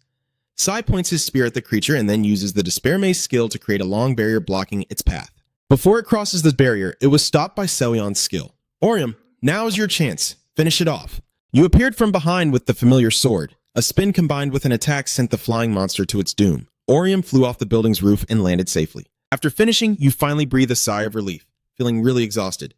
Speaker 1: Sai points his spear at the creature and then uses the Despair Mace skill to create a long barrier blocking its path. Before it crosses the barrier, it was stopped by Seoyeon's skill. Orium, now is your chance. Finish it off. You appeared from behind with the familiar sword. A spin combined with an attack sent the flying monster to its doom. Orium flew off the building's roof and landed safely. After finishing, you finally breathe a sigh of relief, feeling really exhausted.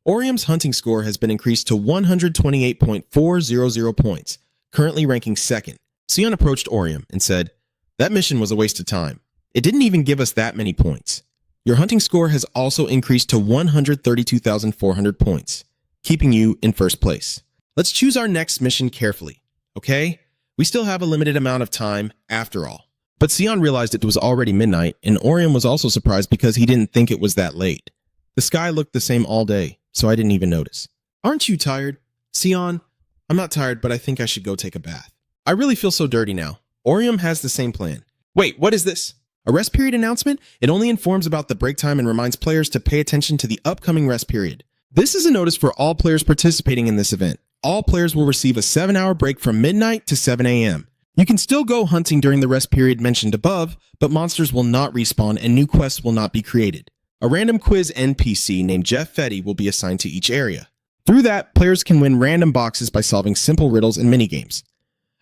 Speaker 1: Orium's hunting score has been increased to 128.400 points, currently ranking second. Sion approached Orium and said, "That mission was a waste of time. It didn't even give us that many points. Your hunting score has also increased to 132,400 points, keeping you in first place. Let's choose our next mission carefully, okay? We still have a limited amount of time after all." But Sion realized it was already midnight, and Orium was also surprised because he didn't think it was that late. The sky looked the same all day, so I didn't even notice. "Aren't you tired?" "Sion, I'm not tired, but I think I should go take a bath. I really feel so dirty now." Orium has the same plan. "Wait, what is this? A rest period announcement? It only informs about the break time and reminds players to pay attention to the upcoming rest period. This is a notice for all players participating in this event. All players will receive a 7-hour break from midnight to 7 a.m. You can still go hunting during the rest period mentioned above, but monsters will not respawn and new quests will not be created. A random quiz NPC named Jeff Fetty will be assigned to each area. Through that, players can win random boxes by solving simple riddles and minigames.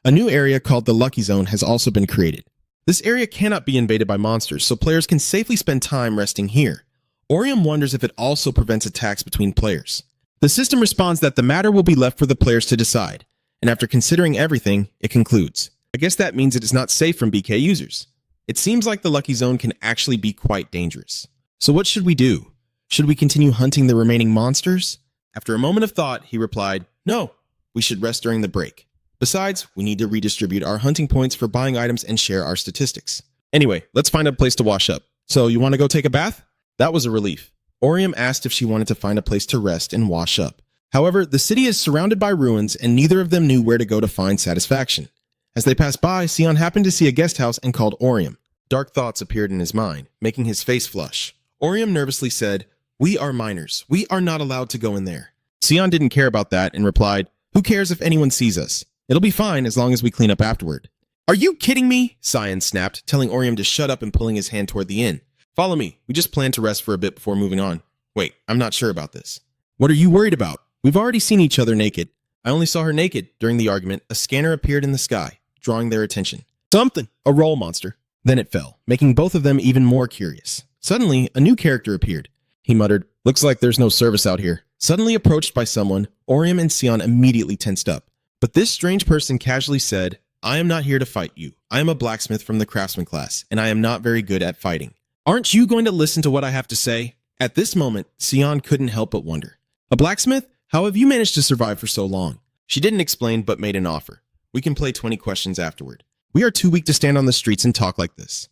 Speaker 1: A new area called the Lucky Zone has also been created. This area cannot be invaded by monsters, so players can safely spend time resting here. Orium wonders if it also prevents attacks between players. The system responds that the matter will be left for the players to decide, and after considering everything, it concludes. I guess that means it is not safe from BK users. It seems like the Lucky Zone can actually be quite dangerous. So what should we do? Should we continue hunting the remaining monsters? After a moment of thought, he replied, "No, we should rest during the break. Besides, we need to redistribute our hunting points for buying items and share our statistics. Anyway, let's find a place to wash up. So you want to go take a bath?" That was a relief. Orium asked if she wanted to find a place to rest and wash up. However, the city is surrounded by ruins and neither of them knew where to go to find satisfaction. As they passed by, Sion happened to see a guest house and called Orium. Dark thoughts appeared in his mind, making his face flush. Orium nervously said, "We are minors. We are not allowed to go in there." Sion didn't care about that and replied, "Who cares if anyone sees us? It'll be fine as long as we clean up afterward." "Are you kidding me?" Sion snapped, telling Orium to shut up and pulling his hand toward the inn. "Follow me. We just plan to rest for a bit before moving on." "Wait, I'm not sure about this." "What are you worried about? We've already seen each other naked." "I only saw her naked." During the argument, a scanner appeared in the sky, drawing their attention. "Something! A roll monster." Then it fell, making both of them even more curious. Suddenly, a new character appeared. He muttered, "Looks like there's no service out here." Suddenly approached by someone, Orium and Sion immediately tensed up. But this strange person casually said, "I am not here to fight you. I am a blacksmith from the craftsman class, and I am not very good at fighting. Aren't you going to listen to what I have to say?" At this moment, Sion couldn't help but wonder. "A blacksmith? How have you managed to survive for so long?" She didn't explain, but made an offer. "We can play 20 questions afterward. We are too weak to stand on the streets and talk like this."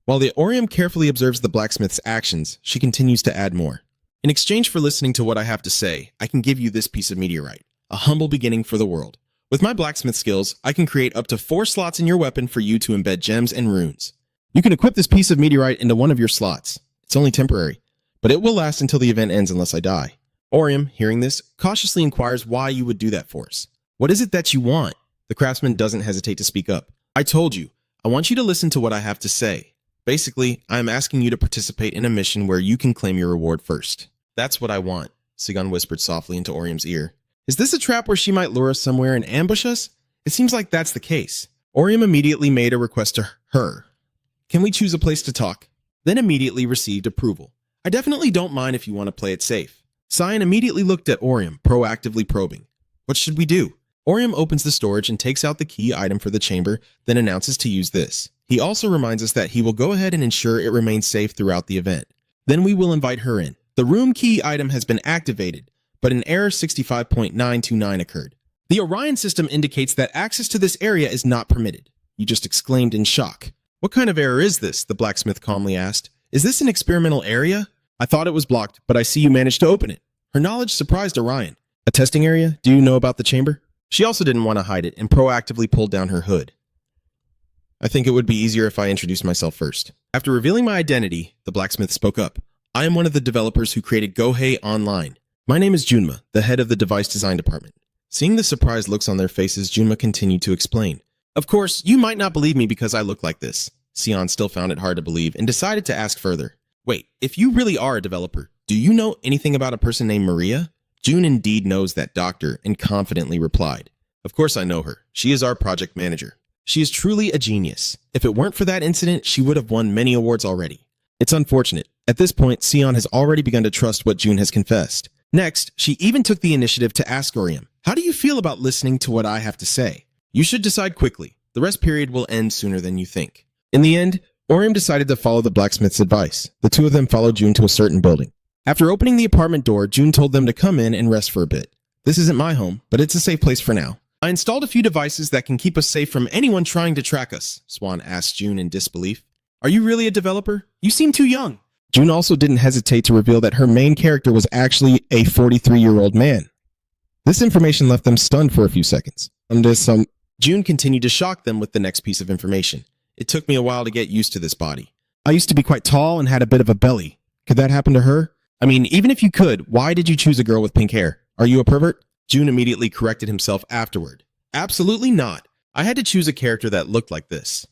Speaker 1: While the Orium carefully observes the blacksmith's actions, she continues to add more. "In exchange for listening to what I have to say, I can give you this piece of meteorite, a humble beginning for the world. With my blacksmith skills, I can create up to 4 slots in your weapon for you to embed gems and runes. You can equip this piece of meteorite into one of your slots. It's only temporary, but it will last until the event ends unless I die." Orium, hearing this, cautiously inquires why you would do that for us. "What is it that you want?" The craftsman doesn't hesitate to speak up. "I told you, I want you to listen to what I have to say. Basically, I am asking you to participate in a mission where you can claim your reward first." "That's what I want," Sigan whispered softly into Orium's ear. "Is this a trap where she might lure us somewhere and ambush us? It seems like that's the case." Orium immediately made a request to her. "Can we choose a place to talk?" Then immediately received approval. "I definitely don't mind if you want to play it safe." Sion immediately looked at Orium, proactively probing. "What should we do?" Orium opens the storage and takes out the key item for the chamber, then announces to use this. He also reminds us that he will go ahead and ensure it remains safe throughout the event. Then we will invite her in. The room key item has been activated, but an error 65.929 occurred. The Orion system indicates that access to this area is not permitted. You just exclaimed in shock. "What kind of error is this?" the blacksmith calmly asked. "Is this an experimental area?" "I thought it was blocked, but I see you managed to open it." Her knowledge surprised Orion. "A testing area? Do you know about the chamber?" She also didn't want to hide it and proactively pulled down her hood. "I think it would be easier if I introduced myself first." After revealing my identity, the blacksmith spoke up. "I am one of the developers who created Gohei Online. My name is Junma, the head of the device design department." Seeing the surprised looks on their faces, Junma continued to explain. Of course, you might not believe me because I look like this. Sion still found it hard to believe and decided to ask further. Wait, if you really are a developer, do you know anything about a person named Maria? June indeed knows that doctor and confidently replied, Of course I know her. She is our project manager. She is truly a genius. If it weren't for that incident, she would have won many awards already. It's unfortunate. At this point, Sion has already begun to trust what June has confessed. Next, she even took the initiative to ask Orium, How do you feel about listening to what I have to say? You should decide quickly. The rest period will end sooner than you think. In the end, Orium decided to follow the blacksmith's advice. The two of them followed June to a certain building. After opening the apartment door, June told them to come in and rest for a bit. This isn't my home, but it's a safe place for now. I installed a few devices that can keep us safe from anyone trying to track us, Swan asked June in disbelief. Are you really a developer? You seem too young.
Speaker 2: June also didn't hesitate to reveal that her main character was actually a 43-year-old man. This information left them stunned for a few seconds.
Speaker 1: June continued to shock them with the next piece of information. It took me a while to get used to this body.
Speaker 2: I used to be quite tall and had a bit of a belly. Could that happen to her?
Speaker 1: I mean, even if you could, why did you choose a girl with pink hair? Are you a pervert? June immediately corrected himself afterward. Absolutely not. I had to choose a character that looked like this.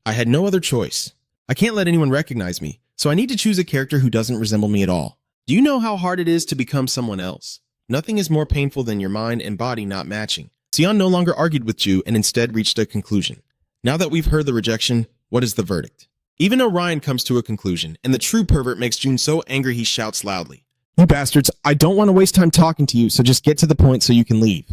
Speaker 1: I had no other choice. I can't let anyone recognize me, so I need to choose a character who doesn't resemble me at all. Do you know how hard it is to become someone else? Nothing is more painful than your mind and body not matching. Sion no longer argued with Ju and instead reached a conclusion. Now that we've heard the rejection, what is the verdict? Even Orion comes to a conclusion, and the true pervert makes June so angry he shouts loudly.
Speaker 2: You bastards, I don't want to waste time talking to you, so just get to the point so you can leave.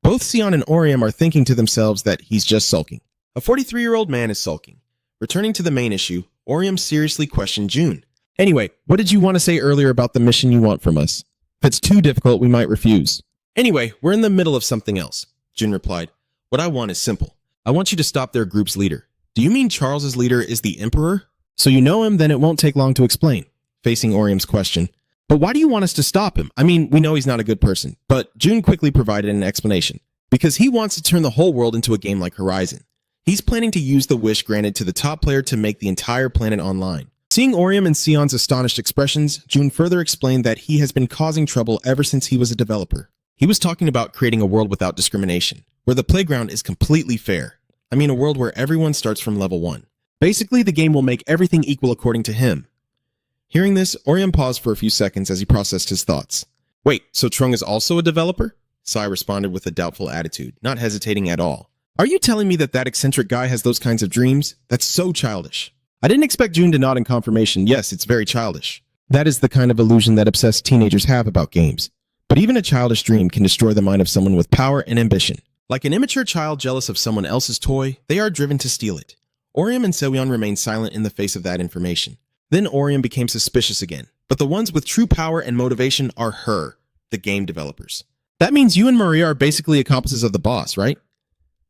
Speaker 1: Both Sion and Orium are thinking to themselves that he's just sulking. A 43-year-old man is sulking. Returning to the main issue, Orium seriously questioned June.
Speaker 2: Anyway, what did you want to say earlier about the mission you want from us? If it's too difficult, we might refuse.
Speaker 1: Anyway, we're in the middle of something else, June replied. What I want is simple. I want you to stop their group's leader. Do you mean Charles's leader is the Emperor?
Speaker 2: So you know him, then it won't take long to explain.
Speaker 1: Facing Orium's question. But why do you want us to stop him? I mean, we know he's not a good person. But June quickly provided an explanation. Because he wants to turn the whole world into a game like Horizon. He's planning to use the wish granted to the top player to make the entire planet online. Seeing Orium and Sion's astonished expressions, June further explained that he has been causing trouble ever since he was a developer. He was talking about creating a world without discrimination, where the playground is completely fair. I mean, a world where everyone starts from level 1. Basically, the game will make everything equal according to him. Hearing this, Orium paused for a few seconds as he processed his thoughts. Wait, so Trung is also a developer? Sai responded with a doubtful attitude, not hesitating at all. Are you telling me that eccentric guy has those kinds of dreams? That's so childish. I didn't expect June to nod in confirmation. Yes, it's very childish.
Speaker 2: That is the kind of illusion that obsessed teenagers have about games. But even a childish dream can destroy the mind of someone with power and ambition.
Speaker 1: Like an immature child jealous of someone else's toy, they are driven to steal it. Orium and Seweon remained silent in the face of that information. Then Orium became suspicious again. But the ones with true power and motivation are her, the game developers. That means you and Maria are basically accomplices of the boss, right?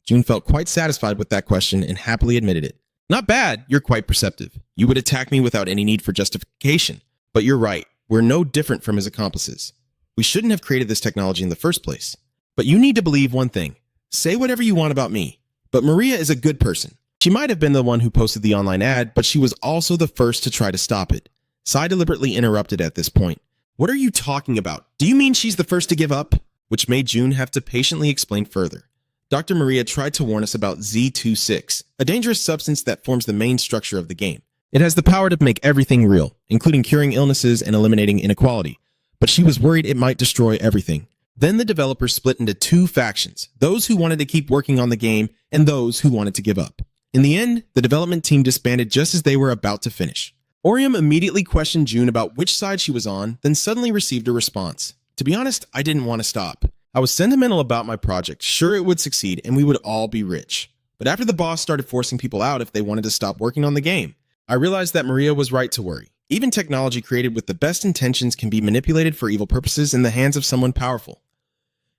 Speaker 1: June felt quite satisfied with that question and happily admitted it. Not bad, you're quite perceptive. You would attack me without any need for justification. But you're right, we're no different from his accomplices. We shouldn't have created this technology in the first place. But you need to believe one thing. Say whatever you want about me, but Maria is a good person. She might have been the one who posted the online ad, but she was also the first to try to stop it. Sai deliberately interrupted at this point. What are you talking about? Do you mean she's the first to give up? Which made June have to patiently explain further. Dr. Maria tried to warn us about Z26, a dangerous substance that forms the main structure of the game. It has the power to make everything real, including curing illnesses and eliminating inequality. But she was worried it might destroy everything. Then the developers split into two factions, those who wanted to keep working on the game and those who wanted to give up. In the end, the development team disbanded just as they were about to finish. Orium immediately questioned June about which side she was on, then suddenly received a response. To be honest, I didn't want to stop. I was sentimental about my project, sure it would succeed and we would all be rich. But after the boss started forcing people out if they wanted to stop working on the game, I realized that Maria was right to worry. Even technology created with the best intentions can be manipulated for evil purposes in the hands of someone powerful.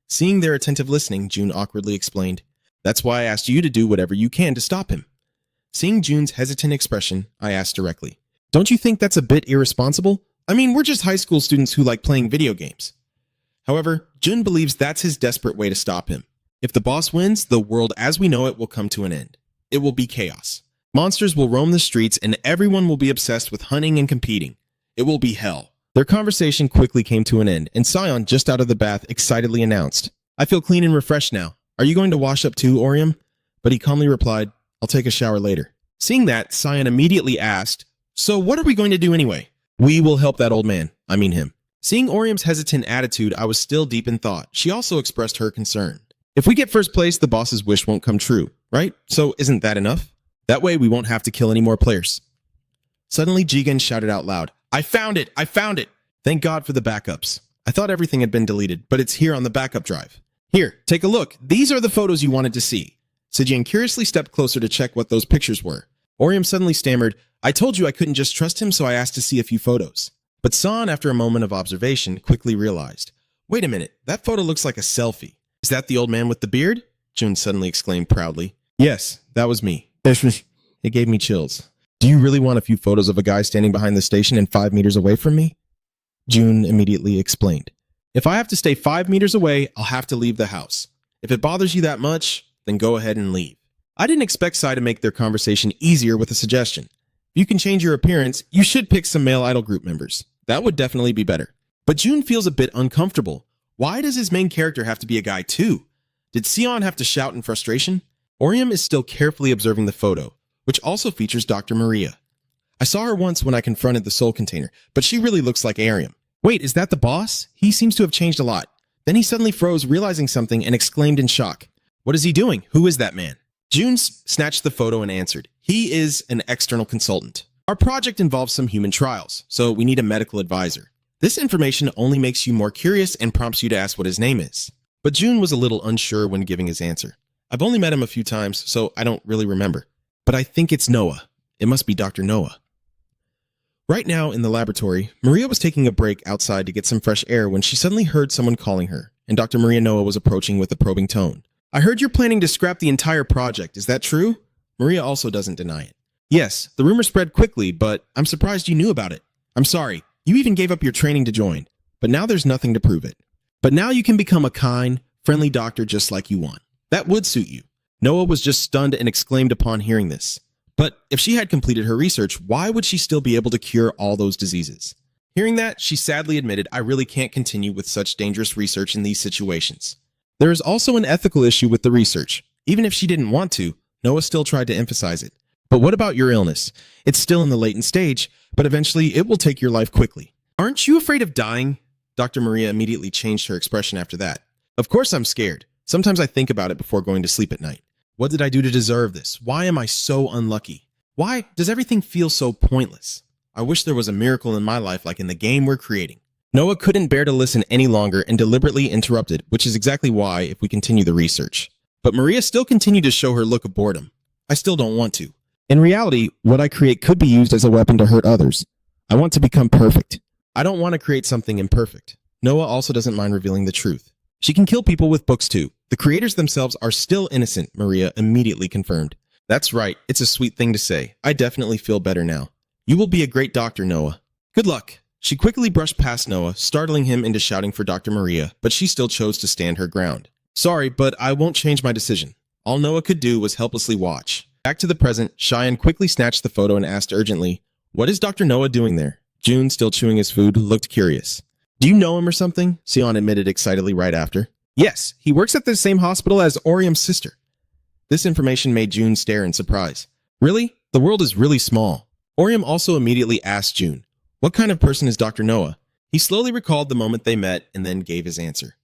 Speaker 1: Seeing their attentive listening, June awkwardly explained, "That's why I asked you to do whatever you can to stop him." Seeing June's hesitant expression, I asked directly, "Don't you think that's a bit irresponsible? I mean, we're just high school students who like playing video games." However, June believes that's his desperate way to stop him. If the boss wins, the world as we know it will come to an end. It will be chaos. Monsters will roam the streets and everyone will be obsessed with hunting and competing. It will be hell. Their conversation quickly came to an end, and Sion, just out of the bath, excitedly announced, "I feel clean and refreshed now. Are you going to wash up too, Orium?" but he calmly replied, "I'll take a shower later." Seeing that, Cyan immediately asked, "So what are we going to do anyway?" "We will help that old man. I mean him." Seeing Orium's hesitant attitude, I was still deep in thought. She also expressed her concern. "If we get first place, the boss's wish won't come true, right? So isn't that enough? That way we won't have to kill any more players." Suddenly, Jigen shouted out loud, "I found it! I found it! Thank God for the backups. I thought everything had been deleted, but it's here on the backup drive. Here, take a look. These are the photos you wanted to see." Jigen curiously stepped closer to check what those pictures were. Orium suddenly stammered, "I told you I couldn't just trust him, so I asked to see a few photos." But San, after a moment of observation, quickly realized, "Wait a minute, that photo looks like a selfie. Is that the old man with the beard?" Jun suddenly exclaimed proudly. "Yes, that was me." It gave me chills. "Do you really want a few photos of a guy standing behind the station and 5 meters away from me?" Jun immediately explained, "If I have to stay 5 meters away, I'll have to leave the house. If it bothers you that much, then go ahead and leave." I didn't expect Sai to make their conversation easier with a suggestion. If you can change your appearance, you should pick some male idol group members. That would definitely be better. But Jun feels a bit uncomfortable. Why does his main character have to be a guy too? Did Sion have to shout in frustration? Orium is still carefully observing the photo, which also features Dr. Maria. I saw her once when I confronted the soul container, but she really looks like Arium. Wait, is that the boss? He seems to have changed a lot. Then he suddenly froze, realizing something, and exclaimed in shock, "What is he doing? Who is that man?" Jun snatched the photo and answered, "He is an external consultant. Our project involves some human trials, so we need a medical advisor. This information only makes you more curious and prompts you to ask what his name is." But Jun was a little unsure when giving his answer. "I've only met him a few times, so I don't really remember. But I think it's Noah. It must be Dr. Noah." Right now, in the laboratory, Maria was taking a break outside to get some fresh air when she suddenly heard someone calling her, and Dr. Maria Noah was approaching with a probing tone. "I heard you're planning to scrap the entire project. Is that true?" Maria also doesn't deny it. "Yes, the rumor spread quickly, but I'm surprised you knew about it. I'm sorry, you even gave up your training to join, but now there's nothing to prove it. But now you can become a kind, friendly doctor just like you want. That would suit you." Noah was just stunned and exclaimed upon hearing this. But if she had completed her research, why would she still be able to cure all those diseases? Hearing that, she sadly admitted, "I really can't continue with such dangerous research in these situations." There is also an ethical issue with the research. Even if she didn't want to, Noah still tried to emphasize it. "But what about your illness? It's still in the latent stage, but eventually it will take your life quickly. Aren't you afraid of dying?" Dr. Maria immediately changed her expression after that. "Of course I'm scared. Sometimes I think about it before going to sleep at night. What did I do to deserve this? Why am I so unlucky? Why does everything feel so pointless? I wish there was a miracle in my life like in the game we're creating." Noah couldn't bear to listen any longer and deliberately interrupted, which is exactly why if we continue the research. But Maria still continued to show her look of boredom. "I still don't want to. In reality, what I create could be used as a weapon to hurt others. I want to become perfect. I don't want to create something imperfect." Noah also doesn't mind revealing the truth. She can kill people with books too. The creators themselves are still innocent, Maria immediately confirmed. "That's right. It's a sweet thing to say. I definitely feel better now. You will be a great doctor, Noah. Good luck." She quickly brushed past Noah, startling him into shouting for Dr. Maria, but she still chose to stand her ground. "Sorry, but I won't change my decision." All Noah could do was helplessly watch. Back to the present, Cheyenne quickly snatched the photo and asked urgently, "What is Dr. Noah doing there?" Jun, still chewing his food, looked curious. "Do you know him or something?" Sion admitted excitedly right after. "Yes, he works at the same hospital as Orium's sister." This information made Jun stare in surprise. "Really? The world is really small." Orium also immediately asked Jun, "What kind of person is Dr. Noah?" He slowly recalled the moment they met and then gave his answer.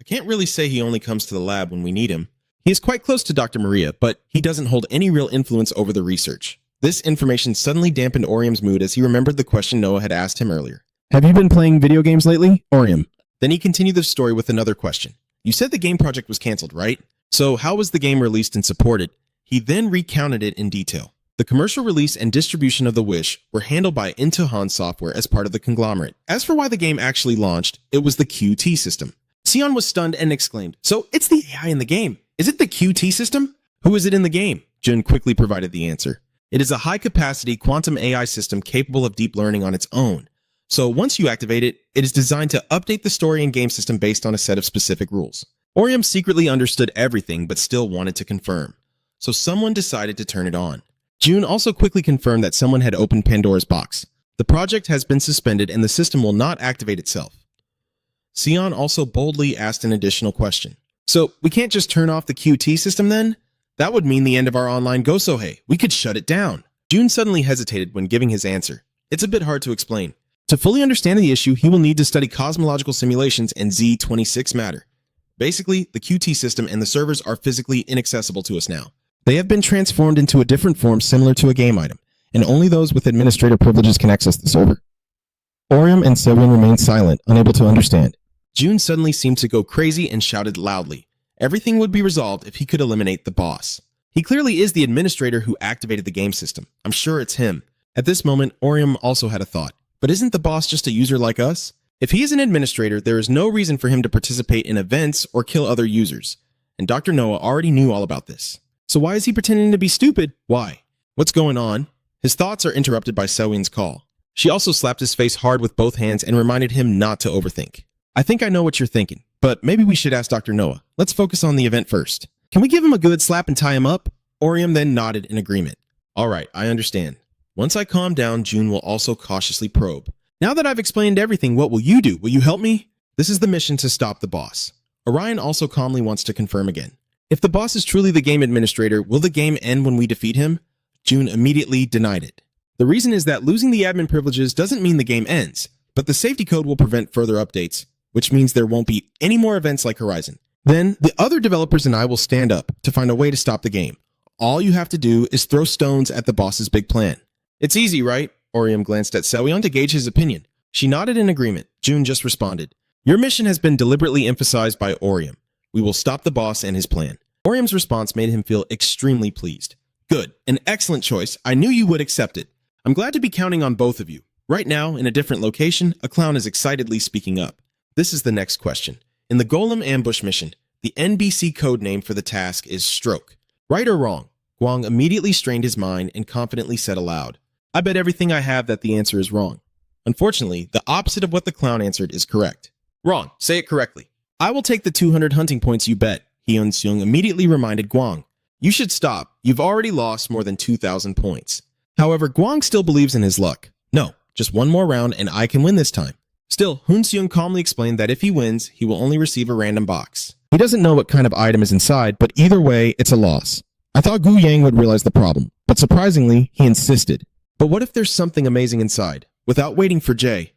Speaker 1: "I can't really say he only comes to the lab when we need him. He is quite close to Dr. Maria, but he doesn't hold any real influence over the research." This information suddenly dampened Orium's mood as he remembered the question Noah had asked him earlier. "Have you been playing video games lately, Orium?" Then he continued the story with another question. "You said the game project was canceled, right? So how was the game released and supported?" He then recounted it in detail. The commercial release and distribution of The Wish were handled by Intohan Software as part of the conglomerate. As for why the game actually launched, it was the QT system. Sion was stunned and exclaimed, "So it's the AI in the game. Is it the QT system? Who is it in the game?" Jun quickly provided the answer. "It is a high-capacity quantum AI system capable of deep learning on its own. So once you activate it, it is designed to update the story and game system based on a set of specific rules." Orium secretly understood everything but still wanted to confirm. So someone decided to turn it on. Jun also quickly confirmed that someone had opened Pandora's box. The project has been suspended and the system will not activate itself. Sion also boldly asked an additional question. "So we can't just turn off the QT system then?" That would mean the end of our online Gosohei. We could shut it down. Jun suddenly hesitated when giving his answer. It's a bit hard to explain. To fully understand the issue, he will need to study cosmological simulations and Z26 matter. Basically, the QT system and the servers are physically inaccessible to us now. They have been transformed into a different form similar to a game item, and only those with administrator privileges can access the server. Orium and Sewin remained silent, unable to understand. Jun suddenly seemed to go crazy and shouted loudly. Everything would be resolved if he could eliminate the boss. He clearly is the administrator who activated the game system. I'm sure it's him. At this moment, Orium also had a thought. But isn't the boss just a user like us? If he is an administrator, there is no reason for him to participate in events or kill other users. And Dr. Noah already knew all about this. So why is he pretending to be stupid? Why? What's going on? His thoughts are interrupted by Sewin's call. She also slapped his face hard with both hands and reminded him not to overthink. I think I know what you're thinking, but maybe we should ask Dr. Noah. Let's focus on the event first. Can we give him a good slap and tie him up? Orium then nodded in agreement. All right, I understand. Once I calm down, Jun will also cautiously probe. Now that I've explained everything, what will you do? Will you help me? This is the mission to stop the boss. Orion also calmly wants to confirm again. If the boss is truly the game administrator, will the game end when we defeat him? Jun immediately denied it. The reason is that losing the admin privileges doesn't mean the game ends, but the safety code will prevent further updates, which means there won't be any more events like Horizon. Then, the other developers and I will stand up to find a way to stop the game. All you have to do is throw stones at the boss's big plan. It's easy, right? Orium glanced at Sewon to gauge his opinion. She nodded in agreement. Jun just responded. Your mission has been deliberately emphasized by Orium. We will stop the boss and his plan. Orium's response made him feel extremely pleased. Good, an excellent choice. I knew you would accept it. I'm glad to be counting on both of you. Right now, in a different location, a clown is excitedly speaking up. This is the next question. In the Golem ambush mission, the NBC code name for the task is Stroke. Right or wrong? Guang immediately strained his mind and confidently said aloud, I bet everything I have that the answer is wrong. Unfortunately, the opposite of what the clown answered is correct. Wrong. Say it correctly. I will take the 200 hunting points you bet, Hyun-seung immediately reminded Guang. You should stop. You've already lost more than 2,000 points. However, Guang still believes in his luck. No, just one more round and I can win this time. Still, Hyun-seung calmly explained that if he wins, he will only receive a random box. He doesn't know what kind of item is inside, but either way, it's a loss. I thought Gu Yang would realize the problem, but surprisingly, he insisted. But what if there's something amazing inside? Without waiting for Jay.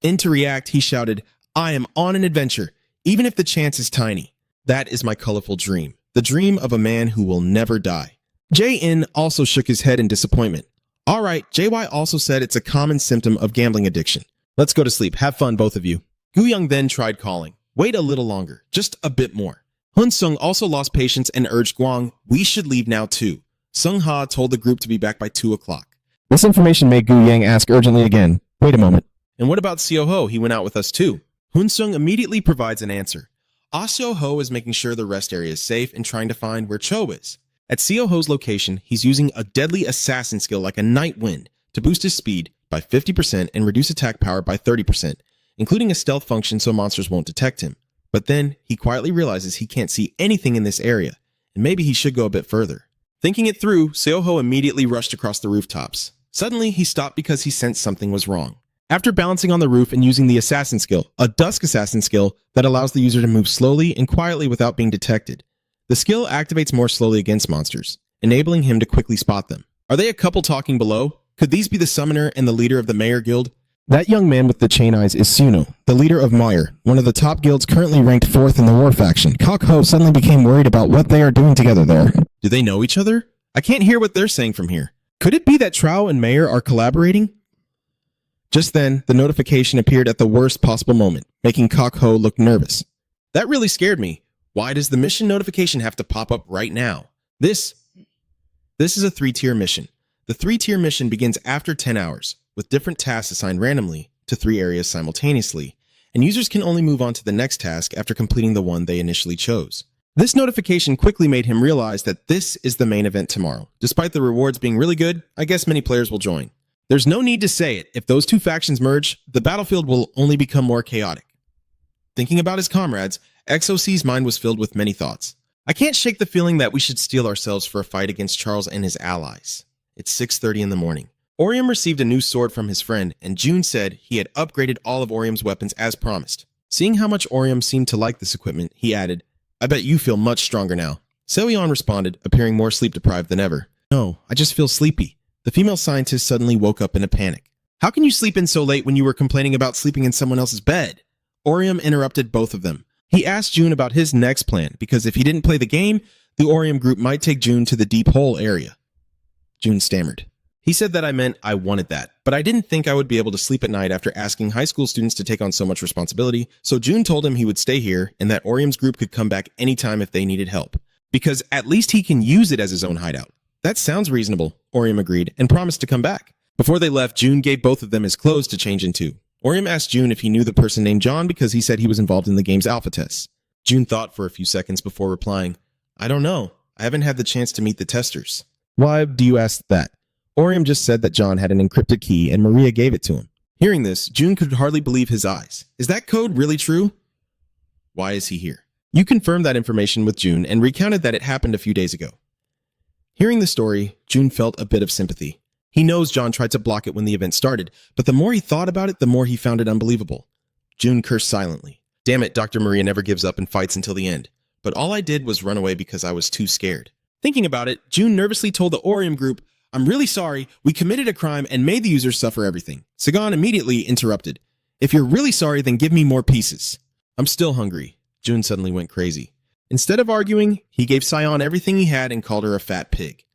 Speaker 1: To react, he shouted, I am on an adventure, even if the chance is tiny. That is my colorful dream. The dream of a man who will never die. Jae-in also shook his head in disappointment. All right, JY also said it's a common symptom of gambling addiction. Let's go to sleep. Have fun, both of you. Gu Young then tried calling. Wait a little longer. Just a bit more. Hun Sung also lost patience and urged Guang, we should leave now too. Sung Ha told the group to be back by 2 o'clock.
Speaker 2: This information made Gu Yang ask urgently again. Wait a moment.
Speaker 1: And what about Seo Ho? He went out with us too. Hun Sung immediately provides an answer. Seo Ho is making sure the rest area is safe and trying to find where Cho is. At Seo Ho's location, he's using a deadly assassin skill like a night wind to boost his speed by 50% and reduce attack power by 30%, including a stealth function so monsters won't detect him. But then, he quietly realizes he can't see anything in this area, and maybe he should go a bit further. Thinking it through, Seo Ho immediately rushed across the rooftops. Suddenly, he stopped because he sensed something was wrong. After balancing on the roof and using the assassin skill, a dusk assassin skill that allows the user to move slowly and quietly without being detected, the skill activates more slowly against monsters, enabling him to quickly spot them. Are they a couple talking below? Could these be the summoner and the leader of the Mayor Guild?
Speaker 2: That young man with the chain eyes is Suno, the leader of Meyer, one of the top guilds currently ranked 4th in the war faction. Kok Ho suddenly became worried about what they are doing together there.
Speaker 1: Do they know each other? I can't hear what they're saying from here. Could it be that Trao and Mayer are collaborating? Just then, the notification appeared at the worst possible moment, making Kok Ho look nervous. That really scared me. Why does the mission notification have to pop up right now? This is a 3-tier mission. The 3-tier mission begins after 10 hours, with different tasks assigned randomly to 3 areas simultaneously, and users can only move on to the next task after completing the one they initially chose. This notification quickly made him realize that this is the main event tomorrow. Despite the rewards being really good, I guess many players will join. There's no need to say it. If those two factions merge, the battlefield will only become more chaotic. Thinking about his comrades, XOC's mind was filled with many thoughts. I can't shake the feeling that we should steel ourselves for a fight against Charles and his allies. It's 6:30 in the morning. Orium received a new sword from his friend, and June said he had upgraded all of Orium's weapons as promised. Seeing how much Orium seemed to like this equipment, he added, I bet you feel much stronger now. Seoyeon responded, appearing more sleep-deprived than ever. No, I just feel sleepy. The female scientist suddenly woke up in a panic. How can you sleep in so late when you were complaining about sleeping in someone else's bed? Orium interrupted both of them. He asked June about his next plan, because if he didn't play the game, the Orium group might take June to the deep hole area. June stammered. He said that I meant I wanted that, but I didn't think I would be able to sleep at night after asking high school students to take on so much responsibility, so June told him he would stay here and that Orium's group could come back anytime if they needed help, because at least he can use it as his own hideout. That sounds reasonable, Orium agreed, and promised to come back. Before they left, June gave both of them his clothes to change into. Orium asked June if he knew the person named John because he said he was involved in the game's alpha tests. June thought for a few seconds before replying, I don't know. I haven't had the chance to meet the testers. Why do you ask that? Orium just said that John had an encrypted key and Maria gave it to him. Hearing this, June could hardly believe his eyes. Is that code really true? Why is he here? You confirmed that information with June and recounted that it happened a few days ago. Hearing the story, June felt a bit of sympathy. He knows John tried to block it when the event started, but the more he thought about it, the more he found it unbelievable. June cursed silently. Damn it, Dr. Maria never gives up and fights until the end. But all I did was run away because I was too scared. Thinking about it, June nervously told the Orium group, I'm really sorry, we committed a crime and made the users suffer everything. Sagan immediately interrupted. If you're really sorry, then give me more pieces. I'm still hungry. June suddenly went crazy. Instead of arguing, he gave Sion everything he had and called her a fat pig.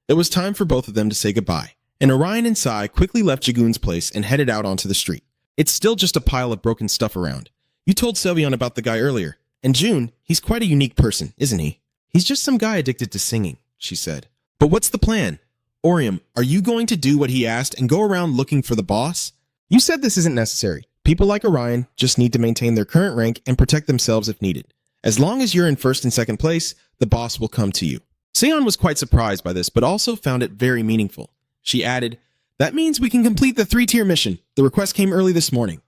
Speaker 1: It was time for both of them to say goodbye, and Orion and Sai quickly left Jagoon's place and headed out onto the street. It's still just a pile of broken stuff around. You told Seoyeon about the guy earlier, and June, he's quite a unique person, isn't he? He's just some guy addicted to singing, she said. But what's the plan? Orium, are you going to do what he asked and go around looking for the boss? You said this isn't necessary. People like Orion just need to maintain their current rank and protect themselves if needed. As long as you're in first and second place, the boss will come to you. Seon was quite surprised by this, but also found it very meaningful. She added, that means we can complete the 3-tier mission. The request came early this morning.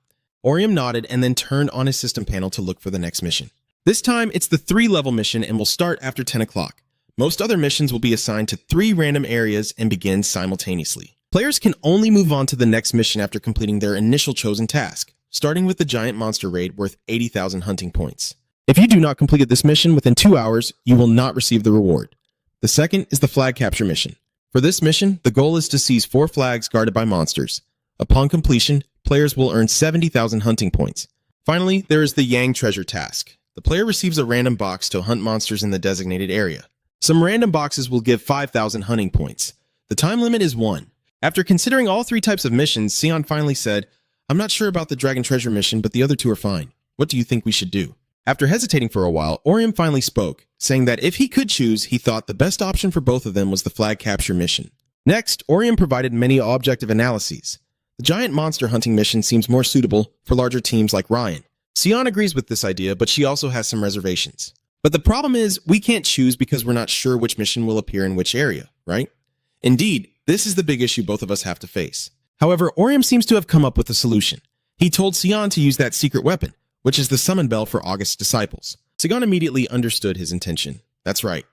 Speaker 1: Orium nodded and then turned on his system panel to look for the next mission. This time, it's the 3-level mission and will start after 10 o'clock. Most other missions will be assigned to 3 random areas and begin simultaneously. Players can only move on to the next mission after completing their initial chosen task, starting with the giant monster raid worth 80,000 hunting points. If you do not complete this mission within 2 hours, you will not receive the reward. The second is the flag capture mission. For this mission, the goal is to seize 4 flags guarded by monsters. Upon completion, players will earn 70,000 hunting points. Finally, there is the Yang treasure task. The player receives a random box to hunt monsters in the designated area. Some random boxes will give 5,000 hunting points. The time limit is 1. After considering all 3 types of missions, Sion finally said, I'm not sure about the Dragon Treasure mission, but the other 2 are fine. What do you think we should do? After hesitating for a while, Orium finally spoke, saying that if he could choose, he thought the best option for both of them was the flag capture mission. Next, Orium provided many objective analyses. The giant monster hunting mission seems more suitable for larger teams like Ryan. Sion agrees with this idea, but she also has some reservations. But the problem is, we can't choose because we're not sure which mission will appear in which area, right? Indeed, this is the big issue both of us have to face. However, Orium seems to have come up with a solution. He told Sion to use that secret weapon, which is the summon bell for August's disciples. Sagan immediately understood his intention. That's right.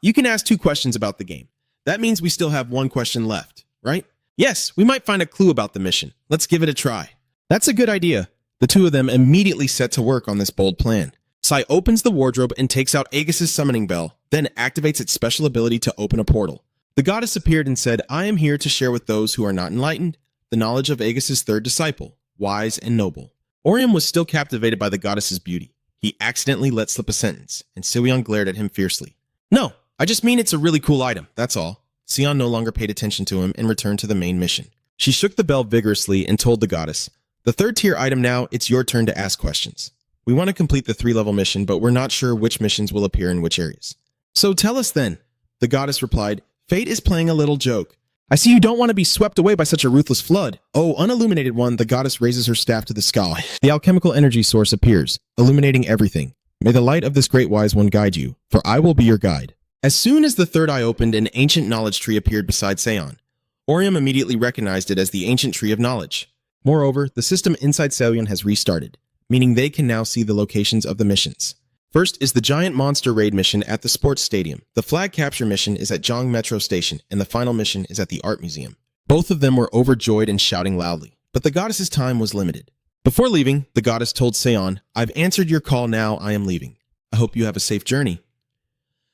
Speaker 1: You can ask 2 questions about the game. That means we still have 1 question left, right? Yes, we might find a clue about the mission. Let's give it a try. That's a good idea. The 2 of them immediately set to work on this bold plan. Sai opens the wardrobe and takes out Agus's summoning bell, then activates its special ability to open a portal. The goddess appeared and said, I am here to share with those who are not enlightened the knowledge of Agus's 3rd disciple, wise and noble. Orium was still captivated by the goddess's beauty. He accidentally let slip a sentence, and Seoyeon glared at him fiercely. No, I just mean it's a really cool item, that's all. Sion no longer paid attention to him and returned to the main mission. She shook the bell vigorously and told the goddess, the 3rd tier item now, it's your turn to ask questions. We want to complete the 3-level mission, but we're not sure which missions will appear in which areas. So tell us then. The goddess replied, Fate is playing a little joke. I see you don't want to be swept away by such a ruthless flood. Oh, unilluminated one, the goddess raises her staff to the sky. The alchemical energy source appears, illuminating everything. May the light of this great wise one guide you, for I will be your guide. As soon as the 3rd eye opened, an ancient knowledge tree appeared beside Seon. Orium immediately recognized it as the ancient tree of knowledge. Moreover, the system inside Seoyeon has restarted, meaning they can now see the locations of the missions. First is the giant monster raid mission at the sports stadium. The flag capture mission is at Jong Metro Station, and the final mission is at the art museum. Both of them were overjoyed and shouting loudly, but the goddess's time was limited. Before leaving, the goddess told Seon, I've answered your call now, I am leaving. I hope you have a safe journey.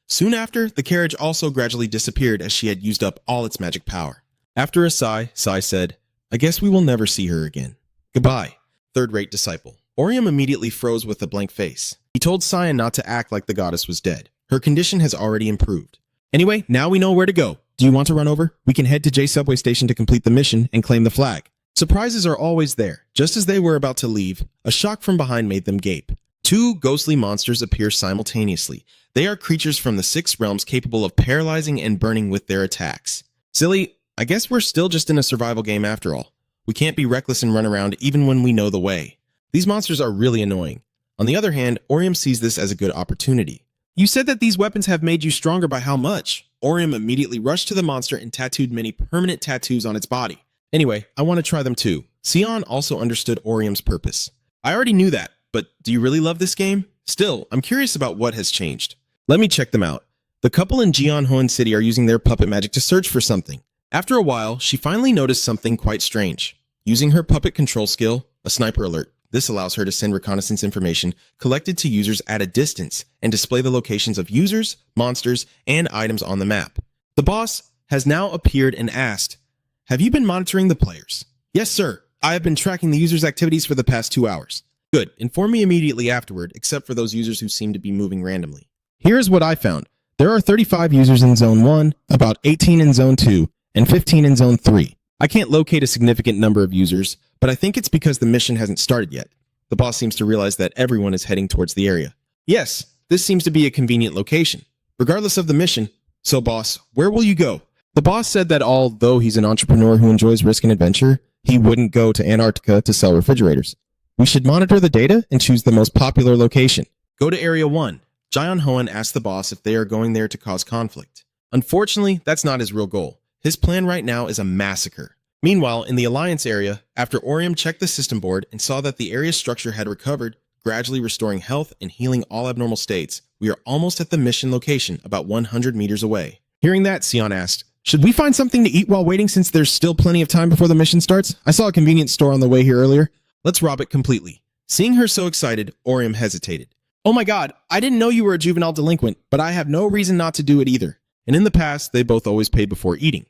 Speaker 1: Soon after, the carriage also gradually disappeared as she had used up all its magic power. After a sigh, Sai said, "I guess we will never see her again. Goodbye, third-rate disciple." Orium immediately froze with a blank face. He told Cyan not to act like the goddess was dead. Her condition has already improved. Anyway, now we know where to go. Do you want to run over? We can head to J Subway Station to complete the mission and claim the flag. Surprises are always there. Just as they were about to leave, a shock from behind made them gape. Two ghostly monsters appear simultaneously. They are creatures from the 6 realms capable of paralyzing and burning with their attacks. Silly, I guess we're still just in a survival game after all. We can't be reckless and run around even when we know the way. These monsters are really annoying. On the other hand, Orium sees this as a good opportunity. You said that these weapons have made you stronger by how much? Orium immediately rushed to the monster and tattooed many permanent tattoos on its body. Anyway, I want to try them too. Sion also understood Orium's purpose. I already knew that, but do you really love this game? Still, I'm curious about what has changed. Let me check them out. The couple in Jeonhoan City are using their puppet magic to search for something. After a while, she finally noticed something quite strange. Using her puppet control skill, a sniper alert, this allows her to send reconnaissance information collected to users at a distance and display the locations of users, monsters, and items on the map. The boss has now appeared and asked, "Have you been monitoring the players?" "Yes, sir. I have been tracking the users' activities for the past 2 hours." "Good. Inform me immediately afterward, except for those users who seem to be moving randomly."
Speaker 2: Here's what I found. There are 35 users in Zone 1, about 18 in Zone 2, and 15 in Zone 3.
Speaker 1: I can't locate a significant number of users, but I think it's because the mission hasn't started yet. The boss seems to realize that everyone is heading towards the area. "Yes, this seems to be a convenient location. Regardless of the mission. So boss, where will you go?"
Speaker 2: The boss said that although he's an entrepreneur who enjoys risk and adventure, he wouldn't go to Antarctica to sell refrigerators. We should monitor the data and choose the most popular location.
Speaker 1: "Go to Area 1. Jion Hoenn asked the boss if they are going there to cause conflict. Unfortunately, that's not his real goal. His plan right now is a massacre. Meanwhile, in the Alliance area, after Orium checked the system board and saw that the area's structure had recovered, gradually restoring health and healing all abnormal states, we are almost at the mission location, about 100 meters away. Hearing that, Sion asked, "Should we find something to eat while waiting since there's still plenty of time before the mission starts? I saw a convenience store on the way here earlier." "Let's rob it completely." Seeing her so excited, Orium hesitated. "Oh my god, I didn't know you were a juvenile delinquent, but I have no reason not to do it either." And in the past, they both always paid before eating.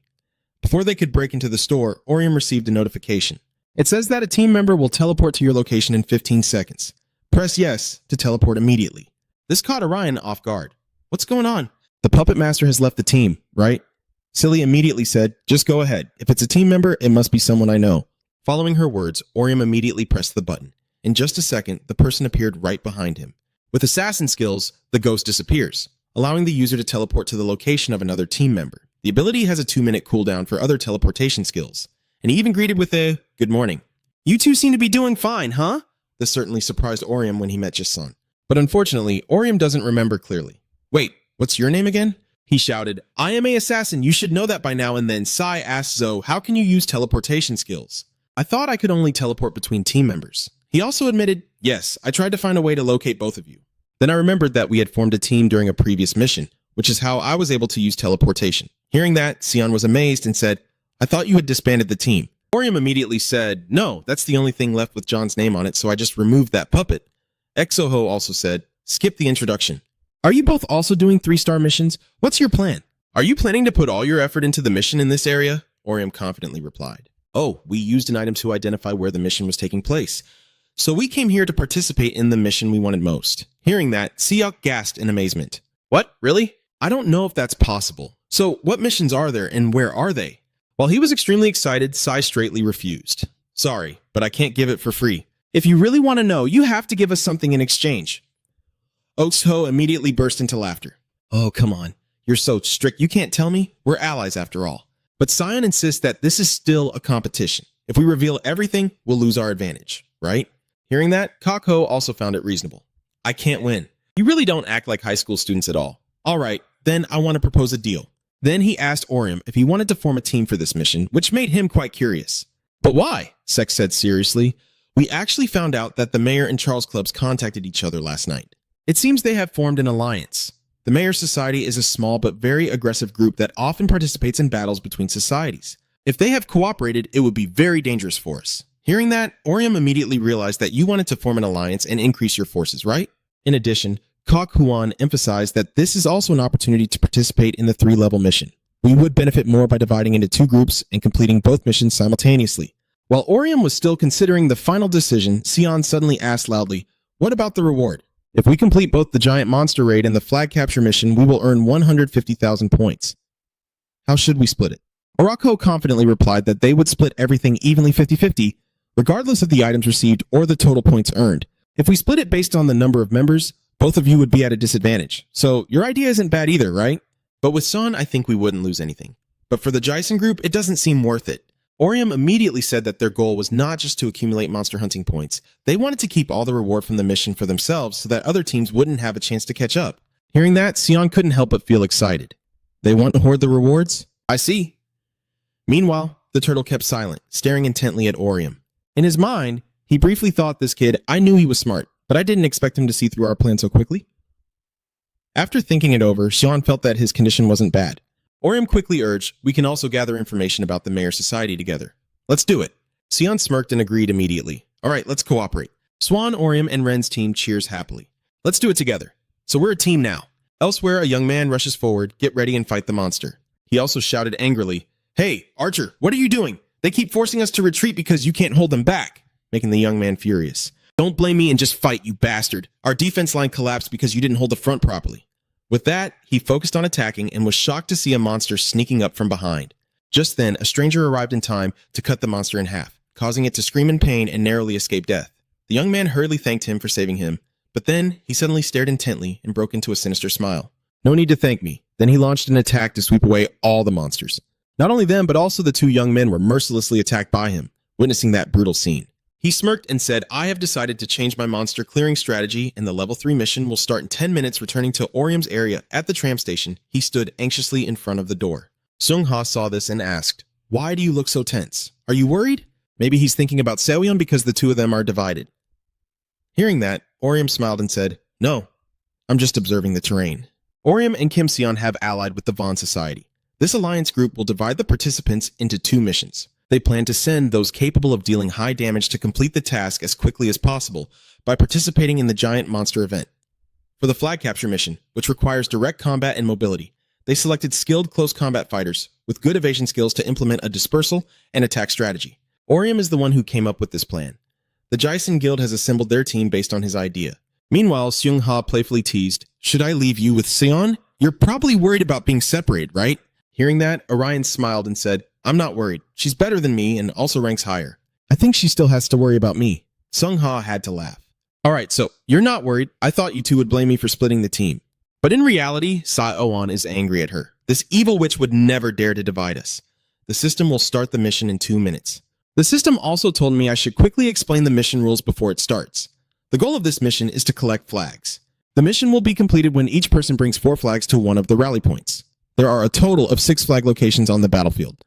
Speaker 1: Before they could break into the store, Orium received a notification. It says that a team member will teleport to your location in 15 seconds. Press yes to teleport immediately. This caught Orion off guard. "What's going on?" "The puppet master has left the team, right?" Silly immediately said, "Just go ahead. If it's a team member, it must be someone I know." Following her words, Orium immediately pressed the button. In just a second, the person appeared right behind him. With assassin skills, the ghost disappears, allowing the user to teleport to the location of another team member. The ability has a 2-minute cooldown for other teleportation skills, and he even greeted with a "good morning." "You two seem to be doing fine, huh?" This certainly surprised Orium when he met Jason. But unfortunately, Orium doesn't remember clearly. "Wait, what's your name again?" He shouted, "I am a assassin, you should know that by now." And then Sai asked Zoe, "How can you use teleportation skills?" "I thought I could only teleport between team members." He also admitted, "Yes, I tried to find a way to locate both of you." Then I remembered that we had formed a team during a previous mission, which is how I was able to use teleportation. Hearing that, Sion was amazed and said, "I thought you had disbanded the team." Orium immediately said, "No, that's the only thing left with John's name on it, so I just removed that puppet." Exoho also said, "Skip the introduction." "Are you both also doing 3-star missions? What's your plan?" "Are you planning to put all your effort into the mission in this area?" Orium confidently replied. "Oh, we used an item to identify where the mission was taking place. So we came here to participate in the mission we wanted most." Hearing that, Siok gasped in amazement. "What? Really? I don't know if that's possible. So what missions are there and where are they?" While he was extremely excited, Sai straightly refused. "Sorry, but I can't give it for free. If you really want to know, you have to give us something in exchange." Oxho immediately burst into laughter. "Oh, come on. You're so strict. You can't tell me? We're allies after all." But Sion insists that this is still a competition. If we reveal everything, we'll lose our advantage, right? Hearing that, Kakho also found it reasonable. "I can't win. You really don't act like high school students at all. All right, then I want to propose a deal." Then he asked Orium if he wanted to form a team for this mission, which made him quite curious. "But why?" Sex said seriously. "We actually found out that the mayor and Charles clubs contacted each other last night. It seems they have formed an alliance. The Mayor's Society is a small but very aggressive group that often participates in battles between societies. If they have cooperated, it would be very dangerous for us." Hearing that, Orium immediately realized that you wanted to form an alliance and increase your forces, right? In addition, Kok Huan emphasized that this is also an opportunity to participate in the 3-level mission. We would benefit more by dividing into 2 groups and completing both missions simultaneously. While Orium was still considering the final decision, Sion suddenly asked loudly, "What about the reward? If we complete both the giant monster raid and the flag capture mission, we will earn 150,000 points. How should we split it?" Orako confidently replied that they would split everything evenly 50-50, regardless of the items received or the total points earned. If we split it based on the number of members, both of you would be at a disadvantage. So your idea isn't bad either, right? But with Son, I think we wouldn't lose anything. But for the Jason group, it doesn't seem worth it. Orium immediately said that their goal was not just to accumulate monster hunting points. They wanted to keep all the reward from the mission for themselves so that other teams wouldn't have a chance to catch up. Hearing that, Sion couldn't help but feel excited. They want to hoard the rewards? I see. Meanwhile, the turtle kept silent, staring intently at Orium. In his mind, he briefly thought, "This kid, I knew he was smart, but I didn't expect him to see through our plan so quickly." After thinking it over, Xion felt that his condition wasn't bad. Orium quickly urged, "We can also gather information about the Mayor Society together. Let's do it." Sion smirked and agreed immediately. "All right, let's cooperate." Swan, Orium, and Ren's team cheers happily. "Let's do it together. So we're a team now." Elsewhere, a young man rushes forward, "Get ready and fight the monster." He also shouted angrily, "Hey, Archer, what are you doing? They keep forcing us to retreat because you can't hold them back," making the young man furious. "Don't blame me and just fight, you bastard. Our defense line collapsed because you didn't hold the front properly." With that, he focused on attacking and was shocked to see a monster sneaking up from behind. Just then, a stranger arrived in time to cut the monster in half, causing it to scream in pain and narrowly escape death. The young man hurriedly thanked him for saving him, but then he suddenly stared intently and broke into a sinister smile. "No need to thank me." Then he launched an attack to sweep away all the monsters. Not only them, but also the 2 young men were mercilessly attacked by him, witnessing that brutal scene. He smirked and said, "I have decided to change my monster clearing strategy, and the level 3 mission will start in 10 minutes." Returning to Orium's area at the tram station, he stood anxiously in front of the door. Sung-ha saw this and asked, "Why do you look so tense? Are you worried?" Maybe he's thinking about Seoyeon because the 2 of them are divided. Hearing that, Orium smiled and said, "No, I'm just observing the terrain." Orium and Kim Seon have allied with the Vaughn Society. This alliance group will divide the participants into 2 missions. They plan to send those capable of dealing high damage to complete the task as quickly as possible by participating in the giant monster event. For the flag capture mission, which requires direct combat and mobility, they selected skilled close combat fighters with good evasion skills to implement a dispersal and attack strategy. Orium is the one who came up with this plan. The Jason Guild has assembled their team based on his idea. Meanwhile, Seung-ha playfully teased, "Should I leave you with Seon? You're probably worried about being separated, right?" Hearing that, Orion smiled and said, "I'm not worried. She's better than me and also ranks higher. I think she still has to worry about me." Sung-ha had to laugh. "All right, so you're not worried. I thought you 2 would blame me for splitting the team." But in reality, Sa-oan is angry at her. This evil witch would never dare to divide us. The system will start the mission in 2 minutes. The system also told me I should quickly explain the mission rules before it starts. The goal of this mission is to collect flags. The mission will be completed when each person brings 4 flags to one of the rally points. There are a total of 6 flag locations on the battlefield.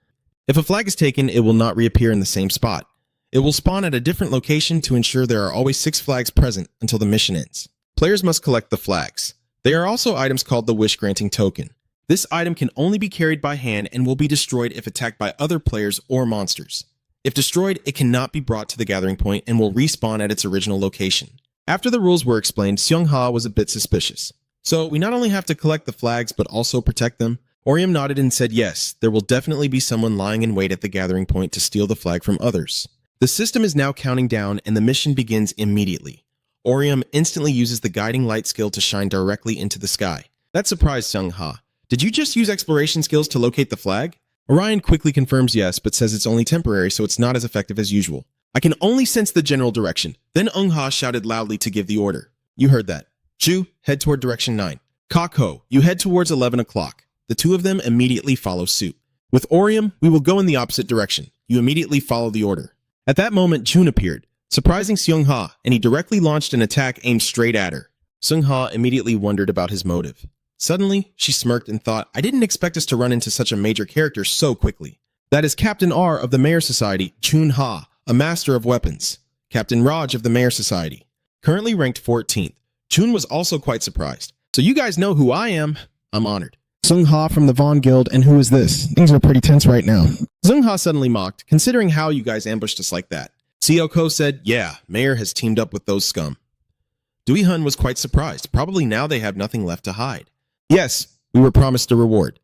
Speaker 1: If a flag is taken, it will not reappear in the same spot. It will spawn at a different location to ensure there are always 6 flags present until the mission ends. Players must collect the flags. They are also items called the wish-granting token. This item can only be carried by hand and will be destroyed if attacked by other players or monsters. If destroyed, it cannot be brought to the gathering point and will respawn at its original location. After the rules were explained, Seung-ha was a bit suspicious. "So we not only have to collect the flags, but also protect them?" Orium nodded and said yes, there will definitely be someone lying in wait at the gathering point to steal the flag from others. The system is now counting down and the mission begins immediately. Orium instantly uses the guiding light skill to shine directly into the sky. That surprised Seung-ha. "Did you just use exploration skills to locate the flag?" Orion quickly confirms yes, but says it's only temporary, so it's not as effective as usual. "I can only sense the general direction." Then Eung-ha shouted loudly to give the order. "You heard that. Chu, head toward direction 9. Kak-ho, you head towards 11 o'clock. The 2 of them immediately follow suit. With Orium, we will go in the opposite direction. You immediately follow the order." At that moment, Jun appeared, surprising Seung-ha, and he directly launched an attack aimed straight at her. Seung-ha immediately wondered about his motive. Suddenly, she smirked and thought, "I didn't expect us to run into such a major character so quickly. That is Captain R of the Mayor Society, Chun-ha, a master of weapons. Captain Raj of the Mayor Society, currently ranked 14th. Chun was also quite surprised. "So you guys know who I am? I'm honored."
Speaker 2: Sung-ha from the Vaughn Guild, and who is this? Things are pretty tense right now.
Speaker 1: Sung-ha suddenly mocked, "Considering how you guys ambushed us like that." Seoko said, "Yeah, Mayor has teamed up with those scum." Dui Hun was quite surprised. Probably now they have nothing left to hide. Yes, we were promised a reward.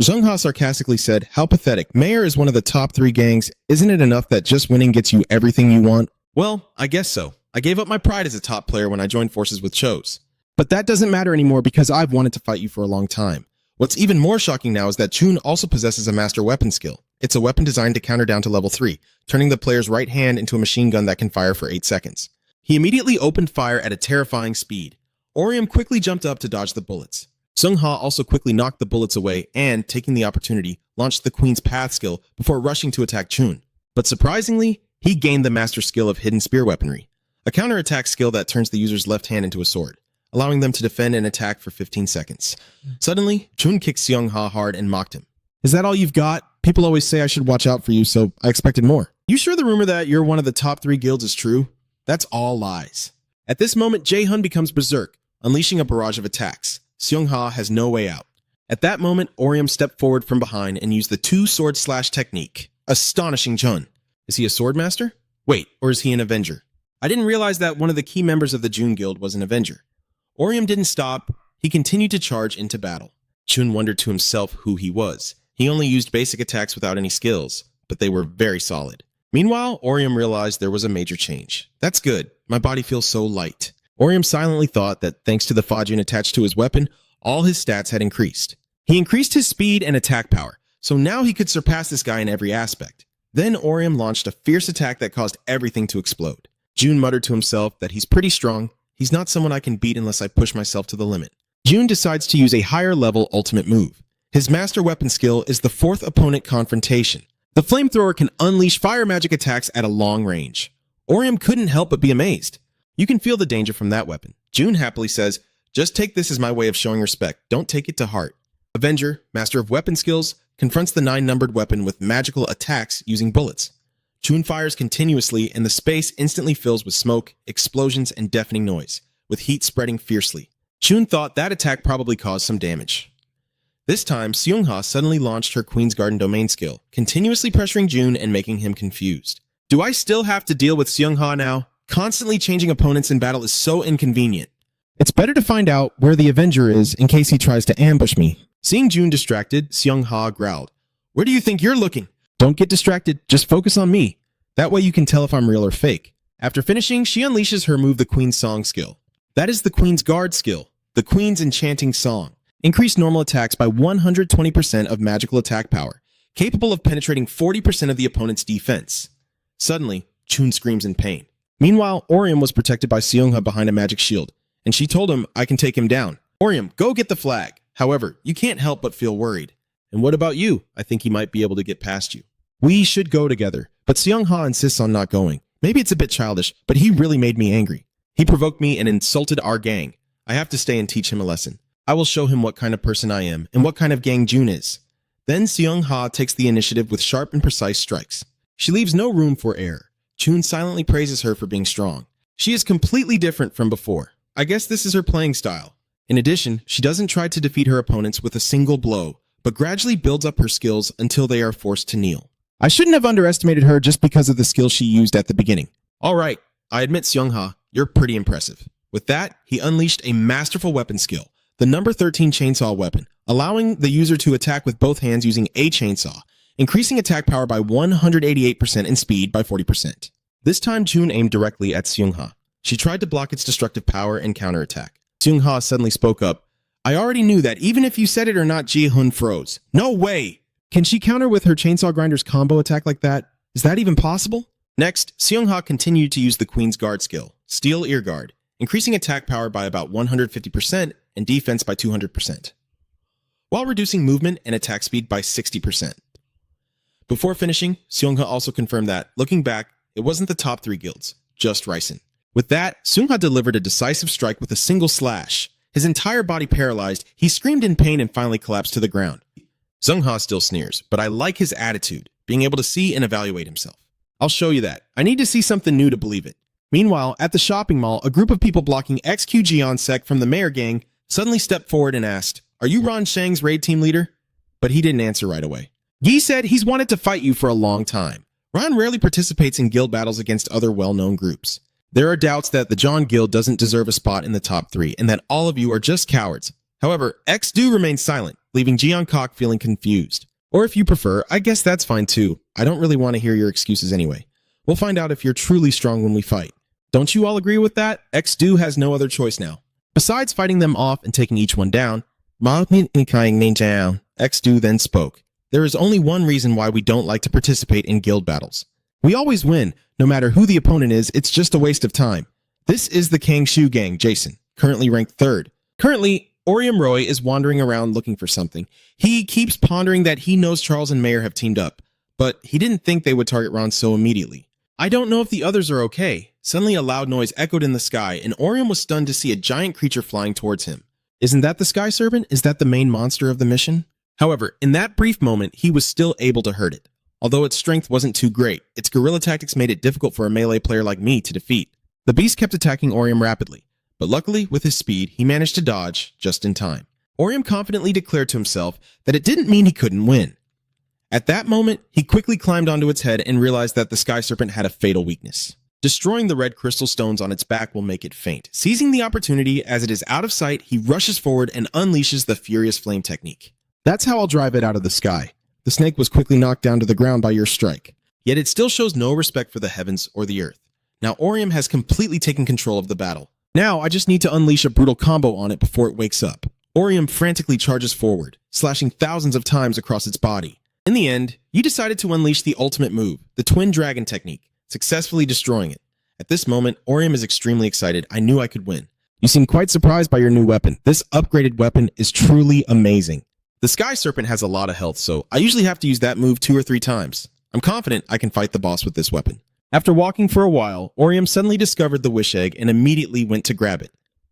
Speaker 1: Zheng Ha sarcastically said, how pathetic. Mayor is one of the top 3 gangs. Isn't it enough that just winning gets you everything you want? Well, I guess so. I gave up my pride as a top player when I joined forces with Chose. But that doesn't matter anymore because I've wanted to fight you for a long time. What's even more shocking now is that Chun also possesses a master weapon skill. It's a weapon designed to counter down to level 3, turning the player's right hand into a machine gun that can fire for 8 seconds. He immediately opened fire at a terrifying speed. Orium quickly jumped up to dodge the bullets. Zheng Ha also quickly knocked the bullets away and, taking the opportunity, launched the Queen's Path skill before rushing to attack Chun. But surprisingly, he gained the master skill of hidden spear weaponry, a counterattack skill that turns the user's left hand into a sword, allowing them to defend and attack for 15 seconds. Suddenly, Chun kicked Zheng Ha hard and mocked him. Is that all you've got? People always say I should watch out for you, so I expected more. You sure the rumor that you're one of the top 3 guilds is true? That's all lies. At this moment, Jae-hun becomes berserk, unleashing a barrage of attacks. Zheng Ha has no way out. At that moment, Orium stepped forward from behind and used the 2-sword slash technique. Astonishing Chun. Is he a sword master? Wait, or is he an Avenger? I didn't realize that one of the key members of the Jun Guild was an Avenger. Orium didn't stop. He continued to charge into battle. Chun wondered to himself who he was. He only used basic attacks without any skills, but they were very solid. Meanwhile, Orium realized there was a major change. That's good. My body feels so light. Orium silently thought that thanks to the Fajin attached to his weapon, all his stats had increased. He increased his speed and attack power, so now he could surpass this guy in every aspect. Then Orium launched a fierce attack that caused everything to explode. Jun muttered to himself that he's pretty strong. He's not someone I can beat unless I push myself to the limit. Jun decides to use a higher level ultimate move. His master weapon skill is the 4th opponent confrontation. The flamethrower can unleash fire magic attacks at a long range. Orium couldn't help but be amazed. You can feel the danger from that weapon. Jun happily says, just take this as my way of showing respect. Don't take it to heart. Avenger, master of weapon skills, confronts the 9-numbered weapon with magical attacks using bullets. Chun fires continuously and the space instantly fills with smoke, explosions, and deafening noise, with heat spreading fiercely. Chun thought that attack probably caused some damage. This time, Seung Ha suddenly launched her Queen's Garden domain skill, continuously pressuring Jun and making him confused. Do I still have to deal with Seung Ha now? Constantly changing opponents in battle is so inconvenient. It's better to find out where the Avenger is in case he tries to ambush me. Seeing Jun distracted, Seung Ha growled, where do you think you're looking? Don't get distracted, just focus on me. That way you can tell if I'm real or fake. After finishing, she unleashes her move, the Queen's Song skill. That is the Queen's Guard skill, the Queen's Enchanting Song. Increase normal attacks by 120% of magical attack power, capable of penetrating 40% of the opponent's defense. Suddenly, Chun screams in pain. Meanwhile, Orium was protected by Seung Ha behind a magic shield, and she told him, I can take him down. Orium, go get the flag. However, you can't help but feel worried. And what about you? I think he might be able to get past you. We should go together, but Seung Ha insists on not going. Maybe it's a bit childish, but he really made me angry. He provoked me and insulted our gang. I have to stay and teach him a lesson. I will show him what kind of person I am and what kind of gang Jun is. Then Seung Ha takes the initiative with sharp and precise strikes. She leaves no room for error. Chun silently praises her for being strong. She is completely different from before. I guess this is her playing style. In addition, she doesn't try to defeat her opponents with a single blow, but gradually builds up her skills until they are forced to kneel. I shouldn't have underestimated her just because of the skill she used at the beginning. Alright, I admit Seung Ha, you're pretty impressive. With that, he unleashed a masterful weapon skill, the number 13 chainsaw weapon, allowing the user to attack with both hands using a chainsaw, increasing attack power by 188% and speed by 40%. This time, Chun aimed directly at Seung Ha. She tried to block its destructive power and counterattack. Seung Ha suddenly spoke up. I already knew that even if you said it or not, Ji-hun froze. No way! Can she counter with her chainsaw grinder's combo attack like that? Is that even possible? Next, Seung Ha continued to use the Queen's Guard skill, Steel Ear Guard, increasing attack power by about 150% and defense by 200%, while reducing movement and attack speed by 60%. Before finishing, Seung Ha also confirmed that, looking back, it wasn't the top 3 guilds, just Raisen. With that, Seung Ha delivered a decisive strike with a single slash. His entire body paralyzed, he screamed in pain and finally collapsed to the ground. Seung Ha still sneers, but I like his attitude, being able to see and evaluate himself. I'll show you that. I need to see something new to believe it. Meanwhile, at the shopping mall, a group of people blocking XQG Sec from the mayor gang suddenly stepped forward and asked, are you Ron Shang's raid team leader? But he didn't answer right away. Yi said he's wanted to fight you for a long time. Ron rarely participates in guild battles against other well-known groups. There are doubts that the John Guild doesn't deserve a spot in the top 3 and that all of you are just cowards. However, X-Do remains silent, leaving Jeoncock feeling confused. Or if you prefer, I guess that's fine too. I don't really want to hear your excuses anyway. We'll find out if you're truly strong when we fight. Don't you all agree with that? X-Do has no other choice now. Besides fighting them off and taking each one down, X-Do then spoke. There is only one reason why we don't like to participate in guild battles. We always win, no matter who the opponent is, it's just a waste of time. This is the Kangshu gang, Jason, currently ranked 3rd. Currently, Orium Roy is wandering around looking for something. He keeps pondering that he knows Charles and Mayer have teamed up, but he didn't think they would target Ron so immediately. I don't know if the others are okay. Suddenly a loud noise echoed in the sky, and Orium was stunned to see a giant creature flying towards him. Isn't that the Sky Serpent? Is that the main monster of the mission? However, in that brief moment, he was still able to hurt it. Although its strength wasn't too great, its guerrilla tactics made it difficult for a melee player like me to defeat. The beast kept attacking Orium rapidly, but luckily, with his speed, he managed to dodge just in time. Orium confidently declared to himself that it didn't mean he couldn't win. At that moment, he quickly climbed onto its head and realized that the Sky Serpent had a fatal weakness. Destroying the red crystal stones on its back will make it faint. Seizing the opportunity as it is out of sight, he rushes forward and unleashes the Furious Flame technique. That's how I'll drive it out of the sky. The snake was quickly knocked down to the ground by your strike. Yet it still shows no respect for the heavens or the earth. Now Orium has completely taken control of the battle. Now I just need to unleash a brutal combo on it before it wakes up. Orium frantically charges forward, slashing thousands of times across its body. In the end, you decided to unleash the ultimate move, the Twin Dragon technique, successfully destroying it. At this moment, Orium is extremely excited. I knew I could win. You seem quite surprised by your new weapon. This upgraded weapon is truly amazing. The Sky Serpent has a lot of health, so I usually have to use that move 2 or 3 times. I'm confident I can fight the boss with this weapon. After walking for a while, Orium suddenly discovered the wish egg and immediately went to grab it,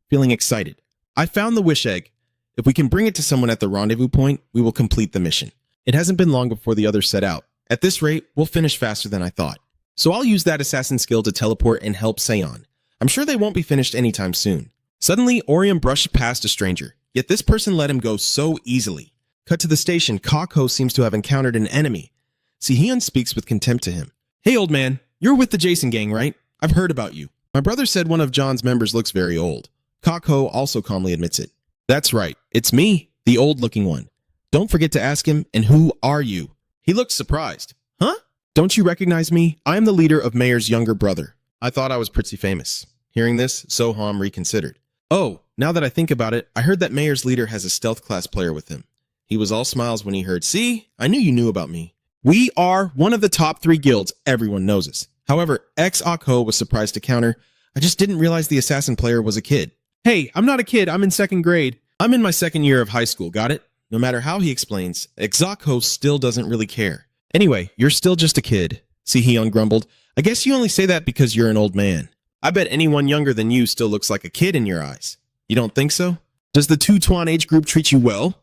Speaker 1: feeling excited. I found the wish egg. If we can bring it to someone at the rendezvous point, we will complete the mission. It hasn't been long before the others set out. At this rate, we'll finish faster than I thought. So I'll use that assassin skill to teleport and help Seon. I'm sure they won't be finished anytime soon. Suddenly, Orium brushed past a stranger, yet this person let him go so easily. Cut to the station, Kakho seems to have encountered an enemy. Si-hyun speaks with contempt to him. Hey old man, you're with the Jason gang, right? I've heard about you. My brother said one of John's members looks very old. Kakho also calmly admits it. That's right, it's me, the old-looking one. Don't forget to ask him, and who are you? He looks surprised. Huh? Don't you recognize me? I am the leader of Mayer's younger brother. I thought I was pretty famous. Hearing this, Soham reconsidered. Oh, now that I think about it, I heard that Mayer's leader has a stealth class player with him. He was all smiles when he heard, see, I knew you knew about me. We are one of the top 3 guilds, everyone knows us. However, Akho was surprised to counter, I just didn't realize the assassin player was a kid. Hey, I'm not a kid, I'm in 2nd grade. I'm in my 2nd year of high school, got it? No matter how he explains, Akho still doesn't really care. Anyway, you're still just a kid, Si-hyun grumbled. I guess you only say that because you're an old man. I bet anyone younger than you still looks like a kid in your eyes. You don't think so? Does the Tutuan age group treat you well?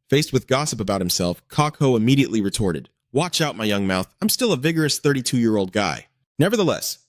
Speaker 1: Faced with gossip about himself, Kakho immediately retorted, Watch out, my young mouth. I'm still a vigorous 32-year-old guy. Nevertheless,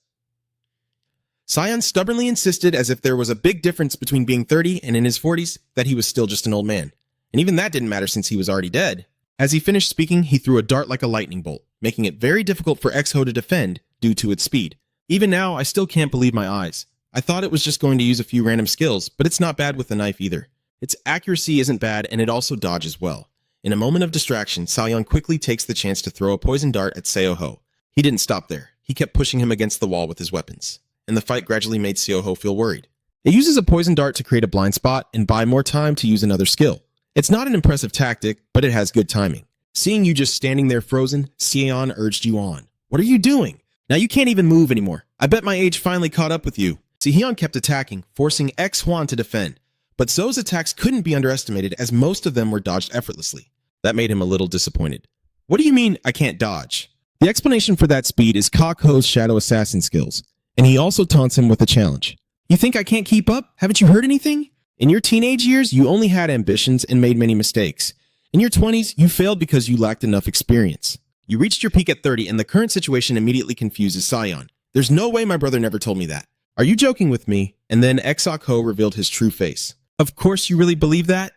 Speaker 1: Sion stubbornly insisted, as if there was a big difference between being 30 and in his 40s, that he was still just an old man. And even that didn't matter since he was already dead. As he finished speaking, he threw a dart like a lightning bolt, making it very difficult for Exho to defend due to its speed. Even now, I still can't believe my eyes. I thought it was just going to use a few random skills, but it's not bad with the knife either. Its accuracy isn't bad, and it also dodges well. In a moment of distraction, Sion quickly takes the chance to throw a poison dart at Seoho. He didn't stop there. He kept pushing him against the wall with his weapons, and the fight gradually made Seoho feel worried. It uses a poison dart to create a blind spot and buy more time to use another skill. It's not an impressive tactic, but it has good timing. Seeing you just standing there frozen, Sion urged you on. What are you doing? Now you can't even move anymore. I bet my age finally caught up with you. Si-hyun kept attacking, forcing X-Hwan to defend. But Zo's attacks couldn't be underestimated, as most of them were dodged effortlessly. That made him a little disappointed. What do you mean, I can't dodge? The explanation for that speed is Kakho's Shadow Assassin skills, and he also taunts him with a challenge. You think I can't keep up? Haven't you heard anything? In your teenage years, you only had ambitions and made many mistakes. In your 20s, you failed because you lacked enough experience. You reached your peak at 30, and the current situation immediately confuses Sion. There's no way my brother never told me that. Are you joking with me? And then Exok-ho revealed his true face. Of course you really believe that?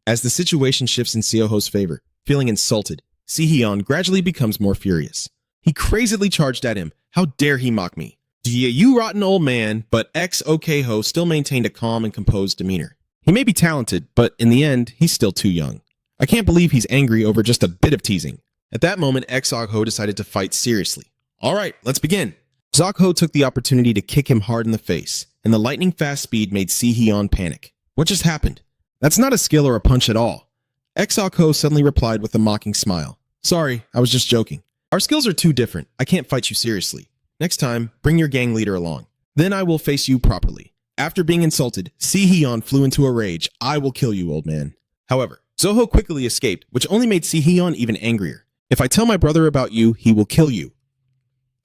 Speaker 1: As the situation shifts in Seoho's favor, feeling insulted, Si-hyun gradually becomes more furious. He crazily charged at him. How dare he mock me? You rotten old man, but ex-OK-Ho still maintained a calm and composed demeanor. He may be talented, but in the end, he's still too young. I can't believe he's angry over just a bit of teasing. At that moment, ex-Ho decided to fight seriously. All right, let's begin. Zok-Ho took the opportunity to kick him hard in the face, and the lightning-fast speed made Si-Hyun panic. What just happened? That's not a skill or a punch at all. Ex-Ho suddenly replied with a mocking smile. Sorry, I was just joking. Our skills are too different. I can't fight you seriously. Next time, bring your gang leader along. Then I will face you properly. After being insulted, Si-Hyun flew into a rage. I will kill you, old man. However, Zoho quickly escaped, which only made Si-Hyun even angrier. If I tell my brother about you, he will kill you.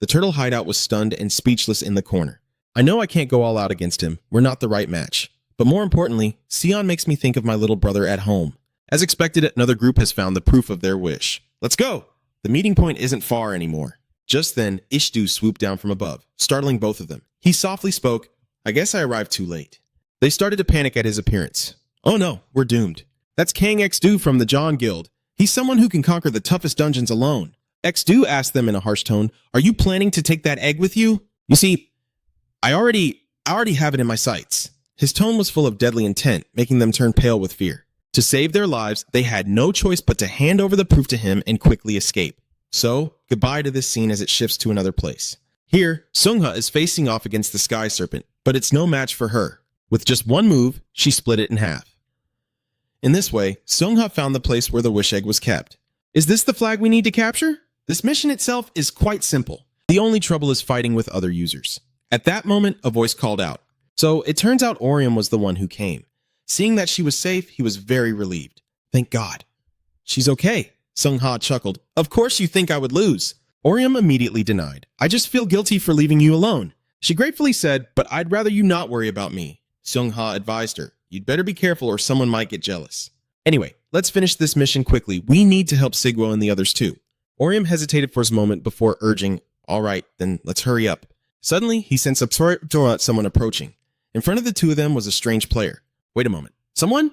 Speaker 1: The turtle hideout was stunned and speechless in the corner. I know I can't go all out against him. We're not the right match. But more importantly, Sion makes me think of my little brother at home. As expected, another group has found the proof of their wish. Let's go! The meeting point isn't far anymore. Just then, Ishdu swooped down from above, startling both of them. He softly spoke, I guess I arrived too late. They started to panic at his appearance. Oh no, we're doomed. That's Kang Xdu from the John Guild. He's someone who can conquer the toughest dungeons alone. Xdu asked them in a harsh tone, are you planning to take that egg with you? You see, I already have it in my sights. His tone was full of deadly intent, making them turn pale with fear. To save their lives, they had no choice but to hand over the proof to him and quickly escape. So, goodbye to this scene as it shifts to another place. Here, Seungha is facing off against the Sky Serpent, but it's no match for her. With just one move, she split it in half. In this way, Seungha found the place where the wish egg was kept. Is this the flag we need to capture? This mission itself is quite simple. The only trouble is fighting with other users. At that moment, a voice called out. So, it turns out Orium was the one who came. Seeing that she was safe, he was very relieved. Thank God. She's okay, Seungha chuckled. Of course you think I would lose. Orium immediately denied. I just feel guilty for leaving you alone. She gratefully said, but I'd rather you not worry about me. Seungha advised her. You'd better be careful or someone might get jealous. Anyway, let's finish this mission quickly. We need to help Sigwo and the others too. Orium hesitated for a moment before urging, all right, then let's hurry up. Suddenly, he sensed someone approaching. In front of the two of them was a strange player. Wait a moment. Someone?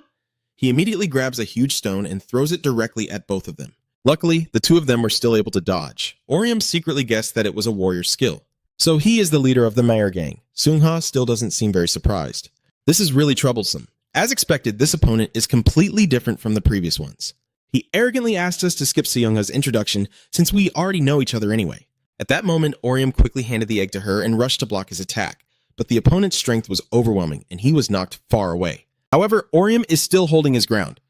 Speaker 1: He immediately grabs a huge stone and throws it directly at both of them. Luckily, the two of them were still able to dodge. Orium secretly guessed that it was a warrior's skill. So he is the leader of the Mayor gang. Seungha still doesn't seem very surprised. This is really troublesome. As expected, this opponent is completely different from the previous ones. He arrogantly asked us to skip Seungha's introduction since we already know each other anyway. At that moment, Orium quickly handed the egg to her and rushed to block his attack. But the opponent's strength was overwhelming and he was knocked far away. However, Orium is still holding his ground.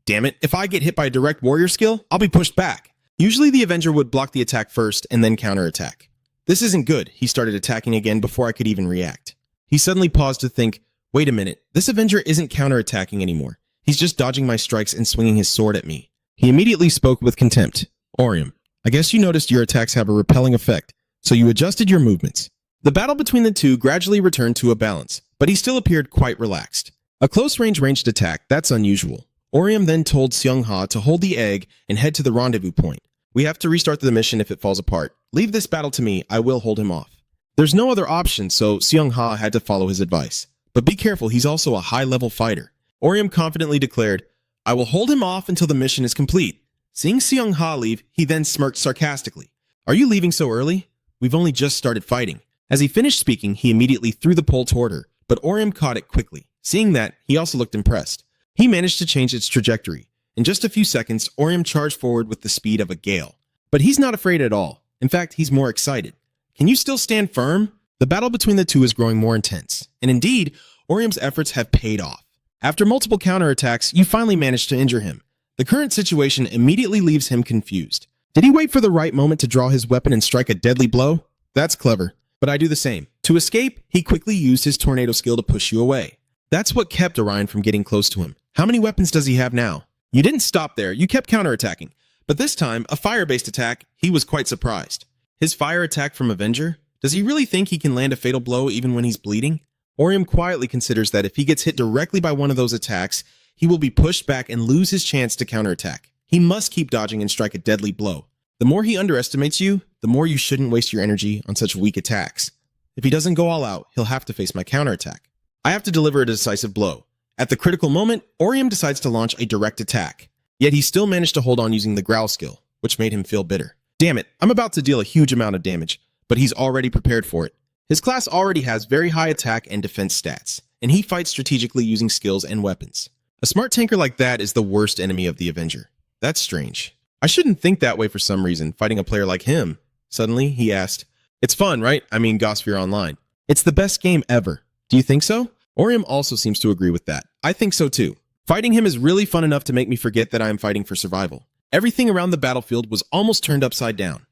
Speaker 1: Damn it, if I get hit by a direct warrior skill, I'll be pushed back. Usually the Avenger would block the attack first and then counterattack. This isn't good. He started attacking again before I could even react. He suddenly paused to think, wait a minute, this Avenger isn't counterattacking anymore. He's just dodging my strikes and swinging his sword at me. He immediately spoke with contempt. Orium, I guess you noticed your attacks have a repelling effect, so you adjusted your movements. The battle between the two gradually returned to a balance, but he still appeared quite relaxed. A close-range ranged attack, that's unusual. Orium then told Seungha to hold the egg and head to the rendezvous point. We have to restart the mission if it falls apart. Leave this battle to me, I will hold him off. There's no other option, so Seungha had to follow his advice. But be careful, he's also a high-level fighter. Orium confidently declared, I will hold him off until the mission is complete. Seeing Seungha leave, he then smirked sarcastically. Are you leaving so early? We've only just started fighting. As he finished speaking, he immediately threw the pole toward her, but Orium caught it quickly. Seeing that, he also looked impressed. He managed to change its trajectory. In just a few seconds, Orium charged forward with the speed of a gale. But he's not afraid at all. In fact, he's more excited. Can you still stand firm? The battle between the two is growing more intense. And indeed, Orium's efforts have paid off. After multiple counterattacks, you finally managed to injure him. The current situation immediately leaves him confused. Did he wait for the right moment to draw his weapon and strike a deadly blow? That's clever. But I do the same. To escape, he quickly used his tornado skill to push you away. That's what kept Orion from getting close to him. How many weapons does he have now? You didn't stop there, you kept counterattacking. But this time, a fire-based attack, he was quite surprised. His fire attack from Avenger? Does he really think he can land a fatal blow even when he's bleeding? Orium quietly considers that if he gets hit directly by one of those attacks, he will be pushed back and lose his chance to counterattack. He must keep dodging and strike a deadly blow. The more he underestimates you, the more you shouldn't waste your energy on such weak attacks. If he doesn't go all out, he'll have to face my counterattack. I have to deliver a decisive blow. At the critical moment, Orium decides to launch a direct attack. Yet he still managed to hold on using the growl skill, which made him feel bitter. Damn it, I'm about to deal a huge amount of damage, but he's already prepared for it. His class already has very high attack and defense stats, and he fights strategically using skills and weapons. A smart tanker like that is the worst enemy of the Avenger. That's strange. I shouldn't think that way for some reason, fighting a player like him. Suddenly, he asked, "It's fun, right? I mean, Gosphere Online. It's the best game ever. Do you think so?" Orium also seems to agree with that. I think so too. Fighting him is really fun enough to make me forget that I am fighting for survival. Everything around the battlefield was almost turned upside down.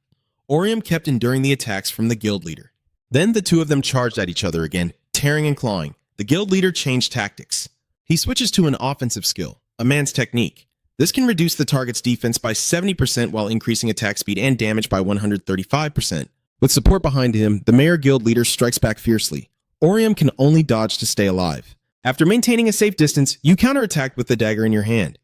Speaker 1: Orium kept enduring the attacks from the guild leader. Then the two of them charged at each other again, tearing and clawing. The guild leader changed tactics. He switches to an offensive skill, a man's technique. This can reduce the target's defense by 70% while increasing attack speed and damage by 135%. With support behind him, the mayor guild leader strikes back fiercely. Orium can only dodge to stay alive. After maintaining a safe distance, you counterattacked with the dagger in your hand.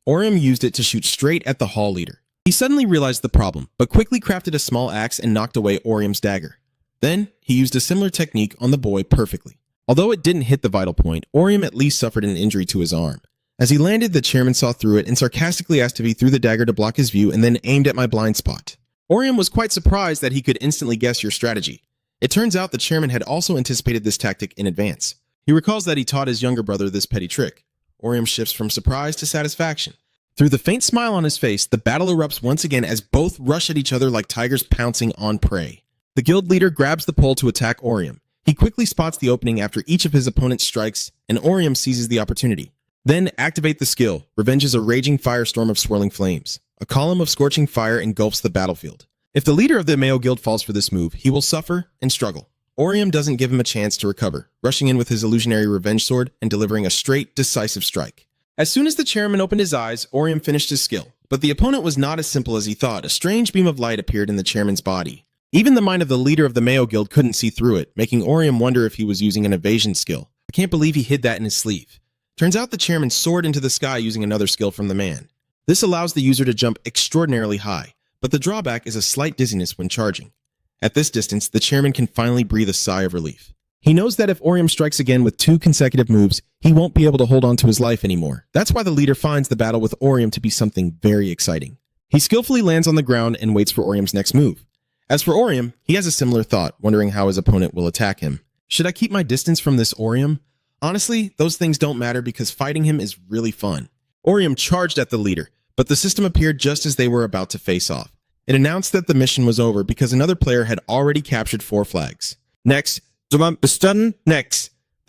Speaker 1: Orium used it to shoot straight at the hall leader. He suddenly realized the problem, but quickly crafted a small axe and knocked away Orium's dagger. Then, he used a similar technique on the boy perfectly. Although it didn't hit the vital point, Orium at least suffered an injury to his arm. As he landed, the chairman saw through it and sarcastically asked if he threw the dagger to block his view and then aimed at my blind spot. Orium was quite surprised that he could instantly guess your strategy. It turns out the chairman had also anticipated this tactic in advance. He recalls that he taught his younger brother this petty trick. Orium shifts from surprise to satisfaction. Through the faint smile on his face, the battle erupts once again as both rush at each other like tigers pouncing on prey. The guild leader grabs the pole to attack Orium. He quickly spots the opening after each of his opponent's strikes, and Orium seizes the opportunity. Then activate the skill. Revenge is a raging firestorm of swirling flames. A column of scorching fire engulfs the battlefield. If the leader of the Mayo Guild falls for this move, he will suffer and struggle. Orium doesn't give him a chance to recover, rushing in with his illusionary revenge sword and delivering a straight, decisive strike. As soon as the chairman opened his eyes, Orium finished his skill. But the opponent was not as simple as he thought. A strange beam of light appeared in the chairman's body. Even the mind of the leader of the Mayo Guild couldn't see through it, making Orium wonder if he was using an evasion skill. I can't believe he hid that in his sleeve. Turns out the chairman soared into the sky using another skill from the man. This allows the user to jump extraordinarily high, but the drawback is a slight dizziness when charging. At this distance, the chairman can finally breathe a sigh of relief. He knows that if Orium strikes again with 2 consecutive moves, he won't be able to hold on to his life anymore. That's why the leader finds the battle with Orium to be something very exciting. He skillfully lands on the ground and waits for Orium's next move. As for Orium, he has a similar thought, wondering how his opponent will attack him. Should I keep my distance from this Orium? Honestly, those things don't matter because fighting him is really fun. Orium charged at the leader, but the system appeared just as they were about to face off. It announced that the mission was over because another player had already captured 4 flags. Next. The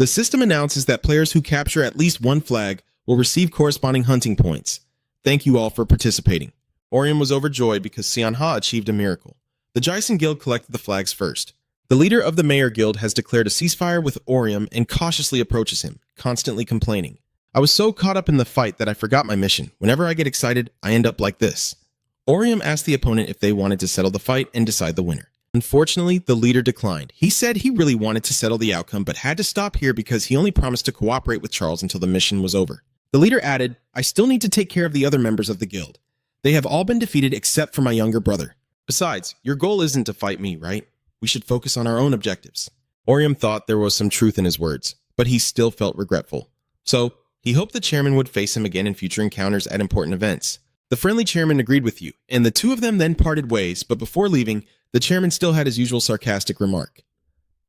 Speaker 1: system announces that players who capture at least 1 flag will receive corresponding hunting points. Thank you all for participating. Orium was overjoyed because Seonha achieved a miracle. The Jason Guild collected the flags first. The leader of the Mayor Guild has declared a ceasefire with Orium and cautiously approaches him, constantly complaining. I was so caught up in the fight that I forgot my mission. Whenever I get excited, I end up like this. Orium asked the opponent if they wanted to settle the fight and decide the winner. Unfortunately, the leader declined. He said he really wanted to settle the outcome but had to stop here because he only promised to cooperate with Charles until the mission was over. The leader added, I still need to take care of the other members of the guild. They have all been defeated except for my younger brother. Besides, your goal isn't to fight me, right? We should focus on our own objectives. Orium thought there was some truth in his words, but he still felt regretful. So, he hoped the chairman would face him again in future encounters at important events. The friendly chairman agreed with you, and the two of them then parted ways, but before leaving, the chairman still had his usual sarcastic remark.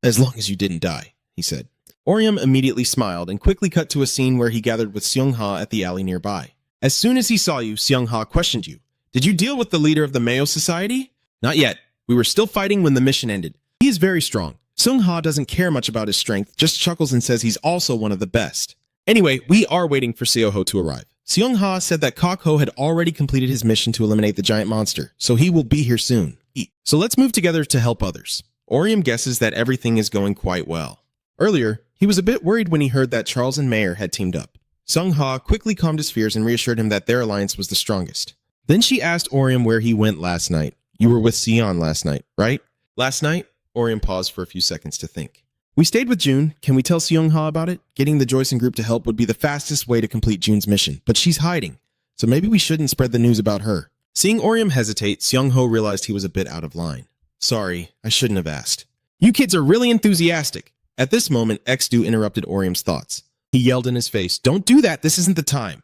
Speaker 1: As long as you didn't die, he said. Orium immediately smiled and quickly cut to a scene where he gathered with Seonha at the alley nearby. As soon as he saw you, Seonha questioned you. Did you deal with the leader of the Mayo Society? Not yet. We were still fighting when the mission ended. He is very strong. Seonha doesn't care much about his strength, just chuckles and says he's also one of the best. Anyway, we are waiting for Seoho to arrive. Seonha said that Kakho had already completed his mission to eliminate the giant monster, so he will be here soon. So let's move together to help others. Orium guesses that everything is going quite well. Earlier, he was a bit worried when he heard that Charles and Mayer had teamed up. Seonha quickly calmed his fears and reassured him that their alliance was the strongest. Then she asked Orium where he went last night. You were with Sion last night, right? Last night? Orium paused for a few seconds to think. We stayed with June. Can we tell Seonha about it? Getting the Joyson group to help would be the fastest way to complete June's mission, but she's hiding, so maybe we shouldn't spread the news about her. Seeing Orium hesitate, Seongho realized he was a bit out of line. Sorry, I shouldn't have asked. You kids are really enthusiastic. At this moment, Xdu interrupted Orium's thoughts. He yelled in his face, Don't do that, this isn't the time.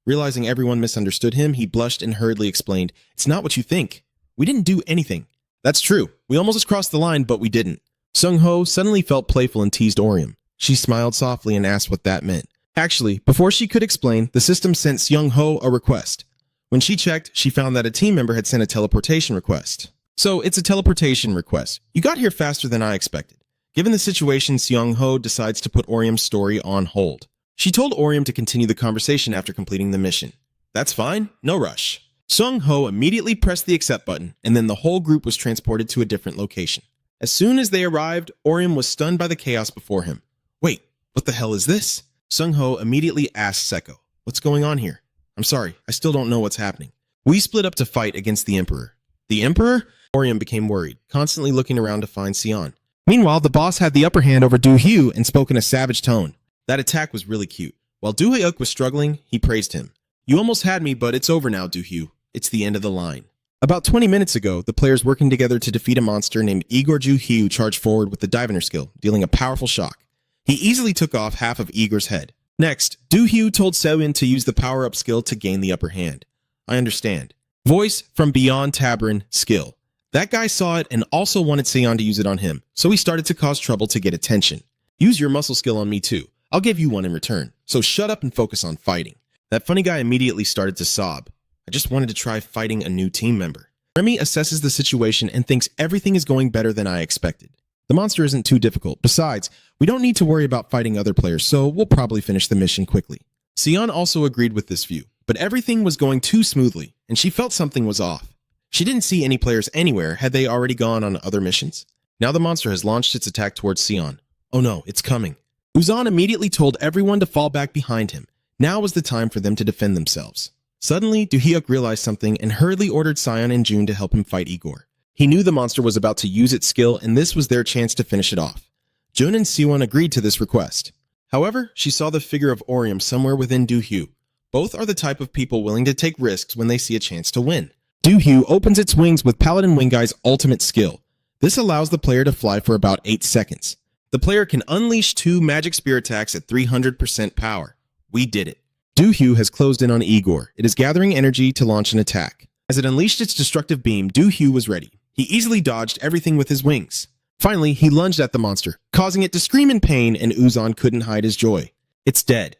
Speaker 1: Realizing everyone misunderstood him, he blushed and hurriedly explained, It's not what you think. We didn't do anything. That's true. We almost crossed the line, but we didn't. Sung-ho suddenly felt playful and teased Orium. She smiled softly and asked what that meant. Actually, before she could explain, the system sent Sung-ho a request. When she checked, she found that a team member had sent a teleportation request. So it's a teleportation request. You got here faster than I expected. Given the situation, Sung-ho decides to put Orium's story on hold. She told Orium to continue the conversation after completing the mission. That's fine, no rush. Sung-ho immediately pressed the accept button, and then the whole group was transported to a different location. As soon as they arrived, Orium was stunned by the chaos before him. Wait, what the hell is this? Sung-ho immediately asked Seko, what's going on here? I'm sorry, I still don't know what's happening. We split up to fight against the Emperor. The Emperor? Orium became worried, constantly looking around to find Sion. Meanwhile, the boss had the upper hand over Do-hyu and spoke in a savage tone. That attack was really cute. While Do-hyuk was struggling, he praised him. You almost had me, but it's over now, Do-hyu. It's the end of the line. About 20 minutes ago, the players working together to defeat a monster named Igor Ju-hyu charged forward with the Diviner skill, dealing a powerful shock. He easily took off half of Igor's head. Next, Do-hyu told Seo-in to use the power-up skill to gain the upper hand. I understand. Voice from Beyond Tabarin skill. That guy saw it and also wanted Sion to use it on him, so he started to cause trouble to get attention. Use your muscle skill on me too. I'll give you one in return, so shut up and focus on fighting. That funny guy immediately started to sob. I just wanted to try fighting a new team member. Remy assesses the situation and thinks everything is going better than I expected. The monster isn't too difficult. Besides, we don't need to worry about fighting other players, so we'll probably finish the mission quickly. Sion also agreed with this view, but everything was going too smoothly, and she felt something was off. She didn't see any players anywhere. Had they already gone on other missions? Now the monster has launched its attack towards Sion. Oh no, it's coming. Uzan immediately told everyone to fall back behind him. Now was the time for them to defend themselves. Suddenly, Do-hyuk realized something and hurriedly ordered Sion and Jun to help him fight Igor. He knew the monster was about to use its skill, and this was their chance to finish it off. Jun and Siwon agreed to this request. However, she saw the figure of Orium somewhere within Do-hyu. Both are the type of people willing to take risks when they see a chance to win. Do-hyu opens its wings with Paladin Wingai's ultimate skill. This allows the player to fly for about 8 seconds. The player can unleash 2 magic spear attacks at 300% power. We did it. Do-hyu has closed in on Igor. It is gathering energy to launch an attack. As it unleashed its destructive beam, Do-hyu was ready. He easily dodged everything with his wings. Finally, he lunged at the monster, causing it to scream in pain, and Uzan couldn't hide his joy. It's dead.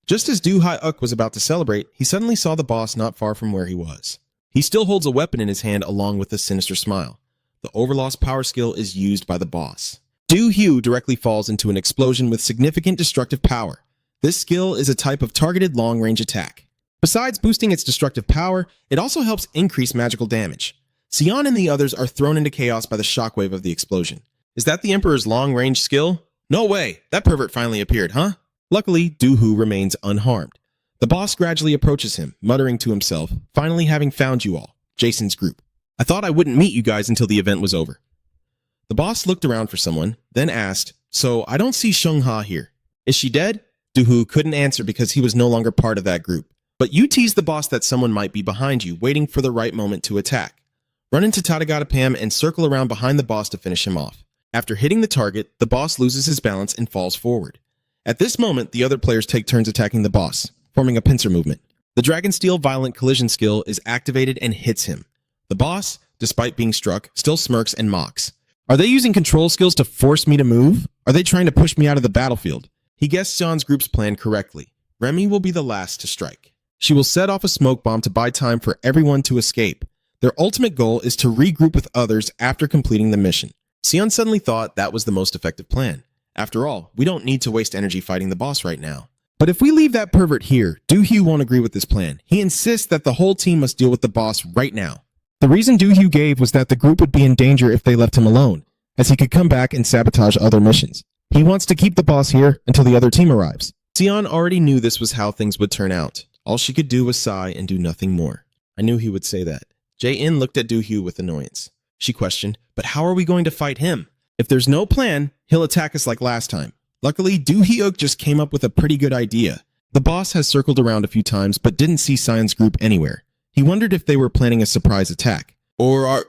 Speaker 1: Just as Do-hyuk was about to celebrate, he suddenly saw the boss not far from where he was. He still holds a weapon in his hand along with a sinister smile. The Overlost power skill is used by the boss. Do-hyu directly falls into an explosion with significant destructive power. This skill is a type of targeted long-range attack. Besides boosting its destructive power, it also helps increase magical damage. Sion and the others are thrown into chaos by the shockwave of the explosion. Is that the Emperor's long-range skill? No way! That pervert finally appeared, huh? Luckily, Do-hyu remains unharmed. The boss gradually approaches him, muttering to himself, finally having found you all, Jason's group. I thought I wouldn't meet you guys until the event was over. The boss looked around for someone, then asked, so I don't see Shung-ha here. Is she dead? Do-hyu couldn't answer because he was no longer part of that group. But you teased the boss that someone might be behind you, waiting for the right moment to attack. Run into Tadagata Pam and circle around behind the boss to finish him off. After hitting the target, the boss loses his balance and falls forward. At this moment, the other players take turns attacking the boss, forming a pincer movement. The Dragon Steel Violent Collision skill is activated and hits him. The boss, despite being struck, still smirks and mocks. Are they using control skills to force me to move? Are they trying to push me out of the battlefield? He guessed Sion's group's plan correctly. Remy will be the last to strike. She will set off a smoke bomb to buy time for everyone to escape. Their ultimate goal is to regroup with others after completing the mission. Sion suddenly thought that was the most effective plan. After all, we don't need to waste energy fighting the boss right now. But if we leave that pervert here, Do-hyu won't agree with this plan. He insists that the whole team must deal with the boss right now. The reason Do-hyu gave was that the group would be in danger if they left him alone, as he could come back and sabotage other missions. He wants to keep the boss here until the other team arrives. Sion already knew this was how things would turn out. All she could do was sigh and do nothing more. I knew he would say that. Jae-in looked at Do-hyu with annoyance. She questioned, but how are we going to fight him? If there's no plan, he'll attack us like last time. Luckily, Do-hyuk just came up with a pretty good idea. The boss has circled around a few times, but didn't see Sion's group anywhere. He wondered if they were planning a surprise attack. Or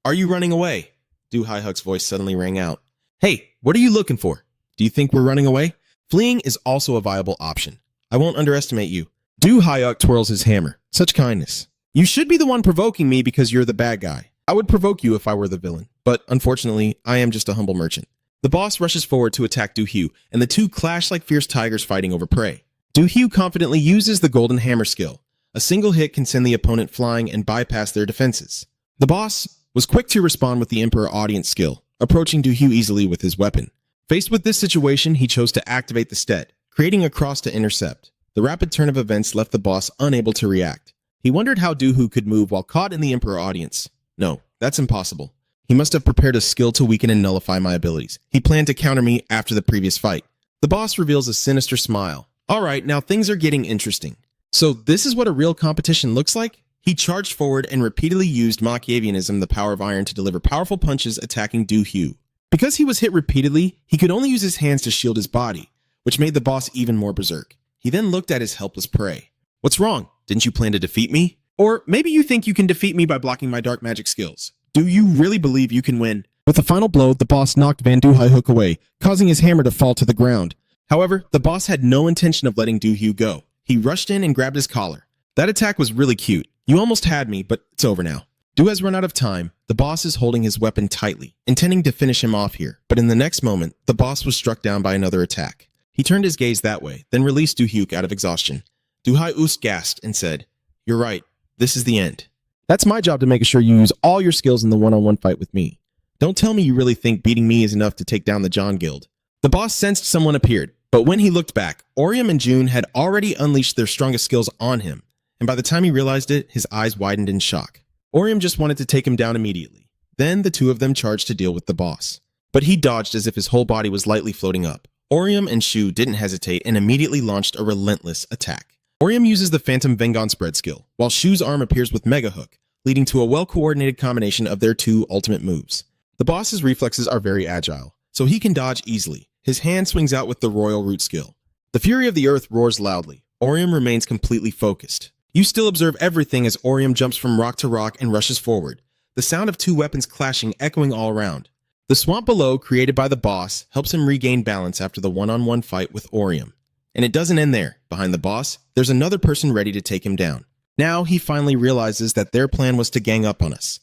Speaker 1: are you running away? Do-hyuk's voice suddenly rang out. Hey, what are you looking for? Do you think we're running away? Fleeing is also a viable option. I won't underestimate you. Do-hyuk twirls his hammer. Such kindness. You should be the one provoking me because you're the bad guy. I would provoke you if I were the villain, but unfortunately, I am just a humble merchant. The boss rushes forward to attack Do-Hugh, and the two clash like fierce tigers fighting over prey. Do-Hugh confidently uses the golden hammer skill. A single hit can send the opponent flying and bypass their defenses. The boss was quick to respond with the Emperor audience skill, approaching Do-Hugh easily with his weapon. Faced with this situation, he chose to activate the stead, creating a cross to intercept. The rapid turn of events left the boss unable to react. He wondered how Do-Hugh could move while caught in the Emperor audience. No, that's impossible. He must have prepared a skill to weaken and nullify my abilities. He planned to counter me after the previous fight. The boss reveals a sinister smile. Alright, now things are getting interesting. So this is what a real competition looks like? He charged forward and repeatedly used Machiavellianism, the power of iron, to deliver powerful punches attacking Do-Hugh. Because he was hit repeatedly, he could only use his hands to shield his body, which made the boss even more berserk. He then looked at his helpless prey. What's wrong? Didn't you plan to defeat me? Or maybe you think you can defeat me by blocking my dark magic skills. Do you really believe you can win?
Speaker 2: With a final blow, the boss knocked Van Hook away, causing his hammer to fall to the ground.
Speaker 1: However, the boss had no intention of letting Do-Hugh go. He rushed in and grabbed his collar. That attack was really cute. You almost had me, but it's over now. Do has run out of time. The boss is holding his weapon tightly, intending to finish him off here. But in the next moment, the boss was struck down by another attack. He turned his gaze that way, then released Do-Hugh out of exhaustion. Do-Hugh gasped and said, "You're right. This is the end."
Speaker 2: That's my job to make sure you use all your skills in the one-on-one fight with me.
Speaker 1: Don't tell me you really think beating me is enough to take down the John Guild. The boss sensed someone appeared, but when he looked back, Orium and June had already unleashed their strongest skills on him, and by the time he realized it, his eyes widened in shock. Orium just wanted to take him down immediately. Then the two of them charged to deal with the boss. But he dodged as if his whole body was lightly floating up. Orium and Shu didn't hesitate and immediately launched a relentless attack. Orium uses the Phantom Vengon spread skill, while Shu's arm appears with Mega Hook, leading to a well-coordinated combination of their two ultimate moves. The boss's reflexes are very agile, so he can dodge easily. His hand swings out with the Royal Root skill. The fury of the earth roars loudly. Orium remains completely focused. You still observe everything as Orium jumps from rock to rock and rushes forward, the sound of two weapons clashing echoing all around. The swamp below, created by the boss, helps him regain balance after the one-on-one fight with Orium. And it doesn't end there. Behind the boss, there's another person ready to take him down. Now he finally realizes that their plan was to gang up on us.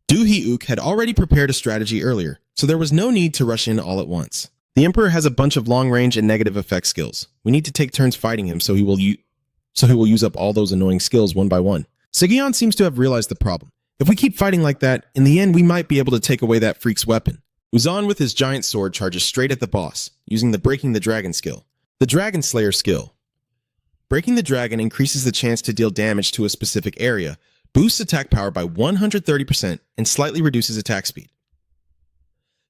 Speaker 1: Do-Hyuk had already prepared a strategy earlier, so there was no need to rush in all at once. The Emperor has a bunch of long-range and negative effect skills. We need to take turns fighting him so he will use up all those annoying skills one by one. Sigyeon seems to have realized the problem. If we keep fighting like that, in the end we might be able to take away that freak's weapon. Uzan with his giant sword charges straight at the boss, using the Breaking the Dragon skill. The Dragon Slayer skill. Breaking the Dragon increases the chance to deal damage to a specific area, boosts attack power by 130%, and slightly reduces attack speed.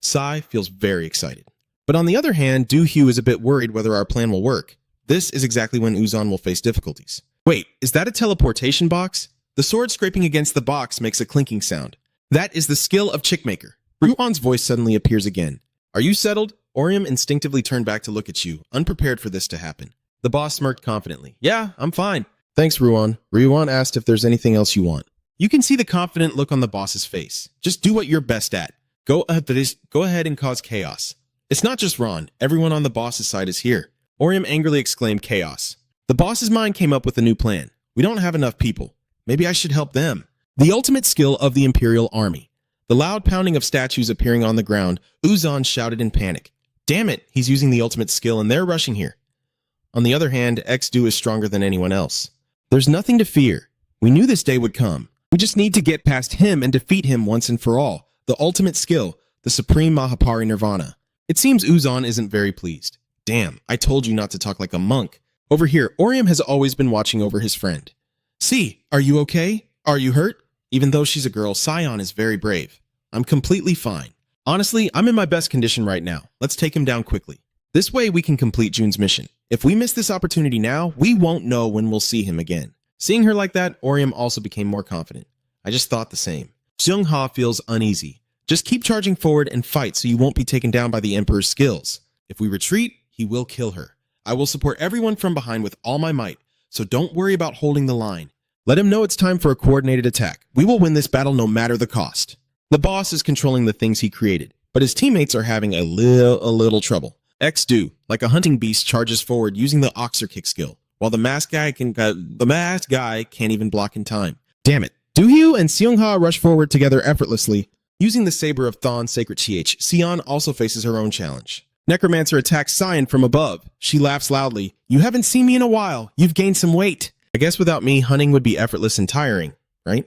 Speaker 1: Sai feels very excited. But on the other hand, Do-Hugh is a bit worried whether our plan will work. This is exactly when Uzan will face difficulties. Wait, is that a teleportation box? The sword scraping against the box makes a clinking sound. That is the skill of Chickmaker. Ruan's voice suddenly appears again. Are you settled? Orium instinctively turned back to look at you, unprepared for this to happen. The boss smirked confidently. Yeah, I'm fine. Thanks, Ruan. Ruan asked if there's anything else you want. You can see the confident look on the boss's face. Just do what you're best at. Go ahead and cause chaos. It's not just Ron. Everyone on the boss's side is here. Orium angrily exclaimed chaos. The boss's mind came up with a new plan. We don't have enough people. Maybe I should help them. The ultimate skill of the Imperial Army. The loud pounding of statues appearing on the ground, Uzan shouted in panic. Damn it, he's using the ultimate skill and they're rushing here. On the other hand, X-Do is stronger than anyone else. There's nothing to fear. We knew this day would come. We just need to get past him and defeat him once and for all. The ultimate skill, the Supreme Mahapari Nirvana. It seems Uzan isn't very pleased. Damn, I told you not to talk like a monk. Over here, Orium has always been watching over his friend. See, are you okay? Are you hurt? Even though she's a girl, Sion is very brave. I'm completely fine. Honestly, I'm in my best condition right now. Let's take him down quickly. This way we can complete June's mission. If we miss this opportunity now, we won't know when we'll see him again. Seeing her like that, Orium also became more confident. I just thought the same. Seung-ha feels uneasy. Just keep charging forward and fight so you won't be taken down by the Emperor's skills. If we retreat, he will kill her. I will support everyone from behind with all my might, so don't worry about holding the line. Let him know it's time for a coordinated attack. We will win this battle no matter the cost. The boss is controlling the things he created, but his teammates are having a little trouble. X-Do, like a hunting beast, charges forward using the Oxer Kick skill, while the masked guy can't even block in time. Damn it, Doohyo and Seongha rush forward together effortlessly. Using the saber of Thon's sacred TH, Sion also faces her own challenge. Necromancer attacks Sion from above. She laughs loudly. You haven't seen me in a while. You've gained some weight. I guess without me, hunting would be effortless and tiring, right?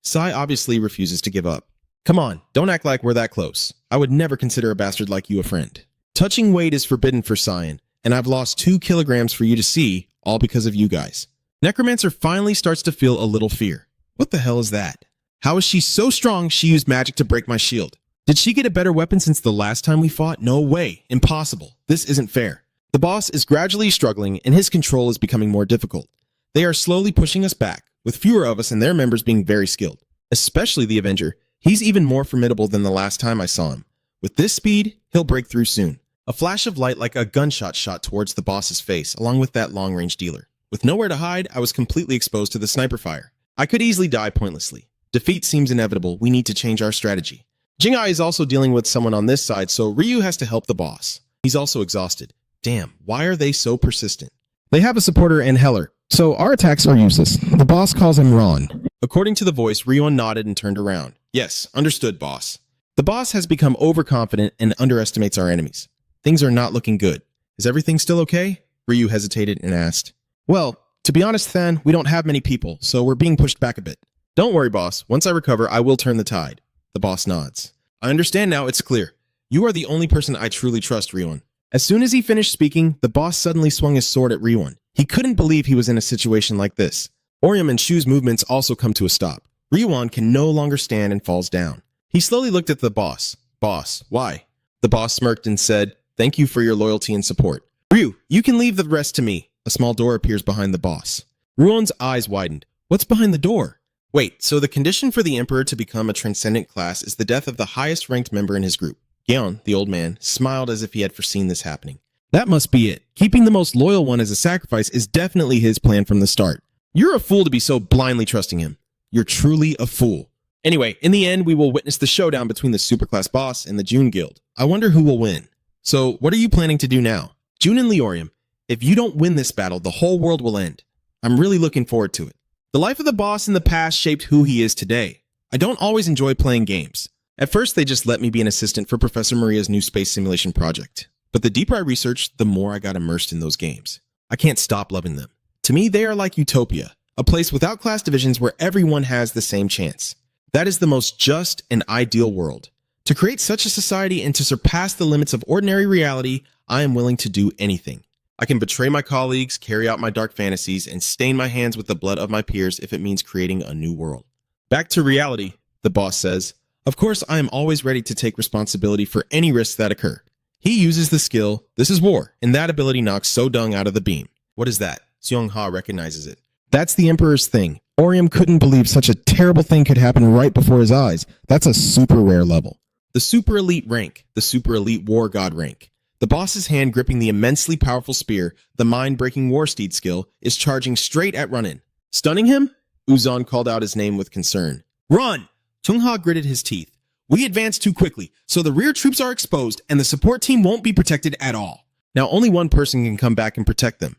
Speaker 1: Sai obviously refuses to give up. Come on, don't act like we're that close. I would never consider a bastard like you a friend. Touching weight is forbidden for Sion, and I've lost 2 kilograms for you to see, all because of you guys. Necromancer finally starts to feel a little fear. What the hell is that? How is she so strong she used magic to break my shield? Did she get a better weapon since the last time we fought? No way. Impossible. This isn't fair. The boss is gradually struggling, and his control is becoming more difficult. They are slowly pushing us back, with fewer of us and their members being very skilled. Especially the Avenger. He's even more formidable than the last time I saw him. With this speed, he'll break through soon. A flash of light like a gunshot shot towards the boss's face, along with that long-range dealer. With nowhere to hide, I was completely exposed to the sniper fire. I could easily die pointlessly. Defeat seems inevitable. We need to change our strategy. Jing'ai is also dealing with someone on this side, so Ryu has to help the boss. He's also exhausted. Damn, why are they so persistent?
Speaker 2: They have a supporter in Heller, so our attacks are useless. The boss calls him Ron.
Speaker 1: According to the voice, Ryuan nodded and turned around. Yes, understood, boss. The boss has become overconfident and underestimates our enemies. Things are not looking good. Is everything still okay? Ryu hesitated and asked. Well, to be honest, Than, we don't have many people, so we're being pushed back a bit. Don't worry, boss. Once I recover, I will turn the tide. The boss nods. I understand now, it's clear. You are the only person I truly trust, Ryuan. As soon as he finished speaking, the boss suddenly swung his sword at Ryuan. He couldn't believe he was in a situation like this. Orium and Shu's movements also come to a stop. Ryuan can no longer stand and falls down. He slowly looked at the boss. Boss, why? The boss smirked and said, thank you for your loyalty and support. Ryu, you can leave the rest to me. A small door appears behind the boss. Ryuan's eyes widened. What's behind the door? Wait, so the condition for the Emperor to become a transcendent class is the death of the highest ranked member in his group. Gyeon, the old man, smiled as if he had foreseen this happening. That must be it. Keeping the most loyal one as a sacrifice is definitely his plan from the start. You're a fool to be so blindly trusting him. You're truly a fool. Anyway, in the end, we will witness the showdown between the superclass boss and the June Guild. I wonder who will win. So, what are you planning to do now? June and Leorium, if you don't win this battle, the whole world will end. I'm really looking forward to it. The life of the boss in the past shaped who he is today. I don't always enjoy playing games. At first, they just let me be an assistant for Professor Maria's new space simulation project. But the deeper I researched, the more I got immersed in those games. I can't stop loving them. To me, they are like utopia, a place without class divisions where everyone has the same chance. That is the most just and ideal world. To create such a society and to surpass the limits of ordinary reality, I am willing to do anything. I can betray my colleagues, carry out my dark fantasies, and stain my hands with the blood of my peers if it means creating a new world. Back to reality, the boss says. Of course, I am always ready to take responsibility for any risks that occur. He uses the skill, this is war, and that ability knocks So-Dung out of the beam. What is that? Seong-ha recognizes it.
Speaker 2: That's the Emperor's thing. Orium couldn't believe such a terrible thing could happen right before his eyes. That's a super rare level.
Speaker 1: The super elite rank, the super elite war god rank. The boss's hand gripping the immensely powerful spear, the mind-breaking war steed skill, is charging straight at Runin. Stunning him? Uzon called out his name with concern. Run! Chung-ha gritted his teeth. We advanced too quickly, so the rear troops are exposed and the support team won't be protected at all. Now only one person can come back and protect them.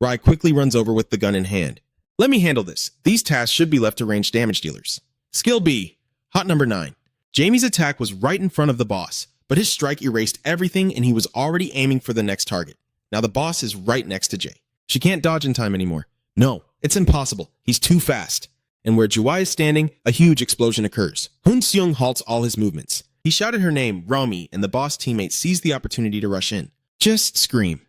Speaker 1: Rai quickly runs over with the gun in hand. Let me handle this. These tasks should be left to ranged damage dealers. Skill B. Hot number 9. Jamie's attack was right in front of the boss, but his strike erased everything and he was already aiming for the next target. Now the boss is right next to Jay. She can't dodge in time anymore. No, it's impossible. He's too fast. And where Juwai is standing, a huge explosion occurs. Hun Seung halts all his movements. He shouted her name, Romy, and the boss teammate seized the opportunity to rush in. Just scream.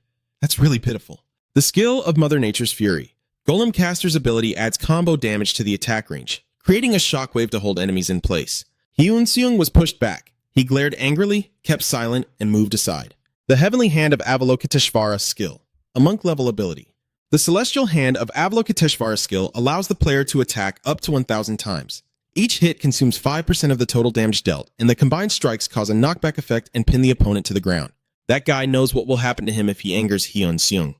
Speaker 1: That's really pitiful. The skill of Mother Nature's Fury. Golem Caster's ability adds combo damage to the attack range, creating a shockwave to hold enemies in place. Hyun Seung was pushed back. He glared angrily, kept silent, and moved aside. The Heavenly Hand of Avalokiteshvara skill. A monk-level ability. The Celestial Hand of Avalokiteshvara skill allows the player to attack up to 1,000 times. Each hit consumes 5% of the total damage dealt, and the combined strikes cause a knockback effect and pin the opponent to the ground. That guy knows what will happen to him if he angers Hyun Seung.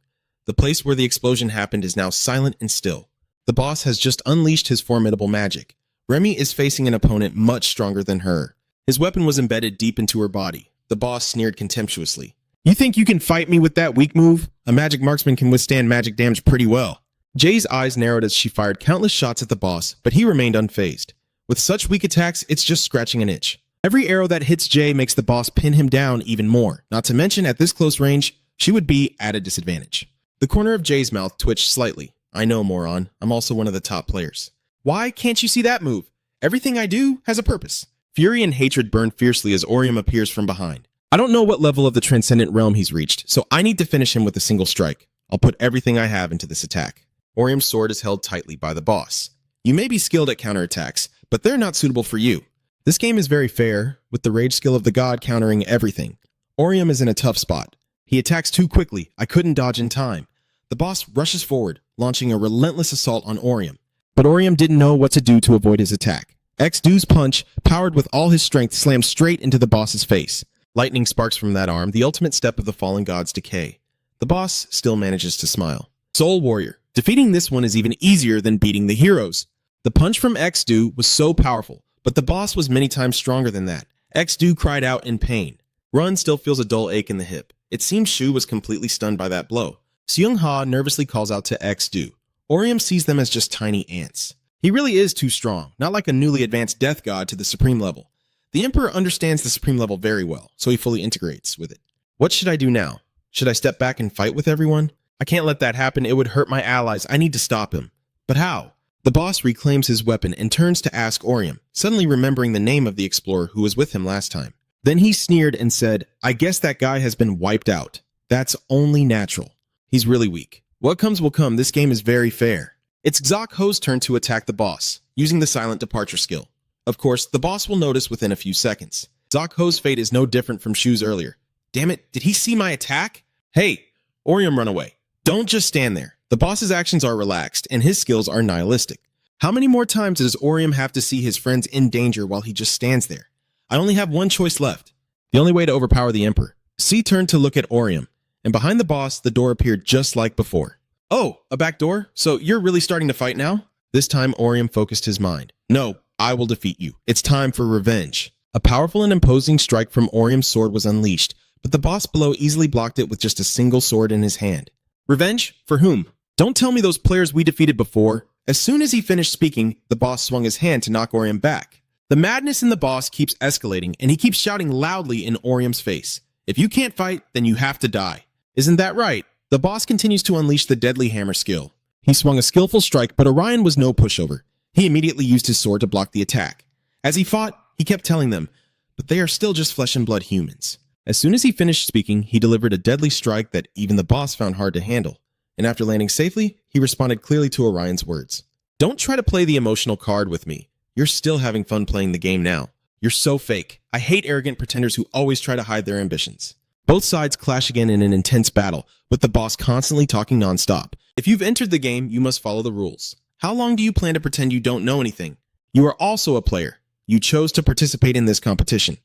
Speaker 1: The place where the explosion happened is now silent and still. The boss has just unleashed his formidable magic. Remy is facing an opponent much stronger than her. His weapon was embedded deep into her body. The boss sneered contemptuously. You think you can fight me with that weak move? A magic marksman can withstand magic damage pretty well. Jay's eyes narrowed as she fired countless shots at the boss, but he remained unfazed. With such weak attacks, it's just scratching an itch. Every arrow that hits Jay makes the boss pin him down even more, not to mention at this close range, she would be at a disadvantage. The corner of Jay's mouth twitched slightly. I know, moron. I'm also one of the top players. Why can't you see that move? Everything I do has a purpose. Fury and hatred burn fiercely as Orium appears from behind. I don't know what level of the transcendent realm he's reached, so I need to finish him with a single strike. I'll put everything I have into this attack. Orium's sword is held tightly by the boss. You may be skilled at counterattacks, but they're not suitable for you. This game is very fair, with the rage skill of the god countering everything. Orium is in a tough spot. He attacks too quickly, I couldn't dodge in time. The boss rushes forward, launching a relentless assault on Orium. But Orium didn't know what to do to avoid his attack. X-Doo's punch, powered with all his strength, slammed straight into the boss's face. Lightning sparks from that arm, the ultimate step of the fallen god's decay. The boss still manages to smile. Soul Warrior. Defeating this one is even easier than beating the heroes. The punch from X-Doo was so powerful, but the boss was many times stronger than that. X-Doo cried out in pain. Run still feels a dull ache in the hip. It seems Shu was completely stunned by that blow. Seung-ha nervously calls out to X-Doo. Orium sees them as just tiny ants. He really is too strong, not like a newly advanced death god to the supreme level. The Emperor understands the supreme level very well, so he fully integrates with it. What should I do now? Should I step back and fight with everyone? I can't let that happen, it would hurt my allies, I need to stop him. But how? The boss reclaims his weapon and turns to ask Orium, suddenly remembering the name of the explorer who was with him last time. Then he sneered and said, I guess that guy has been wiped out. That's only natural. He's really weak. What comes will come, this game is very fair. It's Xok Ho's turn to attack the boss, using the silent departure skill. Of course, the boss will notice within a few seconds. Xok Ho's fate is no different from Shu's earlier. Damn it, did he see my attack? Hey, Orium, run away. Don't just stand there. The boss's actions are relaxed, and his skills are nihilistic. How many more times does Orium have to see his friends in danger while he just stands there? I only have one choice left. The only way to overpower the Emperor. C turned to look at Orium, and behind the boss, the door appeared just like before. Oh, a back door? So you're really starting to fight now? This time, Orium focused his mind. No, I will defeat you. It's time for revenge. A powerful and imposing strike from Orium's sword was unleashed, but the boss below easily blocked it with just a single sword in his hand. Revenge? For whom? Don't tell me those players we defeated before. As soon as he finished speaking, the boss swung his hand to knock Orium back. The madness in the boss keeps escalating, and he keeps shouting loudly in Orium's face. If you can't fight, then you have to die. Isn't that right? The boss continues to unleash the deadly hammer skill. He swung a skillful strike, but Orion was no pushover. He immediately used his sword to block the attack. As he fought, he kept telling them, but they are still just flesh and blood humans. As soon as he finished speaking, he delivered a deadly strike that even the boss found hard to handle. And after landing safely, he responded clearly to Orion's words. Don't try to play the emotional card with me. You're still having fun playing the game now. You're so fake. I hate arrogant pretenders who always try to hide their ambitions. Both sides clash again in an intense battle, with the boss constantly talking nonstop. If you've entered the game, you must follow the rules. How long do you plan to pretend you don't know anything? You are also a player. You chose to participate in this competition.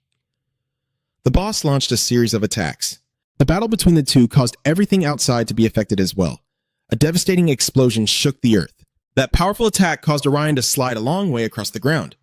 Speaker 1: The boss launched a series of attacks. The battle between the two caused everything outside to be affected as well. A devastating explosion shook the earth. That powerful attack caused Orion to slide a long way across the ground.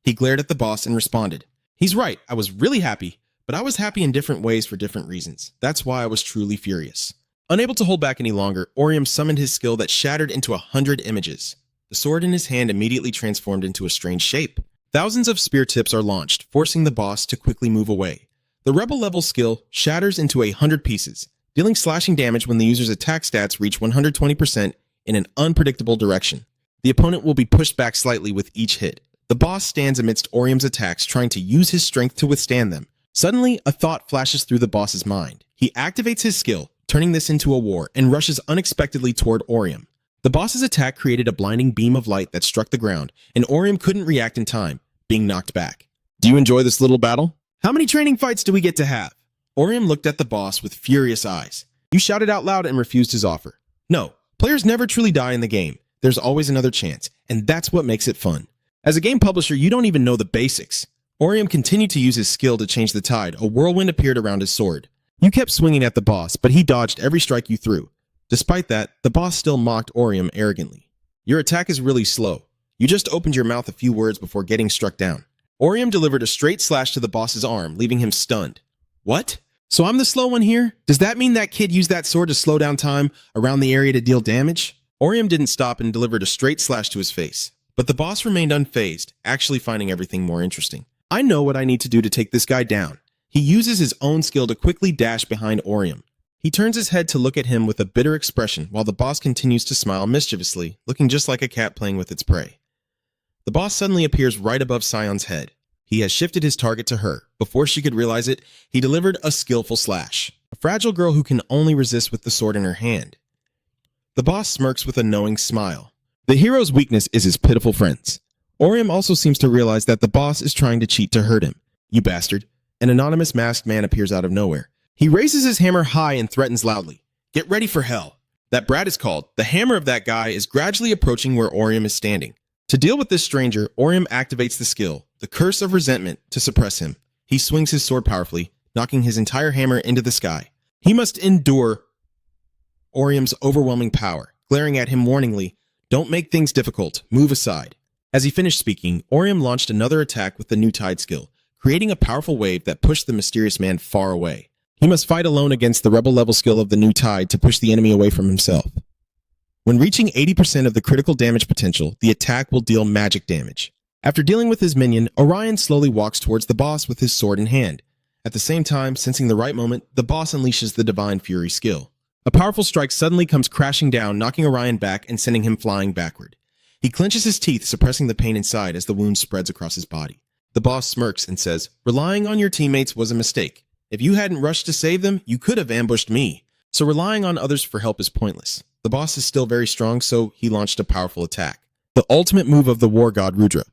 Speaker 1: He glared at the boss and responded, He's right, I was really happy, but I was happy in different ways for different reasons. That's why I was truly furious. Unable to hold back any longer, Orium summoned his skill that shattered into 100 images. The sword in his hand immediately transformed into a strange shape. Thousands of spear tips are launched, forcing the boss to quickly move away. The rebel level skill shatters into 100 pieces, dealing slashing damage when the user's attack stats reach 120% in an unpredictable direction. The opponent will be pushed back slightly with each hit. The boss stands amidst Orium's attacks, trying to use his strength to withstand them. Suddenly, a thought flashes through the boss's mind. He activates his skill, turning this into a war, and rushes unexpectedly toward Orium. The boss's attack created a blinding beam of light that struck the ground, and Orium couldn't react in time, being knocked back. Do you enjoy this little battle? How many training fights do we get to have? Orium looked at the boss with furious eyes. You shouted out loud and refused his offer. No, players never truly die in the game. There's always another chance, and that's what makes it fun. As a game publisher, you don't even know the basics. Orium continued to use his skill to change the tide. A whirlwind appeared around his sword. You kept swinging at the boss, but he dodged every strike you threw. Despite that, the boss still mocked Orium arrogantly. Your attack is really slow. You just opened your mouth a few words before getting struck down. Orium delivered a straight slash to the boss's arm, leaving him stunned. What? So I'm the slow one here? Does that mean that kid used that sword to slow down time around the area to deal damage? Orium didn't stop and delivered a straight slash to his face. But the boss remained unfazed, actually finding everything more interesting. I know what I need to do to take this guy down. He uses his own skill to quickly dash behind Orium. He turns his head to look at him with a bitter expression while the boss continues to smile mischievously, looking just like a cat playing with its prey. The boss suddenly appears right above Sion's head. He has shifted his target to her. Before she could realize it, he delivered a skillful slash. A fragile girl who can only resist with the sword in her hand. The boss smirks with a knowing smile. The hero's weakness is his pitiful friends. Orium also seems to realize that the boss is trying to cheat to hurt him. You bastard. An anonymous masked man appears out of nowhere. He raises his hammer high and threatens loudly. Get ready for hell. That brat is called. The hammer of that guy is gradually approaching where Orium is standing. To deal with this stranger, Orium activates the skill, the Curse of Resentment, to suppress him. He swings his sword powerfully, knocking his entire hammer into the sky. He must endure Orium's overwhelming power, glaring at him warningly. Don't make things difficult. Move aside. As he finished speaking, Orium launched another attack with the new Tide skill, creating a powerful wave that pushed the mysterious man far away. He must fight alone against the rebel level skill of the new Tide to push the enemy away from himself. When reaching 80% of the critical damage potential, the attack will deal magic damage. After dealing with his minion, Orion slowly walks towards the boss with his sword in hand. At the same time, sensing the right moment, the boss unleashes the Divine Fury skill. A powerful strike suddenly comes crashing down, knocking Orion back and sending him flying backward. He clenches his teeth, suppressing the pain inside as the wound spreads across his body. The boss smirks and says, relying on your teammates was a mistake. If you hadn't rushed to save them, you could have ambushed me. So relying on others for help is pointless. The boss is still very strong, so he launched a powerful attack. The ultimate move of the war god Rudra.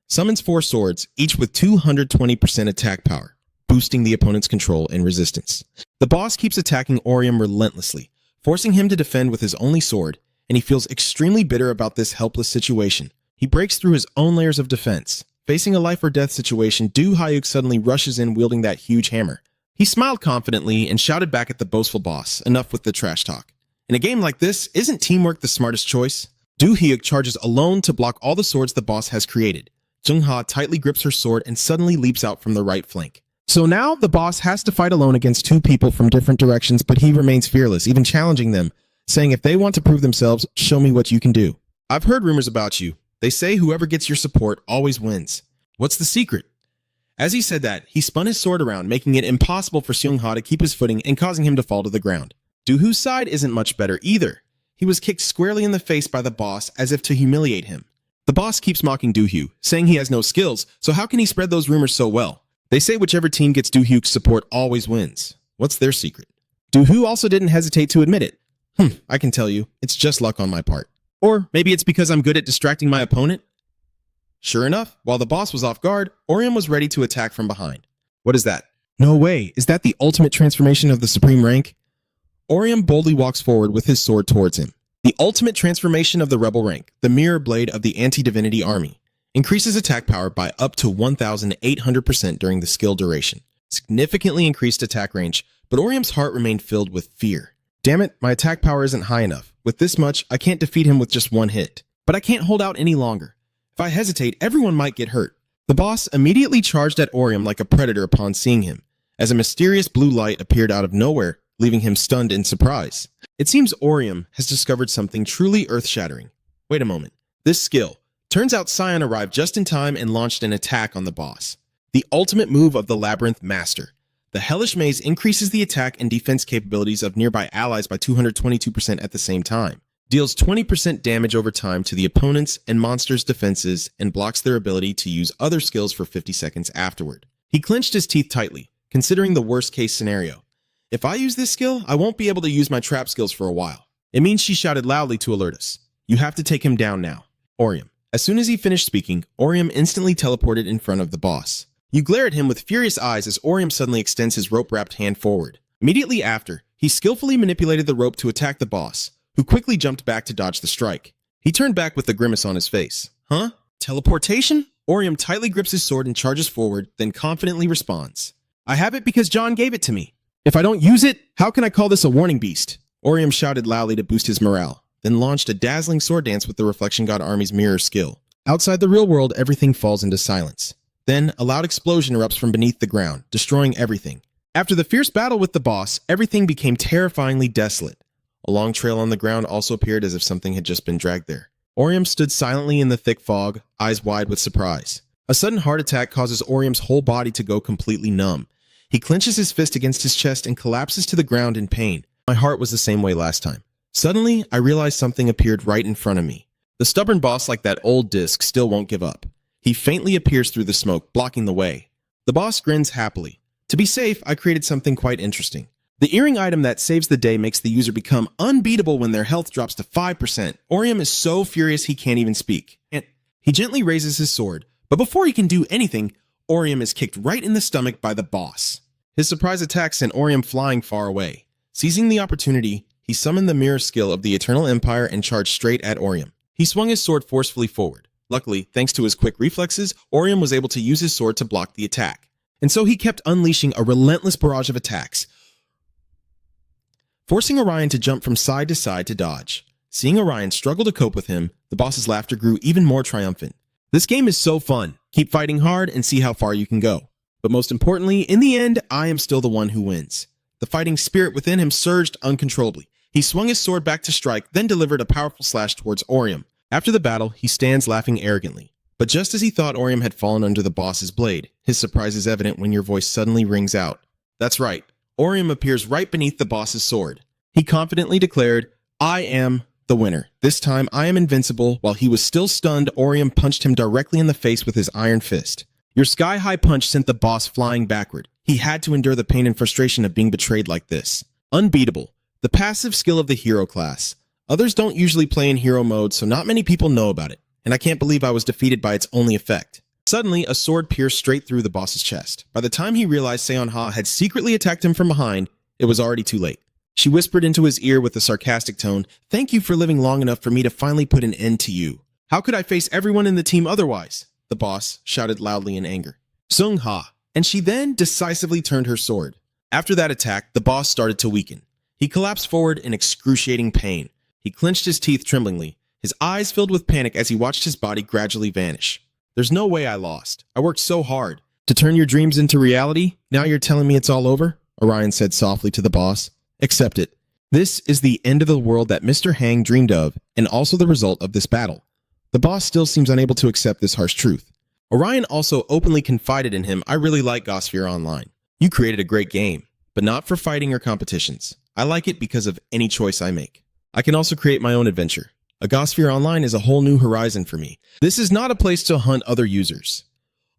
Speaker 1: Summons 4 swords, each with 220% attack power, boosting the opponent's control and resistance. The boss keeps attacking Orium relentlessly, forcing him to defend with his only sword, and he feels extremely bitter about this helpless situation. He breaks through his own layers of defense. Facing a life or death situation, Du Hyuk suddenly rushes in wielding that huge hammer. He smiled confidently and shouted back at the boastful boss, enough with the trash talk. In a game like this, isn't teamwork the smartest choice? Du Hyuk charges alone to block all the swords the boss has created. Jung-ha tightly grips her sword and suddenly leaps out from the right flank. So now the boss has to fight alone against 2 people from different directions, but he remains fearless, even challenging them, saying if they want to prove themselves, show me what you can do. I've heard rumors about you. They say whoever gets your support always wins. What's the secret? As he said that, he spun his sword around, making it impossible for Seung-ha to keep his footing and causing him to fall to the ground. Du-hoo's side isn't much better either. He was kicked squarely in the face by the boss as if to humiliate him. The boss keeps mocking Du-hoo, saying he has no skills, so how can he spread those rumors so well? They say whichever team gets Du-hook's support always wins. What's their secret? Du-hoo also didn't hesitate to admit it. I can tell you, it's just luck on my part. Or maybe it's because I'm good at distracting my opponent? Sure enough, while the boss was off guard, Orium was ready to attack from behind. What is that? No way, is that the ultimate transformation of the supreme rank? Orium boldly walks forward with his sword towards him. The ultimate transformation of the rebel rank, the mirror blade of the anti-divinity army, increases attack power by up to 1,800% during the skill duration. Significantly increased attack range, but Orium's heart remained filled with fear. Damn it, my attack power isn't high enough. With this much, I can't defeat him with just one hit. But I can't hold out any longer. If I hesitate, everyone might get hurt. The boss immediately charged at Orium like a predator upon seeing him, as a mysterious blue light appeared out of nowhere, leaving him stunned in surprise. It seems Orium has discovered something truly earth-shattering. Wait a moment. This skill. Turns out Sion arrived just in time and launched an attack on the boss. The ultimate move of the Labyrinth Master. The Hellish Maze increases the attack and defense capabilities of nearby allies by 222% at the same time. Deals 20% damage over time to the opponent's and monsters' defenses and blocks their ability to use other skills for 50 seconds afterward. He clenched his teeth tightly, considering the worst-case scenario. If I use this skill, I won't be able to use my trap skills for a while. It means she shouted loudly to alert us. You have to take him down now. Orium. As soon as he finished speaking, Orium instantly teleported in front of the boss. You glare at him with furious eyes as Orium suddenly extends his rope-wrapped hand forward. Immediately after, he skillfully manipulated the rope to attack the boss, who quickly jumped back to dodge the strike. He turned back with a grimace on his face. Huh? Teleportation? Orium tightly grips his sword and charges forward, then confidently responds. I have it because John gave it to me. If I don't use it, how can I call this a warning beast? Orium shouted loudly to boost his morale, then launched a dazzling sword dance with the Reflection God Army's mirror skill. Outside the real world, everything falls into silence. Then, a loud explosion erupts from beneath the ground, destroying everything. After the fierce battle with the boss, everything became terrifyingly desolate. A long trail on the ground also appeared as if something had just been dragged there. Orium stood silently in the thick fog, eyes wide with surprise. A sudden heart attack causes Orium's whole body to go completely numb. He clenches his fist against his chest and collapses to the ground in pain. My heart was the same way last time. Suddenly, I realized something appeared right in front of me. The stubborn boss, like that old disc, still won't give up. He faintly appears through the smoke, blocking the way. The boss grins happily. To be safe, I created something quite interesting. The earring item that saves the day makes the user become unbeatable when their health drops to 5%. Orium is so furious he can't even speak. And he gently raises his sword, but before he can do anything, Orium is kicked right in the stomach by the boss. His surprise attack sent Orium flying far away. Seizing the opportunity, he summoned the mirror skill of the Eternal Empire and charged straight at Orium. He swung his sword forcefully forward. Luckily, thanks to his quick reflexes, Orium was able to use his sword to block the attack. And so he kept unleashing a relentless barrage of attacks, forcing Orion to jump from side to dodge. Seeing Orion struggle to cope with him, the boss's laughter grew even more triumphant. This game is so fun. Keep fighting hard and see how far you can go. But most importantly, in the end, I am still the one who wins. The fighting spirit within him surged uncontrollably. He swung his sword back to strike, then delivered a powerful slash towards Orium. After the battle, he stands laughing arrogantly. But just as he thought Orium had fallen under the boss's blade, his surprise is evident when your voice suddenly rings out. That's right. Orium appears right beneath the boss's sword. He confidently declared, "I am the winner. This time I am invincible." While he was still stunned, Orium punched him directly in the face with his iron fist. Your sky-high punch sent the boss flying backward. He had to endure the pain and frustration of being betrayed like this. Unbeatable. The passive skill of the hero class. Others don't usually play in hero mode, so not many people know about it. And I can't believe I was defeated by its only effect. Suddenly, a sword pierced straight through the boss's chest. By the time he realized Seon-ha had secretly attacked him from behind, it was already too late. She whispered into his ear with a sarcastic tone, "Thank you for living long enough for me to finally put an end to you. How could I face everyone in the team otherwise?" The boss shouted loudly in anger. "Seon-ha," and she then decisively turned her sword. After that attack, the boss started to weaken. He collapsed forward in excruciating pain. He clenched his teeth tremblingly, his eyes filled with panic as he watched his body gradually vanish. "There's no way I lost. I worked so hard. To turn your dreams into reality? Now you're telling me it's all over?" Orion said softly to the boss. "Accept it. This is the end of the world that Mr. Hang dreamed of, and also the result of this battle." The boss still seems unable to accept this harsh truth. Orion also openly confided in him, "I really like Gosphere Online. You created a great game, but not for fighting or competitions. I like it because of any choice I make. I can also create my own adventure. A Gosphere Online is a whole new horizon for me. This is not a place to hunt other users."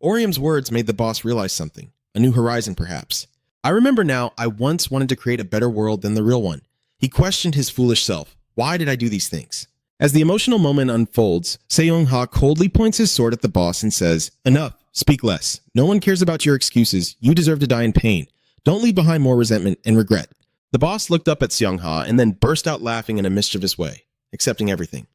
Speaker 1: Orium's words made the boss realize something. A new horizon, perhaps. "I remember now, I once wanted to create a better world than the real one." He questioned his foolish self. Why did I do these things? As the emotional moment unfolds, Seon-ha coldly points his sword at the boss and says, "Enough. Speak less. No one cares about your excuses. You deserve to die in pain. Don't leave behind more resentment and regret." The boss looked up at Seon-ha and then burst out laughing in a mischievous way, accepting everything.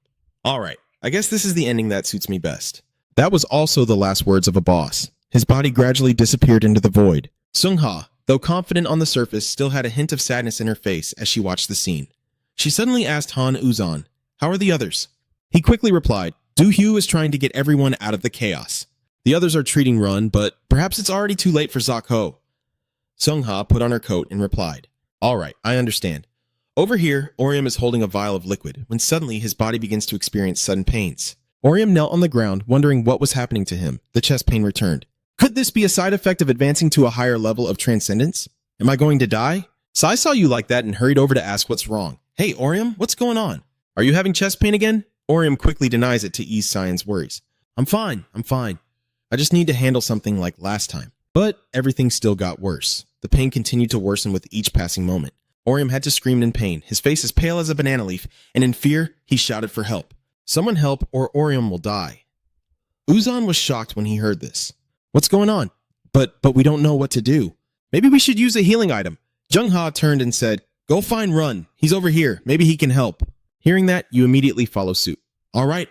Speaker 1: "All right, I guess this is the ending that suits me best." That was also the last words of a boss. His body gradually disappeared into the void. Seon-ha, though confident on the surface, still had a hint of sadness in her face as she watched the scene. She suddenly asked Han Uzan, "How are the others?" He quickly replied, "Du-hyu is trying to get everyone out of the chaos. The others are treating Run, but perhaps it's already too late for Zak-ho." Seon-ha put on her coat and replied, "All right, I understand." Over here, Orium is holding a vial of liquid when suddenly his body begins to experience sudden pains. Orium knelt on the ground, wondering what was happening to him. The chest pain returned. Could this be a side effect of advancing to a higher level of transcendence? Am I going to die? Sai saw you like that and hurried over to ask what's wrong. "Hey, Orium, what's going on? Are you having chest pain again?" Orium quickly denies it to ease Sai's worries. I'm fine. I just need to handle something like last time." But everything still got worse. The pain continued to worsen with each passing moment. Orium had to scream in pain, his face as pale as a banana leaf, and in fear, he shouted for help. "Someone help or Orium will die." Uzan was shocked when he heard this. "What's going on?" But we don't know what to do. "Maybe we should use a healing item." Jung-ha turned and said, "Go find Run. He's over here. Maybe he can help." Hearing that, you immediately follow suit. All right.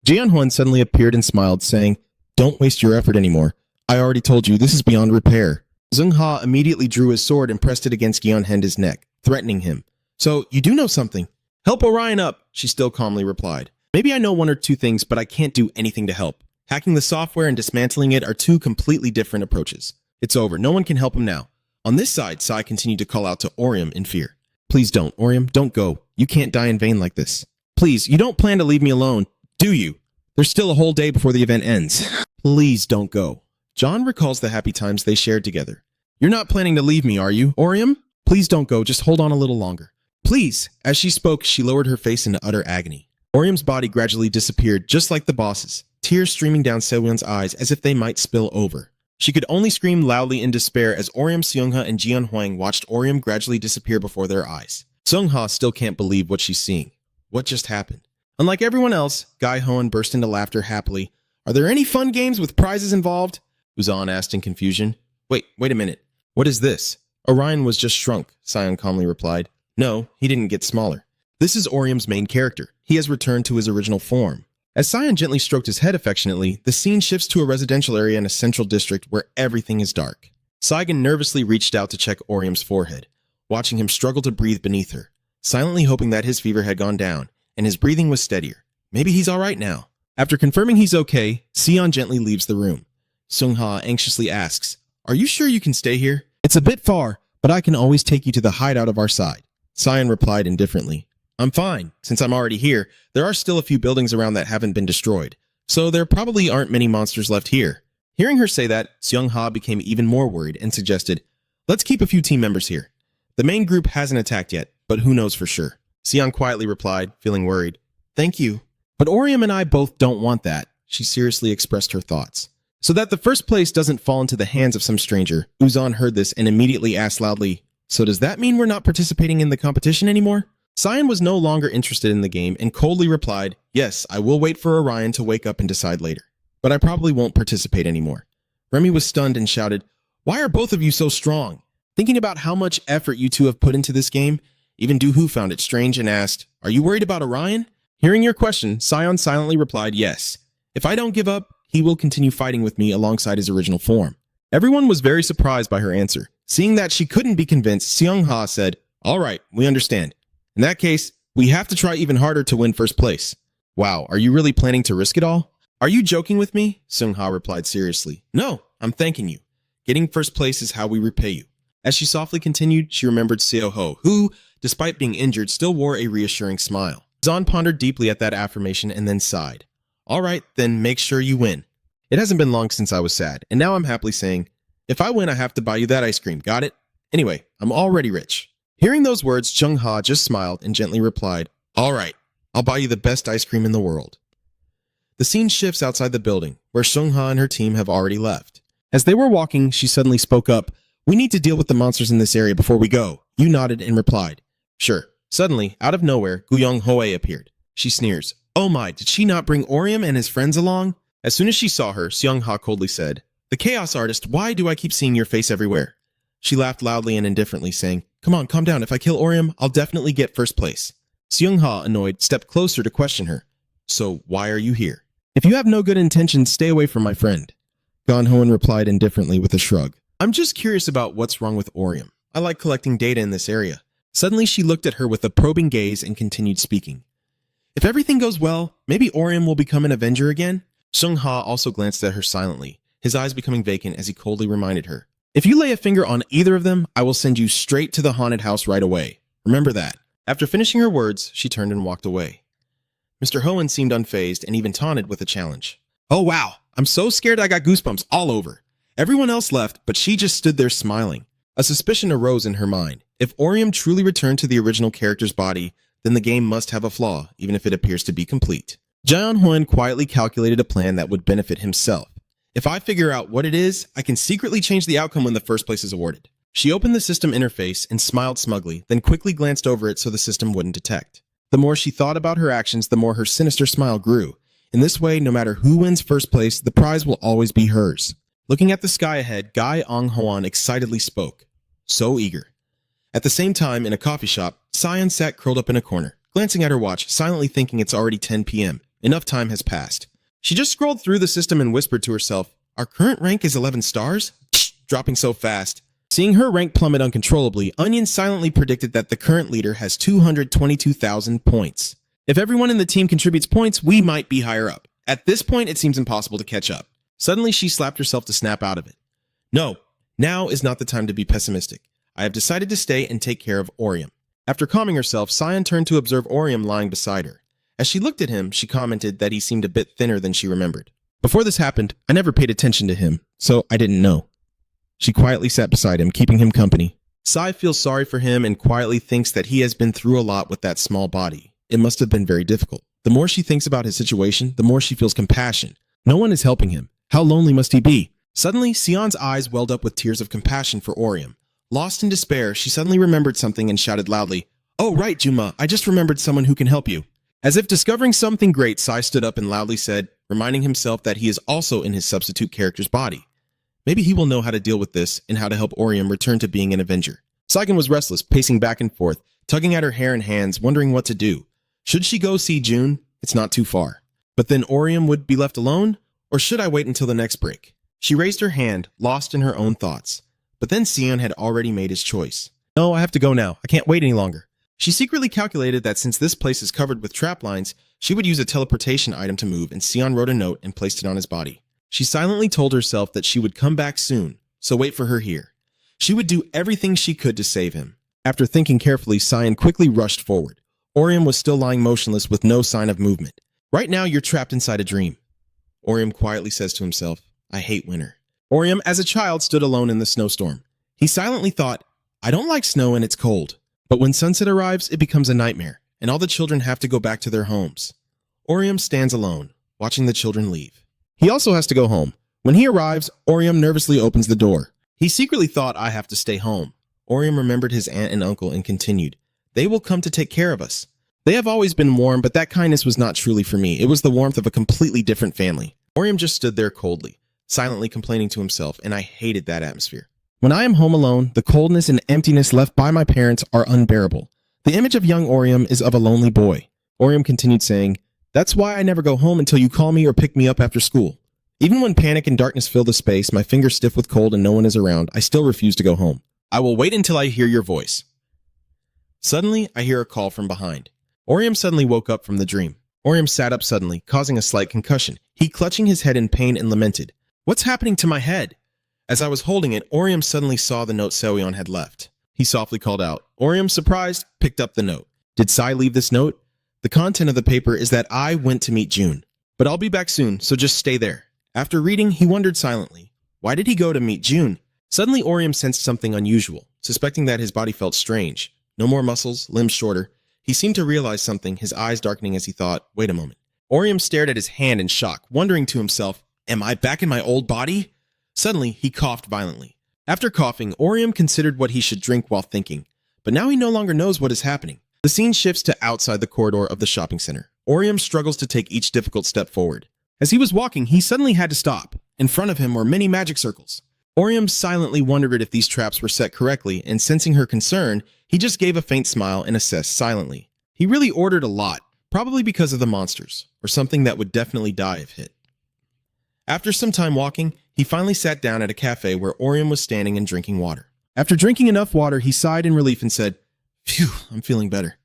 Speaker 1: Jian-hwan suddenly appeared and smiled, saying, "Don't waste your effort anymore. I already told you, this is beyond repair." Zung-ha immediately drew his sword and pressed it against Gyeon-hen's neck, threatening him. "So, you do know something." "Help Orion up," she still calmly replied. "Maybe I know one or two things, but I can't do anything to help. Hacking the software and dismantling it are two completely different approaches. It's over. No one can help him now." On this side, Sai continued to call out to Orium in fear. Please don't, Orium, don't go. You can't die in vain like this. Please, you don't plan to leave me alone, do you? There's still a whole day before the event ends. Please don't go. John recalls the happy times they shared together. You're not planning to leave me, are you, Orium? Please don't go, just hold on a little longer. Please! As she spoke, she lowered her face into utter agony. Orium's body gradually disappeared, just like the boss's, tears streaming down Sewon's eyes as if they might spill over. She could only scream loudly in despair as Orium, Seongha, and Jeon Hwang watched Orium gradually disappear before their eyes. Seongha still can't believe what she's seeing. What just happened? Unlike everyone else, Guy Hoen burst into laughter happily. Are there any fun games with prizes involved? Uzan asked in confusion. Wait a minute. What is this? Orion was just shrunk, Sion calmly replied. No, he didn't get smaller. This is Orium's main character. He has returned to his original form. As Sion gently stroked his head affectionately, the scene shifts to a residential area in a central district where everything is dark. Saigon nervously reached out to check Orium's forehead, watching him struggle to breathe beneath her, silently hoping that his fever had gone down and his breathing was steadier. Maybe he's all right now. After confirming he's okay, Sion gently leaves the room. Seongha anxiously asks, Are you sure you can stay here? It's a bit far, but I can always take you to the hideout of our side. Sion replied indifferently. I'm fine. Since I'm already here, there are still a few buildings around that haven't been destroyed, so there probably aren't many monsters left here. Hearing her say that, Seongha became even more worried and suggested, Let's keep a few team members here. The main group hasn't attacked yet, but who knows for sure. Sion quietly replied, feeling worried. Thank you. But Orium and I both don't want that, she seriously expressed her thoughts. So that the first place doesn't fall into the hands of some stranger, Uzan heard this and immediately asked loudly, So does that mean we're not participating in the competition anymore? Sion was no longer interested in the game and coldly replied, Yes, I will wait for Orion to wake up and decide later. But I probably won't participate anymore. Remy was stunned and shouted, Why are both of you so strong? Thinking about how much effort you two have put into this game, even Doohoo found it strange and asked, Are you worried about Orion? Hearing your question, Sion silently replied, Yes. If I don't give up, he will continue fighting with me alongside his original form. Everyone was very surprised by her answer. Seeing that she couldn't be convinced, Seongha said, All right, we understand. In that case, we have to try even harder to win first place. Wow, are you really planning to risk it all? Are you joking with me? Seongha replied seriously. No, I'm thanking you. Getting first place is how we repay you. As she softly continued, she remembered Seo Ho, who, despite being injured, still wore a reassuring smile. Zahn pondered deeply at that affirmation and then sighed. All right, then make sure you win. It hasn't been long since I was sad, and now I'm happily saying, if I win, I have to buy you that ice cream, got it? Anyway, I'm already rich. Hearing those words, Chung-ha just smiled and gently replied, All right, I'll buy you the best ice cream in the world. The scene shifts outside the building, where Chung-ha and her team have already left. As they were walking, she suddenly spoke up, We need to deal with the monsters in this area before we go. You nodded and replied, Sure. Suddenly, out of nowhere, Guyong Hoe appeared. She sneers, Oh my, did she not bring Orium and his friends along? As soon as she saw her, Seong-ha coldly said, The Chaos Artist, why do I keep seeing your face everywhere? She laughed loudly and indifferently, saying, Come on, calm down. If I kill Orium, I'll definitely get first place. Seong-ha, annoyed, stepped closer to question her. So, why are you here? If you have no good intentions, stay away from my friend. Gon-hoen replied indifferently with a shrug. I'm just curious about what's wrong with Orium. I like collecting data in this area. Suddenly, she looked at her with a probing gaze and continued speaking. If everything goes well, maybe Orium will become an Avenger again? Seong-ha also glanced at her silently, his eyes becoming vacant as he coldly reminded her. If you lay a finger on either of them, I will send you straight to the haunted house right away. Remember that. After finishing her words, she turned and walked away. Mr. Hoen seemed unfazed and even taunted with a challenge. Oh wow, I'm so scared I got goosebumps all over. Everyone else left, but she just stood there smiling. A suspicion arose in her mind. If Orium truly returned to the original character's body, then the game must have a flaw, even if it appears to be complete. Jaeon Hwon quietly calculated a plan that would benefit himself. If I figure out what it is, I can secretly change the outcome when the first place is awarded. She opened the system interface and smiled smugly, then quickly glanced over it so the system wouldn't detect. The more she thought about her actions, the more her sinister smile grew. In this way, no matter who wins first place, the prize will always be hers. Looking at the sky ahead, Guy Ong-hwan excitedly spoke. So eager. At the same time, in a coffee shop, Sion sat curled up in a corner, glancing at her watch, silently thinking it's already 10 p.m. Enough time has passed. She just scrolled through the system and whispered to herself, Our current rank is 11 stars? Dropping so fast. Seeing her rank plummet uncontrollably, Onion silently predicted that the current leader has 222,000 points. If everyone in the team contributes points, we might be higher up. At this point, it seems impossible to catch up. Suddenly, she slapped herself to snap out of it. No, now is not the time to be pessimistic. I have decided to stay and take care of Orium. After calming herself, Sion turned to observe Orium lying beside her. As she looked at him, she commented that he seemed a bit thinner than she remembered. Before this happened, I never paid attention to him, so I didn't know. She quietly sat beside him, keeping him company. Sai feels sorry for him and quietly thinks that he has been through a lot with that small body. It must have been very difficult. The more she thinks about his situation, the more she feels compassion. No one is helping him. How lonely must he be? Suddenly, Sion's eyes welled up with tears of compassion for Orium. Lost in despair, she suddenly remembered something and shouted loudly, "Oh right, Juma, I just remembered someone who can help you." As if discovering something great, Sai stood up and loudly said, reminding himself that he is also in his substitute character's body. Maybe he will know how to deal with this and how to help Orium return to being an Avenger. Saigon was restless, pacing back and forth, tugging at her hair and hands, wondering what to do. Should she go see June? It's not too far. But then Orium would be left alone? Or should I wait until the next break? She raised her hand, lost in her own thoughts. But then Sion had already made his choice. No, I have to go now. I can't wait any longer. She secretly calculated that since this place is covered with trap lines, she would use a teleportation item to move, and Sion wrote a note and placed it on his body. She silently told herself that she would come back soon, so wait for her here. She would do everything she could to save him. After thinking carefully, Sion quickly rushed forward. Orium was still lying motionless with no sign of movement. Right now, you're trapped inside a dream. Orium quietly says to himself, I hate winter. Orium, as a child, stood alone in the snowstorm. He silently thought, I don't like snow and it's cold. But when sunset arrives, it becomes a nightmare, and all the children have to go back to their homes. Orium stands alone, watching the children leave. He also has to go home. When he arrives, Orium nervously opens the door. He secretly thought, I have to stay home. Orium remembered his aunt and uncle and continued, They will come to take care of us. They have always been warm, but that kindness was not truly for me. It was the warmth of a completely different family. Orium just stood there coldly, silently complaining to himself, and I hated that atmosphere. When I am home alone, the coldness and emptiness left by my parents are unbearable. The image of young Orium is of a lonely boy. Orium continued saying, That's why I never go home until you call me or pick me up after school. Even when panic and darkness fill the space, my fingers stiff with cold and no one is around, I still refuse to go home. I will wait until I hear your voice. Suddenly, I hear a call from behind. Orium suddenly woke up from the dream. Orium sat up suddenly, causing a slight concussion. He clutching his head in pain and lamented, What's happening to my head? As I was holding it, Orium suddenly saw the note Seoyeon had left. He softly called out. Orium, surprised, picked up the note. Did Sai leave this note? The content of the paper is that I went to meet June. But I'll be back soon, so just stay there. After reading, he wondered silently. Why did he go to meet June? Suddenly, Orium sensed something unusual, suspecting that his body felt strange. No more muscles, limbs shorter. He seemed to realize something, his eyes darkening as he thought, wait a moment. Orium stared at his hand in shock, wondering to himself, Am I back in my old body? Suddenly, he coughed violently. After coughing, Orium considered what he should drink while thinking, but now he no longer knows what is happening. The scene shifts to outside the corridor of the shopping center. Orium struggles to take each difficult step forward. As he was walking, he suddenly had to stop. In front of him were many magic circles. Orium silently wondered if these traps were set correctly, and sensing her concern, he just gave a faint smile and assessed silently. He really ordered a lot, probably because of the monsters, or something that would definitely die if hit. After some time walking, he finally sat down at a cafe where Orium was standing and drinking water. After drinking enough water, he sighed in relief and said, Phew, I'm feeling better.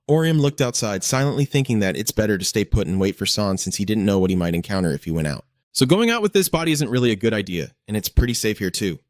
Speaker 1: Orium looked outside, silently thinking that it's better to stay put and wait for San since he didn't know what he might encounter if he went out. So going out with this body isn't really a good idea, and it's pretty safe here too.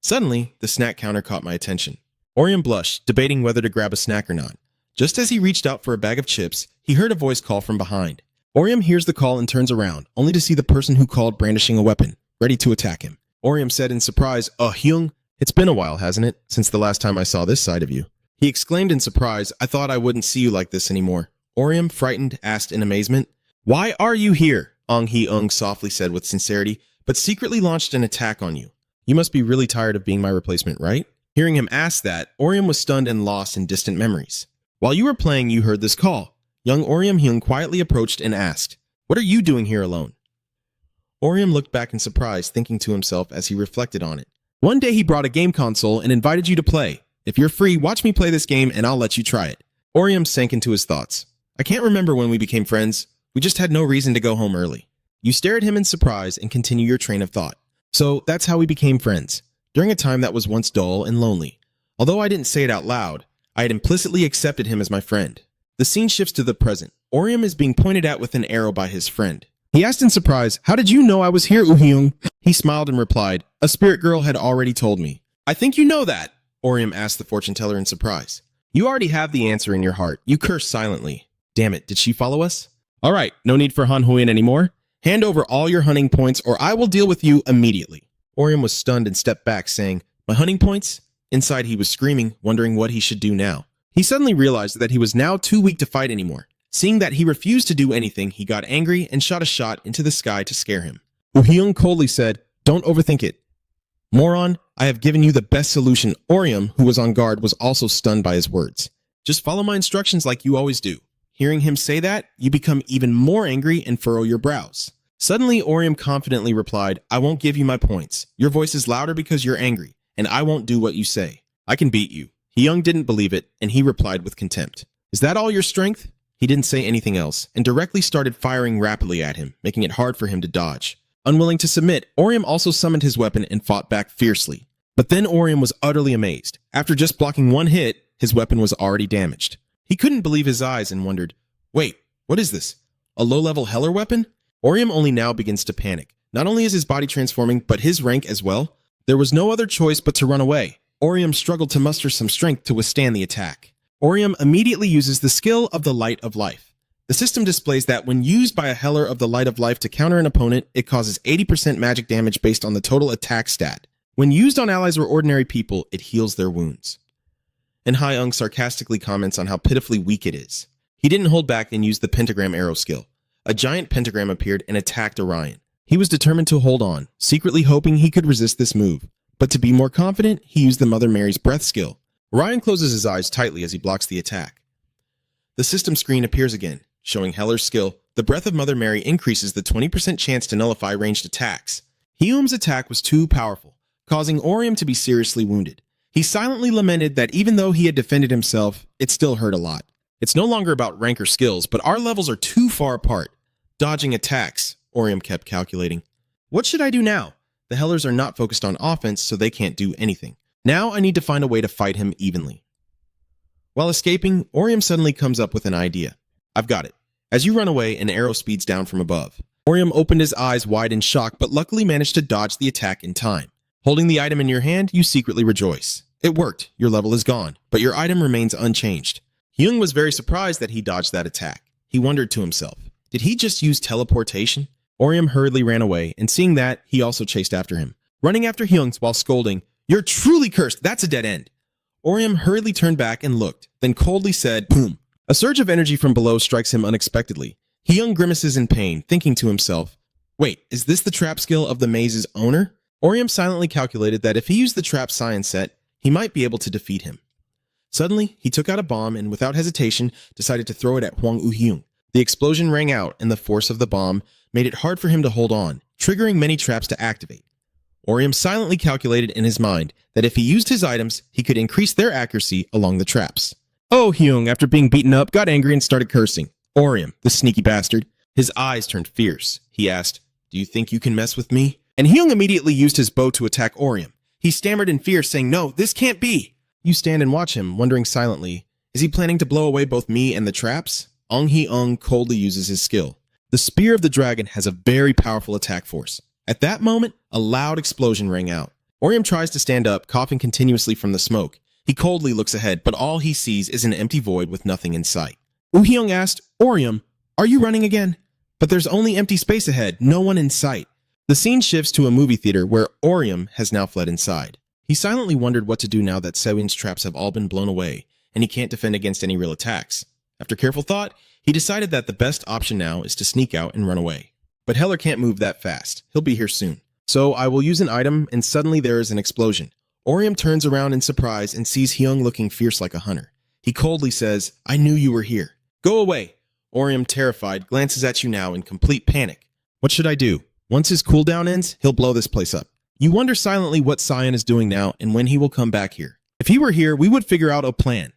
Speaker 1: Suddenly, the snack counter caught my attention. Orium blushed, debating whether to grab a snack or not. Just as he reached out for a bag of chips, he heard a voice call from behind. Orium hears the call and turns around, only to see the person who called brandishing a weapon, ready to attack him. Orium said in surprise, Hyung, it's been a while, hasn't it, since the last time I saw this side of you? He exclaimed in surprise, I thought I wouldn't see you like this anymore. Orium, frightened, asked in amazement, Why are you here? Hyung softly said with sincerity, but secretly launched an attack on you. You must be really tired of being my replacement, right? Hearing him ask that, Orium was stunned and lost in distant memories. While you were playing, you heard this call. Young Orium Hyung quietly approached and asked, What are you doing here alone? Orium looked back in surprise, thinking to himself as he reflected on it. One day he brought a game console and invited you to play. If you're free, watch me play this game and I'll let you try it. Orium sank into his thoughts. I can't remember when we became friends. We just had no reason to go home early. You stare at him in surprise and continue your train of thought. So that's how we became friends, during a time that was once dull and lonely. Although I didn't say it out loud, I had implicitly accepted him as my friend. The scene shifts to the present. Orium is being pointed at with an arrow by his friend. He asked in surprise, How did you know I was here, Uhyung? He smiled and replied, A spirit girl had already told me. I think you know that. Orium asked the fortune teller in surprise. You already have the answer in your heart. You curse silently. Damn it, did she follow us? All right, no need for Han Huyen anymore. Hand over all your hunting points or I will deal with you immediately. Orium was stunned and stepped back, saying, My hunting points? Inside he was screaming, wondering what he should do now. He suddenly realized that he was now too weak to fight anymore. Seeing that he refused to do anything, he got angry and shot a shot into the sky to scare him. Woo-hyung coldly said, Don't overthink it. Moron, I have given you the best solution. Orium, who was on guard, was also stunned by his words. Just follow my instructions like you always do. Hearing him say that, you become even more angry and furrow your brows. Suddenly, Orium confidently replied, I won't give you my points. Your voice is louder because you're angry, and I won't do what you say. I can beat you. Hyung didn't believe it, and he replied with contempt. Is that all your strength? He didn't say anything else, and directly started firing rapidly at him, making it hard for him to dodge. Unwilling to submit, Orium also summoned his weapon and fought back fiercely. But then Orium was utterly amazed. After just blocking one hit, his weapon was already damaged. He couldn't believe his eyes and wondered, Wait, what is this? A low-level Heller weapon? Orium only now begins to panic. Not only is his body transforming, but his rank as well. There was no other choice but to run away. Orium struggled to muster some strength to withstand the attack. Orium immediately uses the skill of the Light of Life. The system displays that when used by a Heller of the Light of Life to counter an opponent, it causes 80% magic damage based on the total attack stat. When used on allies or ordinary people, it heals their wounds. And Hyung sarcastically comments on how pitifully weak it is. He didn't hold back and used the pentagram arrow skill. A giant pentagram appeared and attacked Orion. He was determined to hold on, secretly hoping he could resist this move. But to be more confident, he used the Mother Mary's breath skill. Orion closes his eyes tightly as he blocks the attack. The system screen appears again, showing Heller's skill. The breath of Mother Mary increases the 20% chance to nullify ranged attacks. Hyung's attack was too powerful, causing Orium to be seriously wounded. He silently lamented that even though he had defended himself, it still hurt a lot. It's no longer about rank or skills, but our levels are too far apart. Dodging attacks, Orium kept calculating. What should I do now? The Hellers are not focused on offense, so they can't do anything. Now I need to find a way to fight him evenly. While escaping, Orium suddenly comes up with an idea. I've got it. As you run away, an arrow speeds down from above. Orium opened his eyes wide in shock, but luckily managed to dodge the attack in time. Holding the item in your hand, you secretly rejoice. It worked. Your level is gone, but your item remains unchanged. Hyung was very surprised that he dodged that attack. He wondered to himself, did he just use teleportation? Orium hurriedly ran away, and seeing that, he also chased after him. Running after Hyung while scolding, You're truly cursed, that's a dead end. Orium hurriedly turned back and looked, then coldly said, Boom. A surge of energy from below strikes him unexpectedly. Hyung grimaces in pain, thinking to himself, Wait, is this the trap skill of the maze's owner? Orium silently calculated that if he used the trap science set, he might be able to defeat him. Suddenly, he took out a bomb and without hesitation decided to throw it at Hwang Woo-hyung. The explosion rang out and the force of the bomb made it hard for him to hold on, triggering many traps to activate. Orium silently calculated in his mind that if he used his items, he could increase their accuracy along the traps. Oh, Hyung, after being beaten up, got angry and started cursing. Orium, the sneaky bastard. His eyes turned fierce. He asked, Do you think you can mess with me? And Hyung immediately used his bow to attack Orium. He stammered in fear, saying, No, this can't be. You stand and watch him, wondering silently, is he planning to blow away both me and the traps? Ong-hee-ung coldly uses his skill. The Spear of the Dragon has a very powerful attack force. At that moment, a loud explosion rang out. Orium tries to stand up, coughing continuously from the smoke. He coldly looks ahead, but all he sees is an empty void with nothing in sight. Woo-hyung asked, Orium, are you running again? But there's only empty space ahead, no one in sight. The scene shifts to a movie theater where Orium has now fled inside. He silently wondered what to do now that Sewin's traps have all been blown away, and he can't defend against any real attacks. After careful thought, he decided that the best option now is to sneak out and run away. But Heller can't move that fast. He'll be here soon. So I will use an item, and suddenly there is an explosion. Orium turns around in surprise and sees Hyung looking fierce like a hunter. He coldly says, I knew you were here. Go away. Orium, terrified, glances at you now in complete panic. What should I do? Once his cooldown ends, he'll blow this place up. You wonder silently what Sion is doing now and when he will come back here. If he were here, we would figure out a plan.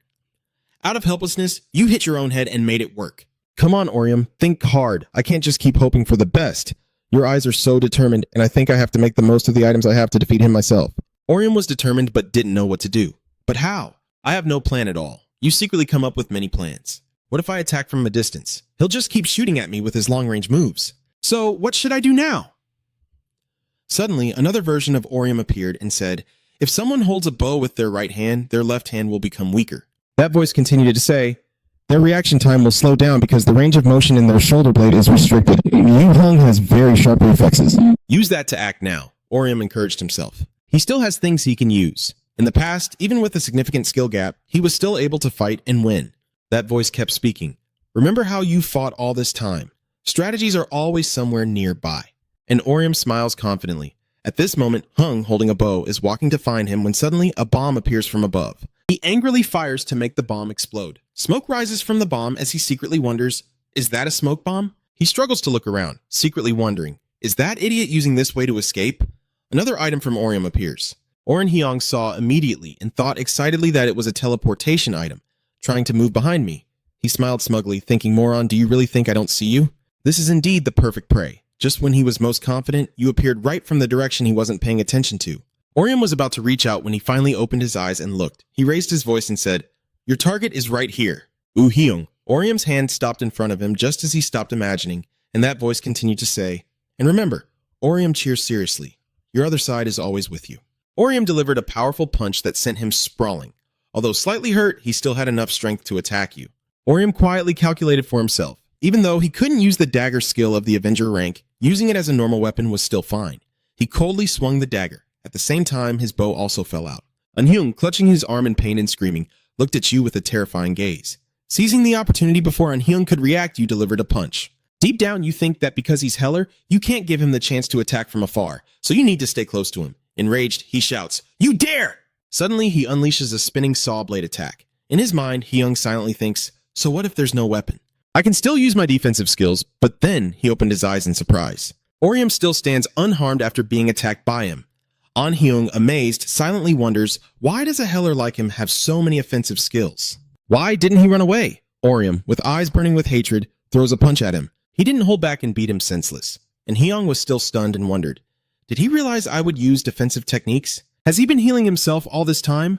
Speaker 1: Out of helplessness, you hit your own head and made it work. Come on, Orium, think hard. I can't just keep hoping for the best. Your eyes are so determined, and I think I have to make the most of the items I have to defeat him myself. Orium was determined but didn't know what to do. But how? I have no plan at all. You secretly come up with many plans. What if I attack from a distance? He'll just keep shooting at me with his long-range moves. So what should I do now? Suddenly, another version of Orium appeared and said, If someone holds a bow with their right hand, their left hand will become weaker. That voice continued to say,
Speaker 2: Their reaction time will slow down because the range of motion in their shoulder blade is restricted. Yu Hung has very sharp reflexes.
Speaker 1: use that to act now, Orium encouraged himself. He still has things he can use. In the past, even with a significant skill gap, he was still able to fight and win. That voice kept speaking. Remember how you fought all this time. Strategies are always somewhere nearby. And Orium smiles confidently. At this moment, Hung, holding a bow, is walking to find him when suddenly a bomb appears from above. He angrily fires to make the bomb explode. Smoke rises from the bomb as he secretly wonders, is that a smoke bomb? He struggles to look around, secretly wondering, is that idiot using this way to escape? Another item from Orium appears. Oren Hyung saw immediately and thought excitedly that it was a teleportation item, trying to move behind me. He smiled smugly, thinking, Moron, do you really think I don't see you? This is indeed the perfect prey. Just when he was most confident, you appeared right from the direction he wasn't paying attention to. Orium was about to reach out when he finally opened his eyes and looked. He raised his voice and said, your target is right here. Woo Hyung. Orium's hand stopped in front of him just as he stopped imagining, and that voice continued to say, and remember, Orium cheers seriously. Your other side is always with you. Orium delivered a powerful punch that sent him sprawling. Although slightly hurt, he still had enough strength to attack you. Orium quietly calculated for himself. Even though he couldn't use the dagger skill of the Avenger rank, using it as a normal weapon was still fine. He coldly swung the dagger. At the same time, his bow also fell out. Hyung, clutching his arm in pain and screaming, looked at you with a terrifying gaze. Seizing the opportunity before Hyung could react, you delivered a punch. Deep down, you think that because he's Heller, you can't give him the chance to attack from afar, so you need to stay close to him. Enraged, he shouts, you dare! Suddenly, he unleashes a spinning saw blade attack. In his mind, Hyung silently thinks, so what if there's no weapon? I can still use my defensive skills, but then he opened his eyes in surprise. Orium still stands unharmed after being attacked by him. An Hyung, amazed, silently wonders, why does a Heller like him have so many offensive skills? Why didn't he run away? Orium, with eyes burning with hatred, throws a punch at him. He didn't hold back and beat him senseless. And Hyung was still stunned and wondered, did he realize I would use defensive techniques? Has he been healing himself all this time?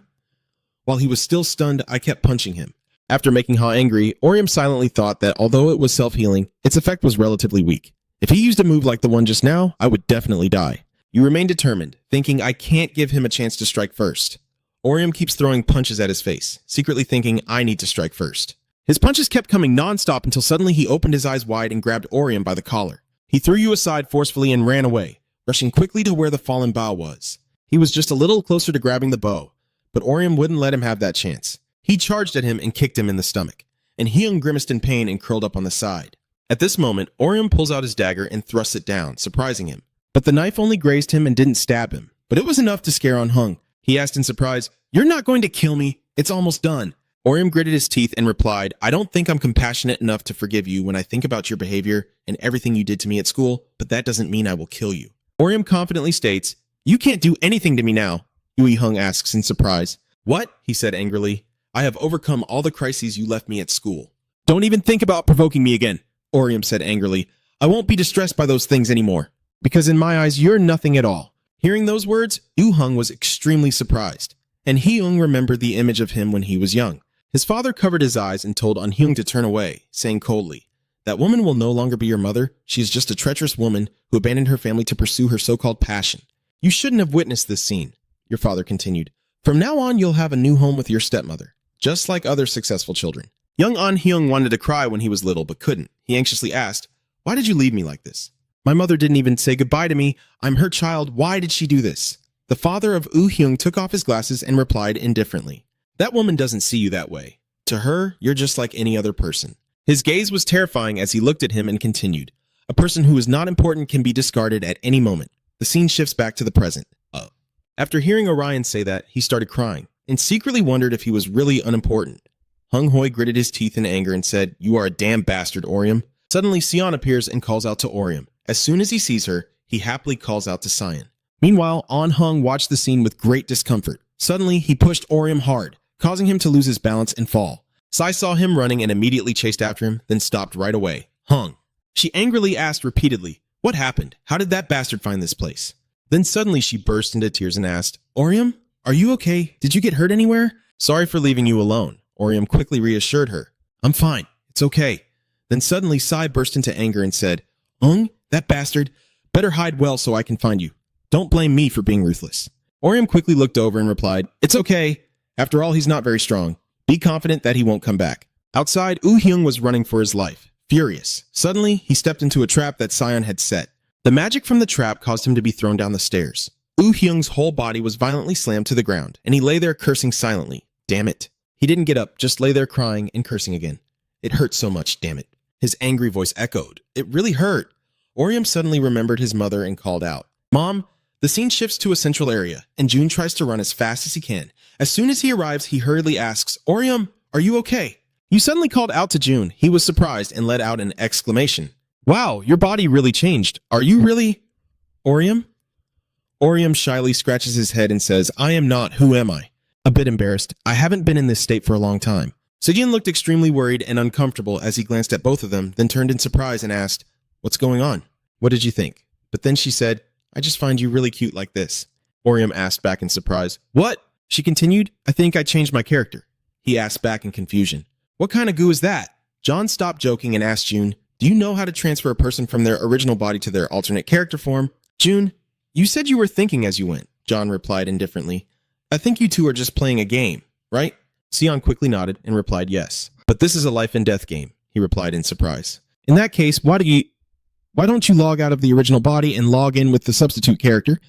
Speaker 1: While he was still stunned, I kept punching him. After making Ha angry, Orium silently thought that although it was self-healing, its effect was relatively weak. If he used a move like the one just now, I would definitely die. You remain determined, thinking I can't give him a chance to strike first. Orium keeps throwing punches at his face, secretly thinking I need to strike first. His punches kept coming non-stop until suddenly he opened his eyes wide and grabbed Orium by the collar. He threw you aside forcefully and ran away, rushing quickly to where the fallen bow was. He was just a little closer to grabbing the bow, but Orium wouldn't let him have that chance. He charged at him and kicked him in the stomach, and Hyung grimaced in pain and curled up on the side. At this moment, Orium pulls out his dagger and thrusts it down, surprising him. But the knife only grazed him and didn't stab him, but it was enough to scare An Hyung. He asked in surprise, you're not going to kill me? It's almost done. Orium gritted his teeth and replied, I don't think I'm compassionate enough to forgive you when I think about your behavior and everything you did to me at school, but that doesn't mean I will kill you. Orium confidently states, you can't do anything to me now. Yu Hung asks in surprise. What? He said angrily. I have overcome all the crises you left me at school. Don't even think about provoking me again, Orium said angrily. I won't be distressed by those things anymore, because in my eyes, you're nothing at all. Hearing those words, Yu Hung was extremely surprised, and Hyung remembered the image of him when he was young. His father covered his eyes and told An Hyung to turn away, saying coldly, that woman will no longer be your mother. She is just a treacherous woman who abandoned her family to pursue her so-called passion. You shouldn't have witnessed this scene, your father continued. From now on, you'll have a new home with your stepmother, just like other successful children. Young An Hyung wanted to cry when he was little, but couldn't. He anxiously asked, why did you leave me like this? My mother didn't even say goodbye to me. I'm her child. Why did she do this? The father of Woo Hyung took off his glasses and replied indifferently, that woman doesn't see you that way. To her, you're just like any other person. His gaze was terrifying as he looked at him and continued, a person who is not important can be discarded at any moment. The scene shifts back to the present. After hearing Orion say that, he started crying and secretly wondered if he was really unimportant. Hung Hoi gritted his teeth in anger and said, you are a damn bastard, Orium. Suddenly, Sion appears and calls out to Orium. As soon as he sees her, he happily calls out to Sion. Meanwhile, An Hung watched the scene with great discomfort. Suddenly, he pushed Orium hard, causing him to lose his balance and fall. Sai saw him running and immediately chased after him, then stopped right away. Hung. She angrily asked repeatedly, what happened? How did that bastard find this place? Then suddenly she burst into tears and asked, Orium, are you okay? Did you get hurt anywhere? Sorry for leaving you alone. Orium quickly reassured her. I'm fine. It's okay. Then suddenly Sai burst into anger and said, Hung, that bastard, better hide well so I can find you. Don't blame me for being ruthless. Orium quickly looked over and replied, "It's okay. After all, he's not very strong. Be confident that he won't come back." Outside, Woo-hyung was running for his life, furious. Suddenly, he stepped into a trap that Sion had set. The magic from the trap caused him to be thrown down the stairs. Woo-hyung's whole body was violently slammed to the ground, and he lay there cursing silently. Damn it. He didn't get up, just lay there crying and cursing again. It hurt so much, damn it. His angry voice echoed. It really hurt. Orium suddenly remembered his mother and called out, "Mom!" The scene shifts to a central area, and June tries to run as fast as he can. As soon as he arrives, he hurriedly asks, "Orium, are you okay?" You suddenly called out to June. He was surprised and let out an exclamation. "Wow, your body really changed. Are you really... Orium?" Orium shyly scratches his head and says, "I am not. Who am I?" A bit embarrassed. "I haven't been in this state for a long time." Sejin looked extremely worried and uncomfortable as he glanced at both of them, then turned in surprise and asked, "What's going on? What did you think?" But then she said, "I just find you really cute like this." Orium asked back in surprise. "What?" She continued, "I think I changed my character." He asked back in confusion, "What kind of goo is that?" John stopped joking and asked June, "Do you know how to transfer a person from their original body to their alternate character form?" "June, you said you were thinking as you went," John replied indifferently. "I think you two are just playing a game, right?" Sion quickly nodded and replied yes. "But this is a life and death game," he replied in surprise. "In that case, why don't you log out of the original body and log in with the substitute character?"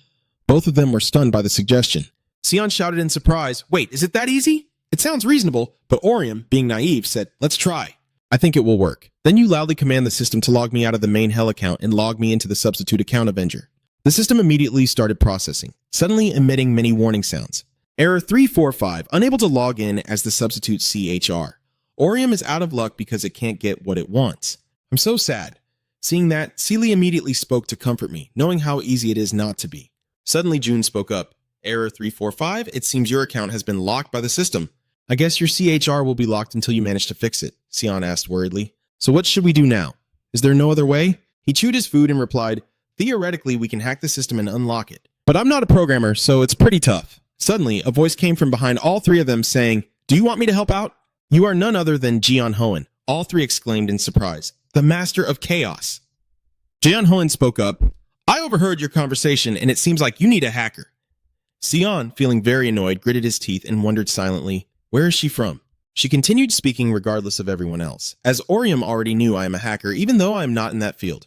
Speaker 1: Both of them were stunned by the suggestion. Sion shouted in surprise, "Wait, is it that easy?" It sounds reasonable, but Orium, being naive, said, "Let's try." "I think it will work. Then you loudly command the system to log me out of the main hell account and log me into the substitute account Avenger." The system immediately started processing, suddenly emitting many warning sounds. Error 345, unable to log in as the substitute CHR. Orium is out of luck because it can't get what it wants. I'm so sad. Seeing that, Celie immediately spoke to comfort me, knowing how easy it is not to be. Suddenly, June spoke up. "Error 345, it seems your account has been locked by the system." "I guess your CHR will be locked until you manage to fix it," Sion asked worriedly. "So what should we do now? Is there no other way?" He chewed his food and replied, "Theoretically, we can hack the system and unlock it. But I'm not a programmer, so it's pretty tough." Suddenly, a voice came from behind all three of them saying, "Do you want me to help out?" "You are none other than Jeon Hoen," all three exclaimed in surprise. "The master of chaos." Jeon Hoen spoke up, "I overheard your conversation and it seems like you need a hacker." Sion, feeling very annoyed, gritted his teeth and wondered silently, "Where is she from?" She continued speaking regardless of everyone else, as Orium already knew I am a hacker even though I am not in that field.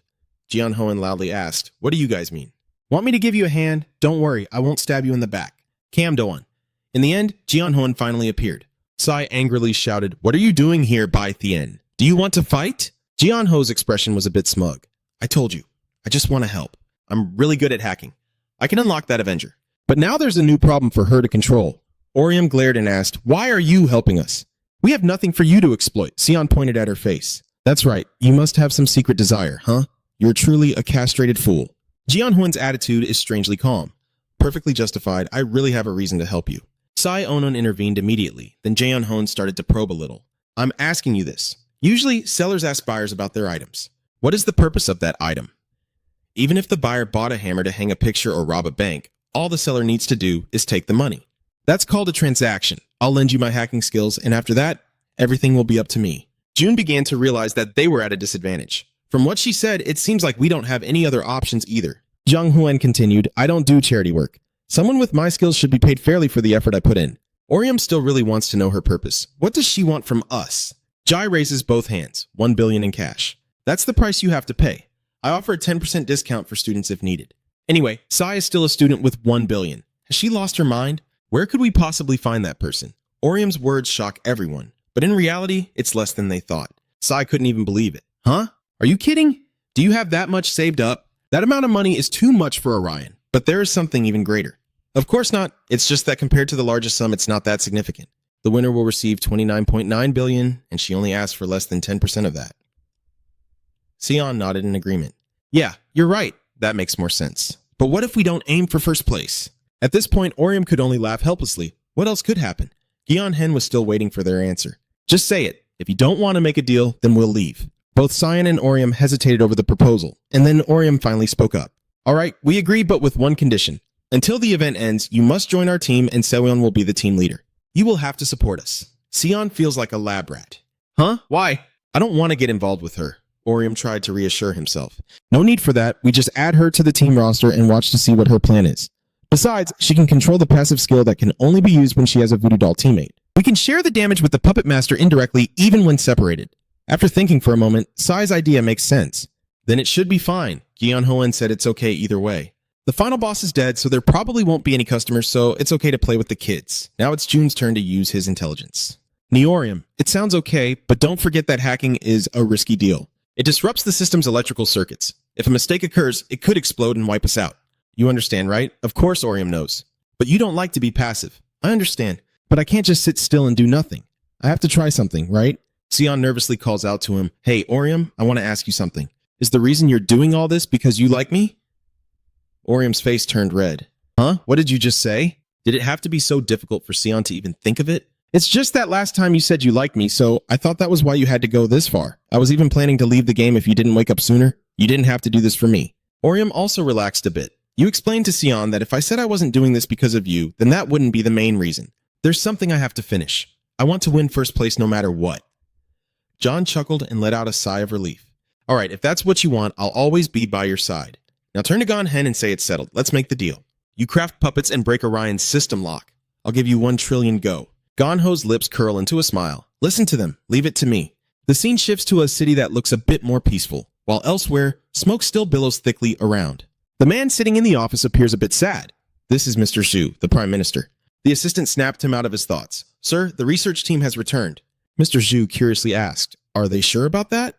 Speaker 1: Jeon Hoen loudly asked, "What do you guys mean?" "Want me to give you a hand? Don't worry, I won't stab you in the back." Cam Doan. In the end, Jeon Hoen finally appeared. Sai angrily shouted, "What are you doing here, Bai Thien? Do you want to fight?" Jeon Ho's expression was a bit smug. "I told you, I just want to help. I'm really good at hacking. I can unlock that Avenger. But now there's a new problem for her to control." Orium glared and asked, "Why are you helping us?" "We have nothing for you to exploit." Sion pointed at her face. "That's right, you must have some secret desire, huh? You're truly a castrated fool." Jeon Hoen's attitude is strangely calm. "Perfectly justified, I really have a reason to help you." Sai Onon intervened immediately, then Jeon Hoen started to probe a little. "I'm asking you this. Usually, sellers ask buyers about their items. What is the purpose of that item? Even if the buyer bought a hammer to hang a picture or rob a bank, all the seller needs to do is take the money. That's called a transaction. I'll lend you my hacking skills, and after that, everything will be up to me." June began to realize that they were at a disadvantage. From what she said, it seems like we don't have any other options either. Zhang Huan continued, "I don't do charity work. Someone with my skills should be paid fairly for the effort I put in." Orium still really wants to know her purpose. What does she want from us? Jai raises both hands, 1 billion in cash. "That's the price you have to pay. I offer a 10% discount for students if needed." Anyway, Sai is still a student with 1 billion. Has she lost her mind? Where could we possibly find that person? Orium's words shock everyone, but in reality, it's less than they thought. Sai couldn't even believe it. "Huh? Are you kidding? Do you have that much saved up? That amount of money is too much for Orion, but there is something even greater." "Of course not. It's just that compared to the largest sum, it's not that significant. The winner will receive 29.9 billion, and she only asked for less than 10% of that." Sion nodded in agreement. "Yeah, you're right. That makes more sense. But what if we don't aim for first place?" At this point, Orium could only laugh helplessly. What else could happen? Gion Hen was still waiting for their answer. "Just say it. If you don't want to make a deal, then we'll leave." Both Sion and Orium hesitated over the proposal, and then Orium finally spoke up. "All right, we agree, but with one condition. Until the event ends, you must join our team and Seweon will be the team leader. You will have to support us." Sion feels like a lab rat. "Huh? Why?" "I don't want to get involved with her." Orium tried to reassure himself. "No need for that. We just add her to the team roster and watch to see what her plan is. Besides, she can control the passive skill that can only be used when she has a voodoo doll teammate. We can share the damage with the puppet master indirectly even when separated. After thinking for a moment, Sai's idea makes sense. Then it should be fine. Gion Hoen said it's okay either way. The final boss is dead, so there probably won't be any customers, so it's okay to play with the kids. Now it's Jun's turn to use his intelligence. Neorium, it sounds okay, but don't forget that hacking is a risky deal. It disrupts the system's electrical circuits. If a mistake occurs, it could explode and wipe us out. You understand, right? Of course Orium knows. But you don't like to be passive. I understand, but I can't just sit still and do nothing. I have to try something, right? Sion nervously calls out to him, "Hey, Orium, I want to ask you something. Is the reason you're doing all this because you like me?" Orium's face turned red. Huh? What did you just say? Did it have to be so difficult for Sion to even think of it? It's just that last time you said you liked me, so I thought that was why you had to go this far. I was even planning to leave the game if you didn't wake up sooner. You didn't have to do this for me. Orium also relaxed a bit. You explained to Sion that if I said I wasn't doing this because of you, then that wouldn't be the main reason. There's something I have to finish. I want to win first place no matter what. John chuckled and let out a sigh of relief. All right, if that's what you want, I'll always be by your side. Now turn to Gon Hen and say it's settled. Let's make the deal. You craft puppets and break Orion's system lock. I'll give you 1 trillion go. Gon Ho's lips curl into a smile. Listen to them. Leave it to me. The scene shifts to a city that looks a bit more peaceful, while elsewhere, smoke still billows thickly around. The man sitting in the office appears a bit sad. This is Mr. Zhu, the Prime Minister. The assistant snapped him out of his thoughts. Sir, the research team has returned. Mr. Zhu curiously asked, Are they sure about that?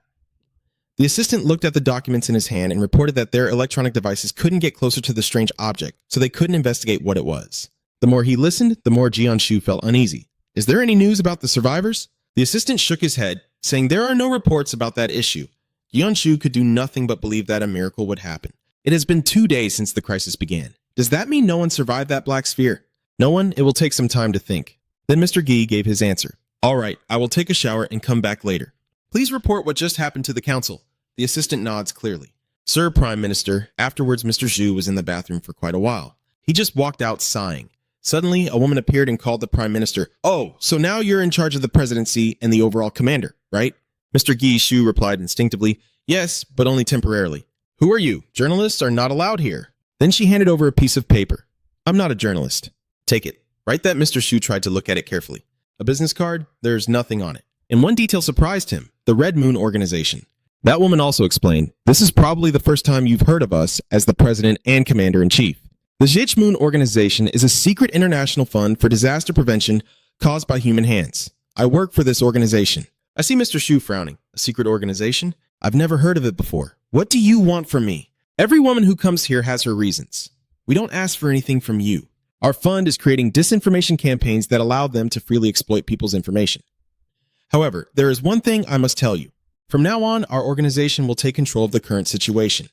Speaker 1: The assistant looked at the documents in his hand and reported that their electronic devices couldn't get closer to the strange object, so they couldn't investigate what it was. The more he listened, the more Jianshu felt uneasy. Is there any news about the survivors? The assistant shook his head, saying there are no reports about that issue. Jianshu could do nothing but believe that a miracle would happen. It has been 2 days since the crisis began. Does that mean no one survived that black sphere? No one? It will take some time to think. Then Mr. Gi gave his answer. All right, I will take a shower and come back later. Please report what just happened to the council. The assistant nods clearly. Sir, Prime Minister. Afterwards, Mr. Zhu was in the bathroom for quite a while. He just walked out sighing. Suddenly, a woman appeared and called the Prime Minister. Oh, so now you're in charge of the presidency and the overall commander, right? Mr. Gi Shu replied instinctively, Yes, but only temporarily. Who are you? Journalists are not allowed here. Then she handed over a piece of paper. I'm not a journalist. Take it. Write that. Mr. Shu tried to look at it carefully. A business card? There's nothing on it. And one detail surprised him, the Red Moon Organization. That woman also explained, This is probably the first time you've heard of us as the president and commander-in-chief. The Zich Moon Organization is a secret international fund for disaster prevention caused by human hands. I work for this organization. I see Mr. Shu frowning. A secret organization? I've never heard of it before. What do you want from me? Every woman who comes here has her reasons. We don't ask for anything from you. Our fund is creating disinformation campaigns that allow them to freely exploit people's information. However, there is one thing I must tell you. From now on, our organization will take control of the current situation.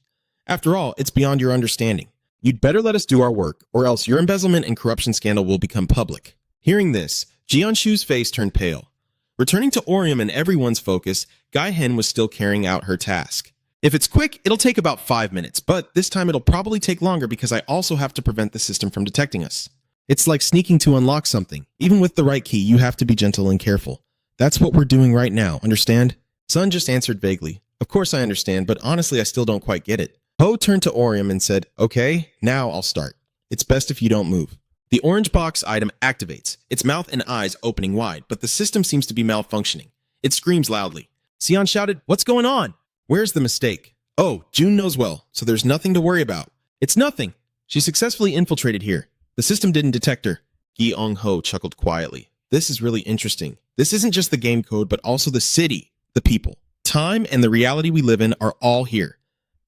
Speaker 1: After all, it's beyond your understanding. You'd better let us do our work, or else your embezzlement and corruption scandal will become public. Hearing this, Jianshu's face turned pale. Returning to Orium and everyone's focus, Gai Hen was still carrying out her task. If it's quick, it'll take about 5 minutes, but this time it'll probably take longer because I also have to prevent the system from detecting us. It's like sneaking to unlock something. Even with the right key, you have to be gentle and careful. That's what we're doing right now, understand? Sun just answered vaguely. Of course I understand, but honestly I still don't quite get it. Ho turned to Orium and said, Okay, now I'll start. It's best if you don't move. The orange box item activates, its mouth and eyes opening wide, but the system seems to be malfunctioning. It screams loudly. Sion shouted, What's going on? Where's the mistake? Oh, June knows well, so there's nothing to worry about. It's nothing. She successfully infiltrated here. The system didn't detect her. Gi Ong Ho chuckled quietly. This is really interesting. This isn't just the game code, but also the city, the people. Time and the reality we live in are all here.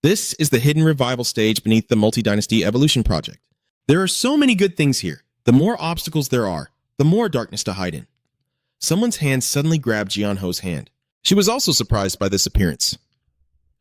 Speaker 1: This is the hidden revival stage beneath the multi-dynasty evolution project. There are so many good things here. The more obstacles there are, the more darkness to hide in. Someone's hand suddenly grabbed Jian Ho's hand. She was also surprised by this appearance.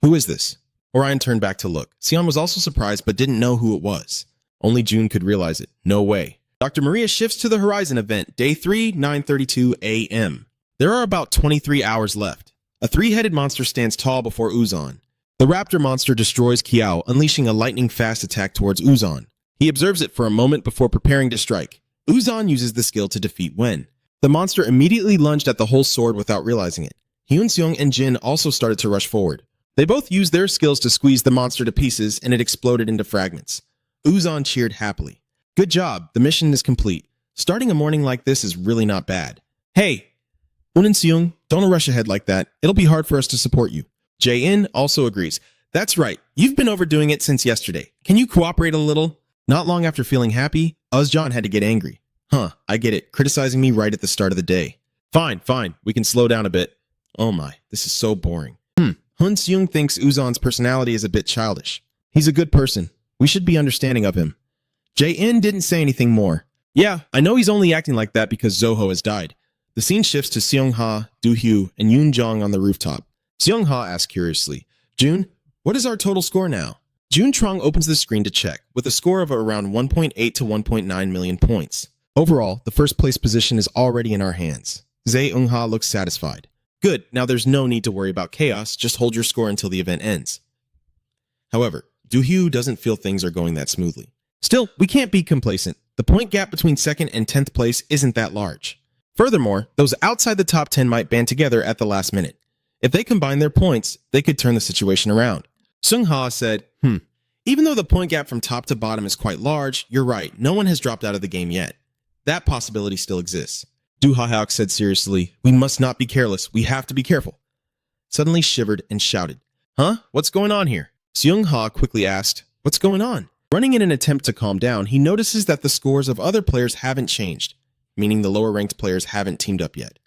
Speaker 1: Who is this? Orion turned back to look. Sion was also surprised but didn't know who it was. Only June could realize it. No way. Dr. Maria shifts to the Horizon event, day 3, 9:32 a.m. There are about 23 hours left. A three-headed monster stands tall before Uzan. The raptor monster destroys Kiao, unleashing a lightning-fast attack towards Uzan. He observes it for a moment before preparing to strike. Uzan uses the skill to defeat Wen. The monster immediately lunged at the whole sword without realizing it. Hyun-seong and Jin also started to rush forward. They both used their skills to squeeze the monster to pieces, and it exploded into fragments. Uzan cheered happily. Good job, the mission is complete. Starting a morning like this is really not bad. Hey, Un and Seung, don't rush ahead like that. It'll be hard for us to support you. Jae-in also agrees. That's right, you've been overdoing it since yesterday. Can you cooperate a little? Not long after feeling happy, Uzjan had to get angry. Huh, I get it, criticizing me right at the start of the day. Fine, we can slow down a bit. Oh my, this is so boring. Hun Seung thinks Uzan's personality is a bit childish. He's a good person. We should be understanding of him. Jae-in didn't say anything more. Yeah, I know he's only acting like that because Zoho has died. The scene shifts to Seung-ha, Do-hyu, and Yoon-jong on the rooftop. Seung-ha asks curiously, Jun, what is our total score now? Jun-trong opens the screen to check, with a score of around 1.8 to 1.9 million points. Overall, the first place position is already in our hands. Zae-eung-ha looks satisfied. Good, now there's no need to worry about chaos, just hold your score until the event ends. However, Do-hyu doesn't feel things are going that smoothly. Still, we can't be complacent. The point gap between 2nd and 10th place isn't that large. Furthermore, those outside the top 10 might band together at the last minute. If they combine their points, they could turn the situation around. Seung-ha said, even though the point gap from top to bottom is quite large, you're right, no one has dropped out of the game yet. That possibility still exists. Do-ha-hyuk said seriously, we must not be careless, we have to be careful. Suddenly shivered and shouted, Huh? What's going on here? Seung-ha quickly asked, What's going on? Running in an attempt to calm down, he notices that the scores of other players haven't changed, meaning the lower-ranked players haven't teamed up yet.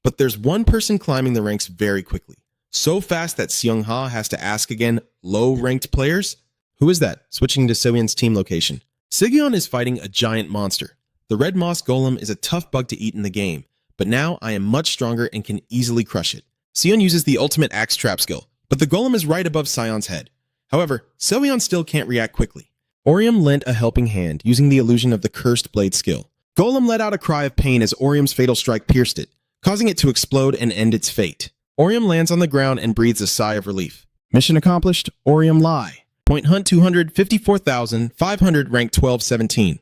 Speaker 1: But there's one person climbing the ranks very quickly, so fast that Seung-ha has to ask again, low-ranked players? Who is that? Switching to Seon's team location. Sigyeon is fighting a giant monster. The red moss golem is a tough bug to eat in the game, but now I am much stronger and can easily crush it. Seon uses the ultimate axe trap skill, but the golem is right above Sion's head. However, Seon still can't react quickly. Orium lent a helping hand, using the illusion of the cursed blade skill. Golem let out a cry of pain as Orium's fatal strike pierced it, causing it to explode and end its fate. Orium lands on the ground and breathes a sigh of relief. Mission accomplished, Orium lie. Point hunt 254,500, rank 1217.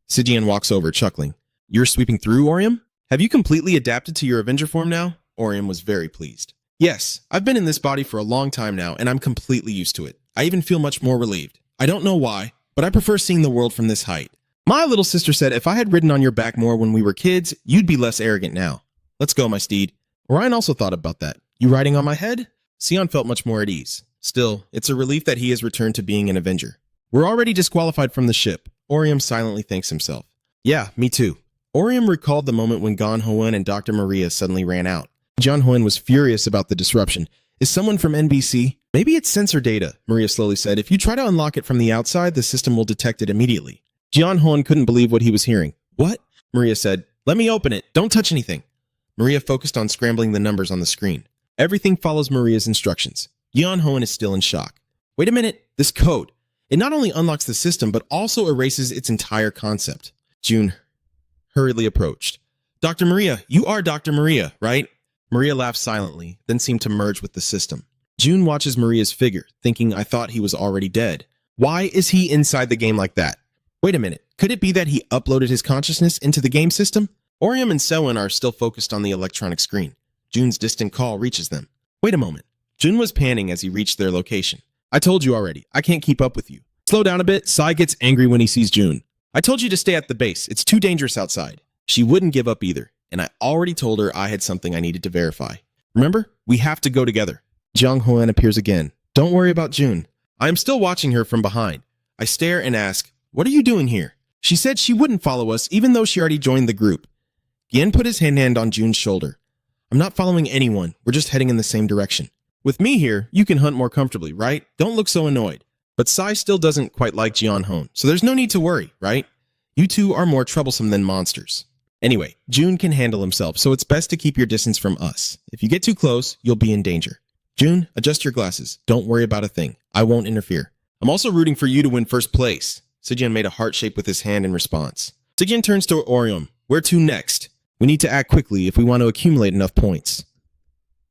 Speaker 1: Sijian walks over, chuckling. You're sweeping through, Orium? Have you completely adapted to your Avenger form now? Orium was very pleased. Yes, I've been in this body for a long time now, and I'm completely used to it. I even feel much more relieved. I don't know why, but I prefer seeing the world from this height. My little sister said if I had ridden on your back more when we were kids, you'd be less arrogant now. Let's go, my steed. Orion also thought about that. You riding on my head? Sion felt much more at ease. Still, it's a relief that he has returned to being an Avenger. We're already disqualified from the ship. Orium silently thanks himself. Yeah, me too. Orium recalled the moment when Gon Hoen and Dr. Maria suddenly ran out. John Hoen was furious about the disruption. Is someone from NBC? Maybe it's sensor data, Maria slowly said. If you try to unlock it from the outside, the system will detect it immediately. John Hoen couldn't believe what he was hearing. What? Maria said. Let me open it. Don't touch anything. Maria focused on scrambling the numbers on the screen. Everything follows Maria's instructions. John Hoen is still in shock. Wait a minute. This code. It not only unlocks the system, but also erases its entire concept. June hurriedly approached. Dr. Maria, you are Dr. Maria, right? Maria laughed silently, then seemed to merge with the system. June watches Maria's figure, thinking I thought he was already dead. Why is he inside the game like that? Wait a minute, could it be that he uploaded his consciousness into the game system? Orium and Seon are still focused on the electronic screen. June's distant call reaches them. Wait a moment. June was panting as he reached their location. I told you already, I can't keep up with you. Slow down a bit, Sai gets angry when he sees June. I told you to stay at the base, it's too dangerous outside. She wouldn't give up either, and I already told her I had something I needed to verify. Remember? We have to go together. Jang Hoen appears again. Don't worry about June. I am still watching her from behind. I stare and ask, what are you doing here? She said she wouldn't follow us even though she already joined the group. Gien put his hand on June's shoulder. I'm not following anyone, we're just heading in the same direction. With me here, you can hunt more comfortably, right? Don't look so annoyed. But Sai still doesn't quite like Jian Hon, so there's no need to worry, right? You two are more troublesome than monsters. Anyway, June can handle himself, so it's best to keep your distance from us. If you get too close, you'll be in danger. June, adjust your glasses. Don't worry about a thing. I won't interfere. I'm also rooting for you to win first place. Sijian made a heart shape with his hand in response. Sijian turns to Orium. Where to next? We need to act quickly if we want to accumulate enough points.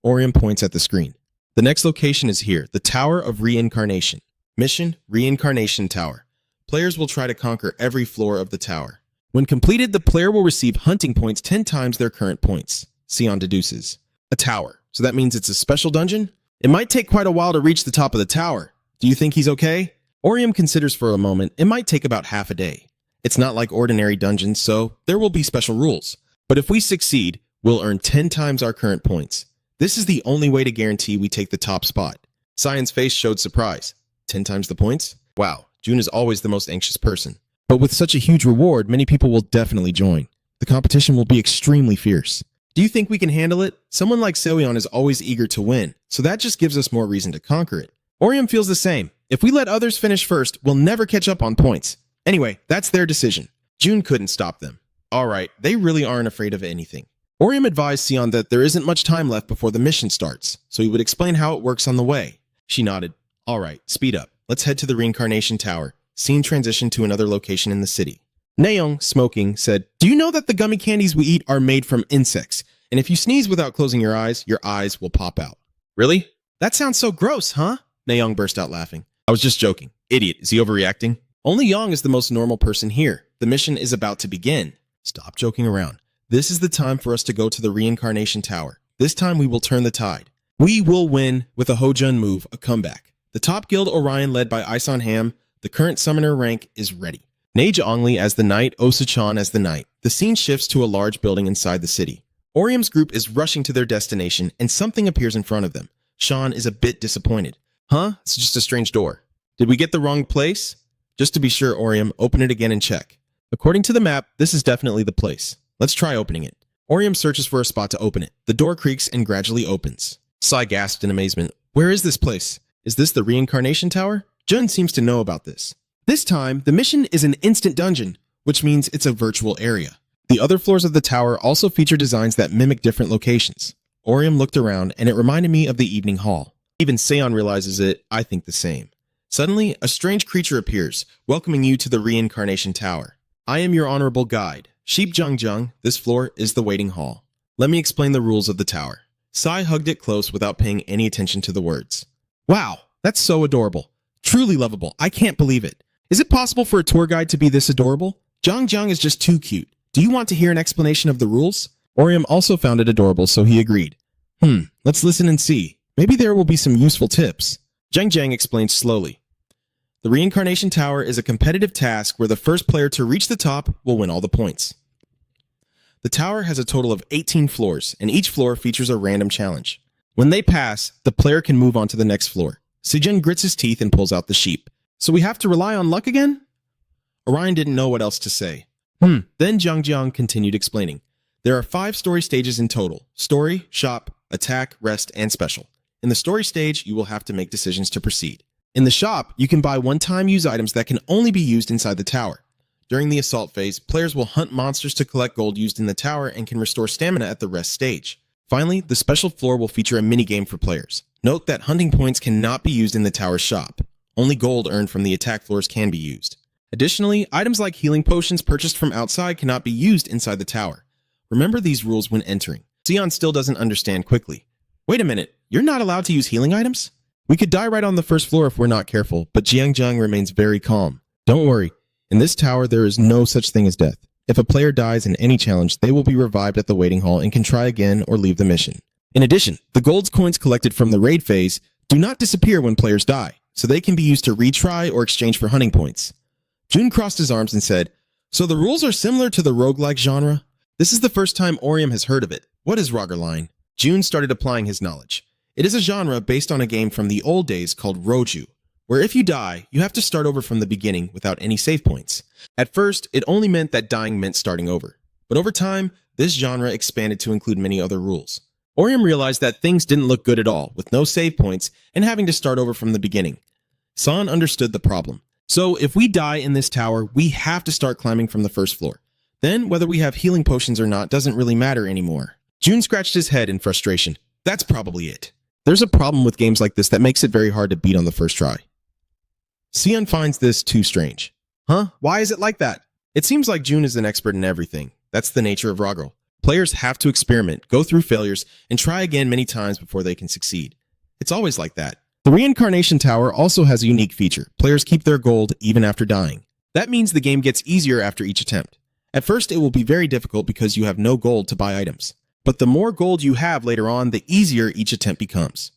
Speaker 1: Orium points at the screen. The next location is here, the Tower of Reincarnation. Mission, Reincarnation Tower. Players will try to conquer every floor of the tower. When completed, the player will receive hunting points 10 times their current points. Sion deduces. A tower. So that means it's a special dungeon? It might take quite a while to reach the top of the tower. Do you think he's okay? Orium considers for a moment it might take about half a day. It's not like ordinary dungeons, so there will be special rules. But if we succeed, we'll earn 10 times our current points. This is the only way to guarantee we take the top spot. Cyan's face showed surprise. 10 times the points? Wow, June is always the most anxious person. But with such a huge reward, many people will definitely join. The competition will be extremely fierce. Do you think we can handle it? Someone like Seoyeon is always eager to win, so that just gives us more reason to conquer it. Orium feels the same. If we let others finish first, we'll never catch up on points. Anyway, that's their decision. June couldn't stop them. Alright, they really aren't afraid of anything. Orium advised Sion that there isn't much time left before the mission starts, so he would explain how it works on the way. She nodded. Alright, speed up. Let's head to the reincarnation tower. Scene transition to another location in the city. Nayoung, smoking, said, "Do you know that the gummy candies we eat are made from insects? And if you sneeze without closing your eyes will pop out." Really? That sounds so gross, huh? Nayoung burst out laughing. I was just joking. Idiot, is he overreacting? Only Young is the most normal person here. The mission is about to begin. Stop joking around. This is the time for us to go to the reincarnation tower. This time we will turn the tide. We will win with a Hojun move, a comeback. The top guild Orion led by Isan Ham, the current summoner rank, is ready. Neige Ongli as the knight, Osa-chan as the knight. The scene shifts to a large building inside the city. Orium's group is rushing to their destination and something appears in front of them. Sean is a bit disappointed. Huh? It's just a strange door. Did we get the wrong place? Just to be sure, Orium, open it again and check. According to the map, this is definitely the place. Let's try opening it. Orium searches for a spot to open it. The door creaks and gradually opens. Sai gasped in amazement. Where is this place? Is this the reincarnation tower? Jun seems to know about this. This time, the mission is an instant dungeon, which means it's a virtual area. The other floors of the tower also feature designs that mimic different locations. Orium looked around and it reminded me of the evening hall. Even Seon realizes it, I think the same. Suddenly, a strange creature appears, welcoming you to the reincarnation tower. I am your honorable guide. Sheep Jung Jung, this floor is the waiting hall. Let me explain the rules of the tower. Sai hugged it close without paying any attention to the words. Wow, that's so adorable. Truly lovable. I can't believe it. Is it possible for a tour guide to be this adorable? Jung Jung is just too cute. Do you want to hear an explanation of the rules? Orium also found it adorable, so he agreed. Let's listen and see. Maybe there will be some useful tips. Jang Jang explained slowly. The reincarnation tower is a competitive task where the first player to reach the top will win all the points. The tower has a total of 18 floors, and each floor features a random challenge. When they pass, the player can move on to the next floor. Sejun grits his teeth and pulls out the sheep. So we have to rely on luck again? Orion didn't know what else to say. Then Jung Jung continued explaining. There are 5 story stages in total. Story, shop, attack, rest, and special. In the story stage, you will have to make decisions to proceed. In the shop, you can buy one-time use items that can only be used inside the tower. During the assault phase, players will hunt monsters to collect gold used in the tower and can restore stamina at the rest stage. Finally, the special floor will feature a minigame for players. Note that hunting points cannot be used in the tower's shop. Only gold earned from the attack floors can be used. Additionally, items like healing potions purchased from outside cannot be used inside the tower. Remember these rules when entering. Sion still doesn't understand quickly. Wait a minute, you're not allowed to use healing items? We could die right on the first floor if we're not careful, but Jiang Jiang remains very calm. Don't worry, in this tower there is no such thing as death. If a player dies in any challenge, they will be revived at the waiting hall and can try again or leave the mission. In addition, the gold coins collected from the raid phase do not disappear when players die, so they can be used to retry or exchange for hunting points. Jun crossed his arms and said, "So the rules are similar to the roguelike genre? This is the first time Orium has heard of it. What is Rogerline?" Jun started applying his knowledge. It is a genre based on a game from the old days called Roju, where if you die, you have to start over from the beginning without any save points. At first, it only meant that dying meant starting over. But over time, this genre expanded to include many other rules. Orium realized that things didn't look good at all, with no save points and having to start over from the beginning. San understood the problem. So if we die in this tower, we have to start climbing from the first floor. Then, whether we have healing potions or not doesn't really matter anymore. Jun scratched his head in frustration. That's probably it. There's a problem with games like this that makes it very hard to beat on the first try. Sion finds this too strange. Huh? Why is it like that? It seems like Jun is an expert in everything. That's the nature of Roggerl. Players have to experiment, go through failures, and try again many times before they can succeed. It's always like that. The Reincarnation Tower also has a unique feature. Players keep their gold even after dying. That means the game gets easier after each attempt. At first, it will be very difficult because you have no gold to buy items. But the more gold you have later on, the easier each attempt becomes.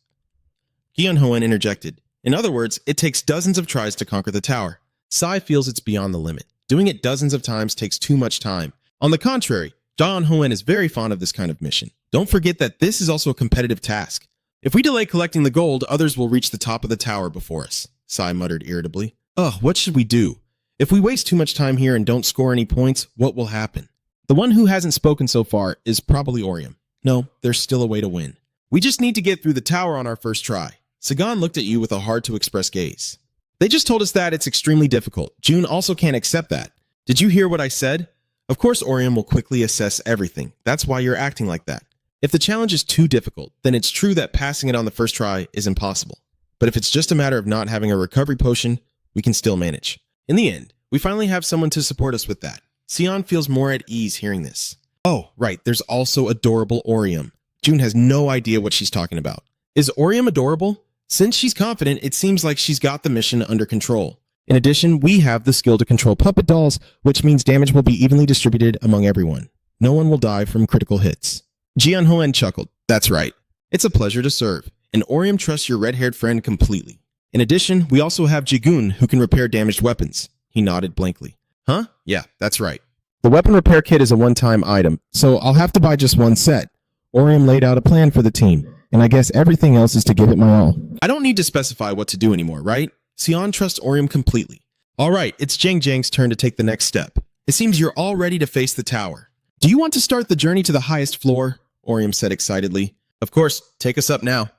Speaker 1: Gion Hoen interjected. In other words, it takes dozens of tries to conquer the tower. Sai feels it's beyond the limit. Doing it dozens of times takes too much time. On the contrary, Jang Hoen is very fond of this kind of mission. Don't forget that this is also a competitive task. If we delay collecting the gold, others will reach the top of the tower before us, Sai muttered irritably. Ugh, what should we do? If we waste too much time here and don't score any points, what will happen? The one who hasn't spoken so far is probably Orium. No, there's still a way to win. We just need to get through the tower on our first try. Sagan looked at you with a hard-to-express gaze. They just told us that it's extremely difficult. June also can't accept that. Did you hear what I said? Of course Orium will quickly assess everything. That's why you're acting like that. If the challenge is too difficult, then it's true that passing it on the first try is impossible. But if it's just a matter of not having a recovery potion, we can still manage. In the end, we finally have someone to support us with that. Sion feels more at ease hearing this. Oh, right, there's also adorable Orium. June has no idea what she's talking about. Is Orium adorable? Since she's confident, it seems like she's got the mission under control. In addition, we have the skill to control puppet dolls, which means damage will be evenly distributed among everyone. No one will die from critical hits. Jian Hoen chuckled. That's right. It's a pleasure to serve, and Orium trusts your red-haired friend completely. In addition, we also have Jigun, who can repair damaged weapons. He nodded blankly. Huh? Yeah, that's right. The weapon repair kit is a one-time item, so I'll have to buy just one set. Orium laid out a plan for the team, and I guess everything else is to give it my all. I don't need to specify what to do anymore, right? Sion trusts Orium completely. All right, it's Jang Jang's turn to take the next step. It seems you're all ready to face the tower. Do you want to start the journey to the highest floor? Orium said excitedly. Of course, take us up now.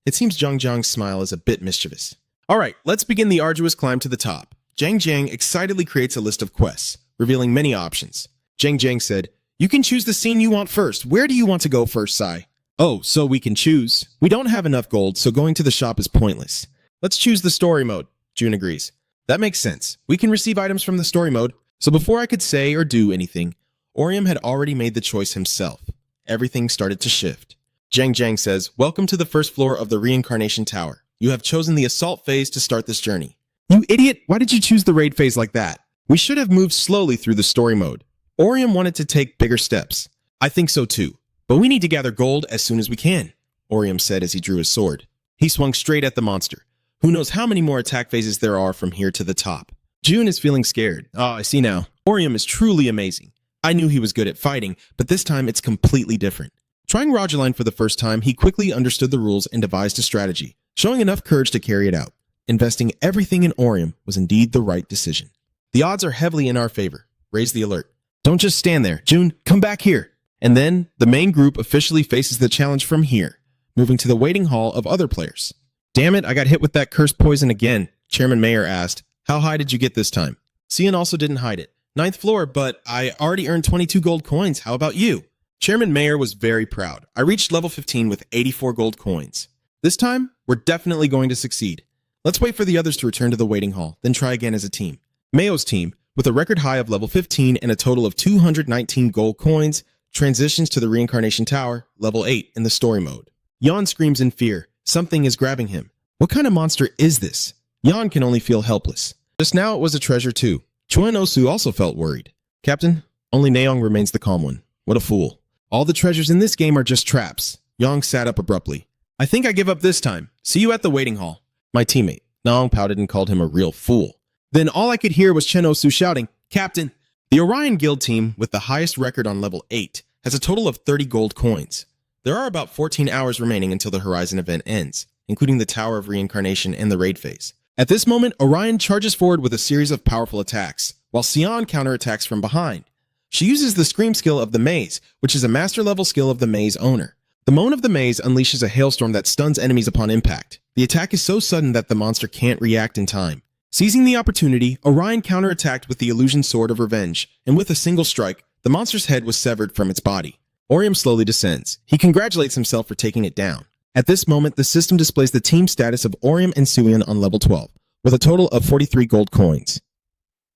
Speaker 1: It seems Jang Jang's smile is a bit mischievous. All right, let's begin the arduous climb to the top. Jang Jang excitedly creates a list of quests, revealing many options. Jang Jang said, you can choose the scene you want first. Where do you want to go first, Sai? Oh, so we can choose. We don't have enough gold, so going to the shop is pointless. Let's choose the story mode. June agrees. That makes sense. We can receive items from the story mode. So before I could say or do anything, Orium had already made the choice himself. Everything started to shift. Jang Jang says, welcome to the first floor of the Reincarnation Tower. You have chosen the assault phase to start this journey. You idiot! Why did you choose the raid phase like that? We should have moved slowly through the story mode. Orium wanted to take bigger steps. I think so too. But we need to gather gold as soon as we can, Orium said as he drew his sword. He swung straight at the monster. Who knows how many more attack phases there are from here to the top. June is feeling scared. I see now. Orium is truly amazing. I knew he was good at fighting, but this time it's completely different. Trying Rogerline for the first time, he quickly understood the rules and devised a strategy, showing enough courage to carry it out. Investing everything in Orium was indeed the right decision. The odds are heavily in our favor. Raise the alert. Don't just stand there. June, come back here. And then, the main group officially faces the challenge from here, moving to the waiting hall of other players. Damn it, I got hit with that cursed poison again, Chairman Mayer asked. How high did you get this time? Cian also didn't hide it. 9th floor, but I already earned 22 gold coins. How about you? Chairman Mayer was very proud. I reached level 15 with 84 gold coins. This time, we're definitely going to succeed. Let's wait for the others to return to the waiting hall, then try again as a team. Mayo's team, with a record high of level 15 and a total of 219 gold coins, transitions to the Reincarnation Tower, level 8 in the story mode. Yan screams in fear. Something is grabbing him. What kind of monster is this? Yan can only feel helpless. Just now it was a treasure too. Chuen Osu also felt worried. Captain, only Naeong remains the calm one. What a fool. All the treasures in this game are just traps. Yang sat up abruptly. I think I give up this time. See you at the waiting hall. My teammate. Naeong pouted and called him a real fool. Then all I could hear was Chen Osu shouting, Captain! The Orion Guild team, with the highest record on level 8, has a total of 30 gold coins. There are about 14 hours remaining until the Horizon event ends, including the Tower of Reincarnation and the raid phase. At this moment, Orion charges forward with a series of powerful attacks, while Sion counterattacks from behind. She uses the Scream skill of the Maze, which is a master-level skill of the Maze owner. The Moan of the Maze unleashes a hailstorm that stuns enemies upon impact. The attack is so sudden that the monster can't react in time. Seizing the opportunity, Orion counterattacked with the Illusion Sword of Revenge, and with a single strike, the monster's head was severed from its body. Orium slowly descends. He congratulates himself for taking it down. At this moment, the system displays the team status of Orium and Suion on level 12, with a total of 43 gold coins.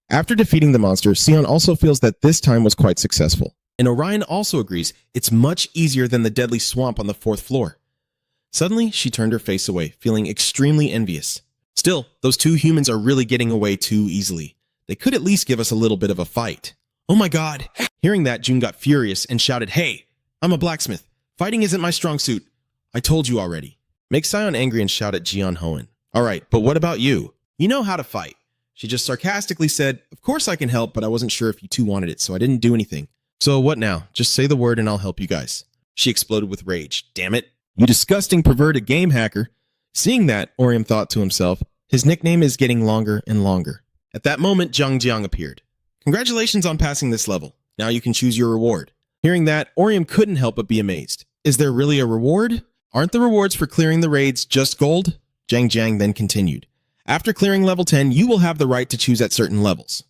Speaker 1: After defeating the monster, Sion also feels that this time was quite successful. And Orion also agrees it's much easier than the deadly swamp on the 4th floor. Suddenly, she turned her face away, feeling extremely envious. Still, those two humans are really getting away too easily. They could at least give us a little bit of a fight. Oh my god! Hearing that, June got furious and shouted, Hey! I'm a blacksmith. Fighting isn't my strong suit. I told you already. Make Sion angry and shout at Jian Hoen. All right, but what about you? You know how to fight. She just sarcastically said, of course I can help, but I wasn't sure if you two wanted it, so I didn't do anything. So what now? Just say the word and I'll help you guys. She exploded with rage. Damn it. You disgusting, perverted game hacker. Seeing that, Orium thought to himself, his nickname is getting longer and longer. At that moment, Jiang appeared. Congratulations on passing this level. Now you can choose your reward. Hearing that, Orium couldn't help but be amazed. Is there really a reward? Aren't the rewards for clearing the raids just gold? Jiang then continued. After clearing level 10, you will have the right to choose at certain levels.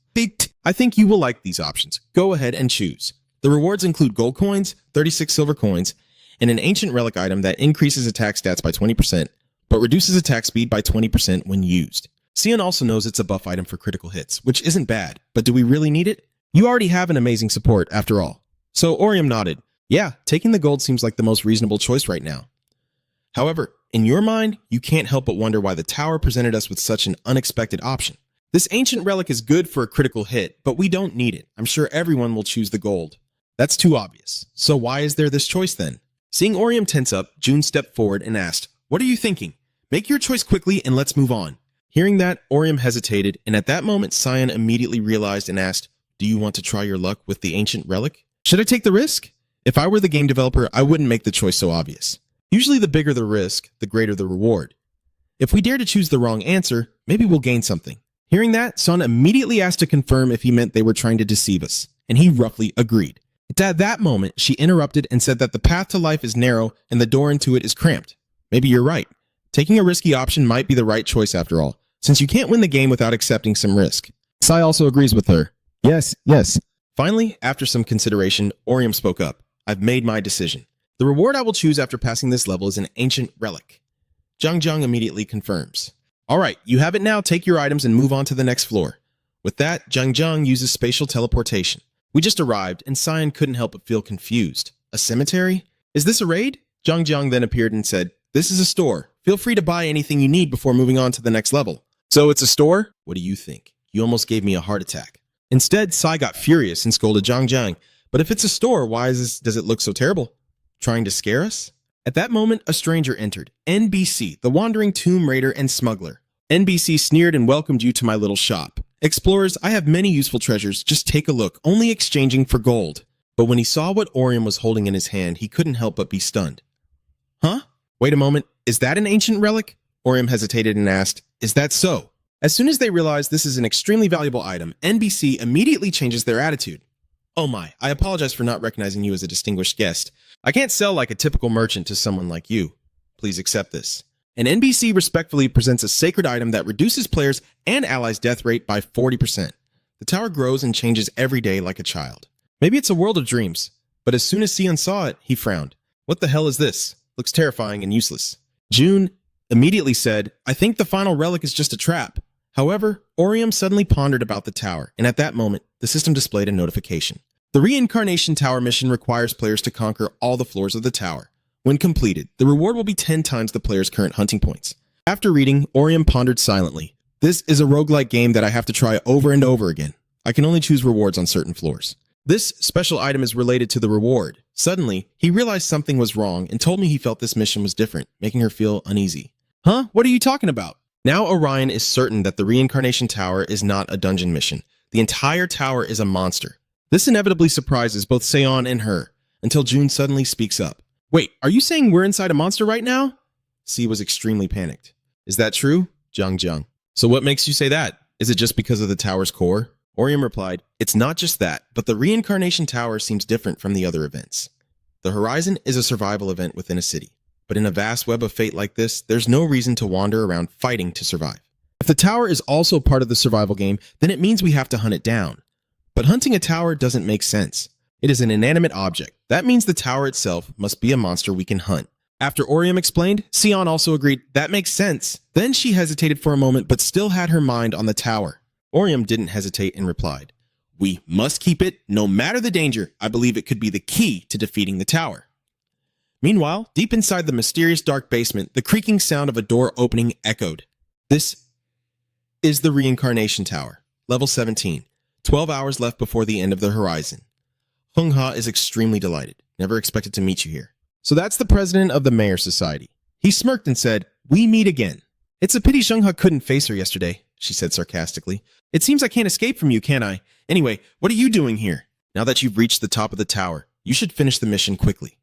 Speaker 1: I think you will like these options. Go ahead and choose. The rewards include gold coins, 36 silver coins, and an ancient relic item that increases attack stats by 20%, but reduces attack speed by 20% when used. Sion also knows it's a buff item for critical hits, which isn't bad, but do we really need it? You already have an amazing support, after all. So Orium nodded. Yeah, taking the gold seems like the most reasonable choice right now. However, in your mind, you can't help but wonder why the tower presented us with such an unexpected option. This ancient relic is good for a critical hit, but we don't need it. I'm sure everyone will choose the gold. That's too obvious. So why is there this choice then? Seeing Orium tense up, June stepped forward and asked, what are you thinking? Make your choice quickly and let's move on. Hearing that, Orium hesitated, and at that moment, Sion immediately realized and asked, do you want to try your luck with the ancient relic? Should I take the risk? If I were the game developer, I wouldn't make the choice so obvious. Usually the bigger the risk, the greater the reward. If we dare to choose the wrong answer, maybe we'll gain something. Hearing that, Son immediately asked to confirm if he meant they were trying to deceive us, and he roughly agreed. At that moment, she interrupted and said that the path to life is narrow and the door into it is cramped. Maybe you're right. Taking a risky option might be the right choice after all, since you can't win the game without accepting some risk. Sai also agrees with her. Yes. Finally, after some consideration, Orium spoke up. I've made my decision. The reward I will choose after passing this level is an ancient relic. Jiang immediately confirms. All right, you have it now. Take your items and move on to the next floor. With that, Jiang uses spatial teleportation. We just arrived, and Sion couldn't help but feel confused. A cemetery? Is this a raid? Jiang then appeared and said, this is a store. Feel free to buy anything you need before moving on to the next level. So it's a store? What do you think? You almost gave me a heart attack. Instead, Sai got furious and scolded Jiang. But if it's a store, why does it look so terrible? Trying to scare us? At that moment, a stranger entered. NBC, the wandering tomb raider and smuggler. NBC sneered and welcomed you to my little shop. Explorers, I have many useful treasures. Just take a look, only exchanging for gold. But when he saw what Orium was holding in his hand, he couldn't help but be stunned. Huh? Wait a moment. Is that an ancient relic? Orium hesitated and asked, is that so? As soon as they realize this is an extremely valuable item, NBC immediately changes their attitude. Oh my, I apologize for not recognizing you as a distinguished guest. I can't sell like a typical merchant to someone like you. Please accept this. And NBC respectfully presents a sacred item that reduces players' and allies' death rate by 40%. The tower grows and changes every day like a child. Maybe it's a world of dreams, but as soon as Sion saw it, he frowned. What the hell is this? Looks terrifying and useless. June immediately said, I think the final relic is just a trap. However, Orium suddenly pondered about the tower, and at that moment, the system displayed a notification. The Reincarnation Tower mission requires players to conquer all the floors of the tower. When completed, the reward will be 10 times the player's current hunting points. After reading, Orium pondered silently. This is a roguelike game that I have to try over and over again. I can only choose rewards on certain floors. This special item is related to the reward. Suddenly, he realized something was wrong and told me he felt this mission was different, making her feel uneasy. Huh? What are you talking about? Now Orion is certain that the Reincarnation Tower is not a dungeon mission. The entire tower is a monster. This inevitably surprises both Seon and her, until June suddenly speaks up. Wait, are you saying we're inside a monster right now? C was extremely panicked. Is that true? Jiang. So what makes you say that? Is it just because of the tower's core? Orium replied, it's not just that, but the Reincarnation Tower seems different from the other events. The Horizon is a survival event within a city, but in a vast web of fate like this, there's no reason to wander around fighting to survive. If the tower is also part of the survival game, then it means we have to hunt it down. But hunting a tower doesn't make sense. It is an inanimate object. That means the tower itself must be a monster we can hunt. After Orium explained, Sion also agreed, that makes sense. Then she hesitated for a moment, but still had her mind on the tower. Orium didn't hesitate and replied, we must keep it, no matter the danger. I believe it could be the key to defeating the tower. Meanwhile, deep inside the mysterious dark basement, the creaking sound of a door opening echoed. This is the Reincarnation Tower, level 17. 12 hours left before the end of the Horizon. Hung Ha is extremely delighted. Never expected to meet you here. So that's the president of the Mayor Society. He smirked and said, we meet again. It's a pity Xiongha couldn't face her yesterday, she said sarcastically. It seems I can't escape from you, can I? Anyway, what are you doing here? Now that you've reached the top of the tower, you should finish the mission quickly.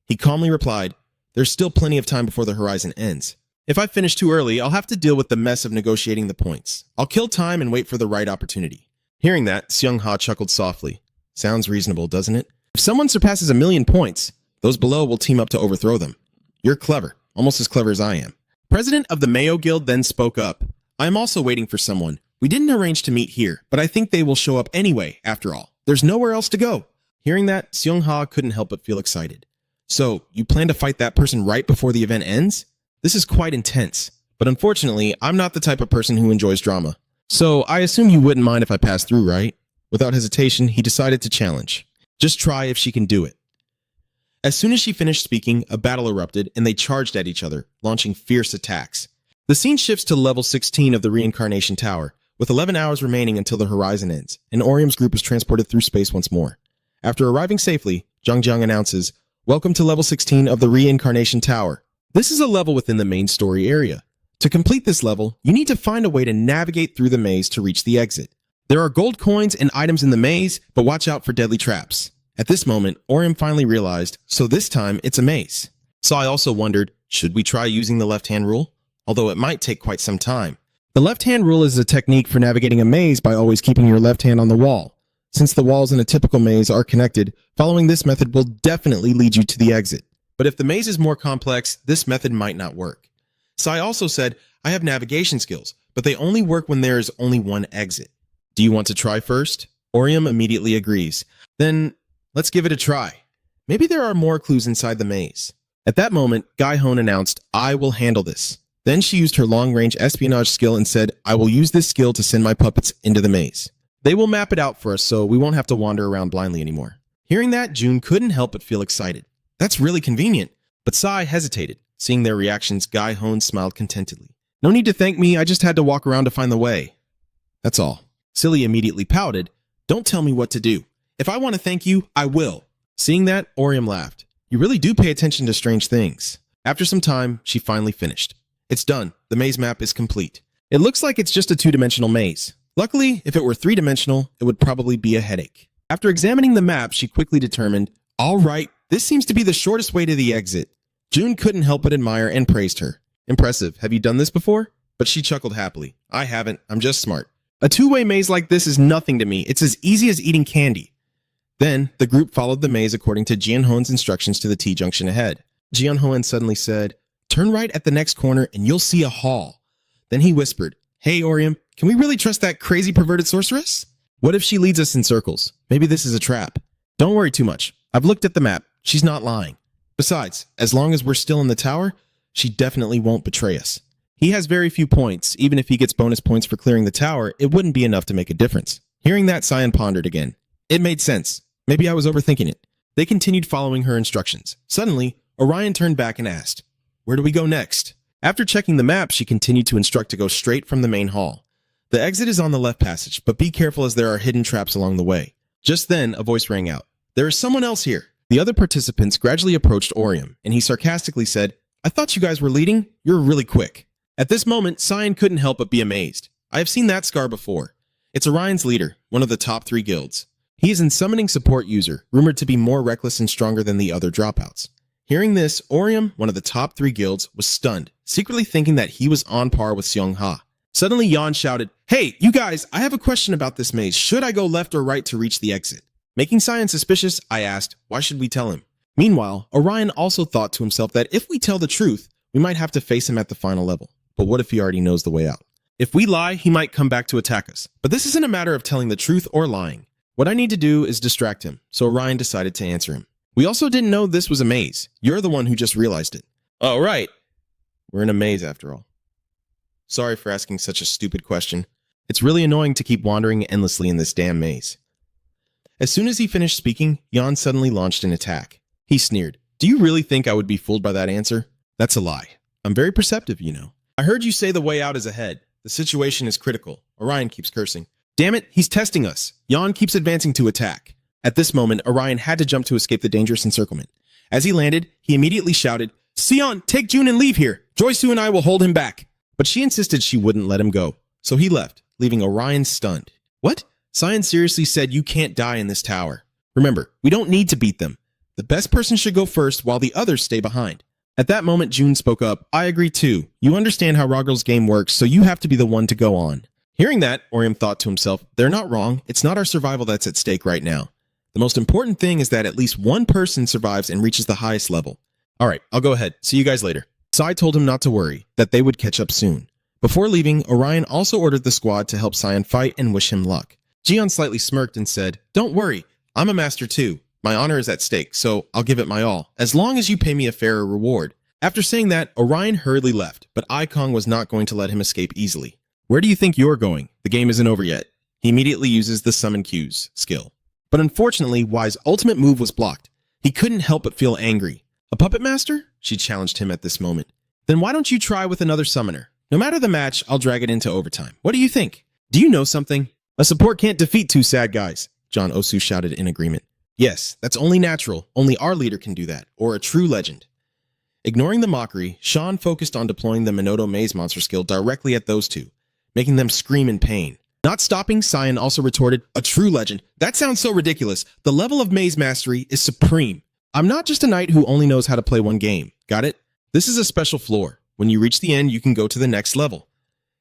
Speaker 1: He calmly replied, there's still plenty of time before the horizon ends. If I finish too early, I'll have to deal with the mess of negotiating the points. I'll kill time and wait for the right opportunity. Hearing that, Xiongha chuckled softly. Sounds reasonable, doesn't it? If someone surpasses 1,000,000 points, those below will team up to overthrow them. You're clever, almost as clever as I am. President of the Mayo Guild then spoke up. I am also waiting for someone. We didn't arrange to meet here, but I think they will show up anyway, after all. There's nowhere else to go. Hearing that, Xiongha couldn't help but feel excited. So, you plan to fight that person right before the event ends? This is quite intense, but unfortunately, I'm not the type of person who enjoys drama. So, I assume you wouldn't mind if I passed through, right? Without hesitation, he decided to challenge. Just try if she can do it. As soon as she finished speaking, a battle erupted and they charged at each other, launching fierce attacks. The scene shifts to level 16 of the Reincarnation Tower, with 11 hours remaining until the horizon ends, and Orium's group is transported through space once more. After arriving safely, Zhang announces, Welcome to level 16 of the Reincarnation Tower. This is a level within the main story area. To complete this level, you need to find a way to navigate through the maze to reach the exit. There are gold coins and items in the maze, but watch out for deadly traps. At this moment, Orium finally realized, so this time it's a maze. Sai also wondered, should we try using the left-hand rule? Although it might take quite some time. The left-hand rule is a technique for navigating a maze by always keeping your left hand on the wall. Since the walls in a typical maze are connected, following this method will definitely lead you to the exit. But if the maze is more complex, this method might not work. Sai also said, I have navigation skills, but they only work when there is only one exit. Do you want to try first? Orium immediately agrees. Then, let's give it a try. Maybe there are more clues inside the maze. At that moment, Gaihon announced, I will handle this. Then she used her long-range espionage skill and said, I will use this skill to send my puppets into the maze. They will map it out for us so we won't have to wander around blindly anymore. Hearing that, June couldn't help but feel excited. That's really convenient. But Sai hesitated. Seeing their reactions, Gaihon smiled contentedly. No need to thank me, I just had to walk around to find the way. That's all. Silly immediately pouted. Don't tell me what to do. If I want to thank you, I will. Seeing that, Orium laughed. You really do pay attention to strange things. After some time, she finally finished. It's done. The maze map is complete. It looks like it's just a two-dimensional maze. Luckily, if it were three-dimensional, it would probably be a headache. After examining the map, she quickly determined, all right, this seems to be the shortest way to the exit. June couldn't help but admire and praised her. Impressive. Have you done this before? But she chuckled happily. I haven't. I'm just smart. A two-way maze like this is nothing to me. It's as easy as eating candy. Then, the group followed the maze according to Jianhon's instructions to the T-junction ahead. Jianhon suddenly said, turn right at the next corner and you'll see a hall. Then he whispered, hey, Orium, can we really trust that crazy perverted sorceress? What if she leads us in circles? Maybe this is a trap. Don't worry too much. I've looked at the map. She's not lying. Besides, as long as we're still in the tower, she definitely won't betray us. He has very few points. Even if he gets bonus points for clearing the tower, it wouldn't be enough to make a difference. Hearing that, Cyan pondered again. It made sense. Maybe I was overthinking it. They continued following her instructions. Suddenly, Orion turned back and asked, where do we go next? After checking the map, she continued to instruct to go straight from the main hall. The exit is on the left passage, but be careful as there are hidden traps along the way. Just then, a voice rang out. There is someone else here. The other participants gradually approached Orium, and he sarcastically said, I thought you guys were leading. You're really quick. At this moment, Cyan couldn't help but be amazed. I have seen that scar before. It's Orion's leader, one of the top 3 guilds. He is a summoning support user, rumored to be more reckless and stronger than the other dropouts. Hearing this, Orium, one of the top 3 guilds, was stunned, secretly thinking that he was on par with Xiongha. Suddenly, Yan shouted, hey, you guys, I have a question about this maze. Should I go left or right to reach the exit? Making Cyan suspicious, I asked, why should we tell him? Meanwhile, Orion also thought to himself that if we tell the truth, we might have to face him at the final level. But what if he already knows the way out? If we lie, he might come back to attack us. But this isn't a matter of telling the truth or lying. What I need to do is distract him, so Orion decided to answer him. We also didn't know this was a maze. You're the one who just realized it. Oh, right. We're in a maze after all. Sorry for asking such a stupid question. It's really annoying to keep wandering endlessly in this damn maze. As soon as he finished speaking, Yan suddenly launched an attack. He sneered. Do you really think I would be fooled by that answer? That's a lie. I'm very perceptive, you know. I heard you say the way out is ahead. The situation is critical. Orion keeps cursing. Damn it, he's testing us. Yan keeps advancing to attack. At this moment, Orion had to jump to escape the dangerous encirclement. As he landed, he immediately shouted, Sion, take June and leave here. Joysu and I will hold him back. but she insisted she wouldn't let him go, so he left, leaving Orion stunned. What? Cyan seriously said you can't die in this tower. Remember, we don't need to beat them. The best person should go first while the others stay behind. At that moment, June spoke up. I agree too. You understand how Roggel's game works, so you have to be the one to go on. Hearing that, Orium thought to himself, they're not wrong. It's not our survival that's at stake right now. The most important thing is that at least one person survives and reaches the highest level. All right, I'll go ahead. See you guys later. Sai told him not to worry, that they would catch up soon. Before leaving, Orion also ordered the squad to help Cyan fight and wish him luck. Jian slightly smirked and said, don't worry, I'm a master too. My honor is at stake, so I'll give it my all, as long as you pay me a fairer reward. After saying that, Orion hurriedly left, but Aikong was not going to let him escape easily. Where do you think you're going? The game isn't over yet. He immediately uses the summon cues skill. But unfortunately, Y's ultimate move was blocked. He couldn't help but feel angry. A puppet master? She challenged him at this moment. Then why don't you try with another summoner? No matter the match, I'll drag it into overtime. What do you think? Do you know something? A support can't defeat two sad guys, John Osu shouted in agreement. Yes, that's only natural. Only our leader can do that, or a true legend. Ignoring the mockery, Sean focused on deploying the Minoto Maze Monster skill directly at those two, making them scream in pain. Not stopping, Cyan also retorted, a true legend? That sounds so ridiculous. The level of maze mastery is supreme. I'm not just a knight who only knows how to play one game. Got it? This is a special floor. When you reach the end, you can go to the next level.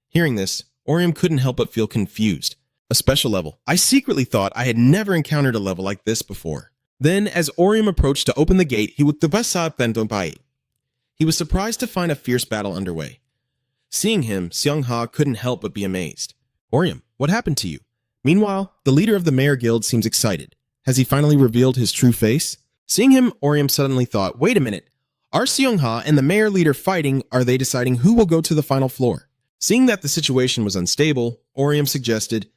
Speaker 1: Hearing this, Orium couldn't help but feel confused. A special level. I secretly thought I had never encountered a level like this before. Then, as Orium approached to open the gate, he was surprised to find a fierce battle underway. Seeing him, Seong-ha couldn't help but be amazed. Orium, what happened to you? Meanwhile, the leader of the Mayor Guild seems excited. Has he finally revealed his true face? Seeing him, Orium suddenly thought, wait a minute. Are Seong-ha and the Mayor leader fighting? Are they deciding who will go to the final floor? Seeing that the situation was unstable, Orium suggested,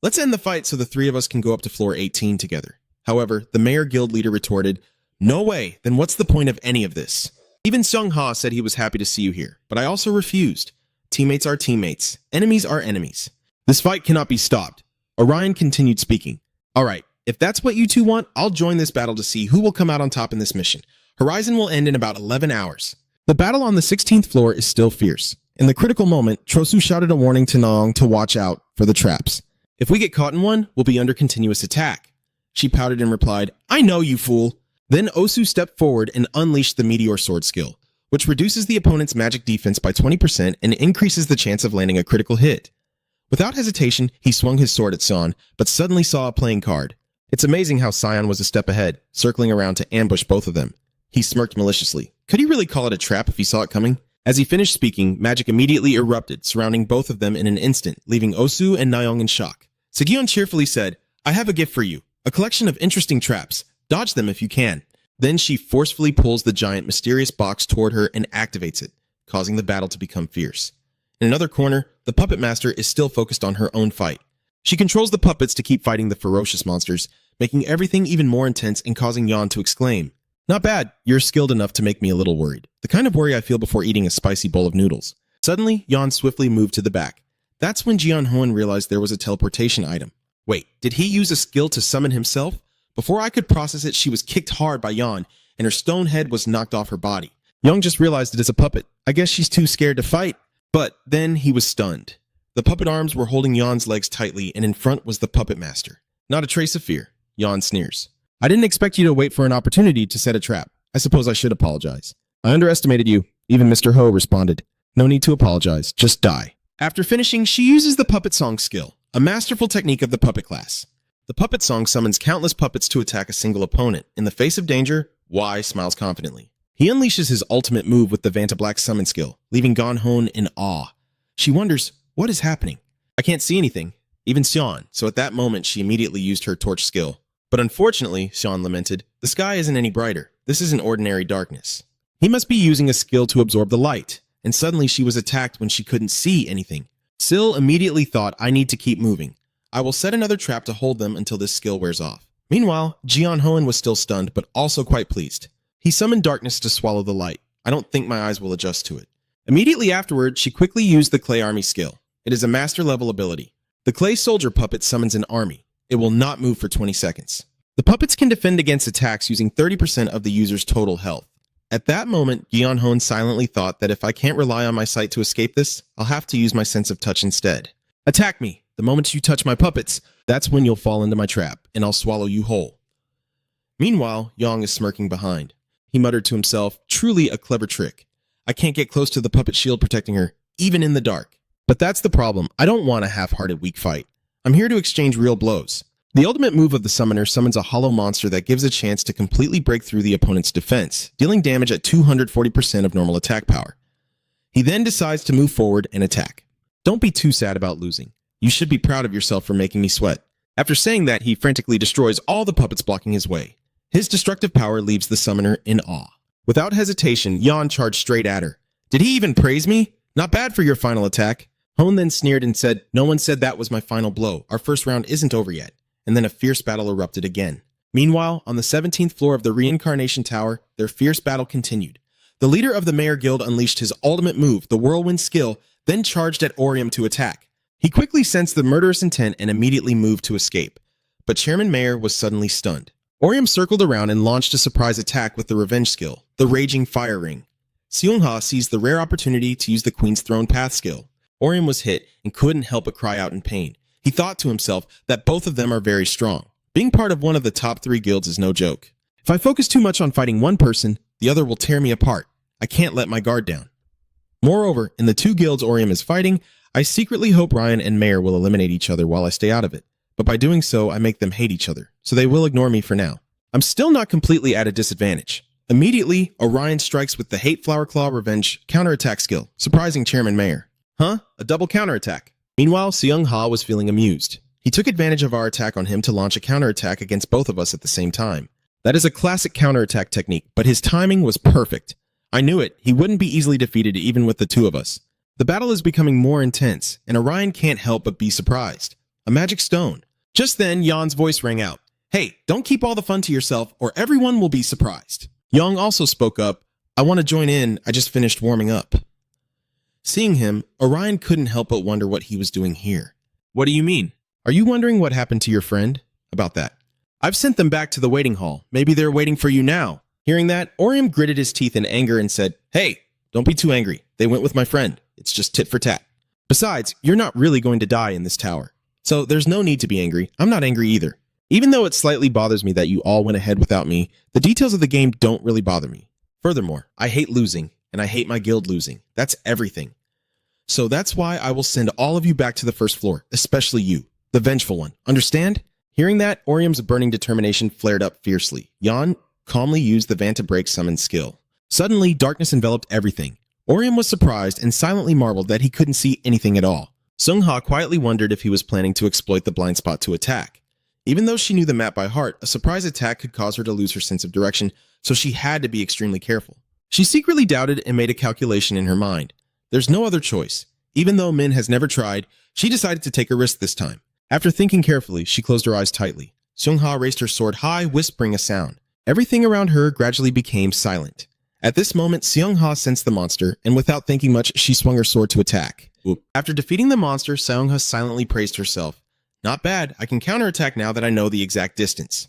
Speaker 1: let's end the fight so the three of us can go up to floor 18 together. However, the Mayor Guild leader retorted, no way, then what's the point of any of this? Even Seong-ha said he was happy to see you here, but I also refused. Teammates are teammates. Enemies are enemies. This fight cannot be stopped. Orion continued speaking. All right, if that's what you two want, I'll join this battle to see who will come out on top in this mission. Horizon will end in about 11 hours. The battle on the 16th floor is still fierce. In the critical moment, Trosu shouted a warning to Naong to watch out for the traps. If we get caught in one, we'll be under continuous attack. She pouted and replied, I know, you fool. Then Osu stepped forward and unleashed the Meteor Sword skill, which reduces the opponent's magic defense by 20% and increases the chance of landing a critical hit. Without hesitation, he swung his sword at San, but suddenly saw a playing card. It's amazing how Cyan was a step ahead, circling around to ambush both of them. He smirked maliciously. Could he really call it a trap if he saw it coming? As he finished speaking, magic immediately erupted, surrounding both of them in an instant, leaving Osu and Naong in shock. Segion cheerfully said, I have a gift for you, a collection of interesting traps. Dodge them if you can. Then she forcefully pulls the giant mysterious box toward her and activates it, causing the battle to become fierce. In another corner, the puppet master is still focused on her own fight. She controls the puppets to keep fighting the ferocious monsters, making everything even more intense and causing Yan to exclaim, not bad, you're skilled enough to make me a little worried. The kind of worry I feel before eating a spicy bowl of noodles. Suddenly, Yan swiftly moved to the back. That's when Jian Hoen realized there was a teleportation item. Wait, did he use a skill to summon himself? Before I could process it, she was kicked hard by Yan, and her stone head was knocked off her body. Young just realized it is a puppet. I guess she's too scared to fight. But then he was stunned. The puppet arms were holding Yan's legs tightly, and in front was the puppet master. Not a trace of fear. Yan sneers. I didn't expect you to wait for an opportunity to set a trap. I suppose I should apologize. I underestimated you. Even Mr. Ho responded. No need to apologize. Just die. After finishing, she uses the puppet song skill, a masterful technique of the puppet class. The puppet song summons countless puppets to attack a single opponent. In the face of danger, Y smiles confidently. He unleashes his ultimate move with the Vanta Black summon skill, leaving Gon Hon in awe. She wonders, what is happening? I can't see anything, even Xian, so at that moment she immediately used her torch skill. But unfortunately, Xian lamented, the sky isn't any brighter. This isn't ordinary darkness. He must be using a skill to absorb the light, and suddenly she was attacked when she couldn't see anything. Sil immediately thought, I need to keep moving. I will set another trap to hold them until this skill wears off. Meanwhile, Jian Hoen was still stunned, but also quite pleased. He summoned darkness to swallow the light. I don't think my eyes will adjust to it. Immediately afterward, she quickly used the Clay Army skill. It is a master level ability. The Clay Soldier puppet summons an army. It will not move for 20 seconds. The puppets can defend against attacks using 30% of the user's total health. At that moment, Gyeonhon silently thought that if I can't rely on my sight to escape this, I'll have to use my sense of touch instead. Attack me! The moment you touch my puppets, that's when you'll fall into my trap, and I'll swallow you whole. Meanwhile, Yong is smirking behind. He muttered to himself, truly a clever trick. I can't get close to the puppet shield protecting her, even in the dark. But that's the problem. I don't want a half-hearted weak fight. I'm here to exchange real blows. The ultimate move of the summoner summons a hollow monster that gives a chance to completely break through the opponent's defense, dealing damage at 240% of normal attack power. He then decides to move forward and attack. Don't be too sad about losing. You should be proud of yourself for making me sweat. After saying that, he frantically destroys all the puppets blocking his way. His destructive power leaves the summoner in awe. Without hesitation, Yon charged straight at her. Did he even praise me? Not bad for your final attack. Hone then sneered and said, no one said that was my final blow. Our first round isn't over yet. And then a fierce battle erupted again. Meanwhile, on the 17th floor of the Reincarnation Tower, their fierce battle continued. The leader of the Mayor Guild unleashed his ultimate move, the Whirlwind Skill, then charged at Orium to attack. He quickly sensed the murderous intent and immediately moved to escape. But Chairman Mayor was suddenly stunned. Orium circled around and launched a surprise attack with the Revenge Skill, the Raging Fire Ring. Seung-ha seized the rare opportunity to use the Queen's Throne Path skill. Orium was hit and couldn't help but cry out in pain. He thought to himself that both of them are very strong. Being part of one of the top 3 guilds is no joke. If I focus too much on fighting one person, the other will tear me apart. I can't let my guard down. Moreover, in the 2 guilds Orium is fighting, I secretly hope Ryan and Mayor will eliminate each other while I stay out of it. But by doing so, I make them hate each other, so they will ignore me for now. I'm still not completely at a disadvantage. Immediately, Orion strikes with the Hate Flower Claw Revenge counterattack skill, surprising Chairman Mayor. Huh? A double counterattack. Meanwhile, Seung-ha was feeling amused. He took advantage of our attack on him to launch a counterattack against both of us at the same time. That is a classic counterattack technique, but his timing was perfect. I knew it. He wouldn't be easily defeated even with the 2 of us. The battle is becoming more intense, and Orion can't help but be surprised. A magic stone. Just then, Yon's voice rang out. Hey, don't keep all the fun to yourself, or everyone will be surprised. Yong also spoke up. I want to join in. I just finished warming up. Seeing him, Orion couldn't help but wonder what he was doing here. What do you mean? Are you wondering what happened to your friend? About that. I've sent them back to the waiting hall. Maybe they're waiting for you now. Hearing that, Orium gritted his teeth in anger and said, Hey, don't be too angry. They went with my friend. It's just tit for tat. Besides, you're not really going to die in this tower. So there's no need to be angry. I'm not angry either. Even though it slightly bothers me that you all went ahead without me, the details of the game don't really bother me. Furthermore, I hate losing, and I hate my guild losing. That's everything. So that's why I will send all of you back to the first floor, especially you, the vengeful one. Understand? Hearing that, Orium's burning determination flared up fiercely. Yon calmly used the Vanta Break summon skill. Suddenly, darkness enveloped everything. Orium was surprised and silently marveled that he couldn't see anything at all. Seung-ha quietly wondered if he was planning to exploit the blind spot to attack. Even though she knew the map by heart, a surprise attack could cause her to lose her sense of direction, so she had to be extremely careful. She secretly doubted and made a calculation in her mind. There's no other choice. Even though Min has never tried, she decided to take a risk this time. After thinking carefully, she closed her eyes tightly. Seung-ha raised her sword high, whispering a sound. Everything around her gradually became silent. At this moment, Seung-ha sensed the monster, and without thinking much, she swung her sword to attack. After defeating the monster, Seung-ha silently praised herself. Not bad, I can counterattack now that I know the exact distance.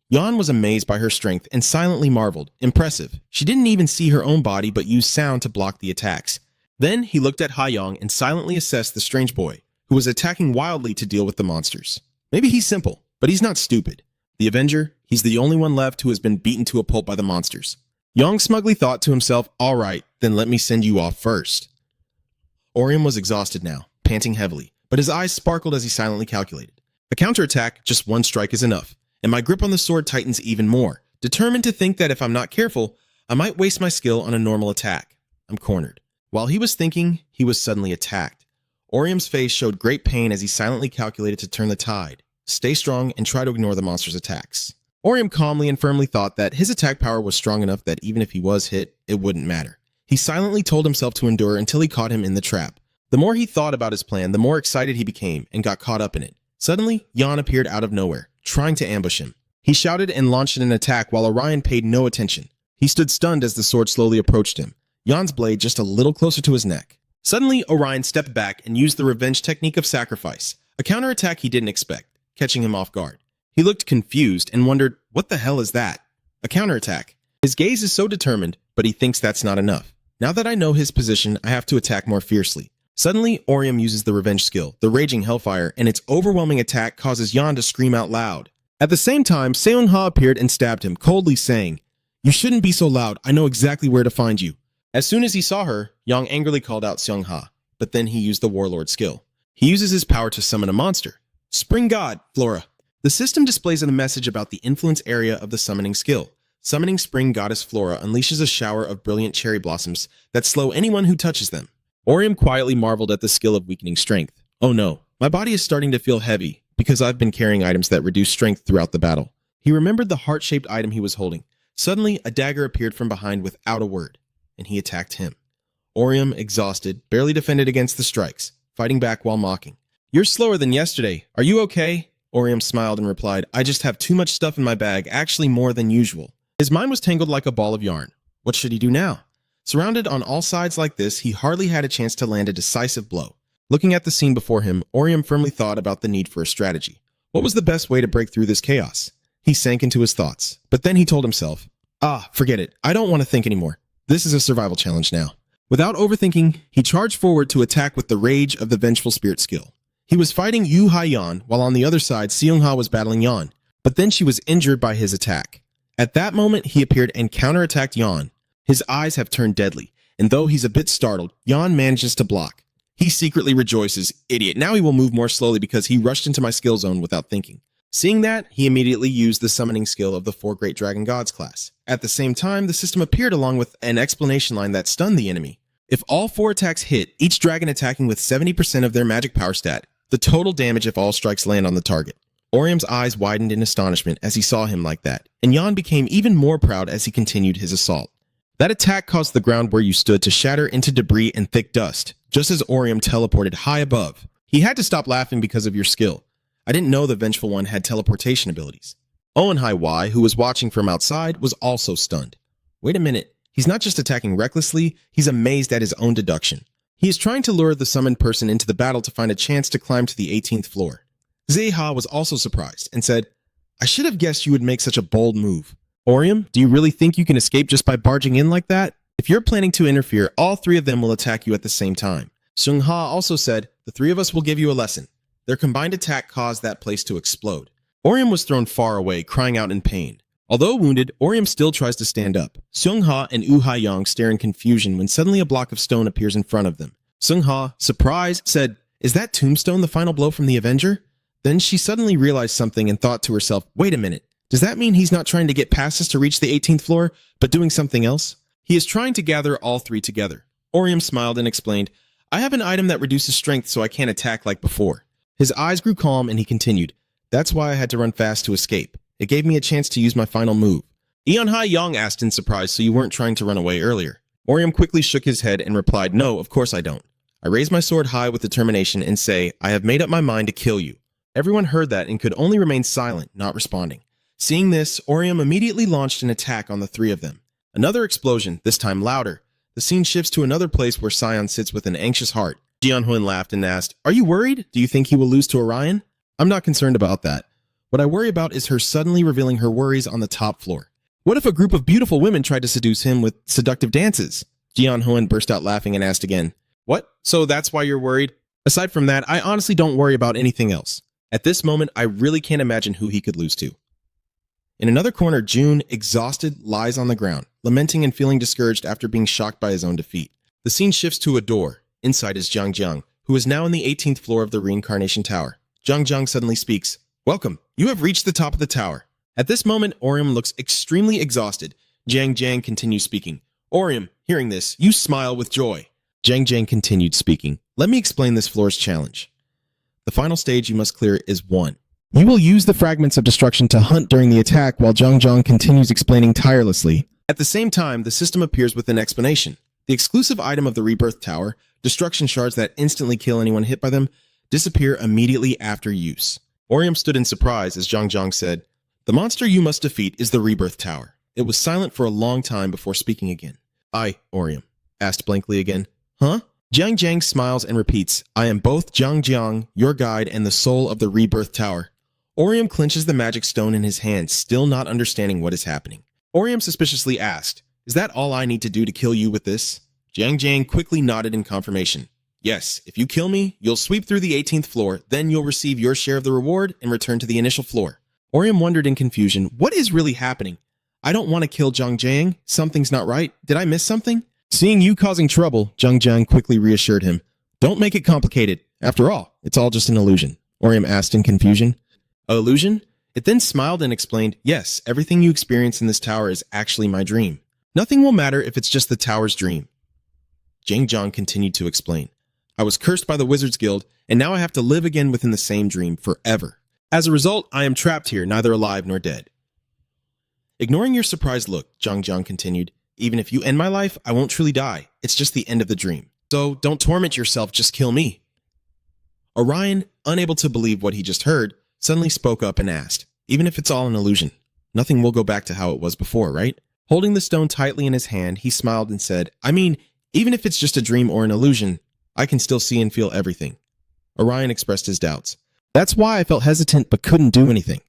Speaker 1: Yon was amazed by her strength and silently marveled. Impressive. She didn't even see her own body but used sound to block the attacks. Then he looked at Ha-Yong and silently assessed the strange boy, who was attacking wildly to deal with the monsters. Maybe he's simple, but he's not stupid. The Avenger, he's the only one left who has been beaten to a pulp by the monsters. Yong smugly thought to himself, all right, then let me send you off first. Orium was exhausted now, panting heavily, but his eyes sparkled as he silently calculated. A counterattack, just one strike is enough, and my grip on the sword tightens even more, determined to think that if I'm not careful, I might waste my skill on a normal attack. I'm cornered. While he was thinking, he was suddenly attacked. Orium's face showed great pain as he silently calculated to turn the tide, stay strong, and try to ignore the monster's attacks. Orium calmly and firmly thought that his attack power was strong enough that even if he was hit, it wouldn't matter. He silently told himself to endure until he caught him in the trap. The more he thought about his plan, the more excited he became and got caught up in it. Suddenly, Yon appeared out of nowhere, trying to ambush him. He shouted and launched an attack while Orion paid no attention. He stood stunned as the sword slowly approached him, Yon's blade just a little closer to his neck. Suddenly, Orion stepped back and used the revenge technique of sacrifice, a counterattack he didn't expect, catching him off guard. He looked confused and wondered, what the hell is that? A counterattack. His gaze is so determined, but he thinks that's not enough. Now that I know his position, I have to attack more fiercely. Suddenly, Orium uses the revenge skill, the Raging Hellfire, and its overwhelming attack causes Yan to scream out loud. At the same time, Seung-ha appeared and stabbed him, coldly saying, "You shouldn't be so loud, I know exactly where to find you." As soon as he saw her, Yang angrily called out Seung-ha, but then he used the Warlord skill. He uses his power to summon a monster. Spring God, Flora. The system displays a message about the influence area of the summoning skill. Summoning Spring Goddess Flora unleashes a shower of brilliant cherry blossoms that slow anyone who touches them. Orium quietly marveled at the skill of weakening strength. Oh no, my body is starting to feel heavy because I've been carrying items that reduce strength throughout the battle. He remembered the heart-shaped item he was holding. Suddenly, a dagger appeared from behind without a word, and he attacked him. Orium, exhausted, barely defended against the strikes, fighting back while mocking. "You're slower than yesterday. Are you okay?" Orium smiled and replied, "I just have too much stuff in my bag, actually more than usual." His mind was tangled like a ball of yarn. What should he do now? Surrounded on all sides like this, he hardly had a chance to land a decisive blow. Looking at the scene before him, Orium firmly thought about the need for a strategy. What was the best way to break through this chaos? He sank into his thoughts, but then he told himself, forget it. I don't want to think anymore. This is a survival challenge now. Without overthinking, he charged forward to attack with the Rage of the Vengeful Spirit skill. He was fighting Yu Ha-Yan, while on the other side, Seung-ha was battling Yan, but then she was injured by his attack. At that moment, he appeared and counterattacked Yan. His eyes have turned deadly, and though he's a bit startled, Yan manages to block. He secretly rejoices, "Idiot, now he will move more slowly because he rushed into my skill zone without thinking." Seeing that, he immediately used the summoning skill of the 4 Great Dragon Gods class. At the same time, the system appeared along with an explanation line that stunned the enemy. If all 4 attacks hit, each dragon attacking with 70% of their magic power stat, the total damage if all strikes land on the target. Orium's eyes widened in astonishment as he saw him like that, and Yan became even more proud as he continued his assault. That attack caused the ground where you stood to shatter into debris and thick dust, just as Orium teleported high above. He had to stop laughing because of your skill. I didn't know the Vengeful One had teleportation abilities. Owenhai Y, who was watching from outside, was also stunned. Wait a minute, he's not just attacking recklessly, he's amazed at his own deduction. He is trying to lure the summoned person into the battle to find a chance to climb to the 18th floor. Zeha was also surprised and said, "I should have guessed you would make such a bold move. Orium, do you really think you can escape just by barging in like that? If you're planning to interfere, all 3 of them will attack you at the same time." Seung-ha also said, "The 3 of us will give you a lesson." Their combined attack caused that place to explode. Orium was thrown far away, crying out in pain. Although wounded, Orium still tries to stand up. Seung-ha and Yu Ha-Yang stare in confusion when suddenly a block of stone appears in front of them. Seung-ha, surprised, said, "Is that tombstone the final blow from the Avenger?" Then she suddenly realized something and thought to herself, "Wait a minute, does that mean he's not trying to get past us to reach the 18th floor, but doing something else? He is trying to gather all 3 together." Orium smiled and explained, "I have an item that reduces strength so I can't attack like before." His eyes grew calm and he continued, "That's why I had to run fast to escape. It gave me a chance to use my final move." Eon-Hai Yang asked in surprise, "So you weren't trying to run away earlier?" Orium quickly shook his head and replied, "No, of course I don't. I raise my sword high with determination and say, I have made up my mind to kill you." Everyone heard that and could only remain silent, not responding. Seeing this, Orium immediately launched an attack on the 3 of them. Another explosion, this time louder. The scene shifts to another place where Sion sits with an anxious heart. Jian-Hun laughed and asked, "Are you worried? Do you think he will lose to Orion?" "I'm not concerned about that. What I worry about is her suddenly revealing her worries on the top floor. What if a group of beautiful women tried to seduce him with seductive dances?" Jian-Hun burst out laughing and asked again, "What? So that's why you're worried?" "Aside from that, I honestly don't worry about anything else. At this moment, I really can't imagine who he could lose to." In another corner, June, exhausted, lies on the ground, lamenting and feeling discouraged after being shocked by his own defeat. The scene shifts to a door. Inside is Jiang Jiang, who is now on the 18th floor of the Reincarnation Tower. Jiang Jiang suddenly speaks, "Welcome, you have reached the top of the tower." At this moment, Orium looks extremely exhausted. Jiang Jiang continues speaking. Orium, hearing this, you smile with joy. Jiang Jiang continued speaking. "Let me explain this floor's challenge. The final stage you must clear is 1. You will use the fragments of destruction to hunt during the attack while Jiang Jiang continues explaining tirelessly. At the same time, the system appears with an explanation. The exclusive item of the Rebirth Tower, destruction shards that instantly kill anyone hit by them, disappear immediately after use." Orium stood in surprise as Jiang Jiang said, "The monster you must defeat is the Rebirth Tower." It was silent for a long time before speaking again. "I, Orium," asked blankly again. "Huh?" Jiang Jiang smiles and repeats, "I am both Jiang Jiang, your guide, and the soul of the Rebirth Tower." Orium clenches the magic stone in his hand, still not understanding what is happening. Orium suspiciously asked, "Is that all I need to do to kill you with this?" Jiang Jiang quickly nodded in confirmation. "Yes, if you kill me, you'll sweep through the 18th floor, then you'll receive your share of the reward and return to the initial floor." Orium wondered in confusion, what is really happening? I don't want to kill Jiang Jiang. Something's not right. Did I miss something? Seeing you causing trouble, Jiang Jiang quickly reassured him. "Don't make it complicated. After all, it's all just an illusion," Orium asked in confusion. "A illusion?" It then smiled and explained, "Yes, everything you experience in this tower is actually my dream. Nothing will matter if it's just the tower's dream." Jiang Jiang continued to explain, "I was cursed by the Wizards Guild, and now I have to live again within the same dream forever. As a result, I am trapped here, neither alive nor dead." Ignoring your surprised look, Jiang Jiang continued, "Even if you end my life, I won't truly die. It's just the end of the dream. So don't torment yourself, just kill me." Orion, unable to believe what he just heard, suddenly spoke up and asked, "Even if it's all an illusion, nothing will go back to how it was before, right?" Holding the stone tightly in his hand, he smiled and said, "I mean, even if it's just a dream or an illusion, I can still see and feel everything." Orion expressed his doubts. "That's why I felt hesitant but couldn't do anything.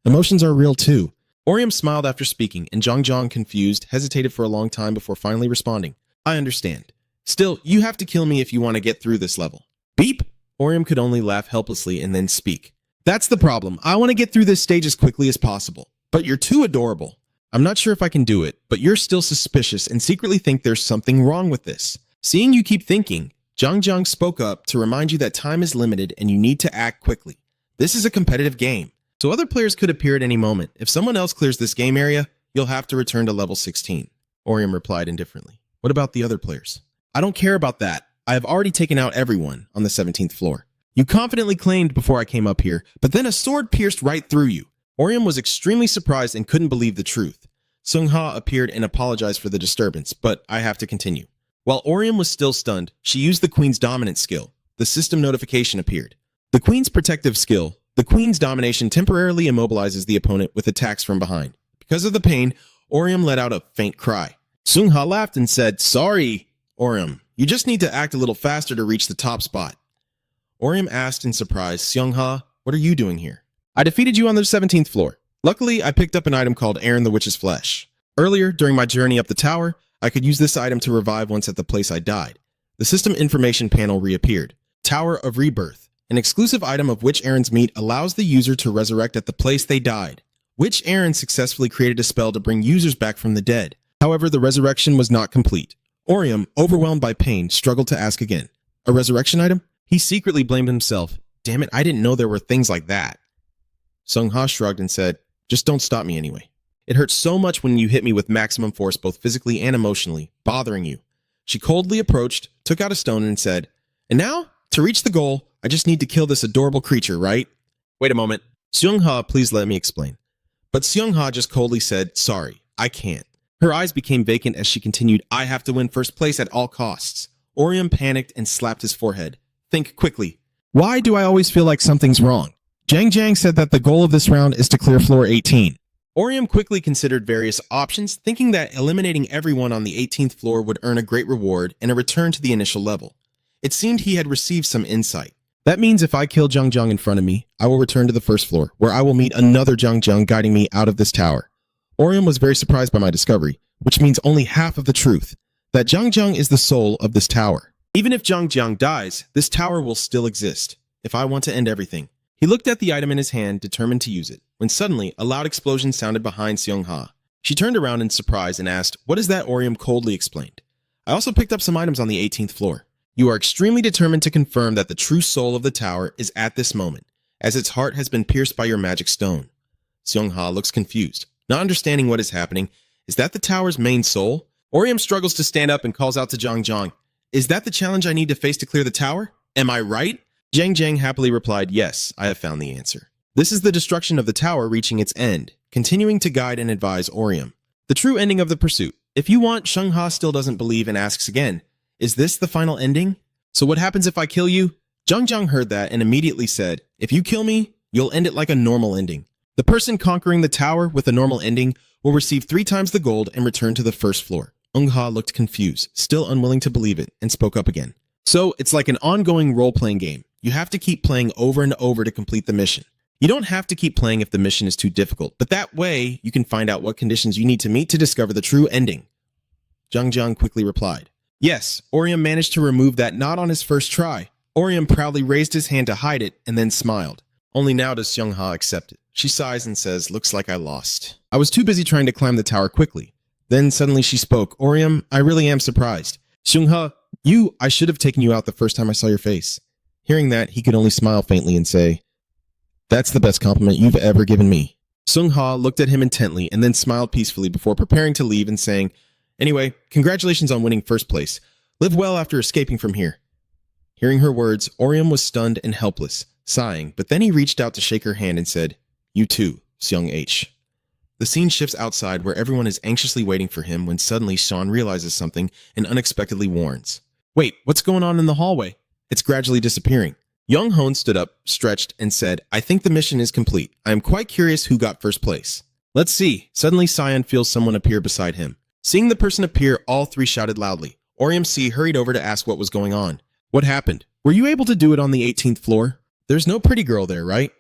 Speaker 1: Emotions are real too." Orium smiled after speaking, and Jiang Jiang, confused, hesitated for a long time before finally responding, "I understand. Still, you have to kill me if you want to get through this level." Beep! Orium could only laugh helplessly and then speak. "That's the problem. I want to get through this stage as quickly as possible. But you're too adorable. I'm not sure if I can do it, but you're still suspicious and secretly think there's something wrong with this. Seeing you keep thinking, Jiang Jiang spoke up to remind you that time is limited and you need to act quickly. This is a competitive game, so other players could appear at any moment. If someone else clears this game area, you'll have to return to level 16. Orium replied indifferently. "What about the other players?" "I don't care about that. I have already taken out everyone on the 17th floor. You confidently claimed before I came up here, but then a sword pierced right through you." Orium was extremely surprised and couldn't believe the truth. Seung-ha appeared and apologized for the disturbance, but I have to continue. While Orium was still stunned, she used the Queen's dominant skill. The system notification appeared. The Queen's protective skill, the Queen's domination, temporarily immobilizes the opponent with attacks from behind. Because of the pain, Orium let out a faint cry. Seung-ha laughed and said, "Sorry, Orium. You just need to act a little faster to reach the top spot." Orium asked in surprise, "Seung-ha, what are you doing here?" "I defeated you on the 17th floor. Luckily, I picked up an item called Aaron the Witch's Flesh. Earlier, during my journey up the tower, I could use this item to revive once at the place I died. The system information panel reappeared. Tower of Rebirth. An exclusive item of Witch Aaron's meat allows the user to resurrect at the place they died. Witch Aaron successfully created a spell to bring users back from the dead. However, the resurrection was not complete. Orium, overwhelmed by pain, struggled to ask again. A resurrection item? He secretly blamed himself. Damn it, I didn't know there were things like that. Seung-ha shrugged and said, "Just don't stop me anyway. It hurts so much when you hit me with maximum force both physically and emotionally, bothering you." She coldly approached, took out a stone and said, "And now, to reach the goal, I just need to kill this adorable creature, right?" "Wait a moment. Seung-ha, please let me explain." But Seung-ha just coldly said, "Sorry, I can't." Her eyes became vacant as she continued, "I have to win first place at all costs." Orium panicked and slapped his forehead. "Think quickly. Why do I always feel like something's wrong?" Jiang Jiang said that the goal of this round is to clear floor 18. Orium quickly considered various options, thinking that eliminating everyone on the 18th floor would earn a great reward and a return to the initial level. It seemed he had received some insight. That means if I kill Jiang Jiang in front of me, I will return to the first floor, where I will meet another Jiang Jiang guiding me out of this tower. Orium was very surprised by my discovery, which means only half of the truth, that Jiang Jiang is the soul of this tower. Even if Jiang Jiang dies, this tower will still exist, if I want to end everything. He looked at the item in his hand, determined to use it, when suddenly a loud explosion sounded behind Seung-ha. She turned around in surprise and asked, "What is that?" Orium coldly explained. "I also picked up some items on the 18th floor. You are extremely determined to confirm that the true soul of the tower is at this moment, as its heart has been pierced by your magic stone." Seung-ha looks confused, not understanding what is happening. Is that the tower's main soul? Orium struggles to stand up and calls out to Jiang Jiang, "Is that the challenge I need to face to clear the tower? Am I right?" Jiang Jiang happily replied, "Yes, I have found the answer. This is the destruction of the tower reaching its end," continuing to guide and advise Orium. "The true ending of the pursuit. If you want, Seung-ha still doesn't believe and asks again, is this the final ending? So what happens if I kill you?" Jiang Jiang heard that and immediately said, "If you kill me, you'll end it like a normal ending. The person conquering the tower with a normal ending will receive 3 times the gold and return to the first floor." Seung-ha looked confused, still unwilling to believe it, and spoke up again. "So it's like an ongoing role-playing game. You have to keep playing over and over to complete the mission. You don't have to keep playing if the mission is too difficult, but that way you can find out what conditions you need to meet to discover the true ending. Zhang quickly replied. Yes, Orium managed to remove that knot on his first try. Orium proudly raised his hand to hide it and then smiled. Only now does Xiongha accept it. She sighs and says, looks like I lost. I was too busy trying to climb the tower quickly. Then suddenly she spoke. Orium, I really am surprised. Xiongha, I should have taken you out the first time I saw your face. Hearing that, he could only smile faintly and say, that's the best compliment you've ever given me. Xiongha looked at him intently and then smiled peacefully before preparing to leave and saying, anyway, congratulations on winning first place. Live well after escaping from here. Hearing her words, Orium was stunned and helpless, sighing, but then he reached out to shake her hand and said, you too, Xiong H. The scene shifts outside where everyone is anxiously waiting for him when suddenly Sean realizes something and unexpectedly warns. Wait, what's going on in the hallway? It's gradually disappearing. Young Hone stood up, stretched, and said, I think the mission is complete. I am quite curious who got first place. Let's see. Suddenly Sion feels someone appear beside him. Seeing the person appear, all three shouted loudly. Orium C hurried over to ask what was going on. What happened? Were you able to do it on the 18th floor? There's no pretty girl there, right?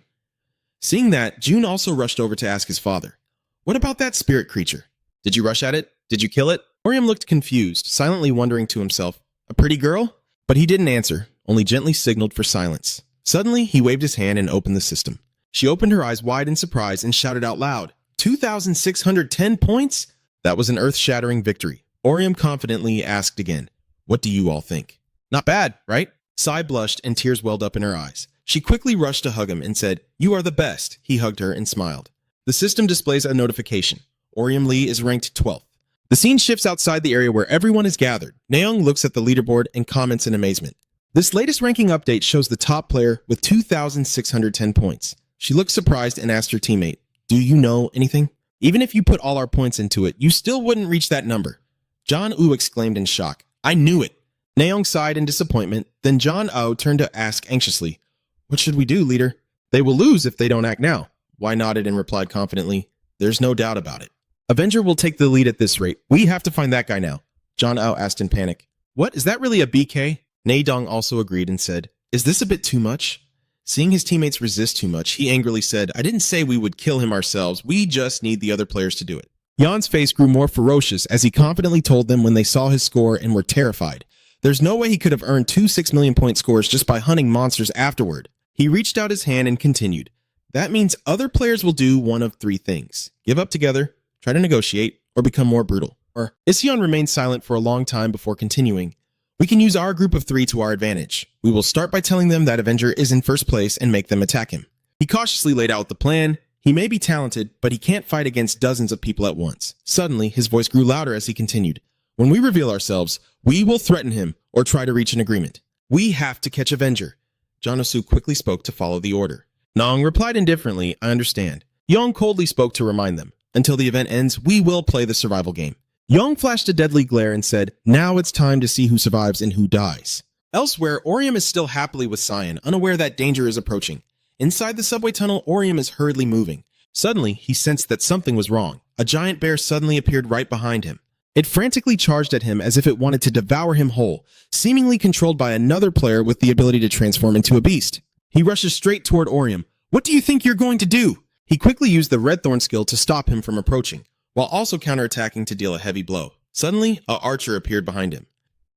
Speaker 1: Seeing that, June also rushed over to ask his father. What about that spirit creature? Did you rush at it? Did you kill it? Orium looked confused, silently wondering to himself, a pretty girl? But he didn't answer, only gently signaled for silence. Suddenly, he waved his hand and opened the system. She opened her eyes wide in surprise and shouted out loud, 2,610 points? That was an earth-shattering victory. Orium confidently asked again, what do you all think? Not bad, right? Sai blushed and tears welled up in her eyes. She quickly rushed to hug him and said, you are the best. He hugged her and smiled. The system displays a notification. Orium Lee is ranked 12th. The scene shifts outside the area where everyone is gathered. Nayoung looks at the leaderboard and comments in amazement. This latest ranking update shows the top player with 2,610 points. She looked surprised and asked her teammate, do you know anything? Even if you put all our points into it, you still wouldn't reach that number. John Wu exclaimed in shock. I knew it. Nayoung sighed in disappointment. Then John O turned to ask anxiously, what should we do, leader? They will lose if they don't act now. Y nodded and replied confidently, there's no doubt about it. Avenger will take the lead at this rate. We have to find that guy now. John O asked in panic. What, is that really a BK? Nei Dong also agreed and said, is this a bit too much? Seeing his teammates resist too much, he angrily said, I didn't say we would kill him ourselves. We just need the other players to do it. Yan's face grew more ferocious as he confidently told them when they saw his score and were terrified. There's no way he could have earned 2 6-million-point scores just by hunting monsters afterward. He reached out his hand and continued. That means other players will do one of 3 things. Give up together, try to negotiate, or become more brutal. Ision remained silent for a long time before continuing. We can use our group of 3 to our advantage. We will start by telling them that Avenger is in first place and make them attack him. He cautiously laid out the plan. He may be talented, but he can't fight against dozens of people at once. Suddenly, his voice grew louder as he continued. When we reveal ourselves, we will threaten him or try to reach an agreement. We have to catch Avenger. Janosu quickly spoke to follow the order. Nong replied indifferently, I understand. Yong coldly spoke to remind them. Until the event ends, we will play the survival game. Yong flashed a deadly glare and said, now it's time to see who survives and who dies. Elsewhere, Orium is still happily with Cyan, unaware that danger is approaching. Inside the subway tunnel, Orium is hurriedly moving. Suddenly, he sensed that something was wrong. A giant bear suddenly appeared right behind him. It frantically charged at him as if it wanted to devour him whole, seemingly controlled by another player with the ability to transform into a beast. He rushes straight toward Orium. What do you think you're going to do? He quickly used the Red Thorn skill to stop him from approaching, while also counterattacking to deal a heavy blow. Suddenly, an archer appeared behind him.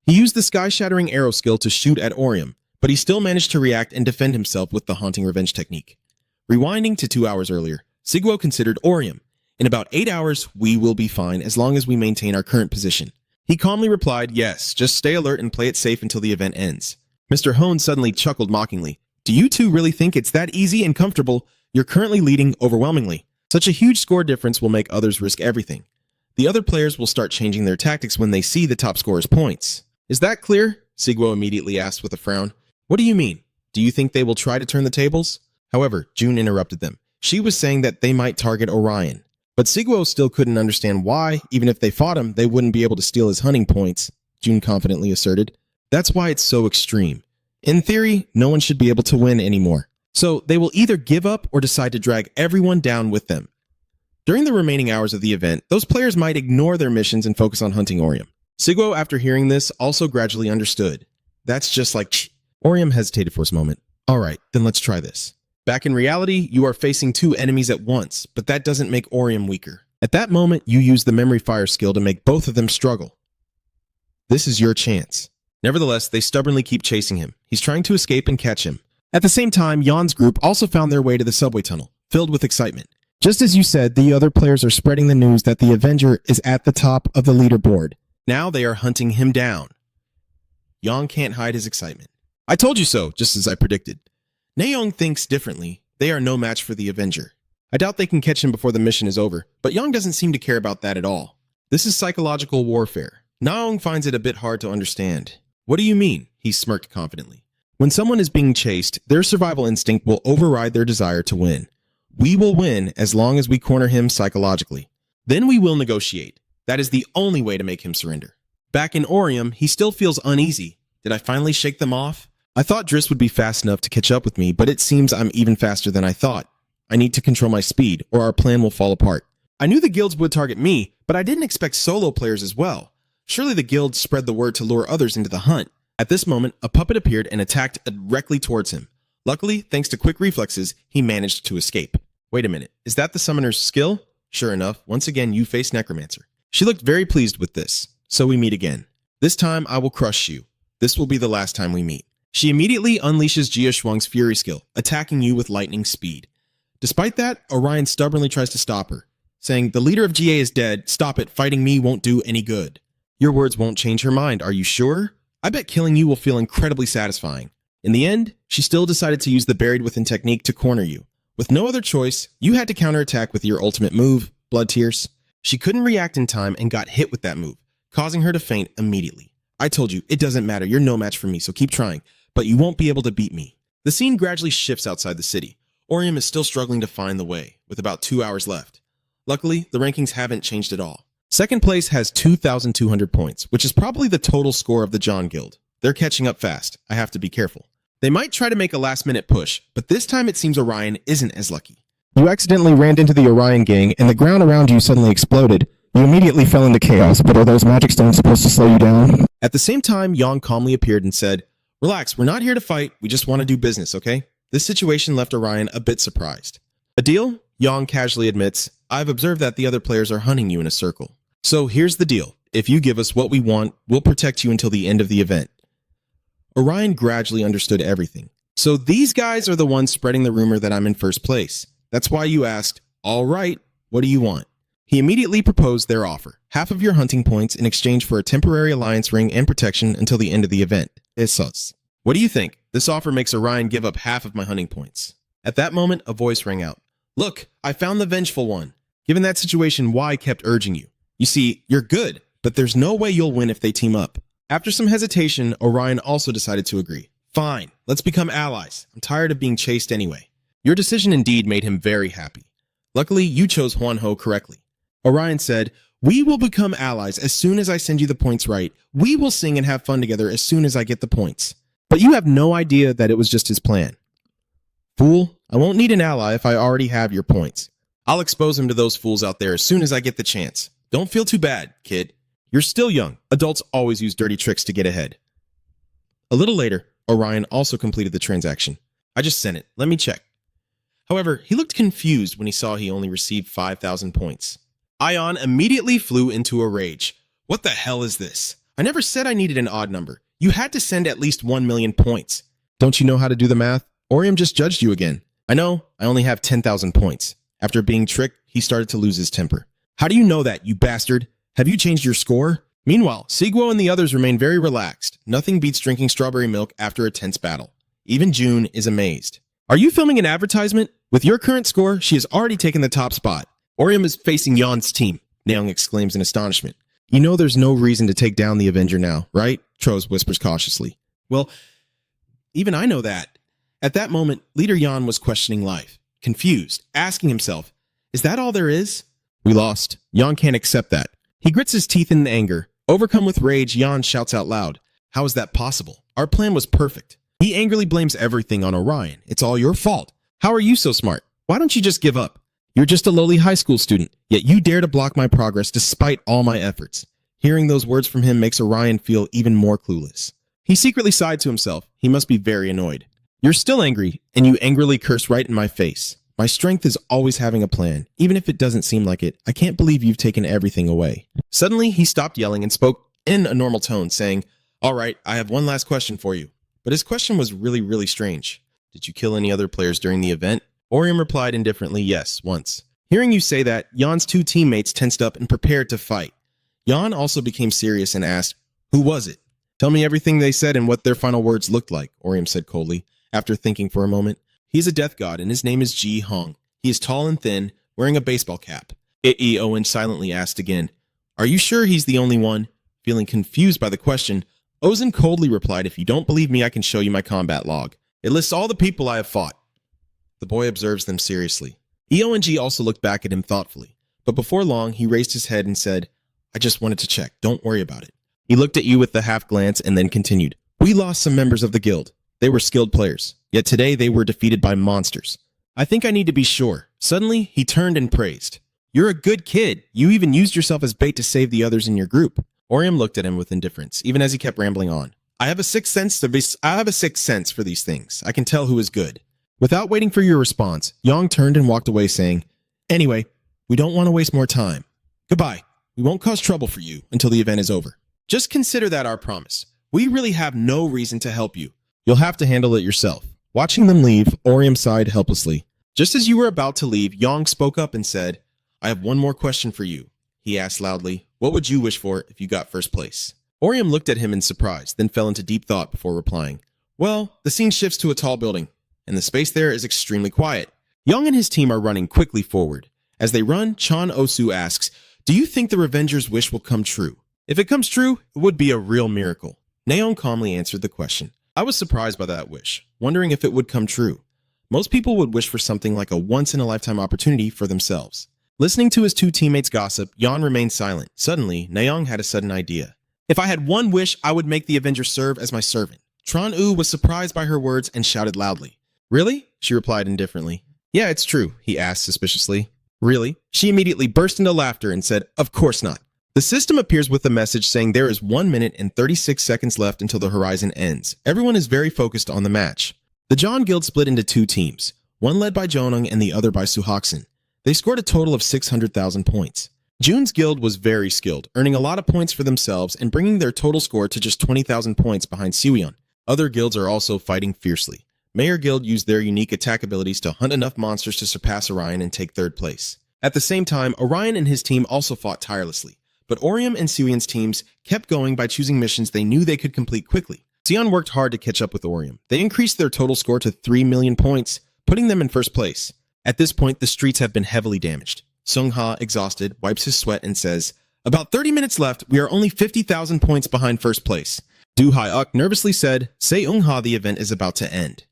Speaker 1: He used the sky-shattering arrow skill to shoot at Orium, but he still managed to react and defend himself with the haunting revenge technique. Rewinding to 2 hours earlier, Sigwo considered Orium. In about 8 hours, we will be fine as long as we maintain our current position. He calmly replied, yes, just stay alert and play it safe until the event ends. Mr. Hone suddenly chuckled mockingly. Do you two really think it's that easy and comfortable? You're currently leading overwhelmingly. Such a huge score difference will make others risk everything. The other players will start changing their tactics when they see the top scorer's points. Is that clear? Sigwo immediately asked with a frown. What do you mean? Do you think they will try to turn the tables? However, June interrupted them. She was saying that they might target Orion. But Sigwo still couldn't understand why, even if they fought him, they wouldn't be able to steal his hunting points, June confidently asserted. That's why it's so extreme. In theory, no one should be able to win anymore. So they will either give up or decide to drag everyone down with them. During the remaining hours of the event, those players might ignore their missions and focus on hunting Orium. Sigwo, after hearing this, also gradually understood. That's just like Orium hesitated for a moment. All right, then let's try this. Back in reality, you are facing two enemies at once, but that doesn't make Orium weaker. At that moment, you use the memory fire skill to make both of them struggle. This is your chance. Nevertheless, they stubbornly keep chasing him. He's trying to escape and catch him. At the same time, Yan's group also found their way to the subway tunnel, filled with excitement.
Speaker 2: Just as you said, the other players are spreading the news that the Avenger is at the top of the leaderboard.
Speaker 1: Now they are hunting him down. Yang can't hide his excitement. I told you so, just as I predicted. Nayoung thinks differently. They are no match for the Avenger. I doubt they can catch him before the mission is over, but Yang doesn't seem to care about that at all. This is psychological warfare. Nayoung finds it a bit hard to understand. What do you mean? He smirked confidently. When someone is being chased, their survival instinct will override their desire to win. We will win as long as we corner him psychologically. Then we will negotiate. That is the only way to make him surrender. Back in Orium, he still feels uneasy. Did I finally shake them off? I thought Driss would be fast enough to catch up with me, but it seems I'm even faster than I thought. I need to control my speed, or our plan will fall apart. I knew the guilds would target me, but I didn't expect solo players as well. Surely the guild spread the word to lure others into the hunt. At this moment, a puppet appeared and attacked directly towards him. Luckily, thanks to quick reflexes, he managed to escape. Wait a minute, is that the summoner's skill? Sure enough, once again you face Necromancer. She looked very pleased with this, so we meet again. This time I will crush you. This will be the last time we meet. She immediately unleashes Jia Shuang's Fury skill, attacking you with lightning speed. Despite that, Orion stubbornly tries to stop her, saying, "The leader of GA is dead, stop it, fighting me won't do any good." Your words won't change her mind, are you sure? I bet killing you will feel incredibly satisfying. In the end, she still decided to use the Buried Within technique to corner you. With no other choice, you had to counterattack with your ultimate move, Blood Tears. She couldn't react in time and got hit with that move, causing her to faint immediately. I told you, it doesn't matter, you're no match for me, so keep trying, but you won't be able to beat me. The scene gradually shifts outside the city. Orium is still struggling to find the way, with about 2 hours left. Luckily, the rankings haven't changed at all. Second place has 2,200 points, which is probably the total score of the John Guild. They're catching up fast. I have to be careful. They might try to make a last-minute push, but this time it seems Orion isn't as lucky.
Speaker 2: You accidentally ran into the Orion gang, and the ground around you suddenly exploded. You immediately fell into chaos, but are those magic stones supposed to slow you down?
Speaker 1: At the same time, Yang calmly appeared and said, "Relax, we're not here to fight, we just want to do business, okay?" This situation left Orion a bit surprised. "A deal?" Yang casually admits, "I've observed that the other players are hunting you in a circle. So here's the deal. If you give us what we want, we'll protect you until the end of the event." Orion gradually understood everything. So these guys are the ones spreading the rumor that I'm in first place. That's why you asked, "All right, what do you want?" He immediately proposed their offer. Half of your hunting points in exchange for a temporary alliance ring and protection until the end of the event. SSS. What do you think? This offer makes Orion give up half of my hunting points. At that moment, a voice rang out. "Look, I found the vengeful one." Given that situation, why kept urging you? You see, you're good, but there's no way you'll win if they team up. After some hesitation, Orion also decided to agree. "Fine, let's become allies. I'm tired of being chased anyway." Your decision indeed made him very happy. Luckily, you chose Huanho correctly. Orion said, "We will become allies as soon as I send you the points right. We will sing and have fun together as soon as I get the points." But you have no idea that it was just his plan. "Fool, I won't need an ally if I already have your points. I'll expose him to those fools out there as soon as I get the chance. Don't feel too bad, kid. You're still young. Adults always use dirty tricks to get ahead." A little later, Orion also completed the transaction. "I just sent it. Let me check." However, he looked confused when he saw he only received 5,000 points. Ion immediately flew into a rage. "What the hell is this? I never said I needed an odd number. You had to send at least 1 million points. Don't you know how to do the math? Orium just judged you again." "I know, I only have 10,000 points. After being tricked, he started to lose his temper. "How do you know that, you bastard? Have you changed your score?" Meanwhile, Sigwo and the others remain very relaxed. Nothing beats drinking strawberry milk after a tense battle. Even June is amazed. "Are you filming an advertisement? With your current score, she has already taken the top spot. Orium is facing Yon's team," Nayoung exclaims in astonishment. "You know there's no reason to take down the Avenger now, right?" Troz whispers cautiously. "Well, even I know that." At that moment, Leader Yan was questioning life, confused, asking himself, "Is that all there is?" "We lost. Yan can't accept that." He grits his teeth in anger. Overcome with rage, Yan shouts out loud, "How is that possible? Our plan was perfect." He angrily blames everything on Orion. "It's all your fault. How are you so smart? Why don't you just give up? You're just a lowly high school student, yet you dare to block my progress despite all my efforts." Hearing those words from him makes Orion feel even more clueless. He secretly sighed to himself. He must be very annoyed. You're still angry, and you angrily curse right in my face. My strength is always having a plan, even if it doesn't seem like it. I can't believe you've taken everything away. Suddenly, he stopped yelling and spoke in a normal tone, saying, "All right, I have one last question for you." But his question was really strange. "Did you kill any other players during the event?" Orium replied indifferently, "Yes, once." Hearing you say that, Jan's two teammates tensed up and prepared to fight. Jan also became serious and asked, "Who was it?" "Tell me everything they said and what their final words looked like," Orium said coldly, after thinking for a moment. "He is a death god, and his name is Ji Hong. He is tall and thin, wearing a baseball cap." Owen silently asked again, "Are you sure he's the only one?" Feeling confused by the question, Ozen coldly replied, "If you don't believe me, I can show you my combat log. It lists all the people I have fought." The boy observes them seriously. EONG also looked back at him thoughtfully, but before long, he raised his head and said, "I just wanted to check. Don't worry about it." He looked at you with a half glance and then continued, "We lost some members of the guild. They were skilled players, yet today they were defeated by monsters. I think I need to be sure." Suddenly, he turned and praised, "You're a good kid. You even used yourself as bait to save the others in your group." Orium looked at him with indifference, even as he kept rambling on. I have a sixth sense for these things. I can tell who is good." Without waiting for your response, Yang turned and walked away saying, "Anyway, we don't want to waste more time. Goodbye. We won't cause trouble for you until the event is over. Just consider that our promise. We really have no reason to help you. You'll have to handle it yourself." Watching them leave, Orium sighed helplessly. Just as you were about to leave, Yang spoke up and said, "I have one more question for you." He asked loudly, "What would you wish for if you got first place?" Orium looked at him in surprise, then fell into deep thought before replying, "Well, the scene shifts to a tall building, and the space there is extremely quiet." Yang and his team are running quickly forward. As they run, Chan Osu asks, "Do you think the Revenger's wish will come true? If it comes true, it would be a real miracle." Naeon calmly answered the question. "I was surprised by that wish, wondering if it would come true. Most people would wish for something like a once-in-a-lifetime opportunity for themselves." Listening to his two teammates gossip, Yan remained silent. Suddenly, Naeong had a sudden idea. "If I had one wish, I would make the Avenger serve as my servant." Tron U was surprised by her words and shouted loudly. "Really?" she replied indifferently. "Yeah, it's true," he asked suspiciously. "Really?" She immediately burst into laughter and said, "Of course not." The system appears with a message saying there is 1 minute and 36 seconds left until the horizon ends. Everyone is very focused on the match. The John Guild split into two teams, one led by Jonung and the other by Suhaksen. They scored a total of 600,000 points. June's guild was very skilled, earning a lot of points for themselves and bringing their total score to just 20,000 points behind Siwyeon. Other guilds are also fighting fiercely. Mayor Guild used their unique attack abilities to hunt enough monsters to surpass Orion and take third place. At the same time, Orion and his team also fought tirelessly, but Orium and Siwyeon's teams kept going by choosing missions they knew they could complete quickly. Sion worked hard to catch up with Orium. They increased their total score to 3 million points, putting them in first place. At this point, the streets have been heavily damaged. Sung-ha, exhausted, wipes his sweat and says, "About 30 minutes left, we are only 50,000 points behind first place." Du Hai-uk nervously said, "Say Ung-ha, the event is about to end."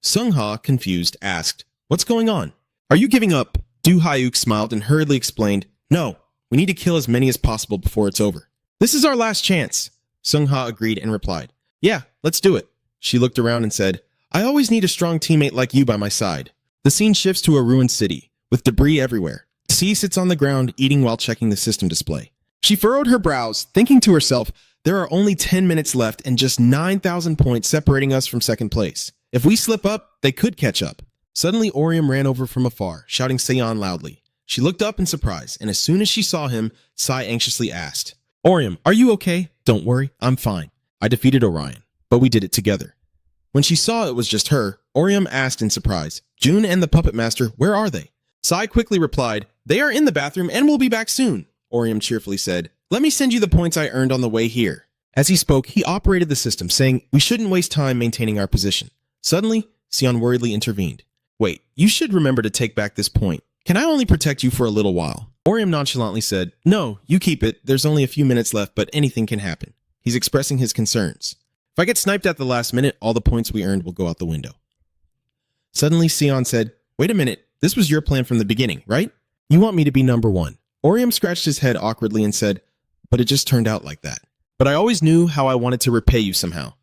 Speaker 1: Sung-ha, confused, asked, "What's going on? Are you giving up?" Du Hai-uk smiled and hurriedly explained, "No, we need to kill as many as possible before it's over." "This is our last chance." Sung-ha agreed and replied, "Yeah, let's do it." She looked around and said, "I always need a strong teammate like you by my side." The scene shifts to a ruined city, with debris everywhere. C sits on the ground, eating while checking the system display. She furrowed her brows, thinking to herself, there are only 10 minutes left and just 9,000 points separating us from second place. If we slip up, they could catch up. Suddenly, Orium ran over from afar, shouting Seon loudly. She looked up in surprise, and as soon as she saw him, Sai anxiously asked, "Orium, are you okay?" "Don't worry, I'm fine. I defeated Orion, but we did it together." When she saw it was just her, Orium asked in surprise, "June and the Puppet Master, where are they?" Sai quickly replied, "They are in the bathroom and will be back soon." Orium cheerfully said, "Let me send you the points I earned on the way here." As he spoke, he operated the system, saying, "We shouldn't waste time maintaining our position." Suddenly, Sion worriedly intervened. "Wait, you should remember to take back this point. Can I only protect you for a little while?" Orium nonchalantly said, "No, you keep it. There's only a few minutes left, but anything can happen." He's expressing his concerns. "If I get sniped at the last minute, all the points we earned will go out the window." Suddenly, Sion said, "Wait a minute. This was your plan from the beginning, right? You want me to be number one." Orium scratched his head awkwardly and said, "But it just turned out like that. But I always knew how I wanted to repay you somehow."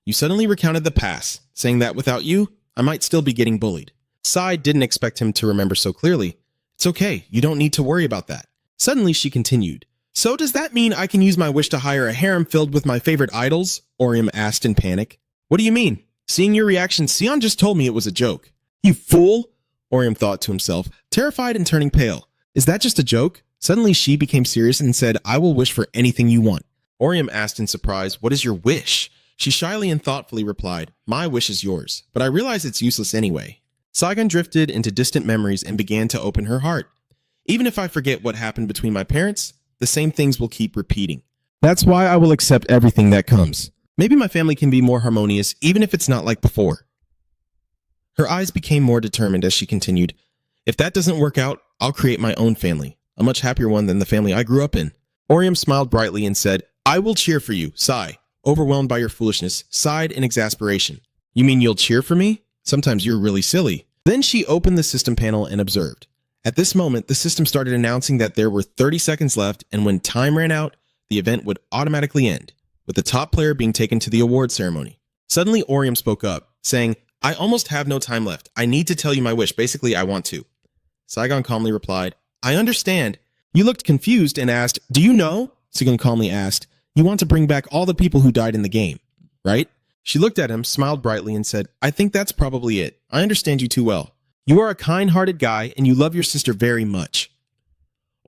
Speaker 1: You suddenly recounted the past, saying that without you, I might still be getting bullied. Sai didn't expect him to remember so clearly. "It's okay. You don't need to worry about that." Suddenly, she continued, "So does that mean I can use my wish to hire a harem filled with my favorite idols?" Orium asked in panic. "What do you mean?" Seeing your reaction, Sion just told me it was a joke. You fool! Orium thought to himself, terrified and turning pale. Is that just a joke? Suddenly she became serious and said, I will wish for anything you want. Orium asked in surprise, what is your wish? She shyly and thoughtfully replied, my wish is yours, but I realize it's useless anyway. Saigon drifted into distant memories and began to open her heart. Even if I forget what happened between my parents, the same things will keep repeating. That's why I will accept everything that comes. Maybe my family can be more harmonious, even if it's not like before. Her eyes became more determined as she continued, if that doesn't work out, I'll create my own family, a much happier one than the family I grew up in. Orium smiled brightly and said, I will cheer for you, Sai. Overwhelmed by your foolishness, sighed in exasperation. You mean you'll cheer for me? Sometimes you're really silly. Then she opened the system panel and observed. At this moment, the system started announcing that there were 30 seconds left, and when time ran out, the event would automatically end, with the top player being taken to the award ceremony. Suddenly, Orium spoke up, saying, I almost have no time left. I need to tell you my wish. Basically, I want to. Saigon calmly replied, I understand. You looked confused and asked, do you know? Saigon calmly asked, you want to bring back all the people who died in the game, right? She looked at him, smiled brightly, and said, I think that's probably it. I understand you too well. You are a kind-hearted guy, and you love your sister very much.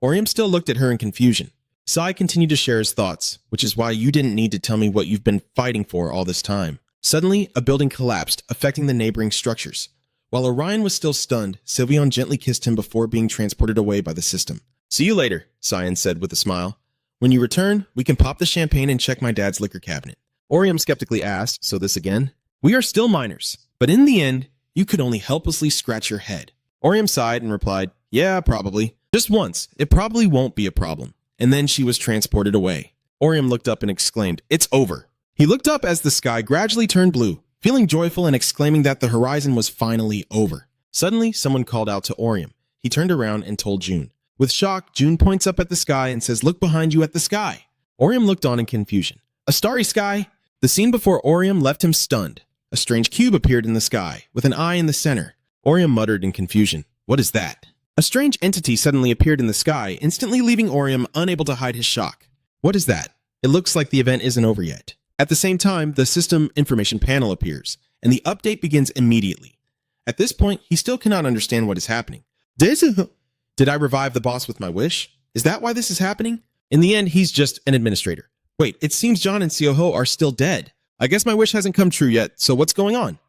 Speaker 1: Orium still looked at her in confusion. Sai continued to share his thoughts, which is why you didn't need to tell me what you've been fighting for all this time. Suddenly, a building collapsed, affecting the neighboring structures. While Orion was still stunned, Sylveon gently kissed him before being transported away by the system. See you later, Sion said with a smile. When you return, we can pop the champagne and check my dad's liquor cabinet. Orium skeptically asked, so this again? We are still minors, but in the end, you could only helplessly scratch your head. Orium sighed and replied, yeah, probably. Just once, it probably won't be a problem. And then she was transported away. Orium looked up and exclaimed, it's over. He looked up as the sky gradually turned blue, feeling joyful and exclaiming that the horizon was finally over. Suddenly, someone called out to Orium. He turned around and told June. With shock, June points up at the sky and says, look behind you at the sky. Orium looked on in confusion. A starry sky? The scene before Orium left him stunned. A strange cube appeared in the sky, with an eye in the center. Orium muttered in confusion, what is that? A strange entity suddenly appeared in the sky, instantly leaving Orium unable to hide his shock. What is that? It looks like the event isn't over yet. At the same time, the system information panel appears, and the update begins immediately. At this point, he still cannot understand what is happening. Did I revive the boss with my wish? Is that why this is happening? In the end, he's just an administrator. Wait, it seems John and Seoho are still dead. I guess my wish hasn't come true yet, so what's going on?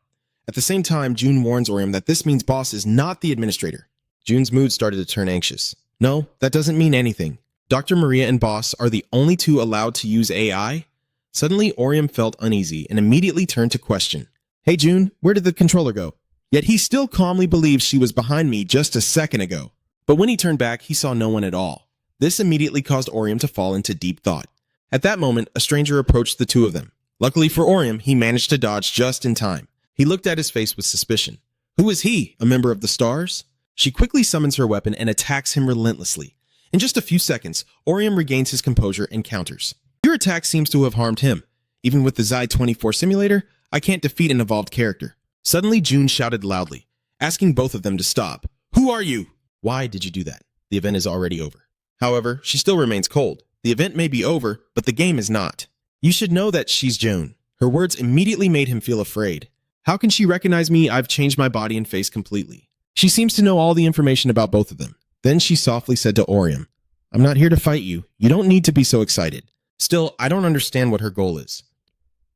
Speaker 1: At the same time, June warns Orium that this means boss is not the administrator. June's mood started to turn anxious. No, that doesn't mean anything. Dr. Maria and boss are the only two allowed to use AI? Suddenly, Orium felt uneasy and immediately turned to question. Hey June, where did the controller go? Yet he still calmly believes she was behind me just a second ago. But when he turned back, he saw no one at all. This immediately caused Orium to fall into deep thought. At that moment, a stranger approached the two of them. Luckily for Orium, he managed to dodge just in time. He looked at his face with suspicion. Who is he? A member of the Stars? She quickly summons her weapon and attacks him relentlessly. In just a few seconds, Orium regains his composure and counters. Your attack seems to have harmed him. Even with the Xi-24 simulator, I can't defeat an evolved character. Suddenly, June shouted loudly, asking both of them to stop. Who are you? Why did you do that? The event is already over. However, she still remains cold. The event may be over, but the game is not. You should know that she's June. Her words immediately made him feel afraid. How can she recognize me? I've changed my body and face completely. She seems to know all the information about both of them. Then she softly said to Orium, I'm not here to fight you. You don't need to be so excited. Still, I don't understand what her goal is.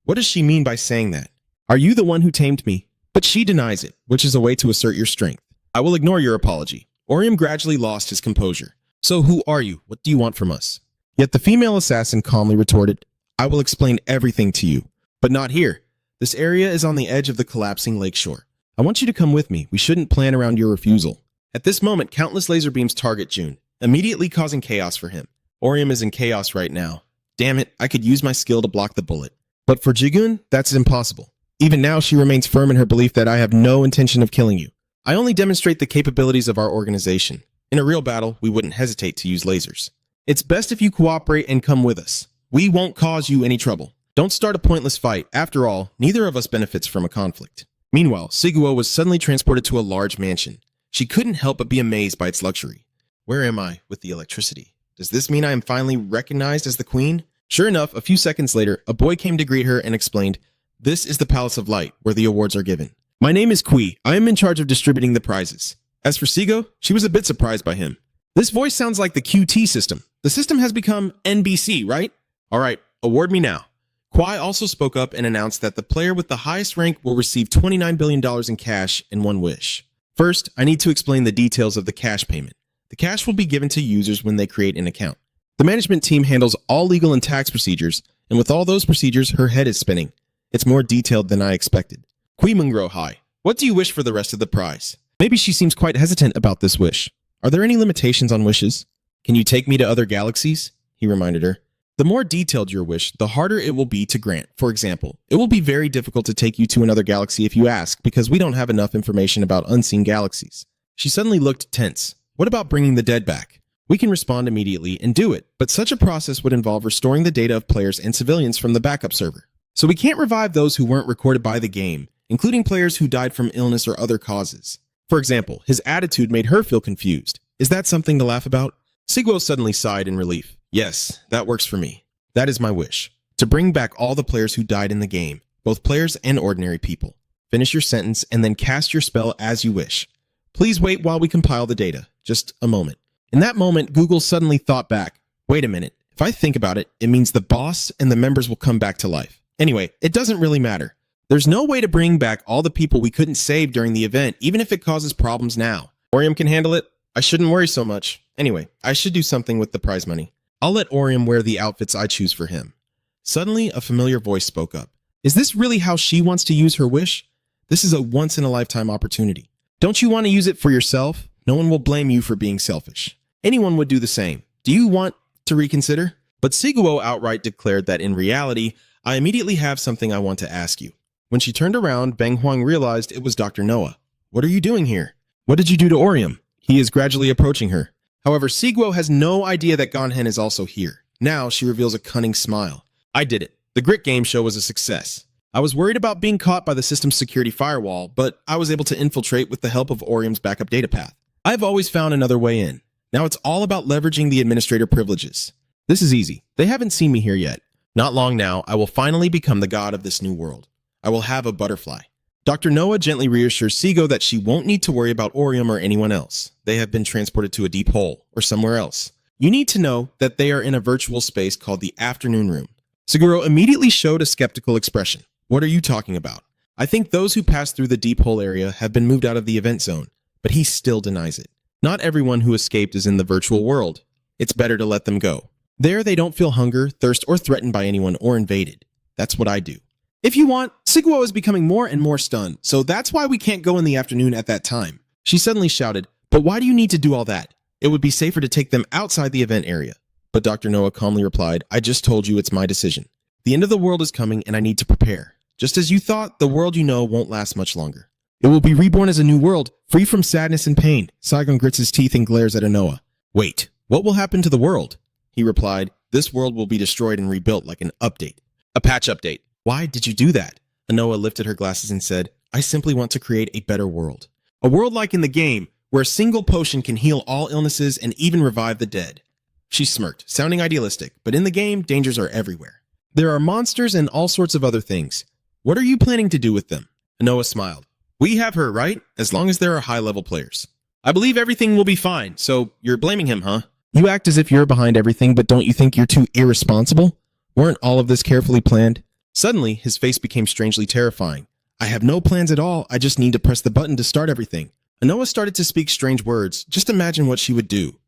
Speaker 1: What does she mean by saying that? Are you the one who tamed me? But she denies it, which is a way to assert your strength. I will ignore your apology. Orium gradually lost his composure. So who are you? What do you want from us? Yet the female assassin calmly retorted, I will explain everything to you, but not here. This area is on the edge of the collapsing lakeshore. I want you to come with me. We shouldn't plan around your refusal. At this moment, countless laser beams target June, immediately causing chaos for him. Orium is in chaos right now. Damn it, I could use my skill to block the bullet. But for Jigun, that's impossible. Even now, she remains firm in her belief that I have no intention of killing you. I only demonstrate the capabilities of our organization. In a real battle, we wouldn't hesitate to use lasers. It's best if you cooperate and come with us. We won't cause you any trouble. Don't start a pointless fight. After all, neither of us benefits from a conflict. Meanwhile, Siguo was suddenly transported to a large mansion. She couldn't help but be amazed by its luxury. Where am I with the electricity? Does this mean I am finally recognized as the queen? Sure enough, a few seconds later, a boy came to greet her and explained, This is the Palace of Light, where the awards are given. My name is Kui. I am in charge of distributing the prizes. As for Sigo, she was a bit surprised by him. This voice sounds like the QT system. The system has become NBC, right? All right, award me now. Kwai also spoke up and announced that the player with the highest rank will receive $29 billion in cash and one wish. First, I need to explain the details of the cash payment. The cash will be given to users when they create an account. The management team handles all legal and tax procedures, and with all those procedures, her head is spinning. It's more detailed than I expected. Kui Mungro Hai, what do you wish for the rest of the prize? Maybe she seems quite hesitant about this wish. Are there any limitations on wishes? Can you take me to other galaxies? He reminded her. The more detailed your wish, the harder it will be to grant. For example, it will be very difficult to take you to another galaxy if you ask, because we don't have enough information about unseen galaxies. She suddenly looked tense. What about bringing the dead back? We can respond immediately and do it, but such a process would involve restoring the data of players and civilians from the backup server. So we can't revive those who weren't recorded by the game, including players who died from illness or other causes. For example, his attitude made her feel confused. Is that something to laugh about? Sigwo suddenly sighed in relief. Yes, that works for me. That is my wish. To bring back all the players who died in the game, both players and ordinary people. Finish your sentence and then cast your spell as you wish. Please wait while we compile the data. Just a moment. In that moment, Google suddenly thought back. Wait a minute. If I think about it, it means the boss and the members will come back to life. Anyway, it doesn't really matter. There's no way to bring back all the people we couldn't save during the event, even if it causes problems now. Orium can handle it. I shouldn't worry so much. Anyway, I should do something with the prize money. I'll let Orium wear the outfits I choose for him. Suddenly, a familiar voice spoke up. Is this really how she wants to use her wish? This is a once-in-a-lifetime opportunity. Don't you want to use it for yourself? No one will blame you for being selfish. Anyone would do the same. Do you want to reconsider? But Siguo outright declared that in reality, I immediately have something I want to ask you. When she turned around, Bang Huang realized it was Dr. Noah. What are you doing here? What did you do to Orium? He is gradually approaching her. However, Siguo has no idea that Ganhen is also here. Now she reveals a cunning smile. I did it. The Grit game show was a success. I was worried about being caught by the system's security firewall, but I was able to infiltrate with the help of Orium's backup data path. I've always found another way in. Now it's all about leveraging the administrator privileges. This is easy. They haven't seen me here yet. Not long now, I will finally become the god of this new world. I will have a butterfly. Dr. Noah gently reassures Sigo that she won't need to worry about Orium or anyone else. They have been transported to a deep hole, or somewhere else. You need to know that they are in a virtual space called the Afternoon Room. Siguro immediately showed a skeptical expression. What are you talking about? I think those who passed through the deep hole area have been moved out of the event zone, but he still denies it. Not everyone who escaped is in the virtual world. It's better to let them go. There they don't feel hunger, thirst, or threatened by anyone or invaded. That's what I do. If you want, Siguo is becoming more and more stunned, so that's why we can't go in the afternoon at that time. She suddenly shouted, but why do you need to do all that? It would be safer to take them outside the event area. But Dr. Noah calmly replied, I just told you it's my decision. The end of the world is coming and I need to prepare. Just as you thought, the world you know won't last much longer. It will be reborn as a new world, free from sadness and pain. Saigon grits his teeth and glares at Anoa. Wait, what will happen to the world? He replied, this world will be destroyed and rebuilt like an update. A patch update. Why did you do that? Anoa lifted her glasses and said, I simply want to create a better world. A world like in the game, where a single potion can heal all illnesses and even revive the dead. She smirked, sounding idealistic, but in the game, dangers are everywhere. There are monsters and all sorts of other things. What are you planning to do with them? Anoa smiled. We have her, right? As long as there are high-level players. I believe everything will be fine, so you're blaming him, huh? You act as if you're behind everything, but don't you think you're too irresponsible? Weren't all of this carefully planned? Suddenly, his face became strangely terrifying. I have no plans at all, I just need to press the button to start everything. Anoa started to speak strange words. Just imagine what she would do.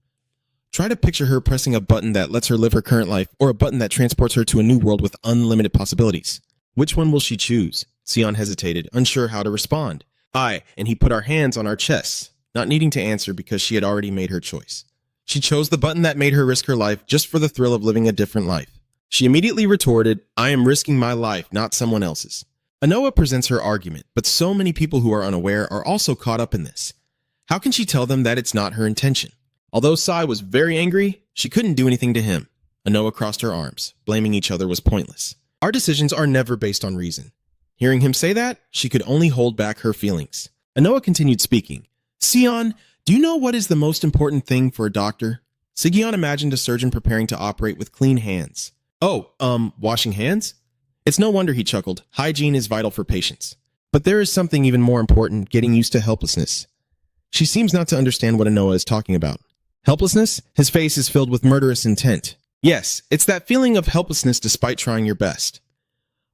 Speaker 1: Try to picture her pressing a button that lets her live her current life, or a button that transports her to a new world with unlimited possibilities. Which one will she choose? Sion hesitated, unsure how to respond. And he put our hands on our chests, not needing to answer because she had already made her choice. She chose the button that made her risk her life just for the thrill of living a different life. She immediately retorted, I am risking my life, not someone else's. Anoa presents her argument, but so many people who are unaware are also caught up in this. How can she tell them that it's not her intention? Although Sai was very angry, she couldn't do anything to him. Anoa crossed her arms. Blaming each other was pointless. Our decisions are never based on reason. Hearing him say that, she could only hold back her feelings. Anoa continued speaking. Sion, do you know what is the most important thing for a doctor? Sigion imagined a surgeon preparing to operate with clean hands. Washing hands? It's no wonder he chuckled. Hygiene is vital for patients. But there is something even more important, getting used to helplessness. She seems not to understand what Anoa is talking about. Helplessness? His face is filled with murderous intent. Yes, it's that feeling of helplessness despite trying your best.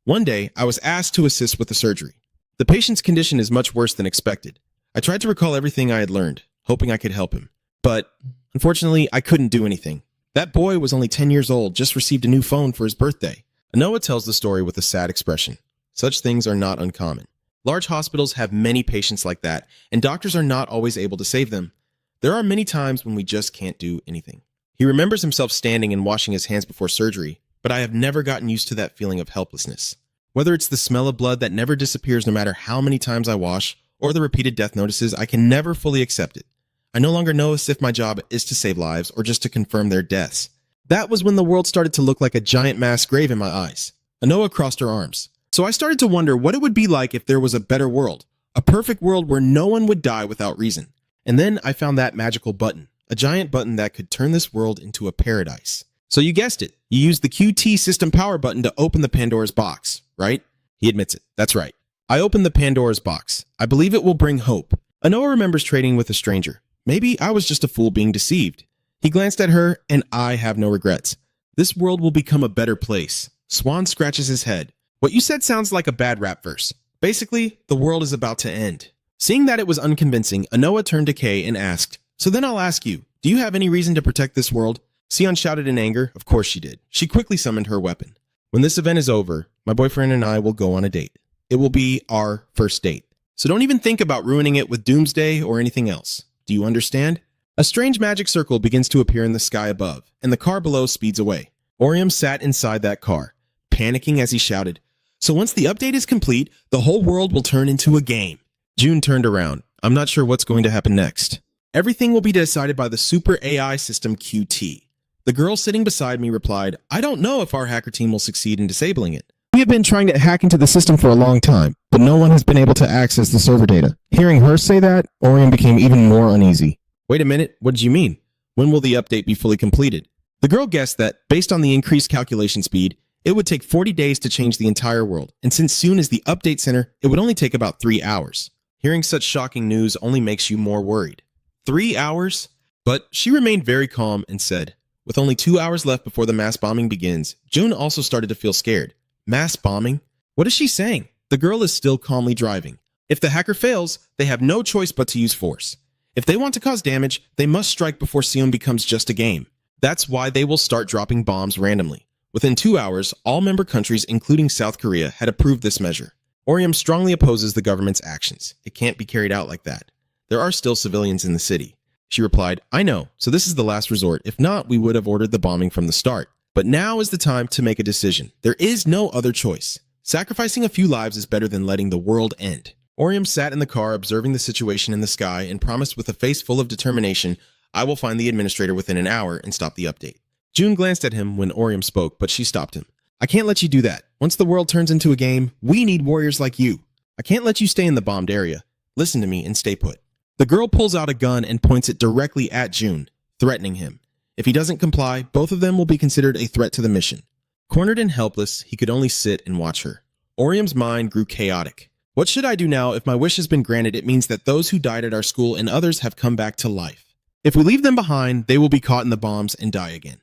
Speaker 1: One day, I was asked to assist with the surgery. The patient's condition is much worse than expected. I tried to recall everything I had learned, hoping I could help him. But, unfortunately, I couldn't do anything. That boy was only 10 years old, just received a new phone for his birthday. Anoa tells the story with a sad expression. Such things are not uncommon. Large hospitals have many patients like that, and doctors are not always able to save them. There are many times when we just can't do anything. He remembers himself standing and washing his hands before surgery, but I have never gotten used to that feeling of helplessness. Whether it's the smell of blood that never disappears no matter how many times I wash, or the repeated death notices, I can never fully accept it. I no longer know if my job is to save lives or just to confirm their deaths. That was when the world started to look like a giant mass grave in my eyes. Anoa crossed her arms. So I started to wonder what it would be like if there was a better world, a perfect world where no one would die without reason. And then I found that magical button, a giant button that could turn this world into a paradise. So you guessed it, you used the QT system power button to open the Pandora's box, right? He admits it, that's right. I opened the Pandora's box. I believe it will bring hope. Anoa remembers trading with a stranger. Maybe I was just a fool being deceived. He glanced at her, and I have no regrets. This world will become a better place. Swan scratches his head. What you said sounds like a bad rap verse. Basically, the world is about to end. Seeing that it was unconvincing, Anoa turned to Kay and asked, "So then I'll ask you, do you have any reason to protect this world?" Sion shouted in anger. Of course she did. She quickly summoned her weapon. "When this event is over, my boyfriend and I will go on a date. It will be our first date. So don't even think about ruining it with doomsday or anything else. Do you understand?" A strange magic circle begins to appear in the sky above, and the car below speeds away. Orium sat inside that car, panicking as he shouted, "So once the update is complete, the whole world will turn into a game." June turned around. "I'm not sure what's going to happen next. Everything will be decided by the super AI system QT. The girl sitting beside me replied, "I don't know if our hacker team will succeed in disabling it.
Speaker 2: We have been trying to hack into the system for a long time, but no one has been able to access the server data." Hearing her say that, Orium became even more uneasy.
Speaker 1: Wait a minute, what did you mean? When will the update be fully completed? The girl guessed that, based on the increased calculation speed, it would take 40 days to change the entire world, and since Soon is the update center, it would only take about 3 hours. Hearing such shocking news only makes you more worried. 3 hours? But she remained very calm and said, with only 2 hours left before the mass bombing begins, June also started to feel scared. Mass bombing? What is she saying? The girl is still calmly driving. If the hacker fails, they have no choice but to use force. If they want to cause damage, they must strike before Sion becomes just a game. That's why they will start dropping bombs randomly. Within 2 hours, all member countries, including South Korea, had approved this measure. Orium strongly opposes the government's actions. It can't be carried out like that. There are still civilians in the city. She replied, "I know, so this is the last resort. If not, we would have ordered the bombing from the start. But now is the time to make a decision. There is no other choice. Sacrificing a few lives is better than letting the world end." Orium sat in the car observing the situation in the sky and promised with a face full of determination, "I will find the administrator within an hour and stop the update." June glanced at him when Orium spoke, but she stopped him. "I can't let you do that. Once the world turns into a game, we need warriors like you. I can't let you stay in the bombed area. Listen to me and stay put." The girl pulls out a gun and points it directly at June, threatening him. If he doesn't comply, both of them will be considered a threat to the mission. Cornered and helpless, he could only sit and watch her. Orium's mind grew chaotic. What should I do now? If my wish has been granted, it means that those who died at our school and others have come back to life. If we leave them behind, they will be caught in the bombs and die again.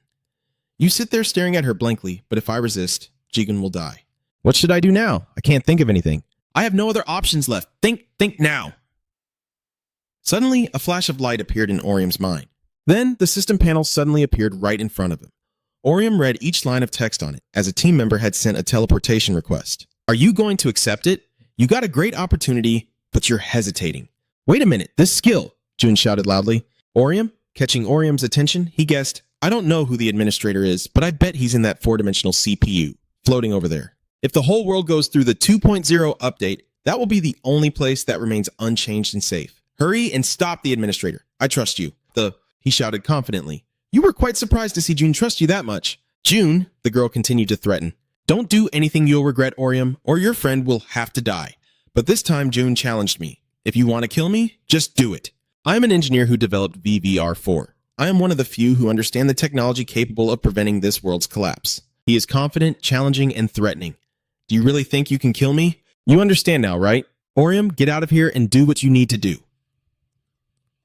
Speaker 1: You sit there staring at her blankly, but if I resist, Jigun will die. What should I do now? I can't think of anything. I have no other options left. Think now. Suddenly, a flash of light appeared in Orium's mind. Then, the system panel suddenly appeared right in front of him. Orium read each line of text on it, as a team member had sent a teleportation request. Are you going to accept it? You got a great opportunity, but you're hesitating. Wait a minute, this skill, June shouted loudly. Orium, catching Orium's attention, he guessed, I don't know who the administrator is, but I bet he's in that 4-dimensional CPU, floating over there. If the whole world goes through the 2.0 update, that will be the only place that remains unchanged and safe. Hurry and stop the administrator. I trust you. He shouted confidently. You were quite surprised to see June trust you that much. June, the girl continued to threaten. Don't do anything you'll regret, Orium, or your friend will have to die. But this time June challenged me. If you want to kill me, just do it. I am an engineer who developed VVR4. I am one of the few who understand the technology capable of preventing this world's collapse. He is confident, challenging, and threatening. Do you really think you can kill me? You understand now, right? Orium, get out of here and do what you need to do.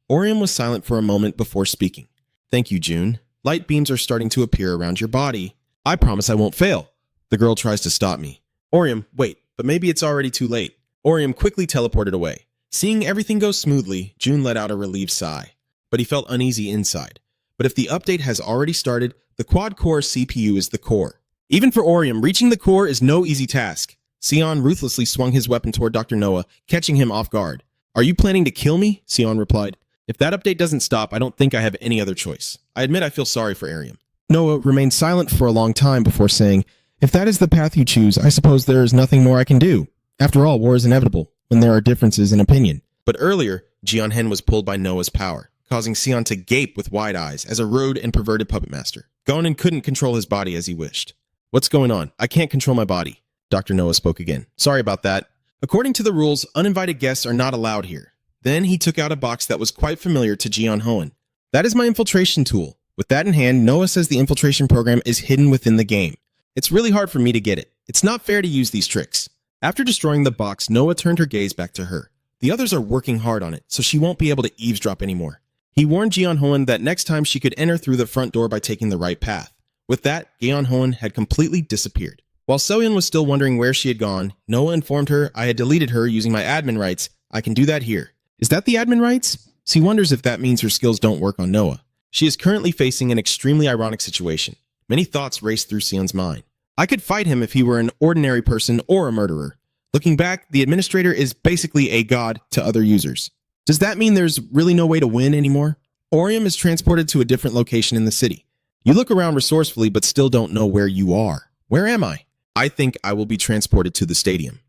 Speaker 1: Orium was silent for a moment before speaking. Thank you, June. Light beams are starting to appear around your body. I promise I won't fail. The girl tries to stop me. Orium, wait, but maybe it's already too late. Orium quickly teleported away. Seeing everything go smoothly, June let out a relieved sigh. But he felt uneasy inside. But if the update has already started, the quad-core CPU is the core. Even for Orium, reaching the core is no easy task. Sion ruthlessly swung his weapon toward Dr. Noah, catching him off guard. Are you planning to kill me? Sion replied. If that update doesn't stop, I don't think I have any other choice. I admit I feel sorry for Orium.
Speaker 2: Noah remained silent for a long time before saying, if that is the path you choose, I suppose there is nothing more I can do. After all, war is inevitable when there are differences in opinion.
Speaker 1: But earlier, Jianhen was pulled by Noah's power, causing Sion to gape with wide eyes as a rude and perverted puppet master. Gonen couldn't control his body as he wished. What's going on? I can't control my body. Dr. Noah spoke again. Sorry about that. According to the rules, uninvited guests are not allowed here. Then he took out a box that was quite familiar to Jian Hoen. That is my infiltration tool. With that in hand, Noah says the infiltration program is hidden within the game. It's really hard for me to get it. It's not fair to use these tricks. After destroying the box, Noah turned her gaze back to her. The others are working hard on it, so she won't be able to eavesdrop anymore. He warned Jian Hoen that next time she could enter through the front door by taking the right path. With that, Jian Hoen had completely disappeared. While Soyeon was still wondering where she had gone, Noah informed her I had deleted her using my admin rights. I can do that here. Is that the admin rights? She wonders if that means her skills don't work on Noah. She is currently facing an extremely ironic situation. Many thoughts race through Sion's mind. I could fight him if he were an ordinary person or a murderer. Looking back, the administrator is basically a god to other users. Does that mean there's really no way to win anymore? Orium is transported to a different location in the city. You look around resourcefully but still don't know where you are. Where am I? I think I will be transported to the stadium.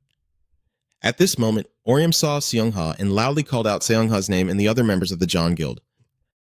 Speaker 1: At this moment, Orium saw Seong-ha and loudly called out Seong-ha's name and the other members of the John Guild.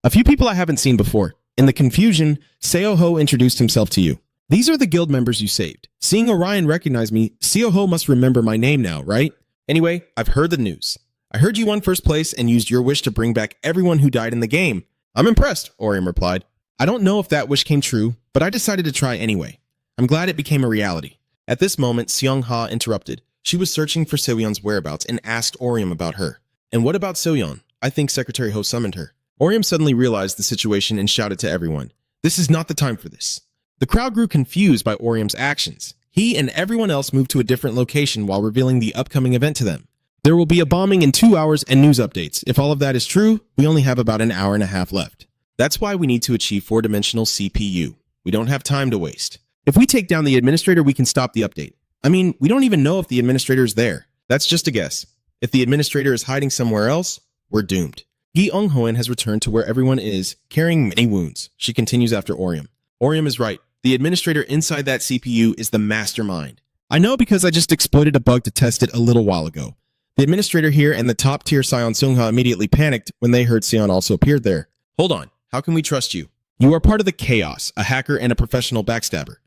Speaker 1: A few people I haven't seen before. In the confusion, Seo-ho introduced himself to you. These are the guild members you saved. Seeing Orion recognize me, Seo-ho must remember my name now, right? Anyway, I've heard the news. I heard you won first place and used your wish to bring back everyone who died in the game. I'm impressed, Orium replied. I don't know if that wish came true, but I decided to try anyway. I'm glad it became a reality. At this moment, Seong-ha interrupted. She was searching for Seoyeon's whereabouts and asked Orium about her. And what about Seoyeon? I think Secretary Ho summoned her. Orium suddenly realized the situation and shouted to everyone, "This is not the time for this." The crowd grew confused by Orium's actions. He and everyone else moved to a different location while revealing the upcoming event to them. There will be a bombing in 2 hours and news updates. If all of that is true, we only have about an hour and a half left. That's why we need to achieve 4-dimensional CPU. We don't have time to waste. If we take down the administrator, we can stop the update. I mean, we don't even know if the administrator is there. That's just a guess. If the administrator is hiding somewhere else, we're doomed. Gi Eung-hoen has returned to where everyone is, carrying many wounds. She continues after Orium. Orium is right. The administrator inside that CPU is the mastermind. I know because I just exploited a bug to test it a little while ago. The administrator here and the top-tier Sion Seong-ha immediately panicked when they heard Sion also appeared there. Hold on. How can we trust you? You are part of the chaos, a hacker and a professional backstabber.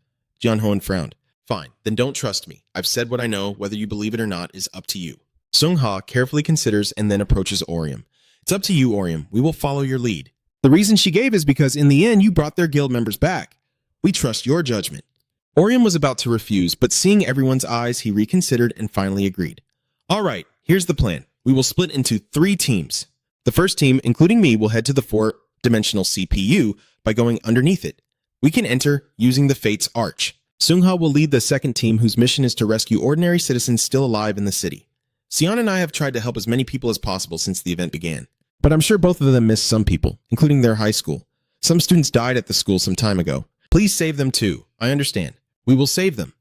Speaker 1: Jian Hoen frowned. Fine, then don't trust me. I've said what I know. Whether you believe it or not is up to you. Seong-ha carefully considers and then approaches Orium. It's up to you, Orium. We will follow your lead. The reason she gave is because in the end you brought their guild members back. We trust your judgment. Orium was about to refuse, but seeing everyone's eyes, he reconsidered and finally agreed. All right, here's the plan. We will split into 3 teams. The first team, including me, will head to the 4-dimensional CPU by going underneath it. We can enter using the Fate's Arch. Seong-ha will lead the second team whose mission is to rescue ordinary citizens still alive in the city. Sion and I have tried to help as many people as possible since the event began. But I'm sure both of them missed some people, including their high school. Some students died at the school some time ago. Please save them too. I understand. We will save them.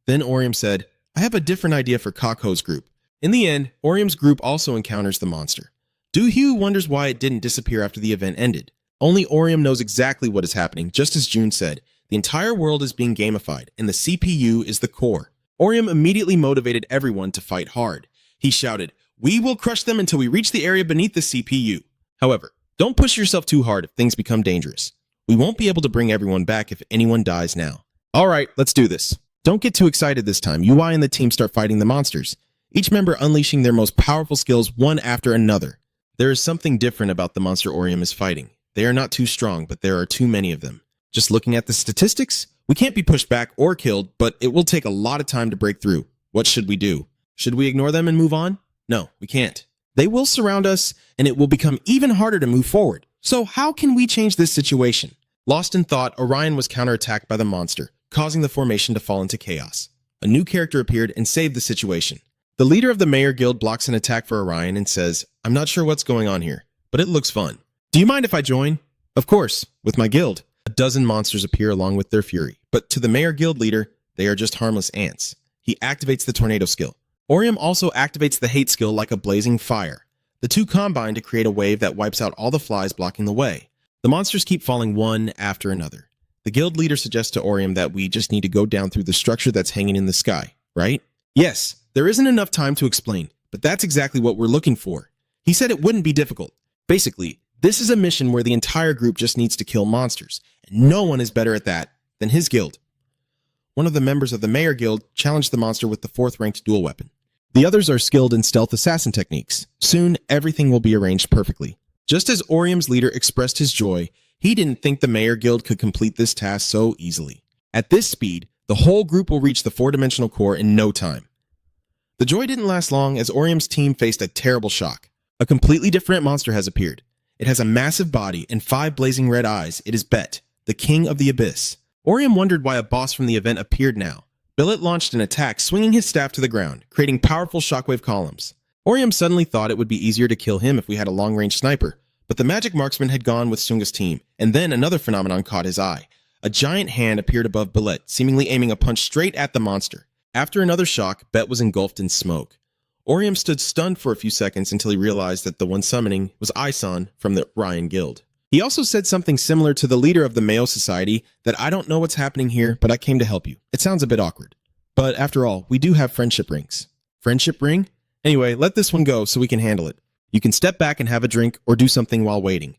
Speaker 1: Then Orium said, I have a different idea for Kakho's group. In the end, Orium's group also encounters the monster. Do-hyu wonders why it didn't disappear after the event ended. Only Orium knows exactly what is happening, just as June said. The entire world is being gamified, and the CPU is the core. Orium immediately motivated everyone to fight hard. He shouted, "We will crush them until we reach the area beneath the CPU." However, don't push yourself too hard if things become dangerous. We won't be able to bring everyone back if anyone dies now. All right, let's do this. Don't get too excited this time. UI and the team start fighting the monsters, each member unleashing their most powerful skills one after another. There is something different about the monster Orium is fighting. They are not too strong, but there are too many of them. Just looking at the statistics, we can't be pushed back or killed, but it will take a lot of time to break through. What should we do? Should we ignore them and move on? No, we can't. They will surround us, and it will become even harder to move forward. So how can we change this situation? Lost in thought, Orion was counterattacked by the monster, causing the formation to fall into chaos. A new character appeared and saved the situation. The leader of the Mayor Guild blocks an attack for Orion and says, "I'm not sure what's going on here, but it looks fun. Do you mind if I join?" Of course, with my guild. A dozen monsters appear along with their fury, but to the Mayor Guild leader, they are just harmless ants. He activates the tornado skill. Orion also activates the hate skill like a blazing fire. The two combine to create a wave that wipes out all the flies blocking the way. The monsters keep falling one after another. The guild leader suggests to Orion that we just need to go down through the structure that's hanging in the sky, right? Yes, there isn't enough time to explain, but that's exactly what we're looking for. He said it wouldn't be difficult. Basically, this is a mission where the entire group just needs to kill monsters, and no one is better at that than his guild. One of the members of the Mayor Guild challenged the monster with the 4th ranked dual weapon. The others are skilled in stealth assassin techniques. Soon, everything will be arranged perfectly. Just as Orium's leader expressed his joy, he didn't think the Mayor Guild could complete this task so easily. At this speed, the whole group will reach the 4-dimensional core in no time. The joy didn't last long as Orium's team faced a terrible shock. A completely different monster has appeared. It has a massive body and 5 blazing red eyes. It is Bet, the king of the abyss. Orium wondered why a boss from the event appeared now. Billet launched an attack, swinging his staff to the ground, creating powerful shockwave columns. Orium suddenly thought it would be easier to kill him if we had a long-range sniper, but the magic marksman had gone with Sunga's team, and then another phenomenon caught his eye. A giant hand appeared above Billet, seemingly aiming a punch straight at the monster. After another shock, Bet was engulfed in smoke. Orium stood stunned for a few seconds until he realized that the one summoning was Assasin from the Ryan Guild. He also said something similar to the leader of the Mayo Society that "I don't know what's happening here, but I came to help you." It sounds a bit awkward. But after all, we do have friendship rings. Friendship ring? Anyway, let this one go so we can handle it. You can step back and have a drink or do something while waiting.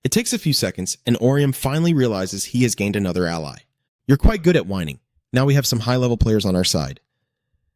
Speaker 1: It takes a few seconds, and Orium finally realizes he has gained another ally. You're quite good at whining. Now we have some high-level players on our side.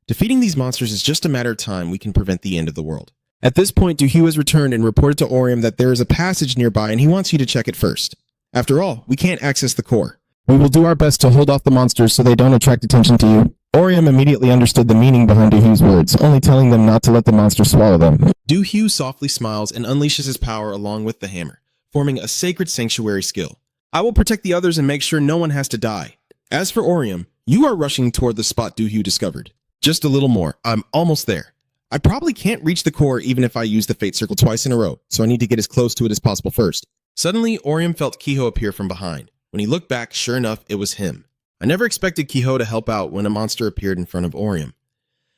Speaker 1: Defeating these monsters is just a matter of time. We can prevent the end of the world. At this point, Duhue has returned and reported to Orium that there is a passage nearby and he wants you to check it first. After all, we can't access the core.
Speaker 2: We will do our best to hold off the monsters so they don't attract attention to you. Orium immediately understood the meaning behind Duhue's words, only telling them not to let the monster swallow them.
Speaker 1: Duhue softly smiles and unleashes his power along with the hammer, forming a sacred sanctuary skill. I will protect the others and make sure no one has to die. As for Orium, you are rushing toward the spot Duhue discovered. Just a little more. I'm almost there. I probably can't reach the core even if I use the Fate Circle twice in a row, so I need to get as close to it as possible first. Suddenly, Orium felt Kiho appear from behind. When he looked back, sure enough, it was him. I never expected Kiho to help out when a monster appeared in front of Orium.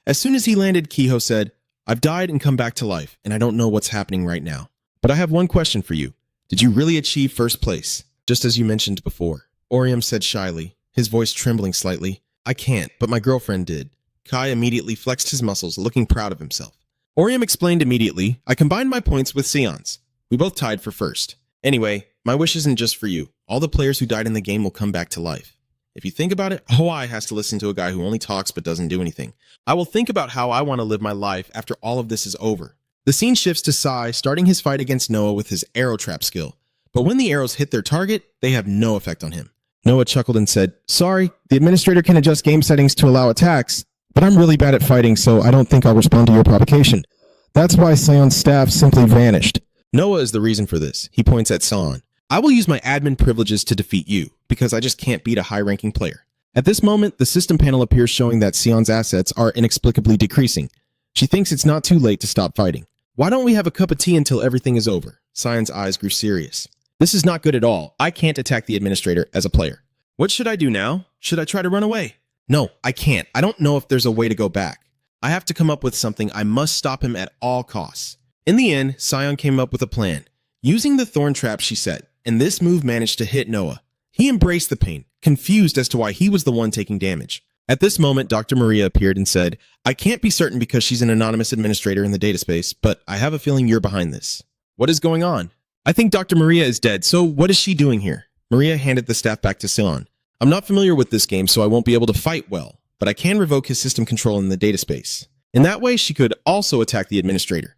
Speaker 1: As soon as he landed, Kiho said, "I've died and come back to life, and I don't know what's happening right now. But I have one question for you. Did you really achieve first place, just as you mentioned before?" Orium said shyly, his voice trembling slightly, "I can't, but my girlfriend did." Kai immediately flexed his muscles, looking proud of himself. Orium explained immediately, "I combined my points with Sion's. We both tied for first. Anyway, my wish isn't just for you. All the players who died in the game will come back to life. If you think about it, Hawaii has to listen to a guy who only talks but doesn't do anything. I will think about how I want to live my life after all of this is over." The scene shifts to Sai starting his fight against Noah with his arrow trap skill. But when the arrows hit their target, they have no effect on him. Noah chuckled and said, "Sorry, the administrator can adjust game settings to allow attacks, but I'm really bad at fighting, so I don't think I'll respond to your provocation." That's why Sion's staff simply vanished. Noah is the reason for this. He points at Sion. "I will use my admin privileges to defeat you, because I just can't beat a high-ranking player." At this moment, the system panel appears showing that Sion's assets are inexplicably decreasing. She thinks it's not too late to stop fighting. "Why don't we have a cup of tea until everything is over?" Sion's eyes grew serious. "This is not good at all. I can't attack the administrator as a player. What should I do now? Should I try to run away?" "No, I can't. I don't know if there's a way to go back. I have to come up with something. I must stop him at all costs." In the end, Sion came up with a plan. Using the thorn trap she set, and this move managed to hit Noah. He embraced the pain, confused as to why he was the one taking damage. At this moment, Dr. Maria appeared and said, "I can't be certain because she's an anonymous administrator in the data space, but I have a feeling you're behind this. What is going on?" "I think Dr. Maria is dead, so what is she doing here?" Maria handed the staff back to Sion. "I'm not familiar with this game, so I won't be able to fight well, but I can revoke his system control in the data space. In that way, she could also attack the administrator."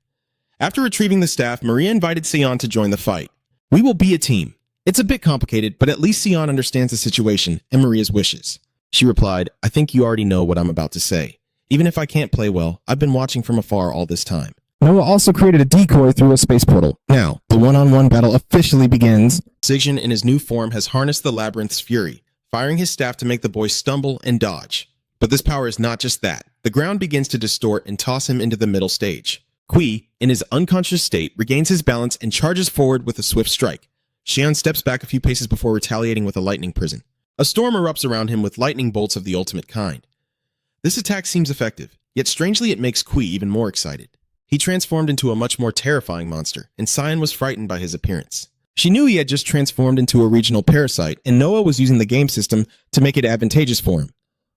Speaker 1: After retrieving the staff, Maria invited Sion to join the fight. "We will be a team. It's a bit complicated, but at least Sion understands the situation and Maria's wishes." She replied, "I think you already know what I'm about to say. Even if I can't play well, I've been watching from afar all this time.
Speaker 2: Noah also created a decoy through a space portal. Now, the one-on-one battle officially begins.
Speaker 1: Assasin in his new form has harnessed the labyrinth's fury, firing his staff to make the boy stumble and dodge. But this power is not just that. The ground begins to distort and toss him into the middle stage. Kui, in his unconscious state, regains his balance and charges forward with a swift strike. Xian steps back a few paces before retaliating with a lightning prison. A storm erupts around him with lightning bolts of the ultimate kind. This attack seems effective, yet strangely it makes Kui even more excited. He transformed into a much more terrifying monster, and Xian was frightened by his appearance. She knew he had just transformed into a regional parasite, and Noah was using the game system to make it advantageous for him.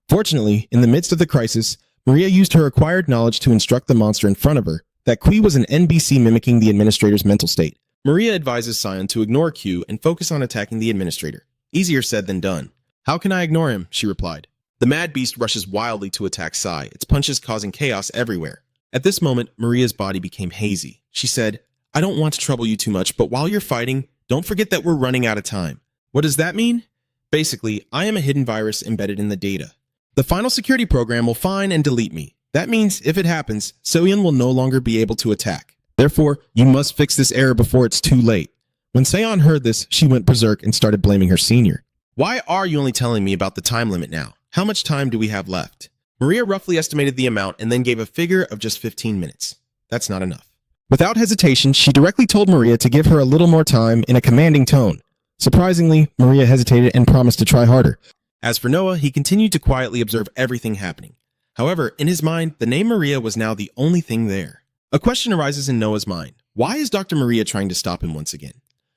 Speaker 1: Fortunately, in the midst of the crisis, Maria used her acquired knowledge to instruct the monster in front of her that Kui was an NBC mimicking the administrator's mental state. Maria advises Xian to ignore Q and focus on attacking the administrator. Easier said than done. "How can I ignore him?" she replied. The mad beast rushes wildly to attack Sai, its punches causing chaos everywhere. At this moment, Maria's body became hazy. She said, "I don't want to trouble you too much, but while you're fighting, don't forget that we're running out of time." What does that mean? Basically, I am a hidden virus embedded in the data. The final security program will find and delete me. That means, if it happens, Soyeon will no longer be able to attack. Therefore, you must fix this error before it's too late. When Seon heard this, she went berserk and started blaming her senior. "Why are you only telling me about the time limit now? How much time do we have left?" Maria roughly estimated the amount and then gave a figure of just 15 minutes. That's not enough. Without hesitation, she directly told Maria to give her a little more time in a commanding tone. Surprisingly, Maria hesitated and promised to try harder. As for Noah, he continued to quietly observe everything happening. However, in his mind, the name Maria was now the only thing there. A question arises in Noah's mind. Why is Dr. Maria trying to stop him once again?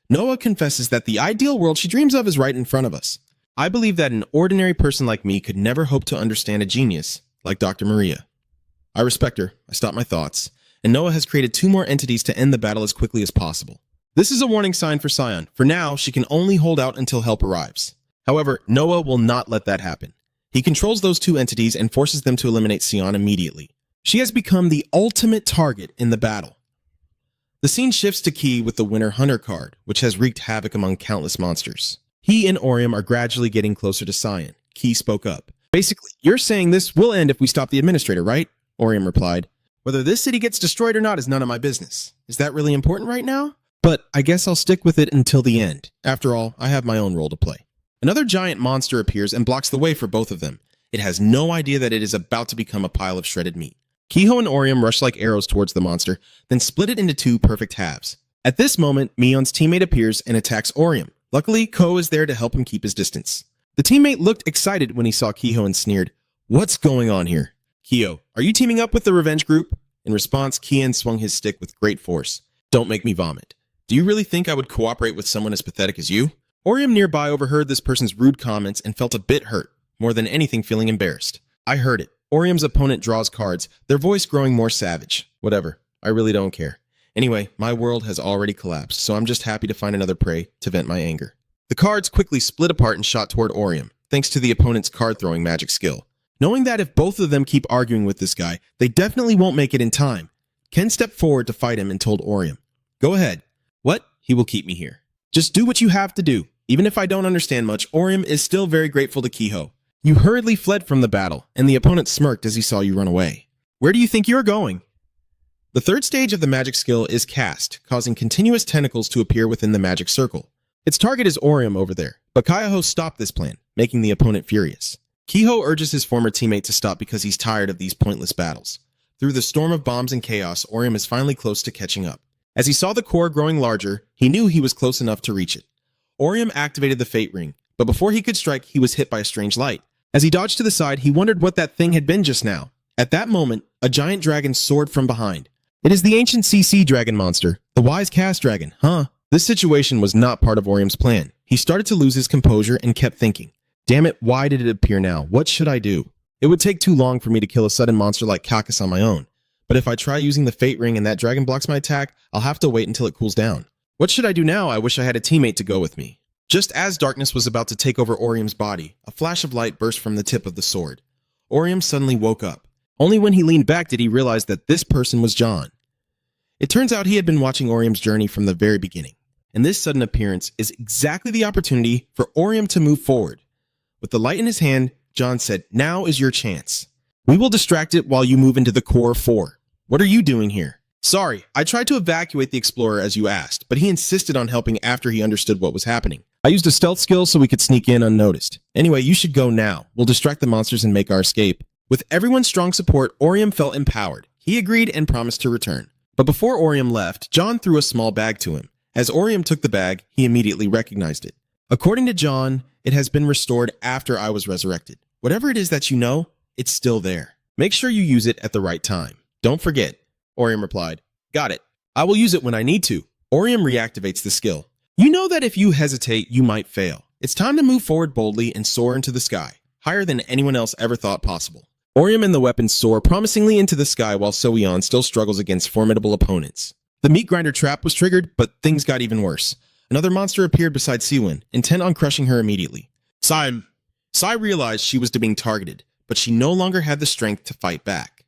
Speaker 1: Noah confesses that the ideal world she dreams of is right in front of us. I believe that an ordinary person like me could never hope to understand a genius like Dr. Maria. I respect her, I stop my thoughts, and Noah has created 2 more entities to end the battle as quickly as possible. This is a warning sign for Sion. For now, she can only hold out until help arrives. However, Noah will not let that happen. He controls those 2 entities and forces them to eliminate Sion immediately. She has become the ultimate target in the battle. The scene shifts to Ki with the Winter Hunter card, which has wreaked havoc among countless monsters. He and Orium are gradually getting closer to Sion. Ki spoke up. "Basically, you're saying this will end if we stop the administrator, right?" Orium replied. "Whether this city gets destroyed or not is none of my business. Is that really important right now? But I guess I'll stick with it until the end. After all, I have my own role to play." Another giant monster appears and blocks the way for both of them. It has no idea that it is about to become a pile of shredded meat. Kiho and Orium rush like arrows towards the monster, then split it into 2 perfect halves. At this moment, Mion's teammate appears and attacks Orium. Luckily, Ko is there to help him keep his distance. The teammate looked excited when he saw Kiho and sneered, "What's going on here?" "Kiho, are you teaming up with the revenge group?" In response, Kian swung his stick with great force. "Don't make me vomit. Do you really think I would cooperate with someone as pathetic as you?" Orium nearby overheard this person's rude comments and felt a bit hurt, more than anything feeling embarrassed. "I heard it." Orium's opponent draws cards, their voice growing more savage. "Whatever, I really don't care. Anyway, my world has already collapsed, so I'm just happy to find another prey to vent my anger." The cards quickly split apart and shot toward Orium, thanks to the opponent's card-throwing magic skill. Knowing that if both of them keep arguing with this guy, they definitely won't make it in time, Ken stepped forward to fight him and told Orium, "Go ahead." "What? He will keep me here. Just do what you have to do." Even if I don't understand much, Orium is still very grateful to Kiho. "You hurriedly fled from the battle, and the opponent smirked as he saw you run away. Where do you think you're going?" The 3rd stage of the magic skill is cast, causing continuous tentacles to appear within the magic circle. Its target is Orium over there, but Kaiho stopped this plan, making the opponent furious. Kiho urges his former teammate to stop because he's tired of these pointless battles. Through the storm of bombs and chaos, Orium is finally close to catching up. As he saw the core growing larger, he knew he was close enough to reach it. Orium activated the Fate Ring, but before he could strike, he was hit by a strange light. As he dodged to the side, he wondered what that thing had been just now. At that moment, a giant dragon soared from behind. It is the ancient CC dragon monster, the wise cast dragon, huh? This situation was not part of Orium's plan. He started to lose his composure and kept thinking, "Damn it, why did it appear now? What should I do? It would take too long for me to kill a sudden monster like Kakas on my own. But if I try using the Fate Ring and that dragon blocks my attack, I'll have to wait until it cools down. What should I do now? I wish I had a teammate to go with me." Just as darkness was about to take over Orium's body, a flash of light burst from the tip of the sword. Orium suddenly woke up. Only when he leaned back did he realize that this person was John. It turns out he had been watching Orium's journey from the very beginning, and this sudden appearance is exactly the opportunity for Orium to move forward. With the light in his hand, John said, "Now is your chance." We will distract it while you move into the core 4. What are you doing here? Sorry, I tried to evacuate the explorer as you asked, but he insisted on helping after he understood what was happening. I used a stealth skill so we could sneak in unnoticed. Anyway, you should go now. We'll distract the monsters and make our escape. With everyone's strong support, Orium felt empowered. He agreed and promised to return. But before Orium left, John threw a small bag to him. As Orium took the bag, he immediately recognized it. According to John, it has been restored after I was resurrected. Whatever it is that you know, it's still there. Make sure you use it at the right time. Don't forget. Orium replied, "Got it. I will use it when I need to." Orium reactivates the skill. You know that if you hesitate, you might fail. It's time to move forward boldly and soar into the sky, higher than anyone else ever thought possible. Orium and the weapons soar promisingly into the sky while Soyeon still struggles against formidable opponents. The meat grinder trap was triggered, but things got even worse. Another monster appeared beside Siwon, intent on crushing her immediately. Sai realized she was being targeted, but she no longer had the strength to fight back.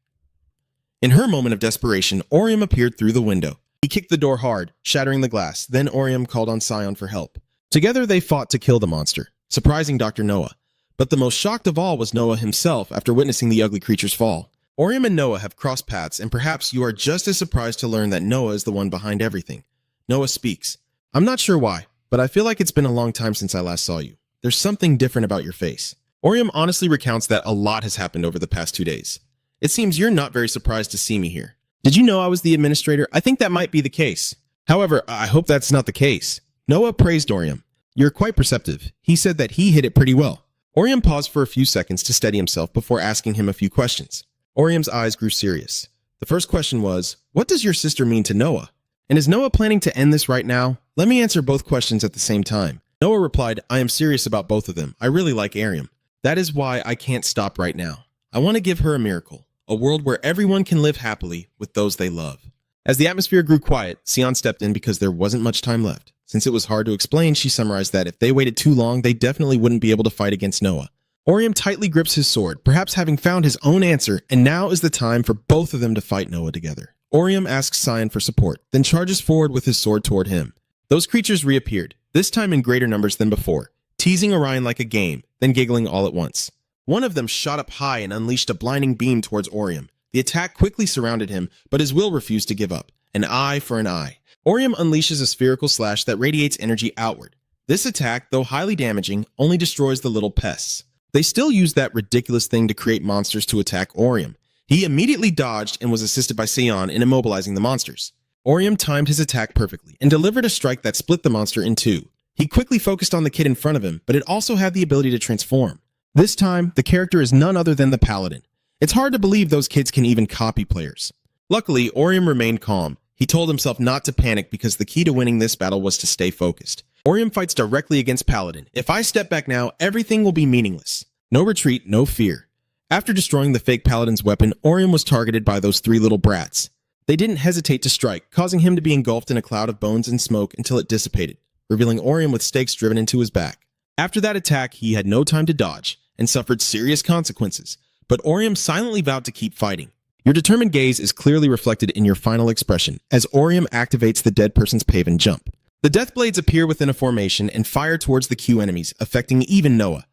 Speaker 1: In her moment of desperation, Orium appeared through the window. He kicked the door hard, shattering the glass. Then Orium called on Sion for help. Together they fought to kill the monster, surprising Dr. Noah. But the most shocked of all was Noah himself after witnessing the ugly creature's fall. Orium and Noah have crossed paths, and perhaps you are just as surprised to learn that Noah is the one behind everything. Noah speaks. "I'm not sure why, but I feel like it's been a long time since I last saw you. There's something different about your face." Orium honestly recounts that a lot has happened over the past 2 days. "It seems you're not very surprised to see me here. Did you know I was the administrator? I think that might be the case. However, I hope that's not the case." Noah praised Orium. "You're quite perceptive." He said that he hit it pretty well. Orium paused for a few seconds to steady himself before asking him a few questions. Orium's eyes grew serious. The first question was, "What does your sister mean to Noah? And is Noah planning to end this right now?" Let me answer both questions at the same time. Noah replied, "I am serious about both of them. I really like Orium. That is why I can't stop right now. I want to give her a miracle. A world where everyone can live happily with those they love." As the atmosphere grew quiet, Sion stepped in because there wasn't much time left. Since it was hard to explain, she summarized that if they waited too long, they definitely wouldn't be able to fight against Noah. Orium tightly grips his sword, perhaps having found his own answer, and now is the time for both of them to fight Noah together. Orium asks Sion for support, then charges forward with his sword toward him. Those creatures reappeared, this time in greater numbers than before, teasing Orion like a game, then giggling all at once. One of them shot up high and unleashed a blinding beam towards Orium. The attack quickly surrounded him, but his will refused to give up. An eye for an eye. Orium unleashes a spherical slash that radiates energy outward. This attack, though highly damaging, only destroys the little pests. They still use that ridiculous thing to create monsters to attack Orium. He immediately dodged and was assisted by Sion in immobilizing the monsters. Orium timed his attack perfectly and delivered a strike that split the monster in two. He quickly focused on the kid in front of him, but it also had the ability to transform. This time, the character is none other than the Paladin. It's hard to believe those kids can even copy players. Luckily, Orium remained calm. He told himself not to panic because the key to winning this battle was to stay focused. Orium fights directly against Paladin. If I step back now, everything will be meaningless. No retreat, no fear. After destroying the fake Paladin's weapon, Orium was targeted by those three little brats. They didn't hesitate to strike, causing him to be engulfed in a cloud of bones and smoke until it dissipated, revealing Orium with stakes driven into his back. After that attack, he had no time to dodge and suffered serious consequences, but Orium silently vowed to keep fighting. Your determined gaze is clearly reflected in your final expression as Orium activates the dead person's Paven jump. The death blades appear within a formation and fire towards the Q enemies, affecting even Noah.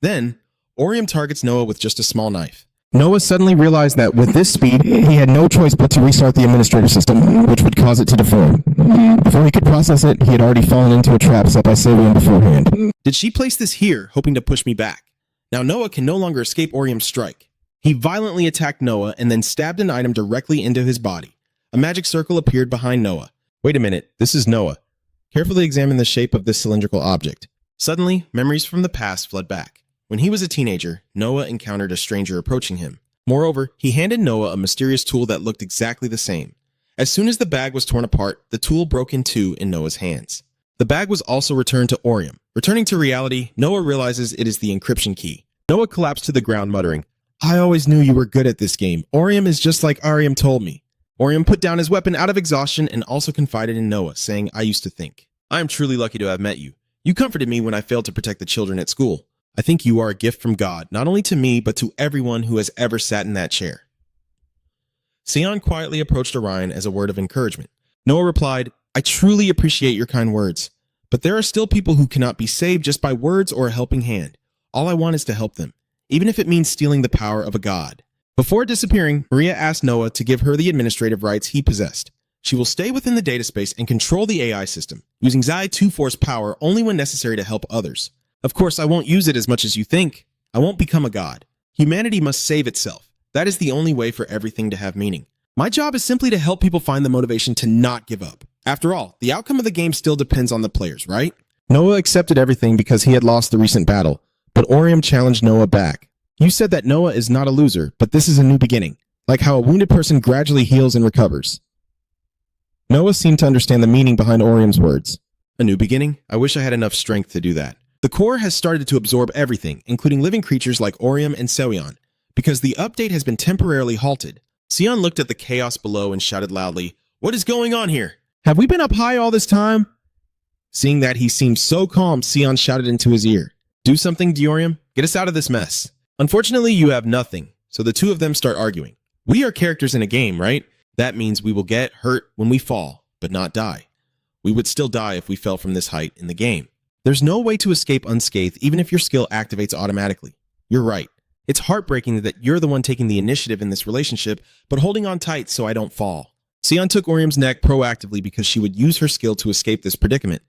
Speaker 1: Then, Orium targets Noah with just a small knife.
Speaker 2: Noah suddenly realized that with this speed, he had no choice but to restart the administrator system, which would cause it to deform. Before he could process it, he had already fallen into a trap set by Sabian beforehand.
Speaker 1: Did she place this here, hoping to push me back? Now Noah can no longer escape Orium's strike. He violently attacked Noah and then stabbed an item directly into his body. A magic circle appeared behind Noah. Wait a minute, this is Noah. Carefully examine the shape of this cylindrical object. Suddenly, memories from the past flood back. When he was a teenager, Noah encountered a stranger approaching him. Moreover, he handed Noah a mysterious tool that looked exactly the same. As soon as the bag was torn apart, the tool broke in two in Noah's hands. The bag was also returned to Orium. Returning to reality, Noah realizes it is the encryption key. Noah collapsed to the ground, muttering, "I always knew you were good at this game. Orium is just like Arium told me." Orium put down his weapon out of exhaustion and also confided in Noah, saying, "I used to think. I am truly lucky to have met you. You comforted me when I failed to protect the children at school. I think you are a gift from God, not only to me, but to everyone who has ever sat in that chair." Sion quietly approached Orion as a word of encouragement. Noah replied, "I truly appreciate your kind words, but there are still people who cannot be saved just by words or a helping hand. All I want is to help them, even if it means stealing the power of a god." Before disappearing, Maria asked Noah to give her the administrative rights he possessed. She will stay within the data space and control the AI system, using Xi 2-Force power only when necessary to help others. Of course, I won't use it as much as you think. I won't become a god. Humanity must save itself. That is the only way for everything to have meaning. My job is simply to help people find the motivation to not give up. After all, the outcome of the game still depends on the players, right?
Speaker 2: Noah accepted everything because he had lost the recent battle, but Orium challenged Noah back. You said that Noah is not a loser, but this is a new beginning, like how a wounded person gradually heals and recovers. Noah seemed to understand the meaning behind Orium's words.
Speaker 1: A new beginning? I wish I had enough strength to do that. The core has started to absorb everything, including living creatures like Orium and Seoyeon, because the update has been temporarily halted. Sion looked at the chaos below and shouted loudly, "What is going on here?
Speaker 2: Have we been up high all this time?"
Speaker 1: Seeing that he seemed so calm, Sion shouted into his ear, "Do something, Diorium. Get us out of this mess." Unfortunately, you have nothing, so the two of them start arguing. We are characters in a game, right? That means we will get hurt when we fall, but not die. We would still die if we fell from this height in the game. There's no way to escape unscathed even if your skill activates automatically. You're right. It's heartbreaking that you're the one taking the initiative in this relationship, but holding on tight so I don't fall. Sion took Orium's neck proactively because she would use her skill to escape this predicament.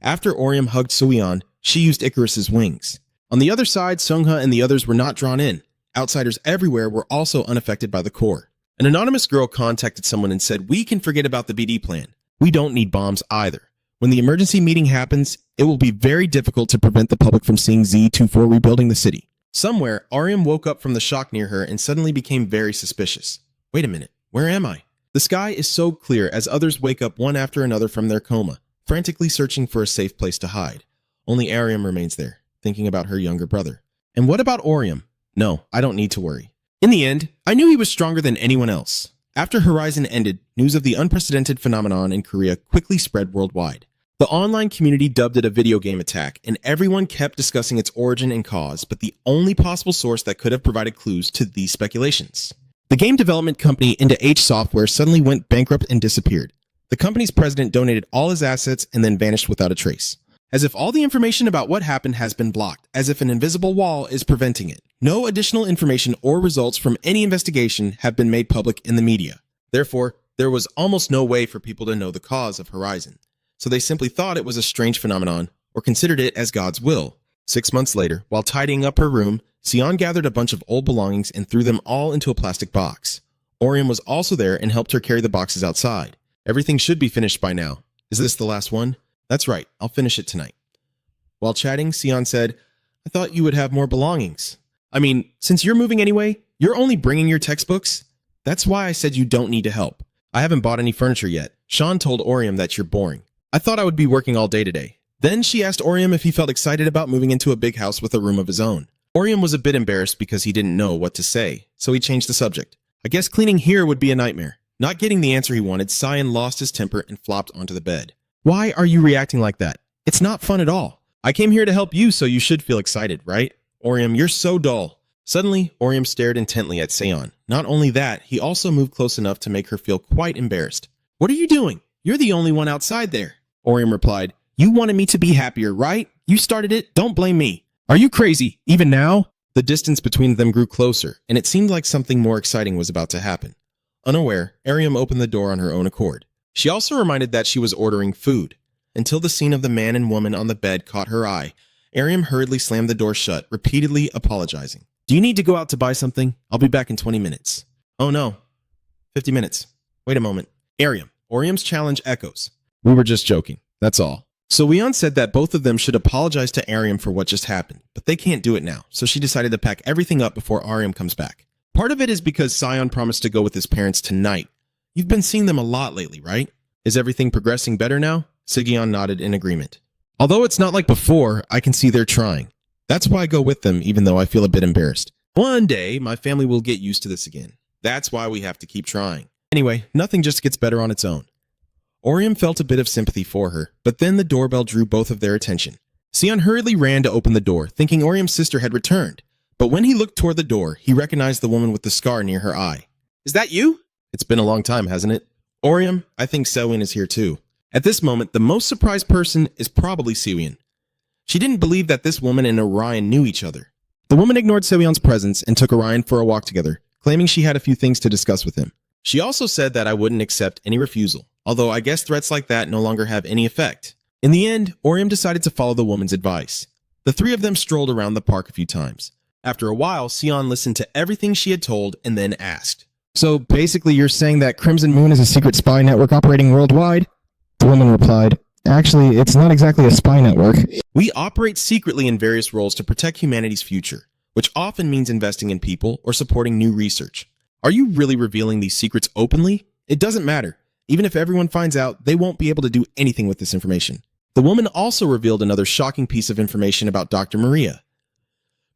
Speaker 1: After Orium hugged Seoyeon, she used Icarus's wings. On the other side, Seungha and the others were not drawn in. Outsiders everywhere were also unaffected by the core. An anonymous girl contacted someone and said, "We can forget about the BD plan. We don't need bombs either. When the emergency meeting happens, it will be very difficult to prevent the public from seeing Z24 rebuilding the city." Somewhere, Orium woke up from the shock near her and suddenly became very suspicious. Wait a minute, where am I? The sky is so clear as others wake up one after another from their coma, frantically searching for a safe place to hide. Only Arium remains there, thinking about her younger brother. And what about Orium? No, I don't need to worry. In the end, I knew he was stronger than anyone else. After Horizon ended, news of the unprecedented phenomenon in Korea quickly spread worldwide. The online community dubbed it a video game attack, and everyone kept discussing its origin and cause, but the only possible source that could have provided clues to these speculations. The game development company Into H Software suddenly went bankrupt and disappeared. The company's president donated all his assets and then vanished without a trace. As if all the information about what happened has been blocked, as if an invisible wall is preventing it. No additional information or results from any investigation have been made public in the media. Therefore, there was almost no way for people to know the cause of Horizon. So they simply thought it was a strange phenomenon, or considered it as God's will. 6 months later, while tidying up her room, Sion gathered a bunch of old belongings and threw them all into a plastic box. Orium was also there and helped her carry the boxes outside. Everything should be finished by now. Is this the last one? That's right, I'll finish it tonight. While chatting, Sion said, "I thought you would have more belongings. I mean, since you're moving anyway, you're only bringing your textbooks? That's why I said you don't need to help. I haven't bought any furniture yet. Sean told Orium that you're boring. I thought I would be working all day today." Then she asked Orium if he felt excited about moving into a big house with a room of his own. Orium was a bit embarrassed because he didn't know what to say, so he changed the subject. "I guess cleaning here would be a nightmare." Not getting the answer he wanted, Sion lost his temper and flopped onto the bed. "Why are you reacting like that? It's not fun at all. I came here to help you, so you should feel excited, right? Orium, you're so dull." Suddenly, Orium stared intently at Seoyeon. Not only that, he also moved close enough to make her feel quite embarrassed. "What are you doing? You're the only one outside there." Orium replied, "You wanted me to be happier, right? You started it, don't blame me." "Are you crazy, even now?" The distance between them grew closer, and it seemed like something more exciting was about to happen. Unaware, Arium opened the door on her own accord. She also reminded that she was ordering food. Until the scene of the man and woman on the bed caught her eye, Arium hurriedly slammed the door shut, repeatedly apologizing. "Do you need to go out to buy something? I'll be back in 20 minutes. "Oh no. 50 minutes. Wait a moment." Arium. Orium's challenge echoes. "We were just joking. That's all." So Leon said that both of them should apologize to Arium for what just happened, but they can't do it now, so she decided to pack everything up before Arium comes back. Part of it is because Sion promised to go with his parents tonight. You've been seeing them a lot lately, right? Is everything progressing better now? Sigyeon nodded in agreement. "Although it's not like before, I can see they're trying. That's why I go with them, even though I feel a bit embarrassed. One day, my family will get used to this again. That's why we have to keep trying. Anyway, nothing just gets better on its own." Orium felt a bit of sympathy for her, but then the doorbell drew both of their attention. Sion hurriedly ran to open the door, thinking Orium's sister had returned. But when he looked toward the door, he recognized the woman with the scar near her eye. "Is that you?" "It's been a long time, hasn't it?" "Orium, I think Seoyeon is here too." At this moment, the most surprised person is probably Seoyeon. She didn't believe that this woman and Orion knew each other. The woman ignored Seoyeon's presence and took Orion for a walk together. claiming she had a few things to discuss with him. She also said that I wouldn't accept any refusal, although I guess threats like that no longer have any effect. In the end, Orium decided to follow the woman's advice. The three of them strolled around the park a few times. After a while, Sion listened to everything she had told and then asked,
Speaker 2: So basically you're saying that Crimson Moon is a secret spy network operating worldwide? The woman replied, Actually, it's not exactly a spy network.
Speaker 1: We operate secretly in various roles to protect humanity's future, which often means investing in people or supporting new research. Are you really revealing these secrets openly? It doesn't matter. Even if everyone finds out, they won't be able to do anything with this information. The woman also revealed another shocking piece of information about Dr. Maria.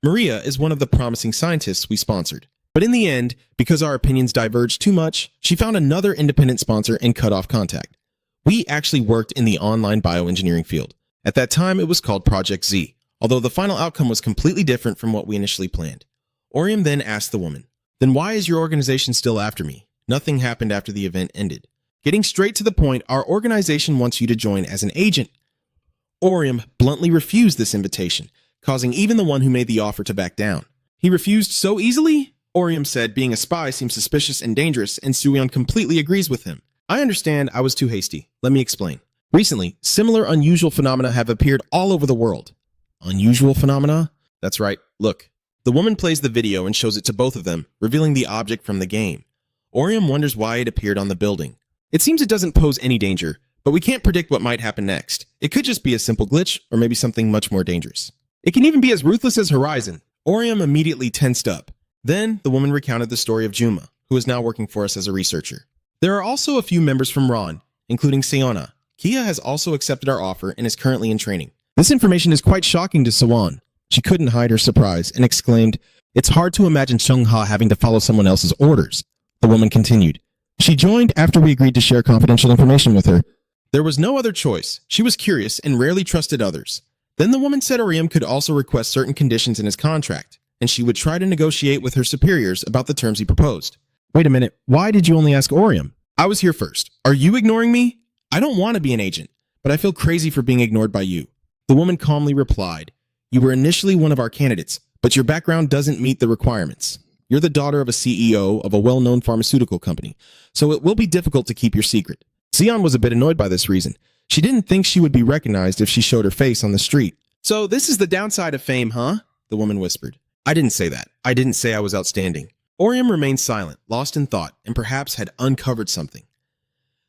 Speaker 1: Maria is one of the promising scientists we sponsored. But in the end, because our opinions diverged too much, she found another independent sponsor and cut off contact. We actually worked in the online bioengineering field. At that time, it was called Project Z, although the final outcome was completely different from what we initially planned. Orium then asked the woman, Then why is your organization still after me? Nothing happened after the event ended. Getting straight to the point, our organization wants you to join as an agent. Orium bluntly refused this invitation, causing even the one who made the offer to back down. He refused so easily? Orium said being a spy seems suspicious and dangerous, and Suyeon completely agrees with him. I understand I was too hasty. Let me explain. Recently, similar unusual phenomena have appeared all over the world. Unusual phenomena? That's right. Look. The woman plays the video and shows it to both of them, revealing the object from the game. Orium wonders why it appeared on the building. It seems it doesn't pose any danger, but we can't predict what might happen next. It could just be a simple glitch, or maybe something much more dangerous. It can even be as ruthless as Horizon. Orium immediately tensed up. Then, the woman recounted the story of Juma, who is now working for us as a researcher. There are also a few members from Ron, including Seona. Kia has also accepted our offer and is currently in training. This information is quite shocking to Sewon. She couldn't hide her surprise and exclaimed, It's hard to imagine Seungha having to follow someone else's orders. The woman continued, She joined after we agreed to share confidential information with her. There was no other choice. She was curious and rarely trusted others. Then the woman said Orium could also request certain conditions in his contract, and she would try to negotiate with her superiors about the terms he proposed. Wait a minute, why did you only ask Orium? I was here first. Are you ignoring me? I don't want to be an agent, but I feel crazy for being ignored by you. The woman calmly replied, You were initially one of our candidates, but your background doesn't meet the requirements. You're the daughter of a CEO of a well-known pharmaceutical company, so it will be difficult to keep your secret. Sion was a bit annoyed by this reason. She didn't think she would be recognized if she showed her face on the street. So this is the downside of fame, huh? The woman whispered. I didn't say that. I didn't say I was outstanding. Orium remained silent, lost in thought, and perhaps had uncovered something.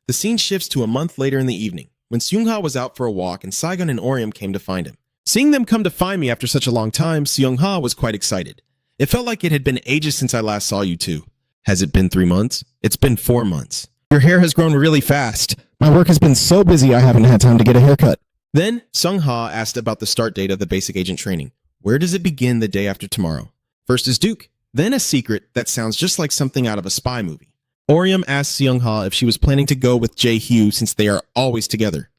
Speaker 1: The scene shifts to a month later in the evening, when Seungha was out for a walk and Saigon and Orium came to find him. Seeing them come to find me after such a long time, Seungha was quite excited. It felt like it had been ages since I last saw you two. Has it been 3 months? It's been 4 months.
Speaker 2: Your hair has grown really fast. My work has been so busy I haven't had time to get a haircut.
Speaker 1: Then, Seungha asked about the start date of the basic agent training. Where does it begin the day after tomorrow? First is Duke, then a secret that sounds just like something out of a spy movie. Orium asked Seungha if she was planning to go with Jae-hyo since they are always together.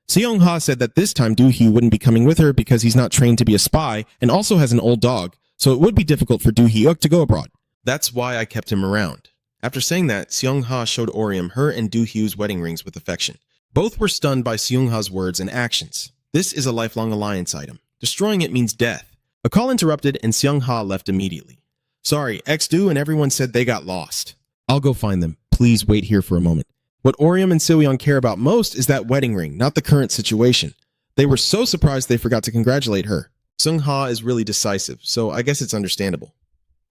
Speaker 1: Seungha said that this time Do-hyo wouldn't be coming with her because he's not trained to be a spy and also has an old dog, so it would be difficult for Do-hyuk to go abroad. That's why I kept him around. After saying that, Seungha showed Orium her and Do-hyo's wedding rings with affection. Both were stunned by Seungha's words and actions. This is a lifelong alliance item. Destroying it means death. A call interrupted and Seungha left immediately. Sorry, ex-Do and everyone said they got lost. I'll go find them. Please wait here for a moment. What Orium and Seoyeon care about most is that wedding ring, not the current situation. They were so surprised they forgot to congratulate her. Seungha is really decisive, so I guess it's understandable.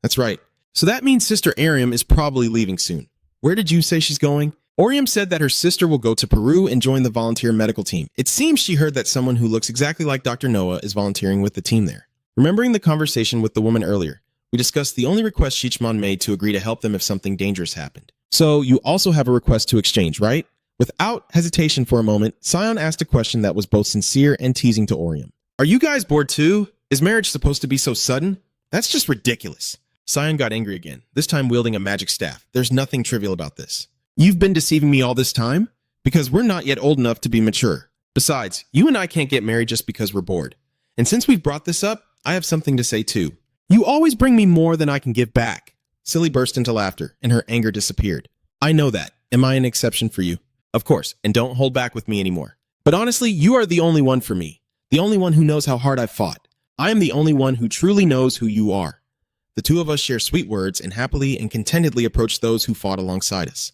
Speaker 1: That's right. So that means Sister Arium is probably leaving soon. Where did you say she's going? Orium said that her sister will go to Peru and join the volunteer medical team. It seems she heard that someone who looks exactly like Dr. Noah is volunteering with the team there. Remembering the conversation with the woman earlier, we discussed the only request Shichimon made to agree to help them if something dangerous happened. So you also have a request to exchange, right? Without hesitation for a moment, Sion asked a question that was both sincere and teasing to Orium. Are you guys bored too? Is marriage supposed to be so sudden? That's just ridiculous. Sion got angry again, this time wielding a magic staff. There's nothing trivial about this. You've been deceiving me all this time? Because we're not yet old enough to be mature. Besides, you and I can't get married just because we're bored. And since we've brought this up, I have something to say too. You always bring me more than I can give back. Silly burst into laughter, and her anger disappeared. I know that. Am I an exception for you? Of course, and don't hold back with me anymore. But honestly, you are the only one for me. The only one who knows how hard I've fought. I am the only one who truly knows who you are. The two of us share sweet words and happily and contentedly approach those who fought alongside us.